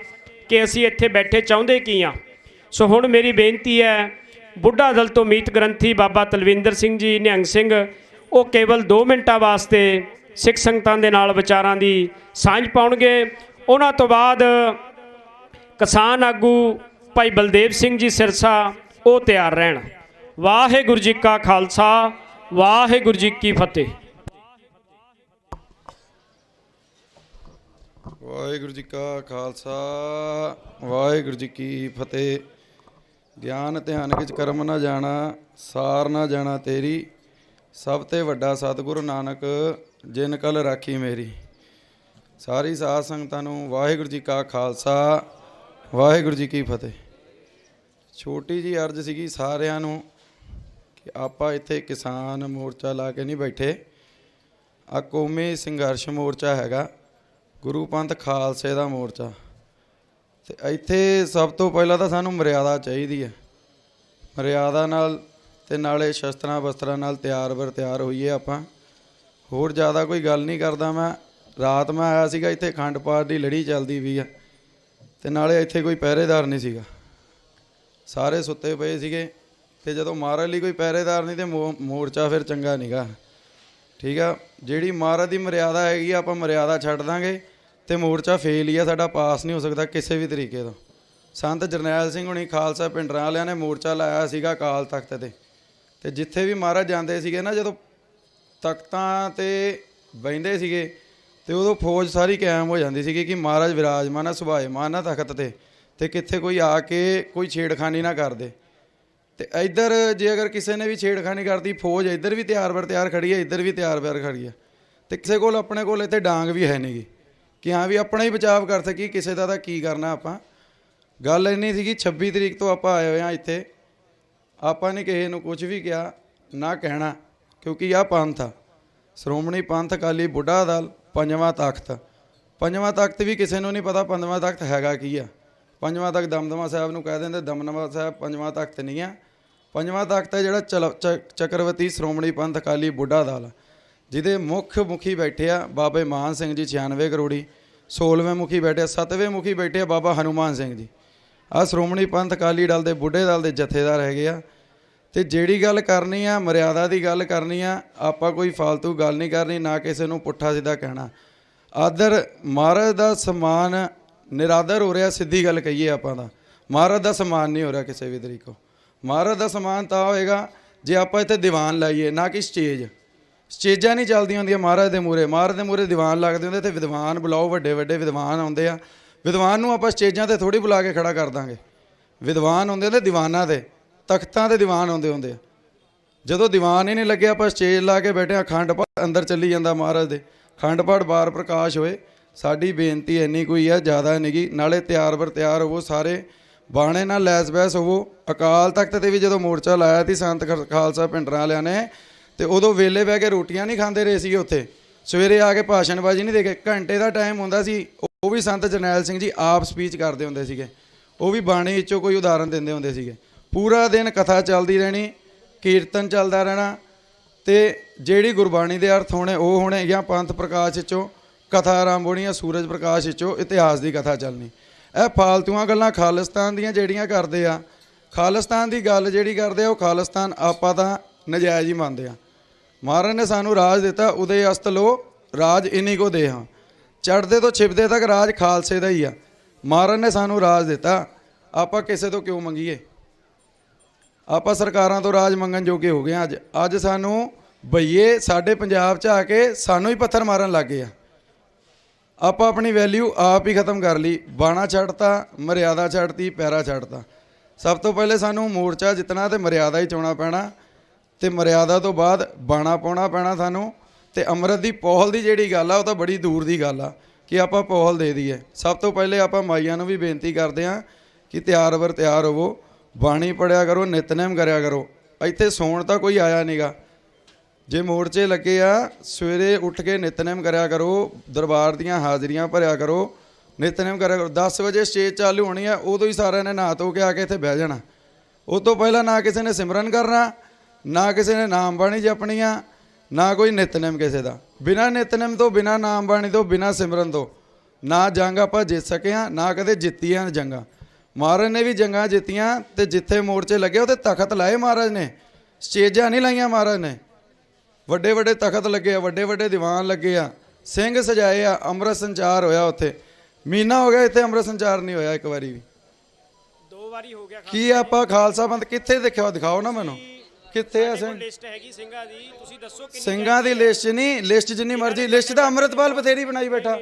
ਕਿ ਅਸੀਂ ਇੱਥੇ ਬੈਠੇ ਚਾਹੁੰਦੇ ਕੀ ਹਾਂ। ਸੋ ਹੁਣ ਮੇਰੀ ਬੇਨਤੀ ਹੈ, ਬੁੱਢਾ ਦਲ ਤੋਂ ਮੀਤ ਗ੍ਰੰਥੀ ਬਾਬਾ ਤਲਵਿੰਦਰ ਸਿੰਘ ਜੀ ਨਿਹੰਗ ਸਿੰਘ, ਉਹ ਕੇਵਲ 2 ਮਿੰਟਾਂ ਵਾਸਤੇ ਸਿੱਖ ਸੰਗਤਾਂ ਦੇ ਨਾਲ ਵਿਚਾਰਾਂ ਦੀ ਸਾਂਝ ਪਾਉਣਗੇ। ਉਹਨਾਂ ਤੋਂ ਬਾਅਦ ਕਿਸਾਨ ਆਗੂ ਭਾਈ ਬਲਦੇਵ ਸਿੰਘ ਜੀ ਸਿਰਸਾ ਉਹ ਤਿਆਰ ਰਹਿਣ। ਵਾਹਿਗੁਰੂ ਜੀ ਕਾ ਖਾਲਸਾ ਵਾਹਿਗੁਰੂ ਜੀ ਕੀ ਫਤਿਹ। ਵਾਹਿਗੁਰੂ ਜੀ ਕਾ ਖਾਲਸਾ ਵਾਹਿਗੁਰੂ ਜੀ ਕੀ ਫਤਿਹ। ਗਿਆਨ ਧਿਆਨ ਕਿਛ ਕਰਮ ਨਾ ਜਾਣਾ, ਸਾਰ ਨਾ ਜਾਣਾ ਤੇਰੀ, ਸਭ ਤੇ ਵੱਡਾ ਸਤਿਗੁਰੂ ਨਾਨਕ ਜਿਨ ਕਲ ਰਾਖੀ ਮੇਰੀ। ਸਾਰੀ ਸਾਧ ਸੰਗਤਾਂ ਨੂੰ ਵਾਹਿਗੁਰੂ ਜੀ ਕਾ ਖਾਲਸਾ ਵਾਹਿਗੁਰੂ ਜੀ ਕੀ ਫਤਿਹ। ਛੋਟੀ ਜੀ ਅਰਜ਼ ਸੀਗੀ ਸਾਰਿਆਂ ਨੂੰ ਕਿ ਆਪਾਂ ਇੱਥੇ ਕਿਸਾਨ ਮੋਰਚਾ ਲਾ ਕੇ ਨਹੀਂ ਬੈਠੇ, ਆ ਕੌਮੀ ਸੰਘਰਸ਼ ਮੋਰਚਾ ਹੈਗਾ, ਗੁਰੂ ਪੰਥ ਖਾਲਸੇ ਦਾ ਮੋਰਚਾ। ਤੇ ਇੱਥੇ ਸਭ ਤੋਂ ਪਹਿਲਾਂ ਤਾਂ ਸਾਨੂੰ ਮਰਿਆਦਾ ਚਾਹੀਦੀ ਹੈ। ਮਰਿਆਦਾ ਨਾਲ ਤੇ ਨਾਲੇ ਸ਼ਸਤਰਾਂ ਵਸਤਰਾਂ ਨਾਲ ਤਿਆਰ ਹੋਈਏ ਆਪਾਂ। ਹੋਰ ਜ਼ਿਆਦਾ ਕੋਈ ਗੱਲ ਨਹੀਂ ਕਰਦਾ। ਮੈਂ ਰਾਤ ਮੈਂ ਆਇਆ ਸੀਗਾ, ਇੱਥੇ ਅਖੰਡ ਪਾਠ ਦੀ ਲੜੀ ਚੱਲਦੀ ਵੀ ਆ, ਤੇ ਨਾਲੇ ਇੱਥੇ ਕੋਈ ਪਹਿਰੇਦਾਰ ਨਹੀਂ ਸੀਗਾ, ਸਾਰੇ ਸੁੱਤੇ ਪਏ ਸੀਗੇ। ਤੇ ਜਦੋਂ ਮਹਾਰਾਜ ਲਈ ਕੋਈ ਪਹਿਰੇਦਾਰ ਨਹੀਂ ਤੇ ਮੋਰਚਾ ਫਿਰ ਚੰਗਾ ਨੀਗਾ। ਠੀਕ ਆ, ਜਿਹੜੀ ਮਹਾਰਾਜ ਦੀ ਮਰਿਆਦਾ ਹੈਗੀ ਆਪਾਂ ਮਰਿਆਦਾ ਛੱਡ ਦਾਂਗੇ ਤੇ ਮੋਰਚਾ ਫੇਲ ਹੀ ਆ, ਸਾਡਾ ਪਾਸ ਨਹੀਂ ਹੋ ਸਕਦਾ ਕਿਸੇ ਵੀ ਤਰੀਕੇ ਤੋਂ। ਸੰਤ ਜਰਨੈਲ ਸਿੰਘ ਹੁਣੀ ਖਾਲਸਾ ਪਿੰਡਰਾਂ ਵਾਲਿਆਂ ਨੇ ਮੋਰਚਾ ਲਾਇਆ ਸੀਗਾ ਅਕਾਲ ਤਖਤ ਤੇ ਜਿੱਥੇ ਵੀ ਮਹਾਰਾਜ ਜਾਂਦੇ ਸੀਗੇ ਨਾ, ਜਦੋਂ ਤਖਤਾਂ 'ਤੇ ਬਹਿੰਦੇ ਸੀਗੇ ਤੇ ਉਦੋਂ ਫੌਜ ਸਾਰੀ ਕਾਇਮ ਹੋ ਜਾਂਦੀ ਸੀਗੀ ਕਿ ਮਹਾਰਾਜ ਵਿਰਾਜਮਾਨ ਆ, ਸੁਭਾਏਮਾਨ ਆ ਤਖਤ 'ਤੇ ਕਿੱਥੇ ਕੋਈ ਆ ਕੇ ਕੋਈ ਛੇੜਖਾਨੀ ਨਾ ਕਰਦੇ। ਤੇ ਇੱਧਰ ਜੇ ਅਗਰ ਕਿਸੇ ਨੇ ਵੀ ਛੇੜਖਾਨੀ ਕਰਦੀ, ਫੌਜ ਇੱਧਰ ਵੀ ਤਿਆਰ ਖੜੀ ਹੈ, ਇੱਧਰ ਵੀ ਤਿਆਰ ਖੜੀ ਹੈ। ਤੇ ਕਿਸੇ ਕੋਲ ਆਪਣੇ ਕੋਲ ਇੱਥੇ ਡਾਂਗ ਵੀ ਹੈ ਨਹੀਂ ਗੀ ਕਿ ਹਾਂ ਵੀ ਆਪਣਾ ਹੀ ਬਚਾਅ ਕਰ ਸਕੀ, ਕਿਸੇ ਦਾ ਤਾਂ ਕੀ ਕਰਨਾ ਆਪਾਂ। ਗੱਲ ਇੰਨੀ ਸੀਗੀ 26 ਤਰੀਕ ਤੋਂ ਆਪਾਂ ਆਏ ਹੋਏ ਹਾਂ ਇੱਥੇ। ਆਪਾਂ ਨੇ ਕਿਸੇ ਨੂੰ ਕੁਝ ਵੀ ਕਿਹਾ ਨਾ ਕਹਿਣਾ, ਕਿਉਂਕਿ ਆਹ ਪੰਥ ਆ, ਸ਼੍ਰੋਮਣੀ ਪੰਥ ਅਕਾਲੀ ਬੁੱਢਾ ਦਲ, 5ਵਾਂ ਤਖਤ, ਪੰਜਵਾਂ ਤਖਤ ਵੀ ਕਿਸੇ ਨੂੰ ਨਹੀਂ ਪਤਾ ਪੰਜਵਾਂ ਤਖਤ ਹੈਗਾ ਕੀ ਆ। ਪੰਜਵਾਂ ਤਖਤ ਦਮਦਮਾ ਸਾਹਿਬ ਨੂੰ ਕਹਿ ਦਿੰਦੇ, ਦਮਦਮਾ ਸਾਹਿਬ ਪੰਜਵਾਂ ਤਖਤ ਨਹੀਂ ਆ। ਪੰਜਵਾਂ ਤਖਤ ਹੈ ਜਿਹੜਾ ਚੱਕਰਵਰਤੀ ਸ਼੍ਰੋਮਣੀ ਪੰਥ ਅਕਾਲੀ ਬੁੱਢਾ ਦਲ, ਜਿਹਦੇ ਮੁਖੀ ਬੈਠੇ ਆ ਬਾਬੇ ਮਾਨ ਸਿੰਘ ਜੀ 96 ਕਰੋੜੀ, 16ਵੇਂ ਮੁਖੀ ਬੈਠੇ, 7ਵੇਂ ਮੁਖੀ ਬੈਠੇ ਆ ਬਾਬਾ ਹਨੂਮਾਨ ਸਿੰਘ ਜੀ। ਆਹ ਸ਼੍ਰੋਮਣੀ ਪੰਥ ਅਕਾਲੀ ਦਲ ਦੇ ਬੁੱਢੇ ਦਲ ਦੇ ਜਥੇਦਾਰ ਹੈਗੇ ਆ। ਤੇ ਜਿਹੜੀ ਗੱਲ ਕਰਨੀ ਆ, ਮਰਿਆਦਾ ਦੀ ਗੱਲ ਕਰਨੀ ਆ, ਆਪਾਂ ਕੋਈ ਫालतू ਗੱਲ ਨਹੀਂ ਕਰਨੀ, ਨਾ ਕਿਸੇ ਨੂੰ ਪੁੱਠਾ ਸਿੱਧਾ ਕਹਿਣਾ। ਆਦਰ ਮਹਾਰਾਜ ਦਾ ਸਨਮਾਨ ਨਿਰਾਦਰ ਹੋ ਰਿਹਾ, ਸਿੱਧੀ ਗੱਲ ਕਹੀਏ ਆਪਾਂ ਦਾ ਮਹਾਰਾਜ ਦਾ ਸਨਮਾਨ ਨਹੀਂ ਹੋ ਰਿਹਾ ਕਿਸੇ ਵੀ ਤਰੀਕੋਂ। ਮਹਾਰਾਜ ਦਾ ਸਨਮਾਨ ਤਾਂ ਹੋਏਗਾ ਜੇ ਆਪਾਂ ਇੱਥੇ ਦੀਵਾਨ ਲਾਈਏ, ਨਾ ਕਿ ਸਟੇਜਾਂ ਨਹੀਂ ਚੱਲਦੀਆਂ ਹੁੰਦੀਆਂ ਮਹਾਰਾਜ ਦੇ ਮੂਹਰੇ। ਮਹਾਰਾਜ ਦੇ ਮੂਹਰੇ ਦੀਵਾਨ ਲੱਗਦੇ ਹੁੰਦੇ, ਤੇ ਵਿਦਵਾਨ ਬੁਲਾਓ, ਵੱਡੇ ਵੱਡੇ ਵਿਦਵਾਨ ਆਉਂਦੇ ਆ। ਵਿਦਵਾਨ ਨੂੰ ਆਪਾਂ ਸਟੇਜਾਂ 'ਤੇ ਥੋੜ੍ਹੀ ਬੁਲਾ ਕੇ ਖੜਾ ਕਰ ਦਾਂਗੇ। ਵਿਦਵਾਨ ਹੁੰਦੇ ਨੇ ਦੀਵਾਨਾਂ 'ਤੇ, ਤਖਤਾਂ 'ਤੇ ਦੀਵਾਨ ਹੁੰਦੇ ਆ। ਜਦੋਂ ਦੀਵਾਨ ਹੀ ਨਹੀਂ ਲੱਗੇ, ਆਪਾਂ ਸਟੇਜ ਲਾ ਕੇ ਬੈਠੇ ਹਾਂ, ਅਖੰਡ ਪਾਠ ਅੰਦਰ ਚੱਲੀ ਜਾਂਦਾ ਮਹਾਰਾਜ ਦੇ, ਅਖੰਡ ਪਾਠ ਬਾਰ ਪ੍ਰਕਾਸ਼ ਹੋਏ। ਸਾਡੀ ਬੇਨਤੀ ਇੰਨੀ ਕੋਈ ਆ, ਜ਼ਿਆਦਾ ਨਹੀਂ ਗੀ। ਨਾਲੇ ਤਿਆਰ ਬਰ ਤਿਆਰ ਹੋਵੋ, ਸਾਰੇ ਬਾਣੇ ਨਾਲ ਲੈਸ ਬੈਸ ਹੋਵੋ। ਅਕਾਲ ਤਖਤ 'ਤੇ ਵੀ ਜਦੋਂ ਮੋਰਚਾ ਲਾਇਆ ਸੀ ਸੰਤ ਖਾਲਸਾ ਪਿੰਡਰਾਂ ਵਾਲਿਆਂ ਨੇ, ਤੇ ਉਦੋਂ ਵੇਲੇ ਬਹਿ ਕੇ ਰੋਟੀਆਂ ਨਹੀਂ ਖਾਂਦੇ ਰਹੇ ਸੀਗੇ ਉੱਥੇ। ਸਵੇਰੇ ਆ ਕੇ ਭਾਸ਼ਣਬਾਜ਼ੀ ਨਹੀਂ ਦੇ ਕੇ, ਘੰਟੇ ਦਾ ਟਾਈਮ ਹੁੰਦਾ ਸੀ। ਉਹ ਵੀ ਸੰਤ ਜਰਨੈਲ ਸਿੰਘ ਜੀ ਆਪ ਸਪੀਚ ਕਰਦੇ ਹੁੰਦੇ ਸੀਗੇ, ਉਹ ਵੀ ਬਾਣੀ ਵਿੱਚੋਂ ਕੋਈ ਉਦਾਹਰਨ ਦਿੰਦੇ ਹੁੰਦੇ ਸੀਗੇ। ਪੂਰਾ ਦਿਨ ਕਥਾ ਚੱਲਦੀ ਰਹਿਣੀ, ਕੀਰਤਨ ਚੱਲਦਾ ਰਹਿਣਾ, ਤੇ ਜਿਹੜੀ ਗੁਰਬਾਣੀ ਦੇ ਅਰਥ ਹੋਣੇ ਉਹ ਹੋਣੇ, ਜਾਂ ਪੰਥ ਪ੍ਰਕਾਸ਼ ਵਿੱਚੋਂ ਕਥਾ ਆਰੰਭ ਹੋਣੀ, ਜਾਂ ਸੂਰਜ ਪ੍ਰਕਾਸ਼ ਵਿੱਚੋਂ ਇਤਿਹਾਸ ਦੀ ਕਥਾ ਚੱਲਣੀ। ਇਹ ਫਾਲਤੂਆਂ ਗੱਲਾਂ ਖਾਲਿਸਤਾਨ ਦੀਆਂ ਜਿਹੜੀਆਂ ਕਰਦੇ ਆ, ਖਾਲਿਸਤਾਨ ਦੀ ਗੱਲ ਜਿਹੜੀ ਕਰਦੇ ਆ, ਉਹ ਖਾਲਿਸਤਾਨ ਆਪਾਂ ਤਾਂ ਨਜਾਇਜ਼ ਹੀ ਮੰਨਦੇ ਆ। ਮਹਾਰਾਜ ਨੇ ਸਾਨੂੰ ਰਾਜ ਦਿੱਤਾ, ਉਦੇ ਅਸਤ ਲੋ ਰਾਜ ਇਨੀ ਕੋ ਦੇ ਹਾਂ। ਚੜ੍ਹਦੇ ਤੋਂ ਛਿਪਦੇ ਤੱਕ ਰਾਜ ਖਾਲਸੇ ਦਾ ਹੀ ਆ। ਮਹਾਰਾਜ ਨੇ ਸਾਨੂੰ ਰਾਜ ਦਿੱਤਾ, ਆਪਾਂ ਕਿਸੇ ਤੋਂ ਕਿਉਂ ਮੰਗੀਏ? ਆਪਾਂ ਸਰਕਾਰਾਂ ਤੋਂ ਰਾਜ ਮੰਗਣ ਜੋਗੇ ਹੋ ਗਏ ਅੱਜ ਸਾਨੂੰ ਬਈਏ ਸਾਡੇ ਪੰਜਾਬ 'ਚ ਆ ਕੇ ਸਾਨੂੰ ਹੀ ਪੱਥਰ ਮਾਰਨ ਲੱਗ ਗਏ ਆ। ਆਪਾਂ ਆਪਣੀ ਵੈਲਿਊ ਆਪ ਹੀ ਖ਼ਤਮ ਕਰ ਲਈ। ਬਾਣਾ ਛੱਡਤਾ, ਮਰਿਆਦਾ ਛੱਡਤੀ, ਪੈਰਾ ਛੱਡਤਾ। ਸਭ ਤੋਂ ਪਹਿਲੇ ਸਾਨੂੰ ਮੋਰਚਾ ਜਿੱਤਣਾ ਤੇ ਮਰਿਆਦਾ ਹੀ ਚੋਣਾ ਪੈਣਾ, ਤੇ ਮਰਿਆਦਾ ਤੋਂ ਬਾਅਦ ਬਾਣਾ ਪਾਉਣਾ ਪੈਣਾ ਸਾਨੂੰ। ਤੇ ਅੰਮ੍ਰਿਤ ਦੀ ਪੋਹਲ ਦੀ ਜਿਹੜੀ ਗੱਲ ਆ, ਉਹ ਤਾਂ ਬੜੀ ਦੂਰ ਦੀ ਗੱਲ ਆ ਕਿ ਆਪਾਂ ਪੋਹਲ ਦੇ ਦਈਏ। ਸਭ ਤੋਂ ਪਹਿਲੇ ਆਪਾਂ ਮਾਈਆਂ ਨੂੰ ਵੀ ਬੇਨਤੀ ਕਰਦੇ ਹਾਂ ਕਿ ਤਿਆਰ ਬਰ ਤਿਆਰ ਹੋਵੋ, ਬਾਣੀ ਪੜਿਆ ਕਰੋ, ਨਿਤਨੇਮ ਕਰਿਆ ਕਰੋ। ਇੱਥੇ ਸੌਣ ਤਾਂ ਕੋਈ ਆਇਆ ਨਹੀਂਗਾ। ਜੇ ਮੋਰਚੇ ਲੱਗੇ ਆ, ਸਵੇਰੇ ਉੱਠ ਕੇ ਨਿਤਨੇਮ ਕਰਿਆ ਕਰੋ, ਦਰਬਾਰ ਦੀਆਂ ਹਾਜ਼ਰੀਆਂ ਭਰਿਆ ਕਰੋ, ਨਿਤਨੇਮ ਕਰਿਆ ਕਰੋ। 10 ਵਜੇ ਸਟੇਜ ਚਾਲੂ ਹੋਣੀ ਆ, ਉਦੋਂ ਹੀ ਸਾਰਿਆਂ ਨੇ ਨਹਾ ਧੋ ਕੇ ਆ ਕੇ ਇੱਥੇ ਬਹਿ ਜਾਣਾ। ਉਸ ਤੋਂ ਪਹਿਲਾਂ ਨਾ ਕਿਸੇ ਨੇ ਸਿਮਰਨ ਕਰਨਾ, ਨਾ ਕਿਸੇ ਨੇ ਨਾਮ ਬਾਣੀ ਜਪਣੀਆਂ, ਨਾ ਕੋਈ ਨਿਤਨੇਮ ਕਿਸੇ ਦਾ। ਬਿਨਾਂ ਨਿਤਨੇਮ ਤੋਂ, ਬਿਨਾਂ ਨਾਮ ਬਾਣੀ ਤੋਂ, ਬਿਨਾਂ ਸਿਮਰਨ ਤੋਂ ਨਾ ਜੰਗ ਆਪਾਂ ਜਿੱਤ ਸਕੇ ਹਾਂ, ਨਾ ਕਦੇ ਜਿੱਤੀਆਂ ਜੰਗਾਂ। ਮਹਾਰਾਜ ਨੇ ਵੀ ਜੰਗਾਂ ਜਿੱਤੀਆਂ, ਤੇ ਜਿੱਥੇ ਮੋਰਚੇ ਲੱਗੇ ਉੱਥੇ ਤਖਤ ਲਾਏ ਮਹਾਰਾਜ ਨੇ, ਸਟੇਜਾਂ ਨਹੀਂ ਲਾਈਆਂ ਮਹਾਰਾਜ ਨੇ। ਵੱਡੇ ਵੱਡੇ ਤਖਤ ਲੱਗੇ ਆ, ਵੱਡੇ ਵੱਡੇ ਦੀਵਾਨ ਲੱਗੇ ਆ, ਸਿੰਘ ਸਜਾਏ ਆ, ਅੰਮ੍ਰਿਤ ਸੰਚਾਰ ਹੋਇਆ ਉੱਥੇ। ਮਹੀਨਾ ਹੋ ਗਿਆ ਇੱਥੇ ਅੰਮ੍ਰਿਤ ਸੰਚਾਰ ਨਹੀਂ ਹੋਇਆ ਇੱਕ ਵਾਰੀ ਵੀ। 2 ਵਾਰੀ ਹੋ ਗਿਆ। ਕੀ ਆਪਾਂ ਖਾਲਸਾ ਪੰਥ ਕਿੱਥੇ ਦੇਖਿਆ? ਦਿਖਾਓ ਨਾ ਮੈਨੂੰ, ਕਿੱਥੇ ਆ ਸਿੰਘ? ਲਿਸਟ ਹੈਗੀ ਸਿੰਘਾਂ ਦੀ, ਤੁਸੀਂ ਦੱਸੋ ਕਿੰਨੀ? ਸਿੰਘਾਂ ਦੀ ਲਿਸਟ ਨਹੀਂ, ਲਿਸਟ ਜਿੰਨੀ ਮਰਜ਼ੀ। ਲਿਸਟ ਤਾਂ ਅੰਮ੍ਰਿਤਪਾਲ ਬਥੇਰੀ ਬਣਾਈ ਬੈਠਾ,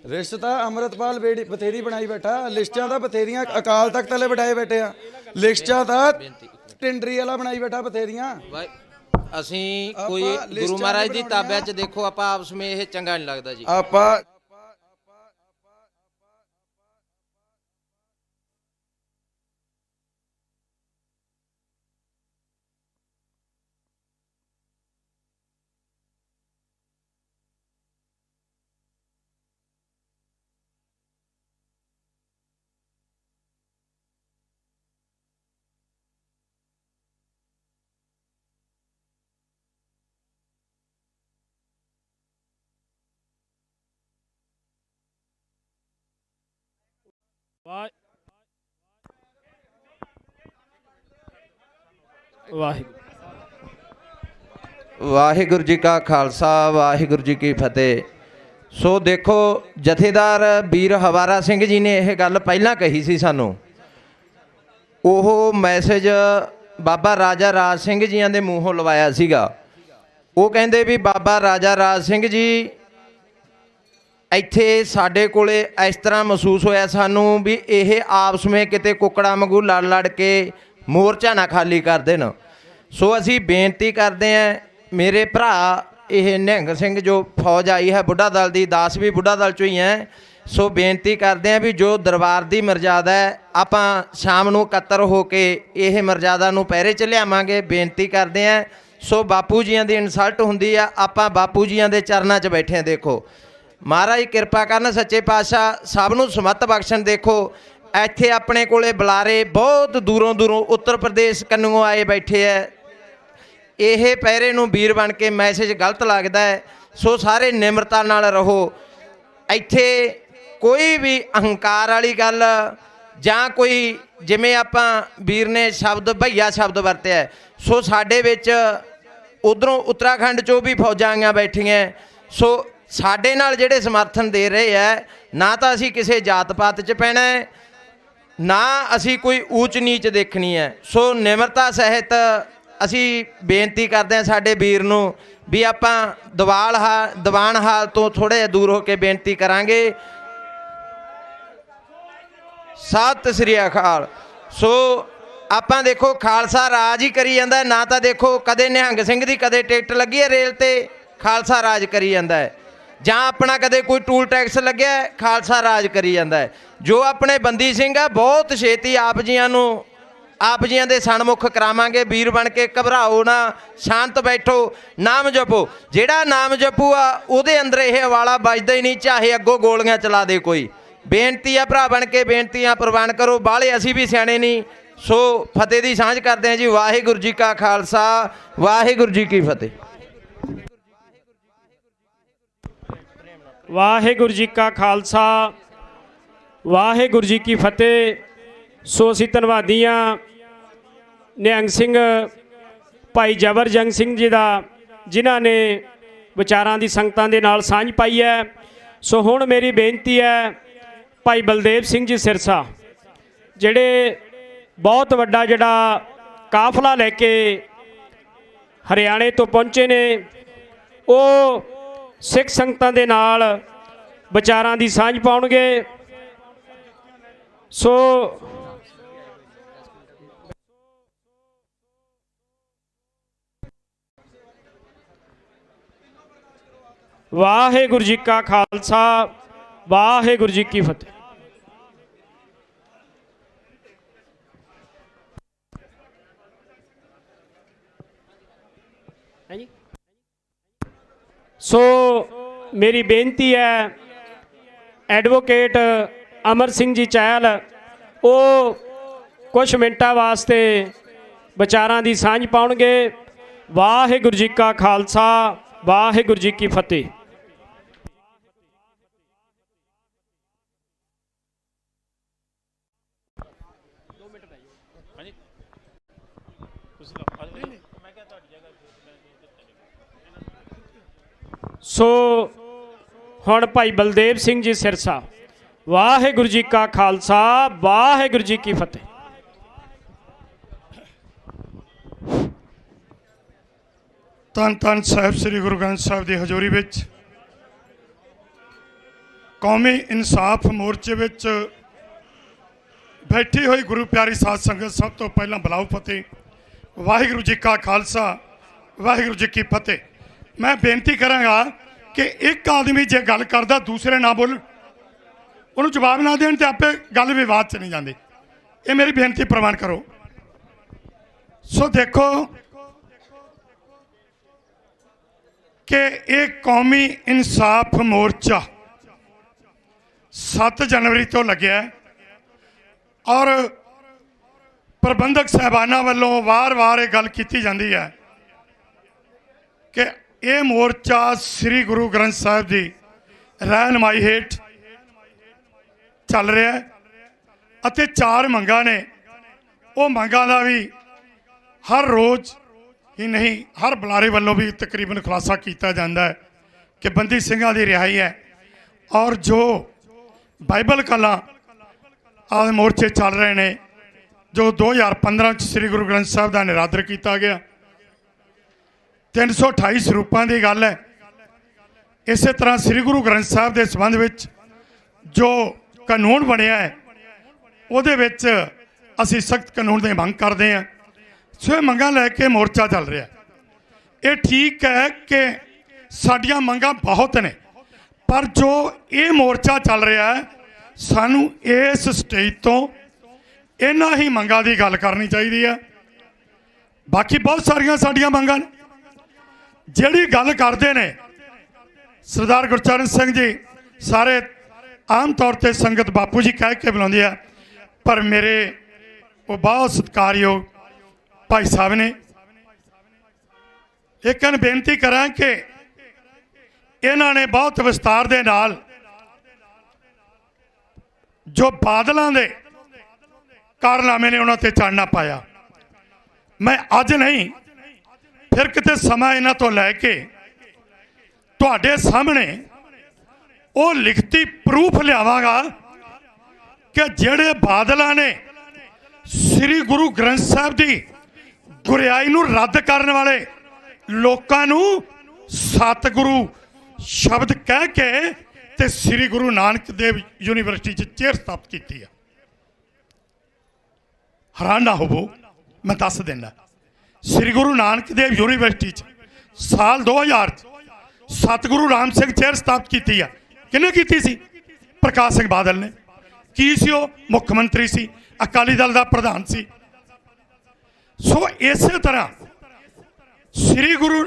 ਲਿਸਟ ਤਾਂ ਅੰਮ੍ਰਿਤਪਾਲ ਬਥੇਰੀ ਬਣਾਈ ਬੈਠਾ। ਲਿਸਟਾਂ ਤਾਂ ਬਥੇਰੀਆਂ ਅਕਾਲ ਤਖਤ ਵਾਲੇ ਬਿਠਾਏ ਬੈਠੇ ਆ, ਲਿਸਟਾਂ ਤਾਂ ਟਿੰਡਰੀ ਵਾਲਾ ਬਣਾਈ ਬੈਠਾ ਬਥੇਰੀਆਂ। ਅਸੀਂ ਕੋਈ ਗੁਰੂ ਮਹਾਰਾਜ ਦੀ ਤਾਬਿਆਂ 'ਚ ਦੇਖੋ, ਆਪਾਂ ਆਪਸ ਵਿੱਚ ਇਹ ਚੰਗਾ ਨਹੀਂ ਲੱਗਦਾ ਜੀ। ਆਪਾਂ ਵਾਹਿਗੁਰੂ ਜੀ ਕਾ ਖਾਲਸਾ, ਵਾਹਿਗੁਰੂ ਜੀ ਕੀ ਫਤਿਹ। ਸੋ ਦੇਖੋ, ਜਥੇਦਾਰ ਵੀਰ ਹਵਾਰਾ ਸਿੰਘ ਜੀ ਨੇ ਇਹ ਗੱਲ ਪਹਿਲਾਂ ਕਹੀ ਸੀ ਸਾਨੂੰ। ਉਹ ਮੈਸੇਜ ਬਾਬਾ ਰਾਜਾ ਰਾਜ ਸਿੰਘ ਜੀਆਂ ਦੇ ਮੂੰਹੋਂ ਲਵਾਇਆ ਸੀਗਾ। ਉਹ ਕਹਿੰਦੇ ਵੀ ਬਾਬਾ ਰਾਜਾ ਰਾਜ ਸਿੰਘ ਜੀ ਇੱਥੇ ਸਾਡੇ ਕੋਲੇ ਇਸ ਤਰ੍ਹਾਂ ਮਹਿਸੂਸ ਹੋਇਆ ਸਾਨੂੰ ਵੀ ਇਹ ਆਪਸ ਵਿੱਚ ਕਿਤੇ ਕੁੱਕੜਾਂ ਵਾਂਗੂ ਲੜ ਲੜ ਕੇ ਮੋਰਚਾ ਨਾ ਖਾਲੀ ਕਰ ਦੇਣ। ਸੋ ਅਸੀਂ ਬੇਨਤੀ ਕਰਦੇ ਹਾਂ, ਮੇਰੇ ਭਰਾ ਇਹ ਨਿਹੰਗ ਸਿੰਘ ਜੋ ਫੌਜ ਆਈ ਹੈ ਬੁੱਢਾ ਦਲ ਦੀ, ਦਾਸ ਵੀ ਬੁੱਢਾ ਦਲ 'ਚੋਂ ਹੀ ਹੈ। ਸੋ ਬੇਨਤੀ ਕਰਦੇ ਹਾਂ ਵੀ ਜੋ ਦਰਬਾਰ ਦੀ ਮਰਜ਼ਾਦਾ ਹੈ, ਆਪਾਂ ਸ਼ਾਮ ਨੂੰ ਇਕੱਤਰ ਹੋ ਕੇ ਇਹ ਮਰਜ਼ਾਦਾ ਨੂੰ ਪਹਿਰੇ 'ਚ ਲਿਆਵਾਂਗੇ। ਬੇਨਤੀ ਕਰਦੇ ਹਾਂ। ਸੋ ਬਾਪੂ ਜੀਆਂ ਦੀ ਇਨਸਲਟ ਹੁੰਦੀ ਆ, ਆਪਾਂ ਬਾਪੂ ਜੀਆਂ ਦੇ ਚਰਨਾਂ 'ਚ ਬੈਠੇ ਹਾਂ। ਦੇਖੋ, ਮਹਾਰਾਜ ਕਿਰਪਾ ਕਰਨ, ਸੱਚੇ ਪਾਤਸ਼ਾਹ ਸਭ ਨੂੰ ਸਮੱਤ ਬਖਸ਼ਣ। ਦੇਖੋ ਇੱਥੇ ਆਪਣੇ ਕੋਲੇ ਬੁਲਾਰੇ ਬਹੁਤ ਦੂਰੋਂ ਦੂਰੋਂ ਉੱਤਰ ਪ੍ਰਦੇਸ਼ ਕੰਨੋਂ ਆਏ ਬੈਠੇ ਹੈ। ਇਹ ਪਹਿਰੇ ਨੂੰ ਵੀਰ ਬਣ ਕੇ ਮੈਸੇਜ ਗਲਤ ਲੱਗਦਾ ਹੈ, ਸੋ ਸਾਰੇ ਨਿਮਰਤਾ ਨਾਲ ਰਹੋ। ਇੱਥੇ ਕੋਈ ਵੀ ਅਹੰਕਾਰ ਵਾਲੀ ਗੱਲ ਜਾਂ ਕੋਈ ਜਿਵੇਂ ਆਪਾਂ ਵੀਰ ਨੇ ਸ਼ਬਦ ਭਈਆ ਸ਼ਬਦ ਵਰਤਿਆ, ਸੋ ਸਾਡੇ ਵਿੱਚ ਉਧਰੋਂ ਉੱਤਰਾਖੰਡ 'ਚੋਂ ਵੀ ਫੌਜਾਂ ਆਈਆਂ ਬੈਠੀਆਂ। ਸੋ ਸਾਡੇ ਨਾਲ ਜਿਹੜੇ ਸਮਰਥਨ ਦੇ ਰਹੇ ਹੈ, ਨਾ ਤਾਂ ਅਸੀਂ ਕਿਸੇ ਜਾਤ ਪਾਤ 'ਚ ਪੈਣਾ ਹੈ, ਨਾ ਅਸੀਂ ਕੋਈ ਊਚ ਨੀਚ ਦੇਖਣੀ ਹੈ। ਸੋ ਨਿਮਰਤਾ ਸਹਿਤ ਅਸੀਂ ਬੇਨਤੀ ਕਰਦੇ ਹਾਂ ਸਾਡੇ ਵੀਰ ਨੂੰ ਵੀ ਆਪਾਂ ਦੀਵਾਨ ਹਾਲ ਤੋਂ ਥੋੜ੍ਹਾ ਜਿਹਾ ਦੂਰ ਹੋ ਕੇ ਬੇਨਤੀ ਕਰਾਂਗੇ। ਸਤਿ ਸ੍ਰੀ ਅਕਾਲ। ਸੋ ਆਪਾਂ ਦੇਖੋ ਖਾਲਸਾ ਰਾਜ ਹੀ ਕਰੀ ਜਾਂਦਾ, ਨਾ ਤਾਂ ਦੇਖੋ ਕਦੇ ਨਿਹੰਗ ਸਿੰਘ ਦੀ ਕਦੇ ਟਿਕਟ ਲੱਗੀ ਹੈ ਰੇਲ ਤੇ, ਖਾਲਸਾ ਰਾਜ ਕਰੀ ਜਾਂਦਾ ਹੈ, ਜਾਂ ਆਪਣਾ ਕਦੇ ਕੋਈ ਟੂਲ ਟੈਕਸ ਲੱਗਿਆ, ਖਾਲਸਾ ਰਾਜ ਕਰੀ ਜਾਂਦਾ ਹੈ। ਜੋ ਆਪਣੇ ਬੰਦੀ ਸਿੰਘ ਆ ਬਹੁਤ ਛੇਤੀ ਆਪ ਜੀਆਂ ਦੇ ਸਨਮੁਖ ਕਰਾਵਾਂਗੇ। ਵੀਰ ਬਣ ਕੇ ਘਬਰਾਓ ਨਾ, ਸ਼ਾਂਤ ਬੈਠੋ, ਨਾਮ ਜਪੋ। ਜਿਹੜਾ ਨਾਮ ਜਪੂ ਆ ਉਹਦੇ ਅੰਦਰ ਇਹ ਵਾਲਾ ਵੱਜਦਾ ਹੀ ਨਹੀਂ, ਚਾਹੇ ਅੱਗੋਂ ਗੋਲੀਆਂ ਚਲਾ ਦੇ ਕੋਈ। ਬੇਨਤੀ ਆ ਭਰਾ ਬਣ ਕੇ, ਬੇਨਤੀਆਂ ਪ੍ਰਵਾਨ ਕਰੋ, ਬਾਹਲੇ ਅਸੀਂ ਵੀ ਸਿਆਣੇ ਨਹੀਂ। ਸੋ ਫਤਿਹ ਦੀ ਸਾਂਝ ਕਰਦੇ ਹਾਂ ਜੀ। ਵਾਹਿਗੁਰੂ ਜੀ ਕਾ ਖਾਲਸਾ, ਵਾਹਿਗੁਰੂ ਜੀ ਕੀ ਫਤਿਹ। ਵਾਹਿਗੁਰੂ ਜੀ ਕਾ ਖਾਲਸਾ, ਵਾਹਿਗੁਰੂ ਜੀ ਕੀ ਫਤਿਹ। ਸੋ ਅਸੀਂ ਧੰਨਵਾਦੀ ਹਾਂ ਨਿਹੰਗ ਸਿੰਘ ਭਾਈ ਜਬਰ ਜੰਗ ਸਿੰਘ ਜੀ ਦਾ, ਜਿਨ੍ਹਾਂ ਨੇ ਵਿਚਾਰਾਂ ਦੀ ਸੰਗਤਾਂ ਦੇ ਨਾਲ ਸਾਂਝ ਪਾਈ ਹੈ। ਸੋ ਹੁਣ ਮੇਰੀ ਬੇਨਤੀ ਹੈ ਭਾਈ ਬਲਦੇਵ ਸਿੰਘ ਜੀ ਸਿਰਸਾ, ਜਿਹੜੇ ਬਹੁਤ ਵੱਡਾ ਜਿਹੜਾ ਕਾਫਲਾ ਲੈ ਕੇ ਹਰਿਆਣੇ ਤੋਂ ਪਹੁੰਚੇ ਨੇ, ਉਹ ਸਿੱਖ ਸੰਗਤਾਂ ਦੇ ਨਾਲ ਵਿਚਾਰਾਂ ਦੀ ਸਾਂਝ ਪਾਉਣਗੇ। ਸੋ ਵਾਹਿਗੁਰੂ ਜੀ ਕਾ ਖਾਲਸਾ, ਵਾਹਿਗੁਰੂ ਜੀ ਕੀ ਫਤਿਹ। ਸੋ ਮੇਰੀ ਬੇਨਤੀ ਹੈ ਐਡਵੋਕੇਟ ਅਮਰ ਸਿੰਘ ਜੀ ਚਹਿਲ, ਉਹ ਕੁਝ ਮਿੰਟਾਂ ਵਾਸਤੇ ਵਿਚਾਰਾਂ ਦੀ ਸਾਂਝ ਪਾਉਣਗੇ। ਵਾਹਿਗੁਰੂ ਜੀ ਕਾ ਖਾਲਸਾ, ਵਾਹਿਗੁਰੂ ਜੀ ਕੀ ਫਤਿਹ। ਸੋ ਹੁਣ ਭਾਈ ਬਲਦੇਵ ਸਿੰਘ ਜੀ ਸਿਰਸਾ। ਵਾਹਿਗੁਰੂ ਜੀ ਕਾ ਖਾਲਸਾ, ਵਾਹਿਗੁਰੂ ਜੀ ਕੀ ਫਤਿਹ। ਧੰਨ ਧੰਨ ਸਾਹਿਬ ਸ੍ਰੀ ਗੁਰੂ ਗ੍ਰੰਥ ਸਾਹਿਬ ਦੀ ਹਜ਼ੂਰੀ ਵਿੱਚ ਕੌਮੀ ਇਨਸਾਫ ਮੋਰਚੇ ਵਿੱਚ ਬੈਠੀ ਹੋਈ ਗੁਰੂ ਪਿਆਰੀ ਸਾਧ ਸੰਗਤ, ਸਭ ਤੋਂ ਪਹਿਲਾਂ ਬੁਲਾਓ ਫਤਿਹ। ਵਾਹਿਗੁਰੂ ਜੀ ਕਾ ਖਾਲਸਾ, ਵਾਹਿਗੁਰੂ ਜੀ ਕੀ ਫਤਿਹ। ਮੈਂ ਬੇਨਤੀ ਕਰਾਂਗਾ ਕਿ ਇੱਕ ਆਦਮੀ ਜੇ ਗੱਲ ਕਰਦਾ ਦੂਸਰੇ ਨਾ ਬੋਲਣ, ਉਹਨੂੰ ਜਵਾਬ ਨਾ ਦੇਣ, ਤੇ ਆਪੇ ਗੱਲ ਵਿਵਾਦ 'ਚ ਨਹੀਂ ਜਾਂਦੀ। ਇਹ ਮੇਰੀ ਬੇਨਤੀ ਪ੍ਰਵਾਨ ਕਰੋ। ਸੋ ਦੇਖੋ ਕਿ ਇਹ ਕੌਮੀ ਇਨਸਾਫ ਮੋਰਚਾ 7 ਜਨਵਰੀ ਤੋਂ ਲੱਗਿਆ ਔਰ ਪ੍ਰਬੰਧਕ ਸਾਹਿਬਾਨਾਂ ਵੱਲੋਂ ਵਾਰ-ਵਾਰ ਇਹ ਗੱਲ ਕੀਤੀ ਜਾਂਦੀ ਹੈ ਕਿ ਇਹ ਮੋਰਚਾ ਸ੍ਰੀ ਗੁਰੂ ਗ੍ਰੰਥ ਸਾਹਿਬ ਦੀ ਰਹਿਨਮਾਈ ਹੇਠ ਚੱਲ ਰਿਹਾ ਹੈ ਅਤੇ 4 ਮੰਗਾਂ ਨੇ। ਉਹ ਮੰਗਾਂ ਦਾ ਵੀ ਹਰ ਰੋਜ਼ ਹੀ ਨਹੀਂ, ਹਰ ਬੁਲਾਰੇ ਵੱਲੋਂ ਵੀ ਤਕਰੀਬਨ ਖੁਲਾਸਾ ਕੀਤਾ ਜਾਂਦਾ ਹੈ ਕਿ ਬੰਦੀ ਸਿੰਘਾਂ ਦੀ ਰਿਹਾਈ ਹੈ। ਔਰ ਜੋ ਬਾਈਬਲ ਕਲਾਂ ਆਦਿ ਮੋਰਚੇ ਚੱਲ ਰਹੇ ਨੇ, ਜੋ 2015 'ਚ ਸ੍ਰੀ ਗੁਰੂ ਗ੍ਰੰਥ ਸਾਹਿਬ ਦਾ ਨਿਰਾਦਰ ਕੀਤਾ ਗਿਆ, 328 ਸਰੂਪਾਂ ਦੀ ਗੱਲ ਹੈ। ਇਸੇ ਤਰ੍ਹਾਂ ਸ੍ਰੀ ਗੁਰੂ ਗ੍ਰੰਥ ਸਾਹਿਬ ਦੇ ਸੰਬੰਧ ਵਿੱਚ ਜੋ ਕਾਨੂੰਨ ਬਣਿਆ ਹੈ, ਉਹਦੇ ਵਿੱਚ ਅਸੀਂ ਸਖਤ ਕਾਨੂੰਨ ਦੀ ਮੰਗ ਕਰਦੇ ਹਾਂ। ਸੋ ਇਹ ਮੰਗਾਂ ਲੈ ਕੇ ਮੋਰਚਾ ਚੱਲ ਰਿਹਾ। ਇਹ ਠੀਕ ਹੈ ਕਿ ਸਾਡੀਆਂ ਮੰਗਾਂ ਬਹੁਤ ਨੇ, ਪਰ ਜੋ ਇਹ ਮੋਰਚਾ ਚੱਲ ਰਿਹਾ ਹੈ, ਸਾਨੂੰ ਇਸ ਸਟੇਜ ਤੋਂ ਇਹਨਾਂ ਹੀ ਮੰਗਾਂ ਦੀ ਗੱਲ ਕਰਨੀ ਚਾਹੀਦੀ ਹੈ। ਬਾਕੀ ਬਹੁਤ ਸਾਰੀਆਂ ਸਾਡੀਆਂ ਮੰਗਾਂ ਨੇ। ਜਿਹੜੀ ਗੱਲ ਕਰਦੇ ਨੇ ਸਰਦਾਰ ਗੁਰਚਰਨ ਸਿੰਘ ਜੀ ਸਾਰੇ ਆਮ ਤੌਰ ਤੇ ਸੰਗਤ ਬਾਪੂ ਜੀ ਕਹਿ ਕੇ ਬੁਲਾਉਂਦੇ ਆ, ਪਰ ਮੇਰੇ ਉਹ ਬਹੁਤ ਸਤਿਕਾਰਯੋਗ ਭਾਈ ਸਾਹਿਬ ਨੇ। ਲੇਕਿਨ ਬੇਨਤੀ ਕਰਾਂ ਕਿ ਇਹਨਾਂ ਨੇ ਬਹੁਤ ਵਿਸਤਾਰ ਦੇ ਨਾਲ ਜੋ ਬਾਦਲਾਂ ਦੇ ਕਾਰਨਾਮੇ ਨੇ ਉਹਨਾਂ ਤੇ ਚਾਨਣਾ ਪਾਇਆ। ਮੈਂ ਅੱਜ ਨਹੀਂ, ਫਿਰ ਕਿਤੇ ਸਮਾਂ ਇਹਨਾਂ ਤੋਂ ਲੈ ਕੇ ਤੁਹਾਡੇ ਸਾਹਮਣੇ ਉਹ ਲਿਖਤੀ ਪ੍ਰੂਫ ਲਿਆਵਾਂਗਾ ਕਿ ਜਿਹੜੇ ਬਾਦਲਾਂ ਨੇ ਸ੍ਰੀ ਗੁਰੂ ਗ੍ਰੰਥ ਸਾਹਿਬ ਦੀ ਗੁਰਿਆਈ ਨੂੰ ਰੱਦ ਕਰਨ ਵਾਲੇ ਲੋਕਾਂ ਨੂੰ ਸਤਿਗੁਰੂ ਸ਼ਬਦ ਕਹਿ ਕੇ ਤੇ ਸ੍ਰੀ ਗੁਰੂ ਨਾਨਕ ਦੇਵ ਯੂਨੀਵਰਸਿਟੀ 'ਚ ਚੇਅਰ ਸਥਾਪਿਤ ਕੀਤੀ ਹੈ। ਹੈਰਾਨ ਨਾ ਹੋਵੋ, ਮੈਂ ਦੱਸ ਦਿੰਦਾ, ਸ੍ਰੀ ਗੁਰੂ ਨਾਨਕ ਦੇਵ ਯੂਨੀਵਰਸਿਟੀ 'ਚ ਸਾਲ 2000 'ਚ ਸਤਿਗੁਰੂ ਰਾਮ ਸਿੰਘ ਚੇਅਰ ਸਥਾਪਿਤ ਕੀਤੀ ਆ। ਕਿਹਨੇ ਕੀਤੀ ਸੀ? ਪ੍ਰਕਾਸ਼ ਸਿੰਘ ਬਾਦਲ ਨੇ। ਕੀ ਸੀ ਉਹ? ਮੁੱਖ ਮੰਤਰੀ ਸੀ, ਅਕਾਲੀ ਦਲ ਦਾ ਪ੍ਰਧਾਨ ਸੀ। ਸੋ ਇਸੇ ਤਰ੍ਹਾਂ ਸ੍ਰੀ ਗੁਰੂ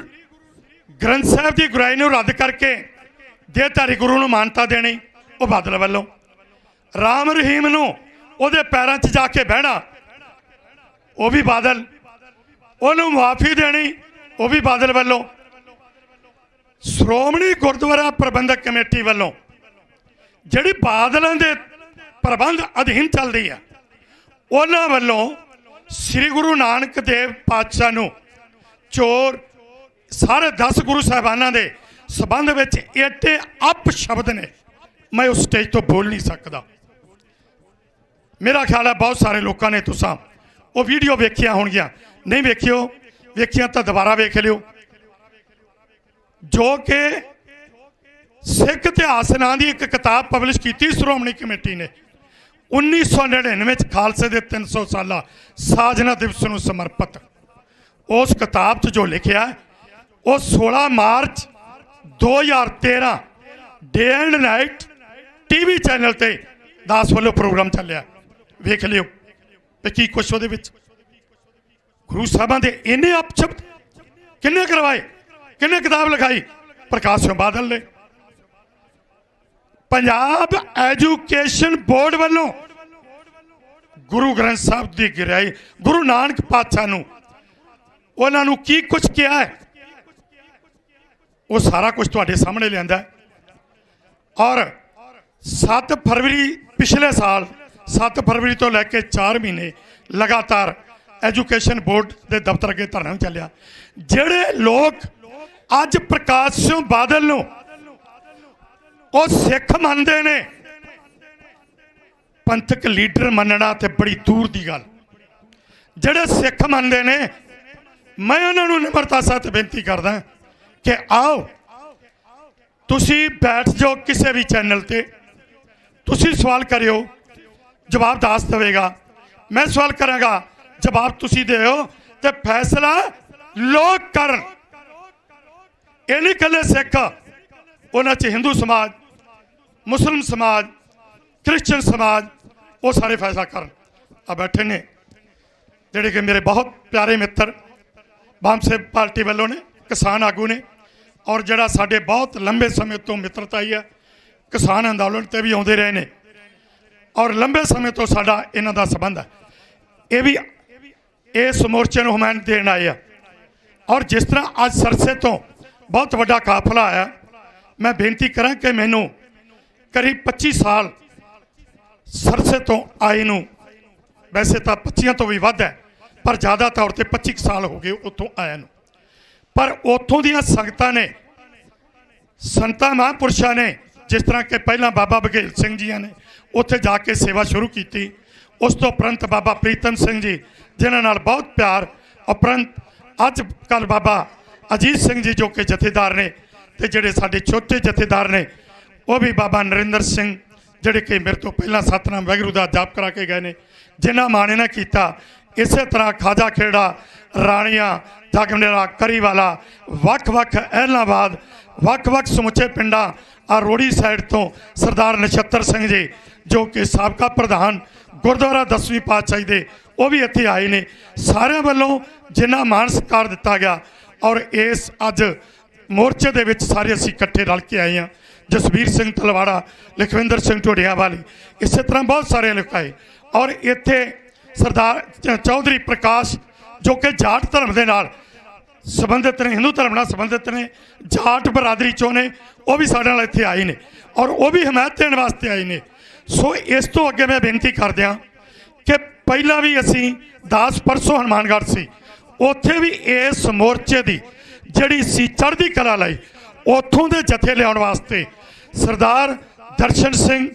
ਗ੍ਰੰਥ ਸਾਹਿਬ ਦੀ ਗੁਰਿਆਈ ਨੂੰ ਰੱਦ ਕਰਕੇ ਦੇਹਧਾਰੀ ਗੁਰੂ ਨੂੰ ਮਾਨਤਾ ਦੇਣੀ, ਉਹ ਬਾਦਲ ਵੱਲੋਂ। ਰਾਮ ਰਹੀਮ ਨੂੰ ਉਹਦੇ ਪੈਰਾਂ 'ਚ ਜਾ ਕੇ ਬਹਿਣਾ, ਉਹ ਵੀ ਬਾਦਲ। ਉਹਨੂੰ ਮੁਆਫੀ ਦੇਣੀ, ਉਹ ਵੀ ਬਾਦਲ ਵੱਲੋਂ। ਸ਼੍ਰੋਮਣੀ ਗੁਰਦੁਆਰਾ ਪ੍ਰਬੰਧਕ ਕਮੇਟੀ ਵੱਲੋਂ ਜਿਹੜੀ ਬਾਦਲਾਂ ਦੇ ਪ੍ਰਬੰਧ ਅਧੀਨ ਚੱਲਦੀ ਹੈ, ਉਹਨਾਂ ਵੱਲੋਂ ਸ੍ਰੀ ਗੁਰੂ ਨਾਨਕ ਦੇਵ ਪਾਤਸ਼ਾਹ ਨੂੰ ਚੋਰ, ਸਾਰੇ 10 ਗੁਰੂ ਸਾਹਿਬਾਨਾਂ ਦੇ ਸੰਬੰਧ ਵਿੱਚ ਏਡੇ ਅਪ ਸ਼ਬਦ ਨੇ, ਮੈਂ ਉਸ ਸਟੇਜ ਤੋਂ ਬੋਲ ਨਹੀਂ ਸਕਦਾ। ਮੇਰਾ ਖਿਆਲ ਹੈ ਬਹੁਤ ਸਾਰੇ ਲੋਕਾਂ ਨੇ ਤੁਸੀਂ ਉਹ ਵੀਡੀਓ ਵੇਖੀਆਂ ਹੋਣਗੀਆਂ, ਨਹੀਂ ਵੇਖੀਆਂ ਤਾਂ ਦੁਬਾਰਾ ਵੇਖ ਲਿਓ। ਜੋ ਕਿ ਸਿੱਖ ਇਤਿਹਾਸ ਨਾਂ ਦੀ ਇੱਕ ਕਿਤਾਬ ਪਬਲਿਸ਼ ਕੀਤੀ ਸ਼੍ਰੋਮਣੀ ਕਮੇਟੀ ਨੇ 1999 ਵਿੱਚ ਖਾਲਸੇ ਦੇ 300 ਸਾਲਾ ਸਾਜਨਾ ਦਿਵਸ ਨੂੰ ਸਮਰਪਿਤ। ਉਸ ਕਿਤਾਬ 'ਚ ਜੋ ਲਿਖਿਆ ਉਹ 16 March 2013 day and night TV channel ਤੇ ਦਾਸ ਵੱਲੋਂ ਪ੍ਰੋਗਰਾਮ ਚੱਲਿਆ, ਵੇਖ ਲਿਓ ਤੇ ਕੀ ਕੁਛ ਉਹਦੇ ਵਿੱਚ। ਗੁਰੂ ਸਾਹਿਬਾਂ ਦੇ ਇੰਨੇ ਅਪਸ਼ਬਦ ਕਿੰਨੇ ਕਰਵਾਏ, ਕਿੰਨੇ ਕਿਤਾਬ ਲਿਖਾਈ? ਪ੍ਰਕਾਸ਼ ਸਿੰਘ ਬਾਦਲ ਨੇ। ਪੰਜਾਬ ਐਜੂਕੇਸ਼ਨ ਬੋਰਡ ਵੱਲੋਂ ਗੁਰੂ ਗ੍ਰੰਥ ਸਾਹਿਬ ਦੀ ਗੁਰਿਆਈ, ਗੁਰੂ ਨਾਨਕ ਪਾਤਸ਼ਾਹ ਨੂੰ ਉਹਨਾਂ ਨੂੰ ਕੀ ਕੁਛ ਕਿਹਾ ਹੈ, ਉਹ ਸਾਰਾ ਕੁਝ ਤੁਹਾਡੇ ਸਾਹਮਣੇ ਲਿਆਂਦਾ। ਔਰ 7 ਫਰਵਰੀ ਪਿਛਲੇ ਸਾਲ 7 ਫਰਵਰੀ ਤੋਂ ਲੈ ਕੇ 4 ਮਹੀਨੇ ਲਗਾਤਾਰ ਐਜੂਕੇਸ਼ਨ ਬੋਰਡ ਦੇ ਦਫ਼ਤਰ ਅੱਗੇ ਧਰਨਾ ਚੱਲਿਆ। ਜਿਹੜੇ ਲੋਕ ਅੱਜ ਪ੍ਰਕਾਸ਼ ਸਿੰਘ ਬਾਦਲ ਨੂੰ ਉਹ ਸਿੱਖ ਮੰਨਦੇ ਨੇ, ਪੰਥਕ ਲੀਡਰ ਮੰਨਣਾ ਤੇ ਬੜੀ ਦੂਰ ਦੀ ਗੱਲ। ਜਿਹੜੇ ਸਿੱਖ ਮੰਨਦੇ ਨੇ, ਮੈਂ ਉਹਨਾਂ ਨੂੰ ਨਿਮਰਤਾ ਸਹਿਤ ਬੇਨਤੀ ਕਰਦਾ ਕਿ ਆਓ ਤੁਸੀਂ ਬੈਠ ਜਾਓ ਕਿਸੇ ਵੀ ਚੈਨਲ ਤੇ, ਤੁਸੀਂ ਸਵਾਲ ਕਰਿਓ, ਜਵਾਬ ਦੱਸ ਦੇਵੇਗਾ। ਮੈਂ ਸਵਾਲ ਕਰਾਂਗਾ, ਜਵਾਬ ਤੁਸੀਂ ਦਿਓ ਤੇ ਫੈਸਲਾ ਲੋਕ ਕਰਨ। ਇਹ ਨਹੀਂ ਇਕੱਲੇ ਸਿੱਖ, ਉਹਨਾਂ 'ਚ ਹਿੰਦੂ ਸਮਾਜ, ਮੁਸਲਿਮ ਸਮਾਜ, ਕ੍ਰਿਸਚਨ ਸਮਾਜ, ਉਹ ਸਾਰੇ ਫੈਸਲਾ ਕਰਨ। ਆ ਬੈਠੇ ਨੇ ਜਿਹੜੇ ਕਿ ਮੇਰੇ ਬਹੁਤ ਪਿਆਰੇ ਮਿੱਤਰ ਬਾਮ ਸਾਹਿਬ ਪਾਰਟੀ ਵੱਲੋਂ ਨੇ, ਕਿਸਾਨ ਆਗੂ ਨੇ, ਔਰ ਜਿਹੜਾ ਸਾਡੇ ਬਹੁਤ ਲੰਬੇ ਸਮੇਂ ਤੋਂ ਮਿੱਤਰਤਾ ਹੀ ਹੈ, ਕਿਸਾਨ ਅੰਦੋਲਨ ਤੇ ਵੀ ਆਉਂਦੇ ਰਹੇ ਨੇ ਔਰ ਲੰਬੇ ਸਮੇਂ ਤੋਂ ਸਾਡਾ ਇਹਨਾਂ ਦਾ ਸੰਬੰਧ ਹੈ। ਇਹ ਵੀ ਇਸ ਮੋਰਚੇ ਨੂੰ ਹਮਾਇਤ ਦੇਣ ਆਏ ਆ। ਔਰ ਜਿਸ ਤਰ੍ਹਾਂ ਅੱਜ ਸਰਸੇ ਤੋਂ ਬਹੁਤ ਵੱਡਾ ਕਾਫਲਾ ਆਇਆ, ਮੈਂ ਬੇਨਤੀ ਕਰਾਂ ਕਿ ਮੈਨੂੰ ਕਰੀਬ 25 ਸਾਲ ਸਰਸੇ ਤੋਂ ਆਏ ਨੂੰ, ਵੈਸੇ ਤਾਂ 25 ਤੋਂ ਵੀ ਵੱਧ ਹੈ, ਪਰ ਜ਼ਿਆਦਾ ਤੌਰ ਤੇ 25 ਸਾਲ ਹੋ ਗਏ ਉੱਥੋਂ ਆਇਆ ਨੂੰ। ਪਰ ਉੱਥੋਂ ਦੀਆਂ ਸੰਗਤਾਂ ਨੇ, ਸੰਤਾਂ ਮਹਾਂਪੁਰਸ਼ਾਂ ਨੇ, ਜਿਸ ਤਰ੍ਹਾਂ ਕਿ ਪਹਿਲਾਂ ਬਾਬਾ ਬਘੇਲ ਸਿੰਘ ਜੀਆਂ ਨੇ ਉੱਥੇ ਜਾ ਕੇ ਸੇਵਾ ਸ਼ੁਰੂ ਕੀਤੀ, ਉਸ ਤੋਂ ਉਪਰੰਤ ਬਾਬਾ ਪ੍ਰੀਤਮ ਸਿੰਘ ਜੀ ਜਿਨ੍ਹਾਂ ਨਾਲ ਬਹੁਤ ਪਿਆਰ, ਉਪਰੰਤ ਅੱਜ ਕੱਲ੍ਹ ਬਾਬਾ ਅਜੀਤ ਸਿੰਘ ਜੀ ਜੋ ਕਿ ਜਥੇਦਾਰ ਨੇ, ਤੇ ਜਿਹੜੇ ਸਾਡੇ ਛੋਟੇ ਜਥੇਦਾਰ ਨੇ ਉਹ ਵੀ ਬਾਬਾ ਨਰਿੰਦਰ ਸਿੰਘ ਜਿਹੜੇ ਕਿ ਮੇਰੇ ਤੋਂ ਪਹਿਲਾਂ ਸਤਨਾਮ ਵਾਹਿਗੁਰੂ ਦਾ ਜਾਪ ਕਰਾ ਕੇ ਗਏ ਨੇ, ਜਿਨ੍ਹਾਂ ਮਾਣੇ ਨਾ ਕੀਤਾ। ਇਸੇ ਤਰ੍ਹਾਂ ਖਾਜਾ ਖੇੜਾ, ਰਾਣੀਆਂ, ਜਗਮਨੇਰਾ, ਕਰੀਵਾਲਾ, ਵੱਖ-ਵੱਖ ਐਲਾਹਾਬਾਦ, ਵੱਖ-ਵੱਖ ਸਮੁੱਚੇ ਪਿੰਡਾਂ, ਆ ਰੋੜੀ ਸਾਈਡ ਤੋਂ ਸਰਦਾਰ ਨਛੱਤਰ ਸਿੰਘ ਜੀ ਜੋ ਕਿ ਸਾਬਕਾ ਪ੍ਰਧਾਨ ਗੁਰਦੁਆਰਾ 10ਵੀਂ ਪਾਤਸ਼ਾਹੀ ਦੇ, ਉਹ ਵੀ ਇੱਥੇ ਆਏ ਨੇ। ਸਾਰਿਆਂ ਵੱਲੋਂ ਜਿੰਨਾ ਮਾਣ ਸਤਿਕਾਰ ਦਿੱਤਾ ਗਿਆ ਔਰ ਇਸ ਅੱਜ ਮੋਰਚੇ ਦੇ ਵਿੱਚ ਸਾਰੇ ਅਸੀਂ ਇਕੱਠੇ ਰਲ ਕੇ ਆਏ ਹਾਂ। ਜਸਵੀਰ ਸਿੰਘ ਤਲਵਾੜਾ, ਲਖਵਿੰਦਰ ਸਿੰਘ ਢੋੜੀਆਂ ਵਾਲੀ, ਇਸੇ ਤਰ੍ਹਾਂ ਬਹੁਤ ਸਾਰੇ ਲੋਕ ਆਏ। ਔਰ ਇੱਥੇ ਸਰਦਾਰ ਚੌਧਰੀ ਪ੍ਰਕਾਸ਼ ਜੋ ਕਿ ਜਾਟ ਧਰਮ ਦੇ ਨਾਲ ਸੰਬੰਧਿਤ ਨੇ, ਹਿੰਦੂ ਧਰਮ ਨਾਲ ਸੰਬੰਧਿਤ ਨੇ, ਜਾਟ ਬਰਾਦਰੀ ਚੋਂ ਨੇ, ਉਹ ਵੀ ਸਾਡੇ ਨਾਲ ਇੱਥੇ ਆਏ ਨੇ ਔਰ ਉਹ ਵੀ ਹਮਾਇਤ ਦੇਣ ਵਾਸਤੇ ਆਏ ਨੇ। ਸੋ ਇਸ ਤੋਂ ਅੱਗੇ ਮੈਂ ਬੇਨਤੀ ਕਰਦਿਆਂ ਕਿ ਪਹਿਲਾਂ ਵੀ ਅਸੀਂ ਦਾਸ ਪਰਸੋਂ ਹਨੂੰਮਾਨਗੜ੍ਹ ਸੀ, ਉੱਥੇ ਵੀ ਇਸ ਮੋਰਚੇ ਦੀ ਜਿਹੜੀ ਸੀ ਚੜ੍ਹਦੀ ਕਲਾ ਲਈ ਉੱਥੋਂ ਦੇ ਜਥੇ ਲਿਆਉਣ ਵਾਸਤੇ ਸਰਦਾਰ ਦਰਸ਼ਨ ਸਿੰਘ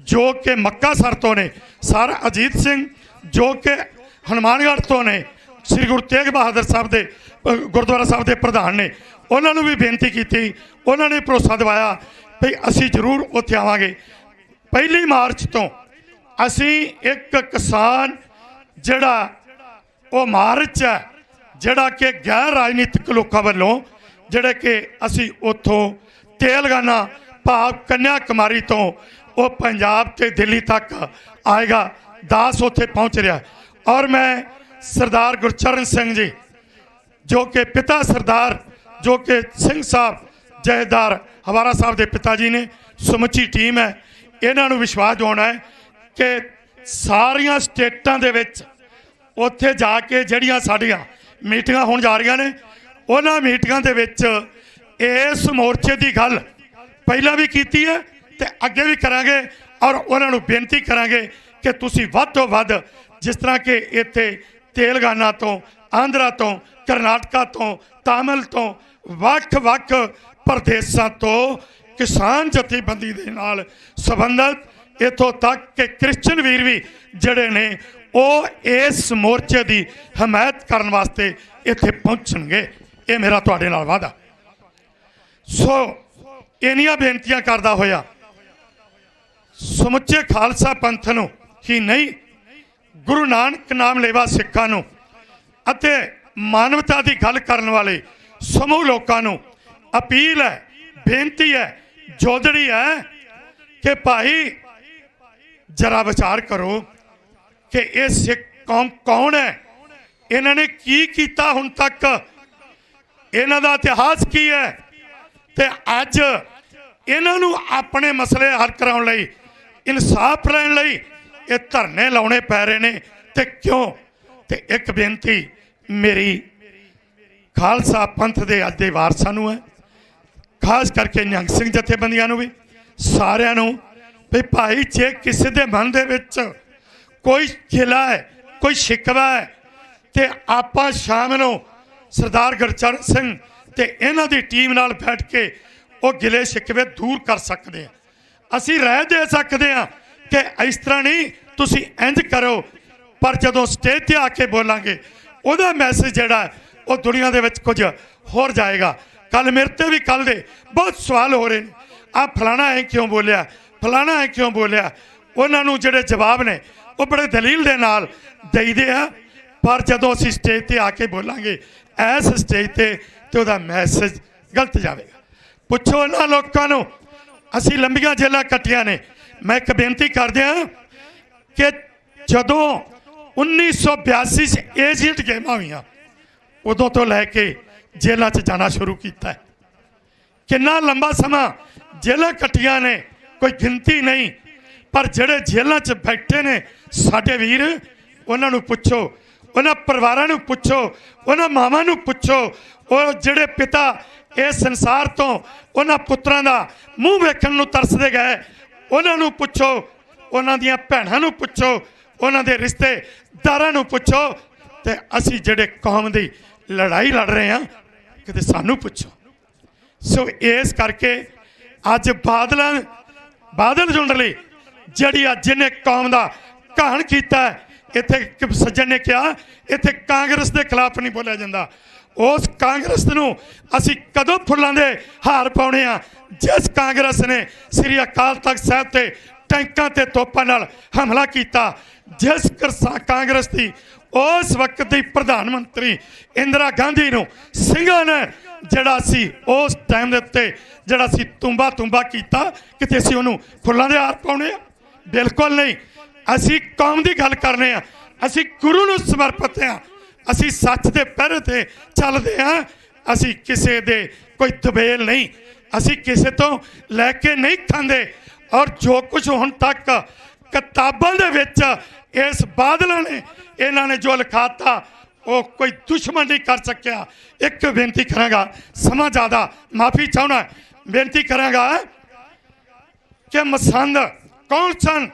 ਜੋ ਕਿ ਮੱਕਾਸਰ ਤੋਂ ਨੇ, ਸਰ ਅਜੀਤ ਸਿੰਘ ਜੋ ਕਿ ਹਨੂੰਮਾਨਗੜ੍ਹ ਤੋਂ ਨੇ, ਸ੍ਰੀ ਗੁਰੂ ਤੇਗ ਬਹਾਦਰ ਸਾਹਿਬ ਦੇ ਗੁਰਦੁਆਰਾ ਸਾਹਿਬ ਦੇ ਪ੍ਰਧਾਨ ਨੇ, ਉਹਨਾਂ ਨੂੰ ਵੀ ਬੇਨਤੀ ਕੀਤੀ। ਉਹਨਾਂ ਨੇ ਭਰੋਸਾ ਦਿਵਾਇਆ ਵੀ ਅਸੀਂ ਜ਼ਰੂਰ ਉੱਥੇ ਆਵਾਂਗੇ। 1 ਮਾਰਚ ਤੋਂ ਅਸੀਂ ਇੱਕ ਕਿਸਾਨ ਜਿਹੜਾ ਉਹ ਮਾਰਚ ਹੈ, ਜਿਹੜਾ ਕਿ ਗੈਰ ਰਾਜਨੀਤਿਕ ਲੋਕਾਂ ਵੱਲੋਂ ਜਿਹੜੇ ਕਿ ਅਸੀਂ ਉੱਥੋਂ ਤੇਲੰਗਾਨਾ ਭਾਵ ਕੰਨਿਆ ਕੁਮਾਰੀ ਤੋਂ ਉਹ ਪੰਜਾਬ ਤੇ ਦਿੱਲੀ ਤੱਕ ਆਏਗਾ। ਦਾਸ ਉੱਥੇ ਪਹੁੰਚ ਰਿਹਾ ਔਰ ਮੈਂ ਸਰਦਾਰ ਗੁਰਚਰਨ ਸਿੰਘ ਜੀ ਜੋ ਕਿ ਪਿਤਾ ਸਰਦਾਰ ਜੋ ਕਿ ਸਿੰਘ ਸਾਹਿਬ ਜਥੇਦਾਰ ਹਵਾਰਾ ਸਾਹਿਬ ਦੇ ਪਿਤਾ ਜੀ ਨੇ, ਸਮੁੱਚੀ ਟੀਮ ਹੈ, ਇਹਨਾਂ ਨੂੰ ਵਿਸ਼ਵਾਸ ਦਿਵਾਉਣਾ ਹੈ ਕਿ ਸਾਰੀਆਂ ਸਟੇਟਾਂ ਦੇ ਵਿੱਚ ਉੱਥੇ ਜਾ ਕੇ ਜਿਹੜੀਆਂ ਸਾਡੀਆਂ ਮੀਟਿੰਗਾਂ ਹੋਣ ਜਾ ਰਹੀਆਂ ਨੇ, ਉਹਨਾਂ ਮੀਟਿੰਗਾਂ ਦੇ ਵਿੱਚ ਇਸ ਮੋਰਚੇ ਦੀ ਗੱਲ ਪਹਿਲਾਂ ਵੀ ਕੀਤੀ ਹੈ ਤੇ ਅੱਗੇ ਵੀ ਕਰਾਂਗੇ ਔਰ ਉਹਨਾਂ ਨੂੰ ਬੇਨਤੀ ਕਰਾਂਗੇ ਕਿ ਤੁਸੀਂ ਵੱਧ ਤੋਂ ਵੱਧ ਜਿਸ ਤਰ੍ਹਾਂ ਕਿ ਇੱਥੇ ਤੇਲੰਗਾਨਾ ਤੋਂ, ਆਂਧਰਾ ਤੋਂ, ਕਰਨਾਟਕਾ ਤੋਂ, ਤਾਮਿਲ ਤੋਂ, ਵੱਖ-ਵੱਖ ਪ੍ਰਦੇਸ਼ਾਂ ਤੋਂ ਕਿਸਾਨ ਜਥੇਬੰਦੀ ਦੇ ਨਾਲ ਸੰਬੰਧਿਤ ਇੱਥੋਂ ਤੱਕ ਕਿ ਕ੍ਰਿਸਚਨ ਵੀਰ ਵੀ ਜਿਹੜੇ ਨੇ ਉਹ ਇਸ ਮੋਰਚੇ ਦੀ ਹਮਾਇਤ ਕਰਨ ਵਾਸਤੇ ਇੱਥੇ ਪਹੁੰਚਣਗੇ। ਇਹ ਮੇਰਾ ਤੁਹਾਡੇ ਨਾਲ ਵਾਅਦਾ। ਸੋ ਇੰਨੀਆਂ ਬੇਨਤੀਆਂ ਕਰਦਾ ਹੋਇਆ ਸਮੁੱਚੇ ਖਾਲਸਾ ਪੰਥ ਨੂੰ ਹੀ ਨਹੀਂ, ਗੁਰੂ ਨਾਨਕ ਨਾਮ ਲੇਵਾ ਸਿੱਖਾਂ ਨੂੰ ਅਤੇ ਮਾਨਵਤਾ ਦੀ ਗੱਲ ਕਰਨ ਵਾਲੇ ਸਮੂਹ ਲੋਕਾਂ ਨੂੰ ਅਪੀਲ ਹੈ, ਬੇਨਤੀ ਹੈ, ਜੋਦੜੀ ਹੈ ਕਿ ਭਾਈ ਜਰਾ ਵਿਚਾਰ ਕਰੋ ਕਿ ਇਹ ਸਿੱਖ ਕੌਮ ਕੌਣ ਹੈ, ਇਹਨਾਂ ਨੇ ਕੀ ਕੀਤਾ ਹੁਣ ਤੱਕ, ਇਹਨਾਂ ਦਾ ਇਤਿਹਾਸ ਕੀ ਹੈ ਤੇ ਅੱਜ ਇਹਨਾਂ ਨੂੰ ਆਪਣੇ ਮਸਲੇ ਹੱਲ ਕਰਾਉਣ ਲਈ, ਇਨਸਾਫ ਲੈਣ ਲਈ ਇਹ ਧਰਨੇ ਲਾਉਣੇ ਪੈ ਰਹੇ ਨੇ ਤੇ ਕਿਉਂ। ਤੇ ਇੱਕ ਬੇਨਤੀ ਮੇਰੀ ਖਾਲਸਾ ਪੰਥ ਦੇ ਅੱਜ ਦੇ ਵਾਰਸਾਂ ਨੂੰ ਹੈ, ਖਾਸ ਕਰਕੇ ਨਿਹੰਗ ਸਿੰਘ ਜਥੇਬੰਦੀਆਂ ਨੂੰ ਵੀ, ਸਾਰਿਆਂ ਨੂੰ ਵੀ ਭਾਈ ਜੇ ਕਿਸੇ ਦੇ ਮਨ ਦੇ ਵਿੱਚ ਕੋਈ ਗਿਲਾ ਹੈ, ਕੋਈ ਸ਼ਿਕਵਾ ਹੈ ਤੇ ਆਪਾਂ ਸ਼ਾਮ ਨੂੰ ਸਰਦਾਰ ਗੁਰਚਰਨ ਸਿੰਘ ਤੇ ਇਹਨਾਂ ਦੀ ਟੀਮ ਨਾਲ ਬੈਠ ਕੇ ਉਹ ਗਿਲੇ ਸ਼ਿਕਵੇ ਦੂਰ ਕਰ ਸਕਦੇ ਹਾਂ। ਅਸੀਂ ਰਾਏ ਦੇ ਸਕਦੇ ਹਾਂ ਕਿ ਇਸ ਤਰ੍ਹਾਂ ਨਹੀਂ, ਤੁਸੀਂ ਇੰਜ ਕਰੋ, ਪਰ ਜਦੋਂ ਸਟੇਜ ਤੇ ਆ ਕੇ ਬੋਲਾਂਗੇ ਉਹਦਾ ਮੈਸੇਜ ਜਿਹੜਾ ਉਹ ਦੁਨੀਆ ਦੇ ਵਿੱਚ ਕੁਝ ਹੋਰ ਜਾਏਗਾ। ਕੱਲ ਮੇਰੇ ਤੇ ਵੀ ਕੱਲ ਦੇ ਬਹੁਤ ਸਵਾਲ ਹੋ ਰਹੇ ਨੇ, ਆ ਫਲਾਣਾ ਐ ਕਿਉਂ ਬੋਲਿਆ, ਫਲਾਣਾ ਐ ਕਿਉਂ ਬੋਲਿਆ। ਉਹਨਾਂ ਨੂੰ ਜਿਹੜੇ ਜਵਾਬ ਨੇ ਉਹ ਬੜੇ ਦਲੀਲ ਦੇ ਨਾਲ ਦੇਈਦੇ ਆ, ਪਰ ਜਦੋਂ ਅਸੀਂ ਸਟੇਜ ਤੇ ਆ ਕੇ ਬੋਲਾਂਗੇ ਇਸ ਸਟੇਜ ਤੇ ਉਹਦਾ ਮੈਸੇਜ ਗਲਤ ਜਾਵੇਗਾ। ਪੁੱਛੋ ਉਹਨਾਂ ਲੋਕਾਂ ਨੂੰ, ਅਸੀਂ ਲੰਬੀਆਂ ਜੇਲਾਂ ਕੱਟੀਆਂ ਨੇ। ਮੈਂ ਇੱਕ ਬੇਨਤੀ ਕਰਦਿਆਂ ਕਿ ਜਦੋਂ 1982 'ਚ ਏਸ਼ੀਅਨ ਗੇਮਾਂ ਹੋਈਆਂ ਉਦੋਂ ਤੋਂ ਲੈ ਕੇ ਜੇਲਾਂ 'ਚ ਜਾਣਾ ਸ਼ੁਰੂ ਕੀਤਾ। ਕਿੰਨਾ ਲੰਬਾ ਸਮਾਂ ਜੇਲਾਂ ਕੱਟੀਆਂ ਨੇ, ਕੋਈ ਗਿਣਤੀ ਨਹੀਂ। ਪਰ ਜਿਹੜੇ ਜੇਲਾਂ 'ਚ ਬੈਠੇ ਨੇ ਸਾਡੇ ਵੀਰ, ਉਹਨਾਂ ਨੂੰ ਪੁੱਛੋ, ਉਹਨਾਂ ਪਰਿਵਾਰਾਂ ਨੂੰ ਪੁੱਛੋ, ਉਹਨਾਂ ਮਾਵਾਂ ਨੂੰ ਪੁੱਛੋ, ਉਹ ਜਿਹੜੇ ਪਿਤਾ ਇਸ ਸੰਸਾਰ ਤੋਂ ਉਹਨਾਂ ਪੁੱਤਰਾਂ ਦਾ ਮੂੰਹ ਵੇਖਣ ਨੂੰ ਤਰਸਦੇ ਗਏ, ਉਹਨਾਂ ਨੂੰ ਪੁੱਛੋ, ਉਹਨਾਂ ਦੀਆਂ ਭੈਣਾਂ ਨੂੰ ਪੁੱਛੋ, ਉਹਨਾਂ ਦੇ ਰਿਸ਼ਤੇਦਾਰਾਂ ਨੂੰ ਪੁੱਛੋ ਤੇ ਅਸੀਂ ਜਿਹੜੇ ਕੌਮ ਦੀ ਲੜਾਈ ਲੜ ਰਹੇ ਹਾਂ ਕਿਤੇ ਸਾਨੂੰ ਪੁੱਛੋ। ਸੋ ਇਸ ਕਰਕੇ ਅੱਜ ਬਾਦਲ ਜੁੰਡਲੀ ਜਿਹੜੀ ਅੱਜ ਇਹਨੇ ਕੌਮ ਦਾ ਘਾਣ ਕੀਤਾ, ਇੱਥੇ ਸੱਜਣ ਨੇ ਕਿਹਾ ਇੱਥੇ ਕਾਂਗਰਸ ਦੇ ਖਿਲਾਫ ਨਹੀਂ ਬੋਲਿਆ ਜਾਂਦਾ। ਉਸ ਕਾਂਗਰਸ ਨੂੰ ਅਸੀਂ ਕਦੋਂ ਫੁੱਲਾਂ ਦੇ ਹਾਰ ਪਾਉਣੇ ਆ ਜਿਸ ਕਾਂਗਰਸ ਨੇ ਸ੍ਰੀ ਅਕਾਲ ਤਖਤ ਸਾਹਿਬ ਤੇ ਟੈਂਕਾਂ ਤੇ ਤੋਪਾਂ ਨਾਲ ਹਮਲਾ ਕੀਤਾ, ਜਿਸ ਕਾਂਗਰਸ ਦੀ ਉਸ ਵਕਤ ਦੀ ਪ੍ਰਧਾਨ ਮੰਤਰੀ ਇੰਦਰਾ ਗਾਂਧੀ ਨੂੰ ਸਿੰਘਾਂ ਨੇ ਜਿਹੜਾ ਸੀ ਉਸ ਟਾਈਮ ਦੇ ਉੱਤੇ ਜਿਹੜਾ ਸੀ ਤੁੰਬਾ ਕੀਤਾ, ਕਿਤੇ ਅਸੀਂ ਉਹਨੂੰ ਫੁੱਲਾਂ ਦੇ ਹਾਰ ਪਾਉਣੇ ਆ? ਬਿਲਕੁਲ ਨਹੀਂ। ਅਸੀਂ ਕੌਮ ਦੀ ਗੱਲ ਕਰਨੇ ਆ, ਅਸੀਂ ਗੁਰੂ ਨੂੰ ਸਮਰਪਿਤ ਹਾਂ, ਅਸੀਂ ਸੱਚ ਦੇ ਪਹਿਰੇ ਤੇ ਚੱਲਦੇ ਹਾਂ, ਅਸੀਂ ਕਿਸੇ ਦੇ ਕੋਈ ਦਬੇਲ ਨਹੀਂ। ਅਸੀਂ ਕਿਸੇ ਤੋਂ ਲੈ ਕੇ ਨਹੀਂ ਖਾਂਦੇ। ਔਰ ਜੋ ਕੁਝ ਹੁਣ ਤੱਕ ਕਿਤਾਬਾਂ ਦੇ ਵਿੱਚ ਇਸ ਬਾਦਲਾਂ ਨੇ ਇਹਨਾਂ ਨੇ ਜੋ ਲਿਖਾਤਾ ਉਹ ਕੋਈ ਦੁਸ਼ਮਣ ਨਹੀਂ ਕਰ ਸਕਿਆ। ਇੱਕ ਬੇਨਤੀ ਕਰਾਂਗਾ, ਸਮਾਂ ਜ਼ਿਆਦਾ, ਮਾਫੀ ਚਾਹੁੰਦਾ, ਬੇਨਤੀ ਕਰਾਂਗਾ ਕਿ ਮਸੰਦ ਕੌਣ ਸਨ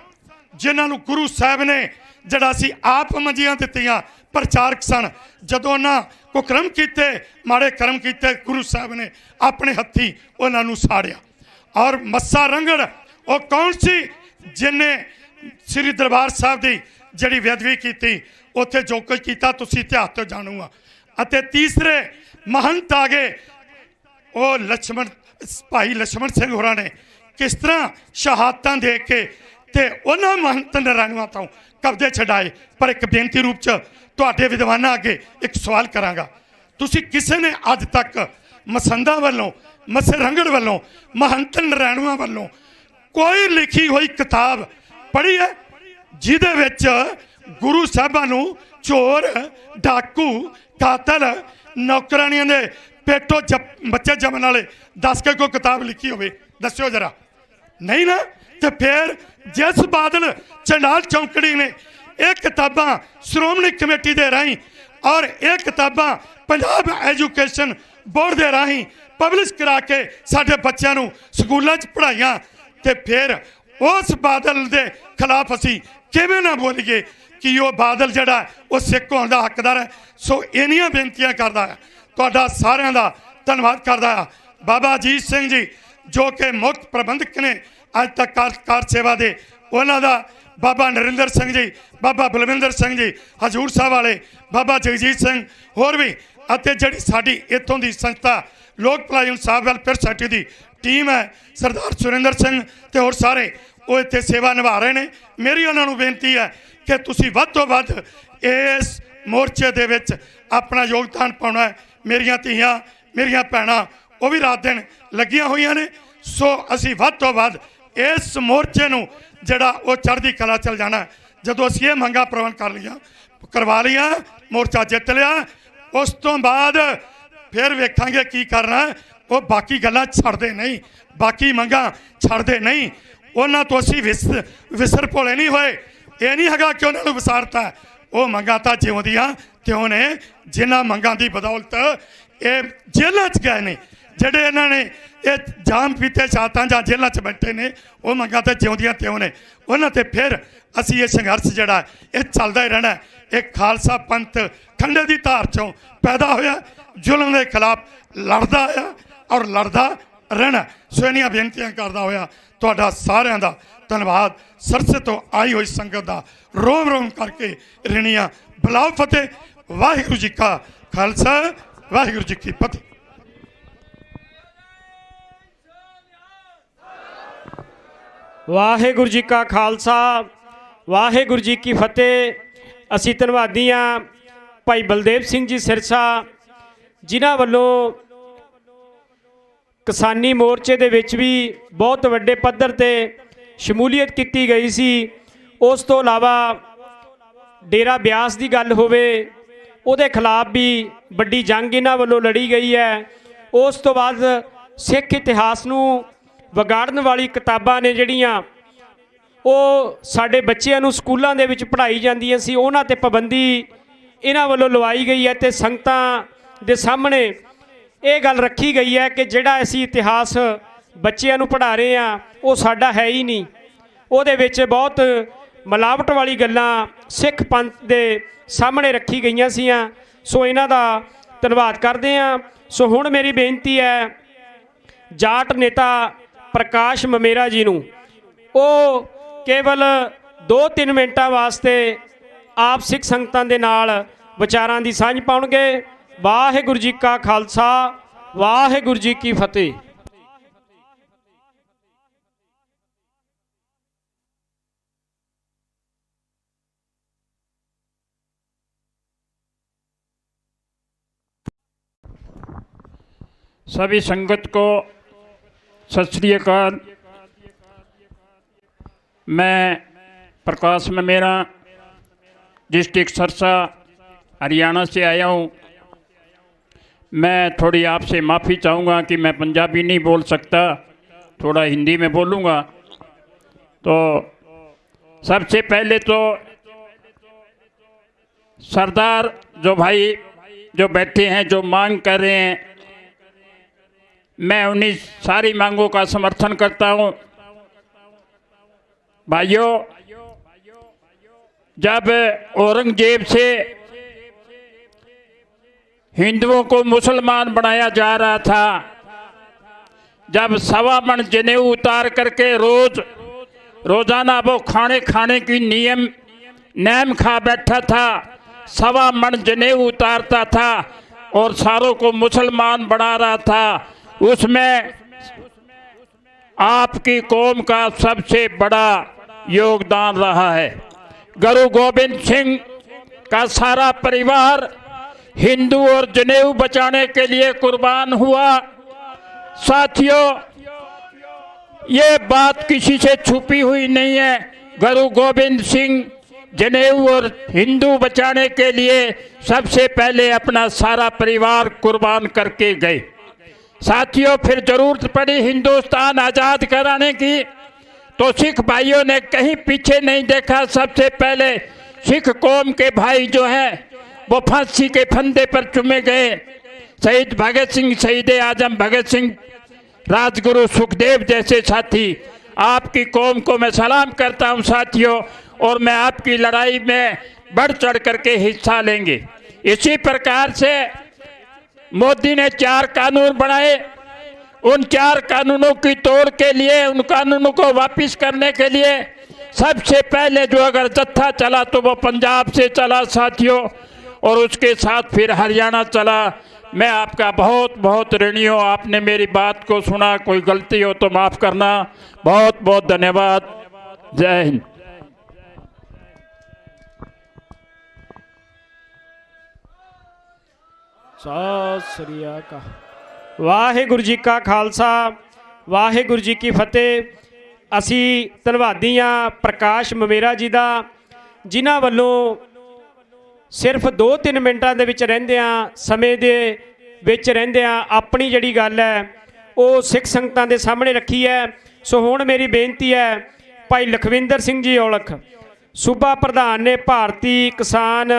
ਜਿਨ੍ਹਾਂ ਨੂੰ ਗੁਰੂ ਸਾਹਿਬ ਨੇ ਜਿਹੜਾ ਸੀ ਆਪ ਮੰਜੀਆਂ ਦਿੱਤੀਆਂ, ਪ੍ਰਚਾਰਕ ਸਨ। ਜਦੋਂ ਉਹਨਾਂ ਕੁਕਰਮ ਕੀਤੇ, ਮਾੜੇ ਕਰਮ ਕੀਤੇ, ਗੁਰੂ ਸਾਹਿਬ ਨੇ ਆਪਣੇ ਹੱਥੀਂ ਉਹਨਾਂ ਨੂੰ ਸਾੜਿਆ। ਔਰ ਮੱਸਾ ਰੰਗੜ ਉਹ ਕੌਣ ਸੀ ਜਿਨੇ ਸ੍ਰੀ ਦਰਬਾਰ ਸਾਹਿਬ ਦੀ ਜਿਹੜੀ ਬੇਅਦਬੀ ਕੀਤੀ, ਉੱਥੇ ਜੋ ਕੁਝ ਕੀਤਾ ਤੁਸੀਂ ਇਤਿਹਾਸ ਤੋਂ ਜਾਣੂਗਾ। ਅਤੇ ਤੀਸਰੇ ਮਹੰਤ ਆ ਗਏ, ਉਹ ਲਛਮਣ ਭਾਈ ਲਛਮਣ ਸਿੰਘ ਹੋਰਾਂ ਨੇ ਕਿਸ ਤਰ੍ਹਾਂ ਸ਼ਹਾਦਤਾਂ ਦੇ ਕੇ ਤੇ ਉਹਨਾਂ ਮਹੰਤ ਨਰਾਇਣਵਾਂ ਤੋਂ ਕਬਜ਼ੇ ਛਡਾਏ। ਪਰ ਇੱਕ ਬੇਨਤੀ ਰੂਪ 'ਚ ਤੁਹਾਡੇ ਵਿਦਵਾਨਾਂ ਅੱਗੇ ਇੱਕ ਸਵਾਲ ਕਰਾਂਗਾ, ਤੁਸੀਂ ਕਿਸੇ ਨੇ ਅੱਜ ਤੱਕ ਮਸੰਦਾਂ ਵੱਲੋਂ, ਮੱਸੇ ਰੰਗੜ ਵੱਲੋਂ, ਮਹੰਤ ਨਰਾਇਣਵਾਂ ਵੱਲੋਂ ਕੋਈ ਲਿਖੀ ਹੋਈ ਕਿਤਾਬ ਪੜ੍ਹੀ ਹੈ ਜਿਹਦੇ ਵਿੱਚ ਗੁਰੂ ਸਾਹਿਬਾਂ ਨੂੰ ਚੋਰ, ਡਾਕੂ, ਕਾਤਲ, ਨੌਕਰਾਨੀਆਂ ਦੇ ਪੇਟੋਂ ਬੱਚੇ ਜੰਮਣ ਵਾਲੇ ਦੱਸ ਕੇ ਕੋਈ ਕਿਤਾਬ ਲਿਖੀ ਹੋਵੇ? ਦੱਸਿਓ ਜਰਾ। ਨਹੀਂ ਨਾ। ਤੇ ਫਿਰ ਜਿਸ ਬਾਦਲ ਚੰਡਾਲ ਚੌਂਕੜੀ ਨੇ ਇਹ ਕਿਤਾਬਾਂ ਸ਼੍ਰੋਮਣੀ ਕਮੇਟੀ ਦੇ ਰਾਹੀਂ ਔਰ ਇਹ ਕਿਤਾਬਾਂ ਪੰਜਾਬ ਐਜੂਕੇਸ਼ਨ ਬੋਰਡ ਦੇ ਰਾਹੀਂ ਪਬਲਿਸ਼ ਕਰਾ ਕੇ ਸਾਡੇ ਬੱਚਿਆਂ ਨੂੰ ਸਕੂਲਾਂ 'ਚ ਪੜ੍ਹਾਈਆਂ, ਤੇ ਫਿਰ ਉਸ ਬਾਦਲ ਦੇ ਖਿਲਾਫ ਅਸੀਂ ਕਿਵੇਂ ਨਾ ਬੋਲੀਏ ਕਿ ਉਹ ਬਾਦਲ ਜਿਹੜਾ ਉਹ ਸਿੱਖ ਹੋਣ ਦਾ ਹੱਕਦਾਰ ਹੈ। ਸੋ ਇੰਨੀਆਂ ਬੇਨਤੀਆਂ ਕਰਦਾ ਹੈ, ਤੁਹਾਡਾ ਸਾਰਿਆਂ ਦਾ ਧੰਨਵਾਦ ਕਰਦਾ ਹੈ। ਬਾਬਾ ਅਜੀਤ ਸਿੰਘ ਜੀ ਜੋ ਕਿ ਮੁੱਖ ਪ੍ਰਬੰਧਕ ਨੇ ਅੱਜ ਤੱਕ ਕਾਰ ਸੇਵਾ ਦੇ, ਉਹਨਾਂ ਦਾ ਬਾਬਾ ਨਰਿੰਦਰ ਸਿੰਘ ਜੀ, ਬਾਬਾ ਬਲਵਿੰਦਰ ਸਿੰਘ ਜੀ ਹਜ਼ੂਰ ਸਾਹਿਬ ਵਾਲੇ, ਬਾਬਾ ਜਗਜੀਤ ਸਿੰਘ ਹੋਰ ਵੀ, ਅਤੇ ਜਿਹੜੀ ਸਾਡੀ ਇੱਥੋਂ ਦੀ ਸੰਸਥਾ ਲੋਕ ਭਲਾਈ ਇਨਸਾਫ ਵੈਲਫੇਅਰ ਸੋਸਾਇਟੀ ਦੀ ਟੀਮ ਹੈ, ਸਰਦਾਰ ਸੁਰਿੰਦਰ ਸਿੰਘ ਤੇ ਹੋਰ ਸਾਰੇ, ਉਹ ਇੱਥੇ ਸੇਵਾ ਨਿਭਾ ਰਹੇ ਨੇ। ਮੇਰੀ ਉਹਨਾਂ ਨੂੰ ਬੇਨਤੀ ਹੈ ਕਿ ਤੁਸੀਂ ਵੱਧ ਤੋਂ ਵੱਧ ਇਸ ਮੋਰਚੇ ਦੇ ਵਿੱਚ ਆਪਣਾ ਯੋਗਦਾਨ ਪਾਉਣਾ ਹੈ। ਮੇਰੀਆਂ ਧੀਆਂ, ਮੇਰੀਆਂ ਭੈਣਾਂ ਉਹ ਵੀ ਰਾਤ ਦਿਨ ਲੱਗੀਆਂ ਹੋਈਆਂ ਨੇ। ਸੋ ਅਸੀਂ ਵੱਧ ਤੋਂ ਵੱਧ ਇਸ ਮੋਰਚੇ ਨੂੰ ਜਿਹੜਾ ਉਹ ਚੜ੍ਹਦੀ ਕਲਾ ਚਲ ਜਾਣਾ। ਜਦੋਂ ਅਸੀਂ ਇਹ ਮੰਗਾਂ ਪ੍ਰਵਾਨ ਕਰਵਾ ਲਈਆਂ, ਮੋਰਚਾ ਜਿੱਤ ਲਿਆ, ਉਸ ਤੋਂ ਬਾਅਦ ਫਿਰ ਵੇਖਾਂਗੇ ਕੀ ਕਰਨਾ। ਉਹ ਬਾਕੀ ਗੱਲਾਂ ਛੱਡਦੇ ਨਹੀਂ, ਬਾਕੀ ਮੰਗਾਂ ਛੱਡਦੇ ਨਹੀਂ। ਉਹਨਾਂ ਤੋਂ ਅਸੀਂ ਵਿਸਰ ਭੋਲੇ ਨਹੀਂ ਹੋਏ। ਇਹ ਨਹੀਂ ਹੈਗਾ ਕਿ ਉਹਨਾਂ ਨੂੰ ਵਿਸਾਰਤਾ, ਉਹ ਮੰਗਾਂ ਤਾਂ ਜਿਉਂਦੀਆਂ ਤਿਉਂ ਨੇ। ਜਿਨ੍ਹਾਂ ਮੰਗਾਂ ਦੀ ਬਦੌਲਤ ਇਹ ਜੇਲ੍ਹਾਂ 'ਚ ਗਏ ਨੇ, ਜਿਹੜੇ ਇਹਨਾਂ ਨੇ ਇਹ ਜਾਮ ਪੀਤੇ ਸ਼ਾਤਾਂ ਜਾਂ ਜੇਲ੍ਹਾਂ 'ਚ ਬੈਠੇ ਨੇ, ਉਹ ਮੰਗਾਂ ਤਾਂ ਜਿਉਂਦੀਆਂ ਤਿਉਂ ਨੇ। ਉਹਨਾਂ 'ਤੇ ਫਿਰ ਅਸੀਂ ਇਹ ਸੰਘਰਸ਼ ਜਿਹੜਾ ਇਹ ਚੱਲਦਾ ਹੀ ਰਹਿਣਾ। ਇਹ ਖਾਲਸਾ ਪੰਥ ਖੰਡੇ ਦੀ ਧਾਰ 'ਚੋਂ ਪੈਦਾ ਹੋਇਆ, ਜ਼ੁਲਮ ਦੇ ਖਿਲਾਫ ਲੜਦਾ ਆ ਔਰ ਲੜਦਾ ਰਹਿਣਾ। ਸੋ ਇੰਨੀਆਂ ਬੇਨਤੀਆਂ ਕਰਦਾ ਹੋਇਆ ਤੁਹਾਡਾ ਸਾਰਿਆਂ ਦਾ ਧੰਨਵਾਦ। ਸਰਸੇ ਤੋਂ ਆਈ ਹੋਈ ਸੰਗਤ ਦਾ ਰੋਮ ਰੋਮ ਕਰਕੇ ਰਿਣੀਆਂ ਬੁਲਾਓ ਫਤਿਹ। ਵਾਹਿਗੁਰੂ ਜੀ ਕਾ ਖਾਲਸਾ, ਵਾਹਿਗੁਰੂ ਜੀ ਕੀ ਫਤਿਹ। ਵਾਹਿਗੁਰੂ ਜੀ ਕਾ ਖਾਲਸਾ, ਵਾਹਿਗੁਰੂ ਜੀ ਕੀ ਫਤਿਹ। ਅਸੀਂ ਧੰਨਵਾਦੀ ਹਾਂ ਭਾਈ ਬਲਦੇਵ ਸਿੰਘ ਜੀ ਸਿਰਸਾ, ਜਿਨ੍ਹਾਂ ਵੱਲੋਂ ਕਿਸਾਨੀ ਮੋਰਚੇ ਦੇ ਵਿੱਚ ਵੀ ਬਹੁਤ ਵੱਡੇ ਪੱਧਰ ਤੇ ਸ਼ਮੂਲੀਅਤ ਕੀਤੀ ਗਈ ਸੀ। ਉਸ ਤੋਂ ਇਲਾਵਾ ਡੇਰਾ ਬਿਆਸ ਦੀ ਗੱਲ ਹੋਵੇ, ਉਹਦੇ ਖਿਲਾਫ ਵੀ ਵੱਡੀ ਜੰਗ ਇਹਨਾਂ ਵੱਲੋਂ ਲੜੀ ਗਈ ਹੈ। ਉਸ ਤੋਂ ਬਾਅਦ ਸਿੱਖ ਇਤਿਹਾਸ ਨੂੰ ਵਿਗਾੜਨ ਵਾਲੀ ਕਿਤਾਬਾਂ ਨੇ ਜਿਹੜੀਆਂ ਉਹ ਸਾਡੇ ਬੱਚਿਆਂ ਨੂੰ ਸਕੂਲਾਂ ਦੇ ਵਿੱਚ ਪੜ੍ਹਾਈ ਜਾਂਦੀਆਂ ਸੀ, ਉਹਨਾਂ 'ਤੇ ਪਾਬੰਦੀ ਇਹਨਾਂ ਵੱਲੋਂ ਲਵਾਈ ਗਈ ਹੈ। ਅਤੇ ਸੰਗਤਾਂ ਦੇ ਸਾਹਮਣੇ ਇਹ ਗੱਲ ਰੱਖੀ ਗਈ ਹੈ ਕਿ ਜਿਹੜਾ ਅਸੀਂ ਇਤਿਹਾਸ ਬੱਚਿਆਂ ਨੂੰ ਪੜ੍ਹਾ ਰਹੇ ਹਾਂ ਉਹ ਸਾਡਾ ਹੈ ਹੀ ਨਹੀਂ। ਉਹਦੇ ਵਿੱਚ ਬਹੁਤ ਮਿਲਾਵਟ ਵਾਲੀ ਗੱਲਾਂ ਸਿੱਖ ਪੰਥ ਦੇ ਸਾਹਮਣੇ ਰੱਖੀ ਗਈਆਂ ਸੀਆਂ। ਸੋ ਇਹਨਾਂ ਦਾ ਧੰਨਵਾਦ ਕਰਦੇ ਹਾਂ। ਸੋ ਹੁਣ ਮੇਰੀ ਬੇਨਤੀ ਹੈ ਜਾਟ ਨੇਤਾ ਪ੍ਰਕਾਸ਼ ਮਮੇਰਾ ਜੀ ਨੂੰ, ਉਹ ਕੇਵਲ 2-3 ਮਿੰਟਾਂ ਵਾਸਤੇ ਆਪ ਸਿੱਖ ਸੰਗਤਾਂ ਦੇ ਨਾਲ ਵਿਚਾਰਾਂ ਦੀ ਸਾਂਝ ਪਾਉਣਗੇ। ਵਾਹਿਗੁਰੂ ਜੀ ਕਾ ਖਾਲਸਾ, ਵਾਹਿਗੁਰੂ ਜੀ ਕੀ ਫਤਿਹ। सभी संगत को सत श्री अकाल। मैं प्रकाश ममेरा डिस्ट्रिक्ट सरसा हरियाणा से आया हूँ। मैं थोड़ी आपसे माफ़ी चाहूँगा कि मैं पंजाबी नहीं बोल सकता, थोड़ा हिंदी में बोलूँगा। तो सबसे पहले तो सरदार जो भाई जो बैठे हैं, जो मांग कर रहे हैं, मैं उन्हीं सारी मांगों का समर्थन करता हूँ। भाइयों, जब औरंगजेब से हिंदुओं को मुसलमान बनाया जा रहा था, जब 1.25 मन जनेऊ उतार करके रोजाना वो खाने की नेम खा बैठा था, 1.25 मन जनेऊ उतारता था और सारों को मुसलमान बना रहा था, उसमें आपकी कौम का सबसे बड़ा योगदान रहा है। गुरु गोबिंद सिंह का सारा परिवार हिंदू और जनेऊ बचाने के लिए कुर्बान हुआ। साथियों, ये बात किसी से छुपी हुई नहीं है। गुरु गोबिंद सिंह जनेऊ और हिंदू बचाने के लिए सबसे पहले अपना सारा परिवार कुर्बान करके गए। साथियों, फिर जरूरत पड़ी हिंदुस्तान आज़ाद कराने की, तो सिख भाइयों ने कहीं पीछे नहीं देखा। सबसे पहले सिख कौम के भाई जो हैं वो फांसी के फंदे पर चुमे गए। शहीद भगत सिंह, शहीद आजम भगत सिंह, राजगुरु सुखदेव जैसे साथी, आपकी कौम को मैं सलाम करता हूं साथियों, और मैं आपकी लड़ाई में बढ़ चढ़ करके हिस्सा लेंगे। इसी प्रकार से मोदी ने 4 कानून बनाए, उन 4 कानूनों की तोड़ के लिए, उन कानूनों को वापस करने के लिए सबसे पहले जो अगर जत्था चला तो वो पंजाब से चला साथियों, और उसके साथ फिर हरियाणा चला। मैं आपका बहुत बहुत ऋणी हूँ, आपने मेरी बात को सुना, कोई गलती हो तो माफ़ करना। बहुत बहुत धन्यवाद। जय हिंद। सत श्री अकाल। वाहिगुरू जी का खालसा, वाहिगुरू जी की फतेह। असी धन्नवादी हाँ प्रकाश ममेरा जी का, जिन्हां वल्लों सिर्फ 2-3 मिनटां दे विच रहिंदियां समय दे विच रहिंदियां अपनी जिहड़ी गल है वो सिख संगतां दे सामने रखी है। सो हुण मेरी बेनती है, भाई लखविंदर सिंह जी औलख सूबा प्रधान ने भारती किसान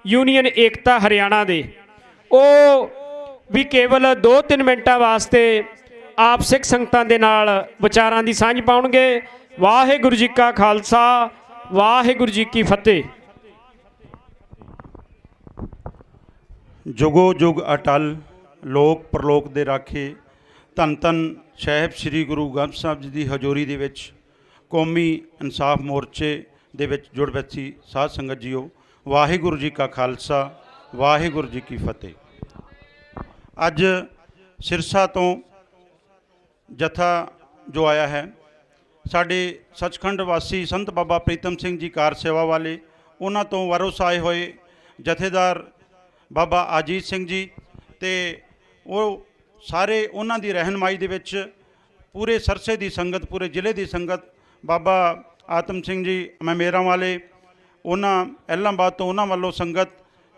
यूनीयन एकता हरियाणा दे, वो भी केवल 2-3 मिनटां वास्ते आप सिख संगतां दे नाल विचारां दी सांझ पाउणगे। वाहिगुरू जी का खालसा, वाहिगुरू जी की फतेह। जुगो जुग अटल लोक परलोक दे राखे धन धन साहिब श्री गुरु ग्रंथ साहब जी की हजूरी दे विच कौमी इंसाफ मोर्चे दे विच जुड़ बैठी साध संगत जीओ, वाहिगुरू जी का खालसा, वाहिगुरू जी की फतेह। अज सिरसा तो जथा जो आया है, साडे सचखंड वासी संत बाबा प्रीतम सिंह जी कार सेवा वाले, उन्हां तो वारोस आए हुए जथेदार बाबा अजीत सिंह जी, ते वो सारे उन्हां दी रहनमाई दे विच पूरे सरसे दी संगत, पूरे जिले दी संगत, बाबा आतम सिंह जी ममेरा वाले, उन्हां एलाहाबाद तो उन्हां वालों संगत,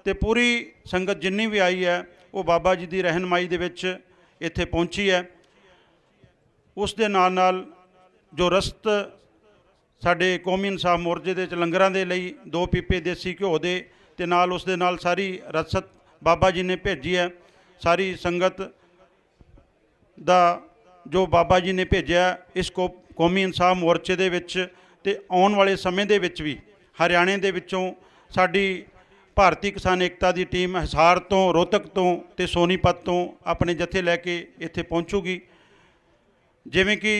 ते पूरी संगत जिन्नी भी आई है वो बाबा जी दी रहनमाई दे विच इत्थे पहुंची है। उस दे नाल नाल जो रसद साडे कौमी इंसाफ मोर्चे दे लंगरां दे लई 2 पीपे देसी घ्यो दे, ते नाल उस दे नाल सारी रसद बाबा जी ने भेजी है। सारी संगत दा जो बाबा जी ने भेजा इस कौमी इंसाफ मोर्चे दे विच, ते आउण वाले समय दे विच भी हरियाणे दे विचों साडी भारती किसान एकता दी टीम हिसार तो, रोहतक तो ते सोनीपत तो अपने जत्थे लैके इत्थे पहुँचूगी। जिवें कि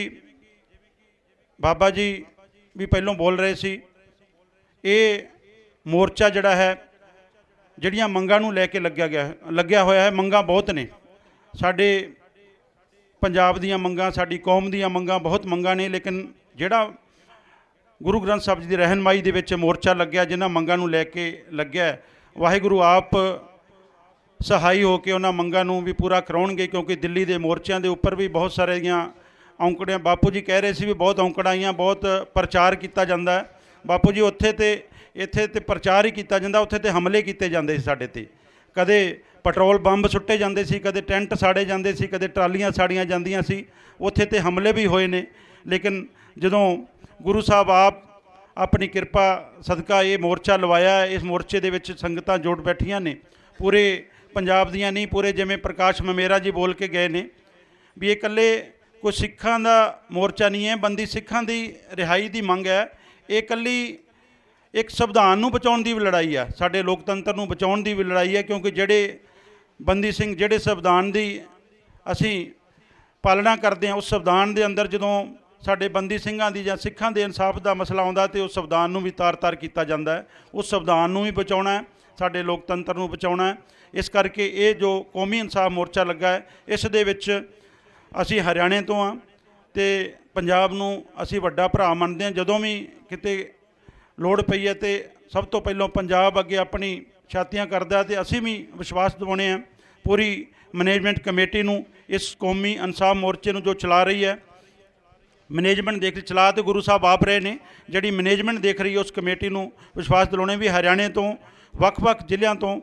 बाबा जी भी पहलों बोल रहे सी, ये मोर्चा जिहड़ा है जिहड़ियां मंगां नूं लैके लग्या होया है। मंगां बहुत ने साडे पंजाब दीयां मंगां, साडी कौम दीयां मंगां, बहुत मंगां ने, लेकिन जिहड़ा गुरु ग्रंथ साहब जी की रहनमाई दे विच मोर्चा लग्या, जिन्हां मंगां नूं लैके लग्या, वाहिगुरू आप सहाई हो के उन्हां मंगां नूं भी पूरा कराउणगे, क्योंकि दिल्ली दे मोर्चों के उपर भी बहुत सारे औंकड़ियां, बापू जी कह रहे सी भी बहुत औंकड़ाइयां, बहुत प्रचार किया जाता है। बापू जी उत्थे ते इत्थे ते प्रचार ही किया जाता, उत्थे ते हमले किए जाते साडे ते, कदे ਪੈਟਰੋਲ ਬੰਬ ਸੁੱਟੇ ਜਾਂਦੇ ਸੀ, ਕਦੇ ਟੈਂਟ ਸਾੜੇ ਜਾਂਦੇ ਸੀ, ਕਦੇ ਟਰਾਲੀਆਂ ਸਾੜੀਆਂ ਜਾਂਦੀਆਂ ਸੀ। ਉੱਥੇ ਤੇ ਹਮਲੇ ਵੀ ਹੋਏ ਨੇ, ਲੇਕਿਨ ਜਦੋਂ ਗੁਰੂ ਸਾਹਿਬ ਆਪ ਆਪਣੀ ਕਿਰਪਾ ਸਦਕਾ ਇਹ ਮੋਰਚਾ ਲਵਾਇਆ, ਇਸ ਮੋਰਚੇ ਦੇ ਵਿੱਚ ਸੰਗਤਾਂ ਜੁੜ ਬੈਠੀਆਂ ਨੇ, ਪੂਰੇ ਪੰਜਾਬ ਦੀਆਂ ਨਹੀਂ, ਪੂਰੇ ਜਿਵੇਂ ਪ੍ਰਕਾਸ਼ ਮਮੇਰਾ ਜੀ ਬੋਲ ਕੇ ਗਏ ਨੇ ਵੀ ਇਹ ਇਕੱਲੇ ਕੋਈ ਸਿੱਖਾਂ ਦਾ ਮੋਰਚਾ ਨਹੀਂ ਹੈ, ਬੰਦੀ ਸਿੱਖਾਂ ਦੀ ਰਿਹਾਈ ਦੀ ਮੰਗ ਹੈ। ਇਹ ਇਕੱਲੀ ਇੱਕ ਸੰਵਿਧਾਨ ਨੂੰ ਬਚਾਉਣ ਦੀ ਵੀ ਲੜਾਈ ਆ, ਸਾਡੇ ਲੋਕਤੰਤਰ ਨੂੰ ਬਚਾਉਣ ਦੀ ਵੀ ਲੜਾਈ ਹੈ, ਕਿਉਂਕਿ ਜਿਹੜੇ ਬੰਦੀ ਸਿੰਘ ਜਿਹੜੇ ਸੰਵਿਧਾਨ ਦੀ ਅਸੀਂ ਪਾਲਣਾ ਕਰਦੇ ਹਾਂ, ਉਸ ਸੰਵਿਧਾਨ ਦੇ ਅੰਦਰ ਜਦੋਂ ਸਾਡੇ ਬੰਦੀ ਸਿੰਘਾਂ ਦੀ ਜਾਂ ਸਿੱਖਾਂ ਦੇ ਇਨਸਾਫ ਦਾ ਮਸਲਾ ਆਉਂਦਾ ਤੇ ਉਸ ਸੰਵਿਧਾਨ ਨੂੰ ਵੀ ਤਾਰ-ਤਾਰ ਕੀਤਾ ਜਾਂਦਾ ਹੈ। ਉਸ ਸੰਵਿਧਾਨ ਨੂੰ ਵੀ ਬਚਾਉਣਾ ਹੈ, ਸਾਡੇ ਲੋਕਤੰਤਰ ਨੂੰ ਬਚਾਉਣਾ ਹੈ। ਇਸ ਕਰਕੇ ਇਹ ਜੋ ਕੌਮੀ ਇਨਸਾਫ ਮੋਰਚਾ ਲੱਗਾ ਹੈ, ਇਸ ਦੇ ਵਿੱਚ ਅਸੀਂ ਹਰਿਆਣੇ ਤੋਂ ਹਾਂ ਤੇ ਪੰਜਾਬ ਨੂੰ ਅਸੀਂ ਵੱਡਾ ਭਰਾ ਮੰਨਦੇ ਹਾਂ। ਜਦੋਂ ਵੀ ਕਿਤੇ ਲੋੜ ਪਈ ਹੈ ਤੇ ਸਭ ਤੋਂ ਪਹਿਲਾਂ ਪੰਜਾਬ ਅੱਗੇ ਆਪਣੀ ਛਾਤੀਆਂ ਕਰਦਾ ਤੇ ਅਸੀਂ ਵੀ ਵਿਸ਼ਵਾਸ ਦਿਵਾਉਂਦੇ ਹਾਂ ਪੂਰੀ ਮੈਨੇਜਮੈਂਟ ਕਮੇਟੀ ਨੂੰ, ਇਸ ਕੌਮੀ ਇਨਸਾਫ ਮੋਰਚੇ ਨੂੰ ਜੋ ਚਲਾ ਰਹੀ ਹੈ। ਮੈਨੇਜਮੈਂਟ ਦੇਖ ਚਲਾ ਤੇ ਗੁਰੂ ਸਾਹਿਬ ਆਪ ਰਹੇ ਨੇ, ਜਿਹੜੀ ਮੈਨੇਜਮੈਂਟ ਦੇਖ ਰਹੀ ਹੈ ਉਸ ਕਮੇਟੀ ਨੂੰ ਵਿਸ਼ਵਾਸ ਦਿਲਾਉਣੇ ਵੀ ਹਰਿਆਣੇ ਤੋਂ ਵੱਖ-ਵੱਖ ਜ਼ਿਲ੍ਹਿਆਂ ਤੋਂ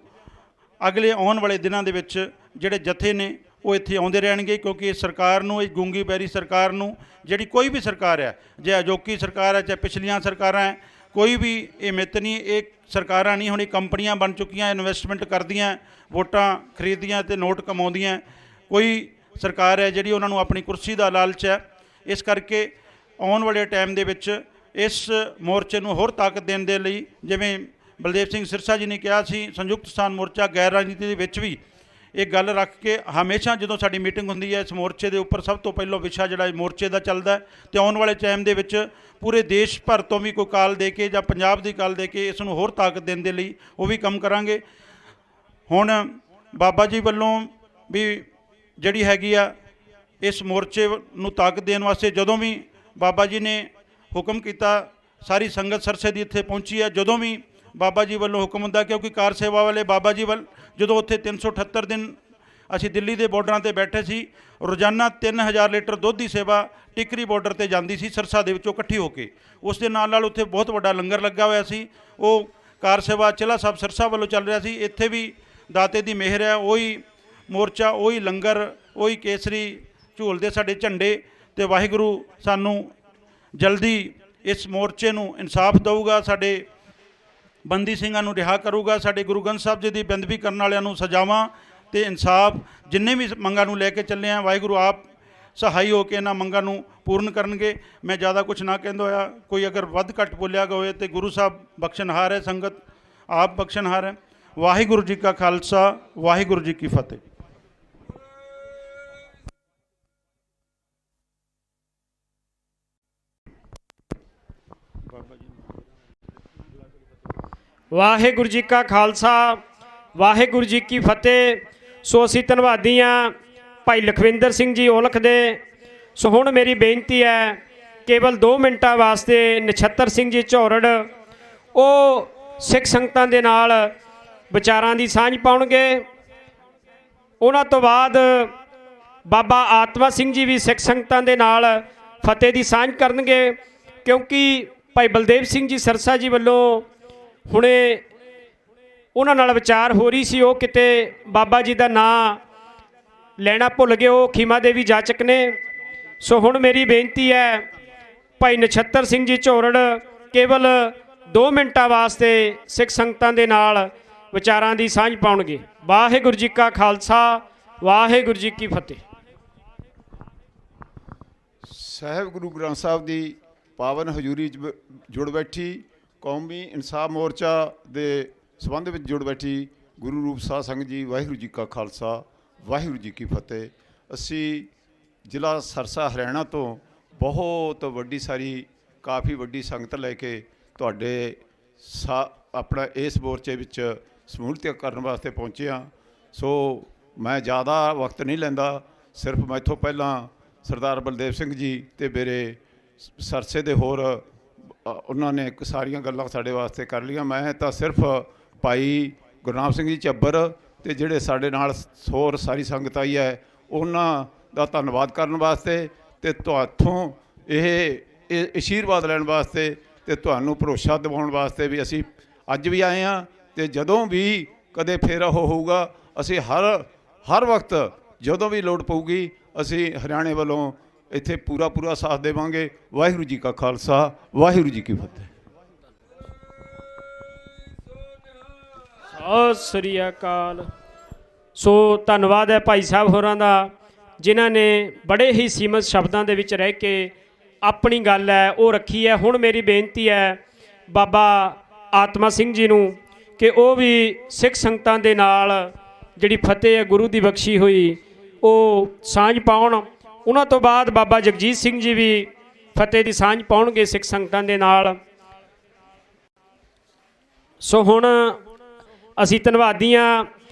ਅਗਲੇ ਆਉਣ ਵਾਲੇ ਦਿਨਾਂ ਦੇ ਵਿੱਚ ਜਿਹੜੇ ਜਥੇ ਨੇ ਉਹ ਇੱਥੇ ਆਉਂਦੇ ਰਹਿਣਗੇ, ਕਿਉਂਕਿ ਇਸ ਸਰਕਾਰ ਨੂੰ, ਇਸ ਗੂੰਗੀ ਬੈਰੀ ਸਰਕਾਰ ਨੂੰ, ਜਿਹੜੀ ਕੋਈ ਵੀ ਸਰਕਾਰ ਹੈ, ਜੇ ਅਜੋਕੀ ਸਰਕਾਰ ਹੈ ਚਾਹੇ ਪਿਛਲੀਆਂ ਸਰਕਾਰਾਂ ਹੈ, ਕੋਈ ਵੀ ਇਹ ਮਿੱਤ ਨਹੀਂ, ਇਹ ਸਰਕਾਰਾਂ ਨਹੀਂ, ਹੁਣ ਇਹ ਕੰਪਨੀਆਂ ਬਣ ਚੁੱਕੀਆਂ, ਇਨਵੈਸਟਮੈਂਟ ਕਰਦੀਆਂ, ਵੋਟਾਂ ਖਰੀਦਦੀਆਂ ਤੇ ਨੋਟ ਕਮਾਉਂਦੀਆਂ। ਕੋਈ ਸਰਕਾਰ ਹੈ ਜਿਹੜੀ ਉਹਨਾਂ ਨੂੰ ਆਪਣੀ ਕੁਰਸੀ ਦਾ ਲਾਲਚ ਹੈ। ਇਸ ਕਰਕੇ ਆਉਣ ਵਾਲੇ ਟਾਈਮ ਦੇ ਵਿੱਚ ਇਸ ਮੋਰਚੇ ਨੂੰ ਹੋਰ ਤਾਕਤ ਦੇਣ ਦੇ ਲਈ, ਜਿਵੇਂ ਬਲਦੇਵ ਸਿੰਘ ਸਿਰਸਾ ਜੀ ਨੇ ਕਿਹਾ ਸੀ, ਸੰਯੁਕਤ ਕਿਸਾਨ ਮੋਰਚਾ ਗੈਰ ਰਾਜਨੀਤੀ ਦੇ ਵਿੱਚ ਵੀ ਇਹ ਗੱਲ ਰੱਖ ਕੇ ਹਮੇਸ਼ਾ ਜਦੋਂ ਸਾਡੀ ਮੀਟਿੰਗ ਹੁੰਦੀ ਹੈ ਇਸ ਮੋਰਚੇ ਦੇ ਉੱਪਰ ਸਭ ਤੋਂ ਪਹਿਲਾਂ ਵਿਸ਼ਾ ਜਿਹੜਾ ਮੋਰਚੇ ਦਾ ਚੱਲਦਾ ਤੇ ਆਉਣ ਵਾਲੇ ਟਾਈਮ ਦੇ ਵਿੱਚ ਪੂਰੇ ਦੇਸ਼ ਭਰ ਤੋਂ ਵੀ ਕੋਈ ਕਾਲ ਦੇ ਕੇ ਜਾਂ ਪੰਜਾਬ ਦੀ ਕਾਲ ਦੇ ਕੇ ਇਸ ਨੂੰ ਹੋਰ ਤਾਕਤ ਦੇਣ ਦੇ ਲਈ ਉਹ ਵੀ ਕੰਮ ਕਰਾਂਗੇ। ਹੁਣ ਬਾਬਾ ਜੀ ਵੱਲੋਂ ਵੀ ਜਿਹੜੀ ਹੈਗੀ ਆ ਇਸ ਮੋਰਚੇ ਨੂੰ ਤਾਕਤ ਦੇਣ ਵਾਸਤੇ ਜਦੋਂ ਵੀ ਬਾਬਾ ਜੀ ਨੇ ਹੁਕਮ ਕੀਤਾ, ਸਾਰੀ ਸੰਗਤ ਸਰਸੇ ਦੀ ਇੱਥੇ ਪਹੁੰਚੀ ਹੈ। ਜਦੋਂ ਵੀ ਬਾਬਾ ਜੀ ਵੱਲੋਂ ਹੁਕਮ ਹੁੰਦਾ, ਕਿਉਂਕਿ ਕਾਰ ਸੇਵਾ ਵਾਲੇ ਬਾਬਾ ਜੀ ਵੱਲ ਜਦੋਂ ਉੱਥੇ 378 ਦਿਨ ਅਸੀਂ ਦਿੱਲੀ ਦੇ ਬਾਰਡਰਾਂ ਤੇ ਬੈਠੇ ਸੀ, ਰੋਜ਼ਾਨਾ 3000 ਲੀਟਰ ਦੁੱਧ ਦੀ ਸੇਵਾ ਟਿਕਰੀ ਬਾਰਡਰ ਤੇ ਜਾਂਦੀ ਸੀ ਸਰਸਾ ਦੇ ਵਿੱਚੋਂ ਇਕੱਠੀ ਹੋ ਕੇ। ਉਸ ਦੇ ਨਾਲ ਉੱਥੇ ਬਹੁਤ ਵੱਡਾ ਲੰਗਰ ਲੱਗਾ ਹੋਇਆ ਸੀ, ਉਹ ਕਾਰ ਸੇਵਾ ਚਿਲਾ ਸਾਹਿਬ ਸਰਸਾ ਵੱਲੋਂ ਚੱਲ ਰਿਹਾ ਸੀ। ਇੱਥੇ ਵੀ ਦਾਤੇ ਦੀ ਮਿਹਰ ਹੈ, ਉਹੀ ਮੋਰਚਾ, ਉਹੀ ਲੰਗਰ, ਉਹੀ ਕੇਸਰੀ ਝੂਲਦੇ ਸਾਡੇ ਝੰਡੇ, ਤੇ ਵਾਹਿਗੁਰੂ ਸਾਨੂੰ ਜਲਦੀ ਇਸ ਮੋਰਚੇ ਨੂੰ ਇਨਸਾਫ ਦਊਗਾ, ਸਾਡੇ ਬੰਦੀ ਸਿੰਘਾਂ ਨੂੰ ਰਿਹਾ ਕਰੂਗਾ, ਸਾਡੇ ਗੁਰੂ ਗ੍ਰੰਥ ਸਾਹਿਬ ਜੀ ਦੀ ਬੇਅਦਬੀ ਕਰਨ ਵਾਲਿਆਂ ਨੂੰ ਸਜ਼ਾਵਾਂ ਤੇ ਇਨਸਾਫ ਜਿੰਨੇ ਵੀ ਮੰਗਾਂ ਨੂੰ ਲੈ ਕੇ ਚੱਲੇ ਆ, ਵਾਹਿਗੁਰੂ ਆਪ ਸਹਾਈ ਹੋ ਕੇ ਇਹਨਾਂ ਮੰਗਾਂ ਨੂੰ ਪੂਰਨ ਕਰਨਗੇ। ਮੈਂ ਜ਼ਿਆਦਾ ਕੁਝ ਨਾ ਕਹਿੰਦਾ ਹੋਇਆ, ਕੋਈ ਅਗਰ ਵੱਧ ਘੱਟ ਬੋਲਿਆ ਗਿਆ ਹੋਏ ਤੇ ਗੁਰੂ ਸਾਹਿਬ ਬਖਸ਼ਣਹਾਰ ਹੈ, ਸੰਗਤ ਆਪ ਬਖਸ਼ਣਹਾਰ ਹੈ। ਵਾਹਿਗੁਰੂ ਜੀ ਕਾ ਖਾਲਸਾ, ਵਾਹਿਗੁਰੂ ਜੀ ਕੀ ਫਤਿਹ। ਵਾਹਿਗੁਰੂ ਜੀ ਕਾ ਖਾਲਸਾ, ਵਾਹਿਗੁਰੂ ਜੀ ਕੀ ਫਤਿਹ। ਸੋ ਅਸੀਂ ਧੰਨਵਾਦੀ ਹਾਂ ਭਾਈ ਲਖਵਿੰਦਰ ਸਿੰਘ ਜੀ ਔਲਖ ਦੇ। ਸੋ ਹੁਣ ਮੇਰੀ ਬੇਨਤੀ ਹੈ, ਕੇਵਲ 2 ਮਿੰਟਾਂ ਵਾਸਤੇ ਨਛੱਤਰ ਸਿੰਘ ਜੀ ਝੌਰੜ ਉਹ ਸਿੱਖ ਸੰਗਤਾਂ ਦੇ ਨਾਲ ਵਿਚਾਰਾਂ ਦੀ ਸਾਂਝ ਪਾਉਣਗੇ। ਉਹਨਾਂ ਤੋਂ ਬਾਅਦ ਬਾਬਾ ਆਤਮਾ ਸਿੰਘ ਜੀ ਵੀ ਸਿੱਖ ਸੰਗਤਾਂ ਦੇ ਨਾਲ ਫਤਿਹ ਦੀ ਸਾਂਝ ਕਰਨਗੇ, ਕਿਉਂਕਿ ਭਾਈ ਬਲਦੇਵ ਸਿੰਘ ਜੀ ਸਰਸਾ ਜੀ ਵੱਲੋਂ ਹੁਣੇ ਉਹਨਾਂ ਨਾਲ ਵਿਚਾਰ ਹੋ ਰਹੀ ਸੀ, ਉਹ ਕਿਤੇ ਬਾਬਾ ਜੀ ਦਾ ਨਾਂ ਲੈਣਾ ਭੁੱਲ ਗਏ, ਉਹ ਖੀਮਾ ਦੇਵੀ ਜਾਚਕ ਨੇ। ਸੋ ਹੁਣ ਮੇਰੀ ਬੇਨਤੀ ਹੈ ਭਾਈ ਨਛੱਤਰ ਸਿੰਘ ਜੀ ਝੌਰੜ ਕੇਵਲ 2 ਮਿੰਟਾਂ ਵਾਸਤੇ ਸਿੱਖ ਸੰਗਤਾਂ ਦੇ ਨਾਲ ਵਿਚਾਰਾਂ ਦੀ ਸਾਂਝ ਪਾਉਣਗੇ। ਵਾਹਿਗੁਰੂ ਜੀ ਕਾ ਖਾਲਸਾ, ਵਾਹਿਗੁਰੂ ਜੀ ਕੀ ਫਤਿਹ। ਸਾਹਿਬ ਗੁਰੂ ਗ੍ਰੰਥ ਸਾਹਿਬ ਦੀ ਪਾਵਨ ਹਜ਼ੂਰੀ 'ਚ ਜੁੜ ਬੈਠੀ ਕੌਮੀ ਇਨਸਾਫ ਮੋਰਚਾ ਦੇ ਸੰਬੰਧ ਵਿੱਚ ਜੁੜ ਬੈਠੀ ਗੁਰੂ ਰੂਪ ਸਾਧ ਸੰਗਤ ਜੀ, ਵਾਹਿਗੁਰੂ ਜੀ ਕਾ ਖਾਲਸਾ, ਵਾਹਿਗੁਰੂ ਜੀ ਕੀ ਫਤਿਹ। ਅਸੀਂ ਜ਼ਿਲ੍ਹਾ ਸਰਸਾ ਹਰਿਆਣਾ ਤੋਂ ਬਹੁਤ ਵੱਡੀ ਸਾਰੀ ਕਾਫੀ ਵੱਡੀ ਸੰਗਤ ਲੈ ਕੇ ਤੁਹਾਡੇ ਆਪਣਾ ਇਸ ਮੋਰਚੇ ਵਿੱਚ ਸਮੂਲਤ ਕਰਨ ਵਾਸਤੇ ਪਹੁੰਚੇ ਹਾਂ। ਸੋ ਮੈਂ ਜ਼ਿਆਦਾ ਵਕਤ ਨਹੀਂ ਲੈਂਦਾ, ਸਿਰਫ ਮੈਥੋਂ ਪਹਿਲਾਂ ਸਰਦਾਰ ਬਲਦੇਵ ਸਿੰਘ ਜੀ ਅਤੇ ਮੇਰੇ ਸਰਸੇ ਦੇ ਹੋਰ ਉਹਨਾਂ ਨੇ ਸਾਰੀਆਂ ਗੱਲਾਂ ਸਾਡੇ ਵਾਸਤੇ ਕਰ ਲਈਆਂ। ਮੈਂ ਤਾਂ ਸਿਰਫ ਭਾਈ ਗੁਰਨਾਮ ਸਿੰਘ ਜੀ ਝੱਬਰ ਅਤੇ ਜਿਹੜੇ ਸਾਡੇ ਨਾਲ ਹੋਰ ਸਾਰੀ ਸੰਗਤ ਆਈ ਹੈ ਉਹਨਾਂ ਦਾ ਧੰਨਵਾਦ ਕਰਨ ਵਾਸਤੇ ਅਤੇ ਤੁਹਾਥੋਂ ਇਹ ਅਸ਼ੀਰਵਾਦ ਲੈਣ ਵਾਸਤੇ ਅਤੇ ਤੁਹਾਨੂੰ ਭਰੋਸਾ ਦਿਵਾਉਣ ਵਾਸਤੇ ਵੀ ਅਸੀਂ ਅੱਜ ਵੀ ਆਏ ਹਾਂ, ਅਤੇ ਜਦੋਂ ਵੀ ਕਦੇ ਫੇਰ ਉਹ ਹੋਊਗਾ ਅਸੀਂ ਹਰ ਵਕਤ ਜਦੋਂ ਵੀ ਲੋੜ ਪਊਗੀ ਅਸੀਂ ਹਰਿਆਣੇ ਵੱਲੋਂ ਇੱਥੇ ਪੂਰਾ ਸਾਥ ਦੇਵਾਂਗੇ। ਵਾਹਿਗੁਰੂ ਜੀ ਕਾ ਖਾਲਸਾ, ਵਾਹਿਗੁਰੂ ਜੀ ਕੀ ਫਤਿਹ। ਸਤਿ ਸ੍ਰੀ ਅਕਾਲ। ਸੋ ਧੰਨਵਾਦ ਹੈ ਭਾਈ ਸਾਹਿਬ ਹੋਰਾਂ ਦਾ, ਜਿਨ੍ਹਾਂ ਨੇ ਬੜੇ ਹੀ ਸੀਮਤ ਸ਼ਬਦਾਂ ਦੇ ਵਿੱਚ ਰਹਿ ਕੇ ਆਪਣੀ ਗੱਲ ਹੈ ਉਹ ਰੱਖੀ ਹੈ। ਹੁਣ ਮੇਰੀ ਬੇਨਤੀ ਹੈ ਬਾਬਾ ਆਤਮਾ ਸਿੰਘ ਜੀ ਨੂੰ ਕਿ ਉਹ ਵੀ ਸਿੱਖ ਸੰਗਤਾਂ ਦੇ ਨਾਲ ਜਿਹੜੀ ਫਤਿਹ ਹੈ ਗੁਰੂ ਦੀ ਬਖਸ਼ੀ ਹੋਈ ਉਹ ਸਾਂਝ ਪਾਉਣ। ਉਹਨਾਂ ਤੋਂ ਬਾਅਦ ਬਾਬਾ ਜਗਜੀਤ ਸਿੰਘ ਜੀ ਵੀ ਫਤਿਹ ਦੀ ਸਾਂਝ ਪਾਉਣਗੇ ਸਿੱਖ ਸੰਗਤਾਂ ਦੇ ਨਾਲ। ਸੋ ਹੁਣ ਅਸੀਂ ਧੰਨਵਾਦੀਆਂ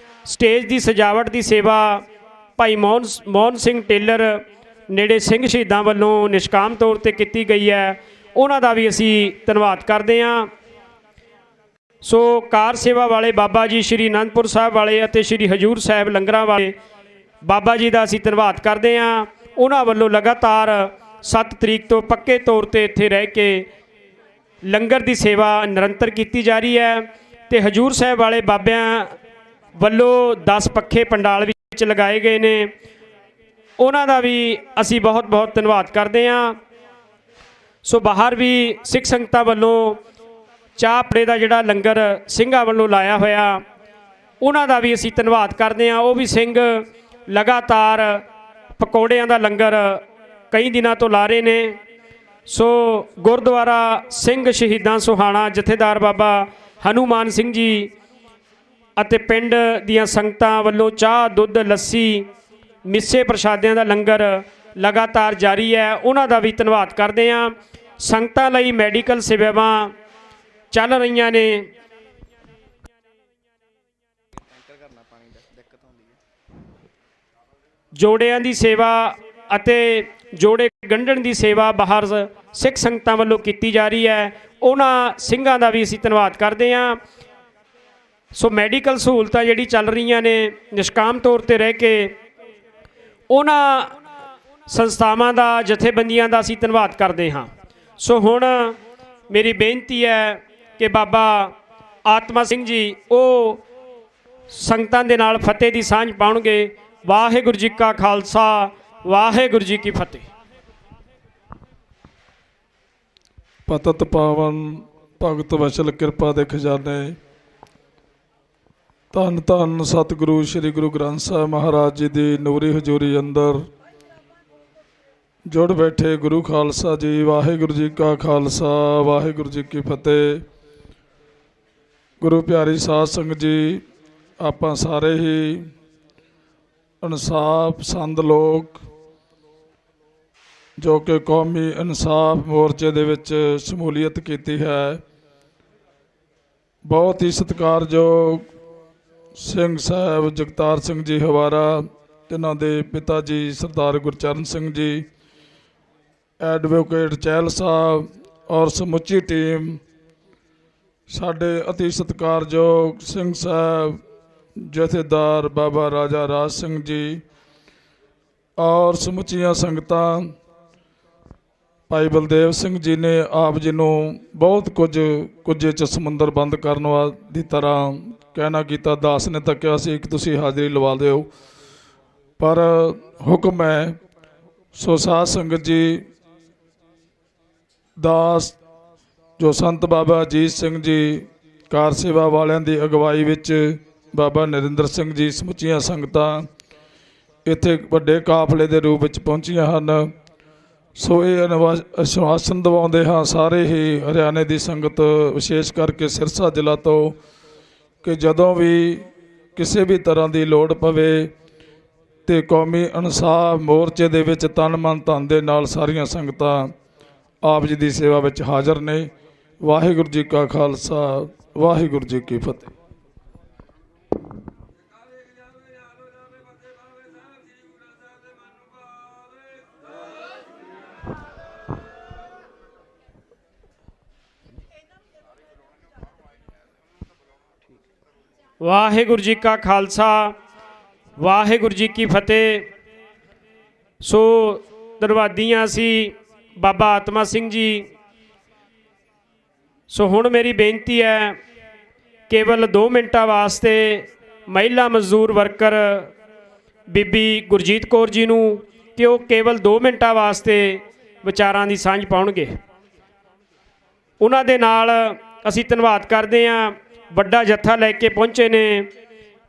ਸਟੇਜ ਦੀ ਸਜਾਵਟ ਦੀ ਸੇਵਾ ਭਾਈ ਮੋਹਨ ਸਿੰਘ ਟੇਲਰ ਨੇੜੇ ਸਿੰਘ ਸ਼ਹੀਦਾਂ ਵੱਲੋਂ ਨਿਸ਼ਕਾਮ ਤੌਰ ਤੇ ਕੀਤੀ ਗਈ ਹੈ, ਉਹਨਾਂ ਦਾ ਵੀ ਅਸੀਂ ਧੰਨਵਾਦ ਕਰਦੇ ਹਾਂ। ਸੋ ਕਾਰ ਸੇਵਾ ਵਾਲੇ ਬਾਬਾ ਜੀ ਸ਼੍ਰੀ ਅਨੰਦਪੁਰ ਸਾਹਿਬ ਵਾਲੇ ਅਤੇ ਸ਼੍ਰੀ ਹਜੂਰ ਸਾਹਿਬ ਲੰਗਰਾਂ ਵਾਲੇ ਬਾਬਾ ਜੀ ਦਾ ਅਸੀਂ ਧੰਨਵਾਦ ਕਰਦੇ ਹਾਂ। ਉਹਨਾਂ ਵੱਲੋਂ ਲਗਾਤਾਰ 7 ਤਰੀਕ ਤੋਂ ਪੱਕੇ ਤੌਰ ਤੇ ਇੱਥੇ ਰਹਿ ਕੇ ਲੰਗਰ ਦੀ ਸੇਵਾ ਨਿਰੰਤਰ ਕੀਤੀ ਜਾ ਰਹੀ ਹੈ ਤੇ ਹਜੂਰ ਸਾਹਿਬ ਵਾਲੇ ਬਾਬਿਆਂ ਵੱਲੋਂ 10 ਪੱਖੇ ਪੰਡਾਲ ਵਿੱਚ ਲਗਾਏ ਗਏ ਨੇ, ਉਹਨਾਂ ਦਾ ਵੀ ਅਸੀਂ ਬਹੁਤ ਬਹੁਤ ਧੰਨਵਾਦ ਕਰਦੇ ਹਾਂ। ਸੋ ਬਾਹਰ ਵੀ ਸਿੱਖ ਸੰਗਤਾਂ ਵੱਲੋਂ ਚਾਹ ਪੜੇ ਦਾ ਜਿਹੜਾ ਲੰਗਰ ਸਿੰਘਾਂ ਵੱਲੋਂ ਲਾਇਆ ਹੋਇਆ, ਉਹਨਾਂ ਦਾ ਵੀ ਅਸੀਂ ਧੰਨਵਾਦ ਕਰਦੇ ਹਾਂ। ਉਹ ਵੀ ਸਿੰਘ ਲਗਾਤਾਰ ਪਕੌੜਿਆਂ ਦਾ ਲੰਗਰ ਕਈ ਦਿਨਾਂ ਤੋਂ ਲਾ ਰਹੇ ਨੇ। ਸੋ ਗੁਰਦੁਆਰਾ ਸਿੰਘ ਸ਼ਹੀਦਾਂ ਸੁਹਾਣਾ ਜਥੇਦਾਰ ਬਾਬਾ ਹਨੂਮਾਨ ਸਿੰਘ ਜੀ ਅਤੇ ਪਿੰਡ ਦੀਆਂ ਸੰਗਤਾਂ ਵੱਲੋਂ ਚਾਹ, ਦੁੱਧ, ਲੱਸੀ, ਮਿੱਸੇ ਪ੍ਰਸ਼ਾਦਿਆਂ ਦਾ ਲੰਗਰ ਲਗਾਤਾਰ ਜਾਰੀ ਹੈ, ਉਹਨਾਂ ਦਾ ਵੀ ਧੰਨਵਾਦ ਕਰਦੇ ਹਾਂ। ਸੰਗਤਾਂ ਲਈ ਮੈਡੀਕਲ ਸੇਵਾਵਾਂ ਚੱਲ ਰਹੀਆਂ ਨੇ। ਜੋੜਿਆਂ ਦੀ ਸੇਵਾ ਅਤੇ ਜੋੜੇ ਗੰਢਣ ਦੀ ਸੇਵਾ ਬਾਹਰ ਸਿੱਖ ਸੰਗਤਾਂ ਵੱਲੋਂ ਕੀਤੀ ਜਾ ਰਹੀ ਹੈ, ਉਹਨਾਂ ਸਿੰਘਾਂ ਦਾ ਵੀ ਅਸੀਂ ਧੰਨਵਾਦ ਕਰਦੇ ਹਾਂ। ਸੋ ਮੈਡੀਕਲ ਸਹੂਲਤਾਂ ਜਿਹੜੀ ਚੱਲ ਰਹੀਆਂ ਨੇ ਨਿਸ਼ਕਾਮ ਤੌਰ ਤੇ ਰਹਿ ਕੇ, ਉਹਨਾਂ ਸੰਸਥਾਵਾਂ ਦਾ, ਜਥੇਬੰਦੀਆਂ ਦਾ ਅਸੀਂ ਧੰਨਵਾਦ ਕਰਦੇ ਹਾਂ। ਸੋ ਹੁਣ ਮੇਰੀ ਬੇਨਤੀ ਹੈ ਕਿ ਬਾਬਾ ਆਤਮਾ ਸਿੰਘ ਜੀ ਉਹ ਸੰਗਤਾਂ ਦੇ ਨਾਲ ਫਤਿਹ ਦੀ ਸਾਂਝ ਪਾਉਣਗੇ। ਵਾਹਿਗੁਰੂ ਜੀ ਕਾ ਖਾਲਸਾ, ਵਾਹਿਗੁਰੂ ਜੀ ਕੀ ਫਤਿਹ। ਪਤਿਤ ਪਾਵਨ ਭਗਤ ਵਚਲ ਕਿਰਪਾ ਦੇ ਖਜ਼ਾਨੇ, ਧੰਨ ਧੰਨ ਸਤਿਗੁਰੂ ਸ੍ਰੀ ਗੁਰੂ ਗ੍ਰੰਥ ਸਾਹਿਬ ਮਹਾਰਾਜ ਜੀ ਦੀ ਨੂਰੀ ਹਜ਼ੂਰੀ ਅੰਦਰ ਜੁੜ ਬੈਠੇ ਗੁਰੂ ਖਾਲਸਾ ਜੀ, ਵਾਹਿਗੁਰੂ ਜੀ ਕਾ ਖਾਲਸਾ, ਵਾਹਿਗੁਰੂ ਜੀ ਕੀ ਫਤਿਹ। ਗੁਰੂ ਪਿਆਰੀ ਸਾਧ ਸੰਗਤ ਜੀ, ਆਪਾਂ ਸਾਰੇ ਹੀ ਇਨਸਾਫ ਪਸੰਦ ਲੋਕ ਜੋ ਕਿ ਕੌਮੀ ਇਨਸਾਫ ਮੋਰਚੇ ਦੇ ਵਿੱਚ ਸ਼ਮੂਲੀਅਤ ਕੀਤੀ ਹੈ, ਬਹੁਤ ਹੀ ਸਤਿਕਾਰਯੋਗ ਸਿੰਘ ਸਾਹਿਬ ਜਗਤਾਰ ਸਿੰਘ ਜੀ ਹਵਾਰਾ, ਜਿਨ੍ਹਾਂ ਦੇ ਪਿਤਾ ਜੀ ਸਰਦਾਰ ਗੁਰਚਰਨ ਸਿੰਘ ਜੀ, ਐਡਵੋਕੇਟ ਚਹਿਲ ਸਾਹਿਬ ਔਰ ਸਮੁੱਚੀ ਟੀਮ, ਸਾਡੇ ਅਤੀ ਸਤਿਕਾਰਯੋਗ ਸਿੰਘ ਸਾਹਿਬ ਜਥੇਦਾਰ ਬਾਬਾ ਰਾਜਾ ਰਾਜ ਸਿੰਘ ਜੀ ਔਰ ਸਮੁੱਚੀਆਂ ਸੰਗਤਾਂ, ਭਾਈ ਬਲਦੇਵ ਸਿੰਘ ਜੀ ਨੇ ਆਪ ਜੀ ਨੂੰ ਬਹੁਤ ਕੁਝ 'ਚ ਸਮੁੰਦਰ ਬੰਦ ਕਰਨ ਦੀ ਤਰ੍ਹਾਂ ਕਹਿਣਾ ਕੀਤਾ। ਦਾਸ ਨੇ ਤਾਂ ਕਿਹਾ ਸੀ ਕਿ ਤੁਸੀਂ ਹਾਜ਼ਰੀ ਲਵਾ ਦਿਓ, ਪਰ ਹੁਕਮ ਹੈ। ਸੋ ਸਾਧ ਸੰਗਤ ਜੀ, ਦਾਸ ਜੋ ਸੰਤ ਬਾਬਾ ਅਜੀਤ ਸਿੰਘ ਜੀ ਕਾਰ ਸੇਵਾ ਵਾਲਿਆਂ ਦੀ ਅਗਵਾਈ ਵਿੱਚ ਬਾਬਾ ਨਰਿੰਦਰ ਸਿੰਘ ਜੀ, ਸਮੁੱਚੀਆਂ ਸੰਗਤਾਂ ਇੱਥੇ ਵੱਡੇ ਕਾਫਲੇ ਦੇ ਰੂਪ ਵਿੱਚ ਪਹੁੰਚੀਆਂ ਹਨ। ਸੋ ਇਹ ਆਸ਼ਵਾਸਨ ਦਿਵਾਉਂਦੇ ਹਾਂ ਸਾਰੇ ਹੀ ਹਰਿਆਣੇ ਦੀ ਸੰਗਤ, ਵਿਸ਼ੇਸ਼ ਕਰਕੇ ਸਿਰਸਾ ਜ਼ਿਲ੍ਹਾ ਤੋਂ, ਕਿ ਜਦੋਂ ਵੀ ਕਿਸੇ ਵੀ ਤਰ੍ਹਾਂ ਦੀ ਲੋੜ ਪਵੇ ਤੇ ਕੌਮੀ ਇਨਸਾਫ ਮੋਰਚੇ ਦੇ ਵਿੱਚ ਤਨ ਮਨ ਧਨ ਦੇ ਨਾਲ ਸਾਰੀਆਂ ਸੰਗਤਾਂ ਆਪ ਜੀ ਦੀ ਸੇਵਾ ਵਿੱਚ ਹਾਜ਼ਰ ਨੇ। ਵਾਹਿਗੁਰੂ ਜੀ ਕਾ ਖਾਲਸਾ, ਵਾਹਿਗੁਰੂ ਜੀ ਕੀ ਫਤਿਹ। ਵਾਹਿਗੁਰੂ ਜੀ ਕਾ ਖਾਲਸਾ, ਵਾਹਿਗੁਰੂ ਜੀ ਕੀ ਫਤਿਹ। ਸੋ ਧੰਨਵਾਦੀਆਂ ਸੀ ਬਾਬਾ ਆਤਮਾ ਸਿੰਘ ਜੀ। ਸੋ ਹੁਣ ਮੇਰੀ ਬੇਨਤੀ ਹੈ, ਕੇਵਲ 2 ਮਿੰਟਾਂ ਵਾਸਤੇ ਮਹਿਲਾ ਮਜ਼ਦੂਰ ਵਰਕਰ ਬੀਬੀ ਗੁਰਜੀਤ ਕੌਰ ਜੀ ਨੂੰ ਕਿ ਉਹ ਕੇਵਲ 2 ਮਿੰਟਾਂ ਵਾਸਤੇ ਵਿਚਾਰਾਂ ਦੀ ਸਾਂਝ ਪਾਉਣਗੇ। ਉਹਨਾਂ ਦੇ ਨਾਲ ਅਸੀਂ ਧੰਨਵਾਦ ਕਰਦੇ ਹਾਂ। ਵੱਡਾ ਜੱਥਾ ਲੈ ਕੇ ਪਹੁੰਚੇ ਨੇ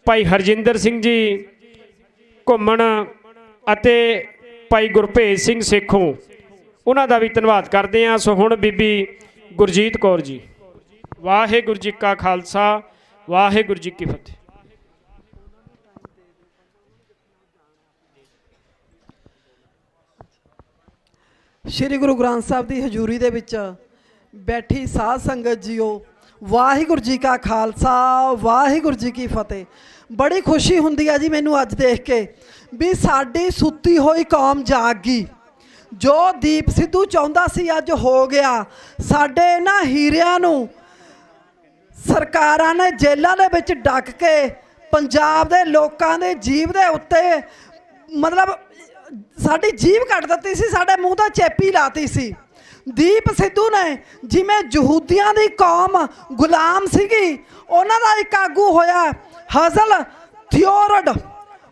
ਭਾਈ ਹਰਜਿੰਦਰ ਸਿੰਘ ਜੀ ਘੁੰਮਣ ਅਤੇ ਭਾਈ ਗੁਰਭੇਜ ਸਿੰਘ ਸੇਖੋਂ, ਉਹਨਾਂ ਦਾ ਵੀ ਧੰਨਵਾਦ ਕਰਦੇ ਹਾਂ। ਸੋ ਹੁਣ ਬੀਬੀ ਗੁਰਜੀਤ ਕੌਰ ਜੀ। ਵਾਹਿਗੁਰੂ ਜੀ ਕਾ ਖਾਲਸਾ, ਵਾਹਿਗੁਰੂ ਜੀ ਕੀ ਫਤਿਹ। ਸ਼੍ਰੀ ਗੁਰੂ ਗ੍ਰੰਥ ਸਾਹਿਬ ਦੀ ਹਜ਼ੂਰੀ ਦੇ ਵਿੱਚ ਬੈਠੀ ਸਾਧ ਸੰਗਤ ਜੀਓ, ਵਾਹਿਗੁਰੂ ਜੀ ਕਾ ਖਾਲਸਾ, ਵਾਹਿਗੁਰੂ ਜੀ ਕੀ ਫਤਿਹ। ਬੜੀ ਖੁਸ਼ੀ ਹੁੰਦੀ ਹੈ ਜੀ ਮੈਨੂੰ ਅੱਜ ਦੇਖ ਕੇ ਵੀ ਸਾਡੀ ਸੁੱਤੀ ਹੋਈ ਕੌਮ ਜਾਗ ਗਈ। ਜੋ ਦੀਪ ਸਿੱਧੂ ਚਾਹੁੰਦਾ ਸੀ ਅੱਜ ਹੋ ਗਿਆ। ਸਾਡੇ ਇਹਨਾਂ ਹੀਰਿਆਂ ਨੂੰ ਸਰਕਾਰਾਂ ਨੇ ਜੇਲ੍ਹਾਂ ਦੇ ਵਿੱਚ ਡੱਕ ਕੇ ਪੰਜਾਬ ਦੇ ਲੋਕਾਂ ਦੇ ਜੀਭ ਦੇ ਉੱਤੇ ਮਤਲਬ ਸਾਡੀ ਜੀਭ ਕੱਟ ਦਿੱਤੀ ਸੀ, ਸਾਡੇ ਮੂੰਹ ਤਾਂ ਚੇਪੀ ਲਾਤੀ ਸੀ। ਦੀਪ ਸਿੱਧੂ ਨੇ ਜਿਵੇਂ ਯਹੂਦੀਆਂ ਦੀ ਕੌਮ ਗੁਲਾਮ ਸੀਗੀ, ਉਹਨਾਂ ਦਾ ਇੱਕ ਆਗੂ ਹੋਇਆ ਹਜ਼ਲ ਥਿਓਰਡ,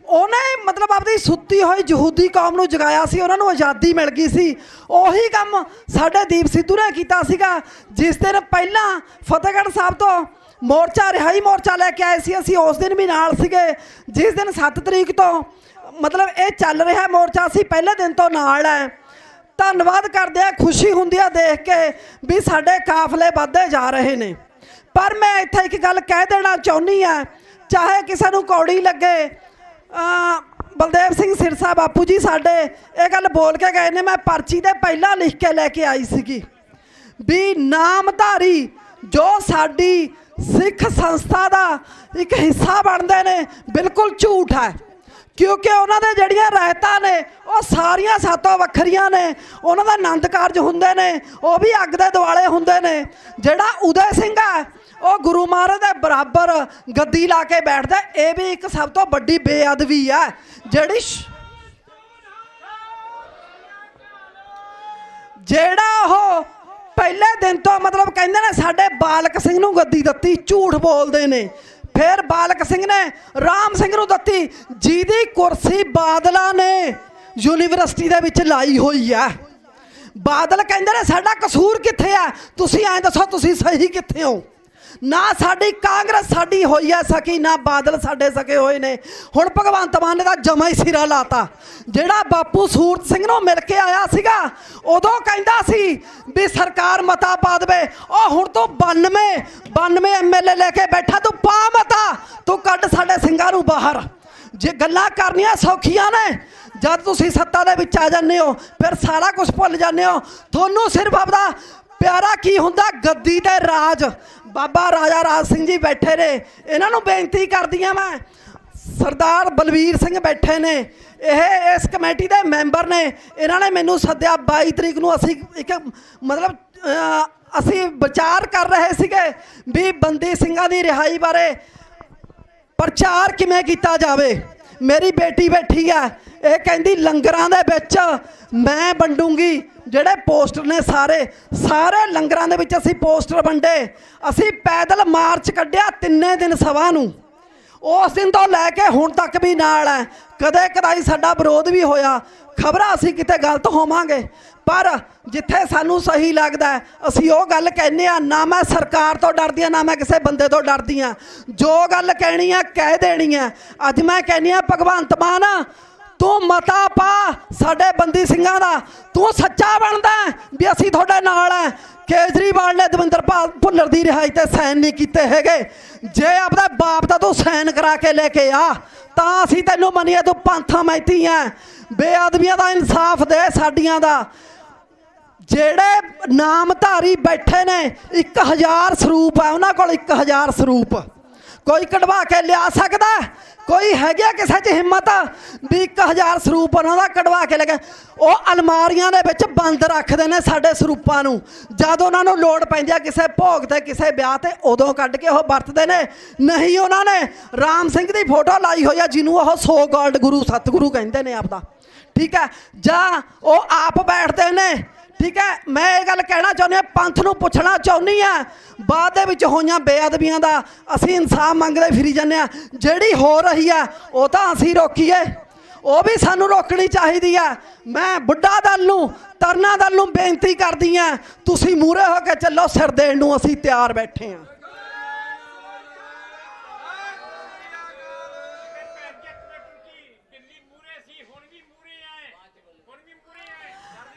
ਉਹਨੇ ਮਤਲਬ ਆਪਣੀ ਸੁੱਤੀ ਹੋਈ ਯਹੂਦੀ ਕੌਮ ਨੂੰ ਜਗਾਇਆ ਸੀ, ਉਹਨਾਂ ਨੂੰ ਆਜ਼ਾਦੀ ਮਿਲ ਗਈ ਸੀ। ਉਹੀ ਕੰਮ ਸਾਡੇ ਦੀਪ ਸਿੱਧੂ ਨੇ ਕੀਤਾ ਸੀਗਾ। ਜਿਸ ਦਿਨ ਪਹਿਲਾਂ ਫਤਿਹਗੜ੍ਹ ਸਾਹਿਬ ਤੋਂ ਮੋਰਚਾ ਰਿਹਾਈ ਮੋਰਚਾ ਲੈ ਕੇ ਆਏ ਸੀ, ਅਸੀਂ ਉਸ ਦਿਨ ਵੀ ਨਾਲ ਸੀਗੇ। ਜਿਸ ਦਿਨ 7 ਤਰੀਕ ਤੋਂ ਮਤਲਬ ਇਹ ਚੱਲ ਰਿਹਾ ਮੋਰਚਾ, ਅਸੀਂ ਪਹਿਲੇ ਦਿਨ ਤੋਂ ਨਾਲ ਹੈ। ਧੰਨਵਾਦ ਕਰਦੇ ਆ, ਖੁਸ਼ੀ ਹੁੰਦੀ ਆ ਦੇਖ ਕੇ ਵੀ ਸਾਡੇ ਕਾਫਲੇ ਵੱਧਦੇ ਜਾ ਰਹੇ ਨੇ। ਪਰ ਮੈਂ ਇੱਥੇ ਇੱਕ ਗੱਲ ਕਹਿ ਦੇਣਾ ਚਾਹੁੰਦੀ ਹਾਂ, ਚਾਹੇ ਕਿਸੇ ਨੂੰ ਕੌੜੀ ਲੱਗੇ। ਬਲਦੇਵ ਸਿੰਘ ਸਿਰਸਾ ਬਾਪੂ ਜੀ ਸਾਡੇ ਇਹ ਗੱਲ ਬੋਲ ਕੇ ਗਏ ਨੇ, ਮੈਂ ਪਰਚੀ ਦੇ ਪਹਿਲਾਂ ਲਿਖ ਕੇ ਲੈ ਕੇ ਆਈ ਸੀਗੀ ਵੀ ਨਾਮਧਾਰੀ ਜੋ ਸਾਡੀ ਸਿੱਖ ਸੰਸਥਾ ਦਾ ਇੱਕ ਹਿੱਸਾ ਬਣਦੇ ਨੇ, ਬਿਲਕੁਲ ਝੂਠ ਹੈ। ਕਿਉਂਕਿ ਉਹਨਾਂ ਦੇ ਜਿਹੜੀਆਂ ਰਹਿਤਾਂ ਨੇ ਉਹ ਸਾਰੀਆਂ ਸਾਤੋਂ ਵੱਖਰੀਆਂ ਨੇ। ਉਹਨਾਂ ਦਾ ਆਨੰਦ ਕਾਰਜ ਹੁੰਦੇ ਨੇ, ਉਹ ਵੀ ਅੱਗ ਦੇ ਦੁਆਲੇ ਹੁੰਦੇ ਨੇ। ਜਿਹੜਾ ਉਦੈ ਸਿੰਘ ਹੈ ਉਹ ਗੁਰੂ ਮਹਾਰਾਜ ਦੇ ਬਰਾਬਰ ਗੱਦੀ ਲਾ ਕੇ ਬੈਠਦਾ। ਇਹ ਵੀ ਇੱਕ ਸਭ ਤੋਂ ਵੱਡੀ ਬੇਅਦਬੀ ਹੈ ਜਿਹੜਾ ਉਹ ਪਹਿਲੇ ਦਿਨ ਤੋਂ ਮਤਲਬ ਕਹਿੰਦੇ ਨੇ ਸਾਡੇ ਬਾਲਕ ਸਿੰਘ ਨੂੰ ਗੱਦੀ ਦਿੱਤੀ, ਝੂਠ ਬੋਲਦੇ ਨੇ। ਫਿਰ ਬਾਲਕ ਸਿੰਘ ਨੇ ਰਾਮ ਸਿੰਘ ਨੂੰ ਦਿੱਤੀ, ਜਿਹਦੀ ਕੁਰਸੀ ਬਾਦਲਾਂ ਨੇ ਯੂਨੀਵਰਸਿਟੀ ਦੇ ਵਿੱਚ ਲਾਈ ਹੋਈ ਹੈ। ਬਾਦਲ ਕਹਿੰਦੇ ਨੇ ਸਾਡਾ ਕਸੂਰ ਕਿੱਥੇ ਆ, ਤੁਸੀਂ ਐਂ ਦੱਸੋ ਤੁਸੀਂ ਸਹੀ ਕਿੱਥੇ ਹੋ। ਨਾ ਸਾਡੀ ਕਾਂਗਰਸ ਸਾਡੀ ਹੋਈ ਹੈ ਸਕੀ, ਨਾ ਬਾਦਲ ਸਾਡੇ ਸਕੇ ਹੋਏ ਨੇ। ਹੁਣ ਭਗਵੰਤ ਮਾਨ ਨੇ ਤਾਂ ਜਮਾ ਹੀ ਸਿਰਾ ਲਾਤਾ। ਜਿਹੜਾ ਬਾਪੂ ਸੂਰਤ ਸਿੰਘ ਨੂੰ ਮਿਲ ਕੇ ਆਇਆ ਸੀਗਾ, ਉਦੋਂ ਕਹਿੰਦਾ ਸੀ ਵੀ ਸਰਕਾਰ ਮਤਾ ਪਾ ਦੇਵੇ। ਉਹ ਹੁਣ ਤੋਂ 92 MLA ਲੈ ਕੇ ਬੈਠਾ, ਤੂੰ ਪਾ ਮਤਾ, ਤੂੰ ਕੱਢ ਸਾਡੇ ਸਿੰਘਾਂ ਨੂੰ ਬਾਹਰ। ਜੇ ਗੱਲਾਂ ਕਰਨੀਆਂ ਸੌਖੀਆਂ ਨੇ, ਜਦ ਤੁਸੀਂ ਸੱਤਾ ਦੇ ਵਿੱਚ ਆ ਜਾਂਦੇ ਹੋ ਫਿਰ ਸਾਰਾ ਕੁਝ ਭੁੱਲ ਜਾਂਦੇ ਹੋ। ਤੁਹਾਨੂੰ ਸਿਰਫ ਆਪਦਾ ਪਿਆਰਾ ਕੀ ਹੁੰਦਾ, ਗੱਦੀ ਤੇ ਰਾਜ। ਬਾਬਾ ਰਾਜਾ ਰਾਜ ਸਿੰਘ ਜੀ ਬੈਠੇ ਨੇ, ਇਹਨਾਂ ਨੂੰ ਬੇਨਤੀ ਕਰਦੀ ਹਾਂ ਮੈਂ। ਸਰਦਾਰ ਬਲਵੀਰ ਸਿੰਘ ਬੈਠੇ ਨੇ, ਇਹ ਇਸ ਕਮੇਟੀ ਦੇ ਮੈਂਬਰ ਨੇ। ਇਹਨਾਂ ਨੇ ਮੈਨੂੰ ਸੱਦਿਆ 22 ਤਰੀਕ ਨੂੰ। ਅਸੀਂ ਇੱਕ ਮਤਲਬ ਅਸੀਂ ਵਿਚਾਰ ਕਰ ਰਹੇ ਸੀਗੇ ਵੀ ਬੰਦੀ ਸਿੰਘਾਂ ਦੀ ਰਿਹਾਈ ਬਾਰੇ ਪ੍ਰਚਾਰ ਕਿਵੇਂ ਕੀਤਾ ਜਾਵੇ। ਮੇਰੀ ਬੇਟੀ ਬੈਠੀ ਆ, ਇਹ ਕਹਿੰਦੀ ਲੰਗਰਾਂ ਦੇ ਵਿੱਚ ਮੈਂ ਵੰਡੂੰਗੀ। ਜਿਹੜੇ ਪੋਸਟਰ ਨੇ ਸਾਰੇ ਲੰਗਰਾਂ ਦੇ ਵਿੱਚ ਅਸੀਂ ਪੋਸਟਰ ਵੰਡੇ। ਅਸੀਂ ਪੈਦਲ ਮਾਰਚ ਕੱਢਿਆ 3 ਦਿਨ ਸਭਾ ਨੂੰ। ਉਸ ਦਿਨ ਤੋਂ ਲੈ ਕੇ ਹੁਣ ਤੱਕ ਵੀ ਨਾਲ ਹੈ। ਕਦੇ ਕਦਾਈ ਸਾਡਾ ਵਿਰੋਧ ਵੀ ਹੋਇਆ, ਖਬਰਾਂ ਅਸੀਂ ਕਿਤੇ ਗਲਤ ਹੋਵਾਂਗੇ, ਪਰ ਜਿੱਥੇ ਸਾਨੂੰ ਸਹੀ ਲੱਗਦਾ ਅਸੀਂ ਉਹ ਗੱਲ ਕਹਿੰਦੇ ਆ। ਨਾ ਮੈਂ ਸਰਕਾਰ ਤੋਂ ਡਰਦੀ ਆ, ਨਾ ਮੈਂ ਕਿਸੇ ਬੰਦੇ ਤੋਂ ਡਰਦੀ ਆ। ਜੋ ਗੱਲ ਕਹਿਣੀ ਆ ਕਹਿ ਦੇਣੀ ਆ। ਅੱਜ ਮੈਂ ਕਹਿੰਦੀ ਆ ਭਗਵੰਤ ਮਾਨ, ਤੂੰ ਮਤਾ ਪਾ ਸਾਡੇ ਬੰਦੀ ਸਿੰਘਾਂ ਦਾ। ਤੂੰ ਸੱਚਾ ਬਣਦਾ ਵੀ ਅਸੀਂ ਤੁਹਾਡੇ ਨਾਲ ਹੈ। ਕੇਜਰੀਵਾਲ ਨੇ ਦਵਿੰਦਰਪਾਲ ਭੁੱਲਰ ਦੀ ਰਿਹਾਈ ਤੇ ਸਾਈਨ ਨਹੀਂ ਕੀਤੇ ਹੈਗੇ। ਜੇ ਆਪਦਾ ਬਾਪ ਦਾ ਤੂੰ ਸਾਈਨ ਕਰਾ ਕੇ ਲੈ ਕੇ ਆ ਤਾਂ ਅਸੀਂ ਤੈਨੂੰ ਮੰਨੀਏ, ਤੂੰ ਪੰਥਾਂ ਮੈਤੀ ਹੈ। ਬੇਅਦਬੀਆਂ ਦਾ ਇਨਸਾਫ ਦੇ ਸਾਡੀਆਂ ਦਾ। ਜਿਹੜੇ ਨਾਮਧਾਰੀ ਬੈਠੇ ਨੇ 1000 ਸਰੂਪ ਹੈ ਉਹਨਾਂ ਕੋਲ, 1000 ਸਰੂਪ। ਕੋਈ ਕਢਵਾ ਕੇ ਲਿਆ ਸਕਦਾ? ਕੋਈ ਹੈਗਾ ਕਿਸੇ 'ਚ ਹਿੰਮਤ ਵੀ 1000 ਸਰੂਪ ਉਹਨਾਂ ਦਾ ਕਢਵਾ ਕੇ ਲੈ ਕੇ? ਉਹ ਅਲਮਾਰੀਆਂ ਦੇ ਵਿੱਚ ਬੰਦ ਰੱਖਦੇ ਨੇ ਸਾਡੇ ਸਰੂਪਾਂ ਨੂੰ। ਜਦ ਉਹਨਾਂ ਨੂੰ ਲੋੜ ਪੈਂਦੀ ਆ ਕਿਸੇ ਭੋਗ ਤੇ, ਕਿਸੇ ਵਿਆਹ ਤੇ, ਉਦੋਂ ਕੱਢ ਕੇ ਉਹ ਵਰਤਦੇ ਨੇ। ਨਹੀਂ, ਉਹਨਾਂ ਨੇ ਰਾਮ ਸਿੰਘ ਦੀ ਫੋਟੋ ਲਾਈ ਹੋਈ ਆ, ਜਿਹਨੂੰ ਉਹ ਸੋ ਕਾਲਡ ਗੁਰੂ ਸਤਿਗੁਰੂ ਕਹਿੰਦੇ ਨੇ ਆਪਦਾ, ਠੀਕ ਹੈ। ਜਾਂ ਉਹ ਆਪ ਬੈਠਦੇ ਨੇ, ਠੀਕ ਹੈ। ਮੈਂ ਇਹ ਗੱਲ ਕਹਿਣਾ ਚਾਹੁੰਦੀ ਹਾਂ, ਪੰਥ ਨੂੰ ਪੁੱਛਣਾ ਚਾਹੁੰਦੀ ਹਾਂ, ਬਾਅਦ ਦੇ ਵਿੱਚ ਹੋਈਆਂ ਬੇਅਦਬੀਆਂ ਦਾ ਅਸੀਂ ਇਨਸਾਫ ਮੰਗਦੇ ਫਿਰੀ ਜਾਂਦੇ ਹਾਂ। ਜਿਹੜੀ ਹੋ ਰਹੀ ਆ ਉਹ ਤਾਂ ਅਸੀਂ ਰੋਕੀਏ, ਉਹ ਵੀ ਸਾਨੂੰ ਰੋਕਣੀ ਚਾਹੀਦੀ ਆ। ਮੈਂ ਬੁੱਢਾ ਦਲ ਨੂੰ, ਤਰਨਾ ਦਲ ਨੂੰ ਬੇਨਤੀ ਕਰਦੀ ਹਾਂ, ਤੁਸੀਂ ਮੂਹਰੇ ਹੋ ਕੇ ਚੱਲੋ, ਸਿਰ ਦੇਣ ਨੂੰ ਅਸੀਂ ਤਿਆਰ ਬੈਠੇ ਹਾਂ।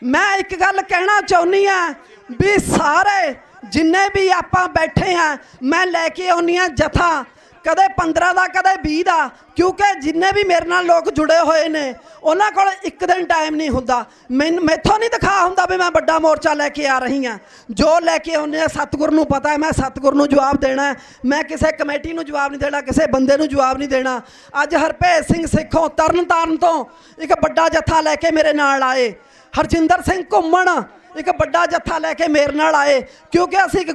ਮੈਂ ਇੱਕ ਗੱਲ ਕਹਿਣਾ ਚਾਹੁੰਦੀ ਹਾਂ ਵੀ ਸਾਰੇ ਜਿੰਨੇ ਵੀ ਆਪਾਂ ਬੈਠੇ ਹਾਂ, ਮੈਂ ਲੈ ਕੇ ਆਉਂਦੀ ਹਾਂ ਜਥਾ, ਕਦੇ 15 ਦਾ ਕਦੇ 20 ਦਾ, ਕਿਉਂਕਿ ਜਿੰਨੇ ਵੀ ਮੇਰੇ ਨਾਲ ਲੋਕ ਜੁੜੇ ਹੋਏ ਨੇ ਉਹਨਾਂ ਕੋਲ ਇੱਕ ਦਿਨ ਟਾਈਮ ਨਹੀਂ ਹੁੰਦਾ। ਮੈਥੋਂ ਨਹੀਂ ਦਿਖਾ ਹੁੰਦਾ ਵੀ ਮੈਂ ਵੱਡਾ ਮੋਰਚਾ ਲੈ ਕੇ ਆ ਰਹੀ ਹਾਂ। ਜੋ ਲੈ ਕੇ ਆਉਂਦੇ ਆ ਸਤਿਗੁਰ ਨੂੰ ਪਤਾ ਹੈ, ਮੈਂ ਸਤਿਗੁਰ ਨੂੰ ਜਵਾਬ ਦੇਣਾ ਹੈ। ਮੈਂ ਕਿਸੇ ਕਮੇਟੀ ਨੂੰ ਜਵਾਬ ਨਹੀਂ ਦੇਣਾ, ਕਿਸੇ ਬੰਦੇ ਨੂੰ ਜਵਾਬ ਨਹੀਂ ਦੇਣਾ। ਅੱਜ ਹਰਭੇਜ ਸਿੰਘ ਸਿੱਖੋਂ ਤਰਨ ਤਾਰਨ ਤੋਂ ਇੱਕ ਵੱਡਾ ਜਥਾ ਲੈ ਕੇ ਮੇਰੇ ਨਾਲ ਆਏ, ਹਰਜਿੰਦਰ ਸਿੰਘ ਘੁੰਮਣ ਇੱਕ ਵੱਡਾ ਜਥਾ ਲੈ ਕੇ ਮੇਰੇ ਨਾਲ ਆਏ, ਕਿਉਂਕਿ ਅਸੀਂ ਇੱਕ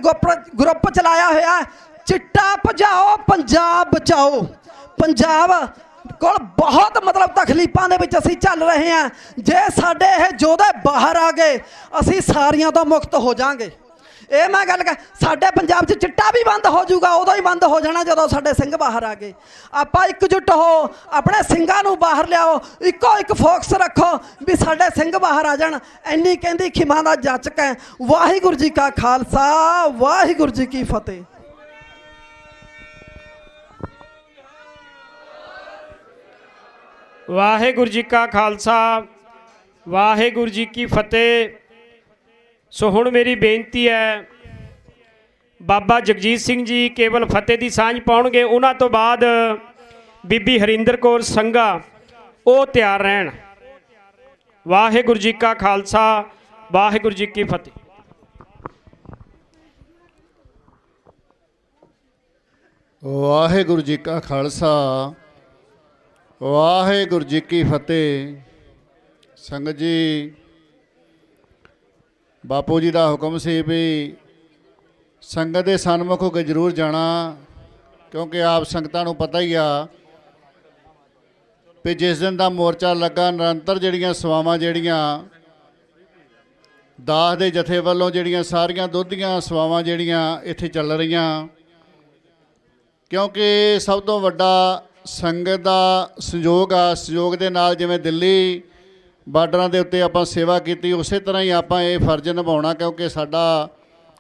ਗਰੁੱਪ ਚਲਾਇਆ ਹੋਇਆ, ਚਿੱਟਾ ਭਜਾਓ ਪੰਜਾਬ ਬਚਾਓ। ਪੰਜਾਬ ਕੋਲ ਬਹੁਤ ਮਤਲਬ ਤਕਲੀਫਾਂ ਦੇ ਵਿੱਚ ਅਸੀਂ ਚੱਲ ਰਹੇ ਹਾਂ। ਜੇ ਸਾਡੇ ਇਹ ਯੋਧੇ ਬਾਹਰ ਆ ਗਏ ਅਸੀਂ ਸਾਰੀਆਂ ਤੋਂ ਮੁਕਤ ਹੋ ਜਾਾਂਗੇ। ਇਹ ਮੈਂ ਗੱਲ ਸਾਡੇ ਪੰਜਾਬ 'ਚ ਚਿੱਟਾ ਵੀ ਬੰਦ ਹੋ ਜਾਊਗਾ, ਉਦੋਂ ਹੀ ਬੰਦ ਹੋ ਜਾਣਾ ਜਦੋਂ ਸਾਡੇ ਸਿੰਘ ਬਾਹਰ ਆ ਗਏ। ਆਪਾਂ ਇਕਜੁੱਟ ਹੋ, ਆਪਣੇ ਸਿੰਘਾਂ ਨੂੰ ਬਾਹਰ ਲਿਆਓ, ਇੱਕੋ ਇੱਕ ਫੋਕਸ ਰੱਖੋ ਵੀ ਸਾਡੇ ਸਿੰਘ ਬਾਹਰ ਆ ਜਾਣ। ਇੰਨੀ ਕਹਿੰਦੀ ਖਿਮਾ ਦਾ ਜਾਚਕ ਹੈ। ਵਾਹਿਗੁਰੂ ਜੀ ਕਾ ਖਾਲਸਾ, ਵਾਹਿਗੁਰੂ ਜੀ ਕੀ ਫਤਿਹ। ਵਾਹਿਗੁਰੂ ਜੀ ਕਾ ਖਾਲਸਾ, ਵਾਹਿਗੁਰੂ ਜੀ ਕੀ ਫਤਿਹ। ਸੋ ਹੁਣ ਮੇਰੀ ਬੇਨਤੀ ਹੈ, ਬਾਬਾ ਜਗਜੀਤ ਸਿੰਘ ਜੀ ਕੇਵਲ ਫਤਿਹ ਦੀ ਸਾਂਝ ਪਾਉਣਗੇ, ਉਹਨਾਂ ਤੋਂ ਬਾਅਦ ਬੀਬੀ ਹਰਿੰਦਰ ਕੌਰ ਸੰਘਾ ਉਹ ਤਿਆਰ ਰਹਿਣ। ਵਾਹਿਗੁਰੂ ਜੀ ਕਾ ਖਾਲਸਾ, ਵਾਹਿਗੁਰੂ ਜੀ ਕੀ ਫਤਿਹ। ਵਾਹਿਗੁਰੂ ਜੀ ਕਾ ਖਾਲਸਾ, ਵਾਹਿਗੁਰੂ ਜੀ ਕੀ ਫਤਿਹ। ਸੰਗਤ ਜੀ, ਬਾਪੂ ਜੀ ਦਾ ਹੁਕਮ ਸੀ ਵੀ ਸੰਗਤ ਦੇ ਸਨਮੁਖ ਹੋ ਕੇ ਜ਼ਰੂਰ ਜਾਣਾ, ਕਿਉਂਕਿ ਆਪ ਸੰਗਤਾਂ ਨੂੰ ਪਤਾ ਹੀ ਆ ਵੀ ਜਿਸ ਦਿਨ ਦਾ ਮੋਰਚਾ ਲੱਗਾ, ਨਿਰੰਤਰ ਜਿਹੜੀਆਂ ਸੇਵਾਵਾਂ ਜਿਹੜੀਆਂ ਦਾਸ ਦੇ ਜਥੇ ਵੱਲੋਂ ਜਿਹੜੀਆਂ ਸਾਰੀਆਂ ਦੁੱਧੀਆਂ ਸੇਵਾਵਾਂ ਜਿਹੜੀਆਂ ਇੱਥੇ ਚੱਲ ਰਹੀਆਂ, ਕਿਉਂਕਿ ਸਭ ਤੋਂ ਵੱਡਾ ਸੰਗਤ ਦਾ ਸੰਯੋਗ ਆ। ਸੰਯੋਗ ਦੇ ਨਾਲ ਜਿਵੇਂ ਦਿੱਲੀ ਬਾਰਡਰਾਂ ਦੇ ਉੱਤੇ ਆਪਾਂ ਸੇਵਾ ਕੀਤੀ, ਉਸੇ ਤਰ੍ਹਾਂ ਹੀ ਆਪਾਂ ਇਹ ਫਰਜ਼ ਨਿਭਾਉਣਾ, ਕਿਉਂਕਿ ਸਾਡਾ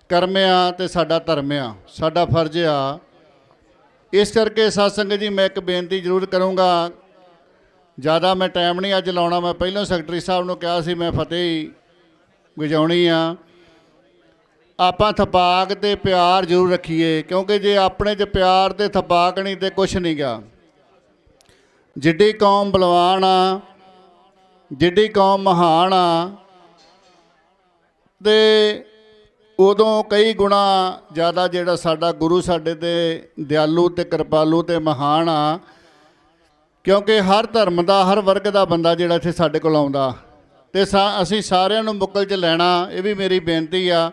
ਕਰਮ ਆ ਅਤੇ ਸਾਡਾ ਧਰਮ ਆ, ਸਾਡਾ ਫਰਜ਼ ਆ। ਇਸ ਕਰਕੇ ਸਾਧ ਸੰਗਤ ਜੀ, ਮੈਂ ਇੱਕ ਬੇਨਤੀ ਜ਼ਰੂਰ ਕਰੂੰਗਾ, ਜ਼ਿਆਦਾ ਮੈਂ ਟਾਈਮ ਨਹੀਂ ਅੱਜ ਲਾਉਣਾ। ਮੈਂ ਪਹਿਲਾਂ ਸੈਕਟਰੀ ਸਾਹਿਬ ਨੂੰ ਕਿਹਾ ਸੀ ਮੈਂ ਫਤਿਹ ਹੀ ਵਜਾਉਣੀ ਆ। ਆਪਾਂ ਥਪਾਕ ਅਤੇ ਪਿਆਰ ਜ਼ਰੂਰ ਰੱਖੀਏ, ਕਿਉਂਕਿ ਜੇ ਆਪਣੇ 'ਚ ਪਿਆਰ ਅਤੇ ਥਪਾਕ ਨਹੀਂ ਤਾਂ ਕੁਛ ਨਹੀਂ ਗਾ। ਜਿੱਡੀ ਕੌਮ ਬਲਵਾਨ ਆ, ਜਿੱਡੀ ਕੌਮ ਮਹਾਨ ਆ, ਅਤੇ ਉਦੋਂ ਕਈ ਗੁਣਾ ਜ਼ਿਆਦਾ ਜਿਹੜਾ ਸਾਡਾ ਗੁਰੂ ਸਾਡੇ 'ਤੇ ਦਿਆਲੂ ਅਤੇ ਕਿਰਪਾਲੂ ਅਤੇ ਮਹਾਨ ਆ, ਕਿਉਂਕਿ ਹਰ ਧਰਮ ਦਾ, ਹਰ ਵਰਗ ਦਾ ਬੰਦਾ ਜਿਹੜਾ ਇੱਥੇ ਸਾਡੇ ਕੋਲ ਆਉਂਦਾ, ਅਤੇ ਅਸੀਂ ਸਾਰਿਆਂ ਨੂੰ ਮੁਕਲ 'ਚ ਲੈਣਾ, ਇਹ ਵੀ ਮੇਰੀ ਬੇਨਤੀ ਆ।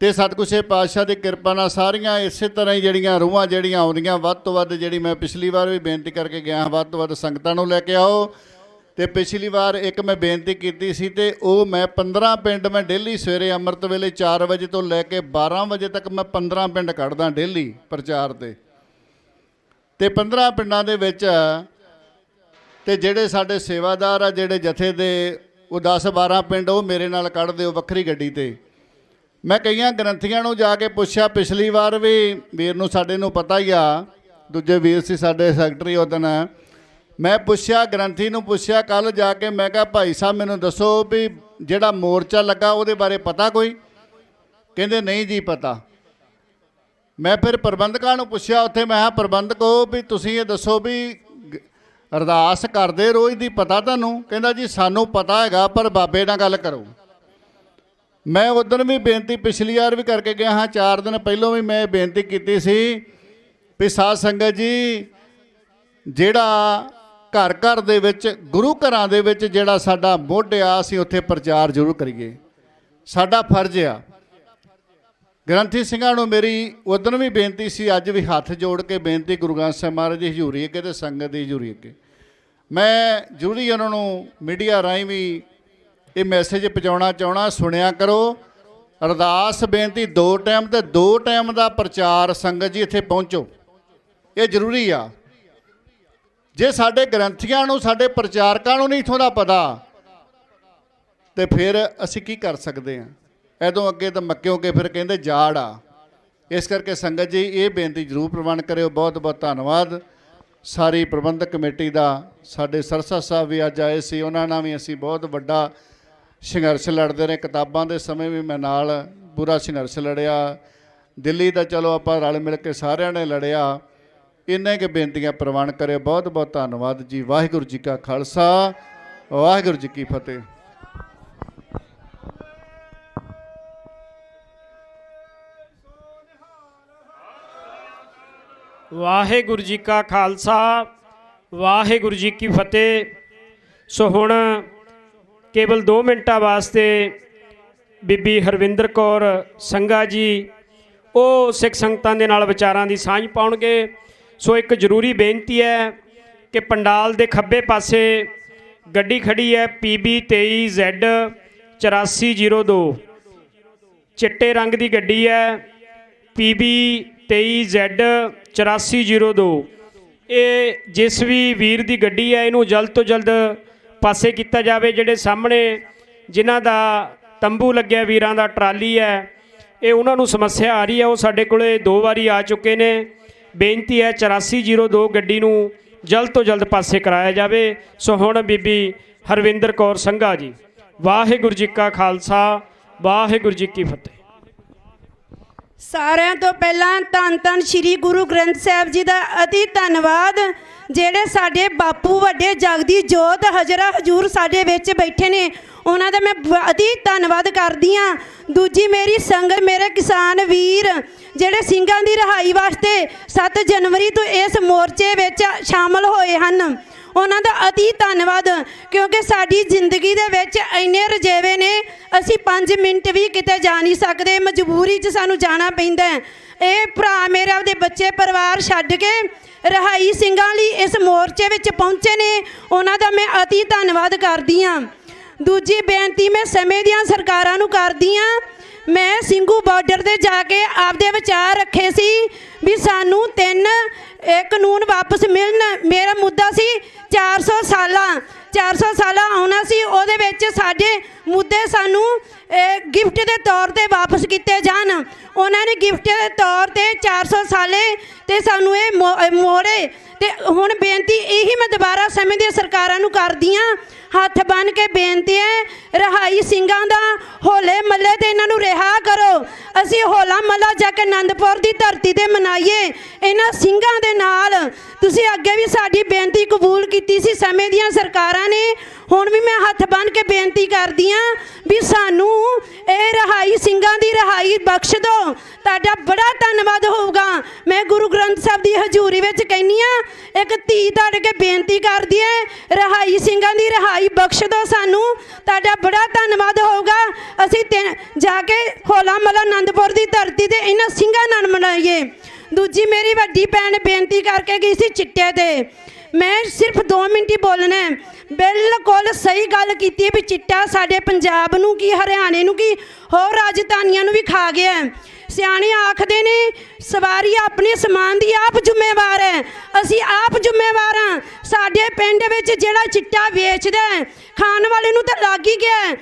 ਅਤੇ ਸਤਿਗੁਰੂ ਪਾਤਸ਼ਾਹ ਦੀ ਕਿਰਪਾ ਨਾਲ ਸਾਰੀਆਂ ਇਸੇ ਤਰ੍ਹਾਂ ਹੀ ਜਿਹੜੀਆਂ ਰੂਹਾਂ ਜਿਹੜੀਆਂ ਆਉਂਦੀਆਂ, ਵੱਧ ਤੋਂ ਵੱਧ, ਜਿਹੜੀ ਮੈਂ ਪਿਛਲੀ ਵਾਰ ਵੀ ਬੇਨਤੀ ਕਰਕੇ ਗਿਆ, ਵੱਧ ਤੋਂ ਵੱਧ ਸੰਗਤਾਂ ਨੂੰ ਲੈ ਕੇ ਆਓ। ਅਤੇ ਪਿਛਲੀ ਵਾਰ ਇੱਕ ਮੈਂ ਬੇਨਤੀ ਕੀਤੀ ਸੀ, ਅਤੇ ਉਹ ਮੈਂ 15 ਪਿੰਡ ਮੈਂ ਡੇਲੀ ਸਵੇਰੇ ਅੰਮ੍ਰਿਤ ਵੇਲੇ 4 ਵਜੇ ਤੋਂ ਲੈ ਕੇ 12 ਵਜੇ ਤੱਕ ਮੈਂ 15 ਪਿੰਡ ਕੱਢਦਾ ਡੇਲੀ ਪ੍ਰਚਾਰ 'ਤੇ। ਅਤੇ 15 ਪਿੰਡਾਂ ਦੇ ਵਿੱਚ ਅਤੇ ਜਿਹੜੇ ਸਾਡੇ ਸੇਵਾਦਾਰ ਆ, ਜਿਹੜੇ ਜਥੇ ਦੇ, ਉਹ 10-12 ਪਿੰਡ ਉਹ ਮੇਰੇ ਨਾਲ ਕੱਢਦੇ, ਉਹ ਵੱਖਰੀ ਗੱਡੀ 'ਤੇ। ਮੈਂ ਕਈਆਂ ਗ੍ਰੰਥੀਆਂ ਨੂੰ ਜਾ ਕੇ ਪੁੱਛਿਆ, ਪਿਛਲੀ ਵਾਰ ਵੀ ਵੀਰ ਨੂੰ ਸਾਡੇ ਨੂੰ ਪਤਾ ਹੀ ਆ, ਦੂਜੇ ਵੀਰ ਸੀ ਸਾਡੇ ਸੈਕਟਰੀ ਉਹ ਦਿਨ, ਮੈਂ ਪੁੱਛਿਆ ਗ੍ਰੰਥੀ ਨੂੰ ਪੁੱਛਿਆ ਕੱਲ੍ਹ ਜਾ ਕੇ, ਮੈਂ ਕਿਹਾ ਭਾਈ ਸਾਹਿਬ ਮੈਨੂੰ ਦੱਸੋ ਵੀ ਜਿਹੜਾ ਮੋਰਚਾ ਲੱਗਾ ਉਹਦੇ ਬਾਰੇ ਪਤਾ ਕੋਈ? ਕਹਿੰਦੇ ਨਹੀਂ ਜੀ ਪਤਾ। ਮੈਂ ਫਿਰ ਪ੍ਰਬੰਧਕਾਂ ਨੂੰ ਪੁੱਛਿਆ ਉੱਥੇ, ਮੈਂ ਕਿਹਾ ਪ੍ਰਬੰਧਕੋ ਵੀ ਤੁਸੀਂ ਇਹ ਦੱਸੋ ਵੀ ਅਰਦਾਸ ਕਰਦੇ ਰੋਜ਼ ਦੀ ਪਤਾ ਤੁਹਾਨੂੰ? ਕਹਿੰਦਾ ਜੀ ਸਾਨੂੰ ਪਤਾ ਹੈਗਾ, ਪਰ ਬਾਬੇ ਨਾਲ ਗੱਲ ਕਰੋ। ਮੈਂ ਉਦੋਂ ਵੀ ਬੇਨਤੀ ਪਿਛਲੀ ਵਾਰ ਵੀ ਕਰਕੇ ਗਿਆ ਹਾਂ, 4 ਦਿਨ ਪਹਿਲਾਂ ਵੀ ਮੈਂ ਬੇਨਤੀ ਕੀਤੀ ਸੀ ਵੀ ਸਾਧ ਸੰਗਤ ਜੀ, ਜਿਹੜਾ ਘਰ ਘਰ ਦੇ ਵਿੱਚ, ਗੁਰੂ ਘਰਾਂ ਦੇ ਵਿੱਚ ਜਿਹੜਾ ਸਾਡਾ ਮੁੱਢ ਆ, ਅਸੀਂ ਉੱਥੇ ਪ੍ਰਚਾਰ ਜ਼ਰੂਰ ਕਰੀਏ, ਸਾਡਾ ਫਰਜ਼ ਆ। ਗ੍ਰੰਥੀ ਸਿੰਘਾਂ ਨੂੰ ਮੇਰੀ ਉਦੋਂ ਵੀ ਬੇਨਤੀ ਸੀ, ਅੱਜ ਵੀ ਹੱਥ ਜੋੜ ਕੇ ਬੇਨਤੀ ਗੁਰੂ ਗ੍ਰੰਥ ਸਾਹਿਬ ਮਹਾਰਾਜ ਦੀ ਹਜ਼ੂਰੀ ਅੱਗੇ ਅਤੇ ਸੰਗਤ ਦੀ ਹਜ਼ੂਰੀ ਅੱਗੇ, ਮੈਂ ਜ਼ਰੂਰੀ ਉਹਨਾਂ ਨੂੰ ਮੀਡੀਆ ਰਾਹੀਂ ਵੀ ਇਹ ਮੈਸੇਜ ਪਹੁੰਚਾਉਣਾ ਚਾਹਣਾ, ਸੁਣਿਆ ਕਰੋ। ਅਰਦਾਸ ਬੇਨਤੀ 2 ਟਾਈਮ ਤੇ 2 ਟਾਈਮ ਦਾ ਪ੍ਰਚਾਰ ਸੰਗਤ ਜੀ ਇੱਥੇ ਪਹੁੰਚੋ, ਇਹ ਜ਼ਰੂਰੀ ਆ। ਜੇ ਸਾਡੇ ਗ੍ਰੰਥੀਆਂ ਨੂੰ, ਸਾਡੇ ਪ੍ਰਚਾਰਕਾਂ ਨੂੰ ਨਹੀਂ ਇੱਥੋਂ ਦਾ ਪਤਾ ਤੇ ਫਿਰ ਅਸੀਂ ਕੀ ਕਰ ਸਕਦੇ ਹਾਂ? ਐਦੋਂ ਅੱਗੇ ਤਾਂ ਮੱਕਿਓ ਕੇ ਫਿਰ ਕਹਿੰਦੇ ਜਾੜ ਆ। ਇਸ ਕਰਕੇ ਸੰਗਤ ਜੀ ਇਹ ਬੇਨਤੀ ਜ਼ਰੂਰ ਪ੍ਰਵਾਨ ਕਰਿਓ। ਬਹੁਤ ਬਹੁਤ ਧੰਨਵਾਦ ਸਾਰੀ ਪ੍ਰਬੰਧਕ ਕਮੇਟੀ ਦਾ। ਸਾਡੇ ਸਰਸਾ ਸਾਹਿਬ ਵੀ ਅੱਜ ਆਏ ਸੀ, ਉਹਨਾਂ ਨਾਲ ਵੀ ਅਸੀਂ ਬਹੁਤ ਵੱਡਾ ਸੰਘਰਸ਼ ਲੜਦੇ ਰਹੇ। ਕਿਤਾਬਾਂ ਦੇ ਸਮੇਂ ਵੀ ਮੈਂ ਨਾਲ ਪੂਰਾ ਸੰਘਰਸ਼ ਲੜਿਆ। ਦਿੱਲੀ ਦਾ ਚਲੋ ਆਪਾਂ ਰਲ ਮਿਲ ਕੇ ਸਾਰਿਆਂ ਨੇ ਲੜਿਆ। ਇੰਨੇ ਕੁ ਬੇਨਤੀਆਂ ਪ੍ਰਵਾਨ ਕਰਿਓ। ਬਹੁਤ ਬਹੁਤ ਧੰਨਵਾਦ ਜੀ। ਵਾਹਿਗੁਰੂ ਜੀ ਕਾ ਖਾਲਸਾ, ਵਾਹਿਗੁਰੂ ਜੀ ਕੀ ਫਤਿਹ। ਵਾਹਿਗੁਰੂ ਜੀ ਕਾ ਖਾਲਸਾ, ਵਾਹਿਗੁਰੂ ਜੀ ਕੀ ਫਤਿਹ। ਸੋ ਹੁਣ ਕੇਵਲ 2 ਮਿੰਟਾਂ ਵਾਸਤੇ ਬੀਬੀ ਹਰਵਿੰਦਰ ਕੌਰ ਸੰਘਾ ਜੀ ਉਹ ਸਿੱਖ ਸੰਗਤਾਂ ਦੇ ਨਾਲ ਵਿਚਾਰਾਂ ਦੀ ਸਾਂਝ ਪਾਉਣਗੇ। ਸੋ ਇੱਕ ਜ਼ਰੂਰੀ ਬੇਨਤੀ ਹੈ ਕਿ ਪੰਡਾਲ ਦੇ ਖੱਬੇ ਪਾਸੇ ਗੱਡੀ ਖੜੀ ਹੈ PB 23Z 8402, ਚਿੱਟੇ ਰੰਗ ਦੀ ਗੱਡੀ ਹੈ PB 23Z 8402। ਇਹ ਜਿਸ ਵੀ ਵੀਰ ਦੀ ਗੱਡੀ ਹੈ ਇਹਨੂੰ ਜਲਦ ਤੋਂ ਜਲਦ ਪਾਸੇ ਕੀਤਾ ਜਾਵੇ। ਜਿਹੜੇ ਸਾਹਮਣੇ ਜਿਨ੍ਹਾਂ ਦਾ ਤੰਬੂ ਲੱਗਿਆ ਵੀਰਾਂ ਦਾ, ਟਰਾਲੀ ਹੈ, ਇਹ ਉਹਨਾਂ ਨੂੰ ਸਮੱਸਿਆ ਆ ਰਹੀ ਹੈ। ਉਹ ਸਾਡੇ ਕੋਲੇ 2 ਵਾਰੀ ਆ ਚੁੱਕੇ ਨੇ। ਬੇਨਤੀ ਹੈ 8402 ਗੱਡੀ ਨੂੰ ਜਲਦ ਤੋਂ ਜਲਦ ਪਾਸੇ ਕਰਾਇਆ ਜਾਵੇ। ਸੋ ਹੁਣ ਬੀਬੀ ਹਰਵਿੰਦਰ ਕੌਰ ਸੰਘਾ ਜੀ। ਵਾਹਿਗੁਰੂ ਜੀ ਕਾ ਖਾਲਸਾ, ਵਾਹਿਗੁਰੂ ਜੀ ਕੀ ਫਤਿਹ। ਸਾਰਿਆਂ ਤੋਂ ਪਹਿਲਾਂ ਧੰਨ ਧੰਨ ਸ਼੍ਰੀ ਗੁਰੂ ਗ੍ਰੰਥ ਸਾਹਿਬ ਜੀ ਦਾ ਅਤੀ ਧੰਨਵਾਦ। ਜਿਹੜੇ ਸਾਡੇ ਬਾਪੂ ਵੱਡੇ ਜਗਦੀ ਜੋਤ ਹਜ਼ਰਾ ਹਜੂਰ ਸਾਡੇ ਵਿੱਚ ਬੈਠੇ ਨੇ, ਉਹਨਾਂ ਦਾ ਮੈਂ ਅਤੀ ਧੰਨਵਾਦ ਕਰਦੀ ਹਾਂ। ਦੂਜੀ ਮੇਰੀ ਸੰਗਤ, ਮੇਰੇ ਕਿਸਾਨ ਵੀਰ ਜਿਹੜੇ ਸਿੰਘਾਂ ਦੀ ਰਿਹਾਈ ਵਾਸਤੇ 7 ਜਨਵਰੀ ਤੋਂ ਇਸ ਮੋਰਚੇ ਵਿੱਚ ਸ਼ਾਮਲ ਹੋਏ ਹਨ, ਉਹਨਾਂ ਦਾ ਅਤੀ ਧੰਨਵਾਦ। ਕਿਉਂਕਿ ਸਾਡੀ ਜ਼ਿੰਦਗੀ ਦੇ ਵਿੱਚ ਇੰਨੇ ਰਜੇਵੇ ਨੇ, ਅਸੀਂ 5 ਮਿੰਟ ਵੀ ਕਿਤੇ ਜਾ ਨਹੀਂ ਸਕਦੇ, ਮਜਬੂਰੀ 'ਚ ਸਾਨੂੰ ਜਾਣਾ ਪੈਂਦਾ। ਇਹ ਭਰਾ ਮੇਰੇ ਆਪਦੇ ਬੱਚੇ ਪਰਿਵਾਰ ਛੱਡ ਕੇ ਰਿਹਾਈ ਸਿੰਘਾਂ ਲਈ ਇਸ ਮੋਰਚੇ ਵਿੱਚ ਪਹੁੰਚੇ ਨੇ, ਉਹਨਾਂ ਦਾ ਮੈਂ ਅਤੀ ਧੰਨਵਾਦ ਕਰਦੀ ਹਾਂ। ਦੂਜੀ ਬੇਨਤੀ ਮੈਂ ਸਮੇਂ ਦੀਆਂ ਸਰਕਾਰਾਂ ਨੂੰ ਕਰਦੀ ਹਾਂ। ਮੈਂ ਸਿੰਘੂ ਬਾਰਡਰ 'ਤੇ ਜਾ ਕੇ ਆਪਦੇ ਵਿਚਾਰ ਰੱਖੇ ਸੀ ਵੀ ਸਾਨੂੰ 3 ਕਾਨੂੰਨ ਵਾਪਸ ਮਿਲਣ। ਮੇਰਾ ਮੁੱਦਾ ਸੀ 400 ਸਾਲਾਂ ਆਉਣਾ ਸੀ, ਉਹਦੇ ਵਿੱਚ ਸਾਡੇ ਮੁੱਦੇ ਸਾਨੂੰ ਗਿਫਟ ਦੇ ਤੌਰ ਤੇ ਵਾਪਸ ਕੀਤੇ ਜਾਣ। ਉਹਨਾਂ ਨੇ ਗਿਫਟ ਦੇ ਤੌਰ ਤੇ 400 ਸਾਲੇ ਤੇ ਸਾਨੂੰ ਇਹ ਮੋੜੇ। ਤੇ ਹੁਣ ਬੇਨਤੀ ਇਹੀ ਮੈਂ ਦੁਬਾਰਾ ਸਮੇਂ ਦੀਆਂ ਸਰਕਾਰਾਂ ਨੂੰ ਕਰਦੀ ਹਾਂ, ਹੱਥ ਬੰਨ੍ਹ ਕੇ ਬੇਨਤੀ ਹੈ, ਰਿਹਾਈ ਸਿੰਘਾਂ ਦਾ ਹੋਲੇ ਮੱਲੇ ਤੇ ਇਹਨਾਂ ਨੂੰ ਰਿਹਾ ਕਰੋ। ਅਸੀਂ ਹੋਲਾ ਮੱਲਾ ਜਾ ਕੇ ਆਨੰਦਪੁਰ ਦੀ ਧਰਤੀ ਤੇ ਮਨਾਈਏ ਇਹਨਾਂ ਸਿੰਘਾਂ ਦੇ ਨਾਲ। ਤੁਸੀਂ ਅੱਗੇ ਵੀ ਸਾਡੀ ਬੇਨਤੀ ਕਬੂਲ ਕੀਤੀ ਸੀ ਸਮੇਂ ਦੀਆਂ ਸਰਕਾਰਾਂ ਨੇ। ਹੁਣ ਵੀ ਮੈਂ ਹੱਥ ਬੰਨ੍ਹ ਕੇ ਬੇਨਤੀ ਕਰਦੀ ਹਾਂ ਵੀ ਸਾਨੂੰ ਇਹ ਰਿਹਾਈ ਸਿੰਘਾਂ ਦੀ ਰਿਹਾਈ ਬਖਸ਼ ਦਿਓ। ਤੁਹਾਡਾ ਬੜਾ ਧੰਨਵਾਦ ਹੋਊਗਾ। ਮੈਂ ਗੁਰੂ ਗ੍ਰੰਥ ਸਾਹਿਬ ਦੀ ਹਜ਼ੂਰੀ ਵਿੱਚ ਕਹਿੰਦੀ ਹਾਂ, ਇੱਕ ਧੀ ਧੜ ਕੇ ਬੇਨਤੀ ਕਰਦੀ ਹੈ, ਰਿਹਾਈ ਸਿੰਘਾਂ ਦੀ ਰਿਹਾਈ ਬਖਸ਼ ਦਿਓ ਸਾਨੂੰ, ਤੁਹਾਡਾ ਬੜਾ ਧੰਨਵਾਦ ਹੋਊਗਾ। ਅਸੀਂ ਜਾ ਕੇ ਹੋਲਾ ਮਹੱਲਾ ਆਨੰਦਪੁਰ ਦੀ ਧਰਤੀ ਤੇ ਇਹਨਾਂ ਸਿੰਘਾਂ ਨਾਲ ਮਨਾਈਏ। ਦੂਜੀ ਮੇਰੀ ਵੱਡੀ ਭੈਣ ਬੇਨਤੀ ਕਰਕੇ ਗਈ ਸੀ ਚਿੱਟੇ ਤੇ। ਮੈਂ ਸਿਰਫ 2 ਮਿੰਟ ਹੀ ਬੋਲਣਾ। ਬਿਲਕੁਲ ਸਹੀ ਗੱਲ ਕੀਤੀ ਹੈ ਵੀ ਚਿੱਟਾ ਸਾਡੇ ਪੰਜਾਬ ਨੂੰ ਕੀ, ਹਰਿਆਣੇ ਨੂੰ ਕੀ, ਹੋਰ ਰਾਜਧਾਨੀਆਂ ਨੂੰ ਵੀ ਖਾ ਗਿਆ। ਸਿਆਣੇ ਆਖਦੇ ਨੇ ਸਵਾਰੀ ਆਪਣੇ ਸਮਾਨ ਦੀ ਆਪ ਜ਼ਿੰਮੇਵਾਰ ਹੈ। ਅਸੀਂ ਆਪ ਜ਼ਿੰਮੇਵਾਰ ਹਾਂ। ਸਾਡੇ ਪਿੰਡ ਵਿੱਚ ਜਿਹੜਾ ਚਿੱਟਾ ਵੇਚਦਾ ਖਾਣ ਵਾਲੇ ਨੂੰ ਤਾਂ ਲੱਗ ਹੀ ਗਿਆ,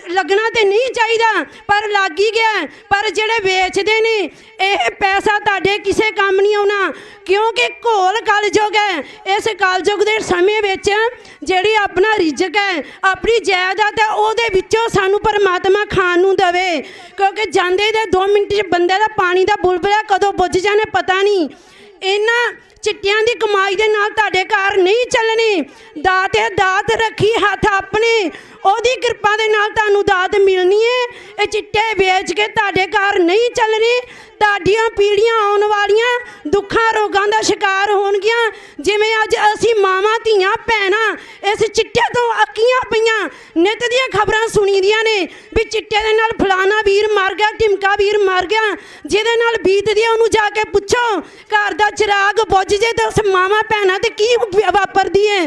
ਲੱਗਣਾ ਤੇ ਨਹੀਂ ਚਾਹੀਦਾ ਪਰ ਲੱਗ ਹੀ ਗਿਆ। ਪਰ ਜਿਹੜੇ ਵੇਚਦੇ ਨੇ ਇਹ ਪੈਸਾ ਤੁਹਾਡੇ ਕਿਸੇ ਕੰਮ ਨਹੀਂ ਆਉਣਾ, ਕਿਉਂਕਿ ਘੋਲ ਕਲਯੁਗ ਹੈ। ਇਸ ਕਲਯੁਗ ਦੇ ਸਮੇਂ ਵਿੱਚ ਜਿਹੜੀ ਆਪਣਾ ਰਿਜ਼ਕ ਹੈ, ਆਪਣੀ ਜਾਇਦਾਦ ਹੈ, ਉਹਦੇ ਵਿੱਚੋਂ ਸਾਨੂੰ ਪਰਮਾਤਮਾ ਖਾਣ ਨੂੰ ਦੇਵੇ। ਕਿਉਂਕਿ ਜਾਂਦੇ ਦੇ 2 ਮਿੰਟ 'ਚ ਬੰਦੇ ਦਾ ਪਾਣੀ ਦਾ ਬੁਲਬੁਲਾ ਕਦੋਂ ਬੁੱਝ ਜਾਣੇ ਪਤਾ ਨਹੀਂ। ਇਹਨਾਂ ਚਿੱਟਿਆਂ ਦੀ ਕਮਾਈ ਦੇ ਨਾਲ ਤੁਹਾਡੇ ਘਰ ਨਹੀਂ ਚੱਲਣੇ। ਦਾਤੇ ਦਾਤ ਰੱਖੀ ਹੱਥ ਆਪਣੇ, ਉਹਦੀ ਕਿਰਪਾ ਦੇ ਨਾਲ ਤੁਹਾਨੂੰ ਦਾਤ ਮਿਲਣੀ ਹੈ। ਇਹ ਚਿੱਟੇ ਵੇਚ ਕੇ ਤੁਹਾਡੇ ਘਰ ਨਹੀਂ ਚੱਲਣੇ। ਤੁਹਾਡੀਆਂ ਪੀੜ੍ਹੀਆਂ ਆਉਣ ਵਾਲੀਆਂ ਦੁੱਖਾਂ ਰੋਗਾਂ ਦਾ ਸ਼ਿਕਾਰ ਹੋਣਗੀਆਂ। ਜਿਵੇਂ ਅੱਜ ਅਸੀਂ ਮਾਵਾਂ ਧੀਆਂ ਭੈਣਾਂ ਇਸ ਚਿੱਟੇ ਤੋਂ ਅੱਕੀਆਂ ਪਈਆਂ, ਨਿੱਤ ਦੀਆਂ ਖਬਰਾਂ ਸੁਣੀਦੀਆਂ ਨੇ ਵੀ ਚਿੱਟੇ ਦੇ ਨਾਲ ਫਲਾਣਾ ਵੀਰ ਮਰ ਗਿਆ, ਢਿਮਕਾ ਵੀਰ ਮਰ ਗਿਆ। ਜਿਹਦੇ ਨਾਲ ਬੀਤਦੀ ਹੈ ਉਹਨੂੰ ਜਾ ਕੇ ਪੁੱਛੋ, ਘਰ ਦਾ ਚਿਰਾਗ ਬੁੱਝ ਜੇ ਤਾਂ ਉਸ ਮਾਵਾਂ ਭੈਣਾਂ ਤੇ ਕੀ ਵਾਪਰਦੀ ਹੈ।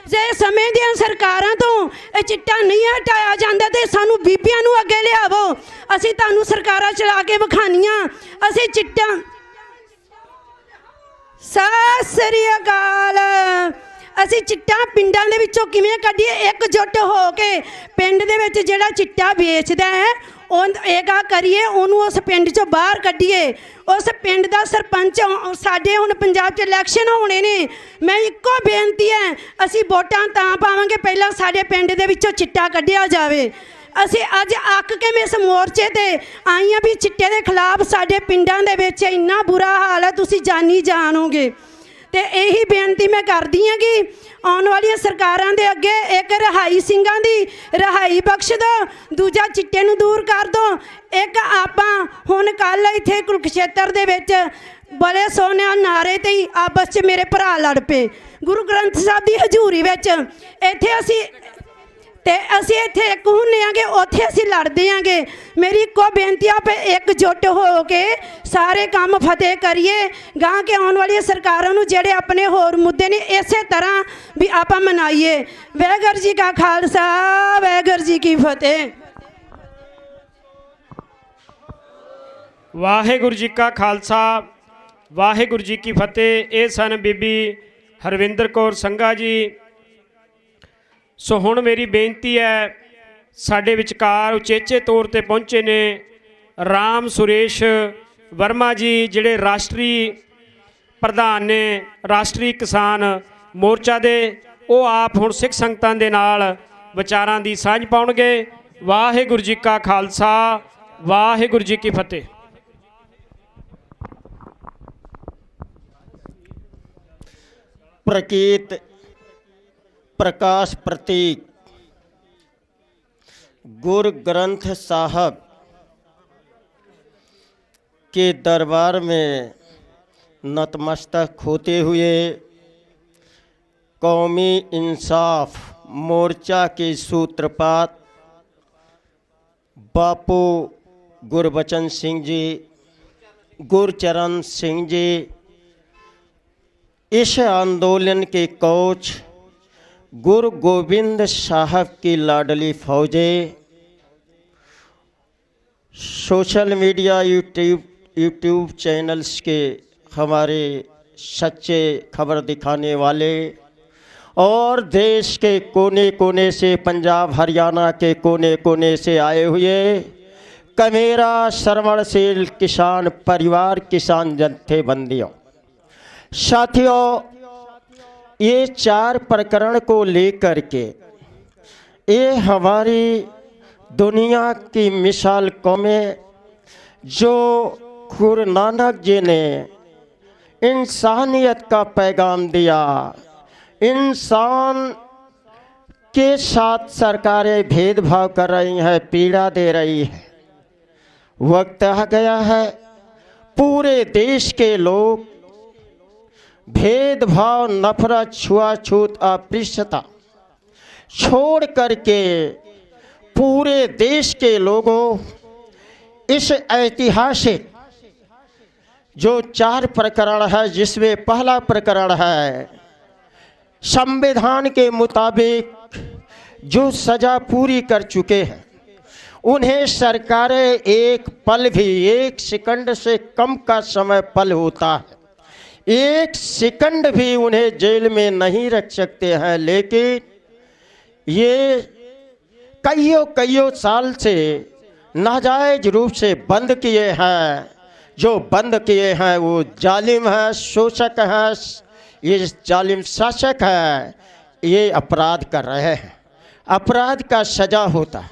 ਜੇ ਸਮੇਂ ਦੀਆਂ ਸਰਕਾਰਾਂ ਤੋਂ ਇਹ ਚਿੱਟਾ ਨਹੀਂ ਹਟਾਇਆ ਜਾਂਦਾ ਤੇ ਸਾਨੂੰ ਬੀਬੀਆਂ ਨੂੰ ਅੱਗੇ ਲਿਆਵੋ। ਅਸੀਂ ਤੁਹਾਨੂੰ ਸਰਕਾਰਾਂ ਚਲਾ ਕੇ ਵਿਖਾਣੀਆਂ। ਅਸੀਂ ਚਿੱਟਾ ਸਤਿ ਸ੍ਰੀ ਅਕਾਲ। ਅਸੀਂ ਚਿੱਟਾ ਪਿੰਡਾਂ ਦੇ ਵਿੱਚੋਂ ਕਿਵੇਂ ਕੱਢੀਏ? ਇਕਜੁੱਟ ਹੋ ਕੇ ਪਿੰਡ ਦੇ ਵਿੱਚ ਜਿਹੜਾ ਚਿੱਟਾ ਵੇਚਦਾ ਹੈ ਉਹ ਏਕਾ ਕਰੀਏ, ਉਹਨੂੰ ਉਸ ਪਿੰਡ 'ਚੋਂ ਬਾਹਰ ਕੱਢੀਏ। ਉਸ ਪਿੰਡ ਦਾ ਸਰਪੰਚ ਸਾਡੇ ਹੁਣ ਪੰਜਾਬ 'ਚ ਇਲੈਕਸ਼ਨ ਹੋਣੇ ਨੇ। ਮੈਂ ਇੱਕੋ ਬੇਨਤੀ ਹੈ, ਅਸੀਂ ਵੋਟਾਂ ਤਾਂ ਪਾਵਾਂਗੇ ਪਹਿਲਾਂ ਸਾਡੇ ਪਿੰਡ ਦੇ ਵਿੱਚੋਂ ਚਿੱਟਾ ਕੱਢਿਆ ਜਾਵੇ। ਅਸੀਂ ਅੱਜ ਅੱਕ ਕੇ ਮੈਂ ਇਸ ਮੋਰਚੇ ਤੇ ਆਈ ਹਾਂ ਵੀ ਚਿੱਟੇ ਦੇ ਖਿਲਾਫ ਸਾਡੇ ਪਿੰਡਾਂ ਦੇ ਵਿੱਚ ਇੰਨਾ ਬੁਰਾ ਹਾਲ ਹੈ, ਤੁਸੀਂ ਜਾਣੀ ਜਾਣੋਗੇ। ਤੇ ਇਹੀ ਬੇਨਤੀ ਮੈਂ ਕਰਦੀ ਹਾਂ ਕਿ ਆਉਣ ਵਾਲੀਆਂ ਸਰਕਾਰਾਂ ਦੇ ਅੱਗੇ ਇੱਕ ਰਿਹਾਈ ਸਿੰਘਾਂ ਦੀ ਰਿਹਾਈ ਬਖਸ਼ ਦਿਓ, ਦੂਜਾ ਚਿੱਟੇ ਨੂੰ ਦੂਰ ਕਰ ਦਿਓ। ਇੱਕ ਆਪਾਂ ਹੁਣ ਕੱਲ ਇੱਥੇ ਕੁਰੂਕਸ਼ੇਤਰ ਦੇ ਵਿੱਚ ਬੜੇ ਸੋਹਣੇ ਨਾਰੇ ਤੇ ਹੀ ਆਪਸ 'ਚ ਮੇਰੇ ਭਰਾ ਲੜ ਪਏ ਗੁਰੂ ਗ੍ਰੰਥ ਸਾਹਿਬ ਦੀ ਹਜ਼ੂਰੀ ਵਿੱਚ। ਇੱਥੇ ਅਸੀਂ ਇੱਥੇ ਇੱਕ ਹੁੰਦੇ ਆਂਗੇ, ਉੱਥੇ ਅਸੀਂ ਲੜਦੇ ਆਂਗੇ। ਮੇਰੀ ਇੱਕੋ ਬੇਨਤੀ ਆ ਵੀ ਇਕਜੁੱਟ ਹੋ ਕੇ ਸਾਰੇ ਕੰਮ ਫਤਿਹ ਕਰੀਏ। ਗਾਂ ਕੇ ਆਉਣ ਵਾਲੀਆਂ ਸਰਕਾਰਾਂ ਨੂੰ ਜਿਹੜੇ ਆਪਣੇ ਹੋਰ ਮੁੱਦੇ ਨੇ ਇਸੇ ਤਰ੍ਹਾਂ ਵੀ ਆਪਾਂ ਮਨਾਈਏ। ਵਾਹਿਗੁਰੂ ਜੀ ਕਾ ਖਾਲਸਾ, ਵਾਹਿਗੁਰੂ ਜੀ ਕੀ ਫਤਿਹ। ਵਾਹਿਗੁਰੂ ਜੀ ਕਾ ਖਾਲਸਾ, ਵਾਹਿਗੁਰੂ ਜੀ ਕੀ ਫਤਿਹ। ਇਹ ਸਨ ਬੀਬੀ ਹਰਵਿੰਦਰ ਕੌਰ ਸੰਘਾ ਜੀ। ਸੋ ਹੁਣ ਮੇਰੀ ਬੇਨਤੀ ਹੈ, ਸਾਡੇ ਵਿਚਕਾਰ ਉਚੇਚੇ ਤੌਰ ਤੇ ਪਹੁੰਚੇ ਨੇ ਰਾਮ ਸੁਰੇਸ਼ ਵਰਮਾ ਜੀ, ਜਿਹੜੇ ਰਾਸ਼ਟਰੀ ਪ੍ਰਧਾਨ ਨੇ ਰਾਸ਼ਟਰੀ ਕਿਸਾਨ ਮੋਰਚਾ ਦੇ। ਉਹ ਆਪ ਹੁਣ ਸਿੱਖ ਸੰਗਤਾਂ ਦੇ ਨਾਲ ਵਿਚਾਰਾਂ ਦੀ ਸਾਂਝ ਪਾਉਣਗੇ। ਵਾਹਿਗੁਰੂ ਜੀ ਕਾ ਖਾਲਸਾ, ਵਾਹਿਗੁਰੂ ਜੀ ਕੀ ਫਤਿਹ। प्रकीत प्रकाश प्रतीक गुरु ग्रंथ साहब के दरबार में नतमस्तक होते हुए कौमी इंसाफ मोर्चा के सूत्रपात बापू गुरबचन सिंह जी, गुरचरण सिंह जी, इस आंदोलन के कोच गुरु गोविंद साहब की लाडली फौजें, सोशल मीडिया यूट्यूब चैनल्स के हमारे सच्चे खबर दिखाने वाले और देश के कोने कोने से, पंजाब हरियाणा के कोने कोने से आए हुए कमेरा श्रवणशील किसान परिवार, किसान जत्थेबंदियों, साथियों, ये 4 प्रकरण को लेकर के ये हमारी दुनिया की मिसाल कौमें, जो गुरु नानक जी ने इंसानियत का पैगाम दिया, इंसान के साथ सरकारें भेदभाव कर रही हैं, पीड़ा दे रही है। वक्त आ गया है पूरे देश के लोग भेदभाव, नफरत, छुआछूत, अस्पृश्यता छोड़ करके पूरे देश के लोगों इस ऐतिहासिक जो 4 प्रकरण है, जिसमें पहला प्रकरण है संविधान के मुताबिक जो सजा पूरी कर चुके हैं उन्हें सरकारें एक पल भी, 1 सेकंड से कम का समय पल होता है, 1 सेकंड भी उन्हें जेल में नहीं रख सकते हैं। लेकिन ये कईयों साल से नाजायज रूप से बंद किए हैं। जो बंद किए हैं वो जालिम है, शोषक है, ये जालिम शासक है, ये अपराध कर रहे हैं। अपराध का सजा होता है।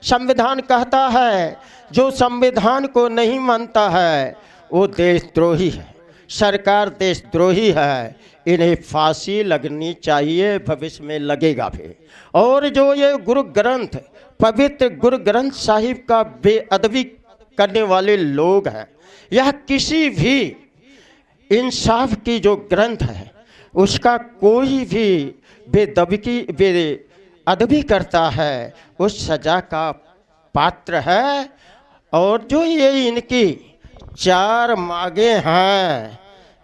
संविधान कहता है जो संविधान को नहीं मानता है वो देशद्रोही है, सरकार देशद्रोही है, इन्हें फांसी लगनी चाहिए, भविष्य में लगेगा भी। और जो ये गुरु ग्रंथ, पवित्र गुरु ग्रंथ साहिब का बेअदबी करने वाले लोग हैं, यह किसी भी इंसाफ की जो ग्रंथ है उसका कोई भी बेअदबी करता है उस सजा का पात्र है। और जो ये इनकी 4 मांगे हैं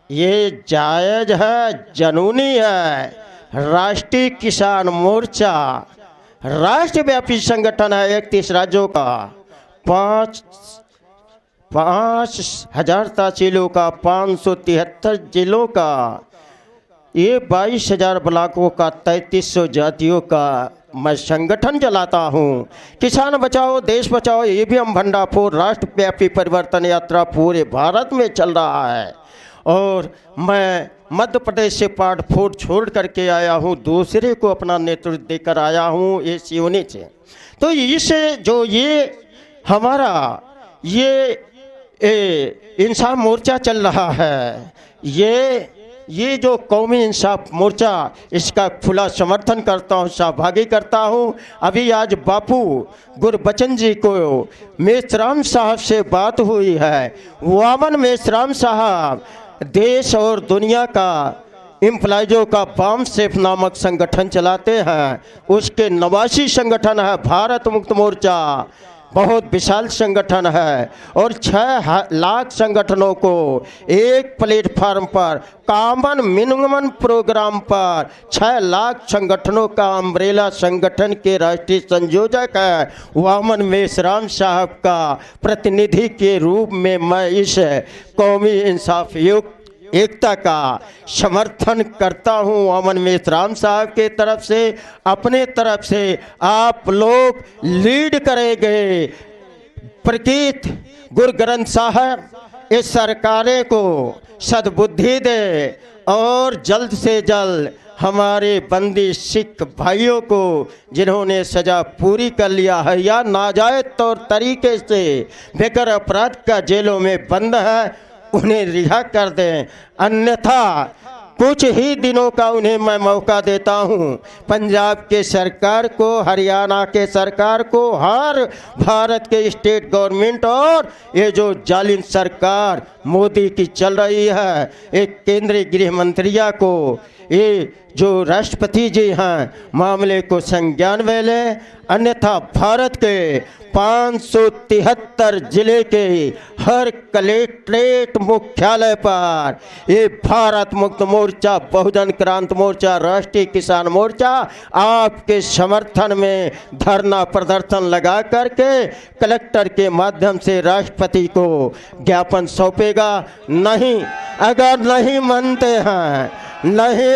ये जायज़ है, जनूनी है, राष्ट्रीय किसान मोर्चा राष्ट्रव्यापी संगठन है 31 राज्यों का, 5,000 तहसीलों का, 573 जिलों का, ये 22,000 ब्लॉकों का, 3300 जातियों का मैं संगठन चलाता हूँ। किसान बचाओ देश बचाओ EVM भंडाफोर राष्ट्रव्यापी परिवर्तन यात्रा पूरे भारत में चल रहा है। और मैं मध्य प्रदेश से पार्ट 4 छोड़ करके आया हूँ, दूसरे को अपना नेतृत्व देकर आया हूँ इस यूनिट से। तो इससे जो ये हमारा ये इंसाफ मोर्चा चल रहा है, ये जो कौमी इंसाफ मोर्चा, इसका खुला समर्थन करता हूँ, सहभागी करता हूँ। अभी आज बापू गुरबचन जी को मेश्राम साहब से बात हुई है। वामन मेश्राम साहब देश और दुनिया का एम्प्लॉयजों का बाम सेफ नामक संगठन चलाते हैं। उसके 89 संगठन है। भारत मुक्त मोर्चा बहुत विशाल संगठन है और 6 लाख संगठनों को एक प्लेटफार्म पर कॉमन मिनिमम प्रोग्राम पर 6 लाख संगठनों का अम्ब्रेला संगठन के राष्ट्रीय संयोजक है वामन मेश्राम साहब का प्रतिनिधि के रूप में मैं इस कौमी इंसाफ युक्त एकता का समर्थन करता हूं। वामन मेश्राम साहब के तरफ से, अपने तरफ से आप लोग लीड करेंगे। प्रकीत गुरु ग्रंथ साहब इस सरकारें को सद्बुद्धि दे और जल्द से जल्द हमारे बंदी सिख भाइयों को जिन्होंने सज़ा पूरी कर लिया है या नाजायज़ तौर तरीके से बेकर अपराध का जेलों में बंद है, उन्हें रिहा कर दें। अन्यथा कुछ ही दिनों का उन्हें मैं मौका देता हूं। पंजाब के सरकार को, हरियाणा के सरकार को, हर भारत के स्टेट गवर्नमेंट और ये जो जालिम सरकार मोदी की चल रही है, एक केंद्रीय गृह मंत्रिया को, ये जो राष्ट्रपति जी हैं, मामले को संज्ञान में लें। अन्यथा भारत के 573 जिले के हर कलेक्ट्रेट मुख्यालय पर ये भारत मुक्त मोर्चा, बहुजन क्रांति मोर्चा, राष्ट्रीय किसान मोर्चा आपके समर्थन में धरना प्रदर्शन लगा करके कलेक्टर के माध्यम से राष्ट्रपति को ज्ञापन सौंपेगा। नहीं, अगर नहीं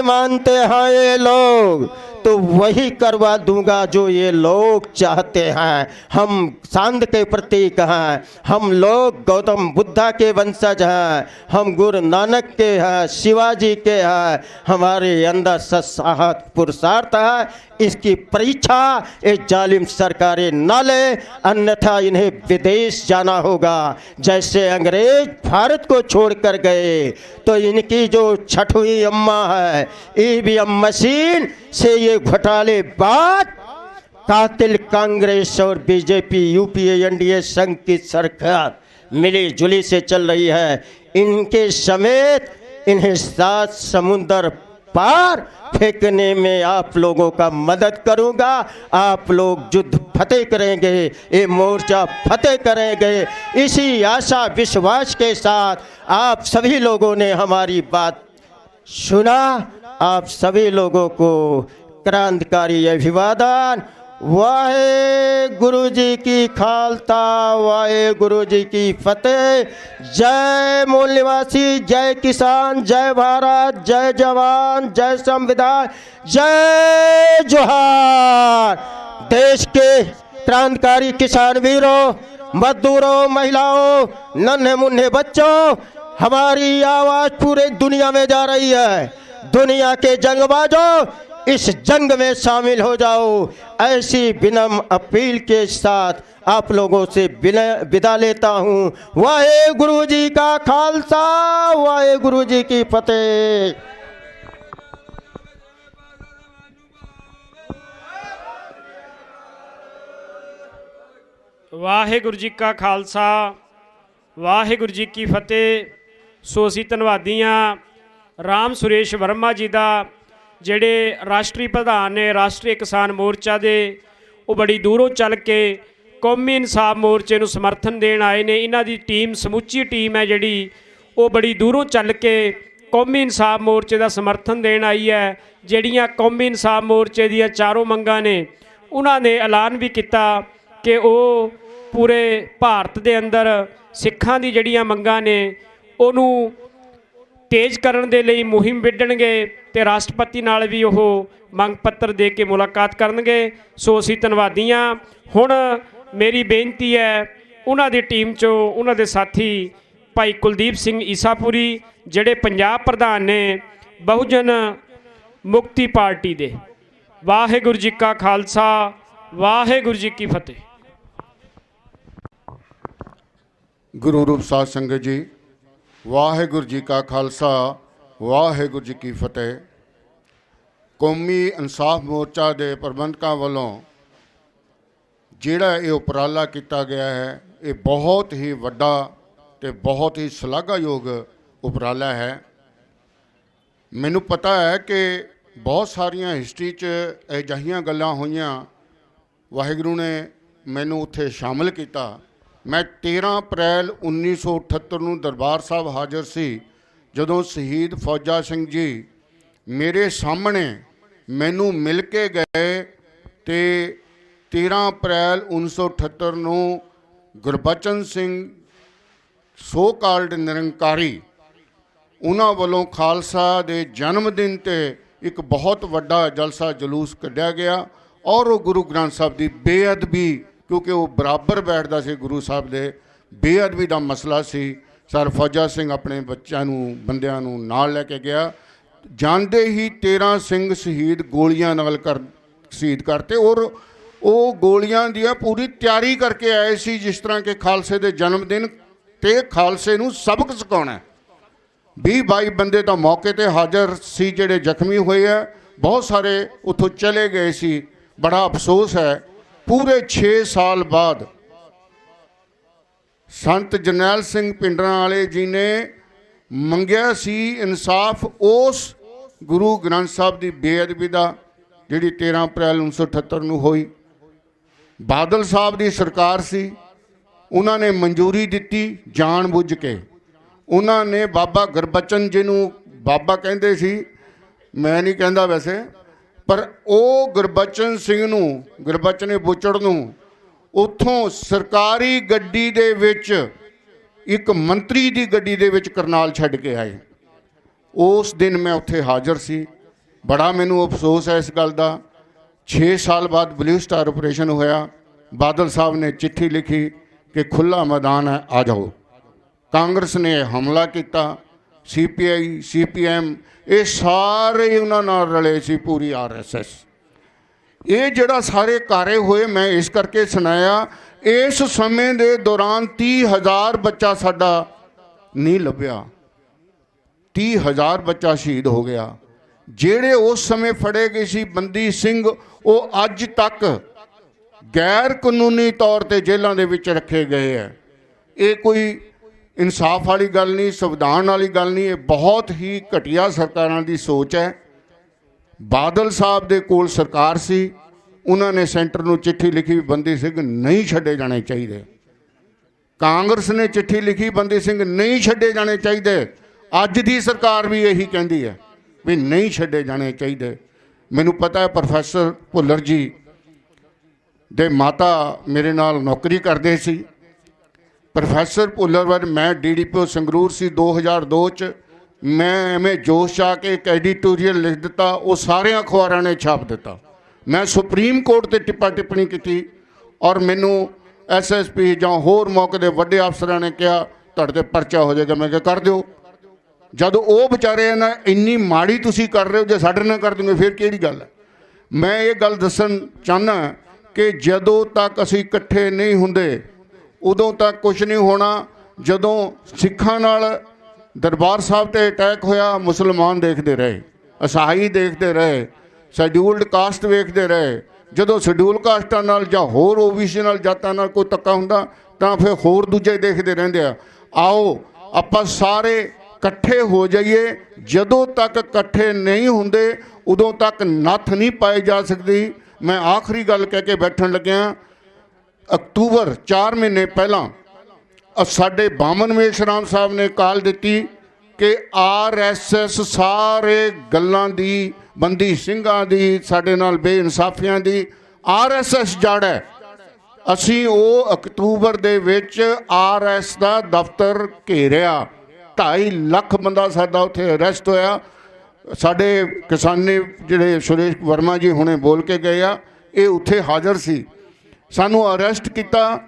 मानते हैं ये लोग तो वही करवा दूंगा जो ये लोग चाहते हैं। हम शांत के प्रतीक हैं, हम लोग गौतम बुद्धा के वंशज हैं, हम गुरु नानक के हैं, शिवाजी के हैं। हमारे अंदर सत्साहस पुरुषार्थ है। इसकी परीक्षा ये जालिम सरकारें न ले, अन्यथा इन्हें विदेश जाना होगा। जैसे अंग्रेज भारत को छोड़कर गए तो इनकी जो छठवीं अम्मा है EVM मशीन से ये घोटाले बाद कातिल कांग्रेस और BJP UPA NDA संघ की सरकार मिली जुली से चल रही है। इनके समेत इन्हें 7 समुंदर पार फेंकने में आप लोगों का मदद करूंगा। आप लोग युद्ध फतेह करेंगे, ये मोर्चा फतेह करेंगे। इसी आशा विश्वास के साथ आप सभी लोगों ने हमारी बात सुना। आप सभी लोगों को क्रांतिकारी अभिवादन। वाहे गुरु जी की खालसा, वाहे गुरु जी की फतेह। जय मूल निवासी, जय किसान, जय भारत, जय जवान, जय संविधान, जय जोहार। देश के क्रांतिकारी किसान वीरों, मजदूरों, महिलाओं, नन्हे मुन्ने बच्चों, हमारी आवाज पूरे दुनिया में जा रही है। दुनिया के जंगबाजों, इस जंग में शामिल हो जाओ। ऐसी विनम्र अपील के साथ आप लोगों से विदा लेता हूँ। वाहे गुरु जी का खालसा, वाहे गुरु जी की फतेह। ਵਾਹਿਗੁਰੂ ਜੀ ਕਾ ਖਾਲਸਾ, ਵਾਹਿਗੁਰੂ ਜੀ ਕੀ ਫਤਿਹ। ਸੋ ਅਸੀਂ ਧੰਨਵਾਦੀ ਹਾਂ ਰਾਮ ਸੁਰੇਸ਼ ਵਰਮਾ ਜੀ ਦਾ, ਜਿਹੜੇ ਰਾਸ਼ਟਰੀ ਪ੍ਰਧਾਨ ਨੇ ਰਾਸ਼ਟਰੀ ਕਿਸਾਨ ਮੋਰਚਾ ਦੇ। ਉਹ ਬੜੀ ਦੂਰੋਂ ਚੱਲ ਕੇ ਕੌਮੀ ਇਨਸਾਫ ਮੋਰਚੇ ਨੂੰ ਸਮਰਥਨ ਦੇਣ ਆਏ ਨੇ। ਇਹਨਾਂ ਦੀ ਟੀਮ, ਸਮੁੱਚੀ ਟੀਮ ਹੈ ਜਿਹੜੀ, ਉਹ ਬੜੀ ਦੂਰੋਂ ਚੱਲ ਕੇ ਕੌਮੀ ਇਨਸਾਫ ਮੋਰਚੇ ਦਾ ਸਮਰਥਨ ਦੇਣ ਆਈ ਹੈ। ਜਿਹੜੀਆਂ ਕੌਮੀ ਇਨਸਾਫ ਮੋਰਚੇ ਦੀਆਂ ਚਾਰੋਂ ਮੰਗਾਂ ਨੇ, ਉਹਨਾਂ ਨੇ ਐਲਾਨ ਵੀ ਕੀਤਾ ਕਿ ਉਹ ਪੂਰੇ ਭਾਰਤ ਦੇ ਅੰਦਰ ਸਿੱਖਾਂ ਦੀ ਜਿਹੜੀਆਂ ਮੰਗਾਂ ਨੇ ਉਹਨੂੰ ਤੇਜ਼ ਕਰਨ ਦੇ ਲਈ ਮੁਹਿੰਮ ਵਿੱਢਣਗੇ ਤੇ ਰਾਸ਼ਟਰਪਤੀ ਨਾਲ ਵੀ ਉਹ ਮੰਗ ਪੱਤਰ ਦੇ ਕੇ ਮੁਲਾਕਾਤ ਕਰਨਗੇ। ਸੋ ਅਸੀਂ ਧੰਨਵਾਦੀ ਹਾਂ। ਹੁਣ ਮੇਰੀ ਬੇਨਤੀ ਹੈ ਉਹਨਾਂ ਦੀ ਟੀਮ 'ਚੋਂ ਉਹਨਾਂ ਦੇ ਸਾਥੀ ਭਾਈ ਕੁਲਦੀਪ ਸਿੰਘ ਈਸਾਪੁਰੀ, ਜਿਹੜੇ ਪੰਜਾਬ ਪ੍ਰਧਾਨ ਨੇ ਬਹੁਜਨ ਮੁਕਤੀ ਪਾਰਟੀ ਦੇ। ਵਾਹਿਗੁਰੂ ਜੀ ਕਾ ਖਾਲਸਾ, ਵਾਹਿਗੁਰੂ ਜੀ ਕੀ ਫਤਿਹ। ਗੁਰੂ ਰੂਪ ਸਾਧ ਸੰਗਤ ਜੀ, ਵਾਹਿਗੁਰੂ ਜੀ ਕਾ ਖਾਲਸਾ, ਵਾਹਿਗੁਰੂ ਜੀ ਕੀ ਫਤਿਹ। ਕੌਮੀ ਇਨਸਾਫ ਮੋਰਚਾ ਦੇ ਪ੍ਰਬੰਧਕਾਂ ਵੱਲੋਂ ਜਿਹੜਾ ਇਹ ਉਪਰਾਲਾ ਕੀਤਾ ਗਿਆ ਹੈ, ਇਹ ਬਹੁਤ ਹੀ ਵੱਡਾ ਤੇ ਬਹੁਤ ਹੀ ਸ਼ਲਾਘਾਯੋਗ ਉਪਰਾਲਾ ਹੈ। ਮੈਨੂੰ ਪਤਾ ਹੈ ਕਿ ਬਹੁਤ ਸਾਰੀਆਂ ਹਿਸਟਰੀ 'ਚ ਅਜਿਹੀਆਂ ਗੱਲਾਂ ਹੋਈਆਂ, ਵਾਹਿਗੁਰੂ ਨੇ ਮੈਨੂੰ ਉੱਥੇ ਸ਼ਾਮਲ ਕੀਤਾ। ਮੈਂ 13 ਅਪ੍ਰੈਲ 1978 ਨੂੰ ਦਰਬਾਰ ਸਾਹਿਬ ਹਾਜ਼ਰ ਸੀ, ਜਦੋਂ ਸ਼ਹੀਦ ਫੌਜਾ ਸਿੰਘ ਜੀ ਮੇਰੇ ਸਾਹਮਣੇ ਮੈਨੂੰ ਮਿਲ ਕੇ ਗਏ ਤੇ 13 ਅਪ੍ਰੈਲ 1978 ਨੂੰ ਗੁਰਬਚਨ ਸਿੰਘ ਸੋ ਕਾਲਡ ਨਿਰੰਕਾਰੀ, ਉਹਨਾਂ ਵੱਲੋਂ ਖਾਲਸਾ ਦੇ ਜਨਮ ਦਿਨ 'ਤੇ ਇੱਕ ਬਹੁਤ ਵੱਡਾ ਜਲਸਾ ਜਲੂਸ ਕੱਢਿਆ ਗਿਆ ਔਰ ਉਹ ਗੁਰੂ ਗ੍ਰੰਥ ਸਾਹਿਬ ਦੀ ਬੇਅਦਬੀ, ਕਿਉਂਕਿ ਉਹ ਬਰਾਬਰ ਬੈਠਦਾ ਸੀ ਗੁਰੂ ਸਾਹਿਬ ਦੇ, ਬੇਅਦਬੀ ਦਾ ਮਸਲਾ ਸੀ। ਸਰ ਫੌਜਾ ਸਿੰਘ ਆਪਣੇ ਬੱਚਿਆਂ ਨੂੰ, ਬੰਦਿਆਂ ਨੂੰ ਨਾਲ ਲੈ ਕੇ ਗਿਆ। ਜਾਂਦੇ ਹੀ 13 ਸਿੰਘ ਸ਼ਹੀਦ ਗੋਲੀਆਂ ਨਾਲ ਸ਼ਹੀਦ ਕਰਤੇ ਔਰ ਉਹ ਗੋਲੀਆਂ ਦੀਆਂ ਪੂਰੀ ਤਿਆਰੀ ਕਰਕੇ ਆਏ ਸੀ, ਜਿਸ ਤਰ੍ਹਾਂ ਕਿ ਖਾਲਸੇ ਦੇ ਜਨਮ ਦਿਨ ਤੇ ਖਾਲਸੇ ਨੂੰ ਸਬਕ ਸਿਖਾਉਣਾ। 20-22 ਬੰਦੇ ਤਾਂ ਮੌਕੇ ਤੇ ਹਾਜ਼ਰ ਸੀ ਜਿਹੜੇ ਜ਼ਖਮੀ ਹੋਏ ਆ, ਬਹੁਤ ਸਾਰੇ ਉੱਥੋਂ ਚਲੇ ਗਏ ਸੀ। ਬੜਾ ਅਫਸੋਸ ਹੈ, ਪੂਰੇ 6 ਸਾਲ ਬਾਅਦ ਸੰਤ ਜਰਨੈਲ ਸਿੰਘ ਪਿੰਡਰਾਂ ਵਾਲੇ ਜੀ ਨੇ ਮੰਗਿਆ ਸੀ ਇਨਸਾਫ ਉਸ ਗੁਰੂ ਗ੍ਰੰਥ ਸਾਹਿਬ ਦੀ ਬੇਅਦਬੀ ਦਾ, ਜਿਹੜੀ 13 ਅਪ੍ਰੈਲ 1978 ਨੂੰ ਹੋਈ। ਬਾਦਲ ਸਾਹਿਬ ਦੀ ਸਰਕਾਰ ਸੀ, ਉਹਨਾਂ ਨੇ ਮਨਜ਼ੂਰੀ ਦਿੱਤੀ ਜਾਣ ਬੁੱਝ ਕੇ। ਉਹਨਾਂ ਨੇ ਬਾਬਾ ਗੁਰਬਚਨ ਜੀ ਨੂੰ ਬਾਬਾ ਕਹਿੰਦੇ ਸੀ, ਮੈਂ ਨਹੀਂ ਕਹਿੰਦਾ ਵੈਸੇ, ਪਰ ਉਹ ਗੁਰਬਚਨ ਸਿੰਘ ਨੂੰ, ਗੁਰਬਚਨੇ ਬੁੱਚੜ ਨੂੰ ਉੱਥੋਂ ਸਰਕਾਰੀ ਗੱਡੀ ਦੇ ਵਿੱਚ, ਇੱਕ ਮੰਤਰੀ ਦੀ ਗੱਡੀ ਦੇ ਵਿੱਚ ਕਰਨਾਲ ਛੱਡ ਕੇ ਆਏ। ਉਸ ਦਿਨ ਮੈਂ ਉੱਥੇ ਹਾਜ਼ਰ ਸੀ। ਬੜਾ ਮੈਨੂੰ ਅਫਸੋਸ ਹੈ ਇਸ ਗੱਲ ਦਾ। 6 ਸਾਲ ਬਾਅਦ ਬਲੂ ਸਟਾਰ ਆਪਰੇਸ਼ਨ ਹੋਇਆ। ਬਾਦਲ ਸਾਹਿਬ ਨੇ ਚਿੱਠੀ ਲਿਖੀ ਕਿ ਖੁੱਲ੍ਹਾ ਮੈਦਾਨ ਹੈ, ਆ ਜਾਓ। ਕਾਂਗਰਸ ਨੇ ਹਮਲਾ ਕੀਤਾ, CPI CPM ਇਹ ਸਾਰੇ ਉਹਨਾਂ ਨਾਲ ਰਲੇ ਸੀ, ਪੂਰੀ RSS। ਇਹ ਜਿਹੜਾ ਸਾਰੇ ਕਾਰੇ ਹੋਏ, ਮੈਂ ਇਸ ਕਰਕੇ ਸੁਣਾਇਆ, ਇਸ ਸਮੇਂ ਦੇ ਦੌਰਾਨ 30,000 ਬੱਚਾ ਸਾਡਾ ਨਹੀਂ ਲੱਭਿਆ। 30,000 ਬੱਚਾ ਸ਼ਹੀਦ ਹੋ ਗਿਆ। ਜਿਹੜੇ ਉਸ ਸਮੇਂ ਫੜੇ ਗਏ ਸੀ ਬੰਦੀ ਸਿੰਘ, ਉਹ ਅੱਜ ਤੱਕ ਗੈਰ ਕਾਨੂੰਨੀ ਤੌਰ ਤੇ ਜੇਲ੍ਹਾਂ ਦੇ ਵਿੱਚ ਰੱਖੇ ਗਏ ਹੈ। ਇਹ ਕੋਈ ਇਨਸਾਫ ਵਾਲੀ ਗੱਲ ਨਹੀਂ, ਸੰਵਿਧਾਨ ਵਾਲੀ ਗੱਲ ਨਹੀਂ, ਇਹ ਬਹੁਤ ਹੀ ਘਟੀਆ ਸਰਕਾਰਾਂ ਦੀ ਸੋਚ ਹੈ। ਬਾਦਲ ਸਾਹਿਬ ਦੇ ਕੋਲ ਸਰਕਾਰ ਸੀ, ਉਹਨਾਂ ਨੇ ਸੈਂਟਰ ਨੂੰ ਚਿੱਠੀ ਲਿਖੀ ਵੀ ਬੰਦੀ ਸਿੰਘ ਨਹੀਂ ਛੱਡੇ ਜਾਣੇ ਚਾਹੀਦੇ। ਕਾਂਗਰਸ ਨੇ ਚਿੱਠੀ ਲਿਖੀ ਬੰਦੀ ਸਿੰਘ ਨਹੀਂ ਛੱਡੇ ਜਾਣੇ ਚਾਹੀਦੇ। ਅੱਜ ਦੀ ਸਰਕਾਰ ਵੀ ਇਹੀ ਕਹਿੰਦੀ ਹੈ ਵੀ ਨਹੀਂ ਛੱਡੇ ਜਾਣੇ ਚਾਹੀਦੇ। ਮੈਨੂੰ ਪਤਾ ਹੈ ਪ੍ਰੋਫੈਸਰ ਭੁੱਲਰ ਜੀ ਦੇ ਮਾਤਾ ਮੇਰੇ ਨਾਲ ਨੌਕਰੀ ਕਰਦੇ ਸੀ। ਪ੍ਰੋਫੈਸਰ ਭੁੱਲਰ ਵੱਲ ਮੈਂ DDPO ਸੰਗਰੂਰ ਸੀ 2002 'ਚ। ਮੈਂ ਐਵੇਂ ਜੋਸ਼ ਆ ਕੇ ਇੱਕ ਐਡੀਟੋਰੀਅਲ ਲਿਖ ਦਿੱਤਾ, ਉਹ ਸਾਰਿਆਂ ਅਖਬਾਰਾਂ ਨੇ ਛਾਪ ਦਿੱਤਾ। ਮੈਂ ਸੁਪਰੀਮ ਕੋਰਟ 'ਤੇ ਟਿੱਪਾ ਟਿੱਪਣੀ ਕੀਤੀ ਔਰ ਮੈਨੂੰ SSP ਜਾਂ ਹੋਰ ਮੌਕੇ ਦੇ ਵੱਡੇ ਅਫਸਰਾਂ ਨੇ ਕਿਹਾ ਤੁਹਾਡੇ 'ਤੇ ਪਰਚਾ ਹੋ ਜਾਏਗਾ। ਮੈਂ ਕਿਹਾ ਕਰ ਦਿਓ। ਜਦੋਂ ਉਹ ਵਿਚਾਰੇ ਨਾ ਇੰਨੀ ਮਾੜੀ ਤੁਸੀਂ ਕਰ ਰਹੇ ਹੋ, ਜੇ ਸਾਡੇ ਨਾਲ ਕਰ ਦੂੰਗੇ ਫਿਰ ਕਿਹੜੀ ਗੱਲ ਹੈ। ਮੈਂ ਇਹ ਗੱਲ ਦੱਸਣ ਚਾਹੁੰਦਾ ਕਿ ਜਦੋਂ ਤੱਕ ਅਸੀਂ ਇਕੱਠੇ ਨਹੀਂ ਹੁੰਦੇ ਉਦੋਂ ਤੱਕ ਕੁਝ ਨਹੀਂ ਹੋਣਾ। ਜਦੋਂ ਸਿੱਖਾਂ ਨਾਲ ਦਰਬਾਰ ਸਾਹਿਬ 'ਤੇ ਅਟੈਕ ਹੋਇਆ, ਮੁਸਲਮਾਨ ਦੇਖਦੇ ਰਹੇ, ਈਸਾਈ ਦੇਖਦੇ ਰਹੇ, ਸ਼ੈਡਿਊਲਡ ਕਾਸਟ ਵੇਖਦੇ ਰਹੇ। ਜਦੋਂ ਸ਼ੈਡਿਊਲ ਕਾਸਟਾਂ ਨਾਲ ਜਾਂ ਹੋਰ OBC ਨਾਲ ਜਾਤਾਂ ਨਾਲ ਕੋਈ ਧੱਕਾ ਹੁੰਦਾ ਤਾਂ ਫਿਰ ਹੋਰ ਦੂਜੇ ਦੇਖਦੇ ਰਹਿੰਦੇ ਆ। ਆਓ ਆਪਾਂ ਸਾਰੇ ਇਕੱਠੇ ਹੋ ਜਾਈਏ। ਜਦੋਂ ਤੱਕ ਇਕੱਠੇ ਨਹੀਂ ਹੁੰਦੇ ਉਦੋਂ ਤੱਕ ਨੱਥ ਨਹੀਂ ਪਾਈ ਜਾ ਸਕਦੀ। ਮੈਂ ਆਖਰੀ ਗੱਲ ਕਹਿ ਕੇ ਬੈਠਣ ਲੱਗਿਆ, ਅਕਤੂਬਰ 4 ਮਹੀਨੇ ਪਹਿਲਾਂ ਸਾਡੇ ਬਾਮਨ ਮੇਸ਼ਰਾਮ ਸਾਹਿਬ ਨੇ ਕਾਲ ਦਿੱਤੀ ਕਿ RSS ਸਾਰੇ ਗੱਲਾਂ ਦੀ, ਬੰਦੀ ਸਿੰਘਾਂ ਦੀ, ਸਾਡੇ ਨਾਲ ਬੇਇਨਸਾਫੀਆਂ ਦੀ RSS ਜੜ ਹੈ। ਅਸੀਂ ਉਹ ਅਕਤੂਬਰ ਦੇ ਵਿੱਚ RS ਦਾ ਦਫ਼ਤਰ ਘੇਰਿਆ, 2.5 ਲੱਖ ਬੰਦਾ ਸਾਡਾ ਉੱਥੇ ਅਰੈਸਟ ਹੋਇਆ। ਸਾਡੇ ਕਿਸਾਨੀ ਜਿਹੜੇ ਸੁਰੇਸ਼ ਵਰਮਾ ਜੀ ਹੁਣੇ ਬੋਲ ਕੇ ਗਏ ਆ, ਇਹ ਉੱਥੇ ਹਾਜ਼ਰ ਸੀ। ਸਾਨੂੰ ਅਰੈਸਟ ਕੀਤਾ,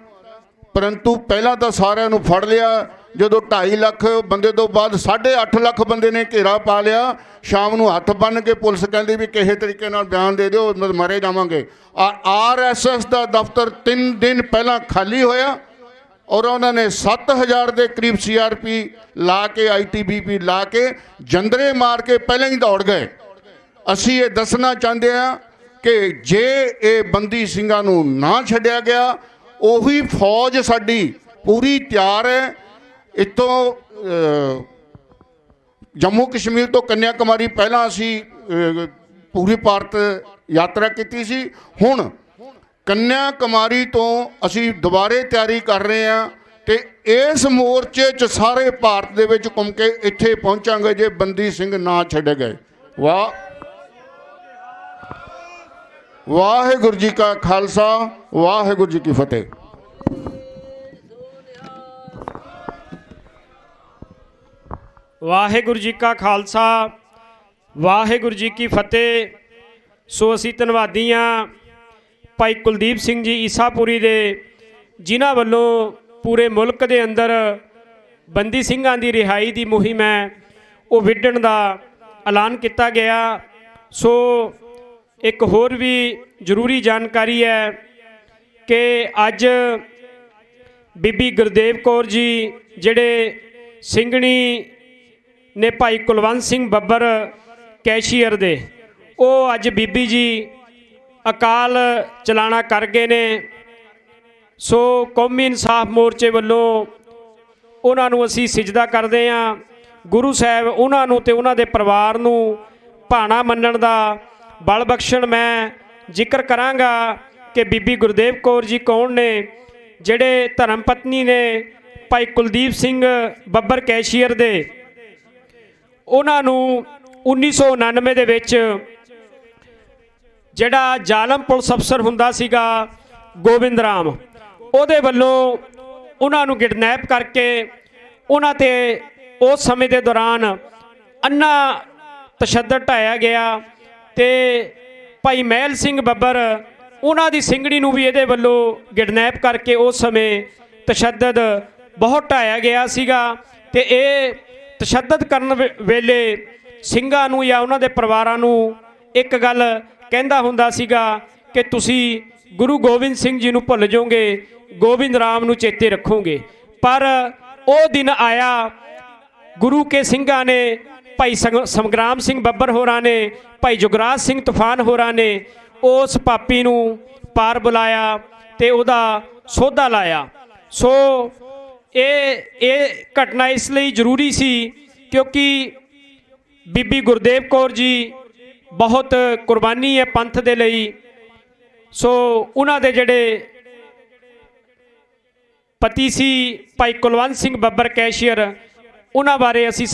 ਪਰੰਤੂ ਪਹਿਲਾਂ ਤਾਂ ਸਾਰਿਆਂ ਨੂੰ ਫੜ ਲਿਆ। ਜਦੋਂ 2.5 ਲੱਖ ਬੰਦੇ ਤੋਂ ਬਾਅਦ 8.5 ਲੱਖ ਬੰਦੇ ਨੇ ਘੇਰਾ ਪਾ ਲਿਆ। ਸ਼ਾਮ ਨੂੰ ਹੱਥ ਬੰਨ੍ਹ ਕੇ ਪੁਲਿਸ ਕਹਿੰਦੀ ਵੀ ਕਿਸੇ ਤਰੀਕੇ ਨਾਲ ਬਿਆਨ ਦੇ ਦਿਓ, ਮਰੇ ਜਾਵਾਂਗੇ। RSS ਦਾ ਦਫ਼ਤਰ 3 ਦਿਨ ਪਹਿਲਾਂ ਖਾਲੀ ਹੋਇਆ ਔਰ ਉਹਨਾਂ ਨੇ 7000 ਦੇ ਕਰੀਬ CRP ਲਾ ਕੇ, ITBP ਲਾ ਕੇ, ਜੰਦਰੇ ਮਾਰ ਕੇ ਪਹਿਲਾਂ ਹੀ ਦੌੜ ਗਏ। ਅਸੀਂ ਇਹ ਦੱਸਣਾ ਚਾਹੁੰਦੇ ਹਾਂ ਕਿ ਜੇ ਇਹ ਬੰਦੀ ਸਿੰਘਾਂ ਨੂੰ ਨਾ ਛੱਡਿਆ ਗਿਆ, ਉਹੀ ਫੌਜ ਸਾਡੀ ਪੂਰੀ ਤਿਆਰ ਹੈ। ਇੱਥੋਂ ਜੰਮੂ ਕਸ਼ਮੀਰ ਤੋਂ ਕੰਨਿਆਕੁਮਾਰੀ ਪਹਿਲਾਂ ਅਸੀਂ ਪੂਰੀ ਭਾਰਤ ਯਾਤਰਾ ਕੀਤੀ ਸੀ। ਹੁਣ ਕੰਨਿਆਕੁਮਾਰੀ ਤੋਂ ਅਸੀਂ ਦੁਬਾਰੇ ਤਿਆਰੀ ਕਰ ਰਹੇ ਹਾਂ ਤੇ ਇਸ ਮੋਰਚੇ 'ਚ ਸਾਰੇ ਭਾਰਤ ਦੇ ਵਿੱਚ ਘੁੰਮ ਕੇ ਇੱਥੇ ਪਹੁੰਚਾਂਗੇ ਜੇ ਬੰਦੀ ਸਿੰਘ ਨਾ ਛੱਡੇ ਗਏ। ਵਾਹਿਗੁਰੂ ਜੀ ਕਾ ਖਾਲਸਾ, ਵਾਹਿਗੁਰੂ ਜੀ ਕੀ ਫਤਿਹ। ਵਾਹਿਗੁਰੂ ਜੀ ਕਾ ਖਾਲਸਾ, ਵਾਹਿਗੁਰੂ ਜੀ ਕੀ ਫਤਿਹ। ਸੋ ਅਸੀਂ ਧੰਨਵਾਦੀ ਹਾਂ ਭਾਈ ਕੁਲਦੀਪ ਸਿੰਘ ਜੀ ਈਸਾਪੁਰੀ ਦੇ, ਜਿਨ੍ਹਾਂ ਵੱਲੋਂ ਪੂਰੇ ਮੁਲਕ ਦੇ ਅੰਦਰ ਬੰਦੀ ਸਿੰਘਾਂ ਦੀ ਰਿਹਾਈ ਦੀ ਮੁਹਿੰਮ ਹੈ ਉਹ ਵਿੱਢਣ ਦਾ ਐਲਾਨ ਕੀਤਾ ਗਿਆ। ਸੋ ਇੱਕ ਹੋਰ ਵੀ ਜ਼ਰੂਰੀ ਜਾਣਕਾਰੀ ਹੈ ਕਿ ਅੱਜ ਬੀਬੀ ਗੁਰਦੇਵ ਕੌਰ ਜੀ ਜਿਹੜੇ ਸਿੰਘਣੀ ਨੇ ਭਾਈ ਕੁਲਵੰਤ ਸਿੰਘ ਬੱਬਰ ਕੈਸ਼ੀਅਰ ਦੇ, ਉਹ ਅੱਜ ਬੀਬੀ ਜੀ ਅਕਾਲ ਚਲਾਣਾ ਕਰ ਗਏ ਨੇ। ਸੋ ਕੌਮੀ ਇਨਸਾਫ ਮੋਰਚੇ ਵੱਲੋਂ ਉਹਨਾਂ ਨੂੰ ਅਸੀਂ ਸਿਜਦਾ ਕਰਦੇ ਹਾਂ। ਗੁਰੂ ਸਾਹਿਬ ਉਹਨਾਂ ਨੂੰ ਤੇ ਉਹਨਾਂ ਦੇ ਪਰਿਵਾਰ ਨੂੰ ਭਾਣਾ ਮੰਨਣ ਦਾ ਬਲ ਬਖਸ਼ਣ। ਮੈਂ ਜ਼ਿਕਰ ਕਰਾਂਗਾ ਕਿ ਬੀਬੀ ਗੁਰਦੇਵ ਕੌਰ ਜੀ ਕੌਣ ਨੇ, ਜਿਹੜੇ ਧਰਮ ਪਤਨੀ ਨੇ ਭਾਈ ਕੁਲਦੀਪ ਸਿੰਘ ਬੱਬਰ ਕੈਸ਼ੀਅਰ ਦੇ। ਉਹਨਾਂ ਨੂੰ 1999 ਦੇ ਵਿੱਚ ਜਿਹੜਾ ਜ਼ਾਲਮ ਪੁਲਿਸ ਅਫਸਰ ਹੁੰਦਾ ਸੀਗਾ ਗੋਬਿੰਦ ਰਾਮ, ਉਹਦੇ ਵੱਲੋਂ ਉਹਨਾਂ ਨੂੰ ਕਿਡਨੈਪ ਕਰਕੇ ਉਹਨਾਂ 'ਤੇ ਉਸ ਸਮੇਂ ਦੇ ਦੌਰਾਨ ਅੰਨਾ ਤਸ਼ੱਦਦ ਢਾਇਆ ਗਿਆ ਤੇ ਭਾਈ ਮਹਿਲ ਸਿੰਘ ਬੱਬਰ ਉਹਨਾਂ ਦੀ ਸਿੰਘਣੀ ਨੂੰ ਵੀ ਇਹਦੇ ਵੱਲੋਂ ਕਿਡਨੈਪ ਕਰਕੇ ਉਸ ਸਮੇਂ ਤਸ਼ੱਦਦ ਬਹੁਤ ਢਾਇਆ ਗਿਆ ਸੀਗਾ। ਤੇ ਇਹ ਤਸ਼ੱਦਦ ਕਰਨ ਵੇਲੇ ਸਿੰਘਾਂ ਨੂੰ ਜਾਂ ਉਹਨਾਂ ਦੇ ਪਰਿਵਾਰਾਂ ਨੂੰ ਇੱਕ ਗੱਲ ਕਹਿੰਦਾ ਹੁੰਦਾ ਸੀਗਾ ਕਿ ਤੁਸੀਂ ਗੁਰੂ ਗੋਬਿੰਦ ਸਿੰਘ ਜੀ ਨੂੰ ਭੁੱਲ ਜਾਓਗੇ, ਗੋਬਿੰਦ ਰਾਮ ਨੂੰ ਚੇਤੇ ਰੱਖੋਗੇ। ਪਰ ਉਹ ਦਿਨ ਆਇਆ, ਗੁਰੂ ਕੇ ਸਿੰਘਾਂ ਨੇ, ਭਾਈ ਸੰਗਰਾਮ ਸਿੰਘ ਬੱਬਰ ਹੋਰਾਂ ਨੇ, ਭਾਈ ਜੁਗਰਾਜ ਸਿੰਘ ਤੂਫਾਨ ਹੋਰਾਂ ਨੇ ਉਸ ਪਾਪੀ ਨੂੰ ਪਾਰ ਬੁਲਾਇਆ ਤੇ ਉਹਦਾ ਸੋਧਾ ਲਾਇਆ। ਸੋ ਇਹ ਘਟਨਾ ਇਸ ਲਈ ਜ਼ਰੂਰੀ ਸੀ ਕਿਉਂਕਿ ਬੀਬੀ ਗੁਰਦੇਵ ਕੌਰ ਜੀ ਬਹੁਤ ਕੁਰਬਾਨੀ ਹੈ ਪੰਥ ਦੇ ਲਈ। ਸੋ ਉਹਨਾਂ ਦੇ ਜਿਹੜੇ ਪਤੀ ਸੀ ਭਾਈ ਕੁਲਵੰਤ ਸਿੰਘ ਬੱਬਰ ਕੈਸ਼ੀਅਰ, ਉਹਨਾਂ ਬਾਰੇ ਅਸੀਂ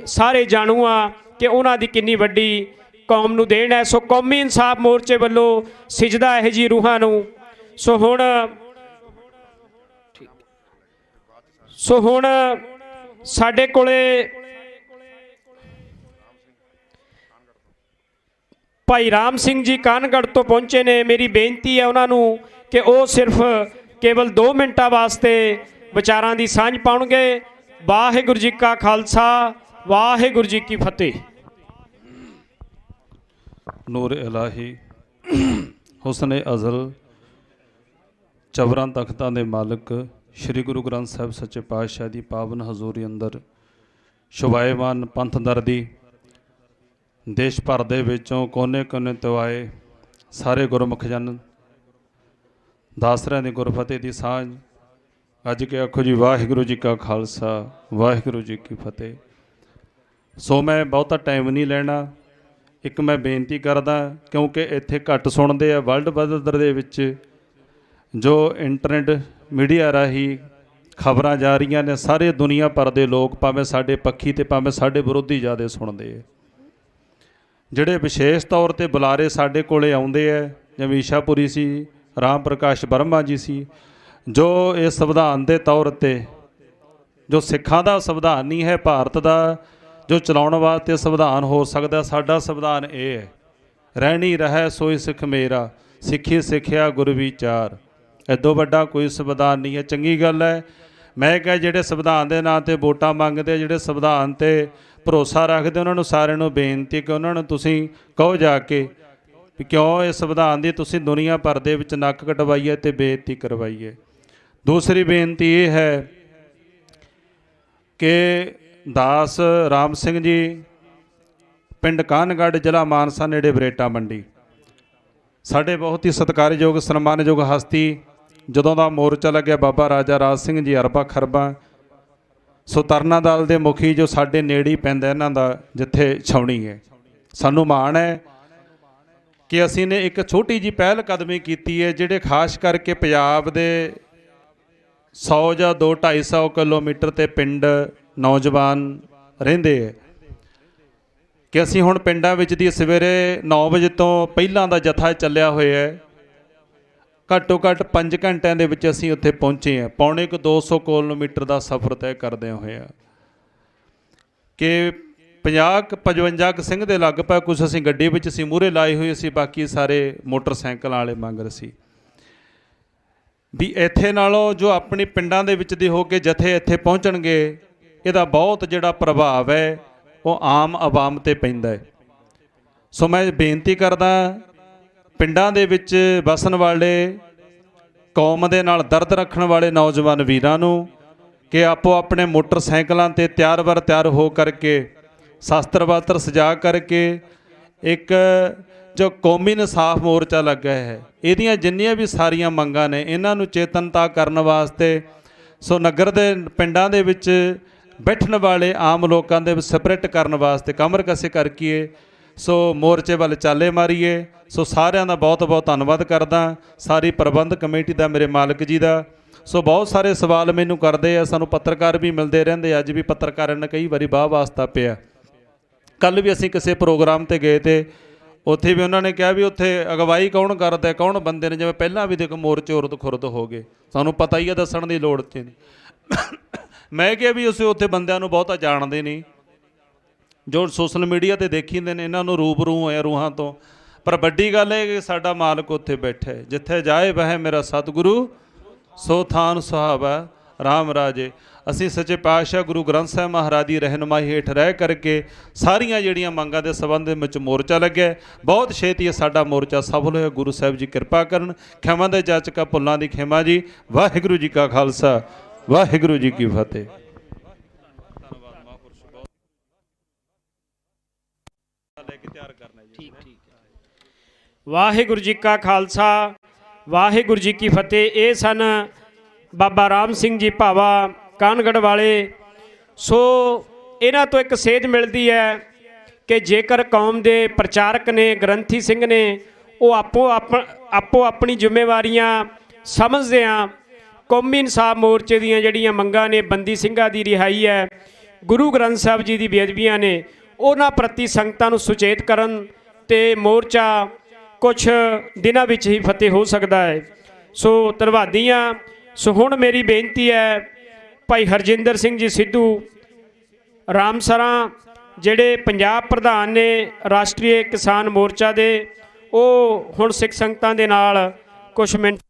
ਸਾਰੇ ਜਾਣੂ ਹਾਂ ਕਿ ਉਹਨਾਂ ਦੀ ਕਿੰਨੀ ਵੱਡੀ ਕੌਮ ਨੂੰ ਦੇਣ ਹੈ। ਸੋ ਕੌਮੀ ਇਨਸਾਫ ਮੋਰਚੇ ਵੱਲੋਂ ਸਿਜਦਾ ਇਹੋ ਜਿਹੀ ਰੂਹਾਂ ਨੂੰ। ਸੋ ਹੁਣ ਸਾਡੇ ਕੋਲੇ ਭਾਈ ਰਾਮ ਸਿੰਘ ਜੀ ਕਾਨਗੜ੍ਹ ਤੋਂ ਪਹੁੰਚੇ ਨੇ। ਮੇਰੀ ਬੇਨਤੀ ਹੈ ਉਹਨਾਂ ਨੂੰ ਕਿ ਉਹ ਸਿਰਫ ਕੇਵਲ 2 ਮਿੰਟਾਂ ਵਾਸਤੇ ਵਿਚਾਰਾਂ ਦੀ ਸਾਂਝ ਪਾਉਣਗੇ। ਵਾਹਿਗੁਰੂ ਜੀ ਕਾ ਖਾਲਸਾ, ਵਾਹਿਗੁਰੂ ਜੀ ਕੀ ਫਤਿਹ। ਨੂਰ ਇਲਾਹੀ ਹੁਸਨ ਅਜ਼ਲ ਚਵਰਾਂ ਤਖਤਾਂ ਦੇ ਮਾਲਕ ਸ਼੍ਰੀ ਗੁਰੂ ਗ੍ਰੰਥ ਸਾਹਿਬ ਸੱਚੇ ਪਾਤਸ਼ਾਹ ਦੀ ਪਾਵਨ ਹਜ਼ੂਰੀ ਅੰਦਰ ਸ਼ੋਭਾਇਮਾਨ ਪੰਥ ਦਰਦੀ ਦੇਸ਼ ਭਰ ਦੇ ਵਿੱਚੋਂ ਕੋਨੇ-ਕੋਨੇ ਤੋਂ ਆਏ ਸਾਰੇ ਗੁਰਮੁਖ ਜਨ ਦਾਸਰਿਆਂ ਦੀ ਗੁਰਫਤਿਹ ਦੀ ਸਾਂਝ ਅੱਜ ਕੇ ਆਖੋ ਜੀ ਵਾਹਿਗੁਰੂ ਜੀ ਕਾ ਖਾਲਸਾ, ਵਾਹਿਗੁਰੂ ਜੀ ਕੀ ਫਤਿਹ। ਸੋ ਮੈਂ ਬਹੁਤਾ ਟਾਈਮ ਨਹੀਂ ਲੈਣਾ। ਇੱਕ ਮੈਂ ਬੇਨਤੀ ਕਰਦਾ ਕਿਉਂਕਿ ਇੱਥੇ ਘੱਟ ਸੁਣਦੇ ਆ, ਵਰਲਡ ਪੱਧਰ ਦੇ ਵਿੱਚ ਜੋ ਇੰਟਰਨੈਟ ਮੀਡੀਆ ਰਾਹੀਂ ਖਬਰਾਂ ਜਾ ਰਹੀਆਂ ਨੇ, ਸਾਰੇ ਦੁਨੀਆ ਭਰ ਦੇ ਲੋਕ ਭਾਵੇਂ ਸਾਡੇ ਪੱਖੀ ਤੇ ਭਾਵੇਂ ਸਾਡੇ ਵਿਰੋਧੀ ਜ਼ਿਆਦਾ ਸੁਣਦੇ ਹੈ। ਜਿਹੜੇ ਵਿਸ਼ੇਸ਼ ਤੌਰ ਤੇ ਬੁਲਾਰੇ ਸਾਡੇ ਕੋਲੇ ਆਉਂਦੇ ਹੈ, ਜਿਵੇਂ ਈਸ਼ਾਪੁਰੀ ਸੀ, ਰਾਮ ਪ੍ਰਕਾਸ਼ ਵਰਮਾ ਜੀ ਸੀ, ਜੋ ਇਹ ਸੰਵਿਧਾਨ ਦੇ ਤੌਰ ਤੇ, ਜੋ ਸਿੱਖਾਂ ਦਾ ਸੰਵਿਧਾਨ ਨਹੀਂ ਹੈ, ਭਾਰਤ ਦਾ ਜੋ ਚਲਾਉਣ ਵਾਸਤੇ ਸੰਵਿਧਾਨ ਹੋ ਸਕਦਾ, ਸਾਡਾ ਸੰਵਿਧਾਨ ਇਹ ਹੈ, ਰਹਿਣੀ ਰਹਿ ਸੋਈ ਸਿੱਖ ਮੇਰਾ, ਸਿੱਖੀ ਸਿੱਖਿਆ ਗੁਰ ਵਿਚਾਰ। ਐਦੋਂ ਵੱਡਾ ਕੋਈ ਸੰਵਿਧਾਨ ਨਹੀਂ ਹੈ। ਚੰਗੀ ਗੱਲ ਹੈ। ਮੈਂ ਕਿਹਾ ਜਿਹੜੇ ਸੰਵਿਧਾਨ ਦੇ ਨਾਂ 'ਤੇ ਵੋਟਾਂ ਮੰਗਦੇ, ਜਿਹੜੇ ਸੰਵਿਧਾਨ 'ਤੇ ਭਰੋਸਾ ਰੱਖਦੇ, ਉਹਨਾਂ ਨੂੰ ਸਾਰਿਆਂ ਨੂੰ ਬੇਨਤੀ ਕਿ ਉਹਨਾਂ ਨੂੰ ਤੁਸੀਂ ਕਹੋ ਜਾ ਕੇ ਵੀ ਕਿਉਂ ਇਸ ਸੰਵਿਧਾਨ ਦੀ ਤੁਸੀਂ ਦੁਨੀਆ ਭਰ ਦੇ ਵਿੱਚ ਨੱਕ ਕਟਵਾਈਏ ਅਤੇ ਬੇਇੱਜ਼ਤੀ ਕਰਵਾਈਏ। ਦੂਸਰੀ ਬੇਨਤੀ ਇਹ ਹੈ ਕਿ ਦਾਸ ਰਾਮ ਸਿੰਘ ਜੀ, ਪਿੰਡ ਕਾਨਗੜ੍ਹ, ਜ਼ਿਲ੍ਹਾ ਮਾਨਸਾ, ਨੇੜੇ ਬਰੇਟਾ ਮੰਡੀ, ਸਾਡੇ ਬਹੁਤ ਹੀ ਸਤਿਕਾਰਯੋਗ ਸਨਮਾਨਯੋਗ ਹਸਤੀ। ਜਦੋਂ ਦਾ ਮੋਰਚਾ ਲੱਗਿਆ ਬਾਬਾ ਰਾਜਾ ਰਾਜ ਸਿੰਘ ਜੀ ਅਰਬਾਂ ਖਰਬਾਂ, ਸੋ ਤਰਨਾ ਦਲ ਦੇ ਮੁਖੀ, ਜੋ ਸਾਡੇ ਨੇੜੇ ਹੀ ਪੈਂਦਾ ਇਹਨਾਂ ਦਾ ਜਿੱਥੇ ਛਾਉਣੀ ਹੈ। ਸਾਨੂੰ ਮਾਣ ਹੈ ਕਿ ਅਸੀਂ ਨੇ ਇੱਕ ਛੋਟੀ ਜਿਹੀ ਪਹਿਲ ਕਦਮੀ ਕੀਤੀ ਹੈ, ਜਿਹੜੇ ਖਾਸ ਕਰਕੇ ਪੰਜਾਬ ਦੇ 100 ਜਾਂ 200-250 ਕਿਲੋਮੀਟਰ 'ਤੇ ਪਿੰਡ ਨੌਜਵਾਨ ਰਹਿੰਦੇ ਹੈ, ਕਿ ਅਸੀਂ ਹੁਣ ਪਿੰਡਾਂ ਵਿੱਚ ਦੀ ਸਵੇਰੇ 9 ਵਜੇ ਤੋਂ ਪਹਿਲਾਂ ਦਾ ਜਥਾ ਚੱਲਿਆ ਹੋਇਆ ਹੈ। ਘੱਟੋ ਘੱਟ 5 ਘੰਟਿਆਂ ਦੇ ਵਿੱਚ ਅਸੀਂ ਉੱਥੇ ਪਹੁੰਚੇ ਹਾਂ। ਪੌਣੇ ਕੁ 200 ਕਿਲੋਮੀਟਰ ਦਾ ਸਫ਼ਰ ਤੈਅ ਕਰਦੇ ਹੋਏ ਆ, ਕਿ 55 ਸਿੰਘ ਦੇ ਲਗਭਗ ਕੁਛ ਅਸੀਂ ਗੱਡੀ ਵਿੱਚ ਸੀ, ਮੂਹਰੇ ਲਾਏ ਹੋਏ ਸੀ, ਬਾਕੀ ਸਾਰੇ ਮੋਟਰਸਾਈਕਲਾਂ ਵਾਲੇ ਮੰਗਰ ਸੀ। ਵੀ ਇੱਥੇ ਨਾਲੋਂ ਜੋ ਆਪਣੀ ਪਿੰਡਾਂ ਦੇ ਵਿੱਚ ਦੀ ਹੋ ਕੇ ਜਥੇ ਇੱਥੇ ਪਹੁੰਚਣਗੇ, ਇਹਦਾ ਬਹੁਤ ਜਿਹੜਾ ਪ੍ਰਭਾਵ ਹੈ ਉਹ ਆਮ ਆਵਾਮ 'ਤੇ ਪੈਂਦਾ ਹੈ। ਸੋ ਮੈਂ ਬੇਨਤੀ ਕਰਦਾ ਪਿੰਡਾਂ ਦੇ ਵਿੱਚ ਵਸਣ ਵਾਲੇ, ਕੌਮ ਦੇ ਨਾਲ ਦਰਦ ਰੱਖਣ ਵਾਲੇ ਨੌਜਵਾਨ ਵੀਰਾਂ ਨੂੰ ਕਿ ਆਪੋ ਆਪਣੇ ਮੋਟਰਸਾਈਕਲਾਂ 'ਤੇ ਤਿਆਰ ਹੋ ਕਰਕੇ, ਸ਼ਸਤਰ ਵਾਸਤਰ ਸਜਾ ਕਰਕੇ, ਇੱਕ ਜੋ ਕੌਮੀ ਇਨਸਾਫ ਮੋਰਚਾ ਲੱਗਾ ਹੈ, ਇਹਦੀਆਂ ਜਿੰਨੀਆਂ ਵੀ ਸਾਰੀਆਂ ਮੰਗਾਂ ਨੇ, ਇਹਨਾਂ ਨੂੰ ਚੇਤਨਤਾ ਕਰਨ ਵਾਸਤੇ, ਸੋ ਨਗਰ ਦੇ ਪਿੰਡਾਂ ਦੇ ਵਿੱਚ ਬੈਠਣ ਵਾਲੇ ਆਮ ਲੋਕਾਂ ਦੇ ਸਪਰਿਟ ਕਰਨ ਵਾਸਤੇ ਕਮਰ ਕਸੇ ਕਰਕੇ ਸੋ ਮੋਰਚੇ ਵੱਲ ਚਾਲੇ ਮਾਰੀਏ। ਸੋ ਸਾਰਿਆਂ ਦਾ ਬਹੁਤ ਬਹੁਤ ਧੰਨਵਾਦ ਕਰਦਾ, ਸਾਰੀ ਪ੍ਰਬੰਧਕ ਕਮੇਟੀ ਦਾ, ਮੇਰੇ ਮਾਲਕ ਜੀ ਦਾ। ਸੋ ਬਹੁਤ ਸਾਰੇ ਸਵਾਲ ਮੈਨੂੰ ਕਰਦੇ ਆ, ਸਾਨੂੰ ਪੱਤਰਕਾਰ ਵੀ ਮਿਲਦੇ ਰਹਿੰਦੇ, ਅੱਜ ਵੀ ਪੱਤਰਕਾਰਾਂ ਨੇ ਕਈ ਵਾਰੀ ਵਾਹ ਵਾਸਤਾ ਪਿਆ। ਕੱਲ੍ਹ ਵੀ ਅਸੀਂ ਕਿਸੇ ਪ੍ਰੋਗਰਾਮ 'ਤੇ ਗਏ ਤੇ ਉੱਥੇ ਵੀ ਉਹਨਾਂ ਨੇ ਕਿਹਾ ਵੀ ਉੱਥੇ ਅਗਵਾਈ ਕੌਣ ਕਰਦਾ, ਕੌਣ ਬੰਦੇ ਨੇ, ਜਿਵੇਂ ਪਹਿਲਾਂ ਵੀ ਦੇਖੋ ਮੋਰਚੇ ਉਰਦ ਖੁਰਦ ਹੋ ਗਏ, ਸਾਨੂੰ ਪਤਾ ਹੀ ਆ, ਦੱਸਣ ਦੀ ਲੋੜ ਤੇ ਨਹੀਂ। ਮੈਂ ਕਿਹਾ ਵੀ ਅਸੀਂ ਉੱਥੇ ਬੰਦਿਆਂ ਨੂੰ ਬਹੁਤਾ ਜਾਣਦੇ ਨਹੀਂ, ਜੋ ਸੋਸ਼ਲ ਮੀਡੀਆ 'ਤੇ ਦੇਖੀਂਦੇ ਨੇ, ਇਹਨਾਂ ਨੂੰ ਰੂਬਰੂ ਹੋਇਆ ਰੂਹਾਂ ਤੋਂ। ਪਰ ਵੱਡੀ ਗੱਲ ਇਹ ਕਿ ਸਾਡਾ ਮਾਲਕ ਉੱਥੇ ਬੈਠਾ ਹੈ, ਜਿੱਥੇ ਜਾਏ ਵਹਿ ਮੇਰਾ ਸਤਿਗੁਰੂ, ਸੋ ਥਾਨ ਸੁਹਾਵਾ ਰਾਮ ਰਾਜੇ। ਅਸੀਂ ਸੱਚੇ ਪਾਤਸ਼ਾਹ ਗੁਰੂ ਗ੍ਰੰਥ ਸਾਹਿਬ ਮਹਾਰਾਜ ਦੀ ਰਹਿਨੁਮਾਈ ਹੇਠ ਰਹਿ ਕਰਕੇ ਸਾਰੀਆਂ ਜਿਹੜੀਆਂ ਮੰਗਾਂ ਦੇ ਸੰਬੰਧ ਵਿੱਚ ਮੋਰਚਾ ਲੱਗਿਆ। ਬਹੁਤ ਛੇਤੀ ਸਾਡਾ ਮੋਰਚਾ ਸਫਲ ਹੋਇਆ। ਗੁਰੂ ਸਾਹਿਬ ਜੀ ਕਿਰਪਾ ਕਰਨ। ਖਿਮਾ ਦੇ ਜਾਚਕਾ ਭੁੱਲਾਂ ਦੀ ਖਿਮਾ ਜੀ। ਵਾਹਿਗੁਰੂ ਜੀ ਕਾ ਖਾਲਸਾ, ਵਾਹਿਗੁਰੂ ਜੀ ਕੀ ਫਤਿਹ। ਵਾਹਿਗੁਰੂ ਜੀ ਕਾ ਖਾਲਸਾ, ਵਾਹਿਗੁਰੂ ਜੀ ਕੀ ਫਤਿਹ। ਇਹ ਸਨ ਬਾਬਾ ਰਾਮ ਸਿੰਘ ਜੀ ਭਾਵਾ ਕਾਨਗੜ੍ਹ ਵਾਲੇ। ਸੋ ਇਹਨਾਂ ਤੋਂ ਇੱਕ ਸੇਧ ਮਿਲਦੀ ਹੈ ਕਿ ਜੇਕਰ ਕੌਮ ਦੇ ਪ੍ਰਚਾਰਕ ਨੇ, ਗ੍ਰੰਥੀ ਸਿੰਘ ਨੇ, ਉਹ ਆਪੋ ਆਪਣੀ ਜ਼ਿੰਮੇਵਾਰੀਆਂ ਸਮਝਦੇ ਆ, ਕੌਮੀ ਇਨਸਾਫ ਮੋਰਚੇ ਦੀਆਂ ਜਿਹੜੀਆਂ ਮੰਗਾਂ ਨੇ, ਬੰਦੀ ਸਿੰਘਾਂ ਦੀ ਰਿਹਾਈ ਹੈ, ਗੁਰੂ ਗ੍ਰੰਥ ਸਾਹਿਬ ਜੀ ਦੀ ਬੇਅਦਬੀਆਂ ਨੇ, ਉਹਨਾਂ ਪ੍ਰਤੀ ਸੰਗਤਾਂ ਨੂੰ ਸੁਚੇਤ ਕਰਨ ਤੇ ਮੋਰਚਾ ਕੁਛ ਦਿਨਾਂ ਵਿੱਚ ਹੀ ਫਤਿਹ ਹੋ ਸਕਦਾ ਹੈ। ਸੋ ਧੰਨਵਾਦੀ ਹਾਂ। ਸੋ ਹੁਣ ਮੇਰੀ ਬੇਨਤੀ ਹੈ, ਭਾਈ ਹਰਜਿੰਦਰ ਸਿੰਘ ਜੀ ਸਿੱਧੂ ਰਾਮਸਰਾਂ, ਜਿਹੜੇ ਪੰਜਾਬ ਪ੍ਰਧਾਨ ਨੇ ਰਾਸ਼ਟਰੀ ਕਿਸਾਨ ਮੋਰਚਾ ਦੇ, ਉਹ ਹੁਣ ਸਿੱਖ ਸੰਗਤਾਂ ਦੇ ਨਾਲ ਕੁਛ ਮਿੰਟ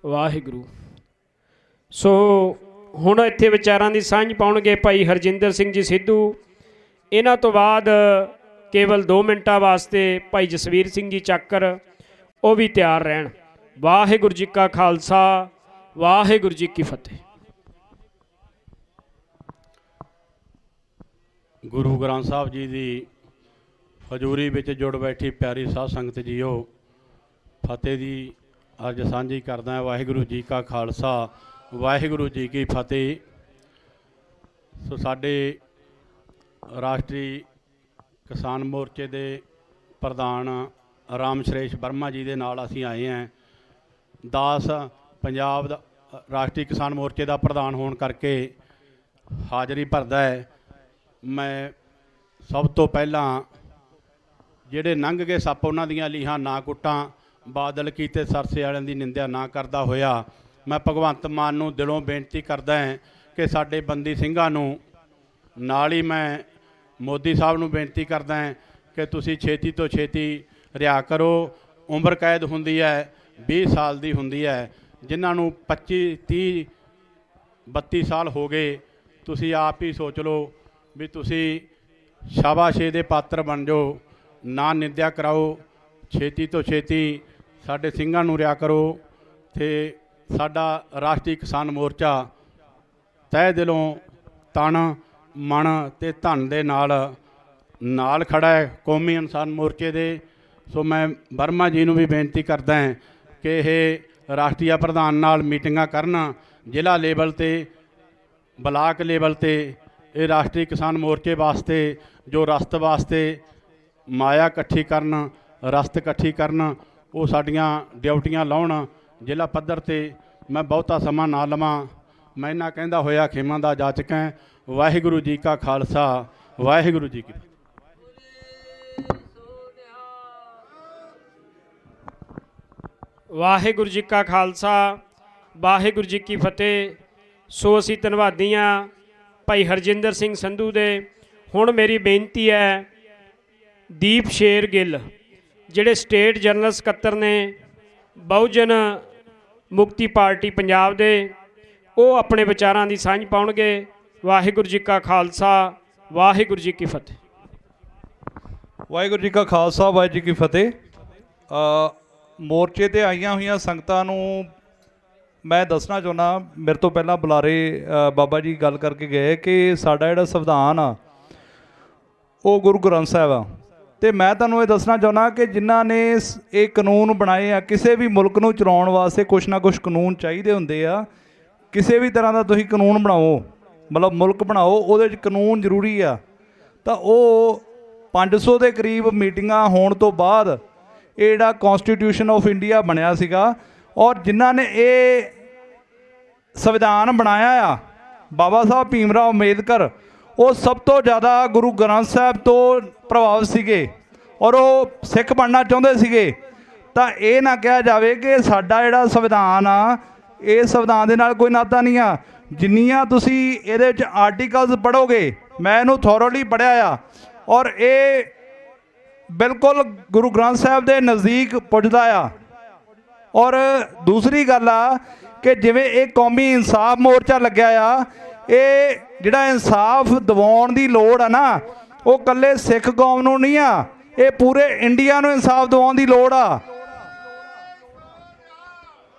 ਵਾਹਿਗੁਰੂ। ਸੋ ਹੁਣ ਇੱਥੇ ਵਿਚਾਰਾਂ ਦੀ ਸਾਂਝ ਪਾਉਣਗੇ ਭਾਈ ਹਰਜਿੰਦਰ ਸਿੰਘ ਜੀ ਸਿੱਧੂ। ਇਹਨਾਂ ਤੋਂ ਬਾਅਦ ਕੇਵਲ 2 ਮਿੰਟਾਂ ਵਾਸਤੇ ਭਾਈ ਜਸਵੀਰ ਸਿੰਘ ਜੀ ਚੱਕਰ ਉਹ ਵੀ ਤਿਆਰ ਰਹਿਣ। ਵਾਹਿਗੁਰੂ ਜੀ ਕਾ ਖਾਲਸਾ, ਵਾਹਿਗੁਰੂ ਜੀ ਕੀ ਫਤਿਹ। ਗੁਰੂ ਗ੍ਰੰਥ ਸਾਹਿਬ ਜੀ ਦੀ ਹਜ਼ੂਰੀ ਵਿੱਚ ਜੁੜ ਬੈਠੀ ਪਿਆਰੀ ਸਾਧ ਸੰਗਤ ਜੀਓ, ਫਤਿਹ ਦੀ ਅੱਜ ਸਾਂਝੀ ਕਰਦਾ। ਵਾਹਿਗੁਰੂ ਜੀ ਕਾ ਖਾਲਸਾ, ਵਾਹਿਗੁਰੂ ਜੀ ਕੀ ਫਤਿਹ। ਸੋ ਸਾਡੇ ਰਾਸ਼ਟਰੀ ਕਿਸਾਨ ਮੋਰਚੇ ਦੇ ਪ੍ਰਧਾਨ ਰਾਮ ਸ਼ਰੇਸ਼ ਵਰਮਾ ਜੀ ਦੇ ਨਾਲ ਅਸੀਂ ਆਏ ਹਾਂ। ਦਾਸ ਪੰਜਾਬ ਦਾ ਰਾਸ਼ਟਰੀ ਕਿਸਾਨ ਮੋਰਚੇ ਦਾ ਪ੍ਰਧਾਨ ਹੋਣ ਕਰਕੇ ਹਾਜ਼ਰੀ ਭਰਦਾ ਹੈ। ਮੈਂ ਸਭ ਤੋਂ ਪਹਿਲਾਂ ਜਿਹੜੇ ਲੰਘ ਗਏ ਸੱਪ ਉਹਨਾਂ ਦੀਆਂ ਲੀਹਾਂ ਨਾ ਕੁੱਟਾਂ, ਬਾਦਲ ਕੀਤੇ ਸਰਸੇ ਵਾਲਿਆਂ ਦੀ ਨਿੰਦਿਆ ਨਾ ਕਰਦਾ ਹੋਇਆ ਮੈਂ ਭਗਵੰਤ ਮਾਨ ਨੂੰ ਦਿਲੋਂ ਬੇਨਤੀ ਕਰਦਾ ਹਾਂ ਕਿ ਸਾਡੇ ਬੰਦੀ ਸਿੰਘਾਂ ਨੂੰ, ਨਾਲ ਹੀ ਮੈਂ ਮੋਦੀ ਸਾਹਿਬ ਨੂੰ ਬੇਨਤੀ ਕਰਦਾ ਹਾਂ ਕਿ ਤੁਸੀਂ ਛੇਤੀ ਤੋਂ ਛੇਤੀ ਰਿਹਾ ਕਰੋ। ਉਮਰ ਕੈਦ ਹੁੰਦੀ ਹੈ 20 ਸਾਲ ਦੀ ਹੁੰਦੀ ਹੈ, ਜਿਨ੍ਹਾਂ ਨੂੰ 25 30 32 ਸਾਲ ਹੋ ਗਏ। ਤੁਸੀਂ ਆਪ ਹੀ ਸੋਚ ਲਓ ਵੀ ਤੁਸੀਂ ਸ਼ਾਬਾਸ਼ੇ ਦੇ ਪਾਤਰ ਬਣ ਜਾਓ, ਨਾ ਨਿੰਦਿਆ ਕਰਾਓ। ਛੇਤੀ ਤੋਂ ਛੇਤੀ ਸਾਡੇ ਸਿੰਘਾਂ ਨੂੰ ਰਿਹਾ ਕਰੋ। ਤੇ ਸਾਡਾ ਰਾਸ਼ਟਰੀ ਕਿਸਾਨ ਮੋਰਚਾ ਤਹਿ ਦਿਲੋਂ ਤਨ ਮਨ ਤੇ ਧਨ ਦੇ ਨਾਲ ਖੜਾ ਹੈ ਕੌਮੀ ਇਨਸਾਨ ਮੋਰਚੇ ਦੇ। ਸੋ ਮੈਂ ਵਰਮਾ ਜੀ ਨੂੰ ਵੀ ਬੇਨਤੀ ਕਰਦਾ ਹਾਂ ਕਿ ਇਹ ਰਾਸ਼ਟਰੀ ਪ੍ਰਧਾਨ ਨਾਲ ਮੀਟਿੰਗਾਂ ਕਰਨ, ਜ਼ਿਲ੍ਹਾ ਲੈਵਲ ਤੇ ਬਲਾਕ ਲੈਵਲ ਤੇ ਇਹ ਰਾਸ਼ਟਰੀ ਕਿਸਾਨ ਮੋਰਚੇ ਵਾਸਤੇ ਜੋ ਰਸਤ ਵਾਸਤੇ ਮਾਇਆ ਇਕੱਠੀ ਕਰਨ, ਰਸਤ ਇਕੱਠੀ ਕਰਨ, ਉਹ ਸਾਡੀਆਂ ਡਿਊਟੀਆਂ ਲਾਉਣ ਜ਼ਿਲ੍ਹਾ ਪੱਧਰ ਤੇ। ਮੈਂ ਬਹੁਤਾ ਸਮਾਂ ਨਾ ਲਵਾਂ, ਮੈਂ ਇਹਨਾਂ ਕਹਿੰਦਾ ਹੋਇਆ ਖੇਮਾਂ ਦਾ ਜਾਚਕ ਹਾਂ। ਵਾਹਿਗੁਰੂ ਜੀ ਕਾ ਖਾਲਸਾ, ਵਾਹਿਗੁਰੂ ਜੀ ਕੀ ਫਤਿਹ। ਵਾਹਿਗੁਰੂ ਜੀ ਕਾ ਖਾਲਸਾ, ਵਾਹਿਗੁਰੂ ਜੀ ਕੀ ਫਤਿਹ। ਸੋ ਅਸੀਂ ਧੰਨਵਾਦੀ ਹਾਂ ਭਾਈ ਹਰਜਿੰਦਰ ਸਿੰਘ ਸੰਧੂ ਦੇ। ਹੁਣ ਮੇਰੀ ਬੇਨਤੀ ਹੈ ਦੀਪ ਸ਼ੇਰ ਗਿੱਲ ਜਿਹੜੇ ਸਟੇਟ ਜਨਰਲ ਸਕੱਤਰ ਨੇ ਬਹੁਜਨ ਮੁਕਤੀ ਪਾਰਟੀ ਪੰਜਾਬ ਦੇ, ਉਹ ਆਪਣੇ ਵਿਚਾਰਾਂ ਦੀ ਸਾਂਝ ਪਾਉਣਗੇ। ਵਾਹਿਗੁਰੂ ਜੀ ਕਾ ਖਾਲਸਾ, ਵਾਹਿਗੁਰੂ ਜੀ ਕੀ ਫਤਿਹ। ਵਾਹਿਗੁਰੂ ਜੀ ਕਾ ਖਾਲਸਾ, ਵਾਹਿਗੁਰੂ ਜੀ ਕੀ ਫਤਿਹ। ਮੋਰਚੇ 'ਤੇ ਆਈਆਂ ਹੋਈਆਂ ਸੰਗਤਾਂ ਨੂੰ ਮੈਂ ਦੱਸਣਾ ਚਾਹੁੰਦਾ, ਮੇਰੇ ਤੋਂ ਪਹਿਲਾਂ ਬੁਲਾਰੇ ਬਾਬਾ ਜੀ ਗੱਲ ਕਰਕੇ ਗਏ ਕਿ ਸਾਡਾ ਜਿਹੜਾ ਸੰਵਿਧਾਨ ਆ ਉਹ ਗੁਰੂ ਗ੍ਰੰਥ ਸਾਹਿਬ ਆ। ਅਤੇ ਮੈਂ ਤੁਹਾਨੂੰ ਇਹ ਦੱਸਣਾ ਚਾਹੁੰਦਾ ਕਿ ਜਿਨ੍ਹਾਂ ਨੇ ਇਹ ਕਾਨੂੰਨ ਬਣਾਏ ਆ, ਕਿਸੇ ਵੀ ਮੁਲਕ ਨੂੰ ਚਲਾਉਣ ਵਾਸਤੇ ਕੁਛ ਨਾ ਕੁਛ ਕਾਨੂੰਨ ਚਾਹੀਦੇ ਹੁੰਦੇ ਆ। ਕਿਸੇ ਵੀ ਤਰ੍ਹਾਂ ਦਾ ਤੁਸੀਂ ਕਾਨੂੰਨ ਬਣਾਓ, ਮਤਲਬ ਮੁਲਕ ਬਣਾਓ, ਉਹਦੇ 'ਚ ਕਾਨੂੰਨ ਜ਼ਰੂਰੀ ਆ। ਤਾਂ ਉਹ 500 ਦੇ ਕਰੀਬ ਮੀਟਿੰਗਾਂ ਹੋਣ ਤੋਂ ਬਾਅਦ ਇਹ ਜਿਹੜਾ ਕੌਂਸਟੀਟਿਊਸ਼ਨ ਆਫ ਇੰਡੀਆ ਬਣਿਆ ਸੀਗਾ, ਔਰ ਜਿਨ੍ਹਾਂ ਨੇ ਇਹ ਸੰਵਿਧਾਨ ਬਣਾਇਆ ਆ ਬਾਬਾ ਸਾਹਿਬ ਭੀਮ ਰਾਓ ਅੰਬੇਦਕਰ, ਉਹ ਸਭ ਤੋਂ ਜ਼ਿਆਦਾ ਗੁਰੂ ਗ੍ਰੰਥ ਸਾਹਿਬ ਤੋਂ ਪ੍ਰਭਾਵਿਤ ਸੀਗੇ ਔਰ ਉਹ ਸਿੱਖ ਬਣਨਾ ਚਾਹੁੰਦੇ ਸੀਗੇ। ਤਾਂ ਇਹ ਨਾ ਕਿਹਾ ਜਾਵੇ ਕਿ ਸਾਡਾ ਜਿਹੜਾ ਸੰਵਿਧਾਨ ਆ, ਇਹ ਸੰਵਿਧਾਨ ਦੇ ਨਾਲ ਕੋਈ ਨਾਤਾ ਨਹੀਂ ਆ। ਜਿੰਨੀਆਂ ਤੁਸੀਂ ਇਹਦੇ ਵਿੱਚ ਆਰਟੀਕਲਸ ਪੜ੍ਹੋਗੇ, ਮੈਂ ਇਹਨੂੰ ਥੋਰੋਲੀ ਪੜ੍ਹਿਆ ਆ, ਔਰ ਇਹ ਬਿਲਕੁਲ ਗੁਰੂ ਗ੍ਰੰਥ ਸਾਹਿਬ ਦੇ ਨਜ਼ਦੀਕ ਪੁੱਜਦਾ ਆ। ਔਰ ਦੂਸਰੀ ਗੱਲ ਆ ਕਿ ਜਿਵੇਂ ਇਹ ਕੌਮੀ ਇਨਸਾਫ ਮੋਰਚਾ ਲੱਗਿਆ ਆ, ਇਹ ਜਿਹੜਾ ਇਨਸਾਫ ਦਿਵਾਉਣ ਦੀ ਲੋੜ ਆ ਨਾ, ਉਹ ਇਕੱਲੇ ਸਿੱਖ ਕੌਮ ਨੂੰ ਨਹੀਂ ਆ, ਇਹ ਪੂਰੇ ਇੰਡੀਆ ਨੂੰ ਇਨਸਾਫ ਦਿਵਾਉਣ ਦੀ ਲੋੜ ਆ।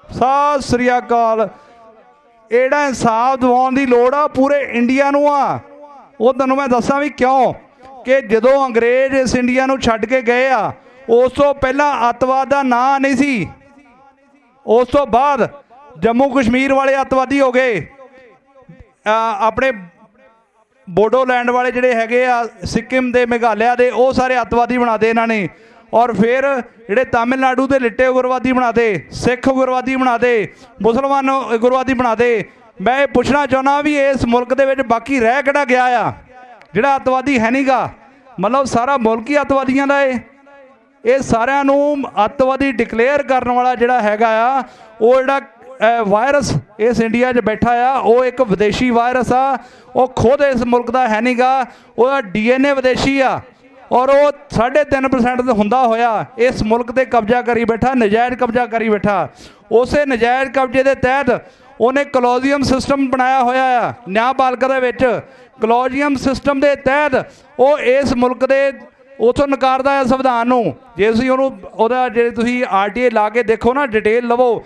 ਸਤਿ ਸ੍ਰੀ ਅਕਾਲ। ਇਹ ਜਿਹੜਾ ਇਨਸਾਫ ਦਿਵਾਉਣ ਦੀ ਲੋੜ ਆ ਪੂਰੇ ਇੰਡੀਆ ਨੂੰ ਆ। ਉਹ ਤੁਹਾਨੂੰ ਮੈਂ ਦੱਸਾਂ ਵੀ ਕਿਉਂ, ਕਿ ਜਦੋਂ ਅੰਗਰੇਜ਼ ਇਸ ਇੰਡੀਆ ਨੂੰ ਛੱਡ ਕੇ ਗਏ ਆ, ਉਸ ਤੋਂ ਪਹਿਲਾਂ ਅੱਤਵਾਦ ਦਾ ਨਾਂ ਨਹੀਂ ਸੀ। ਉਸ ਤੋਂ ਬਾਅਦ ਜੰਮੂ ਕਸ਼ਮੀਰ ਵਾਲੇ ਅੱਤਵਾਦੀ ਹੋ ਗਏ, ਆਪਣੇ ਬੋਡੋਲੈਂਡ ਵਾਲੇ ਜਿਹੜੇ ਹੈਗੇ ਆ, ਸਿੱਕਿਮ ਦੇ, ਮੇਘਾਲਿਆ ਦੇ, ਉਹ ਸਾਰੇ ਅੱਤਵਾਦੀ ਬਣਾ ਦੇ ਇਹਨਾਂ ਨੇ। ਔਰ ਫਿਰ ਜਿਹੜੇ ਤਾਮਿਲਨਾਡੂ ਦੇ ਲਿੱਟੇ ਉਗਰਵਾਦੀ ਬਣਾ ਦੇ, ਸਿੱਖ ਉਗਰਵਾਦੀ ਬਣਾ ਦੇ, ਮੁਸਲਮਾਨ ਉਗਰਵਾਦੀ ਬਣਾ ਦੇ। ਮੈਂ ਇਹ ਪੁੱਛਣਾ ਚਾਹੁੰਦਾ ਵੀ ਇਸ ਮੁਲਕ ਦੇ ਵਿੱਚ ਬਾਕੀ ਰਹਿ ਕਿਹੜਾ ਗਿਆ ਆ ਜਿਹੜਾ ਅੱਤਵਾਦੀ ਹੈ ਨਹੀਂ ਗਾ? ਮਤਲਬ ਸਾਰਾ ਮੁਲਕ ਹੀ ਅੱਤਵਾਦੀਆਂ ਦਾ ਇਹ ਸਾਰਿਆਂ ਨੂੰ ਅੱਤਵਾਦੀ ਡਿਕਲੇਅਰ ਕਰਨ ਵਾਲਾ ਜਿਹੜਾ ਹੈਗਾ ਆ, ਉਹ ਜਿਹੜਾ ਵਾਇਰਸ ਇਸ ਇੰਡੀਆ 'ਚ ਬੈਠਾ ਆ, ਉਹ ਇੱਕ ਵਿਦੇਸ਼ੀ ਵਾਇਰਸ ਆ। ਉਹ ਖੁਦ ਇਸ ਮੁਲਕ ਦਾ ਹੈ ਨਹੀਂ ਗਾ, ਉਹਦਾ DNA ਵਿਦੇਸ਼ੀ ਆ। ਔਰ ਉਹ 3.5% ਹੁੰਦਾ ਹੋਇਆ ਇਸ ਮੁਲਕ 'ਤੇ ਕਬਜ਼ਾ ਕਰੀ ਬੈਠਾ, ਨਜਾਇਜ਼ ਕਬਜ਼ਾ ਕਰੀ ਬੈਠਾ। ਉਸੇ ਨਜਾਇਜ਼ ਕਬਜ਼ੇ ਦੇ ਤਹਿਤ ਉਹਨੇ ਕਲੋਜ਼ੀਅਮ ਸਿਸਟਮ ਬਣਾਇਆ ਹੋਇਆ ਆ ਨਿਆਂਪਾਲਿਕਾ ਦੇ ਵਿੱਚ। ਕਲੋਜ਼ੀਅਮ ਸਿਸਟਮ ਦੇ ਤਹਿਤ ਉਹ ਇਸ ਮੁਲਕ ਦੇ ਉਥੋਂ ਨਕਾਰਦਾ ਹੈ ਸੰਵਿਧਾਨ ਨੂੰ। ਜੇ ਤੁਸੀਂ ਉਹਨੂੰ ਉਹਦਾ ਜੇ ਤੁਸੀਂ RTI ਲਾ ਕੇ ਦੇਖੋ ਨਾ, ਡਿਟੇਲ ਲਵੋ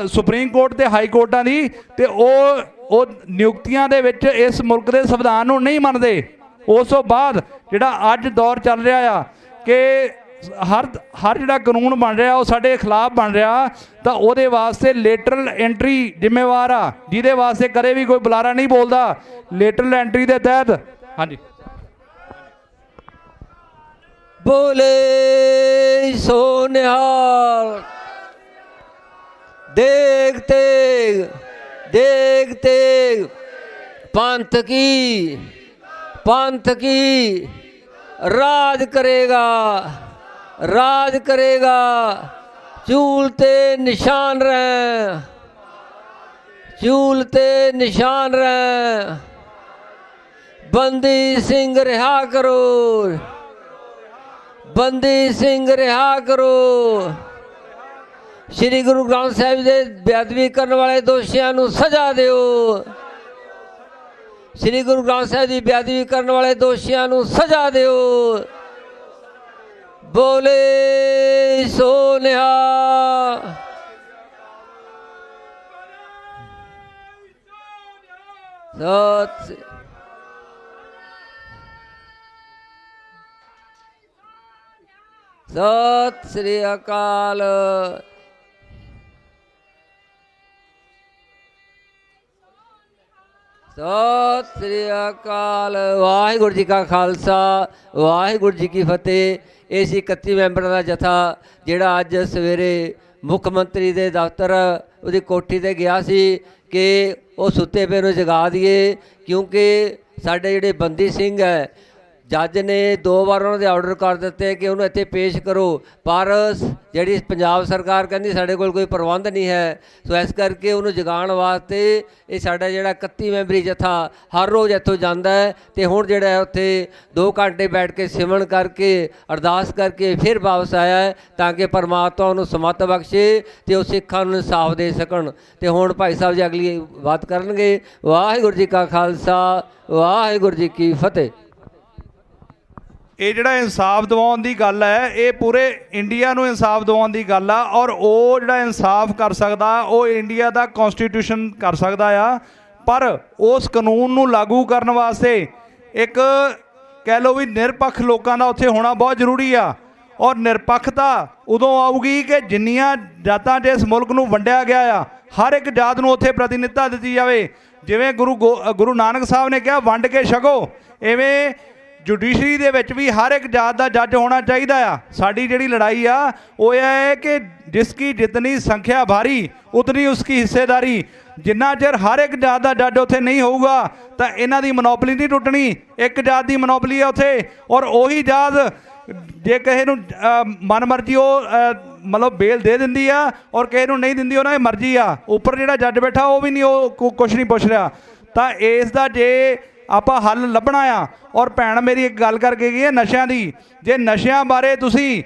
ਸੁਪਰੀਮ ਕੋਰਟ ਤੇ ਹਾਈ ਕੋਰਟਾਂ ਦੀ, ਤੇ ਉਹ ਨਿਯੁਕਤੀਆਂ ਦੇ ਵਿੱਚ ਇਸ ਮੁਲਕ ਦੇ ਸੰਵਿਧਾਨ ਨੂੰ ਨਹੀਂ ਮੰਨਦੇ। ਉਸ ਤੋਂ ਬਾਅਦ ਜਿਹੜਾ ਅੱਜ ਦੌਰ ਚੱਲ ਰਿਹਾ ਆ ਕਿ ਹਰ ਜਿਹੜਾ ਕਾਨੂੰਨ ਬਣ ਰਿਹਾ ਉਹ ਸਾਡੇ ਖਿਲਾਫ ਬਣ ਰਿਹਾ, ਤਾਂ ਉਹਦੇ ਵਾਸਤੇ ਲੇਟਰਲ ਐਂਟਰੀ ਜ਼ਿੰਮੇਵਾਰ ਆ, ਜਿਹਦੇ ਵਾਸਤੇ ਕਦੇ ਵੀ ਕੋਈ ਬੁਲਾਰਾ ਨਹੀਂ ਬੋਲਦਾ। ਲੇਟਰਲ ਐਂਟਰੀ ਦੇ ਤਹਿਤ ਹਾਂਜੀ बोले सो निहाल, देख तेग पंथ की राज करेगा, चूलते निशान रहें, बंदी सिंह रिहा करो, श्री गुरु ग्रंथ साहिब दे बेअदबी करने वाले दोषियों नूं सजा दिओ, श्री गुरु ग्रंथ साहिब की बेअदबी करने वाले दोषियों नूं सजा दिओ। बोले सो निहाल। सत श्री अकाल। सत श्री अकाल। वाहिगुरू जी का खालसा, वाहिगुरू जी की फतेह। ਇਹ ਸੀ 31 ਮੈਂਬਰਾਂ ਦਾ ਜਥਾ ਜਿਹੜਾ ਅੱਜ ਸਵੇਰੇ ਮੁੱਖ ਮੰਤਰੀ ਦੇ ਦਫ਼ਤਰ ਉਹਦੀ ਕੋਠੀ ਤੇ ਗਿਆ ਸੀ ਕਿ ਉਹ ਸੁੱਤੇ ਪਏ ਨੂੰ ਜਗਾ ਦਈਏ, ਕਿਉਂਕਿ ਸਾਡੇ ਜਿਹੜੇ ਬੰਦੀ ਸਿੰਘ ਹੈ जज ने 2 बार उन्होंने ऑर्डर कर दिते कि उन्होंने इत्थे पेश करो, पर जी पंजाब सरकार कहती साढ़े कोल कोई प्रबंध नहीं है। सो इस करके उन्होंने जगाने वास्ते ये साडा जिहड़ा 31 मैंबरी जत्था हर रोज़ इत्थों जांदा है, तो हुण जिहड़ा उत्थे 2 घंटे बैठ के सिमरन करके अरदास करके फिर वापस आया है, ताकि परमात्मा उन्होंने समत बख्शे तो वो सिखां नूं इंसाफ दे सकन। तो हुण भाई साहब जी अगली बात करनगे। वाहिगुरू जी का खालसा, वाहिगुरू जी की फतेह। ਇਹ ਜਿਹੜਾ ਇਨਸਾਫ ਦਿਵਾਉਣ ਦੀ ਗੱਲ ਹੈ, ਇਹ ਪੂਰੇ ਇੰਡੀਆ ਨੂੰ ਇਨਸਾਫ ਦਿਵਾਉਣ ਦੀ ਗੱਲ ਆ, ਔਰ ਉਹ ਜਿਹੜਾ ਇਨਸਾਫ ਕਰ ਸਕਦਾ ਉਹ ਇੰਡੀਆ ਦਾ ਕਨਸਟੀਟਿਊਸ਼ਨ ਕਰ ਸਕਦਾ ਆ, ਪਰ ਉਸ ਕਾਨੂੰਨ ਨੂੰ ਲਾਗੂ ਕਰਨ ਵਾਸਤੇ ਇੱਕ ਕਹਿ ਲਓ ਵੀ ਨਿਰਪੱਖ ਲੋਕਾਂ ਦਾ ਉੱਥੇ ਹੋਣਾ ਬਹੁਤ ਜ਼ਰੂਰੀ ਆ। ਔਰ ਨਿਰਪੱਖਤਾ ਉਦੋਂ ਆਊਗੀ ਕਿ ਜਿੰਨੀਆਂ ਜਾਤਾਂ 'ਚ ਇਸ ਮੁਲਕ ਨੂੰ ਵੰਡਿਆ ਗਿਆ ਆ, ਹਰ ਇੱਕ ਜਾਤ ਨੂੰ ਉੱਥੇ ਪ੍ਰਤੀਨਿਧਤਾ ਦਿੱਤੀ ਜਾਵੇ। ਜਿਵੇਂ ਗੁਰੂ ਨਾਨਕ ਸਾਹਿਬ ਨੇ ਕਿਹਾ ਵੰਡ ਕੇ ਛਕੋ, ਐਵੇਂ जुडिशरी दे विच भी हर एक जात का जज होना चाहिए आ। साडी जिहड़ी लड़ाई आ वो यह है कि जिसकी जितनी संख्या भारी उतनी उसकी हिस्सेदारी। जिन्ना चिर हर एक जात का जज उत्थे नहीं होऊगा तो इन्हां दी मनोपली नहीं टुटनी। एक जात की मनोपली है उत्थे, और उही जात जे किसी नूं मन मर्जी मतलब बेल दे दिंदी आ और किसी नूं नहीं दिंदी, उन्हां दी मर्जी आ। उपर जिहड़ा जज बैठा वो भी नहीं कुछ नहीं पुछ रहा। तो इस दा जे ਆਪਾਂ ਹੱਲ ਲੱਭਣਾ ਆ। ਔਰ ਭੈਣ ਮੇਰੀ ਇੱਕ ਗੱਲ ਕਰਕੇ ਗਈ ਹੈ ਨਸ਼ਿਆਂ ਦੀ। ਜੇ ਨਸ਼ਿਆਂ ਬਾਰੇ ਤੁਸੀਂ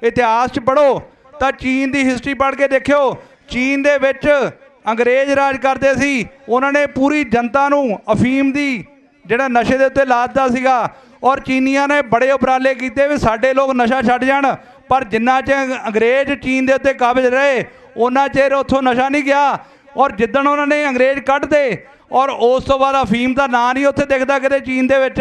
ਇਤਿਹਾਸ 'ਚ ਪੜ੍ਹੋ ਤਾਂ ਚੀਨ ਦੀ ਹਿਸਟਰੀ ਪੜ੍ਹ ਕੇ ਦੇਖਿਓ। ਚੀਨ ਦੇ ਵਿੱਚ ਅੰਗਰੇਜ਼ ਰਾਜ ਕਰਦੇ ਸੀ, ਉਹਨਾਂ ਨੇ ਪੂਰੀ ਜਨਤਾ ਨੂੰ ਅਫੀਮ ਦੀ ਜਿਹੜਾ ਨਸ਼ੇ ਦੇ ਉੱਤੇ ਲਾ ਦਿੱਤਾ ਸੀਗਾ, ਔਰ ਚੀਨੀਆਂ ਨੇ ਬੜੇ ਉਪਰਾਲੇ ਕੀਤੇ ਵੀ ਸਾਡੇ ਲੋਕ ਨਸ਼ਾ ਛੱਡ ਜਾਣ। ਪਰ ਜਿੰਨਾ ਚਿਰ ਅੰਗਰੇਜ਼ ਚੀਨ ਦੇ ਉੱਤੇ ਕਾਬਜ਼ ਰਹੇ ਉਹਨਾਂ ਚਿਰ ਉੱਥੋਂ ਨਸ਼ਾ ਨਹੀਂ ਗਿਆ। ਔਰ ਜਿੱਦਣ ਉਹਨਾਂ ਨੇ ਅੰਗਰੇਜ਼ ਕੱਢਦੇ और उस तो बाद अफीम का नाम नहीं उत्थे दिखता किते चीन दे विच।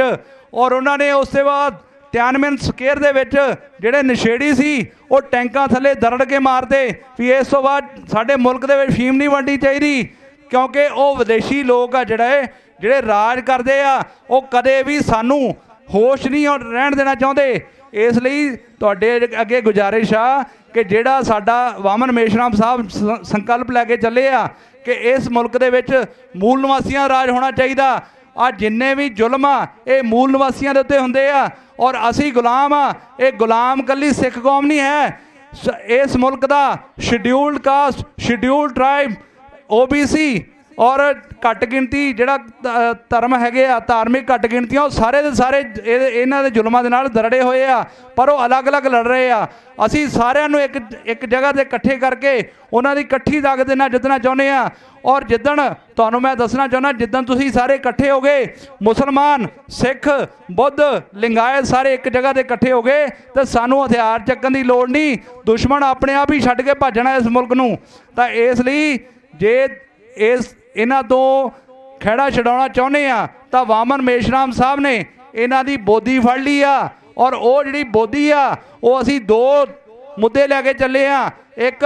और उन्होंने उस तो बाद तियानमेन स्केयर दे विच जिहड़े नशेड़ी सी वो टैंकां थले दरड़ के मारते भी इस तो बाद साडे मुल्क दे विच अफीम नहीं वंडनी चाहिदी, क्योंकि वो विदेशी लोग आ जिहड़े राज करदे आ वो कदे भी सानू होश नहीं रहन देना चाहुंदे। इसलिए तुहाडे अगे गुजारिश आ कि जिहड़ा साडा वामन मेशराम साहब संकल्प लैके चले आ कि इस मुल्क दे विच मूल निवासियों राज होना चाहिए। आ जिन्ने भी जुल्म आ ये मूल निवासियों के उत्ते हुंदे आ, और असी गुलाम आ। ये गुलाम कल्ली सिख कौम नहीं है। इस मुल्क का scheduled caste, scheduled tribe, OBC ਔਰ ਘੱਟ ਗਿਣਤੀ ਜਿਹੜਾ ਧਰਮ ਹੈਗੇ ਆ, ਧਾਰਮਿਕ ਘੱਟ ਗਿਣਤੀਆਂ, ਉਹ ਸਾਰੇ ਦੇ ਸਾਰੇ ਇਹਨਾਂ ਦੇ ਜ਼ੁਲਮਾਂ ਦੇ ਨਾਲ ਦਰੜੇ ਹੋਏ ਆ, ਪਰ ਉਹ ਅਲੱਗ-ਅਲੱਗ ਲੜ ਰਹੇ ਆ। ਅਸੀਂ ਸਾਰਿਆਂ ਨੂੰ ਇੱਕ ਜਗ੍ਹਾ ਤੇ ਇਕੱਠੇ ਕਰਕੇ ਉਹਨਾਂ ਦੀ ਇਕੱਠੀ ਤਾਕਤ ਦੇ ਨਾਲ ਜਿੱਤਣਾ ਚਾਹੁੰਦੇ ਆ। ਔਰ ਜਿੱਦਣ ਤੁਹਾਨੂੰ ਮੈਂ ਦੱਸਣਾ ਚਾਹੁੰਦਾ, ਜਿੱਦਣ ਤੁਸੀਂ ਸਾਰੇ ਇਕੱਠੇ ਹੋ ਗਏ, ਮੁਸਲਮਾਨ, ਸਿੱਖ, ਬੁੱਧ, ਲਿੰਗਾਇਤ ਸਾਰੇ ਇੱਕ ਜਗ੍ਹਾ ਤੇ ਇਕੱਠੇ ਹੋ ਗਏ, ਤੇ ਸਾਨੂੰ ਹਥਿਆਰ ਚੱਕਣ ਦੀ ਲੋੜ ਨਹੀਂ, ਦੁਸ਼ਮਣ ਆਪਣੇ ਆਪ ਹੀ ਛੱਡ ਕੇ ਭੱਜਣਾ ਇਸ ਮੁਲਕ ਨੂੰ। ਤਾਂ ਇਸ ਲਈ ਜੇ ਇਹਨਾਂ ਤੋਂ ਖਹਿੜਾ ਛਡਾਉਣਾ ਚਾਹੁੰਦੇ ਆ ਤਾਂ ਵਾਮਨ ਮੇਸ਼ਰਾਮ ਸਾਹਿਬ ਨੇ ਇਹਨਾਂ ਦੀ ਬੋਦੀ ਫੜ ਲਈ ਆ, ਔਰ ਉਹ ਜਿਹੜੀ ਬੋਦੀ ਆ ਉਹ ਅਸੀਂ 2 ਮੁੱਦੇ ਲੈ ਕੇ ਚੱਲੇ ਆ। ਇੱਕ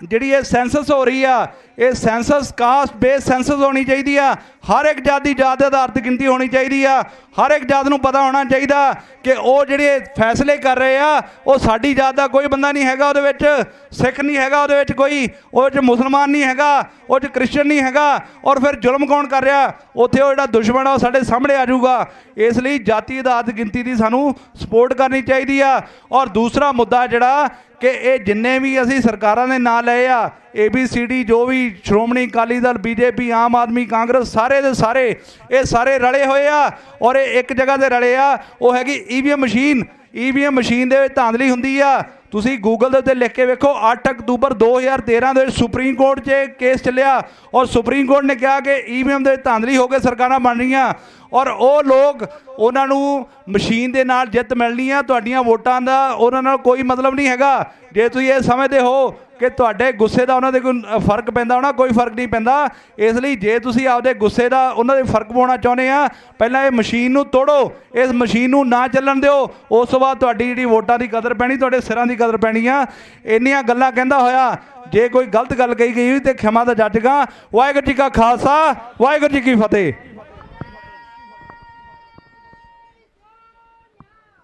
ਜਿਹੜੀ ਇਹ ਸੈਂਸਸ ਹੋ ਰਹੀ ਆ, ਇਹ ਸੈਂਸਸ ਕਾਸਟ ਬੇਸ ਸੈਂਸਸ ਹੋਣੀ ਚਾਹੀਦੀ ਆ। ਹਰ ਇੱਕ ਜਾਤ ਦੀ ਜਾਤ ਦੇ ਆਧਾਰਿਤ ਗਿਣਤੀ ਹੋਣੀ ਚਾਹੀਦੀ ਆ। ਹਰ ਇੱਕ ਜਾਤ ਨੂੰ ਪਤਾ ਹੋਣਾ ਚਾਹੀਦਾ ਕਿ ਉਹ ਜਿਹੜੇ ਫੈਸਲੇ ਕਰ ਰਹੇ ਆ ਉਹ ਸਾਡੀ ਜਾਤ ਦਾ ਕੋਈ ਬੰਦਾ ਨਹੀਂ ਹੈਗਾ ਉਹਦੇ ਵਿੱਚ, ਸਿੱਖ ਨਹੀਂ ਹੈਗਾ ਉਹਦੇ ਵਿੱਚ ਕੋਈ, ਉਹ 'ਚ ਮੁਸਲਮਾਨ ਨਹੀਂ ਹੈਗਾ, ਉਹ 'ਚ ਕ੍ਰਿਸਚਨ ਨਹੀਂ ਹੈਗਾ। ਔਰ ਫਿਰ ਜ਼ੁਲਮ ਕੌਣ ਕਰ ਰਿਹਾ ਉੱਥੇ? ਉਹ ਜਿਹੜਾ ਦੁਸ਼ਮਣ ਆ ਉਹ ਸਾਡੇ ਸਾਹਮਣੇ ਆ ਜਾਊਗਾ। ਇਸ ਲਈ ਜਾਤੀ ਆਧਾਰਿਤ ਗਿਣਤੀ ਦੀ ਸਾਨੂੰ ਸਪੋਰਟ ਕਰਨੀ ਚਾਹੀਦੀ ਆ। ਔਰ ਦੂਸਰਾ ਮੁੱਦਾ ਜਿਹੜਾ ਕਿ ਇਹ ਜਿੰਨੇ ਵੀ ਅਸੀਂ ਸਰਕਾਰਾਂ ਦੇ ਨਾਂ ਲਏ ਆ, ABCD ਜੋ ਵੀ ਸ਼੍ਰੋਮਣੀ ਅਕਾਲੀ ਦਲ, BJP, ਆਮ ਆਦਮੀ, ਕਾਂਗਰਸ, ਸਾਰੇ ਦੇ ਸਾਰੇ ਇਹ ਸਾਰੇ ਰਲੇ ਹੋਏ ਆ, ਔਰ ਇਹ ਇੱਕ ਜਗ੍ਹਾ ਤੇ ਰਲੇ ਆ। ਉਹ ਹੈਗੀ EVM ਮਸ਼ੀਨ। EVM ਮਸ਼ੀਨ ਦੇ ਵਿੱਚ ਧਾਂਦਲੀ ਹੁੰਦੀ ਆ। ਤੁਸੀਂ ਗੂਗਲ ਦੇ ਉੱਤੇ ਲਿਖ ਕੇ ਵੇਖੋ, 8 ਅਕਤੂਬਰ 2013 ਦੇ ਵਿੱਚ ਸੁਪਰੀਮ ਕੋਰਟ 'ਚ ਕੇਸ ਚੱਲਿਆ, ਔਰ ਸੁਪਰੀਮ ਕੋਰਟ ਨੇ ਕਿਹਾ ਕਿ EVM ਦੇ ਧਾਂਦਲੀ ਹੋ ਕੇ ਸਰਕਾਰਾਂ ਬਣ ਰਹੀਆਂ, ਔਰ ਉਹ ਲੋਕ ਉਹਨਾਂ ਨੂੰ ਮਸ਼ੀਨ ਦੇ ਨਾਲ ਜਿੱਤ ਮਿਲਣੀ ਆ, ਤੁਹਾਡੀਆਂ ਵੋਟਾਂ ਦਾ ਉਹਨਾਂ ਨਾਲ ਕੋਈ ਮਤਲਬ ਨਹੀਂ ਹੈਗਾ। ਜੇ ਤੁਸੀਂ ਇਹ ਸਮਝਦੇ ਹੋ ਕਿ ਤੁਹਾਡੇ ਗੁੱਸੇ ਦਾ ਉਹਨਾਂ ਦੇ ਕੋਈ ਫਰਕ ਪੈਂਦਾ ਹੋਣਾ, ਕੋਈ ਫਰਕ ਨਹੀਂ ਪੈਂਦਾ। ਇਸ ਲਈ ਜੇ ਤੁਸੀਂ ਆਪਦੇ ਗੁੱਸੇ ਦਾ ਉਹਨਾਂ ਦੇ ਫਰਕ ਪਾਉਣਾ ਚਾਹੁੰਦੇ ਆ, ਪਹਿਲਾਂ ਇਹ ਮਸ਼ੀਨ ਨੂੰ ਤੋੜੋ, ਇਸ ਮਸ਼ੀਨ ਨੂੰ ਨਾ ਚੱਲਣ ਦਿਓ, ਉਸ ਤੋਂ ਬਾਅਦ ਤੁਹਾਡੀ ਜਿਹੜੀ ਵੋਟਾਂ ਦੀ ਕਦਰ ਪੈਣੀ, ਤੁਹਾਡੇ ਸਿਰਾਂ ਦੀ ਕਦਰ ਪੈਣੀ ਆ। ਇੰਨੀਆਂ ਗੱਲਾਂ ਕਹਿੰਦਾ ਹੋਇਆ ਜੇ ਕੋਈ ਗਲਤ ਗੱਲ ਕਹੀ ਗਈ ਤੇ ਖਿਮਾ ਦਾ ਜੱਜਗਾ। ਵਾਹਿਗੁਰੂ ਜੀ ਕਾ ਖਾਲਸਾ, ਵਾਹਿਗੁਰੂ ਜੀ ਕੀ ਫਤਿਹ।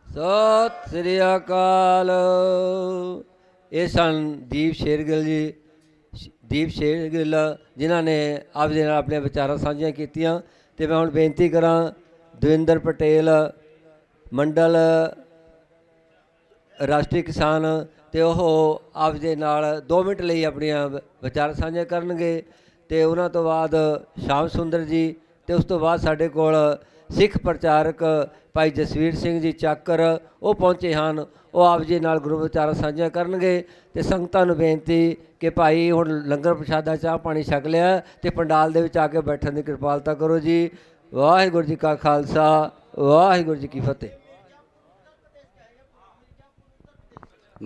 ਸਤਿ ਸ੍ਰੀ ਅਕਾਲ। ਇਹ ਸਨ ਦੀਪ ਸ਼ੇਰਗਿੱਲ ਜੀ, ਦੀਪ ਸ਼ੇਰਗਿੱਲ ਜਿਨ੍ਹਾਂ ਨੇ ਆਪਦੇ ਨਾਲ ਆਪਣੇ ਵਿਚਾਰਾਂ ਸਾਂਝੀਆਂ ਕੀਤੀਆਂ। ਅਤੇ ਮੈਂ ਹੁਣ ਬੇਨਤੀ ਕਰਾਂ ਦਵਿੰਦਰ ਪਟੇਲ, ਮੰਡਲ ਰਾਸ਼ਟਰੀ ਕਿਸਾਨ, ਅਤੇ ਉਹ ਆਪਦੇ ਨਾਲ 2 ਮਿੰਟ ਲਈ ਆਪਣੀਆਂ ਵਿਚਾਰ ਸਾਂਝੇ ਕਰਨਗੇ। ਅਤੇ ਉਹਨਾਂ ਤੋਂ ਬਾਅਦ ਸ਼ਾਮ ਸੁੰਦਰ ਜੀ, ਅਤੇ ਉਸ ਤੋਂ ਬਾਅਦ ਸਾਡੇ ਕੋਲ ਸਿੱਖ ਪ੍ਰਚਾਰਕ ਭਾਈ ਜਸਵੀਰ ਸਿੰਘ ਜੀ ਚਾਕਰ ਉਹ ਪਹੁੰਚੇ ਹਨ। ਉਹ ਆਪ ਜੀ ਨਾਲ ਗੁਰੂ ਵਿਚਾਰਾਂ ਸਾਂਝੀਆਂ ਕਰਨਗੇ। ਅਤੇ ਸੰਗਤਾਂ ਨੂੰ ਬੇਨਤੀ ਕਿ ਭਾਈ ਹੁਣ ਲੰਗਰ ਪ੍ਰਸ਼ਾਦਾ ਚਾਹ ਪਾਣੀ ਛਕ ਲਿਆ ਅਤੇ ਪੰਡਾਲ ਦੇ ਵਿੱਚ ਆ ਕੇ ਬੈਠਣ ਦੀ ਕਿਰਪਾਲਤਾ ਕਰੋ ਜੀ। ਵਾਹਿਗੁਰੂ ਜੀ ਕਾ ਖਾਲਸਾ, ਵਾਹਿਗੁਰੂ जी की फतेह।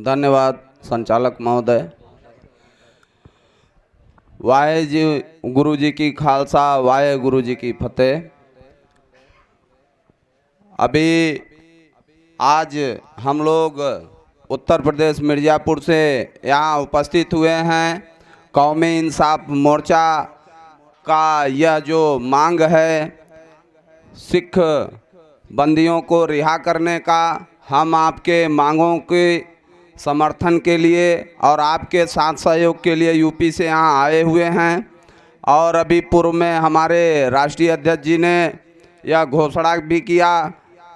धन्यवाद संचालक महोदय। वाहेगुरु जी की खालसा, वाहेगुरु जी की फतेह। अभी आज हम लोग उत्तर प्रदेश मिर्ज़ापुर से यहाँ उपस्थित हुए हैं। कौमी इंसाफ मोर्चा का यह जो मांग है सिख बंदियों को रिहा करने का, हम आपके मांगों के समर्थन के लिए और आपके साथ सहयोग के लिए यूपी से यहाँ आए हुए हैं। और अभी पूर्व में हमारे राष्ट्रीय अध्यक्ष जी ने यह घोषणा भी किया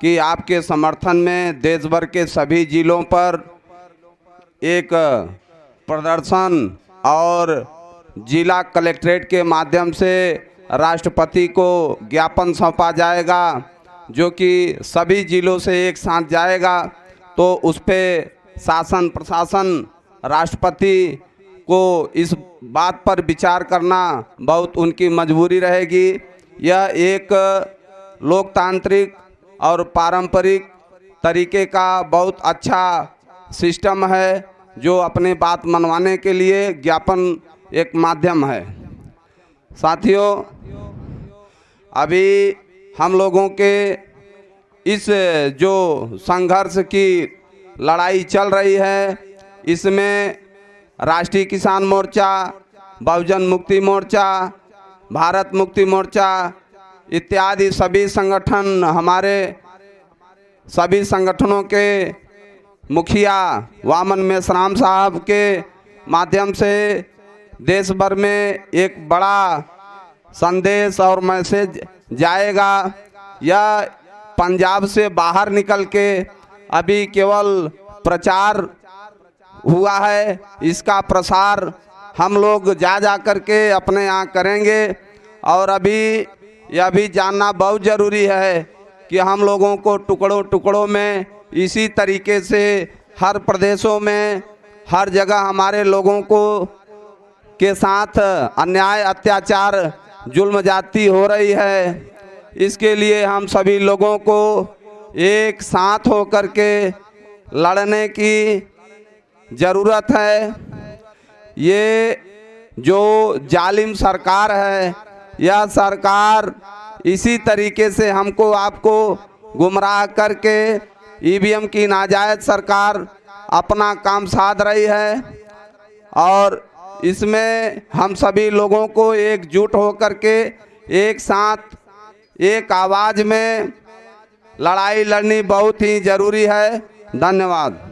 कि आपके समर्थन में देश भर के सभी जिलों पर एक प्रदर्शन और जिला कलेक्ट्रेट के माध्यम से राष्ट्रपति को ज्ञापन सौंपा जाएगा, जो कि सभी जिलों से एक साथ जाएगा। तो उस पर शासन प्रशासन राष्ट्रपति को इस बात पर विचार करना बहुत उनकी मजबूरी रहेगी। यह एक लोकतांत्रिक और पारंपरिक तरीके का बहुत अच्छा सिस्टम है, जो अपने बात मनवाने के लिए ज्ञापन एक माध्यम है। साथियों, अभी हम लोगों के इस जो संघर्ष की लड़ाई चल रही है, इसमें राष्ट्रीय किसान मोर्चा, बहुजन मुक्ति मोर्चा, भारत मुक्ति मोर्चा इत्यादि सभी संगठन, हमारे सभी संगठनों के मुखिया वामन मेश्राम साहब के माध्यम से देश भर में एक बड़ा संदेश और मैसेज जाएगा। यह पंजाब से बाहर निकल के अभी केवल प्रचार हुआ है, इसका प्रसार हम लोग जा करके अपने यहाँ करेंगे। और अभी यह भी जानना बहुत ज़रूरी है कि हम लोगों को टुकड़ों टुकड़ों में इसी तरीके से हर प्रदेशों में हर जगह हमारे लोगों को के साथ अन्याय अत्याचार जुल्म जाती हो रही है। इसके लिए हम सभी लोगों को एक साथ होकर के लड़ने की ज़रूरत है। ये जो जालिम सरकार है, यह सरकार इसी तरीके से हमको आपको गुमराह करके ईवीएम की नाजायज सरकार अपना काम साध रही है। और इसमें हम सभी लोगों को एकजुट होकर के एक साथ एक आवाज़ में लड़ाई लड़नी बहुत ही ज़रूरी है। धन्यवाद।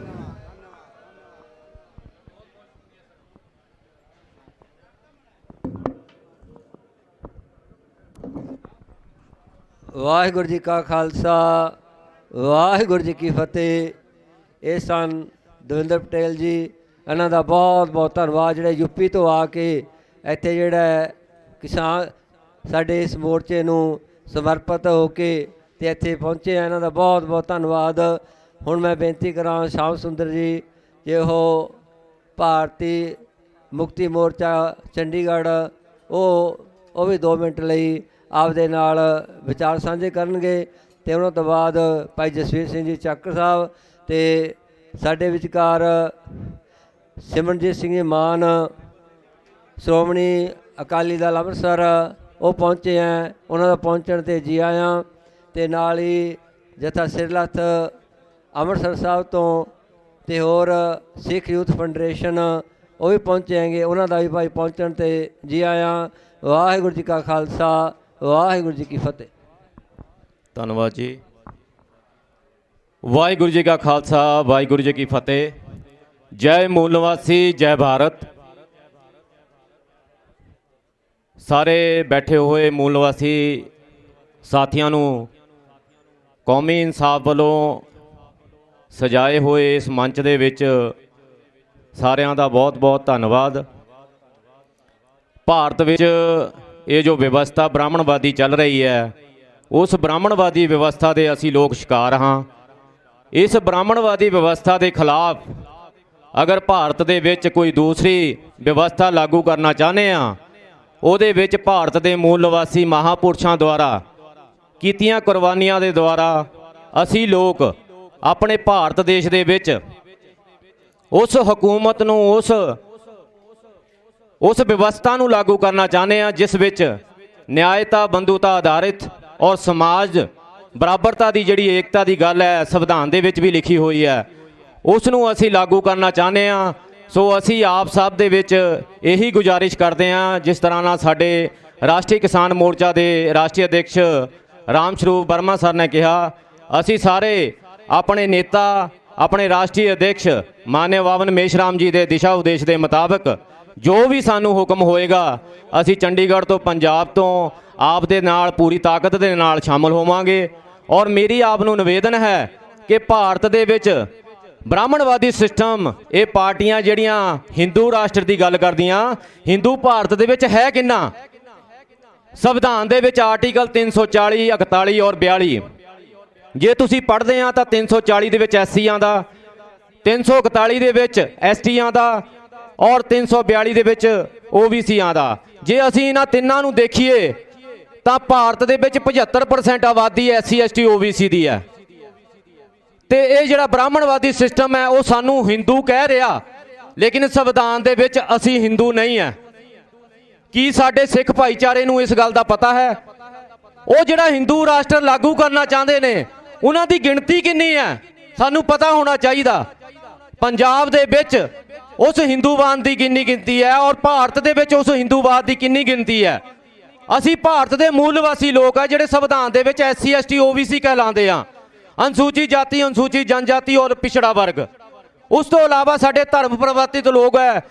ਵਾਹਿਗੁਰੂ ਜੀ ਕਾ ਖਾਲਸਾ ਵਾਹਿਗੁਰੂ ਜੀ ਕੀ ਫਤਿਹ। ਇਹ ਸਨ ਦਵਿੰਦਰ ਪਟੇਲ ਜੀ, ਇਹਨਾਂ ਦਾ ਬਹੁਤ ਬਹੁਤ ਧੰਨਵਾਦ ਜਿਹੜੇ ਯੂਪੀ ਤੋਂ ਆ ਕੇ ਇੱਥੇ ਜਿਹੜਾ ਕਿਸਾਨ ਸਾਡੇ ਇਸ ਮੋਰਚੇ ਨੂੰ ਸਮਰਪਿਤ ਹੋ ਕੇ ਤੇ ਇੱਥੇ ਪਹੁੰਚੇ ਆ, ਇਹਨਾਂ ਦਾ ਬਹੁਤ ਬਹੁਤ ਧੰਨਵਾਦ। ਹੁਣ ਮੈਂ ਬੇਨਤੀ ਕਰਾਂ ਸ਼ਾਮ ਸੁੰਦਰ ਜੀ, ਜੇ ਉਹ ਭਾਰਤੀ ਮੁਕਤੀ ਮੋਰਚਾ ਚੰਡੀਗੜ੍ਹ ਉਹ ਵੀ 2 ਮਿੰਟ ਲਈ ਆਪਦੇ ਨਾਲ ਵਿਚਾਰ ਸਾਂਝੇ ਕਰਨਗੇ। ਤੇ ਉਹਨਾਂ ਤੋਂ ਬਾਅਦ ਭਾਈ ਜਸਵੀਰ ਸਿੰਘ ਜੀ ਚੱਕਰ ਸਾਹਿਬ ਤੇ ਸਾਡੇ ਵਿਚਕਾਰ ਸਿਮਰਨਜੀਤ ਸਿੰਘ ਜੀ ਮਾਨ ਸ਼੍ਰੋਮਣੀ ਅਕਾਲੀ ਦਲ ਅੰਮ੍ਰਿਤਸਰ ਉਹ ਪਹੁੰਚੇ ਹੈ, ਉਹਨਾਂ ਦਾ ਪਹੁੰਚਣ 'ਤੇ ਜੀ ਆਇਆਂ। ਤੇ ਨਾਲ ਹੀ ਜਥਾ ਸਿਰਲੱਥ ਅੰਮ੍ਰਿਤਸਰ ਸਾਹਿਬ ਤੋਂ ਤੇ ਹੋਰ ਸਿੱਖ ਯੂਥ ਫੈਡਰੇਸ਼ਨ ਉਹ ਵੀ ਪਹੁੰਚੇ ਹੈਗੇ, ਉਹਨਾਂ ਦਾ ਵੀ ਭਾਈ ਪਹੁੰਚਣ 'ਤੇ ਜੀ ਆਇਆਂ। ਵਾਹਿਗੁਰੂ ਜੀ ਕਾ ਖਾਲਸਾ ਵਾਹਿਗੁਰੂ ਜੀ ਕੀ ਫਤਿਹ। ਧੰਨਵਾਦ ਜੀ। ਵਾਹਿਗੁਰੂ ਜੀ ਕਾ ਖਾਲਸਾ ਵਾਹਿਗੁਰੂ ਜੀ ਕੀ ਫਤਿਹ। ਜੈ ਮੂਲ ਨਿਵਾਸੀ, ਜੈ ਭਾਰਤ। ਸਾਰੇ ਬੈਠੇ ਹੋਏ ਮੂਲ ਨਿਵਾਸੀ ਸਾਥੀਆਂ ਨੂੰ ਕੌਮੀ ਇਨਸਾਫ ਵੱਲੋਂ ਸਜਾਏ ਹੋਏ ਇਸ ਮੰਚ ਦੇ ਵਿੱਚ ਸਾਰਿਆਂ ਦਾ ਬਹੁਤ ਬਹੁਤ ਧੰਨਵਾਦ। ਭਾਰਤ ਵਿੱਚ ਇਹ ਜੋ ਵਿਵਸਥਾ ਬ੍ਰਾਹਮਣਵਾਦੀ ਚੱਲ ਰਹੀ ਹੈ, ਉਸ ਬ੍ਰਾਹਮਣਵਾਦੀ ਵਿਵਸਥਾ ਦੇ ਅਸੀਂ ਲੋਕ ਸ਼ਿਕਾਰ ਹਾਂ। ਇਸ ਬ੍ਰਾਹਮਣਵਾਦੀ ਵਿਵਸਥਾ ਦੇ ਖਿਲਾਫ ਅਗਰ ਭਾਰਤ ਦੇ ਵਿੱਚ ਕੋਈ ਦੂਸਰੀ ਵਿਵਸਥਾ ਲਾਗੂ ਕਰਨਾ ਚਾਹੁੰਦੇ ਹਾਂ, ਉਹਦੇ ਵਿੱਚ ਭਾਰਤ ਦੇ ਮੂਲ ਨਿਵਾਸੀ ਮਹਾਂਪੁਰਸ਼ਾਂ ਦੁਆਰਾ ਕੀਤੀਆਂ ਕੁਰਬਾਨੀਆਂ ਦੇ ਦੁਆਰਾ ਅਸੀਂ ਲੋਕ ਆਪਣੇ ਭਾਰਤ ਦੇਸ਼ ਦੇ ਵਿੱਚ ਉਸ ਹਕੂਮਤ ਨੂੰ ਉਸ ਵਿਵਸਥਾ ਨੂੰ ਲਾਗੂ ਕਰਨਾ ਚਾਹੁੰਦੇ ਹਾਂ ਜਿਸ ਵਿੱਚ ਨਿਆਇਤਾ ਬੰਧੁਤਾ ਆਧਾਰਿਤ ਔਰ ਸਮਾਜ ਬਰਾਬਰਤਾ ਦੀ ਜਿਹੜੀ ਏਕਤਾ ਦੀ ਗੱਲ ਹੈ ਸੰਵਿਧਾਨ ਦੇ ਵਿੱਚ ਵੀ ਲਿਖੀ ਹੋਈ ਹੈ, ਉਸ ਨੂੰ ਅਸੀਂ ਲਾਗੂ ਕਰਨਾ ਚਾਹੁੰਦੇ ਹਾਂ। ਸੋ ਅਸੀਂ ਆਪ ਸਭ ਦੇ ਵਿੱਚ ਇਹੀ ਗੁਜ਼ਾਰਿਸ਼ ਕਰਦੇ ਹਾਂ, ਜਿਸ ਤਰ੍ਹਾਂ ਨਾਲ ਸਾਡੇ ਰਾਸ਼ਟਰੀ ਕਿਸਾਨ ਮੋਰਚਾ ਦੇ ਰਾਸ਼ਟਰੀ ਅਧਿਕਸ਼ ਰਾਮ ਸਰੂਪ ਵਰਮਾ ਸਰ ਨੇ ਕਿਹਾ, ਅਸੀਂ ਸਾਰੇ ਆਪਣੇ ਨੇਤਾ ਆਪਣੇ ਰਾਸ਼ਟਰੀ ਅਧਿਕਸ਼ ਮਾਨਯ ਬਾਵਨ ਮੇਸ਼ਰਾਮ ਜੀ ਦੇ ਦਿਸ਼ਾ ਉਦੇਸ਼ ਦੇ ਮੁਤਾਬਕ ਜੋ ਵੀ ਸਾਨੂੰ ਹੁਕਮ ਹੋਏਗਾ ਅਸੀਂ ਚੰਡੀਗੜ੍ਹ ਤੋਂ ਪੰਜਾਬ ਤੋਂ ਆਪ ਦੇ ਨਾਲ ਪੂਰੀ ਤਾਕਤ ਦੇ ਨਾਲ ਸ਼ਾਮਲ ਹੋਵਾਂਗੇ। ਔਰ ਮੇਰੀ ਆਪ ਨੂੰ ਨਿਵੇਦਨ ਹੈ ਕਿ ਭਾਰਤ ਦੇ ਵਿੱਚ ਬ੍ਰਾਹਮਣਵਾਦੀ ਸਿਸਟਮ, ਇਹ ਪਾਰਟੀਆਂ ਜਿਹੜੀਆਂ ਹਿੰਦੂ ਰਾਸ਼ਟਰ ਦੀ ਗੱਲ ਕਰਦੀਆਂ, ਹਿੰਦੂ ਭਾਰਤ ਦੇ ਵਿੱਚ ਹੈ ਕਿੰਨਾ? ਸੰਵਿਧਾਨ ਦੇ ਵਿੱਚ ਆਰਟੀਕਲ 340, 41 ਔਰ 42 ਜੇ ਤੁਸੀਂ ਪੜ੍ਹਦੇ ਆ ਤਾਂ 340 ਦੇ ਵਿੱਚ ਐਸਸੀਆਂ ਦਾ, 341 ਦੇ ਵਿੱਚ ਐਸਟੀਆਂ ਦਾ ਔਰ 342 ਦੇ ਵਿੱਚ ਓਬੀਸੀਆਂ ਦਾ। ਜੇ ਅਸੀਂ ਇਹਨਾਂ ਤਿੰਨਾਂ ਨੂੰ ਦੇਖੀਏ ਤਾਂ ਭਾਰਤ ਦੇ ਵਿੱਚ 75% ਆਬਾਦੀ ਐਸਸੀ ਐਸਟੀ ਓਬੀਸੀ ਦੀ ਹੈ। ਤੇ ਇਹ ਜਿਹੜਾ ਬ੍ਰਾਹਮਣਵਾਦੀ ਸਿਸਟਮ ਹੈ ਉਹ ਸਾਨੂੰ ਹਿੰਦੂ ਕਹਿ ਰਿਹਾ, ਲੇਕਿਨ ਸੰਵਿਧਾਨ ਦੇ ਵਿੱਚ ਅਸੀਂ ਹਿੰਦੂ ਨਹੀਂ ਹੈ। ਕੀ ਸਾਡੇ ਸਿੱਖ ਭਾਈਚਾਰੇ ਨੂੰ ਇਸ ਗੱਲ ਦਾ ਪਤਾ ਹੈ? ਉਹ ਜਿਹੜਾ ਹਿੰਦੂ ਰਾਸ਼ਟਰ ਲਾਗੂ ਕਰਨਾ ਚਾਹੁੰਦੇ ਨੇ ਉਹਨਾਂ ਦੀ ਗਿਣਤੀ ਕਿੰਨੀ ਹੈ ਸਾਨੂੰ ਪਤਾ ਹੋਣਾ ਚਾਹੀਦਾ। ਪੰਜਾਬ ਦੇ ਵਿੱਚ ਉਸ ਹਿੰਦੂਵਾਦ ਦੀ ਕਿੰਨੀ ਗਿਣਤੀ ਹੈ ਔਰ ਭਾਰਤ ਦੇ ਵਿੱਚ ਉਸ ਹਿੰਦੂਵਾਦ ਦੀ ਕਿੰਨੀ ਗਿਣਤੀ ਹੈ? ਅਸੀਂ ਭਾਰਤ ਦੇ ਮੂਲ ਨਿਵਾਸੀ ਲੋਕ ਆ ਜਿਹੜੇ ਸੰਵਿਧਾਨ ਦੇ ਵਿੱਚ ਐਸਸੀ ਐਸਟੀ ਓਬੀਸੀ ਕਹਿਲਾਉਂਦੇ ਆ, ਅਨੁਸੂਚਿਤ ਜਾਤੀ ਅਨੁਸੂਚਿਤ ਜਨਜਾਤੀ ਔਰ ਪਿਛੜਾ ਵਰਗ। ਉਸ ਤੋਂ ਇਲਾਵਾ ਸਾਡੇ ਧਰਮ ਪਰਿਵਰਤਿਤ ਲੋਕ ਹੈ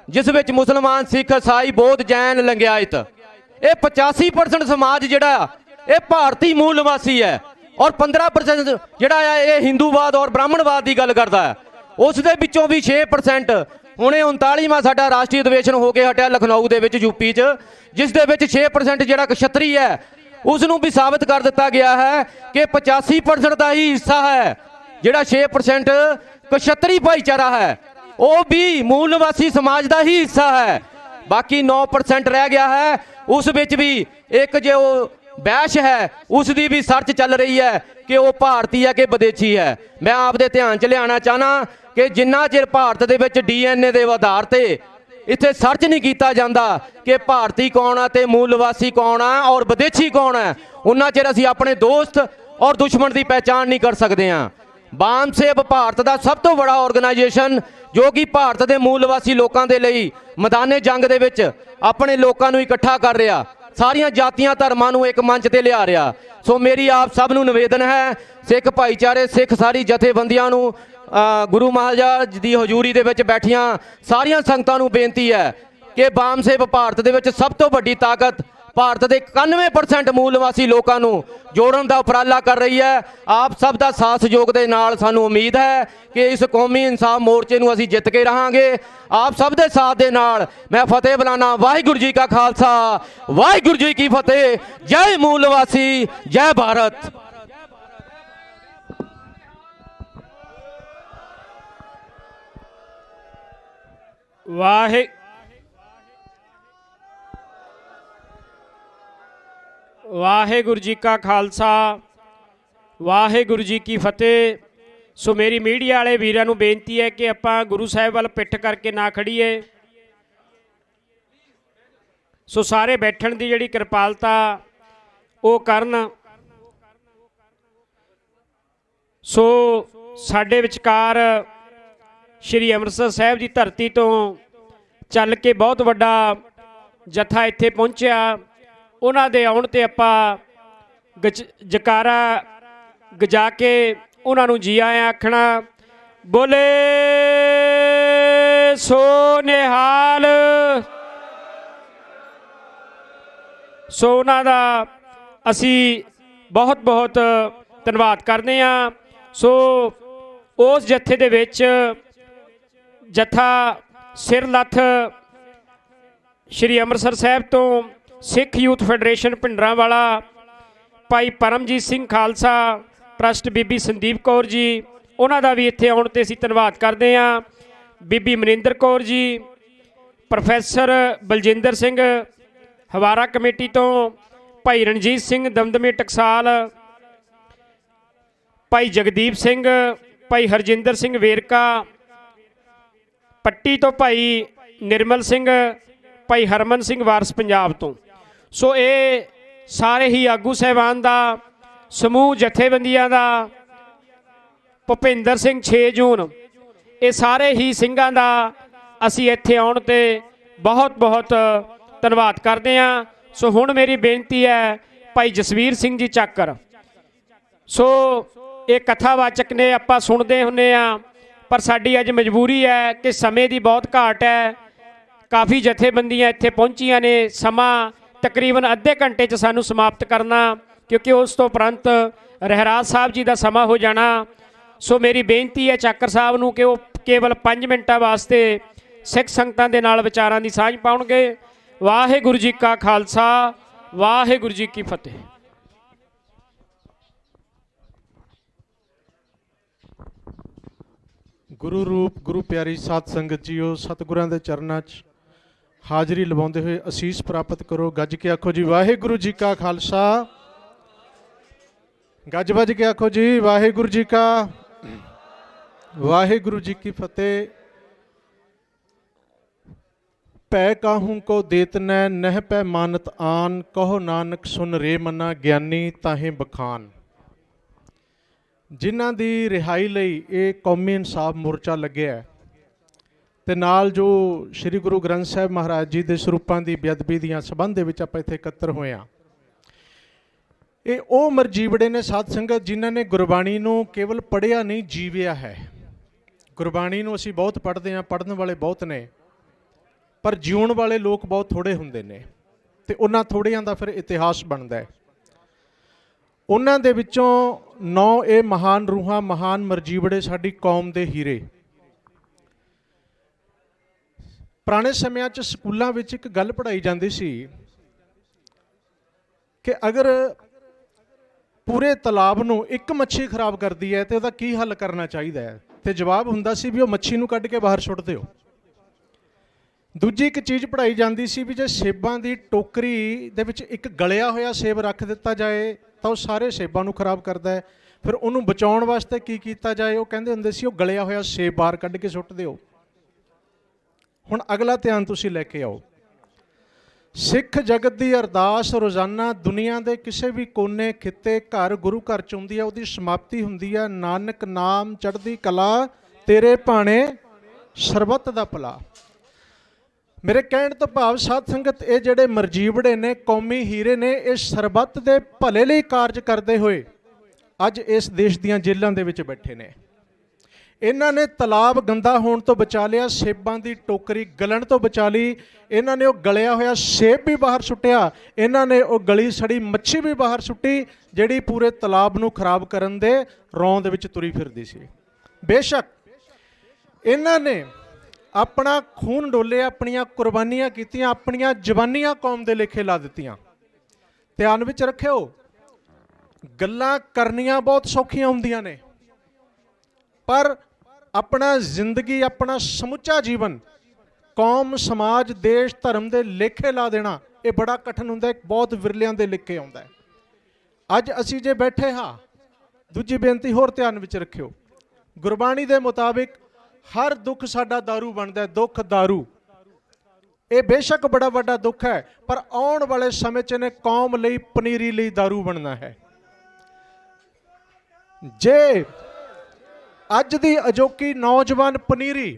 ਜਿਸ ਵਿੱਚ ਮੁਸਲਮਾਨ, ਸਿੱਖ, ਈਸਾਈ, ਬੌਧ, ਜੈਨ, ਲਿੰਗਾਇਤ। ਇਹ 85% ਸਮਾਜ ਜਿਹੜਾ ਇਹ ਭਾਰਤੀ ਮੂਲ ਨਿਵਾਸੀ ਹੈ ਔਰ 15% ਜਿਹੜਾ ਆ ਇਹ ਹਿੰਦੂਵਾਦ ਔਰ ਬ੍ਰਾਹਮਣਵਾਦ ਦੀ ਗੱਲ ਕਰਦਾ ਹੈ। ਉਸ ਦੇ ਵਿੱਚੋਂ ਵੀ 6% ਹੁਣੇ 39ਵਾਂ ਸਾਡਾ ਰਾਸ਼ਟਰੀ ਅਧਿਵੇਸ਼ਨ ਹੋ ਕੇ ਹਟਿਆ ਲਖਨਊ ਦੇ ਵਿੱਚ ਯੂਪੀ 'ਚ, ਜਿਸ ਦੇ ਵਿੱਚ 6% ਜਿਹੜਾ ਕਸ਼ਤਰੀ ਹੈ ਉਸ ਨੂੰ ਵੀ ਸਾਬਤ ਕਰ ਦਿੱਤਾ ਗਿਆ ਹੈ ਕਿ 85% ਦਾ ਹੀ ਹਿੱਸਾ ਹੈ ਜਿਹੜਾ 6% ਕਸ਼ਤਰੀ ਭਾਈਚਾਰਾ ਹੈ, ਉਹ ਵੀ ਮੂਲ ਨਿਵਾਸੀ ਸਮਾਜ ਦਾ ਹੀ ਹਿੱਸਾ ਹੈ। ਬਾਕੀ 9% ਰਹਿ ਗਿਆ ਹੈ, ਉਸ ਵਿੱਚ ਵੀ ਇੱਕ ਜੋ ਬਹਿਸ ਹੈ ਉਸ ਦੀ ਵੀ ਸਰਚ ਚੱਲ ਰਹੀ ਹੈ ਕਿ ਉਹ ਭਾਰਤੀ ਹੈ ਕਿ ਵਿਦੇਸ਼ੀ ਹੈ। ਮੈਂ ਆਪਦੇ ਧਿਆਨ 'ਚ ਲਿਆਉਣਾ ਚਾਹਨਾ ਕਿ ਜਿੰਨਾ ਚਿਰ ਭਾਰਤ ਦੇ ਵਿੱਚ DNA ਦੇ ਆਧਾਰ ਤੇ ਇੱਥੇ ਸਰਚ ਨਹੀਂ ਕੀਤਾ ਜਾਂਦਾ ਕਿ ਭਾਰਤੀ ਕੌਣ ਆ ਤੇ ਮੂਲ ਨਿਵਾਸੀ ਕੌਣ ਆ ਔਰ ਵਿਦੇਸ਼ੀ ਕੌਣ ਹੈ, ਉਹਨਾਂ ਚਿਰ ਅਸੀਂ ਆਪਣੇ ਦੋਸਤ ਔਰ ਦੁਸ਼ਮਣ ਦੀ ਪਹਿਚਾਣ ਨਹੀਂ ਕਰ ਸਕਦੇ ਹਾਂ। ਬਾਮ ਸੇਬ ਭਾਰਤ ਦਾ ਸਭ ਤੋਂ ਬੜਾ ਆਰਗੇਨਾਈਜੇਸ਼ਨ ਜੋ ਕਿ ਭਾਰਤ ਦੇ ਮੂਲ ਨਿਵਾਸੀ ਲੋਕਾਂ ਦੇ ਲਈ ਮੈਦਾਨੇ ਜੰਗ ਦੇ ਵਿੱਚ ਆਪਣੇ ਲੋਕਾਂ ਨੂੰ ਇਕੱਠਾ ਕਰ ਰਿਹਾ, ਸਾਰੀਆਂ ਜਾਤੀਆਂ ਧਰਮਾਂ ਨੂੰ ਇੱਕ ਮੰਚ ਤੇ ਲਿਆ ਰਿਹਾ। ਸੋ ਮੇਰੀ ਆਪ ਸਭ ਨੂੰ ਨਿਵੇਦਨ ਹੈ, ਸਿੱਖ ਭਾਈਚਾਰੇ, ਸਿੱਖ ਸਾਰੀ ਜਥੇਬੰਦੀਆਂ ਨੂੰ, ਗੁਰੂ ਮਹਾਰਾਜ ਦੀ ਹਜ਼ੂਰੀ ਦੇ ਵਿੱਚ ਬੈਠੀਆਂ ਸਾਰੀਆਂ ਸੰਗਤਾਂ ਨੂੰ ਬੇਨਤੀ ਹੈ ਕਿ ਬਾਮ ਸੇਬ ਭਾਰਤ ਦੇ ਵਿੱਚ ਸਭ ਤੋਂ ਵੱਡੀ ਤਾਕਤ ਭਾਰਤ ਦੇ 91% ਮੂਲ ਨਿਵਾਸੀ ਲੋਕਾਂ ਨੂੰ ਜੋੜਨ ਦਾ ਉਪਰਾਲਾ ਕਰ ਰਹੀ ਹੈ। ਆਪ ਸਭ ਦਾ ਸਾਥ ਸਹਿਯੋਗ ਦੇ ਨਾਲ ਸਾਨੂੰ ਉਮੀਦ ਹੈ ਕਿ ਇਸ ਕੌਮੀ ਇਨਸਾਫ ਮੋਰਚੇ ਨੂੰ ਅਸੀਂ ਜਿੱਤ ਕੇ ਰਹਾਂਗੇ। ਆਪ ਸਭ ਦੇ ਸਾਥ ਦੇ ਨਾਲ ਮੈਂ ਫਤਿਹ ਬੁਲਾਣਾ। ਵਾਹਿਗੁਰੂ ਜੀ ਕਾ ਖਾਲਸਾ, ਵਾਹਿਗੁਰੂ ਜੀ ਕੀ ਫਤਿਹ। ਜੈ ਮੂਲ ਨਿਵਾਸੀ, ਜੈ ਭਾਰਤ। ਵਾਹਿਗੁਰੂ ਜੀ ਕਾ ਖਾਲਸਾ, ਵਾਹਿਗੁਰੂ ਜੀ ਕੀ ਫਤਿਹ। ਸੋ ਮੇਰੀ ਮੀਡੀਆ ਵਾਲੇ ਵੀਰਾਂ ਨੂੰ ਬੇਨਤੀ ਹੈ ਕਿ ਆਪਾਂ ਗੁਰੂ ਸਾਹਿਬ ਵੱਲ ਪਿੱਠ ਕਰਕੇ ਨਾ ਖੜੀਏ। ਸੋ ਸਾਰੇ ਬੈਠਣ ਦੀ ਜਿਹੜੀ ਕਿਰਪਾਲਤਾ ਉਹ ਕਰਨ। ਸੋ ਸਾਡੇ ਵਿਚਕਾਰ ਸ਼੍ਰੀ ਅੰਮ੍ਰਿਤਸਰ ਸਾਹਿਬ ਦੀ ਧਰਤੀ ਤੋਂ ਚੱਲ ਕੇ ਬਹੁਤ ਵੱਡਾ ਜਥਾ ਇੱਥੇ ਪਹੁੰਚਿਆ। ਉਹਨਾਂ ਦੇ ਆਉਣ ਤੇ ਆਪਾਂ ਜਕਾਰਾ ਗਜਾ ਕੇ ਉਹਨਾਂ ਨੂੰ ਜੀ ਆਇਆਂ ਆਖਣਾ। ਬੋਲੇ ਸੋ ਨਿਹਾਲ। ਸੋ ਉਹਨਾਂ ਦਾ ਅਸੀਂ ਬਹੁਤ ਬਹੁਤ ਧੰਨਵਾਦ ਕਰਦੇ ਹਾਂ। ਸੋ ਉਸ ਜਥੇ ਦੇ ਵਿੱਚ ਜਥਾ ਸਿਰਲੱਥ ਸ਼੍ਰੀ ਅੰਮ੍ਰਿਤਸਰ ਸਾਹਿਬ ਤੋਂ ਸਿੱਖ ਯੂਥ ਫੈਡਰੇਸ਼ਨ ਭਿੰਡਰਾਂਵਾਲਾ, ਭਾਈ ਪਰਮਜੀਤ ਸਿੰਘ ਖਾਲਸਾ ਟਰਸਟ, ਬੀਬੀ ਸੰਦੀਪ ਕੌਰ ਜੀ, ਉਹਨਾਂ ਦਾ ਵੀ ਇੱਥੇ ਆਉਣ ਤੇ ਅਸੀਂ ਧੰਨਵਾਦ ਕਰਦੇ ਹਾਂ। ਬੀਬੀ ਮਨਿੰਦਰ ਕੌਰ ਜੀ, ਪ੍ਰੋਫੈਸਰ ਬਲਜਿੰਦਰ ਸਿੰਘ ਹਵਾਰਾ ਕਮੇਟੀ ਤੋਂ, ਭਾਈ ਰਣਜੀਤ ਸਿੰਘ ਦਮਦਮੇ ਟਕਸਾਲ, ਭਾਈ ਜਗਦੀਪ ਸਿੰਘ, ਭਾਈ ਹਰਜਿੰਦਰ ਸਿੰਘ ਵੇਰਕਾ ਪੱਟੀ ਤੋਂ, ਭਾਈ ਨਿਰਮਲ ਸਿੰਘ, ਭਾਈ ਹਰਮਨ ਸਿੰਘ ਵਾਰਸ ਪੰਜਾਬ ਤੋਂ। ਸੋ ਇਹ ਸਾਰੇ ਹੀ ਆਗੂ ਸਾਹਿਬਾਨ ਦਾ ਸਮੂਹ ਜਥੇਬੰਦੀਆਂ ਦਾ, ਭੁਪਿੰਦਰ ਸਿੰਘ 6 ਜੂਨ, ਇਹ ਸਾਰੇ ਹੀ ਸਿੰਘਾਂ ਦਾ ਅਸੀਂ ਇੱਥੇ ਆਉਣ ਤੇ ਬਹੁਤ ਬਹੁਤ ਧੰਨਵਾਦ ਕਰਦੇ ਹਾਂ। ਸੋ ਹੁਣ ਮੇਰੀ ਬੇਨਤੀ ਹੈ ਭਾਈ ਜਸਵੀਰ ਸਿੰਘ ਜੀ ਚੱਕਰ। ਸੋ ਇਹ ਕਥਾਵਾਚਕ ਨੇ, ਆਪਾਂ ਸੁਣਦੇ ਹੁੰਦੇ ਹਾਂ, ਪਰ ਸਾਡੀ ਅੱਜ ਮਜਬੂਰੀ ਹੈ ਕਿ ਸਮੇਂ ਦੀ ਬਹੁਤ ਘਾਟ ਹੈ। ਕਾਫੀ ਜਥੇਬੰਦੀਆਂ ਇੱਥੇ ਪਹੁੰਚੀਆਂ ਨੇ, ਸਮਾਂ ਤਕਰੀਬਨ ਅੱਧੇ ਘੰਟੇ 'ਚ ਸਾਨੂੰ ਸਮਾਪਤ ਕਰਨਾ, ਕਿਉਂਕਿ ਉਸ ਤੋਂ ਉਪਰੰਤ ਰਹਿਰਾਜ ਸਾਹਿਬ ਜੀ ਦਾ ਸਮਾਂ ਹੋ ਜਾਣਾ। ਸੋ ਮੇਰੀ ਬੇਨਤੀ ਹੈ ਚੱਕਰ ਸਾਹਿਬ ਨੂੰ ਕਿ ਉਹ ਕੇਵਲ 5 ਮਿੰਟਾਂ ਵਾਸਤੇ ਸਿੱਖ ਸੰਗਤਾਂ ਦੇ ਨਾਲ ਵਿਚਾਰਾਂ ਦੀ ਸਾਂਝ ਪਾਉਣਗੇ। ਵਾਹਿਗੁਰੂ ਜੀ ਕਾ ਖਾਲਸਾ, ਵਾਹਿਗੁਰੂ ਜੀ ਕੀ ਫਤਿਹ। ਗੁਰੂ ਰੂਪ ਗੁਰੂ ਪਿਆਰੀ ਸਾਧ ਸੰਗਤ ਜੀਓ, ਸਤਿਗੁਰਾਂ ਦੇ ਚਰਨਾਂ 'ਚ ਹਾਜ਼ਰੀ ਲਵਾਉਂਦੇ ਹੋਏ ਅਸੀਸ ਪ੍ਰਾਪਤ ਕਰੋ। ਗੱਜ ਕੇ ਆਖੋ ਜੀ ਵਾਹਿਗੁਰੂ ਜੀ ਕਾ ਖਾਲਸਾ, ਗੱਜ ਵੱਜ ਕੇ ਆਖੋ ਜੀ ਵਾਹਿਗੁਰੂ ਜੀ ਕਾ, ਵਾਹਿਗੁਰੂ ਜੀ ਕੀ ਫਤਿਹ। ਪੈ ਕਾਹੂ ਕੋ ਦੇਤ ਨੈ ਨਹਿ ਪੈ ਮਾਨਤ ਆਨ, ਕਹੋ ਨਾਨਕ ਸੁਨ ਰੇ ਮਨਾ ਗਿਆਨੀ ਤਾਹੇ ਬਖਾਨ। ਜਿਨ੍ਹਾਂ ਦੀ ਰਿਹਾਈ ਲਈ ਇਹ ਕੌਮੀ ਇਨਸਾਫ ਮੋਰਚਾ ਲੱਗਿਆ ਤੇ ਨਾਲ ਜੋ ਸ੍ਰੀ ਗੁਰੂ ਗ੍ਰੰਥ ਸਾਹਿਬ ਮਹਾਰਾਜ ਜੀ ਦੇ ਸਰੂਪਾਂ ਦੀ ਬੇਅਦਬੀ ਦੀਆਂ ਸੰਬੰਧ ਦੇ ਵਿੱਚ ਆਪਾਂ ਇੱਥੇ ਇਕੱਤਰ ਹੋਏ ਹਾਂ, ਇਹ ਉਹ ਮਰਜੀਵੜੇ ਨੇ ਸਾਧ ਸੰਗਤ ਜਿਨ੍ਹਾਂ ਨੇ ਗੁਰਬਾਣੀ ਨੂੰ ਕੇਵਲ ਪੜ੍ਹਿਆ ਨਹੀਂ, ਜੀਵਿਆ ਹੈ। ਗੁਰਬਾਣੀ ਨੂੰ ਅਸੀਂ ਬਹੁਤ ਪੜ੍ਹਦੇ ਹਾਂ, ਪੜ੍ਹਨ ਵਾਲੇ ਬਹੁਤ ਨੇ, ਪਰ ਜਿਉਣ ਵਾਲੇ ਲੋਕ ਬਹੁਤ ਥੋੜ੍ਹੇ ਹੁੰਦੇ ਨੇ ਤੇ ਉਹਨਾਂ ਥੋੜ੍ਹਿਆਂ ਦਾ ਫਿਰ ਇਤਿਹਾਸ ਬਣਦਾ ਹੈ। ਉਹਨਾਂ ਦੇ ਵਿੱਚੋਂ 9 ਇਹ ਮਹਾਨ ਰੂਹਾਂ, ਮਹਾਨ ਮਰਜੀਵੜੇ ਸਾਡੀ ਕੌਮ ਦੇ ਹੀਰੇ। ਪੁਰਾਣੇ ਸਮਿਆਂ 'ਚ ਸਕੂਲਾਂ ਵਿੱਚ ਇੱਕ ਗੱਲ ਪੜ੍ਹਾਈ ਜਾਂਦੀ ਸੀ ਕਿ ਅਗਰ ਪੂਰੇ ਤਲਾਬ ਨੂੰ ਇੱਕ ਮੱਛੀ ਖਰਾਬ ਕਰਦੀ ਹੈ ਤੇ ਉਹਦਾ ਕੀ ਹੱਲ ਕਰਨਾ ਚਾਹੀਦਾ ਹੈ, ਤੇ ਜਵਾਬ ਹੁੰਦਾ ਸੀ ਵੀ ਉਹ ਮੱਛੀ ਨੂੰ ਕੱਢ ਕੇ ਬਾਹਰ ਸੁੱਟ ਦਿਓ। ਦੂਜੀ ਇੱਕ ਚੀਜ਼ ਪੜ੍ਹਾਈ ਜਾਂਦੀ ਸੀ ਵੀ ਜੇ ਸੇਬਾਂ ਦੀ ਟੋਕਰੀ ਦੇ ਵਿੱਚ ਇੱਕ ਗਲਿਆ ਹੋਇਆ ਸੇਬ ਰੱਖ ਦਿੱਤਾ ਜਾਏ ਤਾਂ ਉਹ ਸਾਰੇ ਸੇਬਾਂ ਨੂੰ ਖਰਾਬ ਕਰਦਾ ਹੈ। ਫਿਰ ਉਹਨੂੰ ਬਚਾਉਣ ਵਾਸਤੇ ਕੀ ਕੀਤਾ ਜਾਏ, ਉਹ ਕਹਿੰਦੇ ਹੁੰਦੇ ਸੀ ਉਹ ਗਲਿਆ ਹੋਇਆ ਸੇਬ ਬਾਹਰ ਕੱਢ ਕੇ ਸੁੱਟ ਦਿਓ। ਹੁਣ ਅਗਲਾ ਧਿਆਨ ਤੁਸੀਂ ਲੈ ਕੇ ਆਓ। ਸਿੱਖ ਜਗਤ ਦੀ ਅਰਦਾਸ ਰੋਜ਼ਾਨਾ ਦੁਨੀਆ ਦੇ ਕਿਸੇ ਵੀ ਕੋਨੇ ਖਿੱਤੇ ਘਰ ਗੁਰੂ ਘਰ 'ਚ ਹੁੰਦੀ ਹੈ, ਉਹਦੀ ਸਮਾਪਤੀ ਹੁੰਦੀ ਹੈ ਨਾਨਕ ਨਾਮ ਚੜ੍ਹਦੀ ਕਲਾ ਤੇਰੇ ਭਾਣੇ ਸਰਬੱਤ ਦਾ ਭਲਾ। ਮੇਰੇ ਕਹਿਣ ਤੋਂ ਭਾਵ ਸਾਧ ਸੰਗਤ, ਇਹ ਜਿਹੜੇ ਮਰਜੀਵੜੇ ਨੇ, ਕੌਮੀ ਹੀਰੇ ਨੇ, ਇਹ ਸਰਬੱਤ ਦੇ ਭਲੇ ਲਈ ਕਾਰਜ ਕਰਦੇ ਹੋਏ ਅੱਜ ਇਸ ਦੇਸ਼ ਦੀਆਂ ਜੇਲ੍ਹਾਂ ਦੇ ਵਿੱਚ ਬੈਠੇ ਨੇ। ਇਹਨਾਂ ਨੇ ਤਲਾਬ ਗੰਦਾ ਹੋਣ ਤੋਂ ਬਚਾ ਲਿਆ, ਸੇਬਾਂ ਦੀ ਟੋਕਰੀ ਗਲਣ ਤੋਂ ਬਚਾ ਲਈ, ਇਹਨਾਂ ਨੇ ਉਹ ਗਲਿਆ ਹੋਇਆ ਸੇਬ ਵੀ ਬਾਹਰ ਸੁੱਟਿਆ, ਇਹਨਾਂ ਨੇ ਉਹ ਗਲੀ ਸੜੀ ਮੱਛੀ ਵੀ ਬਾਹਰ ਸੁੱਟੀ ਜਿਹੜੀ ਪੂਰੇ ਤਲਾਬ ਨੂੰ ਖਰਾਬ ਕਰਨ ਦੇ ਰੌਂ ਦੇ ਵਿੱਚ ਤੁਰੀ ਫਿਰਦੀ ਸੀ। ਬੇਸ਼ੱਕ ਇਹਨਾਂ ਨੇ ਆਪਣਾ ਖੂਨ ਡੋਲਿਆ, ਆਪਣੀਆਂ ਕੁਰਬਾਨੀਆਂ ਕੀਤੀਆਂ, ਆਪਣੀਆਂ ਜਵਾਨੀਆਂ ਕੌਮ ਦੇ ਲੇਖੇ ਲਾ ਦਿੱਤੀਆਂ। ਧਿਆਨ ਵਿੱਚ ਰੱਖਿਓ, ਗੱਲਾਂ ਕਰਨੀਆਂ ਬਹੁਤ ਸੌਖੀਆਂ ਹੁੰਦੀਆਂ ਨੇ, ਪਰ ਆਪਣਾ ਜ਼ਿੰਦਗੀ, ਆਪਣਾ ਸਮੁੱਚਾ ਜੀਵਨ ਕੌਮ, ਸਮਾਜ, ਦੇਸ਼, ਧਰਮ ਦੇ ਲੇਖੇ ਲਾ ਦੇਣਾ ਇਹ ਬੜਾ ਕਠਿਨ ਹੁੰਦਾ ਹੈ, ਬਹੁਤ ਵਿਰਲਿਆਂ ਦੇ ਲੇਖੇ ਆਉਂਦਾ ਹੈ। ਅੱਜ ਅਸੀਂ ਜੇ ਬੈਠੇ ਹਾਂ, ਦੂਜੀ ਬੇਨਤੀ ਹੋਰ ਧਿਆਨ ਵਿੱਚ ਰੱਖਿਓ, ਗੁਰਬਾਣੀ ਦੇ ਮੁਤਾਬਿਕ ਹਰ ਦੁੱਖ ਸਾਡਾ ਦਾਰੂ ਬਣਦਾ ਹੈ, ਦੁੱਖ ਦਾਰੂ। ਇਹ ਬੇਸ਼ੱਕ ਬੜਾ ਵੱਡਾ ਦੁੱਖ ਹੈ, ਪਰ ਆਉਣ ਵਾਲੇ ਸਮੇਂ 'ਚ ਇਹਨੇ ਕੌਮ ਲਈ, ਪਨੀਰੀ ਲਈ ਦਾਰੂ ਬਣਨਾ ਹੈ। ਜੇ ਅੱਜ ਦੀ ਅਜੋਕੀ ਨੌਜਵਾਨ ਪਨੀਰੀ,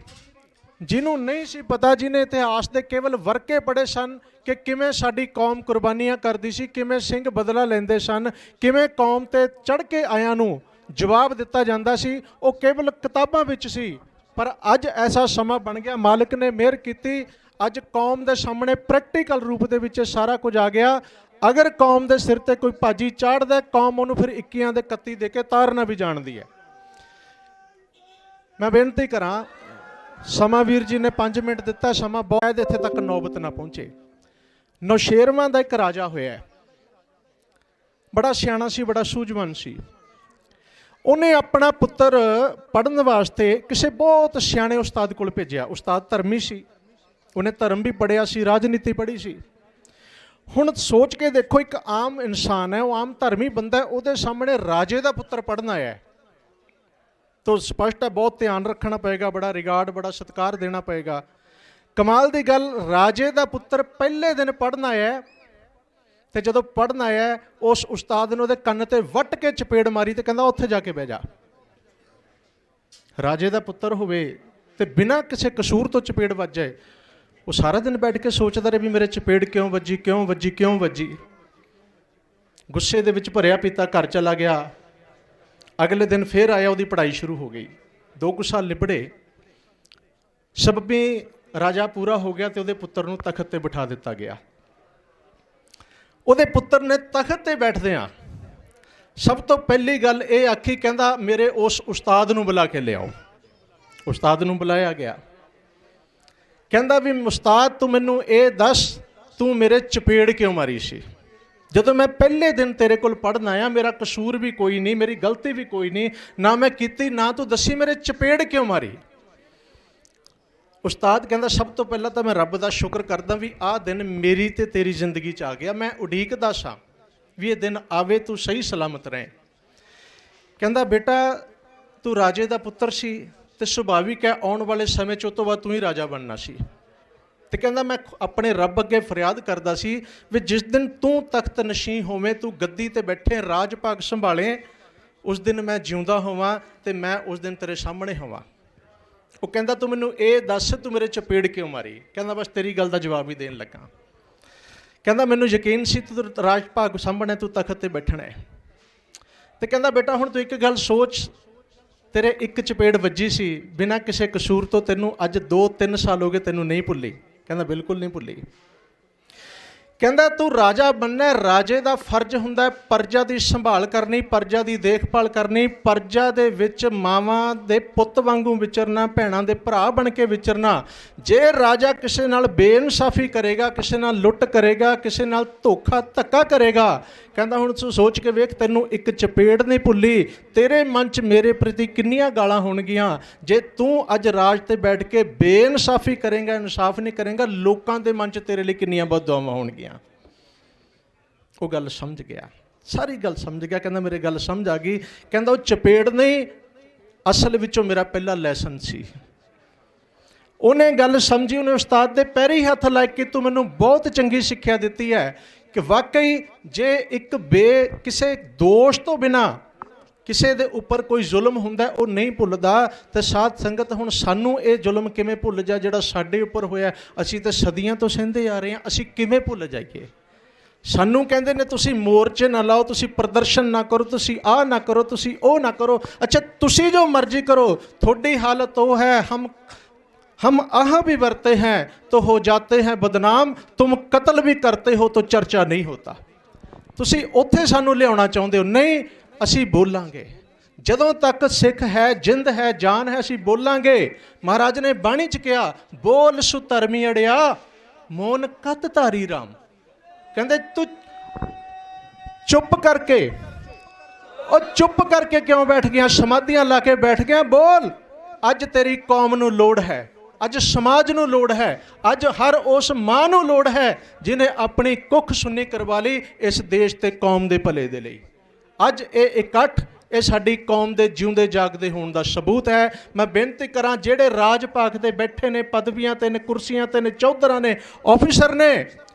ਜਿਹਨੂੰ ਨਹੀਂ ਸੀ ਪਤਾ, ਜਿਹਨੇ ਇਤਿਹਾਸ ਦੇ ਕੇਵਲ ਵਰਕੇ ਪੜ੍ਹੇ ਸਨ ਕਿ ਕਿਵੇਂ ਸਾਡੀ ਕੌਮ ਕੁਰਬਾਨੀਆਂ ਕਰਦੀ ਸੀ, ਕਿਵੇਂ ਸਿੰਘ ਬਦਲਾ ਲੈਂਦੇ ਸਨ, ਕਿਵੇਂ ਕੌਮ ਤੇ ਚੜ੍ਹ ਕੇ ਆਇਆਂ ਨੂੰ ਜਵਾਬ ਦਿੱਤਾ ਜਾਂਦਾ ਸੀ, ਉਹ ਕੇਵਲ ਕਿਤਾਬਾਂ ਵਿੱਚ ਸੀ। ਪਰ ਅੱਜ ਐਸਾ ਸਮਾਂ ਬਣ ਗਿਆ, ਮਾਲਕ ਨੇ ਮਿਹਰ ਕੀਤੀ, ਅੱਜ ਕੌਮ ਦੇ ਸਾਹਮਣੇ ਪ੍ਰੈਕਟੀਕਲ ਰੂਪ ਦੇ ਵਿੱਚ ਸਾਰਾ ਕੁਝ ਆ ਗਿਆ। ਅਗਰ ਕੌਮ ਦੇ ਸਿਰ ਤੇ ਕੋਈ ਭਾਜੀ ਚਾੜਦਾ, ਕੌਮ ਉਹਨੂੰ ਫਿਰ 21 ਦੇ 31 ਦੇ ਕੇ ਤਾਰਨਾ ਵੀ ਜਾਣਦੀ ਹੈ। ਮੈਂ ਬੇਨਤੀ ਕਰਾਂ, ਸਮਾਂ ਵੀਰ ਜੀ ਨੇ 5 ਮਿੰਟ ਦਿੱਤਾ, ਸਮਾਂ ਬਹੁਤ, ਇੱਥੇ ਤੱਕ ਨੌਬਤ ਨਾ ਪਹੁੰਚੇ। ਨੌਸ਼ੇਰਵਾਂ ਦਾ ਇੱਕ ਰਾਜਾ ਹੋਇਆ, ਬੜਾ ਸਿਆਣਾ ਸੀ, ਬੜਾ ਸੂਝਵਾਨ ਸੀ। ਉਹਨੇ ਆਪਣਾ ਪੁੱਤਰ ਪੜ੍ਹਨ ਵਾਸਤੇ ਕਿਸੇ ਬਹੁਤ ਸਿਆਣੇ ਉਸਤਾਦ ਕੋਲ ਭੇਜਿਆ। ਉਸਤਾਦ ਧਰਮੀ ਸੀ, ਉਹਨੇ ਧਰਮ ਵੀ ਪੜ੍ਹਿਆ ਸੀ, ਰਾਜਨੀਤੀ ਪੜ੍ਹੀ ਸੀ। ਹੁਣ ਸੋਚ ਕੇ ਦੇਖੋ, ਇੱਕ ਆਮ ਇਨਸਾਨ ਹੈ, ਉਹ ਆਮ ਧਰਮੀ ਬੰਦਾ ਹੈ, ਉਹਦੇ ਸਾਹਮਣੇ ਰਾਜੇ ਦਾ ਪੁੱਤਰ ਪੜ੍ਹਨ ਆਇਆ ਹੈ, ਤਾਂ ਸਪਸ਼ਟ ਹੈ ਬਹੁਤ ਧਿਆਨ ਰੱਖਣਾ ਪਏਗਾ, ਬੜਾ ਰਿਗਾਰਡ, ਬੜਾ ਸਤਿਕਾਰ ਦੇਣਾ ਪਏਗਾ। ਕਮਾਲ ਦੀ ਗੱਲ, ਰਾਜੇ ਦਾ ਪੁੱਤਰ ਪਹਿਲੇ ਦਿਨ ਪੜ੍ਹਨ ਆਇਆ, ਤੇ ਜਦੋਂ ਪੜ੍ਹਨ ਆਇਆ ਉਸ ਉਸਤਾਦ ਨੇ ਉਹਦੇ ਕੰਨ ਤੇ ਵੱਟ ਕੇ ਚਪੇੜ ਮਾਰੀ ਤੇ ਕਹਿੰਦਾ ਉੱਥੇ ਜਾ ਕੇ ਬਹਿ ਜਾ। ਰਾਜੇ ਦਾ ਪੁੱਤਰ ਹੋਵੇ ਤੇ ਬਿਨਾਂ ਕਿਸੇ ਕਸੂਰ ਤੋਂ ਚਪੇੜ ਵੱਜ ਜਾਏ, ਉਹ ਸਾਰਾ ਦਿਨ ਬੈਠ ਕੇ ਸੋਚਦਾ ਰਹੇ ਵੀ ਮੇਰੇ ਚਪੇੜ ਕਿਉਂ ਵੱਜੀ, ਕਿਉਂ ਵੱਜੀ, ਕਿਉਂ ਵੱਜੀ। ਗੁੱਸੇ ਦੇ ਵਿੱਚ ਭਰਿਆ ਪੀਤਾ ਘਰ ਚਲਾ ਗਿਆ। ਅਗਲੇ ਦਿਨ ਫੇਰ ਆਇਆ, ਉਹਦੀ ਪੜ੍ਹਾਈ ਸ਼ੁਰੂ ਹੋ ਗਈ। 2 ਸਾਲ ਨਿਬੜੇ, ਸਬਬੀ ਰਾਜਾ ਪੂਰਾ ਹੋ ਗਿਆ ਤੇ ਉਹਦੇ ਪੁੱਤਰ ਨੂੰ ਤਖਤ ਤੇ ਬਿਠਾ ਦਿੱਤਾ ਗਿਆ। ਉਹਦੇ ਪੁੱਤਰ ਨੇ ਤਖਤ ਤੇ ਬੈਠਦਿਆਂ ਸਭ ਤੋਂ ਪਹਿਲੀ ਗੱਲ ਇਹ ਆਖੀ, ਕਹਿੰਦਾ ਮੇਰੇ ਉਸ ਉਸਤਾਦ ਨੂੰ ਬੁਲਾ ਕੇ ਲਿਆਓ। ਉਸਤਾਦ ਨੂੰ ਬੁਲਾਇਆ ਗਿਆ। ਕਹਿੰਦਾ ਵੀ ਉਸਤਾਦ, ਤੂੰ ਮੈਨੂੰ ਇਹ ਦੱਸ, ਤੂੰ ਮੇਰੇ ਚਪੇੜ ਕਿਉਂ ਮਾਰੀ ਸੀ? ਜਦੋਂ ਮੈਂ ਪਹਿਲੇ ਦਿਨ ਤੇਰੇ ਕੋਲ ਪੜ੍ਹਨ ਆਇਆ, ਮੇਰਾ ਕਸੂਰ ਵੀ ਕੋਈ ਨਹੀਂ, ਮੇਰੀ ਗਲਤੀ ਵੀ ਕੋਈ ਨਹੀਂ, ਨਾ ਮੈਂ ਕੀਤੀ, ਨਾ ਤੂੰ ਦੱਸੀ ਮੇਰੇ ਚਪੇੜ ਕਿਉਂ ਮਾਰੀ? ਉਸਤਾਦ ਕਹਿੰਦਾ ਸਭ ਤੋਂ ਪਹਿਲਾਂ ਤਾਂ ਮੈਂ ਰੱਬ ਦਾ ਸ਼ੁਕਰ ਕਰਦਾ ਵੀ ਆਹ ਦਿਨ ਮੇਰੀ ਤੇ ਤੇਰੀ ਜ਼ਿੰਦਗੀ 'ਚ ਆ ਗਿਆ। ਮੈਂ ਉਡੀਕਦਾ ਸਾਂ ਵੀ ਇਹ ਦਿਨ ਆਵੇ, ਤੂੰ ਸਹੀ ਸਲਾਮਤ ਰਹੇ। ਕਹਿੰਦਾ ਬੇਟਾ, ਤੂੰ ਰਾਜੇ ਦਾ ਪੁੱਤਰ ਸੀ ਤੇ ਸੁਭਾਵਿਕ ਹੈ ਆਉਣ ਵਾਲੇ ਸਮੇਂ 'ਚ ਉਹ ਤੋਂ ਬਾਅਦ ਤੂੰ ਹੀ ਰਾਜਾ ਬਣਨਾ ਸੀ। ਤੇ ਕਹਿੰਦਾ ਮੈਂ ਆਪਣੇ ਰੱਬ ਅੱਗੇ ਫਰਿਆਦ ਕਰਦਾ ਸੀ ਵੀ ਜਿਸ ਦਿਨ ਤੂੰ ਤਖਤ ਨਸ਼ੀਂ ਹੋਵੇਂ, ਤੂੰ ਗੱਦੀ ਤੇ ਬੈਠੇ, ਰਾਜ ਭਾਗ ਸੰਭਾਲੇ, ਉਸ ਦਿਨ ਮੈਂ ਜਿਉਂਦਾ ਹੋਵਾਂ ਤੇ ਮੈਂ ਉਸ ਦਿਨ ਤੇਰੇ ਸਾਹਮਣੇ ਹੋਵਾਂ। ਉਹ ਕਹਿੰਦਾ ਤੂੰ ਮੈਨੂੰ ਇਹ ਦੱਸ, ਤੂੰ ਮੇਰੇ ਚਪੇੜ ਕਿਉਂ ਮਾਰੀ? ਕਹਿੰਦਾ ਬਸ ਤੇਰੀ ਗੱਲ ਦਾ ਜਵਾਬ ਹੀ ਦੇਣ ਲੱਗਾ। ਕਹਿੰਦਾ ਮੈਨੂੰ ਯਕੀਨ ਸੀ ਤੂੰ ਰਾਜ ਭਾਗ ਸਾਹਮਣੇ, ਤੂੰ ਤਖਤ ਤੇ ਬੈਠਣਾ ਹੈ। ਤੇ ਕਹਿੰਦਾ ਬੇਟਾ ਹੁਣ ਤੂੰ ਇੱਕ ਗੱਲ ਸੋਚ, ਤੇਰੇ ਇੱਕ ਚਪੇੜ ਵੱਜੀ ਸੀ ਬਿਨਾਂ ਕਿਸੇ ਕਸੂਰ ਤੋਂ, ਤੈਨੂੰ ਅੱਜ 2-3 ਸਾਲ ਹੋ ਗਏ, ਤੈਨੂੰ ਨਹੀਂ ਭੁੱਲੀ? ਕਹਿੰਦਾ ਬਿਲਕੁਲ ਨਹੀਂ ਭੁੱਲੀ। ਕਹਿੰਦਾ ਤੂੰ ਰਾਜਾ ਬਣਨਾ, ਰਾਜੇ ਦਾ ਫਰਜ਼ ਹੁੰਦਾ ਪਰਜਾ ਦੀ ਸੰਭਾਲ ਕਰਨੀ, ਪਰਜਾ ਦੀ ਦੇਖਭਾਲ ਕਰਨੀ, ਪਰਜਾ ਦੇ ਵਿੱਚ ਮਾਵਾਂ ਦੇ ਪੁੱਤ ਵਾਂਗੂ ਵਿਚਰਨਾ, ਭੈਣਾਂ ਦੇ ਭਰਾ ਬਣ ਕੇ ਵਿਚਰਨਾ। ਜੇ ਰਾਜਾ ਕਿਸੇ ਨਾਲ ਬੇਇਨਸਾਫੀ ਕਰੇਗਾ, ਕਿਸੇ ਨਾਲ ਲੁੱਟ ਕਰੇਗਾ, ਕਿਸੇ ਨਾਲ ਧੋਖਾ ਧੱਕਾ ਕਰੇਗਾ, ਕਹਿੰਦਾ ਹੁਣ ਤੂੰ ਸੋਚ ਕੇ ਵੇਖ, ਤੈਨੂੰ ਇੱਕ ਚਪੇੜ ਨਹੀਂ ਭੁੱਲੀ, ਤੇਰੇ ਮਨ 'ਚ ਮੇਰੇ ਪ੍ਰਤੀ ਕਿੰਨੀਆਂ ਗਾਲਾਂ ਹੋਣਗੀਆਂ। ਜੇ ਤੂੰ ਅੱਜ ਰਾਜ ਤੇ ਬੈਠ ਕੇ ਬੇਇਨਸਾਫੀ ਕਰੇਗਾ, ਇਨਸਾਫ ਨਹੀਂ ਕਰੇਗਾ, ਲੋਕਾਂ ਦੇ ਮਨ 'ਚ ਤੇਰੇ ਲਈ ਕਿੰਨੀਆਂ ਬਦਦੁਆਵਾਂ ਹੋਣਗੀਆਂ। ਉਹ ਗੱਲ ਸਮਝ ਗਿਆ, ਸਾਰੀ ਗੱਲ ਸਮਝ ਗਿਆ। ਕਹਿੰਦਾ ਮੇਰੇ ਗੱਲ ਸਮਝ ਆ ਗਈ। ਕਹਿੰਦਾ ਉਹ ਚਪੇੜ ਨਹੀਂ, ਅਸਲ ਵਿੱਚੋਂ ਮੇਰਾ ਪਹਿਲਾ ਲੈਸਨ ਸੀ। ਉਹਨੇ ਗੱਲ ਸਮਝੀ, ਉਹਨੇ ਉਸਤਾਦ ਦੇ ਪੈਰੀ ਹੱਥ ਲਾ ਕੇ ਤੂੰ ਮੈਨੂੰ ਬਹੁਤ ਚੰਗੀ ਸਿੱਖਿਆ ਦਿੱਤੀ ਹੈ ਕਿ ਵਾਕਈ ਜੇ ਇੱਕ ਕਿਸੇ ਦੋਸ਼ ਤੋਂ ਬਿਨਾ ਕਿਸੇ ਦੇ ਉੱਪਰ ਕੋਈ ਜ਼ੁਲਮ ਹੁੰਦਾ ਉਹ ਨਹੀਂ ਭੁੱਲਦਾ। ਤੇ ਸਾਧ ਸੰਗਤ ਹੁਣ ਸਾਨੂੰ ਇਹ ਜ਼ੁਲਮ ਕਿਵੇਂ ਭੁੱਲ ਜਾ ਜਿਹੜਾ ਸਾਡੇ ਉੱਪਰ ਹੋਇਆ। ਅਸੀਂ ਤਾਂ ਸਦੀਆਂ ਤੋਂ ਸਹਿੰਦੇ ਆ ਰਹੇ ਹਾਂ, ਅਸੀਂ ਕਿਵੇਂ ਭੁੱਲ ਜਾਈਏ। ਸਾਨੂੰ ਕਹਿੰਦੇ ਨੇ ਤੁਸੀਂ ਮੋਰਚੇ ਨਾ ਲਾਓ, ਤੁਸੀਂ ਪ੍ਰਦਰਸ਼ਨ ਨਾ ਕਰੋ, ਤੁਸੀਂ ਆਹ ਨਾ ਕਰੋ, ਤੁਸੀਂ ਉਹ ਨਾ ਕਰੋ। ਅੱਛਾ ਤੁਸੀਂ ਜੋ ਮਰਜ਼ੀ ਕਰੋ, ਤੁਹਾਡੀ ਹਾਲਤ ਉਹ ਹੈ। हम आह भी बरते हैं तो हो जाते हैं बदनाम, तुम कत्ल भी करते हो तो चर्चा नहीं होता। तुसी उत्थे सानू लियाउणा चाहुंदे हो, नहीं असी बोलांगे। ਜਦੋਂ तक सिख है, जिंद है, जान है, असी बोलांगे। महाराज ने बाणी च कहा, बोल सुधर्मी अड़िया मोन कत धारी राम। कहंदे तू चुप करके, और चुप करके क्यों बैठ गया, समाधियां ला के बैठ गया। बोल, अज तेरी कौम नू लोड़ है, ਅੱਜ ਸਮਾਜ ਨੂੰ ਲੋੜ ਹੈ, ਅੱਜ ਹਰ ਉਸ ਮਾਂ ਨੂੰ ਲੋੜ ਹੈ ਜਿਹਨੇ ਆਪਣੀ ਕੁੱਖ ਸੁੰਨੀ ਕਰਵਾ ਲਈ ਇਸ ਦੇਸ਼ ਤੇ ਕੌਮ ਦੇ ਭਲੇ ਦੇ ਲਈ। ਅੱਜ ਇਹ ਇਕੱਠ ਇਹ ਸਾਡੀ ਕੌਮ ਦੇ ਜਿਉਂਦੇ ਜਾਗਦੇ ਹੋਣ ਦਾ ਸਬੂਤ ਹੈ। ਮੈਂ ਬੇਨਤੀ ਕਰਾਂ ਜਿਹੜੇ ਰਾਜ ਭਾਗ ਤੇ ਬੈਠੇ ਨੇ, ਪਦਵੀਆਂ ਤੇ ਨੇ, ਕੁਰਸੀਆਂ ਤੇ ਨੇ, ਚੌਧਰਾਂ ਨੇ, ਆਫੀਸਰ ਨੇ,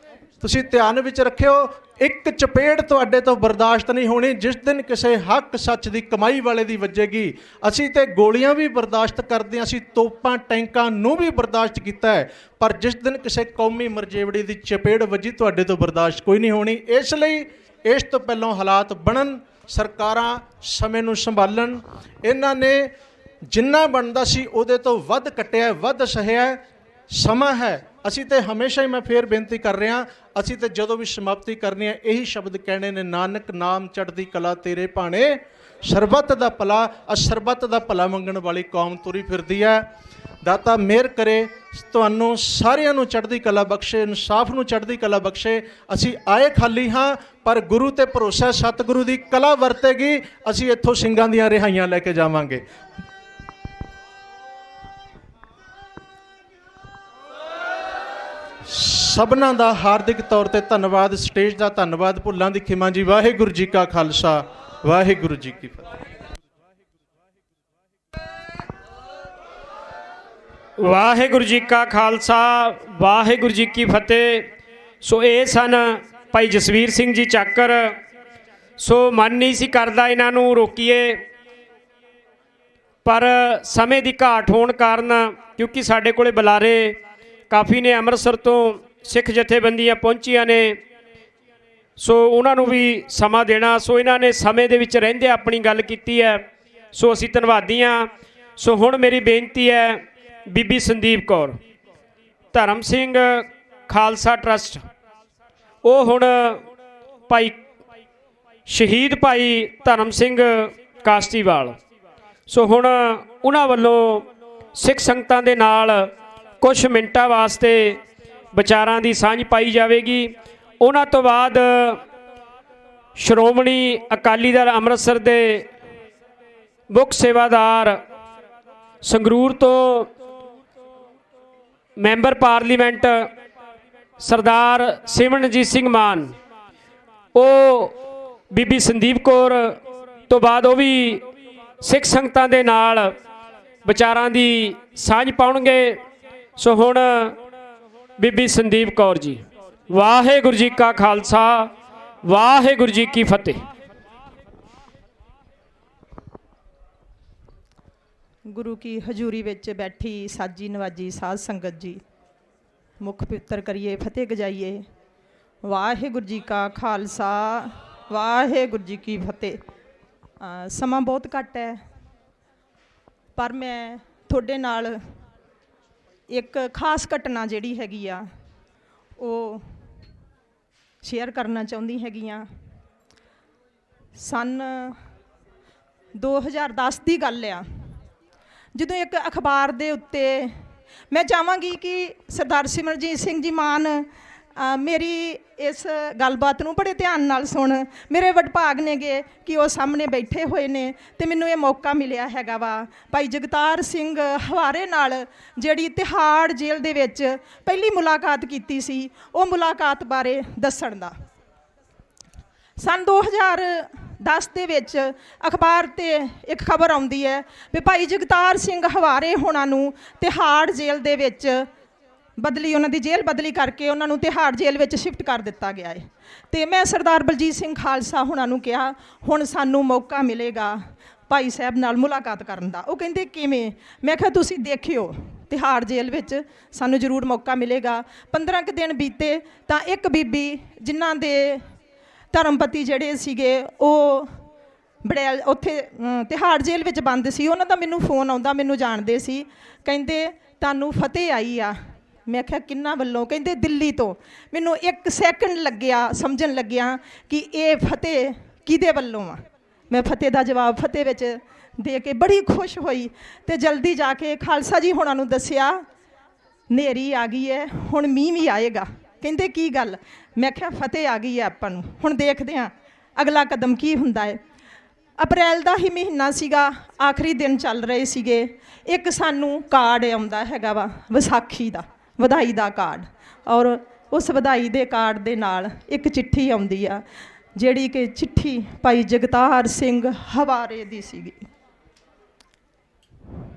ਤੁਸੀਂ ਧਿਆਨ ਵਿੱਚ ਰੱਖਿਓ ਇੱਕ ਚਪੇੜ ਤੁਹਾਡੇ ਤੋਂ ਬਰਦਾਸ਼ਤ ਨਹੀਂ ਹੋਣੀ। ਜਿਸ ਦਿਨ ਕਿਸੇ ਹੱਕ ਸੱਚ ਦੀ ਕਮਾਈ ਵਾਲੇ ਦੀ ਵੱਜੇਗੀ, ਅਸੀਂ ਤੇ ਗੋਲੀਆਂ ਵੀ ਬਰਦਾਸ਼ਤ ਕਰਦੇ ਹਾਂ, ਅਸੀਂ ਤੋਪਾਂ ਟੈਂਕਾਂ ਨੂੰ ਵੀ ਬਰਦਾਸ਼ਤ ਕੀਤਾ ਹੈ, ਪਰ ਜਿਸ ਦਿਨ ਕਿਸੇ ਕੌਮੀ ਮਰਜੇਵੜੀ ਦੀ ਚਪੇੜ ਵੱਜੀ ਤੁਹਾਡੇ ਤੋਂ ਬਰਦਾਸ਼ਤ ਕੋਈ ਨਹੀਂ ਹੋਣੀ। ਇਸ ਲਈ ਇਸ ਤੋਂ ਪਹਿਲਾਂ ਹਾਲਾਤ ਬਣਨ, ਸਰਕਾਰਾਂ ਸਮੇਂ ਨੂੰ ਸੰਭਾਲਣ। ਇਹਨਾਂ ਨੇ ਜਿੰਨਾ ਬਣਦਾ ਸੀ ਉਹਦੇ ਤੋਂ ਵੱਧ ਕੱਟਿਆ, ਵੱਧ ਸਹਿਆ। ਸਮਾਂ ਹੈ, ਅਸੀਂ ਤੇ ਹਮੇਸ਼ਾ ਹੀ, ਮੈਂ ਫੇਰ ਬੇਨਤੀ ਕਰ ਰਿਹਾ, ਅਸੀਂ ਤੇ ਜਦੋਂ ਵੀ ਸਮਾਪਤੀ ਕਰਨੀ ਹੈ ਇਹੀ ਸ਼ਬਦ ਕਹਿਣੇ ਨੇ, ਨਾਨਕ ਨਾਮ ਚੜ੍ਹਦੀ ਕਲਾ ਤੇਰੇ ਭਾਣੇ, ਸਰਬੱਤ ਦਾ ਭਲਾ। ਸਰਬੱਤ ਦਾ ਭਲਾ ਮੰਗਣ ਵਾਲੀ ਕੌਮ ਤੁਰੀ ਫਿਰਦੀ ਹੈ। ਦਾਤਾ ਮਿਹਰ ਕਰੇ ਤੁਹਾਨੂੰ ਸਾਰਿਆਂ ਨੂੰ ਚੜ੍ਹਦੀ ਕਲਾ ਬਖਸ਼ੇ, ਇਨਸਾਫ ਨੂੰ ਚੜ੍ਹਦੀ ਕਲਾ ਬਖਸ਼ੇ। ਅਸੀਂ ਆਏ ਖਾਲੀ ਹਾਂ, ਪਰ ਗੁਰੂ ਤੇ ਭਰੋਸਾ, ਸਤਿਗੁਰੂ ਦੀ ਕਲਾ ਵਰਤੇਗੀ, ਅਸੀਂ ਇੱਥੋਂ ਸਿੰਘਾਂ ਦੀਆਂ ਰਿਹਾਈਆਂ ਲੈ ਕੇ ਜਾਵਾਂਗੇ। ਸਭਨਾਂ ਦਾ ਹਾਰਦਿਕ ਤੌਰ ਤੇ ਧੰਨਵਾਦ, ਸਟੇਜ ਦਾ ਧੰਨਵਾਦ, ਭੁੱਲਾਂ ਦੀ ਖਿਮਾ ਜੀ। ਵਾਹਿਗੁਰੂ ਜੀ ਕਾ ਖਾਲਸਾ, ਵਾਹਿਗੁਰੂ ਜੀ ਕੀ ਫਤਿਹ। ਵਾਹਿਗੁਰੂ ਜੀ ਕਾ ਖਾਲਸਾ, ਵਾਹਿਗੁਰੂ ਜੀ ਕੀ ਫਤਿਹ। ਸੋ ਇਹ ਸਨ ਭਾਈ ਜਸਵੀਰ ਸਿੰਘ ਜੀ ਚਾਕਰ। ਸੋ ਮਨ ਨਹੀਂ ਸੀ ਕਰਦਾ ਇਹਨਾਂ ਨੂੰ ਰੋਕੀਏ, ਪਰ ਸਮੇਂ ਦੀ ਘਾਟ ਹੋਣ ਕਾਰਨ, ਕਿਉਂਕਿ ਸਾਡੇ ਕੋਲੇ ਬੁਲਾਰੇ ਕਾਫੀ ਨੇ, ਅੰਮ੍ਰਿਤਸਰ ਤੋਂ ਸਿੱਖ ਜਥੇਬੰਦੀਆਂ ਪਹੁੰਚੀਆਂ ਨੇ, ਸੋ ਉਹਨਾਂ ਨੂੰ ਵੀ ਸਮਾਂ ਦੇਣਾ। ਸੋ ਇਹਨਾਂ ਨੇ ਸਮੇਂ ਦੇ ਵਿੱਚ ਰਹਿੰਦੇ ਆਪਣੀ ਗੱਲ ਕੀਤੀ ਹੈ, ਸੋ ਅਸੀਂ ਧੰਨਵਾਦੀ ਹਾਂ। ਸੋ ਹੁਣ ਮੇਰੀ ਬੇਨਤੀ ਹੈ ਬੀਬੀ ਸੰਦੀਪ ਕੌਰ, ਧਰਮ ਸਿੰਘ ਖਾਲਸਾ ਟਰਸਟ, ਉਹ ਹੁਣ ਭਾਈ ਸ਼ਹੀਦ ਭਾਈ ਧਰਮ ਸਿੰਘ ਕਾਸ਼ਤੀਵਾਲ, ਸੋ ਹੁਣ ਉਹਨਾਂ ਵੱਲੋਂ ਸਿੱਖ ਸੰਗਤਾਂ ਦੇ ਨਾਲ ਕੁਝ ਮਿੰਟਾਂ ਵਾਸਤੇ ਵਿਚਾਰਾਂ ਦੀ ਸਾਂਝ ਪਾਈ ਜਾਵੇਗੀ। ਉਹਨਾਂ ਤੋਂ ਬਾਅਦ ਸ਼੍ਰੋਮਣੀ ਅਕਾਲੀ ਦਲ ਅੰਮ੍ਰਿਤਸਰ ਦੇ ਮੁੱਖ ਸੇਵਾਦਾਰ, ਸੰਗਰੂਰ ਤੋਂ ਮੈਂਬਰ ਪਾਰਲੀਮੈਂਟ ਸਰਦਾਰ ਸਿਮਰਨਜੀਤ ਸਿੰਘ ਮਾਨ, ਉਹ ਬੀਬੀ ਸੰਦੀਪ ਕੌਰ ਤੋਂ ਬਾਅਦ ਉਹ ਵੀ ਸਿੱਖ ਸੰਗਤਾਂ ਦੇ ਨਾਲ ਵਿਚਾਰਾਂ ਦੀ ਸਾਂਝ ਪਾਉਣਗੇ। ਸੋ ਹੁਣ ਬੀਬੀ ਸੰਦੀਪ ਕੌਰ ਜੀ। ਵਾਹਿਗੁਰੂ ਜੀ ਕਾ ਖਾਲਸਾ, ਵਾਹਿਗੁਰੂ ਜੀ ਕੀ ਫਤਿਹ। ਗੁਰੂ ਕੀ ਹਜ਼ੂਰੀ ਵਿੱਚ ਬੈਠੀ ਸਾਜੀ ਨਵਾਜੀ ਸਾਧ ਸੰਗਤ ਜੀ, ਮੁੱਖ ਪਵਿੱਤਰ ਕਰੀਏ, ਫਤਿਹ ਗਜਾਈਏ। ਵਾਹਿਗੁਰੂ ਜੀ ਕਾ ਖਾਲਸਾ, ਵਾਹਿਗੁਰੂ ਜੀ ਕੀ ਫਤਿਹ। ਸਮਾਂ ਬਹੁਤ ਘੱਟ ਹੈ, ਪਰ ਮੈਂ ਤੁਹਾਡੇ ਨਾਲ ਇੱਕ ਖਾਸ ਘਟਨਾ ਜਿਹੜੀ ਹੈਗੀ ਆ ਉਹ ਸ਼ੇਅਰ ਕਰਨਾ ਚਾਹੁੰਦੀ ਹੈਗੀ ਹਾਂ। ਸਨ 2010 ਦੀ ਗੱਲ ਆ, ਜਦੋਂ ਇੱਕ ਅਖਬਾਰ ਦੇ ਉੱਤੇ, ਮੈਂ ਚਾਹਾਂਗੀ ਕਿ ਸਰਦਾਰ ਸਿਮਰਜੀਤ ਸਿੰਘ ਜੀ ਮਾਨ ਮੇਰੀ ਇਸ ਗੱਲਬਾਤ ਨੂੰ ਬੜੇ ਧਿਆਨ ਨਾਲ ਸੁਣ। ਮੇਰੇ ਵਡਭਾਗ ਨੇਗੇ ਕਿ ਉਹ ਸਾਹਮਣੇ ਬੈਠੇ ਹੋਏ ਨੇ ਤੇ ਮੈਨੂੰ ਇਹ ਮੌਕਾ ਮਿਲਿਆ ਹੈਗਾ ਵਾ ਭਾਈ ਜਗਤਾਰ ਸਿੰਘ ਹਵਾਰੇ ਨਾਲ ਜਿਹੜੀ ਤਿਹਾੜ ਜੇਲ੍ਹ ਦੇ ਵਿੱਚ ਪਹਿਲੀ ਮੁਲਾਕਾਤ ਕੀਤੀ ਸੀ, ਉਹ ਮੁਲਾਕਾਤ ਬਾਰੇ ਦੱਸਣ ਦਾ। ਸਨ 2010 ਦੇ ਵਿੱਚ ਅਖਬਾਰ ਤੇ ਇੱਕ ਖਬਰ ਆਉਂਦੀ ਹੈ ਵੀ ਭਾਈ ਜਗਤਾਰ ਸਿੰਘ ਹਵਾਰੇ ਹੋਣਾ ਨੂੰ ਤਿਹਾੜ ਜੇਲ੍ਹ ਦੇ ਵਿੱਚ ਬਦਲੀ, ਉਹਨਾਂ ਦੀ ਜੇਲ੍ਹ ਬਦਲੀ ਕਰਕੇ ਉਹਨਾਂ ਨੂੰ ਤਿਹਾੜ ਜੇਲ੍ਹ ਵਿੱਚ ਸ਼ਿਫਟ ਕਰ ਦਿੱਤਾ ਗਿਆ ਹੈ। ਤੇ ਮੈਂ ਸਰਦਾਰ ਬਲਜੀਤ ਸਿੰਘ ਖਾਲਸਾ ਹੋਣਾ ਨੂੰ ਕਿਹਾ ਹੁਣ ਸਾਨੂੰ ਮੌਕਾ ਮਿਲੇਗਾ ਭਾਈ ਸਾਹਿਬ ਨਾਲ ਮੁਲਾਕਾਤ ਕਰਨ ਦਾ। ਉਹ ਕਹਿੰਦੇ ਕਿਵੇਂ? ਮੈਂ ਕਿਹਾ ਤੁਸੀਂ ਦੇਖਿਓ ਤਿਹਾੜ ਜੇਲ੍ਹ ਵਿੱਚ ਸਾਨੂੰ ਜ਼ਰੂਰ ਮੌਕਾ ਮਿਲੇਗਾ। 15 ਕੁ ਦਿਨ ਬੀਤੇ ਤਾਂ ਇੱਕ ਬੀਬੀ ਜਿਨ੍ਹਾਂ ਦੇ ਧਰਮਪਤੀ ਜਿਹੜੇ ਸੀਗੇ ਉਹ ਬੜੈਲ ਉੱਥੇ ਤਿਹਾੜ ਜੇਲ੍ਹ ਵਿੱਚ ਬੰਦ ਸੀ, ਉਹਨਾਂ ਦਾ ਮੈਨੂੰ ਫੋਨ ਆਉਂਦਾ, ਮੈਨੂੰ ਜਾਣਦੇ ਸੀ, ਕਹਿੰਦੇ ਤੁਹਾਨੂੰ ਫਤਿਹ ਆਈ ਆ। ਮੈਂ ਕਿਹਾ ਕਿੰਨਾ ਵੱਲੋਂ? ਕਹਿੰਦੇ ਦਿੱਲੀ ਤੋਂ। ਮੈਨੂੰ 1 ਸੈਕਿੰਡ ਲੱਗਿਆ ਸਮਝਣ ਲੱਗਿਆ ਕਿ ਇਹ ਫਤਿਹ ਕਿਹਦੇ ਵੱਲੋਂ ਆ। ਮੈਂ ਫਤਿਹ ਦਾ ਜਵਾਬ ਫਤਿਹ ਵਿੱਚ ਦੇ ਕੇ ਬੜੀ ਖੁਸ਼ ਹੋਈ ਤੇ ਜਲਦੀ ਜਾ ਕੇ ਖਾਲਸਾ ਜੀ ਹੋਣਾ ਨੂੰ ਦੱਸਿਆ ਹਨੇਰੀ ਆ ਗਈ ਹੈ, ਹੁਣ ਮੀਂਹ ਵੀ ਆਏਗਾ। ਕਹਿੰਦੇ ਕੀ ਗੱਲ? ਮੈਂ ਕਿਹਾ ਫਤਿਹ ਆ ਗਈ ਹੈ ਆਪਾਂ ਨੂੰ, ਹੁਣ ਦੇਖਦੇ ਹਾਂ ਅਗਲਾ ਕਦਮ ਕੀ ਹੁੰਦਾ ਹੈ। ਅਪ੍ਰੈਲ ਦਾ ਹੀ ਮਹੀਨਾ ਸੀਗਾ, ਆਖਰੀ ਦਿਨ ਚੱਲ ਰਹੇ ਸੀਗੇ। ਇੱਕ ਸਾਨੂੰ ਕਾਰਡ ਆਉਂਦਾ ਹੈਗਾ ਵਾ ਵਿਸਾਖੀ ਦਾ, ਵਧਾਈ ਦਾ ਕਾਰਡ, ਔਰ ਉਸ ਵਧਾਈ ਦੇ ਕਾਰਡ ਦੇ ਨਾਲ ਇੱਕ ਚਿੱਠੀ ਆਉਂਦੀ ਆ, ਜਿਹੜੀ ਕਿ ਚਿੱਠੀ ਭਾਈ ਜਗਤਾਰ ਸਿੰਘ ਹਵਾਰੇ ਦੀ ਸੀਗੀ।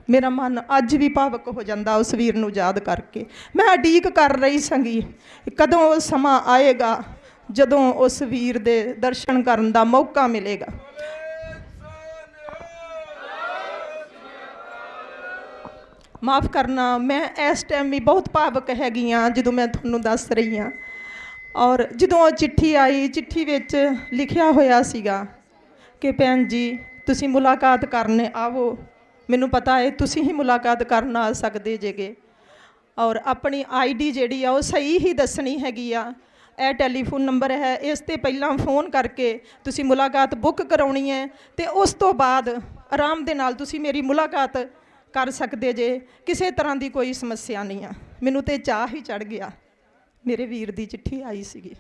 ਮੇਰਾ ਮਨ ਅੱਜ ਵੀ ਭਾਵਕ ਹੋ ਜਾਂਦਾ ਉਸ ਵੀਰ ਨੂੰ ਯਾਦ ਕਰਕੇ। ਮੈਂ ਉਡੀਕ ਕਰ ਰਹੀ ਸਾਂਗੀ ਕਦੋਂ ਉਹ ਸਮਾਂ ਆਏਗਾ ਜਦੋਂ ਉਸ ਵੀਰ ਦੇ ਦਰਸ਼ਨ ਕਰਨ ਦਾ ਮੌਕਾ ਮਿਲੇਗਾ। ਮਾफ़ ਕਰਨਾ, ਮੈਂ ਇਸ ਟਾਈਮ ਵੀ ਬਹੁਤ ਭਾਵਕ ਹੈਗੀ ਹਾਂ ਜਦੋਂ ਮੈਂ ਤੁਹਾਨੂੰ ਦੱਸ ਰਹੀ ਹਾਂ। ਔਰ ਜਦੋਂ ਉਹ ਚਿੱਠੀ ਆਈ, ਚਿੱਠੀ ਵਿੱਚ ਲਿਖਿਆ ਹੋਇਆ ਸੀਗਾ ਕਿ ਭੈਣ ਜੀ ਤੁਸੀਂ ਮੁਲਾਕਾਤ ਕਰਨ ਆਵੋ, ਮੈਨੂੰ ਪਤਾ ਹੈ ਤੁਸੀਂ ਹੀ ਮੁਲਾਕਾਤ ਕਰਨ ਆ ਸਕਦੇ ਜੇਗੇ, ਔਰ ਆਪਣੀ ਆਈਡੀ ਜਿਹੜੀ ਆ ਉਹ ਸਹੀ ਹੀ ਦੱਸਣੀ ਹੈਗੀ ਆ। ਇਹ ਟੈਲੀਫੋਨ ਨੰਬਰ ਹੈ, ਇਸ ਤੇ ਪਹਿਲਾਂ ਫੋਨ ਕਰਕੇ ਤੁਸੀਂ ਮੁਲਾਕਾਤ ਬੁੱਕ ਕਰਾਉਣੀ ਹੈ ਤੇ ਉਸ ਤੋਂ ਬਾਅਦ ਆਰਾਮ ਦੇ ਨਾਲ ਤੁਸੀਂ ਮੇਰੀ ਮੁਲਾਕਾਤ ਕਰ ਸਕਦੇ ਜੇ, ਕਿਸੇ ਤਰ੍ਹਾਂ ਦੀ ਕੋਈ ਸਮੱਸਿਆ ਨਹੀਂ ਆ। ਮੈਨੂੰ ਤੇ ਚਾਹ ਹੀ ਚੜ ਗਿਆ, ਮੇਰੇ ਵੀਰ ਦੀ ਚਿੱਠੀ ਆਈ ਸੀਗੀ।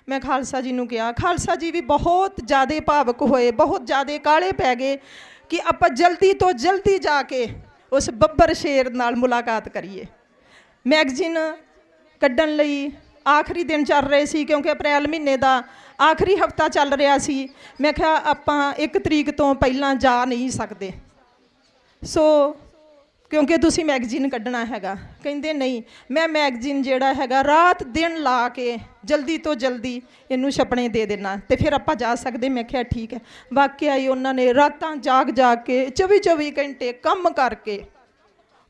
ਮੈਂ ਖਾਲਸਾ ਜੀ ਨੂੰ ਕਿਹਾ, ਖਾਲਸਾ ਜੀ ਵੀ ਬਹੁਤ ਜ਼ਿਆਦਾ ਭਾਵਕ ਹੋਏ, ਬਹੁਤ ਜ਼ਿਆਦਾ ਕਾਹਲੇ ਪੈ ਗਏ ਕਿ ਆਪਾਂ ਜਲਦੀ ਤੋਂ ਜਲਦੀ ਜਾ ਕੇ ਉਸ ਬੱਬਰ ਸ਼ੇਰ ਨਾਲ ਮੁਲਾਕਾਤ ਕਰੀਏ। ਮੈਗਜ਼ੀਨ ਕੱਢਣ ਲਈ ਆਖਰੀ ਦਿਨ ਚੱਲ ਰਹੇ ਸੀ, ਕਿਉਂਕਿ ਅਪ੍ਰੈਲ ਮਹੀਨੇ ਦਾ ਆਖਰੀ ਹਫਤਾ ਚੱਲ ਰਿਹਾ ਸੀ। ਮੈਂ ਕਿਹਾ ਆਪਾਂ 1 ਤਰੀਕ ਤੋਂ ਪਹਿਲਾਂ ਜਾ ਨਹੀਂ ਸਕਦੇ, ਸੋ ਕਿਉਂਕਿ ਤੁਸੀਂ ਮੈਗਜ਼ੀਨ ਕੱਢਣਾ ਹੈਗਾ। ਕਹਿੰਦੇ ਨਹੀਂ, ਮੈਂ ਮੈਗਜ਼ੀਨ ਜਿਹੜਾ ਹੈਗਾ ਰਾਤ ਦਿਨ ਲਾ ਕੇ ਜਲਦੀ ਤੋਂ ਜਲਦੀ ਇਹਨੂੰ ਛਪਣੇ ਦੇ ਦੇਣਾ ਤੇ ਫਿਰ ਆਪਾਂ ਜਾ ਸਕਦੇ। ਮੈਂ ਕਿਹਾ ਠੀਕ ਹੈ। ਵਾਕਿਆ ਹੀ ਉਹਨਾਂ ਨੇ ਰਾਤਾਂ ਜਾਗ ਕੇ 24 ਘੰਟੇ ਕੰਮ ਕਰਕੇ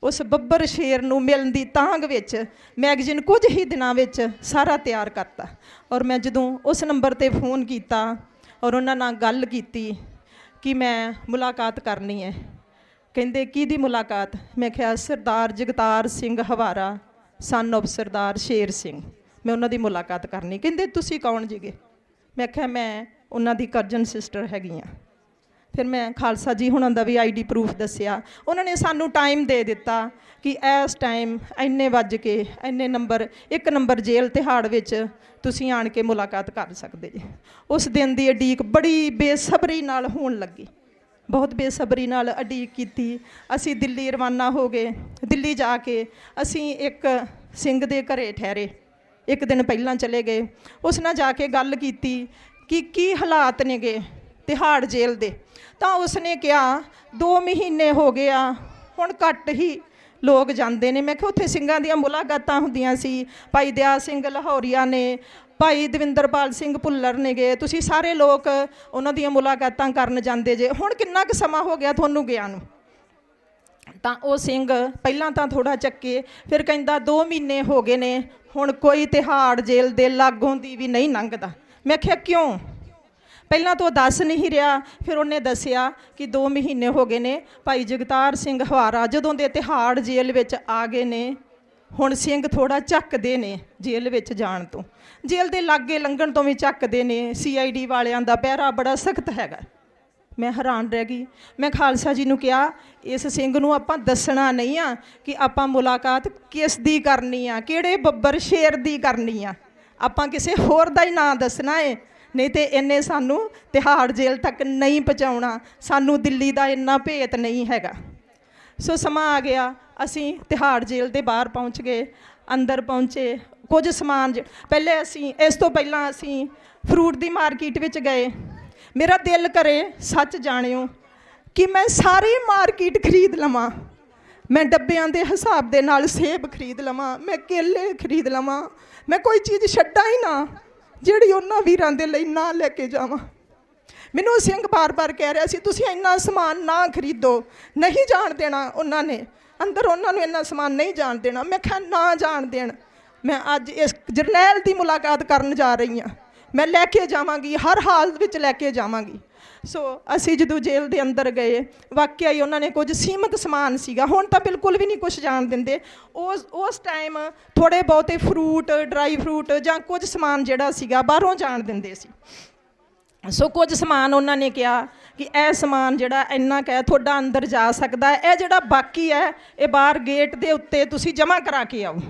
ਉਸ ਬੱਬਰ ਸ਼ੇਰ ਨੂੰ ਮਿਲਣ ਦੀ ਤਾਂਘ ਵਿੱਚ ਮੈਗਜ਼ੀਨ ਕੁਝ ਹੀ ਦਿਨਾਂ ਵਿੱਚ ਸਾਰਾ ਤਿਆਰ ਕਰਤਾ। ਔਰ ਮੈਂ ਜਦੋਂ ਉਸ ਨੰਬਰ ਤੇ ਫੋਨ ਕੀਤਾ ਔਰ ਉਹਨਾਂ ਨਾਲ ਗੱਲ ਕੀਤੀ ਕਿ ਮੈਂ ਮੁਲਾਕਾਤ ਕਰਨੀ ਹੈ, ਕਹਿੰਦੇ ਕਿਹਦੀ ਮੁਲਾਕਾਤ? ਮੈਂ ਕਿਹਾ ਸਰਦਾਰ ਜਗਤਾਰ ਸਿੰਘ ਹਵਾਰਾ ਸਨ ਆਫ ਸਰਦਾਰ ਸ਼ੇਰ ਸਿੰਘ, ਮੈਂ ਉਹਨਾਂ ਦੀ ਮੁਲਾਕਾਤ ਕਰਨੀ। ਕਹਿੰਦੇ ਤੁਸੀਂ ਕੌਣ ਜੀਗੇ? ਮੈਂ ਕਿਹਾ ਮੈਂ ਉਹਨਾਂ ਦੀ ਕਜ਼ਨ ਸਿਸਟਰ ਹੈਗੀ ਹਾਂ। ਫਿਰ ਮੈਂ ਖਾਲਸਾ ਜੀ ਹੁਣਾਂ ਦਾ ਵੀ ਆਈਡੀ ਪ੍ਰੂਫ ਦੱਸਿਆ। ਉਹਨਾਂ ਨੇ ਸਾਨੂੰ ਟਾਈਮ ਦੇ ਦਿੱਤਾ ਕਿ ਇਸ ਟਾਈਮ ਇੰਨੇ ਵੱਜ ਕੇ ਇੰਨੇ ਨੰਬਰ 1 ਨੰਬਰ ਜੇਲ੍ਹ ਤਿਹਾੜ ਵਿੱਚ ਤੁਸੀਂ ਆਣ ਕੇ ਮੁਲਾਕਾਤ ਕਰ ਸਕਦੇ ਜੀ। ਉਸ ਦਿਨ ਦੀ ਉਡੀਕ ਬੜੀ ਬੇਸਬਰੀ ਨਾਲ ਹੋਣ ਲੱਗੀ, ਬਹੁਤ ਬੇਸਬਰੀ ਨਾਲ ਉਡੀਕ ਕੀਤੀ। ਅਸੀਂ ਦਿੱਲੀ ਰਵਾਨਾ ਹੋ ਗਏ। ਦਿੱਲੀ ਜਾ ਕੇ ਅਸੀਂ ਇੱਕ ਸਿੰਘ ਦੇ ਘਰੇ ਠਹਿਰੇ, 1 ਦਿਨ ਪਹਿਲਾਂ ਚਲੇ ਗਏ। ਉਸ ਨਾਲ ਜਾ ਕੇ ਗੱਲ ਕੀਤੀ ਕਿ ਕੀ ਹਾਲਾਤ ਨੇਗੇ ਤਿਹਾੜ ਜੇਲ੍ਹ ਦੇ। ਤਾਂ ਉਸਨੇ ਕਿਹਾ 2 ਮਹੀਨੇ ਹੋ ਗਏ ਆ, ਹੁਣ ਘੱਟ ਹੀ ਲੋਕ ਜਾਂਦੇ ਨੇ। ਮੈਂ ਕਿਹਾ ਉੱਥੇ ਸਿੰਘਾਂ ਦੀਆਂ ਮੁਲਾਕਾਤਾਂ ਹੁੰਦੀਆਂ ਸੀ, ਭਾਈ ਦਿਆ ਸਿੰਘ ਲਾਹੌਰੀਆ ਨੇ, ਭਾਈ ਦਵਿੰਦਰਪਾਲ ਸਿੰਘ ਭੁੱਲਰ ਨੇਗੇ, ਤੁਸੀਂ ਸਾਰੇ ਲੋਕ ਉਹਨਾਂ ਦੀਆਂ ਮੁਲਾਕਾਤਾਂ ਕਰਨ ਜਾਂਦੇ ਜੇ, ਹੁਣ ਕਿੰਨਾ ਕੁ ਸਮਾਂ ਹੋ ਗਿਆ ਤੁਹਾਨੂੰ ਗਿਆ ਨੂੰ? ਤਾਂ ਉਹ ਸਿੰਘ ਪਹਿਲਾਂ ਤਾਂ ਥੋੜ੍ਹਾ ਚੱਕੇ, ਫਿਰ ਕਹਿੰਦਾ 2 ਮਹੀਨੇ ਹੋ ਗਏ ਨੇ, ਹੁਣ ਕੋਈ ਤਿਹਾੜ ਜੇਲ੍ਹ ਦੇ ਲਾਗੋਂ ਦੀ ਵੀ ਨਹੀਂ ਲੰਘਦਾ। ਮੈਂ ਕਿਹਾ ਕਿਉਂ? ਪਹਿਲਾਂ ਤਾਂ ਉਹ ਦੱਸ ਨਹੀਂ ਰਿਹਾ, ਫਿਰ ਉਹਨੇ ਦੱਸਿਆ ਕਿ 2 ਮਹੀਨੇ ਹੋ ਗਏ ਨੇ ਭਾਈ ਜਗਤਾਰ ਸਿੰਘ ਹਵਾਰਾ ਜਦੋਂ ਦੇ ਤਿਹਾੜ ਜੇਲ੍ਹ ਵਿੱਚ ਆ ਗਏ ਨੇ, ਹੁਣ ਸਿੰਘ ਥੋੜਾ ਝੱਕਦੇ ਨੇ ਜੇਲ੍ਹ ਵਿੱਚ ਜਾਣ ਤੋਂ, ਜੇਲ੍ਹ ਦੇ ਲਾਗੇ ਲੰਘਣ ਤੋਂ ਵੀ ਝੱਕਦੇ ਨੇ। CID ਵਾਲਿਆਂ ਦਾ ਪਹਿਰਾ ਬੜਾ ਸਖਤ ਹੈਗਾ। ਮੈਂ ਹੈਰਾਨ ਰਹਿ ਗਈ। ਮੈਂ ਖਾਲਸਾ ਜੀ ਨੂੰ ਕਿਹਾ ਇਸ ਸਿੰਘ ਨੂੰ ਆਪਾਂ ਦੱਸਣਾ ਨਹੀਂ ਆ ਕਿ ਆਪਾਂ ਮੁਲਾਕਾਤ ਕਿਸ ਦੀ ਕਰਨੀ ਆ, ਕਿਹੜੇ ਬੱਬਰ ਸ਼ੇਰ ਦੀ ਕਰਨੀ ਆ, ਆਪਾਂ ਕਿਸੇ ਹੋਰ ਦਾ ਹੀ ਨਾਂ ਦੱਸਣਾ ਏ, ਨਹੀਂ ਤੇ ਇਹਨੇ ਸਾਨੂੰ ਤਿਹਾੜ ਜੇਲ੍ਹ ਤੱਕ ਨਹੀਂ ਪਹੁੰਚਾਉਣਾ। ਸਾਨੂੰ ਦਿੱਲੀ ਦਾ ਇੰਨਾ ਭੇਤ ਨਹੀਂ ਹੈਗਾ। ਸੋ ਸਮਾਂ ਆ ਗਿਆ, ਅਸੀਂ ਤਿਹਾੜ ਜੇਲ੍ਹ ਦੇ ਬਾਹਰ ਪਹੁੰਚ ਗਏ। ਅੰਦਰ ਪਹੁੰਚੇ, ਕੁਝ ਸਮਾਨ ਪਹਿਲੇ ਅਸੀਂ ਇਸ ਤੋਂ ਪਹਿਲਾਂ ਅਸੀਂ ਫਰੂਟ ਦੀ ਮਾਰਕੀਟ ਵਿੱਚ ਗਏ। ਮੇਰਾ ਦਿਲ ਕਰੇ ਸੱਚ ਜਾਣਿਓ ਕਿ ਮੈਂ ਸਾਰੀ ਮਾਰਕੀਟ ਖਰੀਦ ਲਵਾਂ, ਮੈਂ ਡੱਬਿਆਂ ਦੇ ਹਿਸਾਬ ਦੇ ਨਾਲ ਸੇਬ ਖਰੀਦ ਲਵਾਂ, ਮੈਂ ਕੇਲੇ ਖਰੀਦ ਲਵਾਂ, ਮੈਂ ਕੋਈ ਚੀਜ਼ ਛੱਡਾਂ ਹੀ ਨਾ ਜਿਹੜੀ ਉਹਨਾਂ ਵੀਰਾਂ ਦੇ ਲਈ ਨਾ ਲੈ ਕੇ ਜਾਵਾਂ। ਮੈਨੂੰ ਸਿੰਘ ਬਾਰ-ਬਾਰ ਕਹਿ ਰਿਹਾ ਸੀ ਤੁਸੀਂ ਇੰਨਾ ਸਮਾਨ ਨਾ ਖਰੀਦੋ, ਨਹੀਂ ਜਾਣ ਦੇਣਾ ਉਹਨਾਂ ਨੇ ਅੰਦਰ, ਉਹਨਾਂ ਨੂੰ ਇੰਨਾ ਸਮਾਨ ਨਹੀਂ ਜਾਣ ਦੇਣਾ। ਮੈਂ ਕਿਹਾ ਨਾ ਜਾਣ ਦੇਣ। ਮੈਂ ਅੱਜ ਇਸ ਜਰਨੈਲ ਦੀ ਮੁਲਾਕਾਤ ਕਰਨ ਜਾ ਰਹੀ ਹਾਂ, ਮੈਂ ਲੈ ਕੇ ਜਾਵਾਂਗੀ, ਹਰ ਹਾਲਤ ਵਿੱਚ ਲੈ ਕੇ ਜਾਵਾਂਗੀ। ਸੋ ਅਸੀਂ ਜਦੋਂ ਜੇਲ੍ਹ ਦੇ ਅੰਦਰ ਗਏ, ਵਾਕਿਆ ਹੀ ਉਹਨਾਂ ਨੇ ਕੁਝ ਸੀਮਤ ਸਮਾਨ ਸੀਗਾ, ਹੁਣ ਤਾਂ ਬਿਲਕੁਲ ਵੀ ਨਹੀਂ ਕੁਝ ਜਾਣ ਦਿੰਦੇ। ਉਸ ਟਾਈਮ ਥੋੜ੍ਹੇ ਬਹੁਤੇ ਫਰੂਟ, ਡਰਾਈ ਫਰੂਟ ਜਾਂ ਕੁਝ ਸਮਾਨ ਜਿਹੜਾ ਸੀਗਾ ਬਾਹਰੋਂ ਜਾਣ ਦਿੰਦੇ ਸੀ। ਸੋ ਕੁਝ ਸਮਾਨ ਉਹਨਾਂ ਨੇ ਕਿਹਾ ਕਿ ਇਹ ਸਮਾਨ ਜਿਹੜਾ ਇੰਨਾ ਕੁ ਹੈ ਤੁਹਾਡਾ ਅੰਦਰ ਜਾ ਸਕਦਾ ਹੈ, ਇਹ ਜਿਹੜਾ ਬਾਕੀ ਹੈ ਇਹ ਬਾਹਰ ਗੇਟ ਦੇ ਉੱਤੇ ਤੁਸੀਂ ਜਮ੍ਹਾਂ ਕਰਾ ਕੇ ਆਓ।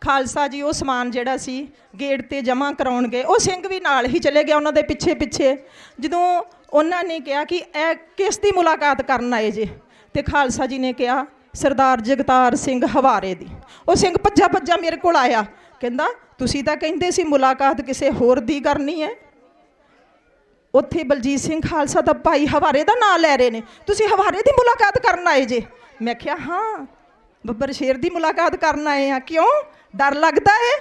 ਖਾਲਸਾ ਜੀ ਉਹ ਸਮਾਨ ਜਿਹੜਾ ਸੀ ਗੇਟ 'ਤੇ ਜਮ੍ਹਾਂ ਕਰਾਉਣ ਗਏ, ਉਹ ਸਿੰਘ ਵੀ ਨਾਲ ਹੀ ਚਲੇ ਗਿਆ ਉਹਨਾਂ ਦੇ ਪਿੱਛੇ ਪਿੱਛੇ। ਜਦੋਂ ਉਹਨਾਂ ਨੇ ਕਿਹਾ ਕਿ ਇਹ ਕਿਸ ਦੀ ਮੁਲਾਕਾਤ ਕਰਨ ਆਏ ਜੇ, ਤੇ ਖਾਲਸਾ ਜੀ ਨੇ ਕਿਹਾ ਸਰਦਾਰ ਜਗਤਾਰ ਸਿੰਘ ਹਵਾਰੇ ਦੀ। ਉਹ ਸਿੰਘ ਭੱਜਾ ਭੱਜਾ ਮੇਰੇ ਕੋਲ ਆਇਆ, ਕਹਿੰਦਾ ਤੁਸੀਂ ਤਾਂ ਕਹਿੰਦੇ ਸੀ ਮੁਲਾਕਾਤ ਕਿਸੇ ਹੋਰ ਦੀ ਕਰਨੀ ਹੈ, ਉੱਥੇ ਬਲਜੀਤ ਸਿੰਘ ਖਾਲਸਾ ਦਾ ਭਾਈ ਹਵਾਰੇ ਦਾ ਨਾਂ ਲੈ ਰਹੇ ਨੇ, ਤੁਸੀਂ ਹਵਾਰੇ ਦੀ ਮੁਲਾਕਾਤ ਕਰਨ ਆਏ ਜੇ? ਮੈਂ ਕਿਹਾ ਹਾਂ, ਬੱਬਰ ਸ਼ੇਰ ਦੀ ਮੁਲਾਕਾਤ ਕਰਨ ਆਏ ਆ। ਕਿਉਂ ਡਰ ਲੱਗਦਾ ਏ?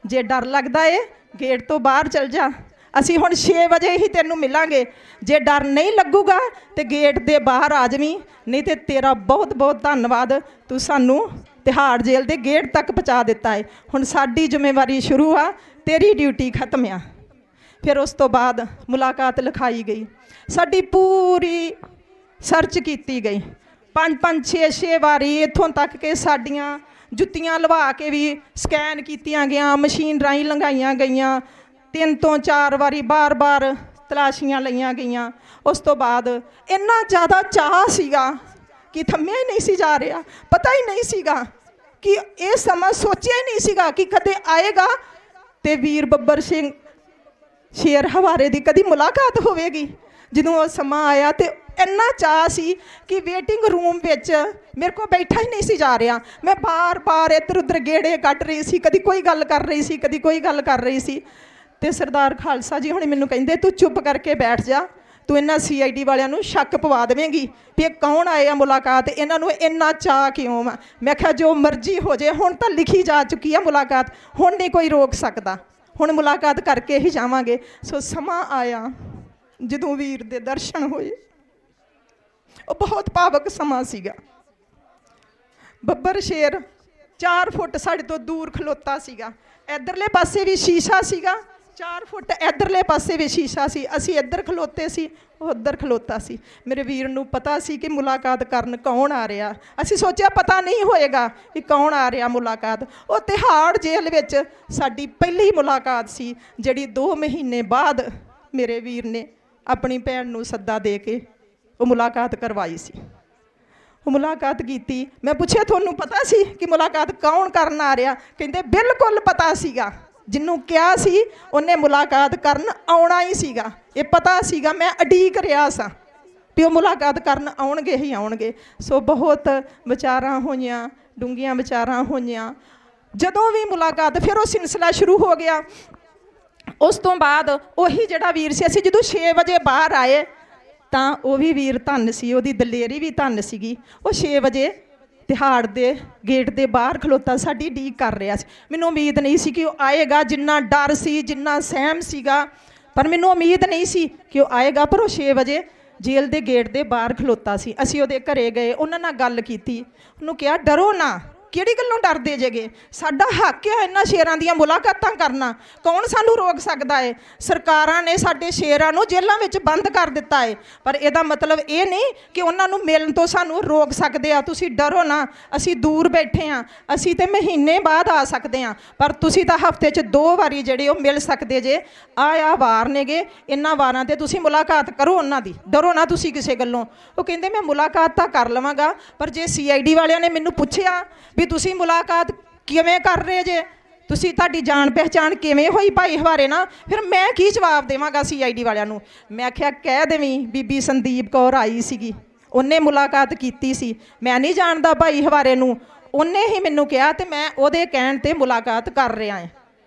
ਜੇ ਡਰ ਲੱਗਦਾ ਏ ਗੇਟ ਤੋਂ ਬਾਹਰ ਚਲ ਜਾ, ਅਸੀਂ ਹੁਣ 6 ਵਜੇ ਹੀ ਤੈਨੂੰ ਮਿਲਾਂਗੇ। ਜੇ ਡਰ ਨਹੀਂ ਲੱਗੂਗਾ ਤੇ ਗੇਟ ਦੇ ਬਾਹਰ ਆ ਜਾਵੀਂ, ਨਹੀਂ ਤੇ ਤੇਰਾ ਬਹੁਤ ਬਹੁਤ ਧੰਨਵਾਦ, ਤੂੰ ਸਾਨੂੰ ਤਿਹਾੜ ਜੇਲ੍ਹ ਦੇ ਗੇਟ ਤੱਕ ਪਹੁੰਚਾ ਦਿੱਤਾ ਏ। ਹੁਣ ਸਾਡੀ ਜ਼ਿੰਮੇਵਾਰੀ ਸ਼ੁਰੂ ਆ, ਤੇਰੀ ਡਿਊਟੀ ਖਤਮ ਆ। ਫਿਰ ਉਸ ਤੋਂ ਬਾਅਦ ਮੁਲਾਕਾਤ ਲਿਖਾਈ ਗਈ, ਸਾਡੀ ਪੂਰੀ ਸਰਚ ਕੀਤੀ ਗਈ, 5-5 6-6 ਵਾਰੀ, ਇੱਥੋਂ ਤੱਕ ਕਿ ਸਾਡੀਆਂ ਜੁੱਤੀਆਂ ਲਵਾ ਕੇ ਵੀ ਸਕੈਨ ਕੀਤੀਆਂ ਗਿਆ, ਮਸ਼ੀਨ ਰਾਹੀਂ ਲੰਘਾਈਆਂ ਗਈਆਂ, 3 ਤੋਂ 4 ਵਾਰੀ ਬਾਰ-ਬਾਰ ਤਲਾਸ਼ੀਆਂ ਲਈਆਂ ਗਈਆਂ। ਉਸ ਤੋਂ ਬਾਅਦ ਇੰਨਾ ਜ਼ਿਆਦਾ ਚਾਅ ਸੀਗਾ ਕਿ ਥੰਮਿਆ ਹੀ ਨਹੀਂ ਸੀ ਜਾ ਰਿਹਾ, ਪਤਾ ਹੀ ਨਹੀਂ ਸੀਗਾ ਕਿ ਇਹ ਸਮਾਂ, ਸੋਚਿਆ ਹੀ ਨਹੀਂ ਸੀਗਾ ਕਿ ਕਦੇ ਆਏਗਾ ਤੇ ਵੀਰ ਬੱਬਰ ਸਿੰਘ ਸ਼ੇਰ ਹਵਾਰੇ ਦੀ ਕਦੀ ਮੁਲਾਕਾਤ ਹੋਵੇਗੀ। ਜਦੋਂ ਉਹ ਸਮਾਂ ਆਇਆ ਤੇ ਇੰਨਾ ਚਾਅ ਸੀ ਕਿ ਵੇਟਿੰਗ ਰੂਮ ਵਿੱਚ ਮੇਰੇ ਕੋਲ ਬੈਠਾ ਹੀ ਨਹੀਂ ਸੀ ਜਾ ਰਿਹਾ। ਮੈਂ ਬਾਰ-ਬਾਰ ਇੱਧਰ ਉੱਧਰ ਗੇੜੇ ਕੱਢ ਰਹੀ ਸੀ, ਕਦੀ ਕੋਈ ਗੱਲ ਕਰ ਰਹੀ ਸੀ, ਕਦੀ ਕੋਈ ਗੱਲ ਕਰ ਰਹੀ ਸੀ। ਤੇ ਸਰਦਾਰ ਖਾਲਸਾ ਜੀ ਹੁਣ ਮੈਨੂੰ ਕਹਿੰਦੇ ਤੂੰ ਚੁੱਪ ਕਰਕੇ ਬੈਠ ਜਾ, ਤੂੰ ਇਹਨਾਂ CID ਵਾਲਿਆਂ ਨੂੰ ਸ਼ੱਕ ਪਵਾ ਦੇਵੇਂਗੀ ਵੀ ਇਹ ਕੌਣ ਆਏ ਆ ਮੁਲਾਕਾਤ, ਇਹਨਾਂ ਨੂੰ ਇੰਨਾ ਚਾਅ ਕਿਉਂ ਆ। ਮੈਂ ਕਿਹਾ ਜੋ ਮਰਜ਼ੀ ਹੋ ਜੇ, ਹੁਣ ਤਾਂ ਲਿਖੀ ਜਾ ਚੁੱਕੀ ਆ ਮੁਲਾਕਾਤ, ਹੁਣ ਨਹੀਂ ਕੋਈ ਰੋਕ ਸਕਦਾ, ਹੁਣ ਮੁਲਾਕਾਤ ਕਰਕੇ ਹੀ ਜਾਵਾਂਗੇ। ਸੋ ਸਮਾਂ ਆਇਆ ਜਦੋਂ ਵੀਰ ਦੇ ਦਰਸ਼ਨ ਹੋਏ, ਉਹ ਬਹੁਤ ਭਾਵਕ ਸਮਾਂ ਸੀਗਾ। ਬੱਬਰ ਸ਼ੇਰ 4 ਫੁੱਟ ਸਾਡੇ ਤੋਂ ਦੂਰ ਖਲੋਤਾ ਸੀਗਾ, ਇੱਧਰਲੇ ਪਾਸੇ ਵੀ ਸ਼ੀਸ਼ਾ ਸੀਗਾ, 4 ਫੁੱਟ ਇੱਧਰਲੇ ਪਾਸੇ ਵੀ ਸ਼ੀਸ਼ਾ ਸੀ, ਅਸੀਂ ਇੱਧਰ ਖਲੋਤੇ ਸੀ, ਉਹ ਉੱਧਰ ਖਲੋਤਾ ਸੀ। ਮੇਰੇ ਵੀਰ ਨੂੰ ਪਤਾ ਸੀ ਕਿ ਮੁਲਾਕਾਤ ਕਰਨ ਕੌਣ ਆ ਰਿਹਾ। ਅਸੀਂ ਸੋਚਿਆ ਪਤਾ ਨਹੀਂ ਹੋਏਗਾ ਕਿ ਕੌਣ ਆ ਰਿਹਾ ਮੁਲਾਕਾਤ। ਉਹ ਤਿਹਾੜ ਜੇਲ੍ਹ ਵਿੱਚ ਸਾਡੀ ਪਹਿਲੀ ਮੁਲਾਕਾਤ ਸੀ, ਜਿਹੜੀ 2 ਮਹੀਨੇ ਬਾਅਦ ਮੇਰੇ ਵੀਰ ਨੇ ਆਪਣੀ ਭੈਣ ਨੂੰ ਸੱਦਾ ਦੇ ਕੇ ਉਹ ਮੁਲਾਕਾਤ ਕਰਵਾਈ ਸੀ। ਉਹ ਮੁਲਾਕਾਤ ਕੀਤੀ। ਮੈਂ ਪੁੱਛਿਆ ਤੁਹਾਨੂੰ ਪਤਾ ਸੀ ਕਿ ਮੁਲਾਕਾਤ ਕੌਣ ਕਰਨ ਆ ਰਿਹਾ? ਕਹਿੰਦੇ ਬਿਲਕੁਲ ਪਤਾ ਸੀਗਾ, ਜਿਹਨੂੰ ਕਿਹਾ ਸੀ ਉਹਨੇ ਮੁਲਾਕਾਤ ਕਰਨ ਆਉਣਾ ਹੀ ਸੀਗਾ, ਇਹ ਪਤਾ ਸੀਗਾ। ਮੈਂ ਉਡੀਕ ਰਿਹਾ ਸਾਂ ਵੀ ਉਹ ਮੁਲਾਕਾਤ ਕਰਨ ਆਉਣਗੇ ਹੀ ਆਉਣਗੇ। ਸੋ ਬਹੁਤ ਵਿਚਾਰਾਂ ਹੋਈਆਂ, ਡੂੰਘੀਆਂ ਵਿਚਾਰਾਂ ਹੋਈਆਂ। ਜਦੋਂ ਵੀ ਮੁਲਾਕਾਤ, ਫਿਰ ਉਹ ਸਿਲਸਿਲਾ ਸ਼ੁਰੂ ਹੋ ਗਿਆ। ਉਸ ਤੋਂ ਬਾਅਦ ਉਹੀ ਜਿਹੜਾ ਵੀਰ ਸੀ, ਅਸੀਂ ਜਦੋਂ 6 ਵਜੇ ਬਾਹਰ ਆਏ ਤਾਂ ਉਹ ਵੀ ਵੀਰ ਧੰਨ ਸੀ, ਉਹਦੀ ਦਲੇਰੀ ਵੀ ਧੰਨ ਸੀਗੀ। ਉਹ 6 ਵਜੇ ਤਿਹਾੜ ਦੇ ਗੇਟ ਦੇ ਬਾਹਰ ਖਲੋਤਾ ਸਾਡੀ ਉਡੀਕ ਕਰ ਰਿਹਾ ਸੀ। ਮੈਨੂੰ ਉਮੀਦ ਨਹੀਂ ਸੀ ਕਿ ਉਹ ਆਏਗਾ, ਜਿੰਨਾ ਡਰ ਸੀ, ਜਿੰਨਾ ਸਹਿਮ ਸੀਗਾ, ਪਰ ਮੈਨੂੰ ਉਮੀਦ ਨਹੀਂ ਸੀ ਕਿ ਉਹ ਆਏਗਾ। ਪਰ ਉਹ 6 ਵਜੇ ਜੇਲ੍ਹ ਦੇ ਗੇਟ ਦੇ ਬਾਹਰ ਖਲੋਤਾ ਸੀ। ਅਸੀਂ ਉਹਦੇ ਘਰੇ ਗਏ, ਉਹਨਾਂ ਨਾਲ ਗੱਲ ਕੀਤੀ, ਉਹਨੂੰ ਕਿਹਾ ਡਰੋ ਨਾ, ਕਿਹੜੀ ਗੱਲੋਂ ਡਰਦੇ ਜੇਗੇ? ਸਾਡਾ ਹੱਕ ਹੈ ਇਹਨਾਂ ਸ਼ੇਰਾਂ ਦੀਆਂ ਮੁਲਾਕਾਤਾਂ ਕਰਨਾ, ਕੌਣ ਸਾਨੂੰ ਰੋਕ ਸਕਦਾ ਹੈ? ਸਰਕਾਰਾਂ ਨੇ ਸਾਡੇ ਸ਼ੇਰਾਂ ਨੂੰ ਜੇਲ੍ਹਾਂ ਵਿੱਚ ਬੰਦ ਕਰ ਦਿੱਤਾ ਹੈ, ਪਰ ਇਹਦਾ ਮਤਲਬ ਇਹ ਨਹੀਂ ਕਿ ਉਹਨਾਂ ਨੂੰ ਮਿਲਣ ਤੋਂ ਸਾਨੂੰ ਰੋਕ ਸਕਦੇ ਆ। ਤੁਸੀਂ ਡਰੋ ਨਾ, ਅਸੀਂ ਦੂਰ ਬੈਠੇ ਆ, ਅਸੀਂ ਤੇ ਮਹੀਨੇ ਬਾਅਦ ਆ ਸਕਦੇ ਆ, ਪਰ ਤੁਸੀਂ ਤਾਂ ਹਫ਼ਤੇ 'ਚ 2 ਵਾਰੀ ਜਿਹੜੇ ਉਹ ਮਿਲ ਸਕਦੇ ਜੇ। ਆ ਵਾਰ ਨੇਗੇ, ਇਹਨਾਂ ਵਾਰਾਂ ਤੇ ਤੁਸੀਂ ਮੁਲਾਕਾਤ ਕਰੋ ਉਹਨਾਂ ਦੀ, ਡਰੋ ਨਾ ਤੁਸੀਂ ਕਿਸੇ ਗੱਲੋਂ। ਉਹ ਕਹਿੰਦੇ ਮੈਂ ਮੁਲਾਕਾਤ ਤਾਂ ਕਰ ਲਵਾਂਗਾ, ਪਰ ਜੇ CID ਵਾਲਿਆਂ ਨੇ ਮੈਨੂੰ ਪੁੱਛਿਆ ਵੀ ਤੁਸੀਂ ਮੁਲਾਕਾਤ ਕਿਵੇਂ ਕਰ ਰਹੇ ਜੇ, ਤੁਸੀਂ ਤੁਹਾਡੀ ਜਾਣ ਪਹਿਚਾਣ ਕਿਵੇਂ ਹੋਈ ਭਾਈ ਹਵਾਰੇ ਨਾਲ, ਫਿਰ ਮੈਂ ਕੀ ਜਵਾਬ ਦੇਵਾਂਗਾ CID ਵਾਲਿਆਂ ਨੂੰ? ਮੈਂ ਆਖਿਆ ਕਹਿ ਦੇਵੀਂ ਬੀਬੀ ਸੰਦੀਪ ਕੌਰ ਆਈ ਸੀਗੀ, ਉਹਨੇ ਮੁਲਾਕਾਤ ਕੀਤੀ ਸੀ, ਮੈਂ ਨਹੀਂ ਜਾਣਦਾ ਭਾਈ ਹਵਾਰੇ ਨੂੰ, ਉਹਨੇ ਹੀ ਮੈਨੂੰ ਕਿਹਾ ਤੇ ਮੈਂ ਉਹਦੇ ਕਹਿਣ ਤੇ ਮੁਲਾਕਾਤ ਕਰ ਰਿਹਾ ਹਾਂ।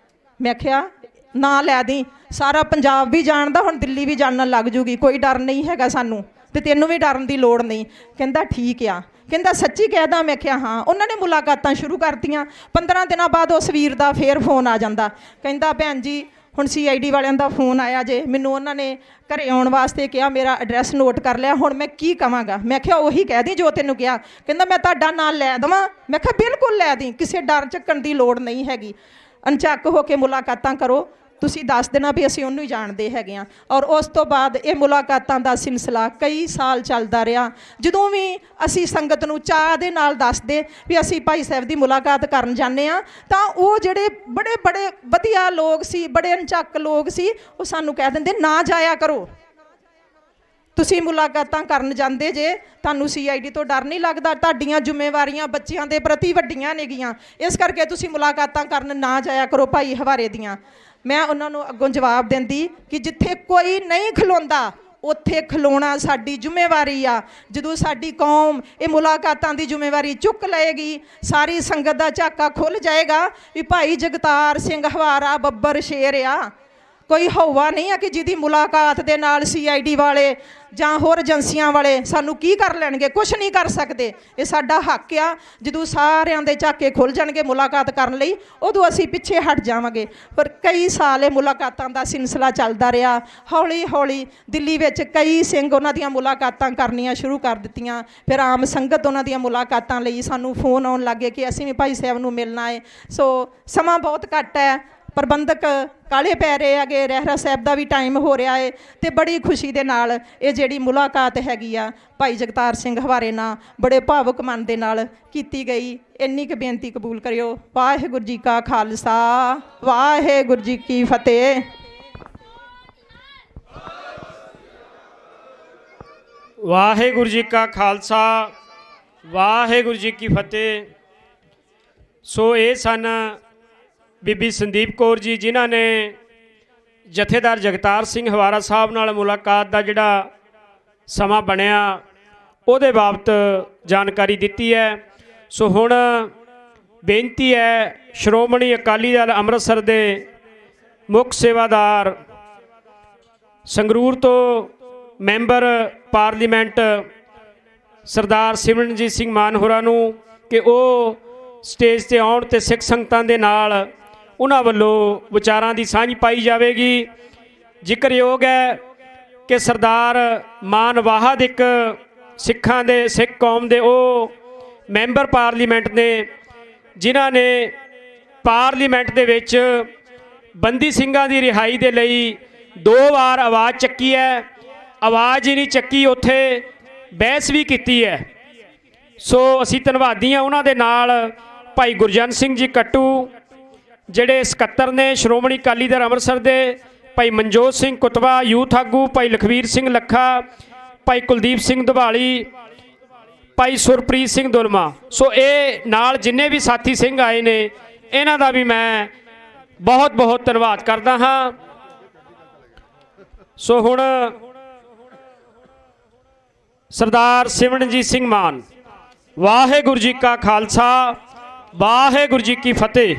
ਮੈਂ ਆਖਿਆ ਨਾ ਲੈ ਦੀ, ਸਾਰਾ ਪੰਜਾਬ ਵੀ ਜਾਣਦਾ, ਹੁਣ ਦਿੱਲੀ ਵੀ ਜਾਣਨ ਲੱਗ ਜੂਗੀ, ਕੋਈ ਡਰ ਨਹੀਂ ਹੈਗਾ ਸਾਨੂੰ ਤੇ ਤੈਨੂੰ ਵੀ ਡਰਨ ਦੀ ਲੋੜ ਨਹੀਂ। ਕਹਿੰਦਾ ਠੀਕ ਆ, ਕਹਿੰਦਾ ਸੱਚੀ ਕਹਿਦਾ? ਮੈਂ ਕਿਹਾ ਹਾਂ। ਉਹਨਾਂ ਨੇ ਮੁਲਾਕਾਤਾਂ ਸ਼ੁਰੂ ਕਰਤੀਆਂ। 15 ਦਿਨਾਂ ਬਾਅਦ ਉਸ ਵੀਰ ਦਾ ਫੇਰ ਫੋਨ ਆ ਜਾਂਦਾ, ਕਹਿੰਦਾ ਭੈਣ ਜੀ ਹੁਣ CID ਵਾਲਿਆਂ ਦਾ ਫੋਨ ਆਇਆ ਜੇ, ਮੈਨੂੰ ਉਹਨਾਂ ਨੇ ਘਰੇ ਆਉਣ ਵਾਸਤੇ ਕਿਹਾ, ਮੇਰਾ ਐਡਰੈਸ ਨੋਟ ਕਰ ਲਿਆ, ਹੁਣ ਮੈਂ ਕੀ ਕਵਾਂਗਾ? ਮੈਂ ਕਿਹਾ ਉਹੀ ਕਹਿ ਦੀ ਜੋ ਤੈਨੂੰ ਕਿਹਾ। ਕਹਿੰਦਾ ਮੈਂ ਤੁਹਾਡਾ ਨਾਂ ਲੈ ਦੇਵਾਂ? ਮੈਂ ਕਿਹਾ ਬਿਲਕੁਲ ਲੈ ਦੀ, ਕਿਸੇ ਡਰ ਝੱਕਣ ਦੀ ਲੋੜ ਨਹੀਂ ਹੈਗੀ, ਅਣਚੱਕ ਹੋ ਕੇ ਮੁਲਾਕਾਤਾਂ ਕਰੋ, ਤੁਸੀਂ ਦੱਸ ਦੇਣਾ ਵੀ ਅਸੀਂ ਉਹਨੂੰ ਹੀ ਜਾਣਦੇ ਹੈਗੇ ਆ। ਔਰ ਉਸ ਤੋਂ ਬਾਅਦ ਇਹ ਮੁਲਾਕਾਤਾਂ ਦਾ ਸਿਲਸਿਲਾ ਕਈ ਸਾਲ ਚੱਲਦਾ ਰਿਹਾ। ਜਦੋਂ ਵੀ ਅਸੀਂ ਸੰਗਤ ਨੂੰ ਚਾਅ ਦੇ ਨਾਲ ਦੱਸਦੇ ਵੀ ਅਸੀਂ ਭਾਈ ਸਾਹਿਬ ਦੀ ਮੁਲਾਕਾਤ ਕਰਨ ਜਾਂਦੇ ਆ, ਤਾਂ ਉਹ ਜਿਹੜੇ ਬੜੇ ਬੜੇ ਵਧੀਆ ਲੋਕ ਸੀ, ਬੜੇ ਅਣਚੱਕ ਲੋਕ ਸੀ, ਉਹ ਸਾਨੂੰ ਕਹਿ ਦਿੰਦੇ ਨਾ ਜਾਇਆ ਕਰੋ, ਤੁਸੀਂ ਮੁਲਾਕਾਤਾਂ ਕਰਨ ਜਾਂਦੇ ਜੇ, ਤੁਹਾਨੂੰ CID ਤੋਂ ਡਰ ਨਹੀਂ ਲੱਗਦਾ? ਤੁਹਾਡੀਆਂ ਜ਼ਿੰਮੇਵਾਰੀਆਂ ਬੱਚਿਆਂ ਦੇ ਪ੍ਰਤੀ ਵੱਡੀਆਂ ਨੇਗੀਆਂ, ਇਸ ਕਰਕੇ ਤੁਸੀਂ ਮੁਲਾਕਾਤਾਂ ਕਰਨ ਨਾ ਜਾਇਆ ਕਰੋ ਭਾਈ ਹਵਾਰੇ ਦੀਆਂ। ਮੈਂ ਉਹਨਾਂ ਨੂੰ ਅੱਗੋਂ ਜਵਾਬ ਦਿੰਦੀ ਕਿ ਜਿੱਥੇ ਕੋਈ ਨਹੀਂ ਖਲੋਂਦਾ ਉੱਥੇ ਖਲੋਣਾ ਸਾਡੀ ਜ਼ਿੰਮੇਵਾਰੀ ਆ। ਜਦੋਂ ਸਾਡੀ ਕੌਮ ਇਹ ਮੁਲਾਕਾਤਾਂ ਦੀ ਜ਼ਿੰਮੇਵਾਰੀ ਚੁੱਕ ਲਏਗੀ, ਸਾਰੀ ਸੰਗਤ ਦਾ ਝਾਕਾ ਖੁੱਲ੍ਹ ਜਾਏਗਾ ਵੀ ਭਾਈ ਜਗਤਾਰ ਸਿੰਘ ਹਵਾਰਾ ਬੱਬਰ ਸ਼ੇਰ ਆ, ਕੋਈ ਹਊਆ ਨਹੀਂ ਆ ਕਿ ਜਿਹਦੀ ਮੁਲਾਕਾਤ ਦੇ ਨਾਲ CID ਵਾਲੇ ਜਾਂ ਹੋਰ ਏਜੰਸੀਆਂ ਵਾਲੇ ਸਾਨੂੰ ਕੀ ਕਰ ਲੈਣਗੇ? ਕੁਛ ਨਹੀਂ ਕਰ ਸਕਦੇ। ਇਹ ਸਾਡਾ ਹੱਕ ਆ। ਜਦੋਂ ਸਾਰਿਆਂ ਦੇ ਝਾਕੇ ਖੁੱਲ੍ਹ ਜਾਣਗੇ ਮੁਲਾਕਾਤ ਕਰਨ ਲਈ, ਉਦੋਂ ਅਸੀਂ ਪਿੱਛੇ ਹਟ ਜਾਵਾਂਗੇ। ਪਰ ਕਈ ਸਾਲ ਇਹ ਮੁਲਾਕਾਤਾਂ ਦਾ ਸਿਲਸਿਲਾ ਚੱਲਦਾ ਰਿਹਾ। ਹੌਲੀ ਹੌਲੀ ਦਿੱਲੀ ਵਿੱਚ ਕਈ ਸਿੰਘ ਉਹਨਾਂ ਦੀਆਂ ਮੁਲਾਕਾਤਾਂ ਕਰਨੀਆਂ ਸ਼ੁਰੂ ਕਰ ਦਿੱਤੀਆਂ। ਫਿਰ ਆਮ ਸੰਗਤ ਉਹਨਾਂ ਦੀਆਂ ਮੁਲਾਕਾਤਾਂ ਲਈ ਸਾਨੂੰ ਫੋਨ ਆਉਣ ਲੱਗੇ ਕਿ ਅਸੀਂ ਵੀ ਭਾਈ ਸਾਹਿਬ ਨੂੰ ਮਿਲਣਾ ਹੈ। ਸੋ ਸਮਾਂ ਬਹੁਤ ਘੱਟ ਹੈ, ਪ੍ਰਬੰਧਕ ਕਾਲੇ ਪੈ ਰਹੇ ਹੈਗੇ, ਰਹਿਰਾ ਸਾਹਿਬ ਦਾ ਵੀ ਟਾਈਮ ਹੋ ਰਿਹਾ ਹੈ, ਤੇ ਬੜੀ ਖੁਸ਼ੀ ਦੇ ਨਾਲ ਇਹ ਜਿਹੜੀ ਮੁਲਾਕਾਤ ਹੈਗੀ ਆ ਭਾਈ ਜਗਤਾਰ ਸਿੰਘ ਹਵਾਰੇ ਨਾਲ ਬੜੇ ਭਾਵੁਕ ਮਨ ਦੇ ਨਾਲ ਕੀਤੀ ਗਈ। ਇੰਨੀ ਕੁ ਬੇਨਤੀ ਕਬੂਲ ਕਰਿਓ। ਵਾਹਿਗੁਰੂ ਜੀ ਕਾ ਖਾਲਸਾ, ਵਾਹਿਗੁਰੂ ਜੀ ਕੀ ਫਤਿਹ। ਵਾਹਿਗੁਰੂ ਜੀ ਕਾ ਖਾਲਸਾ, ਵਾਹਿਗੁਰੂ ਜੀ ਕੀ ਫਤਿਹ। ਸੋ ਇਹ ਸਨ ਬੀਬੀ ਸੰਦੀਪ ਕੌਰ ਜੀ, ਜਿਨ੍ਹਾਂ ਨੇ ਜਥੇਦਾਰ ਜਗਤਾਰ ਸਿੰਘ ਹਵਾਰਾ ਸਾਹਿਬ ਨਾਲ ਮੁਲਾਕਾਤ ਦਾ ਜਿਹੜਾ ਸਮਾਂ ਬਣਿਆ ਉਹਦੇ ਬਾਬਤ ਜਾਣਕਾਰੀ ਦਿੱਤੀ ਹੈ। ਸੋ ਹੁਣ ਬੇਨਤੀ ਹੈ ਸ਼੍ਰੋਮਣੀ ਅਕਾਲੀ ਦਲ ਅੰਮ੍ਰਿਤਸਰ ਦੇ ਮੁੱਖ ਸੇਵਾਦਾਰ, ਸੰਗਰੂਰ ਤੋਂ ਮੈਂਬਰ ਪਾਰਲੀਮੈਂਟ ਸਰਦਾਰ ਸਿਮਰਨਜੀਤ ਸਿੰਘ ਮਾਨ ਹੋਰਾਂ ਨੂੰ ਕਿ ਉਹ ਸਟੇਜ ਤੇ ਆਉਣ ਤੇ ਸਿੱਖ ਸੰਗਤਾਂ ਦੇ ਨਾਲ ਉਹਨਾਂ ਵੱਲੋਂ ਵਿਚਾਰਾਂ ਦੀ ਸਾਂਝ ਪਾਈ ਜਾਵੇਗੀ। ਜ਼ਿਕਰਯੋਗ ਹੈ ਕਿ ਸਰਦਾਰ ਮਾਨ ਵਾਹਦ ਇੱਕ ਸਿੱਖ ਕੌਮ ਦੇ ਉਹ ਮੈਂਬਰ ਪਾਰਲੀਮੈਂਟ ਨੇ ਜਿਨ੍ਹਾਂ ਨੇ ਪਾਰਲੀਮੈਂਟ ਦੇ ਵਿੱਚ ਬੰਦੀ ਸਿੰਘਾਂ ਦੀ ਰਿਹਾਈ ਦੇ ਲਈ 2 ਵਾਰ ਆਵਾਜ਼ ਚੱਕੀ ਹੈ। ਆਵਾਜ਼ ਹੀ ਨਹੀਂ ਚੱਕੀ, ਉੱਥੇ ਬਹਿਸ ਵੀ ਕੀਤੀ ਹੈ। ਸੋ ਅਸੀਂ ਧੰਨਵਾਦੀ ਹਾਂ ਉਹਨਾਂ ਦੇ ਨਾਲ ਭਾਈ ਗੁਰਜਨ ਸਿੰਘ ਜੀ ਕੱਟੂ ਜਿਹੜੇ ਸਕੱਤਰ ਨੇ ਸ਼੍ਰੋਮਣੀ ਅਕਾਲੀ ਦਲ ਅੰਮ੍ਰਿਤਸਰ ਦੇ, ਭਾਈ ਮਨਜੋਤ ਸਿੰਘ ਕੁਤਵਾ ਯੂਥ ਆਗੂ, ਭਾਈ ਲਖਵੀਰ ਸਿੰਘ ਲੱਖਾ, ਭਾਈ ਕੁਲਦੀਪ ਸਿੰਘ ਦੁਬਾਲੀ, ਭਾਈ ਸੁਰਪ੍ਰੀਤ ਸਿੰਘ ਦੁਲਮਾ। ਸੋ ਇਹ ਨਾਲ ਜਿੰਨੇ ਵੀ ਸਾਥੀ ਸਿੰਘ ਆਏ ਨੇ ਇਹਨਾਂ ਦਾ ਵੀ ਮੈਂ ਬਹੁਤ ਬਹੁਤ ਧੰਨਵਾਦ ਕਰਦਾ ਹਾਂ। ਸੋ ਹੁਣ ਸਰਦਾਰ ਸਿਮਰਨਜੀਤ ਸਿੰਘ ਮਾਨ। ਵਾਹਿਗੁਰੂ ਜੀ ਕਾ ਖਾਲਸਾ, ਵਾਹਿਗੁਰੂ ਜੀ ਕੀ ਫਤਿਹ।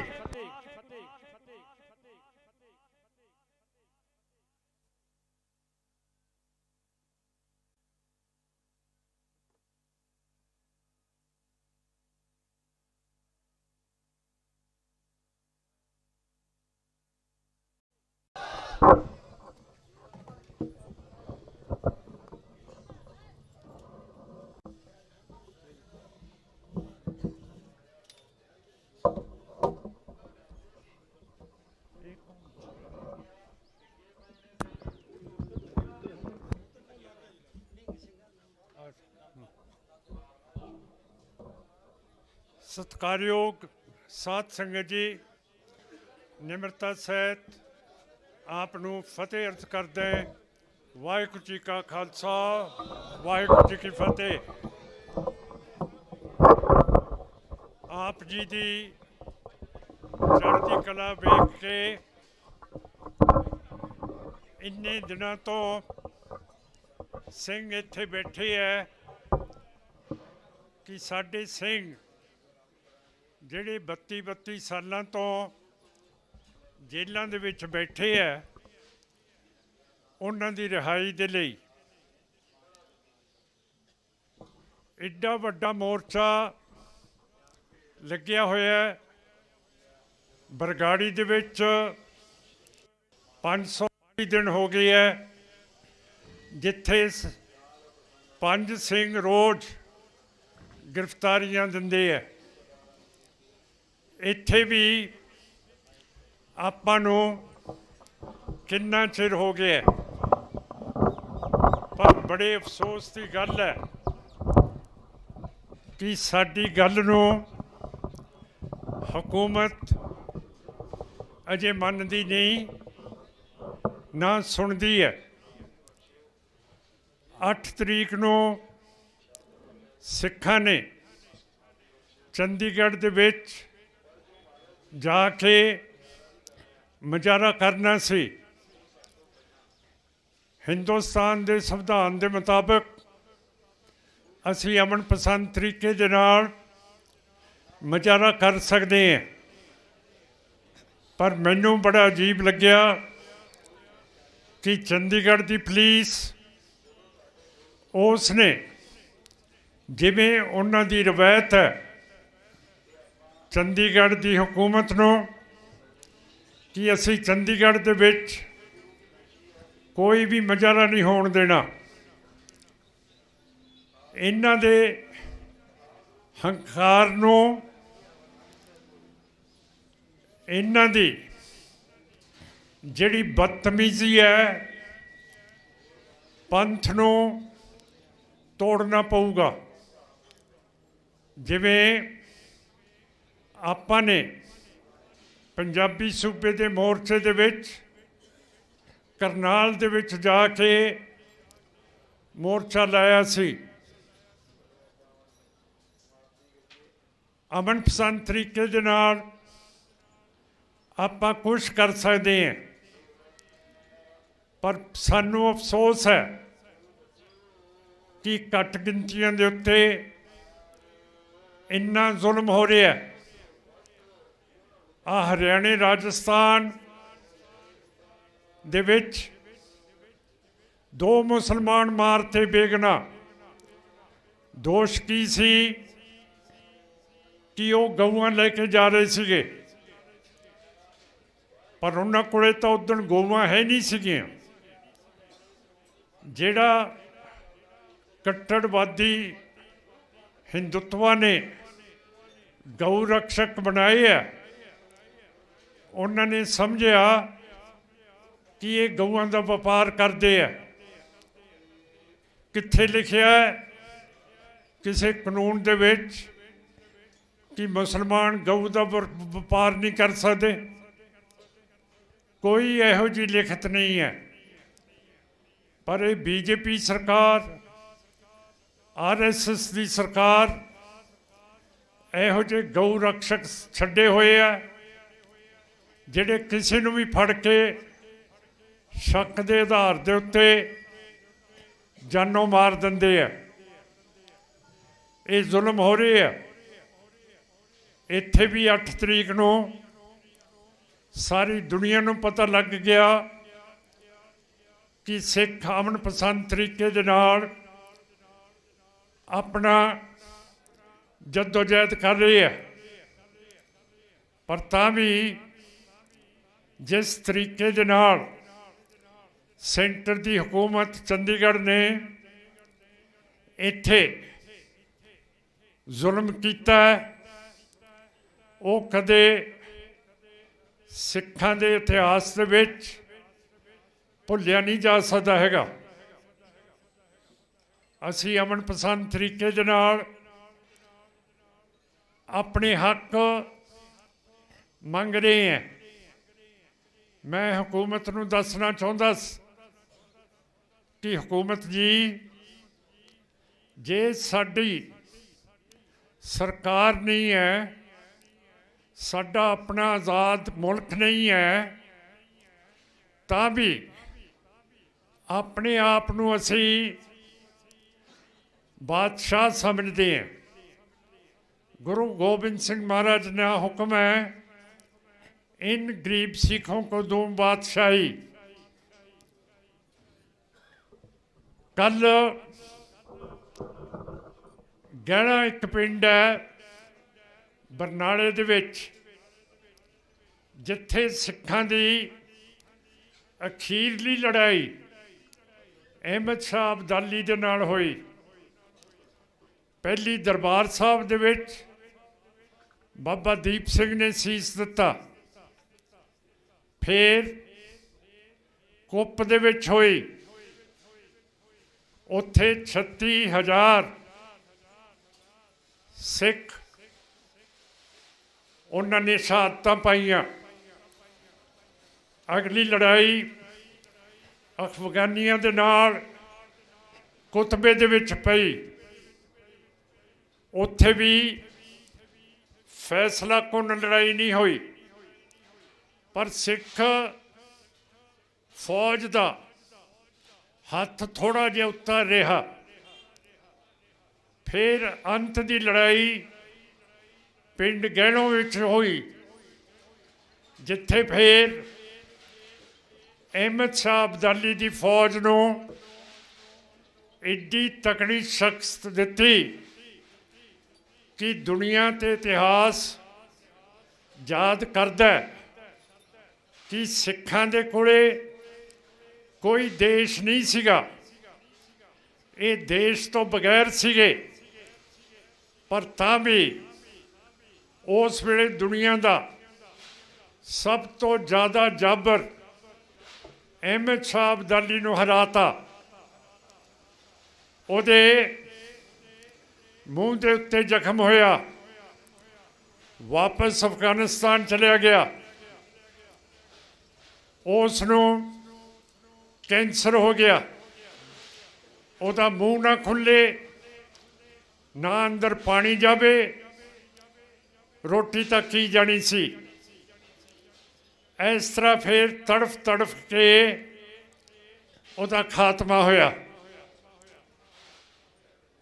ਸਤਿਕਾਰਯੋਗ ਸਾਧ ਸੰਗਤ ਜੀ, ਨਿਮਰਤਾ ਸਹਿਤ ਆਪ ਨੂੰ ਫਤਿਹ ਅਰਜ਼ ਕਰਦੇ ਹਾਂ। ਵਾਹਿਗੁਰੂ ਜੀ ਕਾ ਖਾਲਸਾ, ਵਾਹਿਗੁਰੂ ਜੀ ਕੀ ਫਤਿਹ। ਆਪ ਜੀ ਦੀ ਚੜ੍ਹਦੀ ਕਲਾ ਵੇਖ ਕੇ ਇੰਨੇ ਦਿਨਾਂ ਤੋਂ ਸਿੰਘ ਇੱਥੇ ਬੈਠੇ ਹੈ ਕਿ ਸਾਡੇ ਸਿੰਘ ਜਿਹੜੇ 32 ਸਾਲਾਂ ਤੋਂ ਜੇਲ੍ਹਾਂ ਦੇ ਵਿੱਚ ਬੈਠੇ ਹੈ, ਉਹਨਾਂ ਦੀ ਰਿਹਾਈ ਦੇ ਲਈ ਐਡਾ ਵੱਡਾ ਮੋਰਚਾ ਲੱਗਿਆ ਹੋਇਆ ਹੈ। ਬਰਗਾੜੀ ਦੇ ਵਿੱਚ 500 ਦਿਨ ਹੋ ਗਏ ਹੈ ਜਿੱਥੇ 5 ਸਿੰਘ ਰੋਜ਼ ਗ੍ਰਿਫਤਾਰੀਆਂ ਦਿੰਦੇ ਹੈ। ਇੱਥੇ ਵੀ ਆਪਾਂ ਨੂੰ ਕਿੰਨਾ ਚਿਰ ਹੋ ਗਿਆ, ਪਰ ਬੜੇ ਅਫਸੋਸ ਦੀ ਗੱਲ ਹੈ ਕਿ ਸਾਡੀ ਗੱਲ ਨੂੰ ਹਕੂਮਤ ਅਜੇ ਮੰਨਦੀ ਨਹੀਂ, ਨਾ ਸੁਣਦੀ ਹੈ। 8 ਤਰੀਕ ਨੂੰ ਸਿੱਖਾਂ ਨੇ ਚੰਡੀਗੜ੍ਹ ਦੇ ਵਿੱਚ ਜਾ ਕੇ ਮੁਜ਼ਾਹਰਾ ਕਰਨਾ ਸੀ। ਹਿੰਦੁਸਤਾਨ ਦੇ ਸੰਵਿਧਾਨ ਦੇ ਮੁਤਾਬਕ ਅਸੀਂ ਅਮਨ ਪਸੰਦ ਤਰੀਕੇ ਦੇ ਨਾਲ ਮੁਜ਼ਾਹਰਾ ਕਰ ਸਕਦੇ ਹਾਂ, ਪਰ ਮੈਨੂੰ ਬੜਾ ਅਜੀਬ ਲੱਗਿਆ ਕਿ ਚੰਡੀਗੜ੍ਹ ਦੀ ਪੁਲਿਸ ਉਸ ਨੇ, ਜਿਵੇਂ ਉਹਨਾਂ ਦੀ ਰਵਾਇਤ ਹੈ, ਚੰਡੀਗੜ੍ਹ ਦੀ ਹਕੂਮਤ ਨੂੰ ਕਿ ਅਸੀਂ ਚੰਡੀਗੜ੍ਹ ਦੇ ਵਿੱਚ ਕੋਈ ਵੀ ਮੁਜ਼ਾਹਰਾ ਨਹੀਂ ਹੋਣ ਦੇਣਾ। ਇਹਨਾਂ ਦੇ ਹੰਕਾਰ ਨੂੰ, ਇਹਨਾਂ ਦੀ ਜਿਹੜੀ ਬਦਤਮੀਜ਼ੀ ਹੈ, ਪੰਥ ਨੂੰ ਤੋੜਨਾ ਪਊਗਾ। ਜਿਵੇਂ ਆਪਾਂ ਨੇ ਪੰਜਾਬੀ ਸੂਬੇ ਦੇ ਮੋਰਚੇ ਦੇ ਵਿੱਚ ਕਰਨਾਲ ਦੇ ਵਿੱਚ ਜਾ ਕੇ ਮੋਰਚਾ ਲਾਇਆ ਸੀ, ਅਮਨ ਪਸੰਦ ਤਰੀਕੇ ਦੇ ਨਾਲ ਆਪਾਂ ਕੁਛ ਕਰ ਸਕਦੇ ਹਾਂ, ਪਰ ਸਾਨੂੰ ਅਫਸੋਸ ਹੈ ਕਿ ਘੱਟ ਗਿਣਤੀਆਂ ਦੇ ਉੱਤੇ ਇੰਨਾ ਜ਼ੁਲਮ ਹੋ ਰਿਹਾ ਹੈ। ਹਰਿਆਣੇ ਰਾਜਸਥਾਨ ਦੇ ਵਿੱਚ 2 ਮੁਸਲਮਾਨ ਮਾਰਤੇ ਬੇਗਨਾ। ਦੋਸ਼ ਕੀ ਸੀ ਕਿ ਉਹ ਗਊਆਂ ਲੈ ਕੇ ਜਾ ਰਹੇ ਸੀਗੇ, ਪਰ ਉਹਨਾਂ ਕੋਲੇ ਤਾਂ ਉਦੋਂ ਗਊਆਂ ਹੈ ਨਹੀਂ ਸੀਗੀਆਂ। ਜਿਹੜਾ ਕੱਟੜਵਾਦੀ ਹਿੰਦੂਤਵਾ ਨੇ ਗਊ ਰਕਸ਼ਕ ਬਣਾਏ ਆ, ਉਹਨਾਂ ਨੇ ਸਮਝਿਆ ਕਿ ਇਹ ਗਊਆਂ ਦਾ ਵਪਾਰ ਕਰਦੇ ਆ। ਕਿੱਥੇ ਲਿਖਿਆ ਹੈ ਕਿਸੇ ਕਾਨੂੰਨ ਦੇ ਵਿੱਚ ਕਿ ਮੁਸਲਮਾਨ ਗਊ ਦਾ ਵਪਾਰ ਨਹੀਂ ਕਰ ਸਕਦੇ? ਕੋਈ ਇਹੋ ਜਿਹੀ ਲਿਖਤ ਨਹੀਂ ਹੈ। ਪਰ ਇਹ ਬੀਜੇਪੀ ਸਰਕਾਰ, RSS ਦੀ ਸਰਕਾਰ ਇਹੋ ਜਿਹੇ ਗਊ ਰਕਸ਼ਕ ਛੱਡੇ ਹੋਏ ਆ ਜਿਹੜੇ ਕਿਸੇ ਨੂੰ ਵੀ ਫੜ ਕੇ ਸ਼ੱਕ ਦੇ ਆਧਾਰ ਦੇ ਉੱਤੇ ਜਾਨੋਂ ਮਾਰ ਦਿੰਦੇ ਆ। ਇਹ ਜ਼ੁਲਮ ਹੋ ਰਿਹਾ। ਇੱਥੇ ਵੀ 8 ਤਰੀਕ ਨੂੰ ਸਾਰੀ ਦੁਨੀਆ ਨੂੰ ਪਤਾ ਲੱਗ ਗਿਆ ਕਿ ਸਿੱਖ ਅਮਨ ਪਸੰਦ ਤਰੀਕੇ ਦੇ ਨਾਲ ਆਪਣਾ ਜਦੋਜਹਿਦ ਕਰ ਰਹੇ ਆ, ਪਰ ਤਾਂ ਵੀ ਜਿਸ ਤਰੀਕੇ ਦੇ ਨਾਲ ਸੈਂਟਰ ਦੀ ਹਕੂਮਤ ਚੰਡੀਗੜ੍ਹ ਨੇ ਇੱਥੇ ਜ਼ੁਲਮ ਕੀਤਾ, ਉਹ ਕਦੇ ਸਿੱਖਾਂ ਦੇ ਇਤਿਹਾਸ ਦੇ ਵਿੱਚ ਭੁੱਲਿਆ ਨਹੀਂ ਜਾ ਸਕਦਾ ਹੈਗਾ। ਅਸੀਂ ਅਮਨ ਪਸੰਦ ਤਰੀਕੇ ਦੇ ਨਾਲ अपने हक मंग रहे हैं। मैं हुकूमत नूं दसना चाहुंदा कि हुकूमत जी, जे साडी सरकार नहीं है, साडा अपना आज़ाद मुल्क नहीं है, तां भी अपने आप नूं असीं बादशाह समझते हैं। गुरु गोबिंद सिंह महाराज ने हुक्म है, इन गरीब सिखों को दूं बादशाही। कल गहना एक पिंड है बरनाले दे विच, जिथे सिखां दी अखीरली लड़ाई अहमद शाह अब्दाली दे नाल होई। पहली दरबार साहब दे विच बाबा दीप सिंह ने सीस दिता, फिर कुप दे विच होई, उत्थे 36,000 सिख उन्होंने शहादतां पाईयां। अगली लड़ाई अफगानियां दे नाल कुतबे दे विच पई, उत्थे भी फैसला कुन लड़ाई नहीं हुई, पर सिख फौज का हथ थोड़ा जिहा उत्ता रहा। फिर अंत की लड़ाई पिंड गहणों विच हुई, जिथे फिर अहमद शाह अब्दाली की फौज नूं एडी तकड़ी शख्स दिती कि दुनिया ते इतिहास याद करदा कि सिखां दे कोले कोई देश नहीं सीगा, ये देश तो बगैर सीगे, पर तां भी उस वेले दुनिया का सब तो ज़्यादा जाबर अहमद शाह अब्दाली नूं हराता। उहदे मूँह के उत्ते जख्म होया, वापस अफगानिस्तान चलिया गया। उसनूं कैंसर हो गया, उहदा मूँह ना खुले, ना अंदर पानी जावे, रोटी तक की जानी सी। इस तरह फिर तड़फ तड़फ के उहदा खात्मा होया।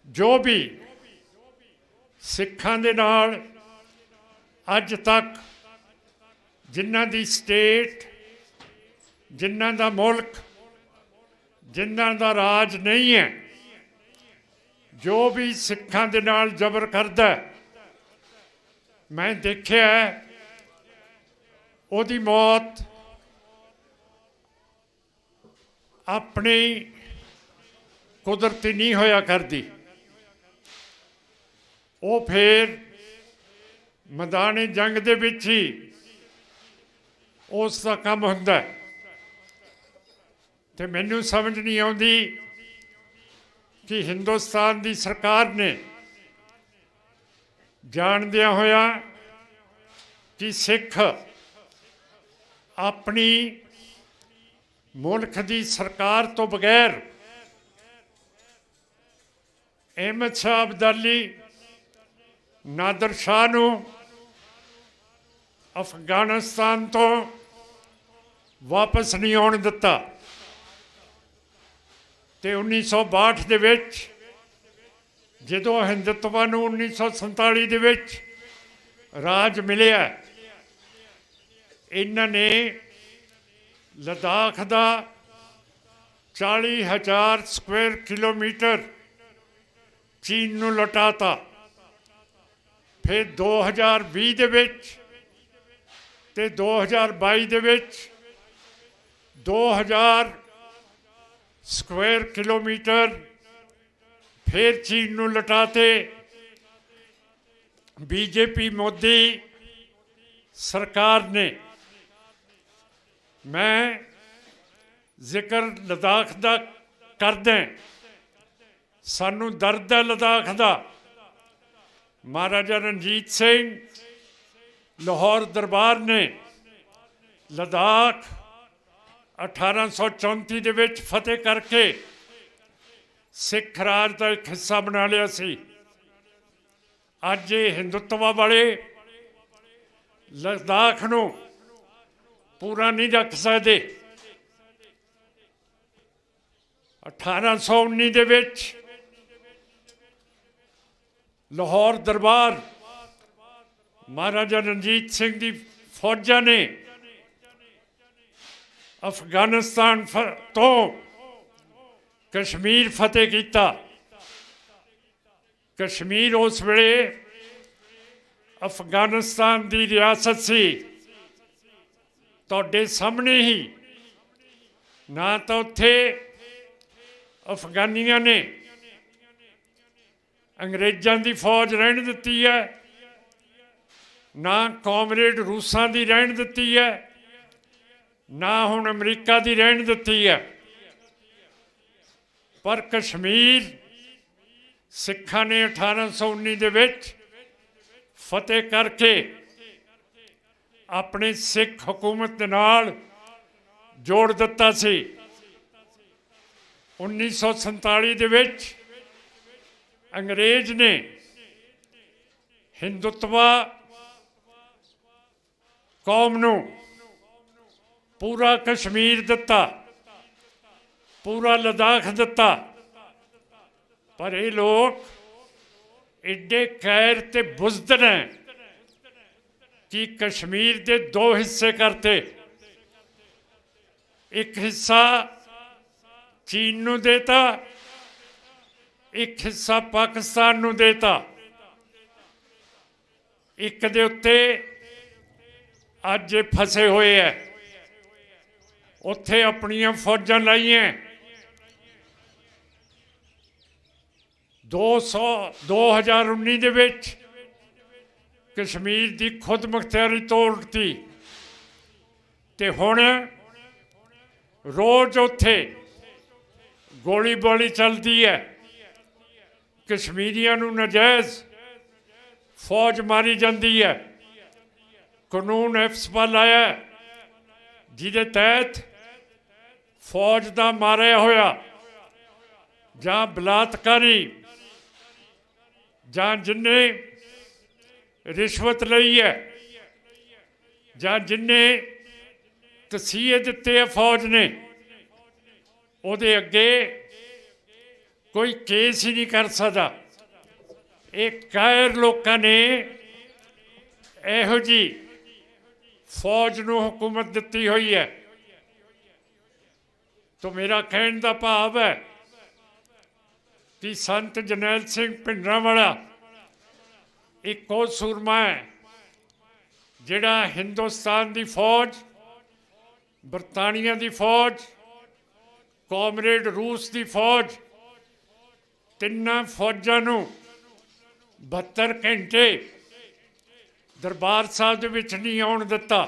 जो भी सिखां दे नाल अज तक जिन्हां दी स्टेट, जिन्हां दा मुल्क, जिन्हां दा राज नहीं है, जो भी सिखां दे नाल जबर करदा, मैं देखिया उहदी मौत अपनी कुदरती नहीं होया करदी। वो फिर मैदान जंग दे विच ही उसका काम हुंदा। ते मैनू समझ नहीं आउंदी कि हिंदुस्तान की सरकार ने जानदिया होया कि सिख अपनी मुल्क की सरकार तो बगैर अहमद शाह अब्दाली, नादर शाह नूं अफगानिस्तान तो वापस नहीं आउण दिता। ते 1962 दे विच जदों हिंदुत्व नूं 1947 दे विच राज मिलिया, इन्हां ने लद्दाख का 40,000 स्क्वायर किलोमीटर चीन नूं लौटाता। फिर 2020 दे विच ते 2022 दे विच 2000 स्क्वायर किलोमीटर फिर चीन नूं लौटाते। बीजेपी मोदी सरकार ने, मैं जिक्र लद्दाख का करदा, सानू दर्द है लद्दाख का। महाराजा रणजीत सिंह लाहौर दरबार ने लद्दाख 1834 ਦੇ ਵਿੱਚ ਫਤਿਹ ਕਰਕੇ ਸਿੱਖ ਰਾਜ ਦਾ ਇੱਕ ਹਿੱਸਾ ਬਣਾ ਲਿਆ ਸੀ। ਅੱਜ ਇਹ ਹਿੰਦੁੱਤਵਾ ਵਾਲੇ ਲਦਾਖ ਨੂੰ ਪੂਰਾ ਨਹੀਂ ਰੱਖ ਸਕਦੇ। 1819 ਦੇ ਵਿੱਚ ਲਾਹੌਰ ਦਰਬਾਰ ਮਹਾਰਾਜਾ ਰਣਜੀਤ ਸਿੰਘ ਦੀ ਫੌਜਾਂ ਨੇ अफगानिस्तान तो कश्मीर फतेह किया। कश्मीर उस वेले अफगानिस्तान की रियासत सी। तुहाडे सामने ही ना तो उत्थे अफगानियां ने अंग्रेज़ों की फौज रहन दिती है, ना कॉमरेड रूसां की रहन दिती है, ना हुण अमरीका की रहन दिती है। पर कश्मीर सिखा ने 1819 दे विच फतेह करके अपनी सिख हुकूमत दे नाल जोड़ दिता सी। 1947 दे विच अंग्रेज ने हिंदुत्वा कौम नूं पूरा कश्मीर दिता, पूरा लद्दाख दिता। पर ये लोग एडे कैर ते बुज़दिल हैं कि कश्मीर के 2 हिस्से करते। एक हिस्सा चीन नूं देता, एक हिस्सा पाकिस्तान नूं देता। एक दे उत्ते अज फसे हुए है, उत्थे अपनियां फौजां लाइयां। 2019 दे विच कश्मीर की खुद मुख्तियारी तोड़ती ते हुण रोज़ उत्थे गोली बाली चलती है। कश्मीरियां नूं नाजायज़ फौज मारी जाती है। कानून एफसपा लाया जिहदे तहत फौज का मारिया होया जां बलात्कारी जां जिन्ने रिश्वत लई है जां जिन्ने तसीहे दिते है फौज ने, उहदे अगे कोई केस ही नहीं कर सकता। एक कायर लोगों ने इहो जी फौज नूं हुकूमत दिती हुई है। तो मेरा कहने का भाव है कि संत जरनैल सिंह भिंडरांवाला एक और सूरमा है जिहड़ा हिंदुस्तान की फौज, बरतानिया की फौज, कॉमरेड रूस की फौज, तिन्ना फौजां नूं 72 घंटे दरबार साहब दे विच नहीं आउण दिता।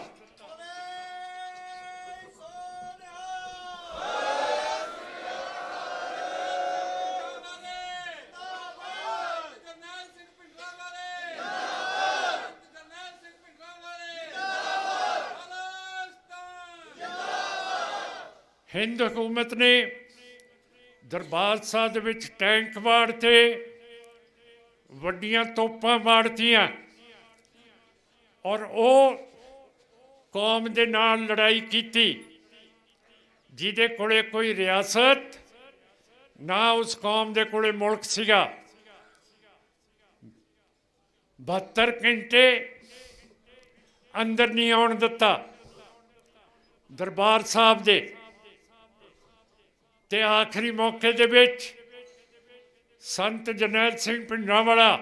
हिंद हुकूमत ने दरबार साहब दे विच टैंक वाड़ते, वड्डियां तोपां वाड़तियां और वो कौम दे नाल लड़ाई कीती जिहदे कोले कोई रियासत ना उस कौम दे कोले मुल्क सीगा। 72 घंटे अंदर नहीं आउण दिता दरबार साहब दे। ते आखिरी मौके दे विच संत जरनैल सिंह भिंडरांवाला,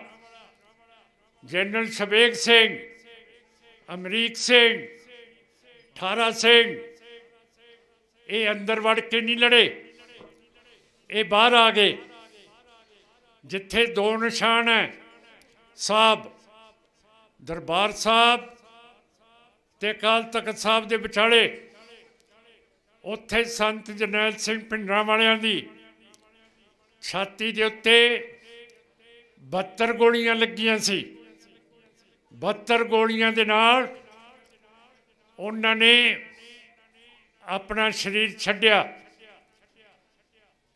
जनरल शबेग सिंह, अमरीक सिंह, ठारा सिंह, ये अंदर वड़ के नहीं लड़े, ये बाहर आ गए। जिथे 2 निशान है साहब, दरबार साहब ते अकाल तख्त साहब दे विचाले, उत्थे संत जरनैल सिंह भिंडरांवालियां दी छाती दे उत्ते 72 ਗੋਲੀਆਂ ਲੱਗੀਆਂ ਸੀ। 72 ਗੋਲੀਆਂ ਦੇ ਨਾਲ ਉਹਨਾਂ ਨੇ ਆਪਣਾ ਸਰੀਰ ਛੱਡਿਆ।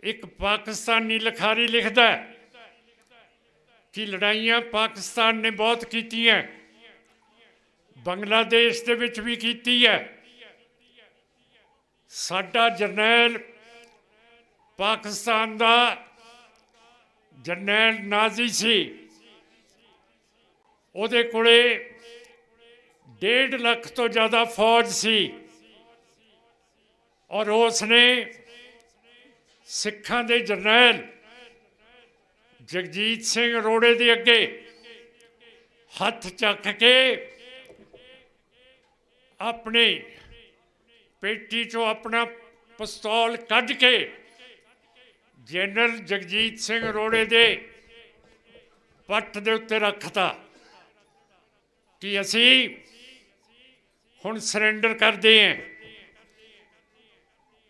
ਇੱਕ ਪਾਕਿਸਤਾਨੀ ਲਿਖਾਰੀ ਲਿਖਦਾ ਕਿ ਲੜਾਈਆਂ ਪਾਕਿਸਤਾਨ ਨੇ ਬਹੁਤ ਕੀਤੀਆਂ, ਬੰਗਲਾਦੇਸ਼ ਦੇ ਵਿੱਚ ਵੀ ਕੀਤੀ ਹੈ। ਸਾਡਾ ਜਰਨੈਲ ਪਾਕਿਸਤਾਨ ਦਾ ਜਰਨੈਲ ਨਾਜ਼ੀ ਸੀ, ਉਹਦੇ ਕੋਲੇ 1.5 ਲੱਖ ਤੋਂ ਜ਼ਿਆਦਾ ਫੌਜ ਸੀ ਔਰ ਉਸ ਨੇ ਸਿੱਖਾਂ ਦੇ ਜਰਨੈਲ ਜਗਜੀਤ ਸਿੰਘ ਅਰੋੜੇ ਦੇ ਅੱਗੇ ਹੱਥ ਚੱਕ ਕੇ ਆਪਣੇ ਪੇਟੀ ਚੋਂ ਆਪਣਾ ਪਿਸਤੌਲ ਕੱਢ ਕੇ ਜਨਰਲ ਜਗਜੀਤ ਸਿੰਘ ਅਰੋੜੇ ਦੇ ਪੱਟ ਦੇ ਉੱਤੇ ਰੱਖਤਾ ਕਿ ਅਸੀਂ ਹੁਣ ਸਰੈਂਡਰ ਕਰਦੇ ਹਾਂ।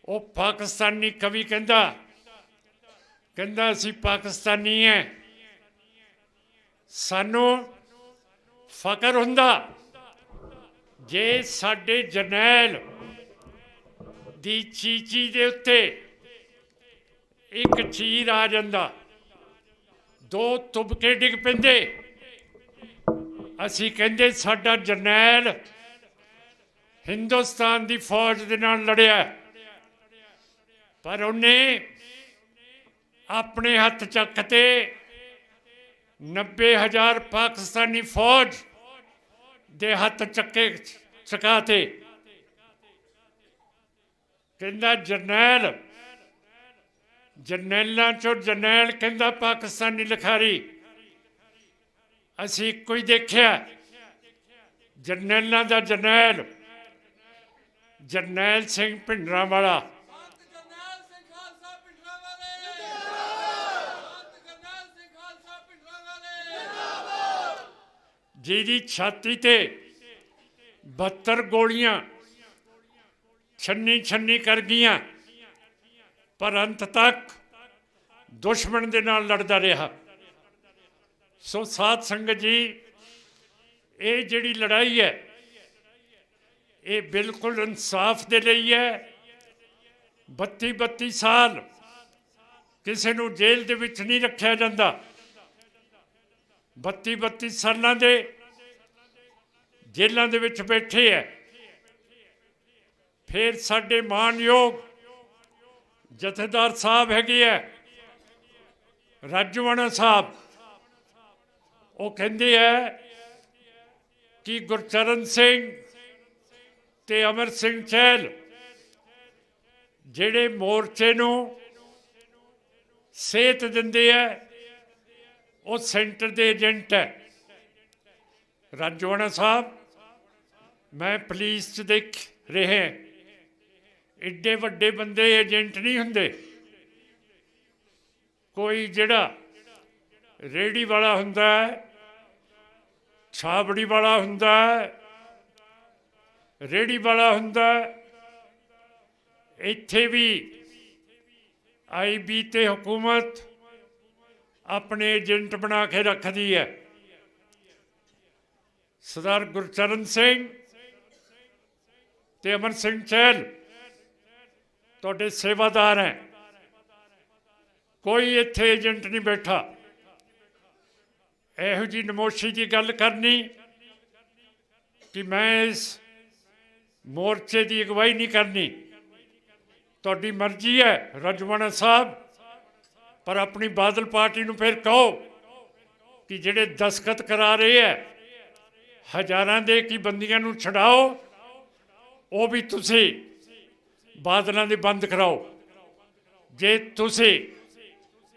ਉਹ ਪਾਕਿਸਤਾਨੀ ਕਵੀ ਕਹਿੰਦਾ ਅਸੀਂ ਪਾਕਿਸਤਾਨੀ ਹੈ, ਸਾਨੂੰ ਫਕਰ ਹੁੰਦਾ ਜੇ ਸਾਡੇ ਜਰਨੈਲ ਦੀ ਚੀਚੀ ਦੇ ਉੱਤੇ ਇੱਕ ਚੀਰ ਆ ਜਾਂਦਾ, 2 ਤੁਬਕੇ ਡਿੱਗ ਪੈਂਦੇ, ਅਸੀਂ ਕਹਿੰਦੇ ਸਾਡਾ ਜਰਨੈਲ ਹਿੰਦੁਸਤਾਨ ਦੀ ਫੌਜ ਦੇ ਨਾਲ ਲੜਿਆ। ਪਰ ਉਹਨੇ ਆਪਣੇ ਹੱਥ ਚੱਕ ਤੇ 90,000 ਪਾਕਿਸਤਾਨੀ ਫੌਜ ਦੇ ਹੱਥ ਚਕਾਤੇ। ਕਹਿੰਦਾ ਜਰਨੈਲਾਂ ਚੋਂ ਜਰਨੈਲ ਕਹਿੰਦਾ ਪਾਕਿਸਤਾਨੀ ਲਿਖਾਰੀ ਅਸੀਂ ਇੱਕੋ ਹੀ ਦੇਖਿਆ, ਜਰਨੈਲਾਂ ਦਾ ਜਰਨੈਲ ਜਰਨੈਲ ਸਿੰਘ ਭਿੰਡਰਾਂਵਾਲਾ। ਜਿਹਦੀ ਛਾਤੀ ਤੇ 72 ਗੋਲੀਆਂ ਛੰਨੀ ਕਰ ਗਈਆਂ, ਪਰ ਅੰਤ ਤੱਕ ਦੁਸ਼ਮਣ ਦੇ ਨਾਲ ਲੜਦਾ ਰਿਹਾ। ਸੋ ਸਾਧ ਸੰਗਤ ਜੀ, ਇਹ ਜਿਹੜੀ ਲੜਾਈ ਹੈ ਇਹ ਬਿਲਕੁਲ ਇਨਸਾਫ ਦੇ ਲਈ ਹੈ। 32 ਸਾਲ ਕਿਸੇ ਨੂੰ ਜੇਲ੍ਹ ਦੇ ਵਿੱਚ ਨਹੀਂ ਰੱਖਿਆ ਜਾਂਦਾ। 32 ਸਾਲਾਂ ਦੇ ਜੇਲ੍ਹਾਂ ਦੇ ਵਿੱਚ ਬੈਠੇ ਹੈ। ਫਿਰ ਸਾਡੇ ਮਾਨਯੋਗ ਜਥੇਦਾਰ ਸਾਹਿਬ ਹੈਗੇ ਹੈ ਰਾਜੂਆਣਾ ਸਾਹਿਬ, ਉਹ ਕਹਿੰਦੇ ਹੈ ਕਿ ਗੁਰਚਰਨ ਸਿੰਘ ਤੇ ਅਮਰ ਸਿੰਘ ਚਹਿਲ ਜਿਹੜੇ ਮੋਰਚੇ ਨੂੰ ਸੇਧ ਦਿੰਦੇ ਹੈ ਉਹ ਸੈਂਟਰ ਦੇ ਏਜੰਟ ਹੈ। ਰਾਜੂਆਣਾ ਸਾਹਿਬ, ਮੈਂ ਪੁਲਿਸ 'ਚ ਦੇਖ ਰਿਹਾ, ਐਡੇ ਵੱਡੇ ਬੰਦੇ ਏਜੰਟ ਨਹੀਂ ਹੁੰਦੇ। ਕੋਈ ਜਿਹੜਾ ਰੇਹੜੀ ਵਾਲਾ ਹੁੰਦਾ ਹੈ, ਛਾਬੜੀ ਵਾਲਾ ਹੁੰਦਾ ਹੈ, ਰੇਹੜੀ ਵਾਲਾ ਹੁੰਦਾ ਹੈ, ਇੱਥੇ ਵੀ IB ਤੇ ਹਕੂਮਤ ਆਪਣੇ ਏਜੰਟ ਬਣਾ ਕੇ ਰੱਖਦੀ ਹੈ। ਸਰਦਾਰ ਗੁਰਚਰਨ ਸਿੰਘ ਤੇ ਅਮਰ ਸਿੰਘ ਚਹਿਲ ਤੁਹਾਡੇ ਸੇਵਾਦਾਰ ਹੈ। ਕੋਈ ਇੱਥੇ ਏਜੰਟ ਨਹੀਂ ਬੈਠਾ। ਇਹੋ ਜਿਹੀ ਨਮੋਸ਼ੀ ਦੀ ਗੱਲ ਕਰਨੀ ਕਿ ਮੈਂ ਇਸ ਮੋਰਚੇ ਦੀ ਅਗਵਾਈ ਨਹੀਂ ਕਰਨੀ, ਤੁਹਾਡੀ ਮਰਜ਼ੀ ਹੈ ਰਾਜੂਆਣਾ ਸਾਹਿਬ। ਪਰ ਆਪਣੀ ਬਾਦਲ ਪਾਰਟੀ ਨੂੰ ਫਿਰ ਕਹੋ ਕਿ ਜਿਹੜੇ ਦਸਖਤ ਕਰਾ ਰਹੇ ਹੈ ਹਜ਼ਾਰਾਂ ਦੇ ਕੀ ਬੰਦੀਆਂ ਨੂੰ ਛਡਾਓ, ਉਹ ਵੀ ਤੁਸੀਂ ਬਾਦਲਾਂ ਦੇ ਬੰਦ ਕਰਾਓ। ਜੇ ਤੁਸੀਂ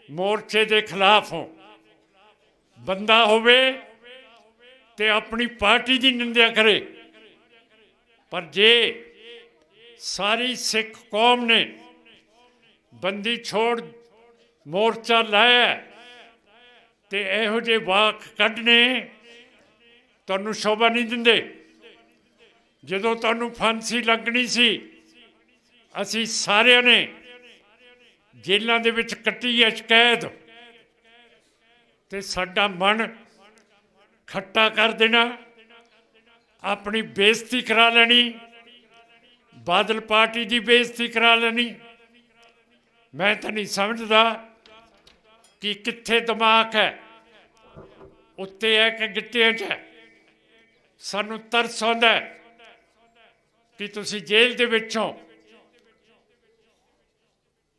ਮੋਰਚੇ ਦੇ ਖਿਲਾਫ ਹੋ, ਬੰਦਾ ਹੋਵੇ ਤੇ ਆਪਣੀ ਪਾਰਟੀ ਦੀ ਨਿੰਦਿਆ ਕਰੇ, ਪਰ ਜੇ ਸਾਰੀ ਸਿੱਖ ਕੌਮ ਨੇ ਬੰਦੀ ਛੋੜ ਮੋਰਚਾ ਲਾਇਆ ਤੇ ਇਹੋ ਜਿਹੇ ਵਾਕ ਕੱਢਣੇ ਤੁਹਾਨੂੰ ਸ਼ੋਭਾ ਨਹੀਂ ਦਿੰਦੇ। ਜਦੋਂ ਤੁਹਾਨੂੰ ਫਾਂਸੀ ਲੱਗਣੀ ਸੀ, ਅਸੀਂ ਸਾਰਿਆਂ ਨੇ ਜੇਲ੍ਹਾਂ ਦੇ ਵਿੱਚ ਕੱਟੀ ਹੈ ਸ਼ਿਕਾਇਤ, ਤੇ ਸਾਡਾ ਮਨ ਖੱਟਾ ਕਰ ਦੇਣਾ, ਆਪਣੀ ਬੇਇੱਜ਼ਤੀ ਕਰਾ ਲੈਣੀ, ਬਾਦਲ ਪਾਰਟੀ ਦੀ ਬੇਇੱਜ਼ਤੀ ਕਰਾ ਲੈਣੀ। ਮੈਂ ਤਾਂ ਨਹੀਂ ਸਮਝਦਾ ਕਿ ਕਿੱਥੇ ਦਿਮਾਗ ਹੈ, ਉੱਤੇ ਹੈ ਕਿ ਗਿੱਟਿਆਂ 'ਚ ਹੈ। ਸਾਨੂੰ ਤਰਸ ਆਉਂਦਾ ਕਿ ਤੁਸੀਂ ਜੇਲ੍ਹ ਦੇ ਵਿੱਚੋਂ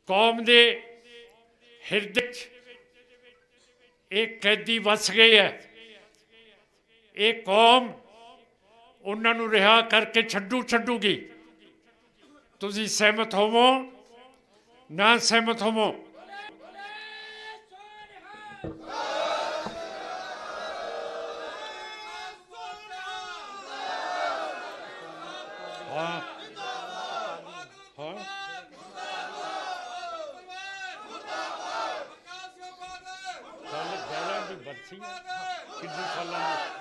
ਕੌਮ ਦੇ ਹਿਰਦੇ 'ਚ ਇਹ ਕੈਦੀ ਵਸ ਗਏ ਹੈ। ਇਹ ਕੌਮ ਉਹਨਾਂ ਨੂੰ ਰਿਹਾ ਕਰਕੇ ਛੱਡੂਗੀ। ਤੁਸੀਂ ਸਹਿਮਤ ਹੋਵੋ ਨਾ ਸਹਿਮਤ ਹੋਵੋ, ਹਾਂ ਦੀ ਬਰਸੀ ਕਿੰਨੀ ਸਾਲਾਂ ਦੀ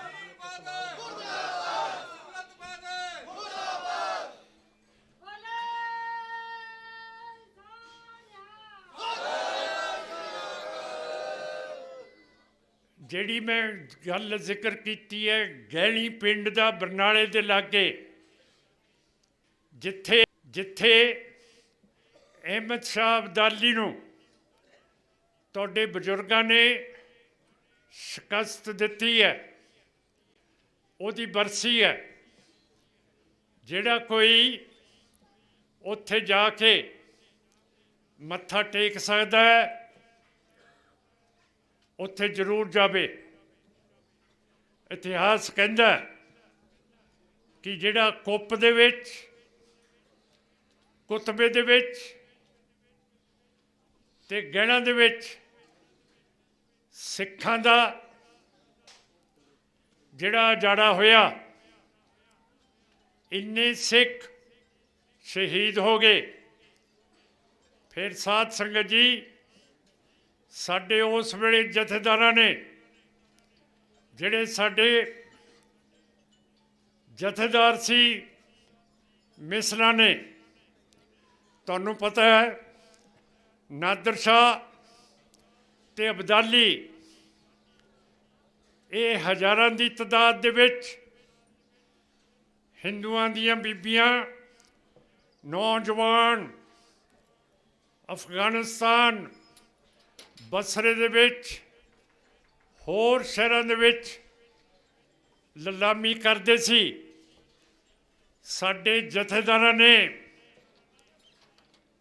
ਜਿਹੜੀ ਮੈਂ ਗੱਲ ਜ਼ਿਕਰ ਕੀਤੀ ਹੈ, ਗਹਿਣੀ ਪਿੰਡ ਦਾ ਬਰਨਾਲੇ ਦੇ ਲਾਗੇ, ਜਿੱਥੇ ਅਹਿਮਦ ਸ਼ਾਹ ਅਬਦਾਲੀ ਨੂੰ ਤੁਹਾਡੇ ਬਜ਼ੁਰਗਾਂ ਨੇ ਸ਼ਿਕਸਤ ਦਿੱਤੀ ਹੈ, ਉਹਦੀ ਬਰਸੀ ਹੈ। ਜਿਹੜਾ ਕੋਈ ਉੱਥੇ ਜਾ ਕੇ ਮੱਥਾ ਟੇਕ ਸਕਦਾ ਹੈ, ਉੱਥੇ ਜ਼ਰੂਰ ਜਾਵੇ। ਇਤਿਹਾਸ ਕਹਿੰਦਾ ਕਿ ਜਿਹੜਾ ਕੁੱਪ ਦੇ ਵਿੱਚ, ਕੁਤਬੇ ਦੇ ਵਿੱਚ ਤੇ ਗਹਿਣਾ ਦੇ ਵਿੱਚ ਸਿੱਖਾਂ ਦਾ ਜਿਹੜਾ ਉਜਾੜਾ ਹੋਇਆ, ਇੰਨੇ ਸਿੱਖ ਸ਼ਹੀਦ ਹੋ ਗਏ। ਫਿਰ ਸਾਧ ਸੰਗਤ ਜੀ, ਸਾਡੇ ਉਸ ਵੇਲੇ ਜਥੇਦਾਰਾਂ ਨੇ, ਜਿਹੜੇ ਸਾਡੇ ਜਥੇਦਾਰ ਸੀ ਮਿਸਲਾਂ ਨੇ, ਤੁਹਾਨੂੰ ਪਤਾ ਹੈ ਨਾਦਰ ਸ਼ਾਹ ਤੇ ਅਬਦਾਲੀ, ਇਹ ਹਜ਼ਾਰਾਂ ਦੀ ਤਾਦਾਦ ਦੇ ਵਿੱਚ ਹਿੰਦੂਆਂ ਦੀਆਂ ਬੀਬੀਆਂ, ਨੌਜਵਾਨ ਅਫਗਾਨਿਸਤਾਨ, ਬਸਰੇ ਦੇ ਵਿੱਚ, ਹੋਰ ਸ਼ਹਿਰਾਂ ਦੇ ਵਿੱਚ ਲਲਾਮੀ ਕਰਦੇ ਸੀ। ਸਾਡੇ ਜਥੇਦਾਰਾਂ ਨੇ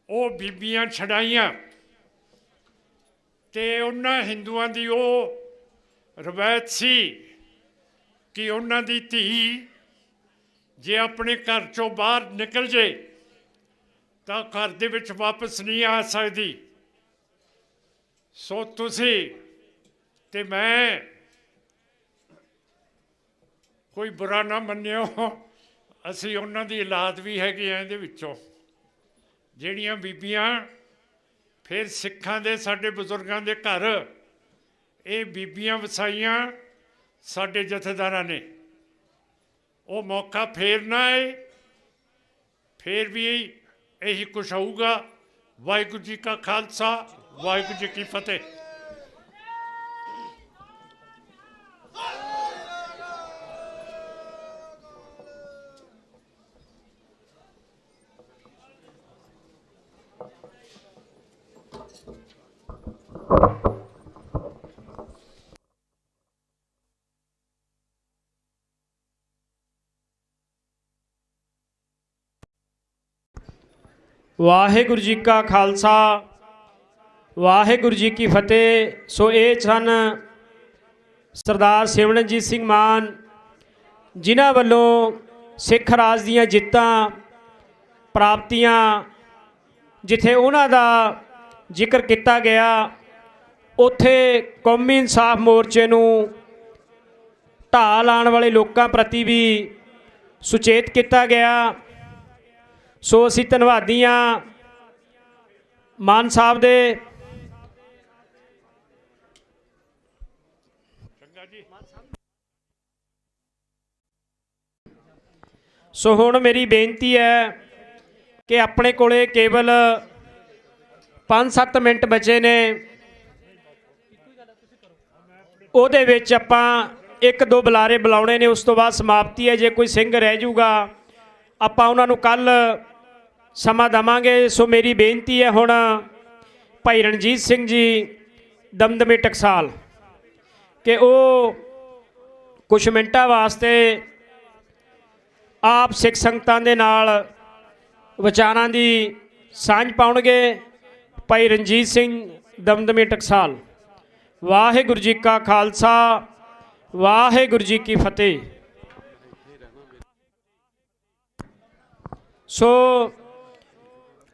ਉਹ ਬੀਬੀਆਂ ਛਡਾਈਆਂ ਤੇ ਉਹਨਾਂ ਹਿੰਦੂਆਂ ਦੀ ਉਹ ਰਵਾਇਤ ਸੀ ਕਿ ਉਹਨਾਂ ਦੀ ਧੀ ਜੇ ਆਪਣੇ ਘਰ ਚੋਂ ਬਾਹਰ ਨਿਕਲ ਜੇ ਤਾਂ ਘਰ ਦੇ ਵਿੱਚ ਵਾਪਸ ਨਹੀਂ ਆ ਸਕਦੀ। ਸੋ ਤੁਸੀਂ ਤੇ ਮੈਂ, ਕੋਈ ਬੁਰਾ ਨਾ ਮੰਨਿਓ, ਅਸੀਂ ਉਹਨਾਂ ਦੀ ਔਲਾਦ ਵੀ ਹੈਗੇ ਆ ਇਹਦੇ ਵਿੱਚੋਂ। ਜਿਹੜੀਆਂ ਬੀਬੀਆਂ ਫਿਰ ਸਿੱਖਾਂ ਦੇ, ਸਾਡੇ ਬਜ਼ੁਰਗਾਂ ਦੇ ਘਰ ਇਹ ਬੀਬੀਆਂ ਵਸਾਈਆਂ ਸਾਡੇ ਜਥੇਦਾਰਾਂ ਨੇ। ਉਹ ਮੌਕਾ ਫੇਰ ਨਾ ਆਏ, ਫੇਰ ਵੀ ਇਹੀ ਕੁਛ ਹੋਊਗਾ। ਵਾਹਿਗੁਰੂ ਜੀ ਕਾ ਖਾਲਸਾ, ਵਾਹਿਗੁਰੂ ਜੀ ਕੀ ਫਤਿਹ। ਵਾਹਿਗੁਰੂ ਜੀ ਕਾ ਖਾਲਸਾ, ਵਾਹਿਗੁਰੂ ਜੀ ਕੀ ਫਤਿਹ। ਸੋ ਇਹ ਸਨ ਸਰਦਾਰ ਸਿਮਰਨਜੀਤ ਸਿੰਘ ਮਾਨ, ਜਿਨ੍ਹਾਂ ਵੱਲੋਂ ਸਿੱਖ ਰਾਜ ਦੀਆਂ ਜਿੱਤਾਂ, ਪ੍ਰਾਪਤੀਆਂ, ਜਿੱਥੇ ਉਹਨਾਂ ਦਾ ਜ਼ਿਕਰ ਕੀਤਾ ਗਿਆ, ਉੱਥੇ ਕੌਮੀ ਇਨਸਾਫ ਮੋਰਚੇ ਨੂੰ ਢਾਹ ਲਾਉਣ ਵਾਲੇ ਲੋਕਾਂ ਪ੍ਰਤੀ ਵੀ ਸੁਚੇਤ ਕੀਤਾ ਗਿਆ। ਸੋ ਅਸੀਂ ਧੰਨਵਾਦੀ ਹਾਂ ਮਾਨ ਸਾਹਿਬ ਦੇ। ਸੋ ਹੁਣ ਮੇਰੀ ਬੇਨਤੀ ਹੈ ਕਿ ਆਪਣੇ ਕੋਲੇ ਕੇਵਲ 5-7 ਮਿੰਟ ਬਚੇ ਨੇ। ਉਹਦੇ ਵਿੱਚ ਆਪਾਂ 1-2 ਬੁਲਾਰੇ ਬੁਲਾਉਣੇ ਨੇ, ਉਸ ਤੋਂ ਬਾਅਦ ਸਮਾਪਤੀ ਹੈ। ਜੇ ਕੋਈ ਸਿੰਘ ਰਹਿ ਜਾਊਗਾ ਆਪਾਂ ਉਹਨਾਂ ਨੂੰ ਕੱਲ ਸਮਾਂ ਦੇਵਾਂਗੇ। ਸੋ ਮੇਰੀ ਬੇਨਤੀ ਹੈ ਹੁਣ ਭਾਈ ਰਣਜੀਤ ਸਿੰਘ ਜੀ ਦਮਦਮੇ ਟਕਸਾਲ ਕਿ ਉਹ ਕੁਛ ਮਿੰਟਾਂ ਵਾਸਤੇ ਆਪ ਸਿੱਖ ਸੰਗਤਾਂ ਦੇ ਨਾਲ ਵਿਚਾਰਾਂ ਦੀ ਸਾਂਝ ਪਾਉਣਗੇ। ਭਾਈ ਰਣਜੀਤ ਸਿੰਘ ਦਮਦਮੇ ਟਕਸਾਲ। ਵਾਹਿਗੁਰੂ ਜੀ ਕਾ ਖਾਲਸਾ, ਵਾਹਿਗੁਰੂ ਜੀ ਕੀ ਫਤਿਹ। ਸੋ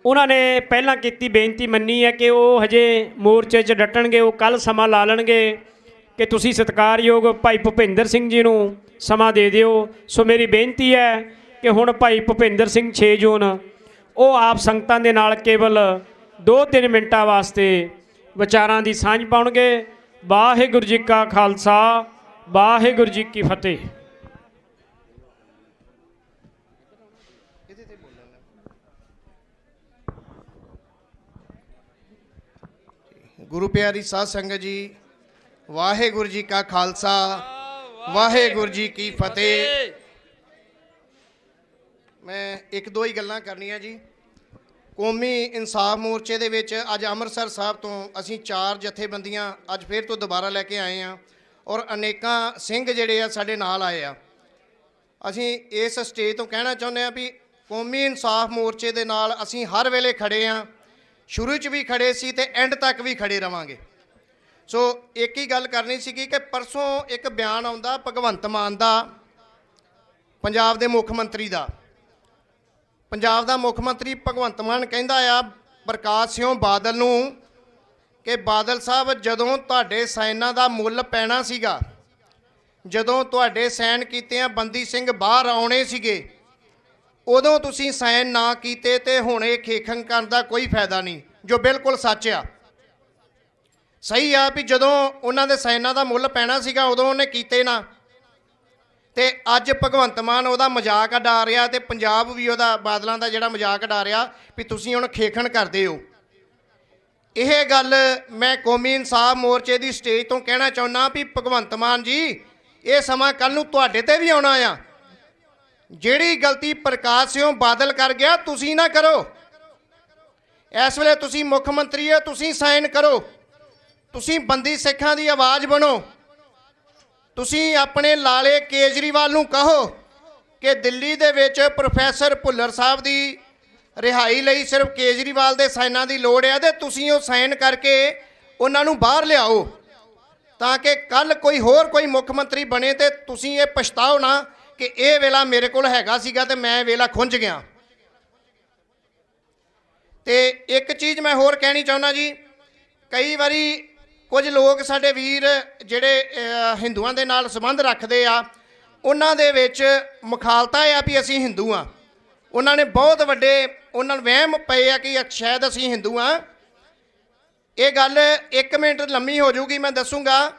ਉਹਨਾਂ ਨੇ ਪਹਿਲਾਂ ਕੀਤੀ ਬੇਨਤੀ ਮੰਨੀ ਹੈ ਕਿ ਉਹ ਹਜੇ ਮੋਰਚੇ 'ਚ ਡਟਣਗੇ, ਉਹ ਕੱਲ੍ਹ ਸਮਾਂ ਲਾ ਲੈਣਗੇ ਕਿ ਤੁਸੀਂ ਸਤਿਕਾਰਯੋਗ ਭਾਈ ਭੁਪਿੰਦਰ ਸਿੰਘ ਜੀ ਨੂੰ ਸਮਾਂ ਦੇ ਦਿਓ। ਸੋ ਮੇਰੀ ਬੇਨਤੀ ਹੈ ਕਿ ਹੁਣ ਭਾਈ ਭੁਪਿੰਦਰ ਸਿੰਘ 6 ਜੂਨ ਉਹ ਆਪ ਸੰਗਤਾਂ ਦੇ ਨਾਲ ਕੇਵਲ 2-3 ਮਿੰਟਾਂ ਵਾਸਤੇ ਵਿਚਾਰਾਂ ਦੀ ਸਾਂਝ ਪਾਉਣਗੇ। ਵਾਹਿਗੁਰੂ ਜੀ ਕਾ ਖਾਲਸਾ, ਵਾਹਿਗੁਰੂ ਜੀ ਕੀ ਫਤਿਹ। ਗੁਰੂ ਪਿਆਰੀ ਸਾਧ ਸੰਗਤ ਜੀ, ਵਾਹਿਗੁਰੂ ਜੀ ਕਾ ਖਾਲਸਾ, ਵਾਹਿਗੁਰੂ ਜੀ ਕੀ ਫਤਿਹ। ਮੈਂ 1-2 ਹੀ ਗੱਲਾਂ ਕਰਨੀਆਂ ਜੀ। ਕੌਮੀ ਇਨਸਾਫ ਮੋਰਚੇ ਦੇ ਵਿੱਚ ਅੱਜ ਅੰਮ੍ਰਿਤਸਰ ਸਾਹਿਬ ਤੋਂ ਅਸੀਂ 4 ਜਥੇਬੰਦੀਆਂ ਅੱਜ ਫਿਰ ਤੋਂ ਦੁਬਾਰਾ ਲੈ ਕੇ ਆਏ ਹਾਂ ਔਰ ਅਨੇਕਾਂ ਸਿੰਘ ਜਿਹੜੇ ਆ ਸਾਡੇ ਨਾਲ ਆਏ ਆ। ਅਸੀਂ ਇਸ ਸਟੇਜ ਤੋਂ ਕਹਿਣਾ ਚਾਹੁੰਦੇ ਹਾਂ ਵੀ ਕੌਮੀ ਇਨਸਾਫ ਮੋਰਚੇ ਦੇ ਨਾਲ ਅਸੀਂ ਹਰ ਵੇਲੇ ਖੜੇ ਹਾਂ, ਸ਼ੁਰੂ 'ਚ ਵੀ ਖੜੇ ਸੀ ਤੇ ਐਂਡ ਤੱਕ ਵੀ ਖੜੇ ਰਵਾਂਗੇ। ਸੋ ਇੱਕ ਹੀ ਗੱਲ ਕਰਨੀ ਸੀਗੀ ਕਿ ਪਰਸੋਂ ਇੱਕ ਬਿਆਨ ਆਉਂਦਾ ਭਗਵੰਤ ਮਾਨ ਦਾ, ਪੰਜਾਬ ਦੇ ਮੁੱਖ ਮੰਤਰੀ ਦਾ। ਪੰਜਾਬ ਦਾ ਮੁੱਖ ਮੰਤਰੀ ਭਗਵੰਤ ਮਾਨ ਕਹਿੰਦਾ ਆ ਪ੍ਰਕਾਸ਼ ਸਿੰਘ ਬਾਦਲ ਨੂੰ ਕਿ ਬਾਦਲ ਸਾਹਿਬ, ਜਦੋਂ ਤੁਹਾਡੇ ਸਾਈਨਾਂ ਦਾ ਮੁੱਲ ਪੈਣਾ ਸੀਗਾ, ਜਦੋਂ ਤੁਹਾਡੇ ਸਾਈਨ ਕੀਤੇ ਆ ਬੰਦੀ ਸਿੰਘ ਬਾਹਰ ਆਉਣੇ ਸੀਗੇ, ਉਦੋਂ ਤੁਸੀਂ ਸਾਈਨ ਨਾ ਕੀਤੇ ਤੇ ਹੁਣ ਇਹ ਖੇਖਣ ਕਰਨ ਦਾ ਕੋਈ ਫਾਇਦਾ ਨਹੀਂ, ਜੋ ਬਿਲਕੁਲ ਸੱਚ ਆ। ਸਹੀ ਆ ਵੀ ਜਦੋਂ ਉਹਨਾਂ ਦੇ ਸਾਈਨਾਂ ਦਾ ਮੁੱਲ ਪੈਣਾ ਸੀਗਾ ਉਦੋਂ ਉਹਨੇ ਕੀਤੇ ਨਾ, ਤੇ ਅੱਜ ਭਗਵੰਤ ਮਾਨ ਉਹਦਾ ਮਜ਼ਾਕ ਉਡਾ ਰਿਹਾ ਤੇ ਪੰਜਾਬ ਵੀ ਉਹਦਾ ਬਾਦਲਾਂ ਦਾ ਜਿਹੜਾ ਮਜ਼ਾਕ ਉਡਾ ਰਿਹਾ ਵੀ ਤੁਸੀਂ ਹੁਣ ਖੇਖਣ ਕਰਦੇ ਹੋ। ਇਹ ਗੱਲ ਮੈਂ ਕੌਮੀ ਇਨਸਾਫ ਮੋਰਚੇ ਦੀ ਸਟੇਜ ਤੋਂ ਕਹਿਣਾ ਚਾਹੁੰਦਾ ਵੀ ਭਗਵੰਤ ਮਾਨ ਜੀ, ਇਹ ਸਮਾਂ ਕੱਲ੍ਹ ਨੂੰ ਤੁਹਾਡੇ 'ਤੇ ਵੀ ਆਉਣਾ ਆ। ਜਿਹੜੀ ਗਲਤੀ ਪ੍ਰਕਾਸ਼ ਸਿੰਘ ਬਾਦਲ ਕਰ ਗਿਆ ਤੁਸੀਂ ਨਾ ਕਰੋ। ਇਸ ਵੇਲੇ ਤੁਸੀਂ ਮੁੱਖ ਮੰਤਰੀ ਹੋ, ਤੁਸੀਂ ਸਾਈਨ ਕਰੋ, ਤੁਸੀਂ ਬੰਦੀ ਸਿੱਖਾਂ ਦੀ ਆਵਾਜ਼ ਬਣੋ। ਤੁਸੀਂ ਆਪਣੇ ਲਾਲੇ ਕੇਜਰੀਵਾਲ ਨੂੰ ਕਹੋ ਕਿ ਦਿੱਲੀ ਦੇ ਵਿੱਚ ਪ੍ਰੋਫੈਸਰ ਭੁੱਲਰ ਸਾਹਿਬ ਦੀ ਰਿਹਾਈ ਲਈ ਸਿਰਫ ਕੇਜਰੀਵਾਲ ਦੇ ਸਾਈਨਾਂ ਦੀ ਲੋੜ ਹੈ ਤੇ ਤੁਸੀਂ ਉਹ ਸਾਈਨ ਕਰਕੇ ਉਹਨਾਂ ਨੂੰ ਬਾਹਰ ਲਿਆਓ, ਤਾਂ ਕਿ ਕੱਲ ਕੋਈ ਮੁੱਖ ਮੰਤਰੀ ਬਣੇ ਤੇ ਤੁਸੀਂ ਇਹ ਪਛਤਾਓ ਨਾ ਕਿ ਇਹ ਵੇਲਾ ਮੇਰੇ ਕੋਲ ਹੈਗਾ ਸੀਗਾ ਤੇ ਮੈਂ ਵੇਲਾ ਖੁੰਝ ਗਿਆ। ਤੇ ਇੱਕ ਚੀਜ਼ ਮੈਂ ਹੋਰ ਕਹਿਣੀ ਚਾਹੁੰਦਾ ਜੀ, ਕਈ ਵਾਰੀ ਕੁਝ ਲੋਕ ਸਾਡੇ ਵੀਰ ਜਿਹੜੇ ਹਿੰਦੂਆਂ ਦੇ ਨਾਲ ਸੰਬੰਧ ਰੱਖਦੇ ਆ, ਉਹਨਾਂ ਦੇ ਵਿੱਚ ਮੁਖਾਲਤਾ ਆ ਵੀ ਅਸੀਂ ਹਿੰਦੂ ਆ। ਉਹਨਾਂ ਨੇ ਬਹੁਤ ਵੱਡੇ ਉਹਨਾਂ ਨੂੰ ਵਹਿਮ ਪਏ ਆ ਕਿ ਸ਼ਾਇਦ ਅਸੀਂ ਹਿੰਦੂ ਆ। ਇਹ ਗੱਲ 1 ਮਿੰਟ ਲੰਮੀ ਹੋ ਜਾਊਗੀ, ਮੈਂ ਦੱਸੂਗਾ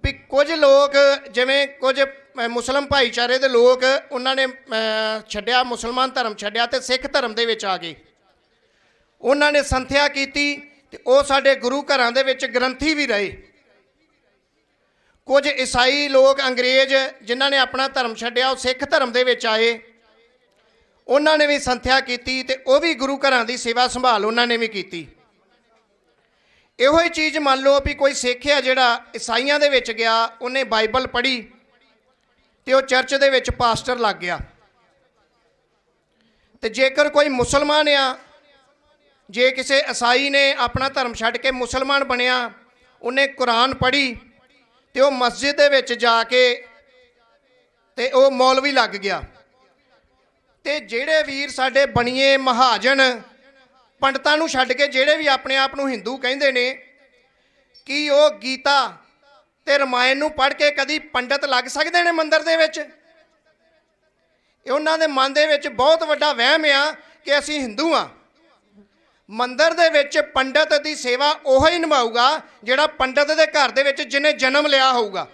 ਵੀ ਕੁਝ ਲੋਕ ਜਿਵੇਂ ਕੁਝ ਮੁਸਲਿਮ ਭਾਈਚਾਰੇ ਦੇ ਲੋਕ ਉਹਨਾਂ ਨੇ ਛੱਡਿਆ, ਮੁਸਲਮਾਨ ਧਰਮ ਛੱਡਿਆ ਤੇ ਸਿੱਖ ਧਰਮ ਦੇ ਵਿੱਚ ਆ ਗਏ। ਉਹਨਾਂ ਨੇ ਸੰਥਿਆ ਕੀਤੀ ਤੇ ਉਹ ਸਾਡੇ ਗੁਰੂ ਘਰਾਂ ਦੇ ਵਿੱਚ ਗ੍ਰੰਥੀ ਵੀ ਰਹੇ। ਕੁਝ ਈਸਾਈ ਲੋਕ ਅੰਗਰੇਜ਼ ਜਿਨ੍ਹਾਂ ਨੇ ਆਪਣਾ ਧਰਮ ਛੱਡਿਆ ਉਹ ਸਿੱਖ ਧਰਮ ਦੇ ਵਿੱਚ ਆਏ, ਉਹਨਾਂ ਨੇ ਵੀ ਸੰਥਿਆ ਕੀਤੀ ਤੇ ਉਹ ਵੀ ਗੁਰੂ ਘਰਾਂ ਦੀ ਸੇਵਾ ਸੰਭਾਲ ਉਹਨਾਂ ਨੇ ਵੀ ਕੀਤੀ। ਇਹੋ ਹੀ ਚੀਜ਼ ਮੰਨ ਲਓ ਵੀ ਕੋਈ ਸਿੱਖ ਆ ਜਿਹੜਾ ਈਸਾਈਆਂ ਦੇ ਵਿੱਚ ਗਿਆ, ਉਹਨੇ ਬਾਈਬਲ ਪੜ੍ਹੀ ਤੇ ਉਹ ਚਰਚ ਦੇ ਵਿੱਚ ਪਾਸਟਰ ਲੱਗ ਗਿਆ। ਤੇ ਜੇਕਰ ਕੋਈ ਮੁਸਲਮਾਨ ਆ, ਜੇ ਕਿਸੇ ਈਸਾਈ ਨੇ ਆਪਣਾ ਧਰਮ ਛੱਡ ਕੇ ਮੁਸਲਮਾਨ ਬਣਿਆ, ਉਹਨੇ ਕੁਰਾਨ ਪੜ੍ਹੀ ਤੇ ਉਹ ਮਸਜਿਦ ਦੇ ਵਿੱਚ ਜਾ ਕੇ ਤੇ ਉਹ ਮੌਲਵੀ ਲੱਗ ਗਿਆ। ਤੇ ਜਿਹੜੇ ਵੀਰ ਸਾਡੇ ਬਣੀਏ ਮਹਾਜਨ ਪੰਡਤਾਂ ਨੂੰ ਛੱਡ ਕੇ ਜਿਹੜੇ ਵੀ ਆਪਣੇ ਆਪ ਨੂੰ ਹਿੰਦੂ ਕਹਿੰਦੇ ਨੇ, ਕੀ ਉਹ ਗੀਤਾ ਤੇ ਰਮਾਇਣ ਨੂੰ ਪੜ੍ਹ ਕੇ ਕਦੀ ਪੰਡਤ ਲੱਗ ਸਕਦੇ ਨੇ ਮੰਦਿਰ ਦੇ ਵਿੱਚ? ਇਹ ਉਹਨਾਂ ਦੇ ਮਨ ਦੇ ਵਿੱਚ ਬਹੁਤ ਵੱਡਾ ਵਹਿਮ ਆ ਕਿ ਅਸੀਂ ਹਿੰਦੂ ਆ। ਮੰਦਿਰ ਦੇ ਵਿੱਚ ਪੰਡਤ ਦੀ ਸੇਵਾ ਉਹ ਹੀ ਨਿਭਾਊਗਾ ਜਿਹੜਾ ਪੰਡਤ ਦੇ ਘਰ ਦੇ ਵਿੱਚ ਜਿਹਨੇ ਜਨਮ ਲਿਆ ਹੋਊਗਾ।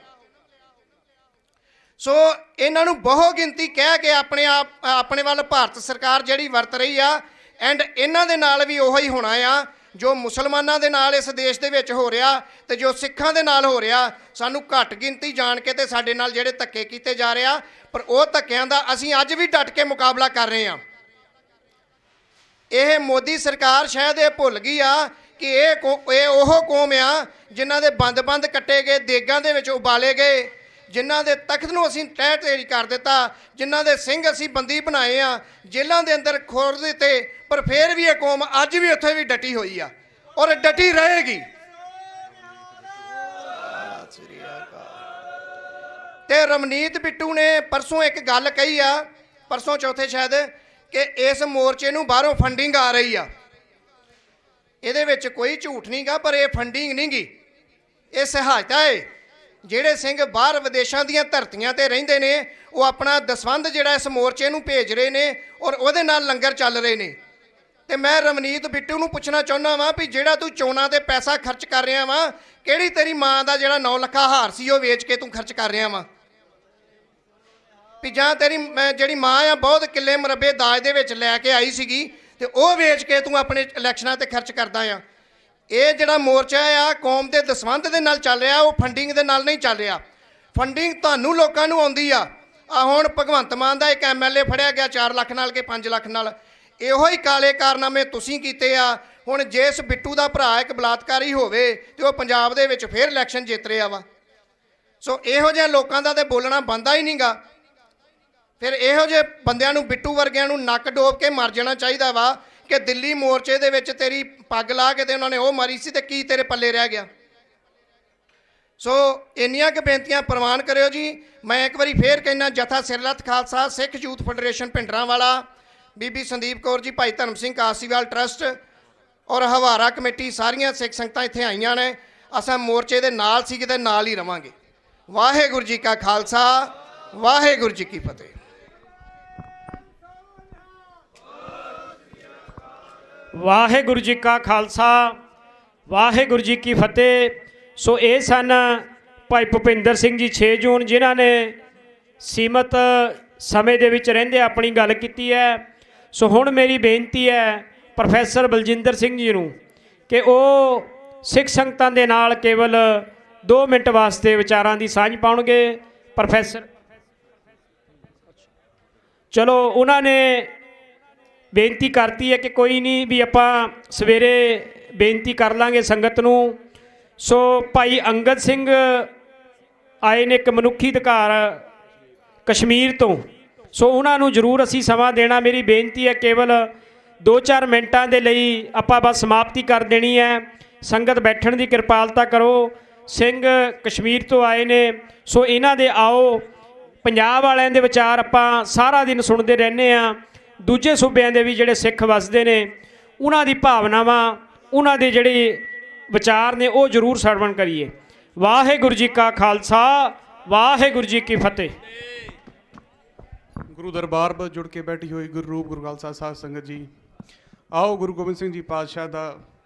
ਸੋ ਇਹਨਾਂ ਨੂੰ ਬਹੁ ਗਿਣਤੀ ਕਹਿ ਕੇ ਆਪਣੇ ਵੱਲ ਭਾਰਤ ਸਰਕਾਰ ਜਿਹੜੀ ਵਰਤ ਰਹੀ ਆ, ਐਂਡ ਇਹਨਾਂ ਦੇ ਨਾਲ ਵੀ ਉਹੀ ਹੋਣਾ ਆ ਜੋ ਮੁਸਲਮਾਨਾਂ ਦੇ ਨਾਲ ਇਸ ਦੇਸ਼ ਦੇ ਵਿੱਚ ਹੋ ਰਿਹਾ ਤੇ ਜੋ ਸਿੱਖਾਂ ਦੇ ਨਾਲ ਹੋ ਰਿਹਾ, ਸਾਨੂੰ ਘੱਟ ਗਿਣਤੀ ਜਾਣ ਕੇ ਤੇ ਸਾਡੇ ਨਾਲ ਜਿਹੜੇ ਧੱਕੇ ਕੀਤੇ ਜਾ ਰਿਹਾ, ਪਰ ਉਹ ਧੱਕਿਆਂ ਦਾ ਅਸੀਂ ਅੱਜ ਵੀ ਡਟ ਕੇ ਮੁਕਾਬਲਾ ਕਰ ਰਹੇ ਹਾਂ। ਇਹ ਮੋਦੀ ਸਰਕਾਰ ਸ਼ਾਇਦ ਇਹ ਭੁੱਲ ਗਈ ਆ ਕਿ ਇਹ ਉਹ ਕੌਮ ਆ ਜਿਨ੍ਹਾਂ ਦੇ ਬੰਦ ਕੱਟੇ ਗਏ, ਦੇਗਾਂ ਦੇ ਵਿੱਚ ਉਬਾਲੇ ਗਏ, ਜਿਨ੍ਹਾਂ ਦੇ ਤਖਤ ਨੂੰ ਅਸੀਂ ਤਹਿ ਢੇਰੀ ਕਰ ਦਿੱਤਾ, ਜਿਨ੍ਹਾਂ ਦੇ ਸਿੰਘ ਅਸੀਂ ਬੰਦੀ ਬਣਾਏ ਆ, ਜੇਲ੍ਹਾਂ ਦੇ ਅੰਦਰ ਖੋਰ ਦਿੱਤੇ, ਪਰ ਫਿਰ ਵੀ ਇਹ ਕੌਮ ਅੱਜ ਵੀ ਉੱਥੇ ਵੀ ਡਟੀ ਹੋਈ ਆ ਔਰ ਡਟੀ ਰਹੇਗੀ। ਤੇ ਰਮਨੀਤ ਬਿੱਟੂ ਨੇ ਪਰਸੋਂ ਇੱਕ ਗੱਲ ਕਹੀ ਆ, ਪਰਸੋਂ ਚੌਥੇ ਸ਼ਾਇਦ, ਕਿ ਇਸ ਮੋਰਚੇ ਨੂੰ ਬਾਹਰੋਂ ਫੰਡਿੰਗ ਆ ਰਹੀ ਆ। ਇਹਦੇ ਵਿੱਚ ਕੋਈ ਝੂਠ ਨਹੀਂ ਗਾ, ਪਰ ਇਹ ਫੰਡਿੰਗ ਨਹੀਂ ਗੀ, ਇਹ ਸਹਾਇਤਾ ਹੈ। ਜਿਹੜੇ ਸਿੰਘ ਬਾਹਰ ਵਿਦੇਸ਼ਾਂ ਦੀਆਂ ਧਰਤੀਆਂ ਤੇ ਰਹਿੰਦੇ ਨੇ, ਉਹ ਆਪਣਾ ਦਸਵੰਧ ਜਿਹੜਾ ਇਸ ਮੋਰਚੇ ਨੂੰ ਭੇਜ ਰਹੇ ਨੇ ਔਰ ਉਹਦੇ ਨਾਲ ਲੰਗਰ ਚੱਲ ਰਹੇ ਨੇ। ਤੇ ਮੈਂ ਰਮਨੀਤ ਬਿੱਟੂ ਨੂੰ ਪੁੱਛਣਾ ਚਾਹੁੰਦਾ ਵਾਂ ਵੀ ਜਿਹੜਾ ਤੂੰ ਚੋਣਾਂ ਤੇ ਪੈਸਾ ਖਰਚ ਕਰ ਰਿਹਾ ਵਾਂ, ਕਿਹੜੀ ਤੇਰੀ ਮਾਂ ਦਾ ਜਿਹੜਾ 9 ਲੱਖਾ ਹਾਰ ਸੀ ਉਹ ਵੇਚ ਕੇ ਤੂੰ ਖਰਚ ਕਰ ਰਿਹਾ ਵਾਂ? ਵੀ ਜਾਂ ਤੇਰੀ ਜਿਹੜੀ ਮਾਂ ਆ ਬਹੁਤ ਕਿੱਲੇ ਮਰੱਬੇ ਦਾਜ ਦੇ ਵਿੱਚ ਲੈ ਕੇ ਆਈ ਸੀਗੀ ਤੇ ਉਹ ਵੇਚ ਕੇ ਤੂੰ ਆਪਣੇ ਇਲੈਕਸ਼ਨਾਂ ਤੇ ਖਰਚ ਕਰਦਾ ਆ। ਇਹ ਜਿਹੜਾ ਮੋਰਚਾ ਆ ਕੌਮ ਦੇ ਦਸਵੰਧ ਦੇ ਨਾਲ ਚੱਲ ਰਿਹਾ, ਉਹ ਫੰਡਿੰਗ ਦੇ ਨਾਲ ਨਹੀਂ ਚੱਲ ਰਿਹਾ। ਫੰਡਿੰਗ ਤੁਹਾਨੂੰ ਲੋਕਾਂ ਨੂੰ ਆਉਂਦੀ ਆ। ਹੁਣ ਭਗਵੰਤ ਮਾਨ ਦਾ ਇੱਕ MLA ਫੜਿਆ ਗਿਆ 4 ਲੱਖ ਨਾਲ ਕਿ 5 ਲੱਖ ਨਾਲ। ਇਹੋ ਹੀ ਕਾਲੇ ਕਾਰਨਾਮੇ ਤੁਸੀਂ ਕੀਤੇ ਆ। ਹੁਣ ਜਿਸ ਬਿੱਟੂ ਦਾ ਭਰਾ ਇੱਕ ਬਲਾਤਕਾਰੀ ਹੋਵੇ ਤੇ ਉਹ ਪੰਜਾਬ ਦੇ ਵਿੱਚ ਫਿਰ ਇਲੈਕਸ਼ਨ ਜਿੱਤ ਰਿਹਾ ਵਾ। ਸੋ ਇਹੋ ਜਿਹੇ ਲੋਕਾਂ ਦਾ ਤੇ ਬੋਲਣਾ ਬਣਦਾ ਹੀ ਨਹੀਂਗਾ। ਫਿਰ ਇਹੋ ਜਿਹੇ ਬੰਦਿਆਂ ਨੂੰ, ਬਿੱਟੂ ਵਰਗਿਆਂ ਨੂੰ ਨੱਕ ਡੋਬ ਕੇ ਮਰ ਜਾਣਾ ਚਾਹੀਦਾ ਵਾ ਕਿ ਦਿੱਲੀ ਮੋਰਚੇ ਦੇ ਵਿੱਚ ਤੇਰੀ ਪੱਗ ਲਾ ਕੇ ਤੇ ਉਹਨਾਂ ਨੇ ਉਹ ਮਾਰੀ ਸੀ ਤੇ ਕੀ ਤੇਰੇ ਪੱਲੇ ਰਹਿ ਗਿਆ। ਸੋ ਇੰਨੀਆਂ ਕੁ ਬੇਨਤੀਆਂ ਪ੍ਰਵਾਨ ਕਰਿਓ ਜੀ। ਮੈਂ ਇੱਕ ਵਾਰੀ ਫੇਰ ਕਹਿਣਾ, ਜਥਾ ਸਿਰਲੱਥ ਖਾਲਸਾ ਸਿੱਖ ਯੂਥ ਫੈਡਰੇਸ਼ਨ ਭਿੰਡਰਾਂਵਾਲਾ, ਬੀਬੀ ਸੰਦੀਪ ਕੌਰ ਜੀ, ਭਾਈ ਧਰਮ ਸਿੰਘ ਕਾਸੀਵਾਲ ਟਰਸਟ ਔਰ ਹਵਾਰਾ ਕਮੇਟੀ, ਸਾਰੀਆਂ ਸਿੱਖ ਸੰਗਤਾਂ ਇੱਥੇ ਆਈਆਂ ਨੇ। ਅਸਾਂ ਮੋਰਚੇ ਦੇ ਨਾਲ ਸੀ ਕਿਤੇ ਨਾਲ ਹੀ ਰਵਾਂਗੇ। ਵਾਹਿਗੁਰੂ ਜੀ ਕਾ ਖਾਲਸਾ, ਵਾਹਿਗੁਰੂ ਜੀ ਕੀ ਫਤਿਹ। ਵਾਹਿਗੁਰੂ ਜੀ ਕਾ ਖਾਲਸਾ, ਵਾਹਿਗੁਰੂ ਜੀ ਕੀ ਫਤਿਹ। ਸੋ ਇਹ ਸਨ ਭਾਈ ਭੁਪਿੰਦਰ ਸਿੰਘ ਜੀ 6 ਜੂਨ, ਜਿਨ੍ਹਾਂ ਨੇ ਸੀਮਤ ਸਮੇਂ ਦੇ ਵਿੱਚ ਰਹਿੰਦੇ ਆਪਣੀ ਗੱਲ ਕੀਤੀ ਹੈ। ਸੋ ਹੁਣ ਮੇਰੀ ਬੇਨਤੀ ਹੈ ਪ੍ਰੋਫੈਸਰ ਬਲਜਿੰਦਰ ਸਿੰਘ ਜੀ ਨੂੰ ਕਿ ਉਹ ਸਿੱਖ ਸੰਗਤਾਂ ਦੇ ਨਾਲ ਕੇਵਲ 2 ਮਿੰਟ ਵਾਸਤੇ ਵਿਚਾਰਾਂ ਦੀ ਸਾਂਝ ਪਾਉਣਗੇ। ਪ੍ਰੋਫੈਸਰ ਚਲੋ, ਉਹਨਾਂ ਨੇ ਬੇਨਤੀ ਕਰਤੀ ਹੈ ਕਿ ਕੋਈ ਨਹੀਂ ਵੀ ਆਪਾਂ ਸਵੇਰੇ ਬੇਨਤੀ ਕਰ ਲਾਂਗੇ ਸੰਗਤ ਨੂੰ। ਸੋ ਭਾਈ ਅੰਗਦ ਸਿੰਘ ਆਏ ਨੇ ਇੱਕ ਮਨੁੱਖੀ ਅਧਿਕਾਰ ਕਸ਼ਮੀਰ ਤੋਂ, ਸੋ ਉਹਨਾਂ ਨੂੰ ਜ਼ਰੂਰ ਅਸੀਂ ਸਮਾਂ ਦੇਣਾ। ਮੇਰੀ ਬੇਨਤੀ ਹੈ ਕੇਵਲ 2-4 ਮਿੰਟਾਂ ਦੇ ਲਈ ਆਪਾਂ ਬਸ ਸਮਾਪਤੀ ਕਰ ਦੇਣੀ ਹੈ। ਸੰਗਤ ਬੈਠਣ ਦੀ ਕਿਰਪਾਲਤਾ ਕਰੋ। ਸਿੰਘ ਕਸ਼ਮੀਰ ਤੋਂ ਆਏ ਨੇ, ਸੋ ਇਹਨਾਂ ਦੇ ਆਓ। ਪੰਜਾਬ ਵਾਲਿਆਂ ਦੇ ਵਿਚਾਰ ਆਪਾਂ ਸਾਰਾ ਦਿਨ ਸੁਣਦੇ ਰਹਿੰਦੇ ਹਾਂ, ਦੂਜੇ ਸੂਬਿਆਂ ਦੇ ਵੀ ਜਿਹੜੇ ਸਿੱਖ ਵਸਦੇ ਨੇ ਉਹਨਾਂ ਦੀ ਭਾਵਨਾਵਾਂ, ਉਹਨਾਂ ਦੇ ਜਿਹੜੇ ਵਿਚਾਰ ਨੇ ਉਹ ਜ਼ਰੂਰ ਸਰਵਣ ਕਰੀਏ। ਵਾਹਿਗੁਰੂ ਜੀ ਕਾ ਖਾਲਸਾ, ਵਾਹਿਗੁਰੂ ਜੀ ਕੀ ਫਤਿਹ। ਗੁਰੂ ਦਰਬਾਰ ਵਿੱਚ ਜੁੜ ਕੇ ਬੈਠੀ ਹੋਈ ਗੁਰੂ ਰੂਪ ਗੁਰੂ ਖਾਲਸਾ ਸਾਧ ਸੰਗਤ ਜੀ, ਆਓ ਗੁਰੂ ਗੋਬਿੰਦ ਸਿੰਘ ਜੀ ਪਾਤਸ਼ਾਹ ਦਾ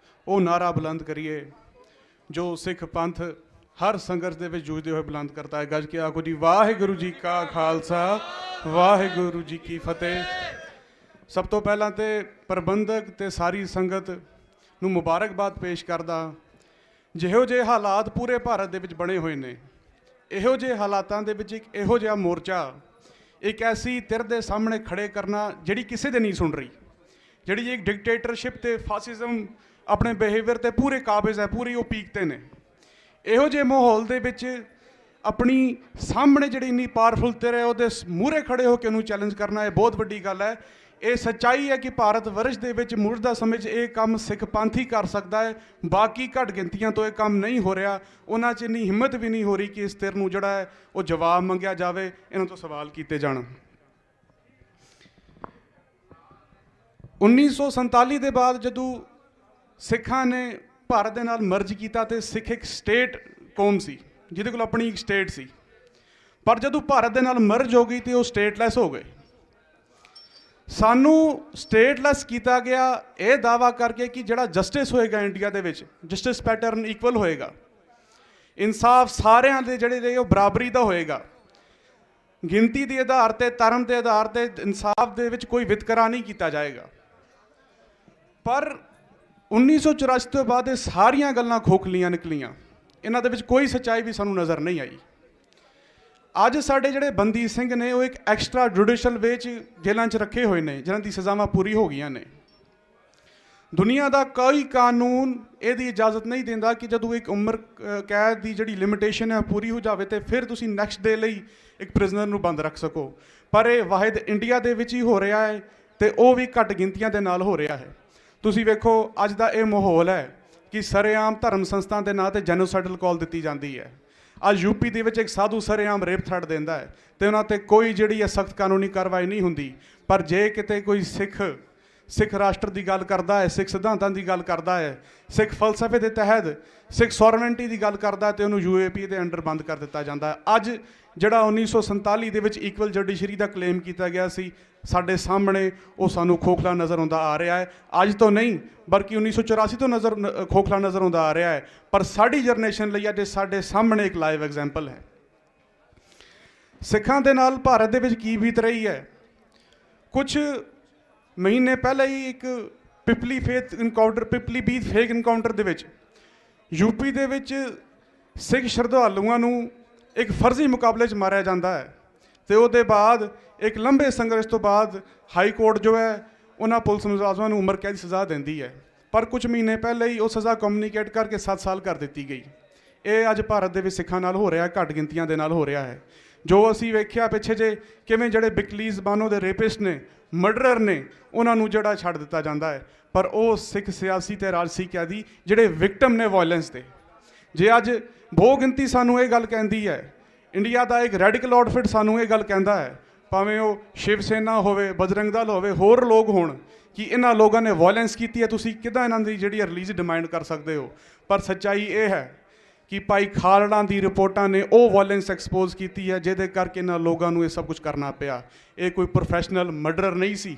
ਉਹ ਨਾਰਾ ਬੁਲੰਦ ਕਰੀਏ ਜੋ ਸਿੱਖ ਪੰਥ ਹਰ ਸੰਘਰਸ਼ ਦੇ ਵਿੱਚ ਜੂਝਦੇ ਹੋਏ ਬੁਲੰਦ ਕਰਤਾ ਹੈ। ਗੱਜ ਕੇ ਆਖੋ ਜੀ, ਵਾਹਿਗੁਰੂ ਜੀ ਕਾ ਖਾਲਸਾ, ਵਾਹਿਗੁਰੂ ਜੀ ਕੀ ਫਤਿਹ। ਸਭ ਤੋਂ ਪਹਿਲਾਂ ਤੇ ਪ੍ਰਬੰਧਕ ਤੇ ਸਾਰੀ ਸੰਗਤ ਨੂੰ ਮੁਬਾਰਕਬਾਦ ਪੇਸ਼ ਕਰਦਾ। ਜਿਹੋ ਜਿਹੇ ਹਾਲਾਤ ਪੂਰੇ ਭਾਰਤ ਦੇ ਵਿੱਚ ਬਣੇ ਹੋਏ ਨੇ, ਇਹੋ ਜਿਹੇ ਹਾਲਾਤਾਂ ਦੇ ਵਿੱਚ ਇੱਕ ਇਹੋ ਜਿਹਾ ਮੋਰਚਾ, ਇੱਕ ਐਸੀ ਧਿਰ ਦੇ ਸਾਹਮਣੇ ਖੜੇ ਕਰਨਾ ਜਿਹੜੀ ਕਿਸੇ ਦੇ ਨਹੀਂ ਸੁਣ ਰਹੀ, ਜਿਹੜੀ ਇੱਕ ਡਿਕਟੇਟਰਸ਼ਿਪ ਤੇ ਫਾਸਿਜ਼ਮ ਆਪਣੇ ਬਿਹੇਵੀਅਰ ਤੇ ਪੂਰੇ ਕਾਬਜ਼ ਹੈ, ਪੂਰੀ ਉਹ ਪੀਕ ਤੇ ਨੇ। ਇਹੋ ਜਿਹੇ ਮਾਹੌਲ ਦੇ ਵਿੱਚ ਆਪਣੀ ਸਾਹਮਣੇ ਜਿਹੜੀ ਇੰਨੀ ਪਾਵਰਫੁਲ ਧਿਰ ਹੈ ਉਹਦੇ ਮੂਹਰੇ ਖੜੇ ਹੋ ਕੇ ਉਹਨੂੰ ਚੈਲੰਜ ਕਰਨਾ ਇਹ ਬਹੁਤ ਵੱਡੀ ਗੱਲ ਹੈ। ਇਹ ਸੱਚਾਈ ਹੈ ਕਿ ਭਾਰਤ ਵਰਸ਼ ਦੇ ਵਿੱਚ ਮੌਜੂਦਾ ਸਮੇਂ 'ਚ ਇਹ ਕੰਮ ਸਿੱਖ ਪੰਥ ਹੀ ਕਰ ਸਕਦਾ ਹੈ। ਬਾਕੀ ਘੱਟ ਗਿਣਤੀਆਂ ਤੋਂ ਇਹ ਕੰਮ ਨਹੀਂ ਹੋ ਰਿਹਾ। ਉਹਨਾਂ 'ਚ ਇੰਨੀ ਹਿੰਮਤ ਵੀ ਨਹੀਂ ਹੋ ਰਹੀ ਕਿ ਇਸ ਧਿਰ ਨੂੰ ਜਿਹੜਾ ਹੈ ਉਹ ਜਵਾਬ ਮੰਗਿਆ ਜਾਵੇ, ਇਹਨਾਂ ਤੋਂ ਸਵਾਲ ਕੀਤੇ ਜਾਣ। 1947 ਦੇ ਬਾਅਦ ਜਦੋਂ ਸਿੱਖਾਂ ਨੇ ਭਾਰਤ ਦੇ ਨਾਲ ਮਰਜ ਕੀਤਾ ਤੇ ਸਿੱਖ ਇੱਕ ਸਟੇਟ ਕੌਮ ਸੀ ਜਿਹਦੇ ਕੋਲ ਆਪਣੀ ਇੱਕ ਸਟੇਟ ਸੀ, ਪਰ ਜਦੋਂ ਭਾਰਤ ਦੇ ਨਾਲ ਮਰਜ ਹੋ ਗਈ ਤੇ ਉਹ ਸਟੇਟਲੈਸ ਹੋ ਗਏ। ਸਾਨੂੰ ਸਟੇਟਲੈਸ ਕੀਤਾ ਗਿਆ ਇਹ ਦਾਅਵਾ ਕਰਕੇ ਕਿ ਜਿਹੜਾ ਜਸਟਿਸ ਹੋਏਗਾ ਇੰਡੀਆ ਦੇ ਵਿੱਚ, ਜਸਟਿਸ ਪੈਟਰਨ ਇਕੁਅਲ ਹੋਏਗਾ, ਇਨਸਾਫ ਸਾਰਿਆਂ ਦੇ ਜਿਹੜੇ ਨੇ ਉਹ ਬਰਾਬਰੀ ਦਾ ਹੋਏਗਾ, ਗਿਣਤੀ ਦੇ ਆਧਾਰ ਤੇ, ਧਰਮ ਦੇ ਆਧਾਰ ਤੇ ਇਨਸਾਫ ਦੇ ਵਿੱਚ ਕੋਈ ਵਿਤਕਰਾ ਨਹੀਂ ਕੀਤਾ ਜਾਏਗਾ। ਪਰ 1984 ਤੋਂ ਬਾਅਦ ਇਹ ਸਾਰੀਆਂ ਗੱਲਾਂ ਖੋਖਲੀਆਂ ਨਿਕਲੀਆਂ, ਇਹਨਾਂ ਦੇ ਵਿੱਚ ਕੋਈ ਸੱਚਾਈ ਵੀ ਸਾਨੂੰ ਨਜ਼ਰ ਨਹੀਂ ਆਈ। ਅੱਜ ਸਾਡੇ ਜਿਹੜੇ ਬੰਦੀ ਸਿੰਘ ਨੇ ਉਹ ਇੱਕ ਐਕਸਟਰਾ ਜੁਡੀਸ਼ਲ ਵੇ 'ਚ ਜੇਲ੍ਹਾਂ 'ਚ ਰੱਖੇ ਹੋਏ ਨੇ, ਜਿਨ੍ਹਾਂ ਦੀ ਸਜ਼ਾਵਾਂ ਪੂਰੀ ਹੋ ਗਈਆਂ ਨੇ। ਦੁਨੀਆ ਦਾ ਕੋਈ ਕਾਨੂੰਨ ਇਹਦੀ ਇਜਾਜ਼ਤ ਨਹੀਂ ਦਿੰਦਾ ਕਿ ਜਦੋਂ ਇੱਕ ਉਮਰ ਕੈਦ ਦੀ ਜਿਹੜੀ ਲਿਮਿਟੇਸ਼ਨ ਹੈ ਪੂਰੀ ਹੋ ਜਾਵੇ ਤੇ ਫਿਰ ਤੁਸੀਂ ਨੈਕਸਟ ਡੇ ਲਈ ਇੱਕ ਪ੍ਰਿਜ਼ਨਰ ਨੂੰ ਬੰਦ ਰੱਖ ਸਕੋ। ਪਰ ਇਹ ਵਾਹਿਦ ਇੰਡੀਆ ਦੇ ਵਿੱਚ ਹੀ ਹੋ ਰਿਹਾ ਹੈ ਤੇ ਉਹ ਵੀ ਘੱਟ ਗਿਣਤੀਆਂ ਦੇ ਨਾਲ ਹੋ ਰਿਹਾ ਹੈ। ਤੁਸੀਂ ਵੇਖੋ ਅੱਜ ਦਾ ਇਹ ਮਾਹੌਲ ਹੈ ਕਿ ਸਰੇਆਮ ਧਰਮ ਸੰਸਥਾ ਦੇ ਨਾਂ ਤੇ ਜੈਨੋਸਾਈਡਲ ਕਾਲ ਦਿੱਤੀ ਜਾਂਦੀ ਹੈ। ਅੱਜ ਯੂਪੀ ਦੇ ਵਿੱਚ ਇੱਕ ਸਾਧੂ ਸਰੇਆਮ ਰੇਪ ਥ੍ਰੈਟ ਦਿੰਦਾ ਹੈ ਤੇ ਉਹਨਾਂ ਤੇ ਕੋਈ ਜਿਹੜੀ ਹੈ ਸਖਤ ਕਾਨੂੰਨੀ ਕਾਰਵਾਈ ਨਹੀਂ ਹੁੰਦੀ। ਪਰ ਜੇ ਕਿਤੇ ਕੋਈ ਸਿੱਖ ਰਾਸ਼ਟਰ ਦੀ ਗੱਲ ਕਰਦਾ ਹੈ, ਸਿੱਖ ਸਿਧਾਂਤਾਂ ਦੀ ਗੱਲ ਕਰਦਾ ਹੈ, ਸਿੱਖ ਫਲਸਫੇ ਦੇ ਤਹਿਤ ਸਿੱਖ ਸੋਵਰਨਟੀ ਦੀ ਗੱਲ ਕਰਦਾ ਤੇ ਉਹਨੂੰ UAP ਦੇ ਅੰਡਰ ਬੰਦ ਕਰ ਦਿੱਤਾ ਜਾਂਦਾ ਹੈ। ਅੱਜ ਜਿਹੜਾ 1947 ਦੇ ਵਿੱਚ ਇਕੁਅਲ ਜੁਡੀਸ਼ਰੀ ਦਾ ਕਲੇਮ ਕੀਤਾ ਗਿਆ ਸੀ, ਸਾਡੇ ਸਾਹਮਣੇ ਉਹ ਸਾਨੂੰ ਖੋਖਲਾ ਨਜ਼ਰ ਆਉਂਦਾ ਆ ਰਿਹਾ ਹੈ। ਅੱਜ ਤੋਂ ਨਹੀਂ ਬਲਕਿ 1984 ਤੋਂ ਖੋਖਲਾ ਨਜ਼ਰ ਆਉਂਦਾ ਆ ਰਿਹਾ ਹੈ। ਪਰ ਸਾਡੀ ਜਨਰੇਸ਼ਨ ਲਈ ਅੱਜ ਸਾਡੇ ਸਾਹਮਣੇ ਇੱਕ ਲਾਈਵ ਐਗਜ਼ਾਮਪਲ ਹੈ। ਸਿੱਖਾਂ ਦੇ ਨਾਲ ਭਾਰਤ ਦੇ ਵਿੱਚ ਕੀ ਬੀਤ ਰਹੀ ਹੈ। ਕੁਝ ਮਹੀਨੇ ਪਹਿਲਾਂ ਹੀ ਇੱਕ ਪਿਪਲੀ ਬੀਥ ਫੇਕ ਇਨਕਾਊਂਟਰ ਦੇ ਵਿੱਚ ਯੂਪੀ ਦੇ ਵਿੱਚ ਸਿੱਖ ਸ਼ਰਧਾਲੂਆਂ ਨੂੰ ਇੱਕ ਫਰਜ਼ੀ ਮੁਕਾਬਲੇ 'ਚ ਮਾਰਿਆ ਜਾਂਦਾ ਹੈ ਤੇ ਉਹਦੇ ਬਾਅਦ ਇੱਕ ਲੰਬੇ ਸੰਘਰਸ਼ ਤੋਂ ਬਾਅਦ ਹਾਈ ਕੋਰਟ ਜੋ ਹੈ ਉਹਨਾਂ ਪੁਲਿਸ ਮੁਲਾਜ਼ਮਾਂ ਨੂੰ ਉਮਰ ਕੈਦ ਦੀ ਸਜ਼ਾ ਦਿੰਦੀ ਹੈ। ਪਰ ਕੁਝ ਮਹੀਨੇ ਪਹਿਲਾਂ ਹੀ ਉਹ ਸਜ਼ਾ ਕਮਿਊਨੀਕੇਟ ਕਰਕੇ 7 ਸਾਲ ਕਰ ਦਿੱਤੀ ਗਈ। ਇਹ ਅੱਜ ਭਾਰਤ ਦੇ ਵਿੱਚ ਸਿੱਖਾਂ ਨਾਲ ਹੋ ਰਿਹਾ, ਘੱਟ ਗਿਣਤੀਆਂ ਦੇ ਨਾਲ ਹੋ ਰਿਹਾ ਹੈ। ਜੋ ਅਸੀਂ ਵੇਖਿਆ ਪਿੱਛੇ ਜੇ ਕਿਵੇਂ ਜਿਹੜੇ ਬਿਕਲੀਜ਼ ਬਾਨੋ ਦੇ ਰੇਪਿਸਟ ਨੇ, ਮਰਡਰਰ ਨੇ, ਉਹਨਾਂ ਨੂੰ ਜਿਹੜਾ ਛੱਡ ਦਿੱਤਾ ਜਾਂਦਾ ਹੈ। ਪਰ ਉਹ ਸਿੱਖ ਸਿਆਸੀ ਤੇ ਰਾਜਸੀ ਕੈਦੀ ਜਿਹੜੇ ਵਿਕਟਮ ਨੇ ਵਾਇਲੈਂਸ ਦੇ। ਜੇ ਅੱਜ ਬਹੁ ਗਿਣਤੀ ਸਾਨੂੰ ਇਹ ਗੱਲ ਕਹਿੰਦੀ ਹੈ, ਇੰਡੀਆ ਦਾ ਇੱਕ ਰੈਡੀਕਲ ਆਊਟਫਿਟ ਸਾਨੂੰ ਇਹ ਗੱਲ ਕਹਿੰਦਾ ਹੈ, ਭਾਵੇਂ ਉਹ ਸ਼ਿਵ ਸੈਨਾ ਹੋਵੇ, ਬਜਰੰਗ ਦਲ ਹੋਵੇ, ਹੋਰ ਲੋਕ ਹੋਣ, ਕਿ ਇਹਨਾਂ ਲੋਕਾਂ ਨੇ ਵਾਇਲੈਂਸ ਕੀਤੀ ਹੈ, ਤੁਸੀਂ ਕਿੱਦਾਂ ਇਹਨਾਂ ਦੀ ਜਿਹੜੀ ਰਿਲੀਜ਼ ਡਿਮਾਂਡ ਕਰ ਸਕਦੇ ਹੋ। ਪਰ ਸੱਚਾਈ ਇਹ ਹੈ ਕਿ ਭਾਈ ਖਾਲੜਾ ਦੀ ਰਿਪੋਰਟਾਂ ਨੇ ਉਹ ਵਾਇਲੈਂਸ ਐਕਸਪੋਜ਼ ਕੀਤੀ ਹੈ ਜਿਹਦੇ ਕਰਕੇ ਇਹਨਾਂ ਲੋਕਾਂ ਨੂੰ ਇਹ ਸਭ ਕੁਝ ਕਰਨਾ ਪਿਆ। ਇਹ ਕੋਈ ਪ੍ਰੋਫੈਸ਼ਨਲ ਮਰਡਰ ਨਹੀਂ ਸੀ,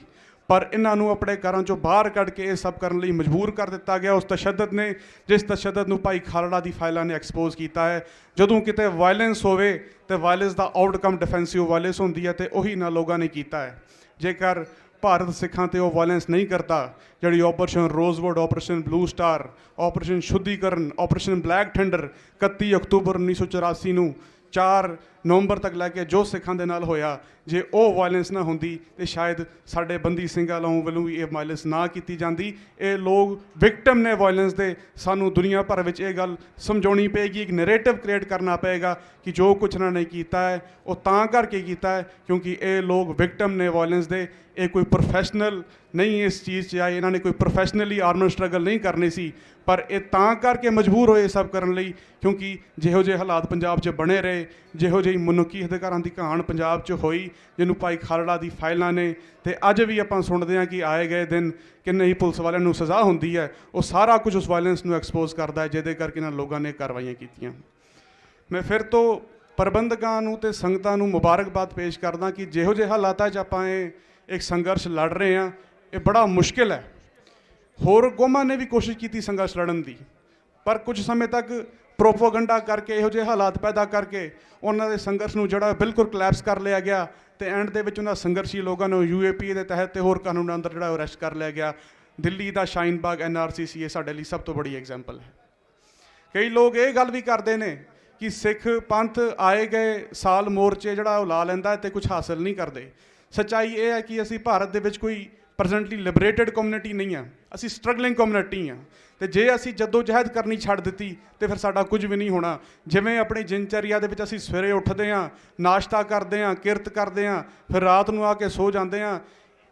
ਪਰ ਇਹਨਾਂ ਨੂੰ ਆਪਣੇ ਘਰਾਂ 'ਚੋਂ ਬਾਹਰ ਕੱਢ ਕੇ ਇਹ ਸਭ ਕਰਨ ਲਈ ਮਜਬੂਰ ਕਰ ਦਿੱਤਾ ਗਿਆ ਉਸ ਤਸ਼ੱਦਦ ਨੇ, ਜਿਸ ਤਸ਼ੱਦਦ ਨੂੰ ਭਾਈ ਖਾਲੜਾ ਦੀ ਫਾਈਲਾਂ ਨੇ ਐਕਸਪੋਜ਼ ਕੀਤਾ ਹੈ। ਜਦੋਂ ਕਿਤੇ ਵਾਇਲੈਂਸ ਹੋਵੇ ਤੇ ਵਾਇਲੈਂਸ ਦਾ ਆਊਟਕਮ ਡਿਫੈਂਸਿਵ ਵਾਇਲੈਂਸ ਹੁੰਦੀ ਹੈ ਤੇ ਉਹੀ ਇਹਨਾਂ ਲੋਕਾਂ ਨੇ ਕੀਤਾ ਹੈ। ਜੇਕਰ ਭਾਰਤ ਸਿੱਖਾਂ ਤੇ ਉਹ ਵਾਇਲੈਂਸ ਨਹੀਂ ਕਰਦਾ, ਜਿਹੜੀ Operation Rosewood, Operation Blue Star, Operation ਸ਼ੁੱਧੀਕਰਨ, ਆਪਰੇਸ਼ਨ ਬਲੈਕ ਥੰਡਰ 31 ਅਕਤੂਬਰ 1984 ਨੂੰ 4 ਨਵੰਬਰ ਤੱਕ ਲੈ ਕੇ ਜੋ ਸਿੱਖਾਂ ਦੇ ਨਾਲ ਹੋਇਆ, ਜੇ ਉਹ ਵਾਇਲੈਂਸ ਨਾ ਹੁੰਦੀ ਤੇ ਸ਼ਾਇਦ ਸਾਡੇ ਬੰਦੀ ਸਿੰਘਾਂ ਵੱਲੋਂ ਵੀ ਇਹ ਵਾਇਲੈਂਸ ਨਾ ਕੀਤੀ ਜਾਂਦੀ। ਇਹ ਲੋਕ ਵਿਕਟਮ ਨੇ ਵਾਇਲੈਂਸ ਦੇ। ਸਾਨੂੰ ਦੁਨੀਆ ਭਰ ਵਿੱਚ ਇਹ ਗੱਲ ਸਮਝਾਉਣੀ ਪਏਗੀ, ਇੱਕ ਨੈਰੇਟਿਵ ਕ੍ਰੀਏਟ ਕਰਨਾ ਪਏਗਾ ਕਿ ਜੋ ਕੁਛ ਇਹਨਾਂ ਨੇ ਕੀਤਾ ਹੈ ਉਹ ਤਾਂ ਕਰਕੇ ਕੀਤਾ ਹੈ ਕਿਉਂਕਿ ਇਹ ਲੋਕ ਵਿਕਟਮ ਨੇ ਵਾਇਲੈਂਸ ਦੇ। ਇਹ ਕੋਈ ਪ੍ਰੋਫੈਸ਼ਨਲ ਨਹੀਂ ਇਸ ਚੀਜ਼ 'ਚ ਆਏ, ਇਹਨਾਂ ਨੇ ਕੋਈ ਪ੍ਰੋਫੈਸ਼ਨਲੀ ਆਰਮਡ ਸਟਰਗਲ ਨਹੀਂ ਕਰਨੀ ਸੀ, ਪਰ ਇਹ ਤਾਂ ਕਰਕੇ ਮਜਬੂਰ ਹੋਏ ਸਭ ਕਰਨ ਲਈ ਕਿਉਂਕਿ ਜਿਹੋ ਜਿਹੇ ਹਾਲਾਤ ਪੰਜਾਬ 'ਚ ਬਣੇ ਰਹੇ, ਜਿਹੋ ਜਿਹੀ ਮਨੁੱਖੀ ਅਧਿਕਾਰਾਂ ਦੀ ਕਹਾਣ ਪੰਜਾਬ 'ਚ ਹੋਈ, ਜਿਹਨੂੰ ਭਾਈ ਖਾਲੜਾ ਦੀ ਫਾਈਲਾਂ ਨੇ, ਤੇ ਅੱਜ ਵੀ ਆਪਾਂ ਸੁਣਦੇ ਹਾਂ ਕਿ ਆਏ ਗਏ ਦਿਨ ਕਿੰਨੇ ਹੀ ਪੁਲਿਸ ਵਾਲਿਆਂ ਨੂੰ ਸਜ਼ਾ ਹੁੰਦੀ ਹੈ, ਉਹ ਸਾਰਾ ਕੁਝ ਉਸ ਵਾਇਲੈਂਸ ਨੂੰ ਐਕਸਪੋਜ਼ ਕਰਦਾ ਹੈ ਜਿਹਦੇ ਕਰਕੇ ਇਹਨਾਂ ਲੋਕਾਂ ਨੇ ਕਾਰਵਾਈਆਂ ਕੀਤੀਆਂ। ਮੈਂ ਫਿਰ ਤੋਂ ਪ੍ਰਬੰਧਕਾਂ ਨੂੰ ਤੇ ਸੰਗਤਾਂ ਨੂੰ ਮੁਬਾਰਕਬਾਦ ਪੇਸ਼ ਕਰਦਾ ਕਿ ਜਿਹੋ ਜਿਹੇ ਹਾਲਾਤਾਂ 'ਚ ਆਪਾਂ ਇਹ ਇੱਕ ਸੰਘਰਸ਼ ਲੜ ਰਹੇ ਹਾਂ, ਇਹ ਬੜਾ ਮੁਸ਼ਕਿਲ ਹੈ। ਹੋਰ ਕੌਮਾਂ ਨੇ ਵੀ ਕੋਸ਼ਿਸ਼ ਕੀਤੀ ਸੰਘਰਸ਼ ਲੜਨ ਦੀ, ਪਰ ਕੁਝ ਸਮੇਂ ਤੱਕ ਪ੍ਰੋਪੋਗੰਡਾ ਕਰਕੇ, ਇਹੋ ਜਿਹੇ ਹਾਲਾਤ ਪੈਦਾ ਕਰਕੇ ਉਹਨਾਂ ਦੇ ਸੰਘਰਸ਼ ਨੂੰ ਜਿਹੜਾ ਬਿਲਕੁਲ ਕਲੈਪਸ ਕਰ ਲਿਆ ਗਿਆ ਤੇ ਐਂਡ ਦੇ ਵਿੱਚ ਉਹਨਾਂ ਸੰਘਰਸ਼ੀ ਲੋਕਾਂ ਨੂੰ UAP ਦੇ ਤਹਿਤ ਤੇ ਹੋਰ ਕਾਨੂੰਨਾਂ ਅੰਦਰ ਜਿਹੜਾ ਅਰੈਸਟ ਕਰ ਲਿਆ ਗਿਆ। ਦਿੱਲੀ ਦਾ ਸ਼ਾਹੀਨ ਬਾਗ NRCC ਸਾਡੇ ਲਈ ਸਭ ਤੋਂ ਬੜੀ ਐਗਜ਼ਾਮਪਲ ਹੈ। ਕਈ ਲੋਕ ਇਹ ਗੱਲ ਵੀ ਕਰਦੇ ਨੇ ਕਿ ਸਿੱਖ ਪੰਥ ਆਏ ਗਏ ਸਾਲ ਮੋਰਚੇ ਜਿਹੜਾ ਉਹ ਲਾ ਲੈਂਦਾ ਤੇ ਕੁਝ ਹਾਸਲ ਨਹੀਂ ਕਰਦੇ। ਸੱਚਾਈ ਇਹ ਹੈ ਕਿ ਅਸੀਂ ਭਾਰਤ ਦੇ ਵਿੱਚ ਕੋਈ ਪ੍ਰੈਜ਼ੈਂਟਲੀ ਲਿਬਰੇਟਡ ਕਮਿਊਨਿਟੀ ਨਹੀਂ ਆ, ਅਸੀਂ ਸਟਰਗਲਿੰਗ ਕਮਿਊਨਿਟੀ ਆ। ਤੇ ਜੇ ਅਸੀਂ ਜਦੋਜਹਿਦ ਕਰਨੀ ਛੱਡ ਦਿੱਤੀ ਤੇ ਫਿਰ ਸਾਡਾ ਕੁਝ ਵੀ ਨਹੀਂ ਹੋਣਾ। ਜਿਵੇਂ ਆਪਣੀ ਦਿਨਚਰਿਆ ਦੇ ਵਿੱਚ ਅਸੀਂ ਸਵੇਰੇ ਉੱਠਦੇ ਹਾਂ, ਨਾਸ਼ਤਾ ਕਰਦੇ ਹਾਂ, ਕਿਰਤ ਕਰਦੇ ਹਾਂ, ਫਿਰ ਰਾਤ ਨੂੰ ਆ ਕੇ ਸੋ ਜਾਂਦੇ ਹਾਂ।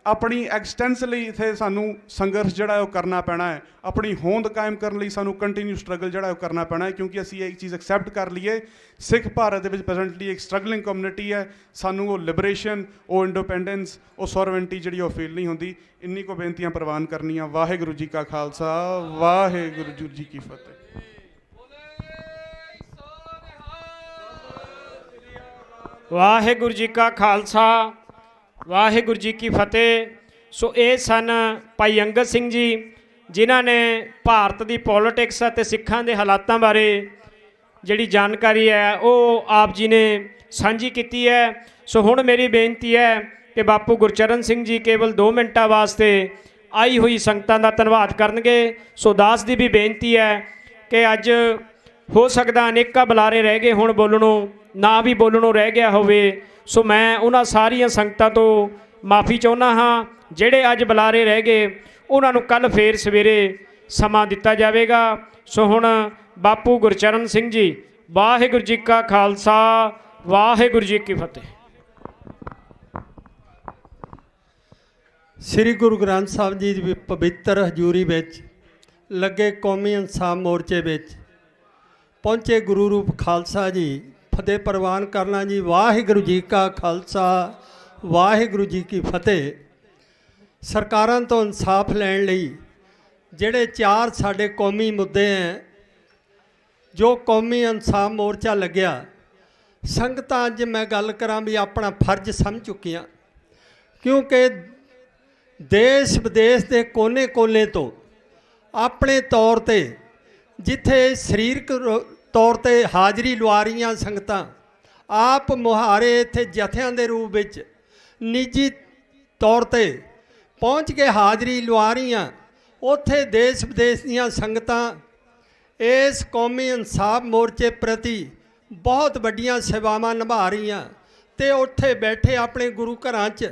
ਆਪਣੀ ਐਗਜ਼ਿਸਟੈਂਸ ਲਈ ਇੱਥੇ ਸਾਨੂੰ ਸੰਘਰਸ਼ ਜਿਹੜਾ ਉਹ ਕਰਨਾ ਪੈਣਾ ਹੈ। ਆਪਣੀ ਹੋਂਦ ਕਾਇਮ ਕਰਨ ਲਈ ਸਾਨੂੰ ਕੰਟੀਨਿਊ ਸਟਰਗਲ ਜਿਹੜਾ ਉਹ ਕਰਨਾ ਪੈਣਾ ਹੈ ਕਿਉਂਕਿ ਅਸੀਂ ਇਹ ਚੀਜ਼ ਐਕਸੈਪਟ ਕਰ ਲਈਏ, ਸਿੱਖ ਭਾਰਤ ਦੇ ਵਿੱਚ ਪ੍ਰੈਜ਼ੈਂਟਲੀ ਇੱਕ ਸਟਰਗਲਿੰਗ ਕਮਿਊਨਿਟੀ ਹੈ। ਸਾਨੂੰ ਉਹ ਲਿਬਰੇਸ਼ਨ, ਉਹ ਇੰਡੀਪੈਂਡੈਂਸ, ਉਹ ਸੋਵਰਨਟੀ ਜਿਹੜੀ ਉਹ ਫੀਲ ਨਹੀਂ ਹੁੰਦੀ। ਇੰਨੀ ਕੋ ਬੇਨਤੀਆਂ ਪ੍ਰਵਾਨ ਕਰਨੀਆਂ। ਵਾਹਿਗੁਰੂ ਜੀ ਕਾ ਖਾਲਸਾ, ਵਾਹਿਗੁਰੂ ਜੀ ਕੀ ਫਤਿਹ। ਵਾਹਿਗੁਰੂ ਜੀ ਕਾ ਖਾਲਸਾ, ਵਾਹਿਗੁਰੂ ਜੀ ਕੀ ਫਤਿਹ। ਸੋ ਇਹ ਸਨ ਭਾਈ ਅੰਗਦ ਸਿੰਘ ਜੀ, ਜਿਨ੍ਹਾਂ ਨੇ ਭਾਰਤ ਦੀ ਪੋਲੀਟਿਕਸ ਅਤੇ ਸਿੱਖਾਂ ਦੇ ਹਾਲਾਤਾਂ ਬਾਰੇ ਜਿਹੜੀ ਜਾਣਕਾਰੀ ਹੈ ਉਹ ਆਪ ਜੀ ਨੇ ਸਾਂਝੀ ਕੀਤੀ ਹੈ। ਸੋ ਹੁਣ ਮੇਰੀ ਬੇਨਤੀ ਹੈ ਕਿ ਬਾਪੂ ਗੁਰਚਰਨ ਸਿੰਘ ਜੀ ਕੇਵਲ 2 ਮਿੰਟਾਂ ਵਾਸਤੇ ਆਈ ਹੋਈ ਸੰਗਤਾਂ ਦਾ ਧੰਨਵਾਦ ਕਰਨਗੇ। ਸੋ ਦਾਸ ਦੀ ਵੀ ਬੇਨਤੀ ਹੈ ਕਿ ਅੱਜ ਹੋ ਸਕਦਾ ਅਨੇਕਾਂ ਬੁਲਾਰੇ ਰਹਿ ਗਏ ਹੁਣ ਬੋਲਣੋਂ, ਨਾ ਵੀ ਬੋਲਣੋਂ ਰਹਿ ਗਿਆ ਹੋਵੇ। ਸੋ ਮੈਂ ਉਹਨਾਂ ਸਾਰੀਆਂ ਸੰਗਤਾਂ ਤੋਂ ਮਾਫੀ ਚਾਹੁੰਦਾ ਹਾਂ। ਜਿਹੜੇ ਅੱਜ ਬੁਲਾਰੇ ਰਹਿ ਗਏ ਉਹਨਾਂ ਨੂੰ ਕੱਲ੍ਹ ਫੇਰ ਸਵੇਰੇ ਸਮਾਂ ਦਿੱਤਾ ਜਾਵੇਗਾ। ਸੋ ਹੁਣ ਬਾਪੂ ਗੁਰਚਰਨ ਸਿੰਘ ਜੀ, ਵਾਹਿਗੁਰੂ ਜੀ ਕਾ ਖਾਲਸਾ, ਵਾਹਿਗੁਰੂ ਜੀ ਕੀ ਫਤਿਹ। ਸ੍ਰੀ ਗੁਰੂ ਗ੍ਰੰਥ ਸਾਹਿਬ ਜੀ ਦੀ ਪਵਿੱਤਰ ਹਜ਼ੂਰੀ ਵਿੱਚ ਲੱਗੇ ਕੌਮੀ ਇਨਸਾਫ ਮੋਰਚੇ ਵਿੱਚ ਪਹੁੰਚੇ ਗੁਰੂ ਰੂਪ ਖਾਲਸਾ ਜੀ, ਫਤਿਹ ਪ੍ਰਵਾਨ ਕਰਨਾ ਜੀ। ਵਾਹਿਗੁਰੂ ਜੀ ਕਾ ਖਾਲਸਾ, ਵਾਹਿਗੁਰੂ ਜੀ ਕੀ ਫਤਿਹ। ਸਰਕਾਰਾਂ ਤੋਂ ਇਨਸਾਫ ਲੈਣ ਲਈ ਜਿਹੜੇ 4 ਸਾਡੇ ਕੌਮੀ ਮੁੱਦੇ ਹੈ, ਜੋ ਕੌਮੀ ਇਨਸਾਫ ਮੋਰਚਾ ਲੱਗਿਆ, ਸੰਗਤਾਂ ਅੱਜ ਮੈਂ ਗੱਲ ਕਰਾਂ ਵੀ ਆਪਣਾ ਫਰਜ਼ ਸਮਝ ਚੁੱਕੀਆਂ, ਕਿਉਂਕਿ ਦੇਸ਼ ਵਿਦੇਸ਼ ਦੇ ਕੋਨੇ-ਕੋਨੇ ਤੋਂ ਆਪਣੇ ਤੌਰ ਤੇ ਜਿੱਥੇ ਸਰੀਰਕ ਤੌਰ ਤੇ ਹਾਜ਼ਰੀ ਲਵਾ ਰਹੀਆਂ ਸੰਗਤਾਂ, ਆਪ ਮੁਹਾਰੇ ਇੱਥੇ ਜਥਿਆਂ ਦੇ ਰੂਪ ਵਿੱਚ ਨਿੱਜੀ ਤੌਰ ਤੇ ਪਹੁੰਚ ਕੇ ਹਾਜ਼ਰੀ ਲਵਾ ਰਹੀਆਂ, ਉੱਥੇ ਦੇਸ਼ ਵਿਦੇਸ਼ ਦੀਆਂ ਸੰਗਤਾਂ ਇਸ ਕੌਮੀ ਇਨਸਾਫ ਮੋਰਚੇ ਪ੍ਰਤੀ ਬਹੁਤ ਵੱਡੀਆਂ ਸੇਵਾਵਾਂ ਨਿਭਾ ਰਹੀਆਂ ਤੇ ਉੱਥੇ ਬੈਠੇ ਆਪਣੇ ਗੁਰੂ ਘਰਾਂ 'ਚ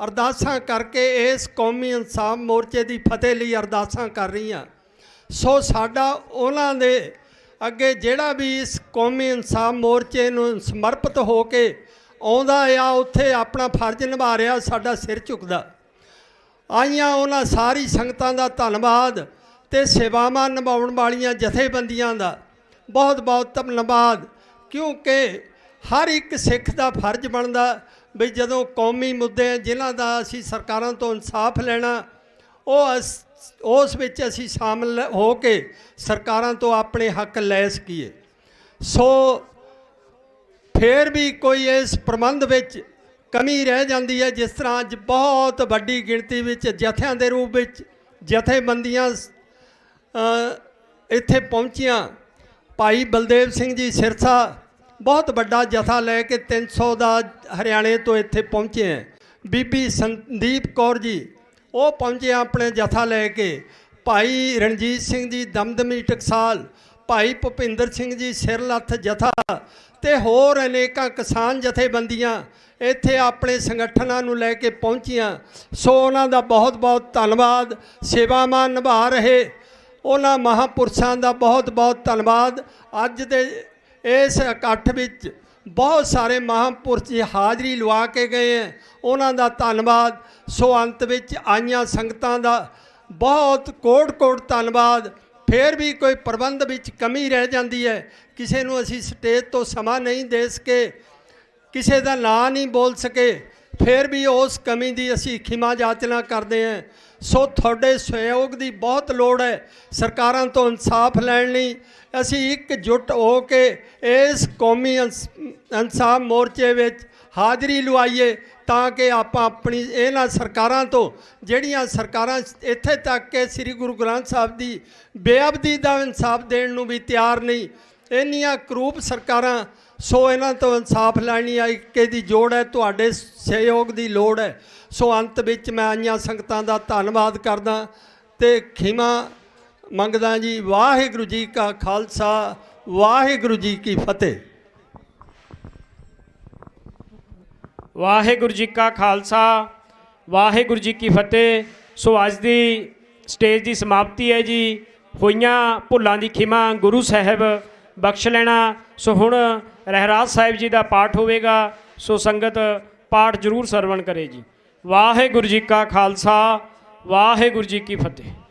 ਅਰਦਾਸਾਂ ਕਰਕੇ ਇਸ ਕੌਮੀ ਇਨਸਾਫ ਮੋਰਚੇ ਦੀ ਫਤਿਹ ਲਈ ਅਰਦਾਸਾਂ ਕਰ ਰਹੀਆਂ। ਸੋ ਸਾਡਾ ਉਹਨਾਂ ਦੇ ਅੱਗੇ ਜਿਹੜਾ ਵੀ ਇਸ ਕੌਮੀ ਇਨਸਾਫ ਮੋਰਚੇ ਨੂੰ ਸਮਰਪਿਤ ਹੋ ਕੇ ਆਉਂਦਾ ਆ, ਉੱਥੇ ਆਪਣਾ ਫਰਜ਼ ਨਿਭਾ ਰਿਹਾ, ਸਾਡਾ ਸਿਰ ਝੁਕਦਾ। ਆਈਆਂ ਉਹਨਾਂ ਸਾਰੀ ਸੰਗਤਾਂ ਦਾ ਧੰਨਵਾਦ ਤੇ ਸੇਵਾਵਾਂ ਨਿਭਾਉਣ ਵਾਲੀਆਂ ਜਥੇਬੰਦੀਆਂ ਦਾ ਬਹੁਤ ਬਹੁਤ ਧੰਨਵਾਦ, ਕਿਉਂਕਿ ਹਰ ਇੱਕ ਸਿੱਖ ਦਾ ਫਰਜ਼ ਬਣਦਾ ਵੀ ਜਦੋਂ ਕੌਮੀ ਮੁੱਦੇ ਜਿਨ੍ਹਾਂ ਦਾ ਅਸੀਂ ਸਰਕਾਰਾਂ ਤੋਂ ਇਨਸਾਫ ਲੈਣਾ, ਉਸ ਵਿੱਚ ਅਸੀਂ ਸ਼ਾਮਲ ਹੋ ਕੇ ਸਰਕਾਰਾਂ ਤੋਂ ਆਪਣੇ ਹੱਕ ਲੈ ਸਕੀਏ। ਸੋ ਫਿਰ ਵੀ ਕੋਈ ਇਸ ਪ੍ਰਬੰਧ ਵਿੱਚ ਕਮੀ ਰਹਿ ਜਾਂਦੀ ਹੈ। ਜਿਸ ਤਰ੍ਹਾਂ ਅੱਜ ਬਹੁਤ ਵੱਡੀ ਗਿਣਤੀ ਵਿੱਚ ਜਥਿਆਂ ਦੇ ਰੂਪ ਵਿੱਚ ਜਥੇਬੰਦੀਆਂ ਇੱਥੇ ਪਹੁੰਚੀਆਂ। ਭਾਈ ਬਲਦੇਵ ਸਿੰਘ ਜੀ ਸਿਰਸਾ ਬਹੁਤ ਵੱਡਾ ਜਥਾ ਲੈ ਕੇ 300 ਦਾ ਹਰਿਆਣੇ ਤੋਂ ਇੱਥੇ ਪਹੁੰਚੇ ਹੈ। ਬੀਬੀ ਸੰਦੀਪ ਕੌਰ ਜੀ ਉਹ ਪਹੁੰਚੇ ਆਪਣੇ ਜਥਾ ਲੈ ਕੇ। ਭਾਈ ਰਣਜੀਤ ਸਿੰਘ ਜੀ ਦਮਦਮੀ ਟਕਸਾਲ, ਭਾਈ ਭੁਪਿੰਦਰ ਸਿੰਘ ਜੀ ਸਿਰਲੱਥ ਜਥਾ ਤੇ ਹੋਰ ਅਨੇਕਾਂ ਕਿਸਾਨ ਜਥੇਬੰਦੀਆਂ ਇੱਥੇ ਆਪਣੇ ਸੰਗਠਨਾਂ ਨੂੰ ਲੈ ਕੇ ਪਹੁੰਚੀਆਂ। ਸੋ ਉਹਨਾਂ ਦਾ ਬਹੁਤ ਬਹੁਤ ਧੰਨਵਾਦ। ਸੇਵਾਵਾਂ ਨਿਭਾ ਰਹੇ ਉਹਨਾਂ ਮਹਾਂਪੁਰਸ਼ਾਂ ਦਾ ਬਹੁਤ ਬਹੁਤ ਧੰਨਵਾਦ। ਅੱਜ ਦੇ ਇਸ ਇਕੱਠ ਵਿੱਚ ਬਹੁਤ ਸਾਰੇ ਮਹਾਂਪੁਰਸ਼ ਜੀ ਹਾਜ਼ਰੀ ਲਵਾ ਕੇ ਗਏ ਹੈ, ਉਹਨਾਂ ਦਾ ਧੰਨਵਾਦ। ਸੋ ਅੰਤ ਵਿੱਚ ਆਈਆਂ ਸੰਗਤਾਂ ਦਾ ਬਹੁਤ ਕੋਟ-ਕੋਟ ਧੰਨਵਾਦ। ਫਿਰ ਵੀ ਕੋਈ ਪ੍ਰਬੰਧ ਵਿੱਚ ਕਮੀ ਰਹਿ ਜਾਂਦੀ ਹੈ, ਕਿਸੇ ਨੂੰ ਅਸੀਂ ਸਟੇਜ ਤੋਂ ਸਮਾਂ ਨਹੀਂ ਦੇ ਸਕੇ, ਕਿਸੇ ਦਾ ਨਾਂ ਨਹੀਂ ਬੋਲ ਸਕੇ, ਫਿਰ ਵੀ ਉਸ ਕਮੀ ਦੀ ਅਸੀਂ ਖਿਮਾ ਜਾਚਨਾ ਕਰਦੇ ਹਾਂ। ਸੋ ਤੁਹਾਡੇ ਸਹਿਯੋਗ ਦੀ ਬਹੁਤ ਲੋੜ ਹੈ ਸਰਕਾਰਾਂ ਤੋਂ ਇਨਸਾਫ ਲੈਣ ਲਈ। ਅਸੀਂ ਇਕਜੁੱਟ ਹੋ ਕੇ ਇਸ ਕੌਮੀ ਇਨਸਾਫ ਮੋਰਚੇ ਵਿੱਚ ਹਾਜ਼ਰੀ ਲਵਾਈਏ ਤਾਂ ਕਿ ਆਪਾਂ ਆਪਣੀ ਇਹਨਾਂ ਸਰਕਾਰਾਂ ਤੋਂ, ਜਿਹੜੀਆਂ ਸਰਕਾਰਾਂ ਇੱਥੇ ਤੱਕ ਕਿ ਸ੍ਰੀ ਗੁਰੂ ਗ੍ਰੰਥ ਸਾਹਿਬ ਦੀ ਬੇਅਦਬੀ ਦਾ ਇਨਸਾਫ ਦੇਣ ਨੂੰ ਵੀ ਤਿਆਰ ਨਹੀਂ, ਇੰਨੀਆਂ ਕਰੂਪ ਸਰਕਾਰਾਂ। ਸੋ ਇਹਨਾਂ ਤੋਂ ਇਨਸਾਫ ਲੈਣੀ ਆ ਇੱਕੇ ਦੀ ਜੋੜ ਹੈ, ਤੁਹਾਡੇ ਸਹਿਯੋਗ ਦੀ ਲੋੜ ਹੈ। ਸੋ ਅੰਤ ਵਿੱਚ ਮੈਂ ਆਈਆਂ ਸੰਗਤਾਂ ਦਾ ਧੰਨਵਾਦ ਕਰਦਾ ਤੇ ਖਿਮਾ ਮੰਗਦਾ ਜੀ। ਵਾਹਿਗੁਰੂ ਜੀ ਕਾ ਖਾਲਸਾ, ਵਾਹਿਗੁਰੂ ਜੀ ਕੀ ਫਤਿਹ। ਵਾਹਿਗੁਰੂ ਜੀ ਕਾ ਖਾਲਸਾ, ਵਾਹਿਗੁਰੂ ਜੀ ਕੀ ਫਤਿਹ। ਸੋ ਅੱਜ ਦੀ ਸਟੇਜ ਦੀ ਸਮਾਪਤੀ ਹੈ ਜੀ। ਹੋਈਆਂ ਭੁੱਲਾਂ ਦੀ ਖਿਮਾ ਗੁਰੂ ਸਾਹਿਬ ਬਖਸ਼ ਲੈਣਾ। ਸੋ ਹੁਣ ਰਹਿਰਾਜ ਸਾਹਿਬ ਜੀ ਦਾ ਪਾਠ ਹੋਵੇਗਾ। ਸੋ ਸੰਗਤ ਪਾਠ ਜ਼ਰੂਰ ਸਰਵਣ ਕਰੇ ਜੀ। ਵਾਹਿਗੁਰੂ ਜੀ ਕਾ ਖਾਲਸਾ, ਵਾਹਿਗੁਰੂ ਜੀ ਕੀ ਫਤਿਹ।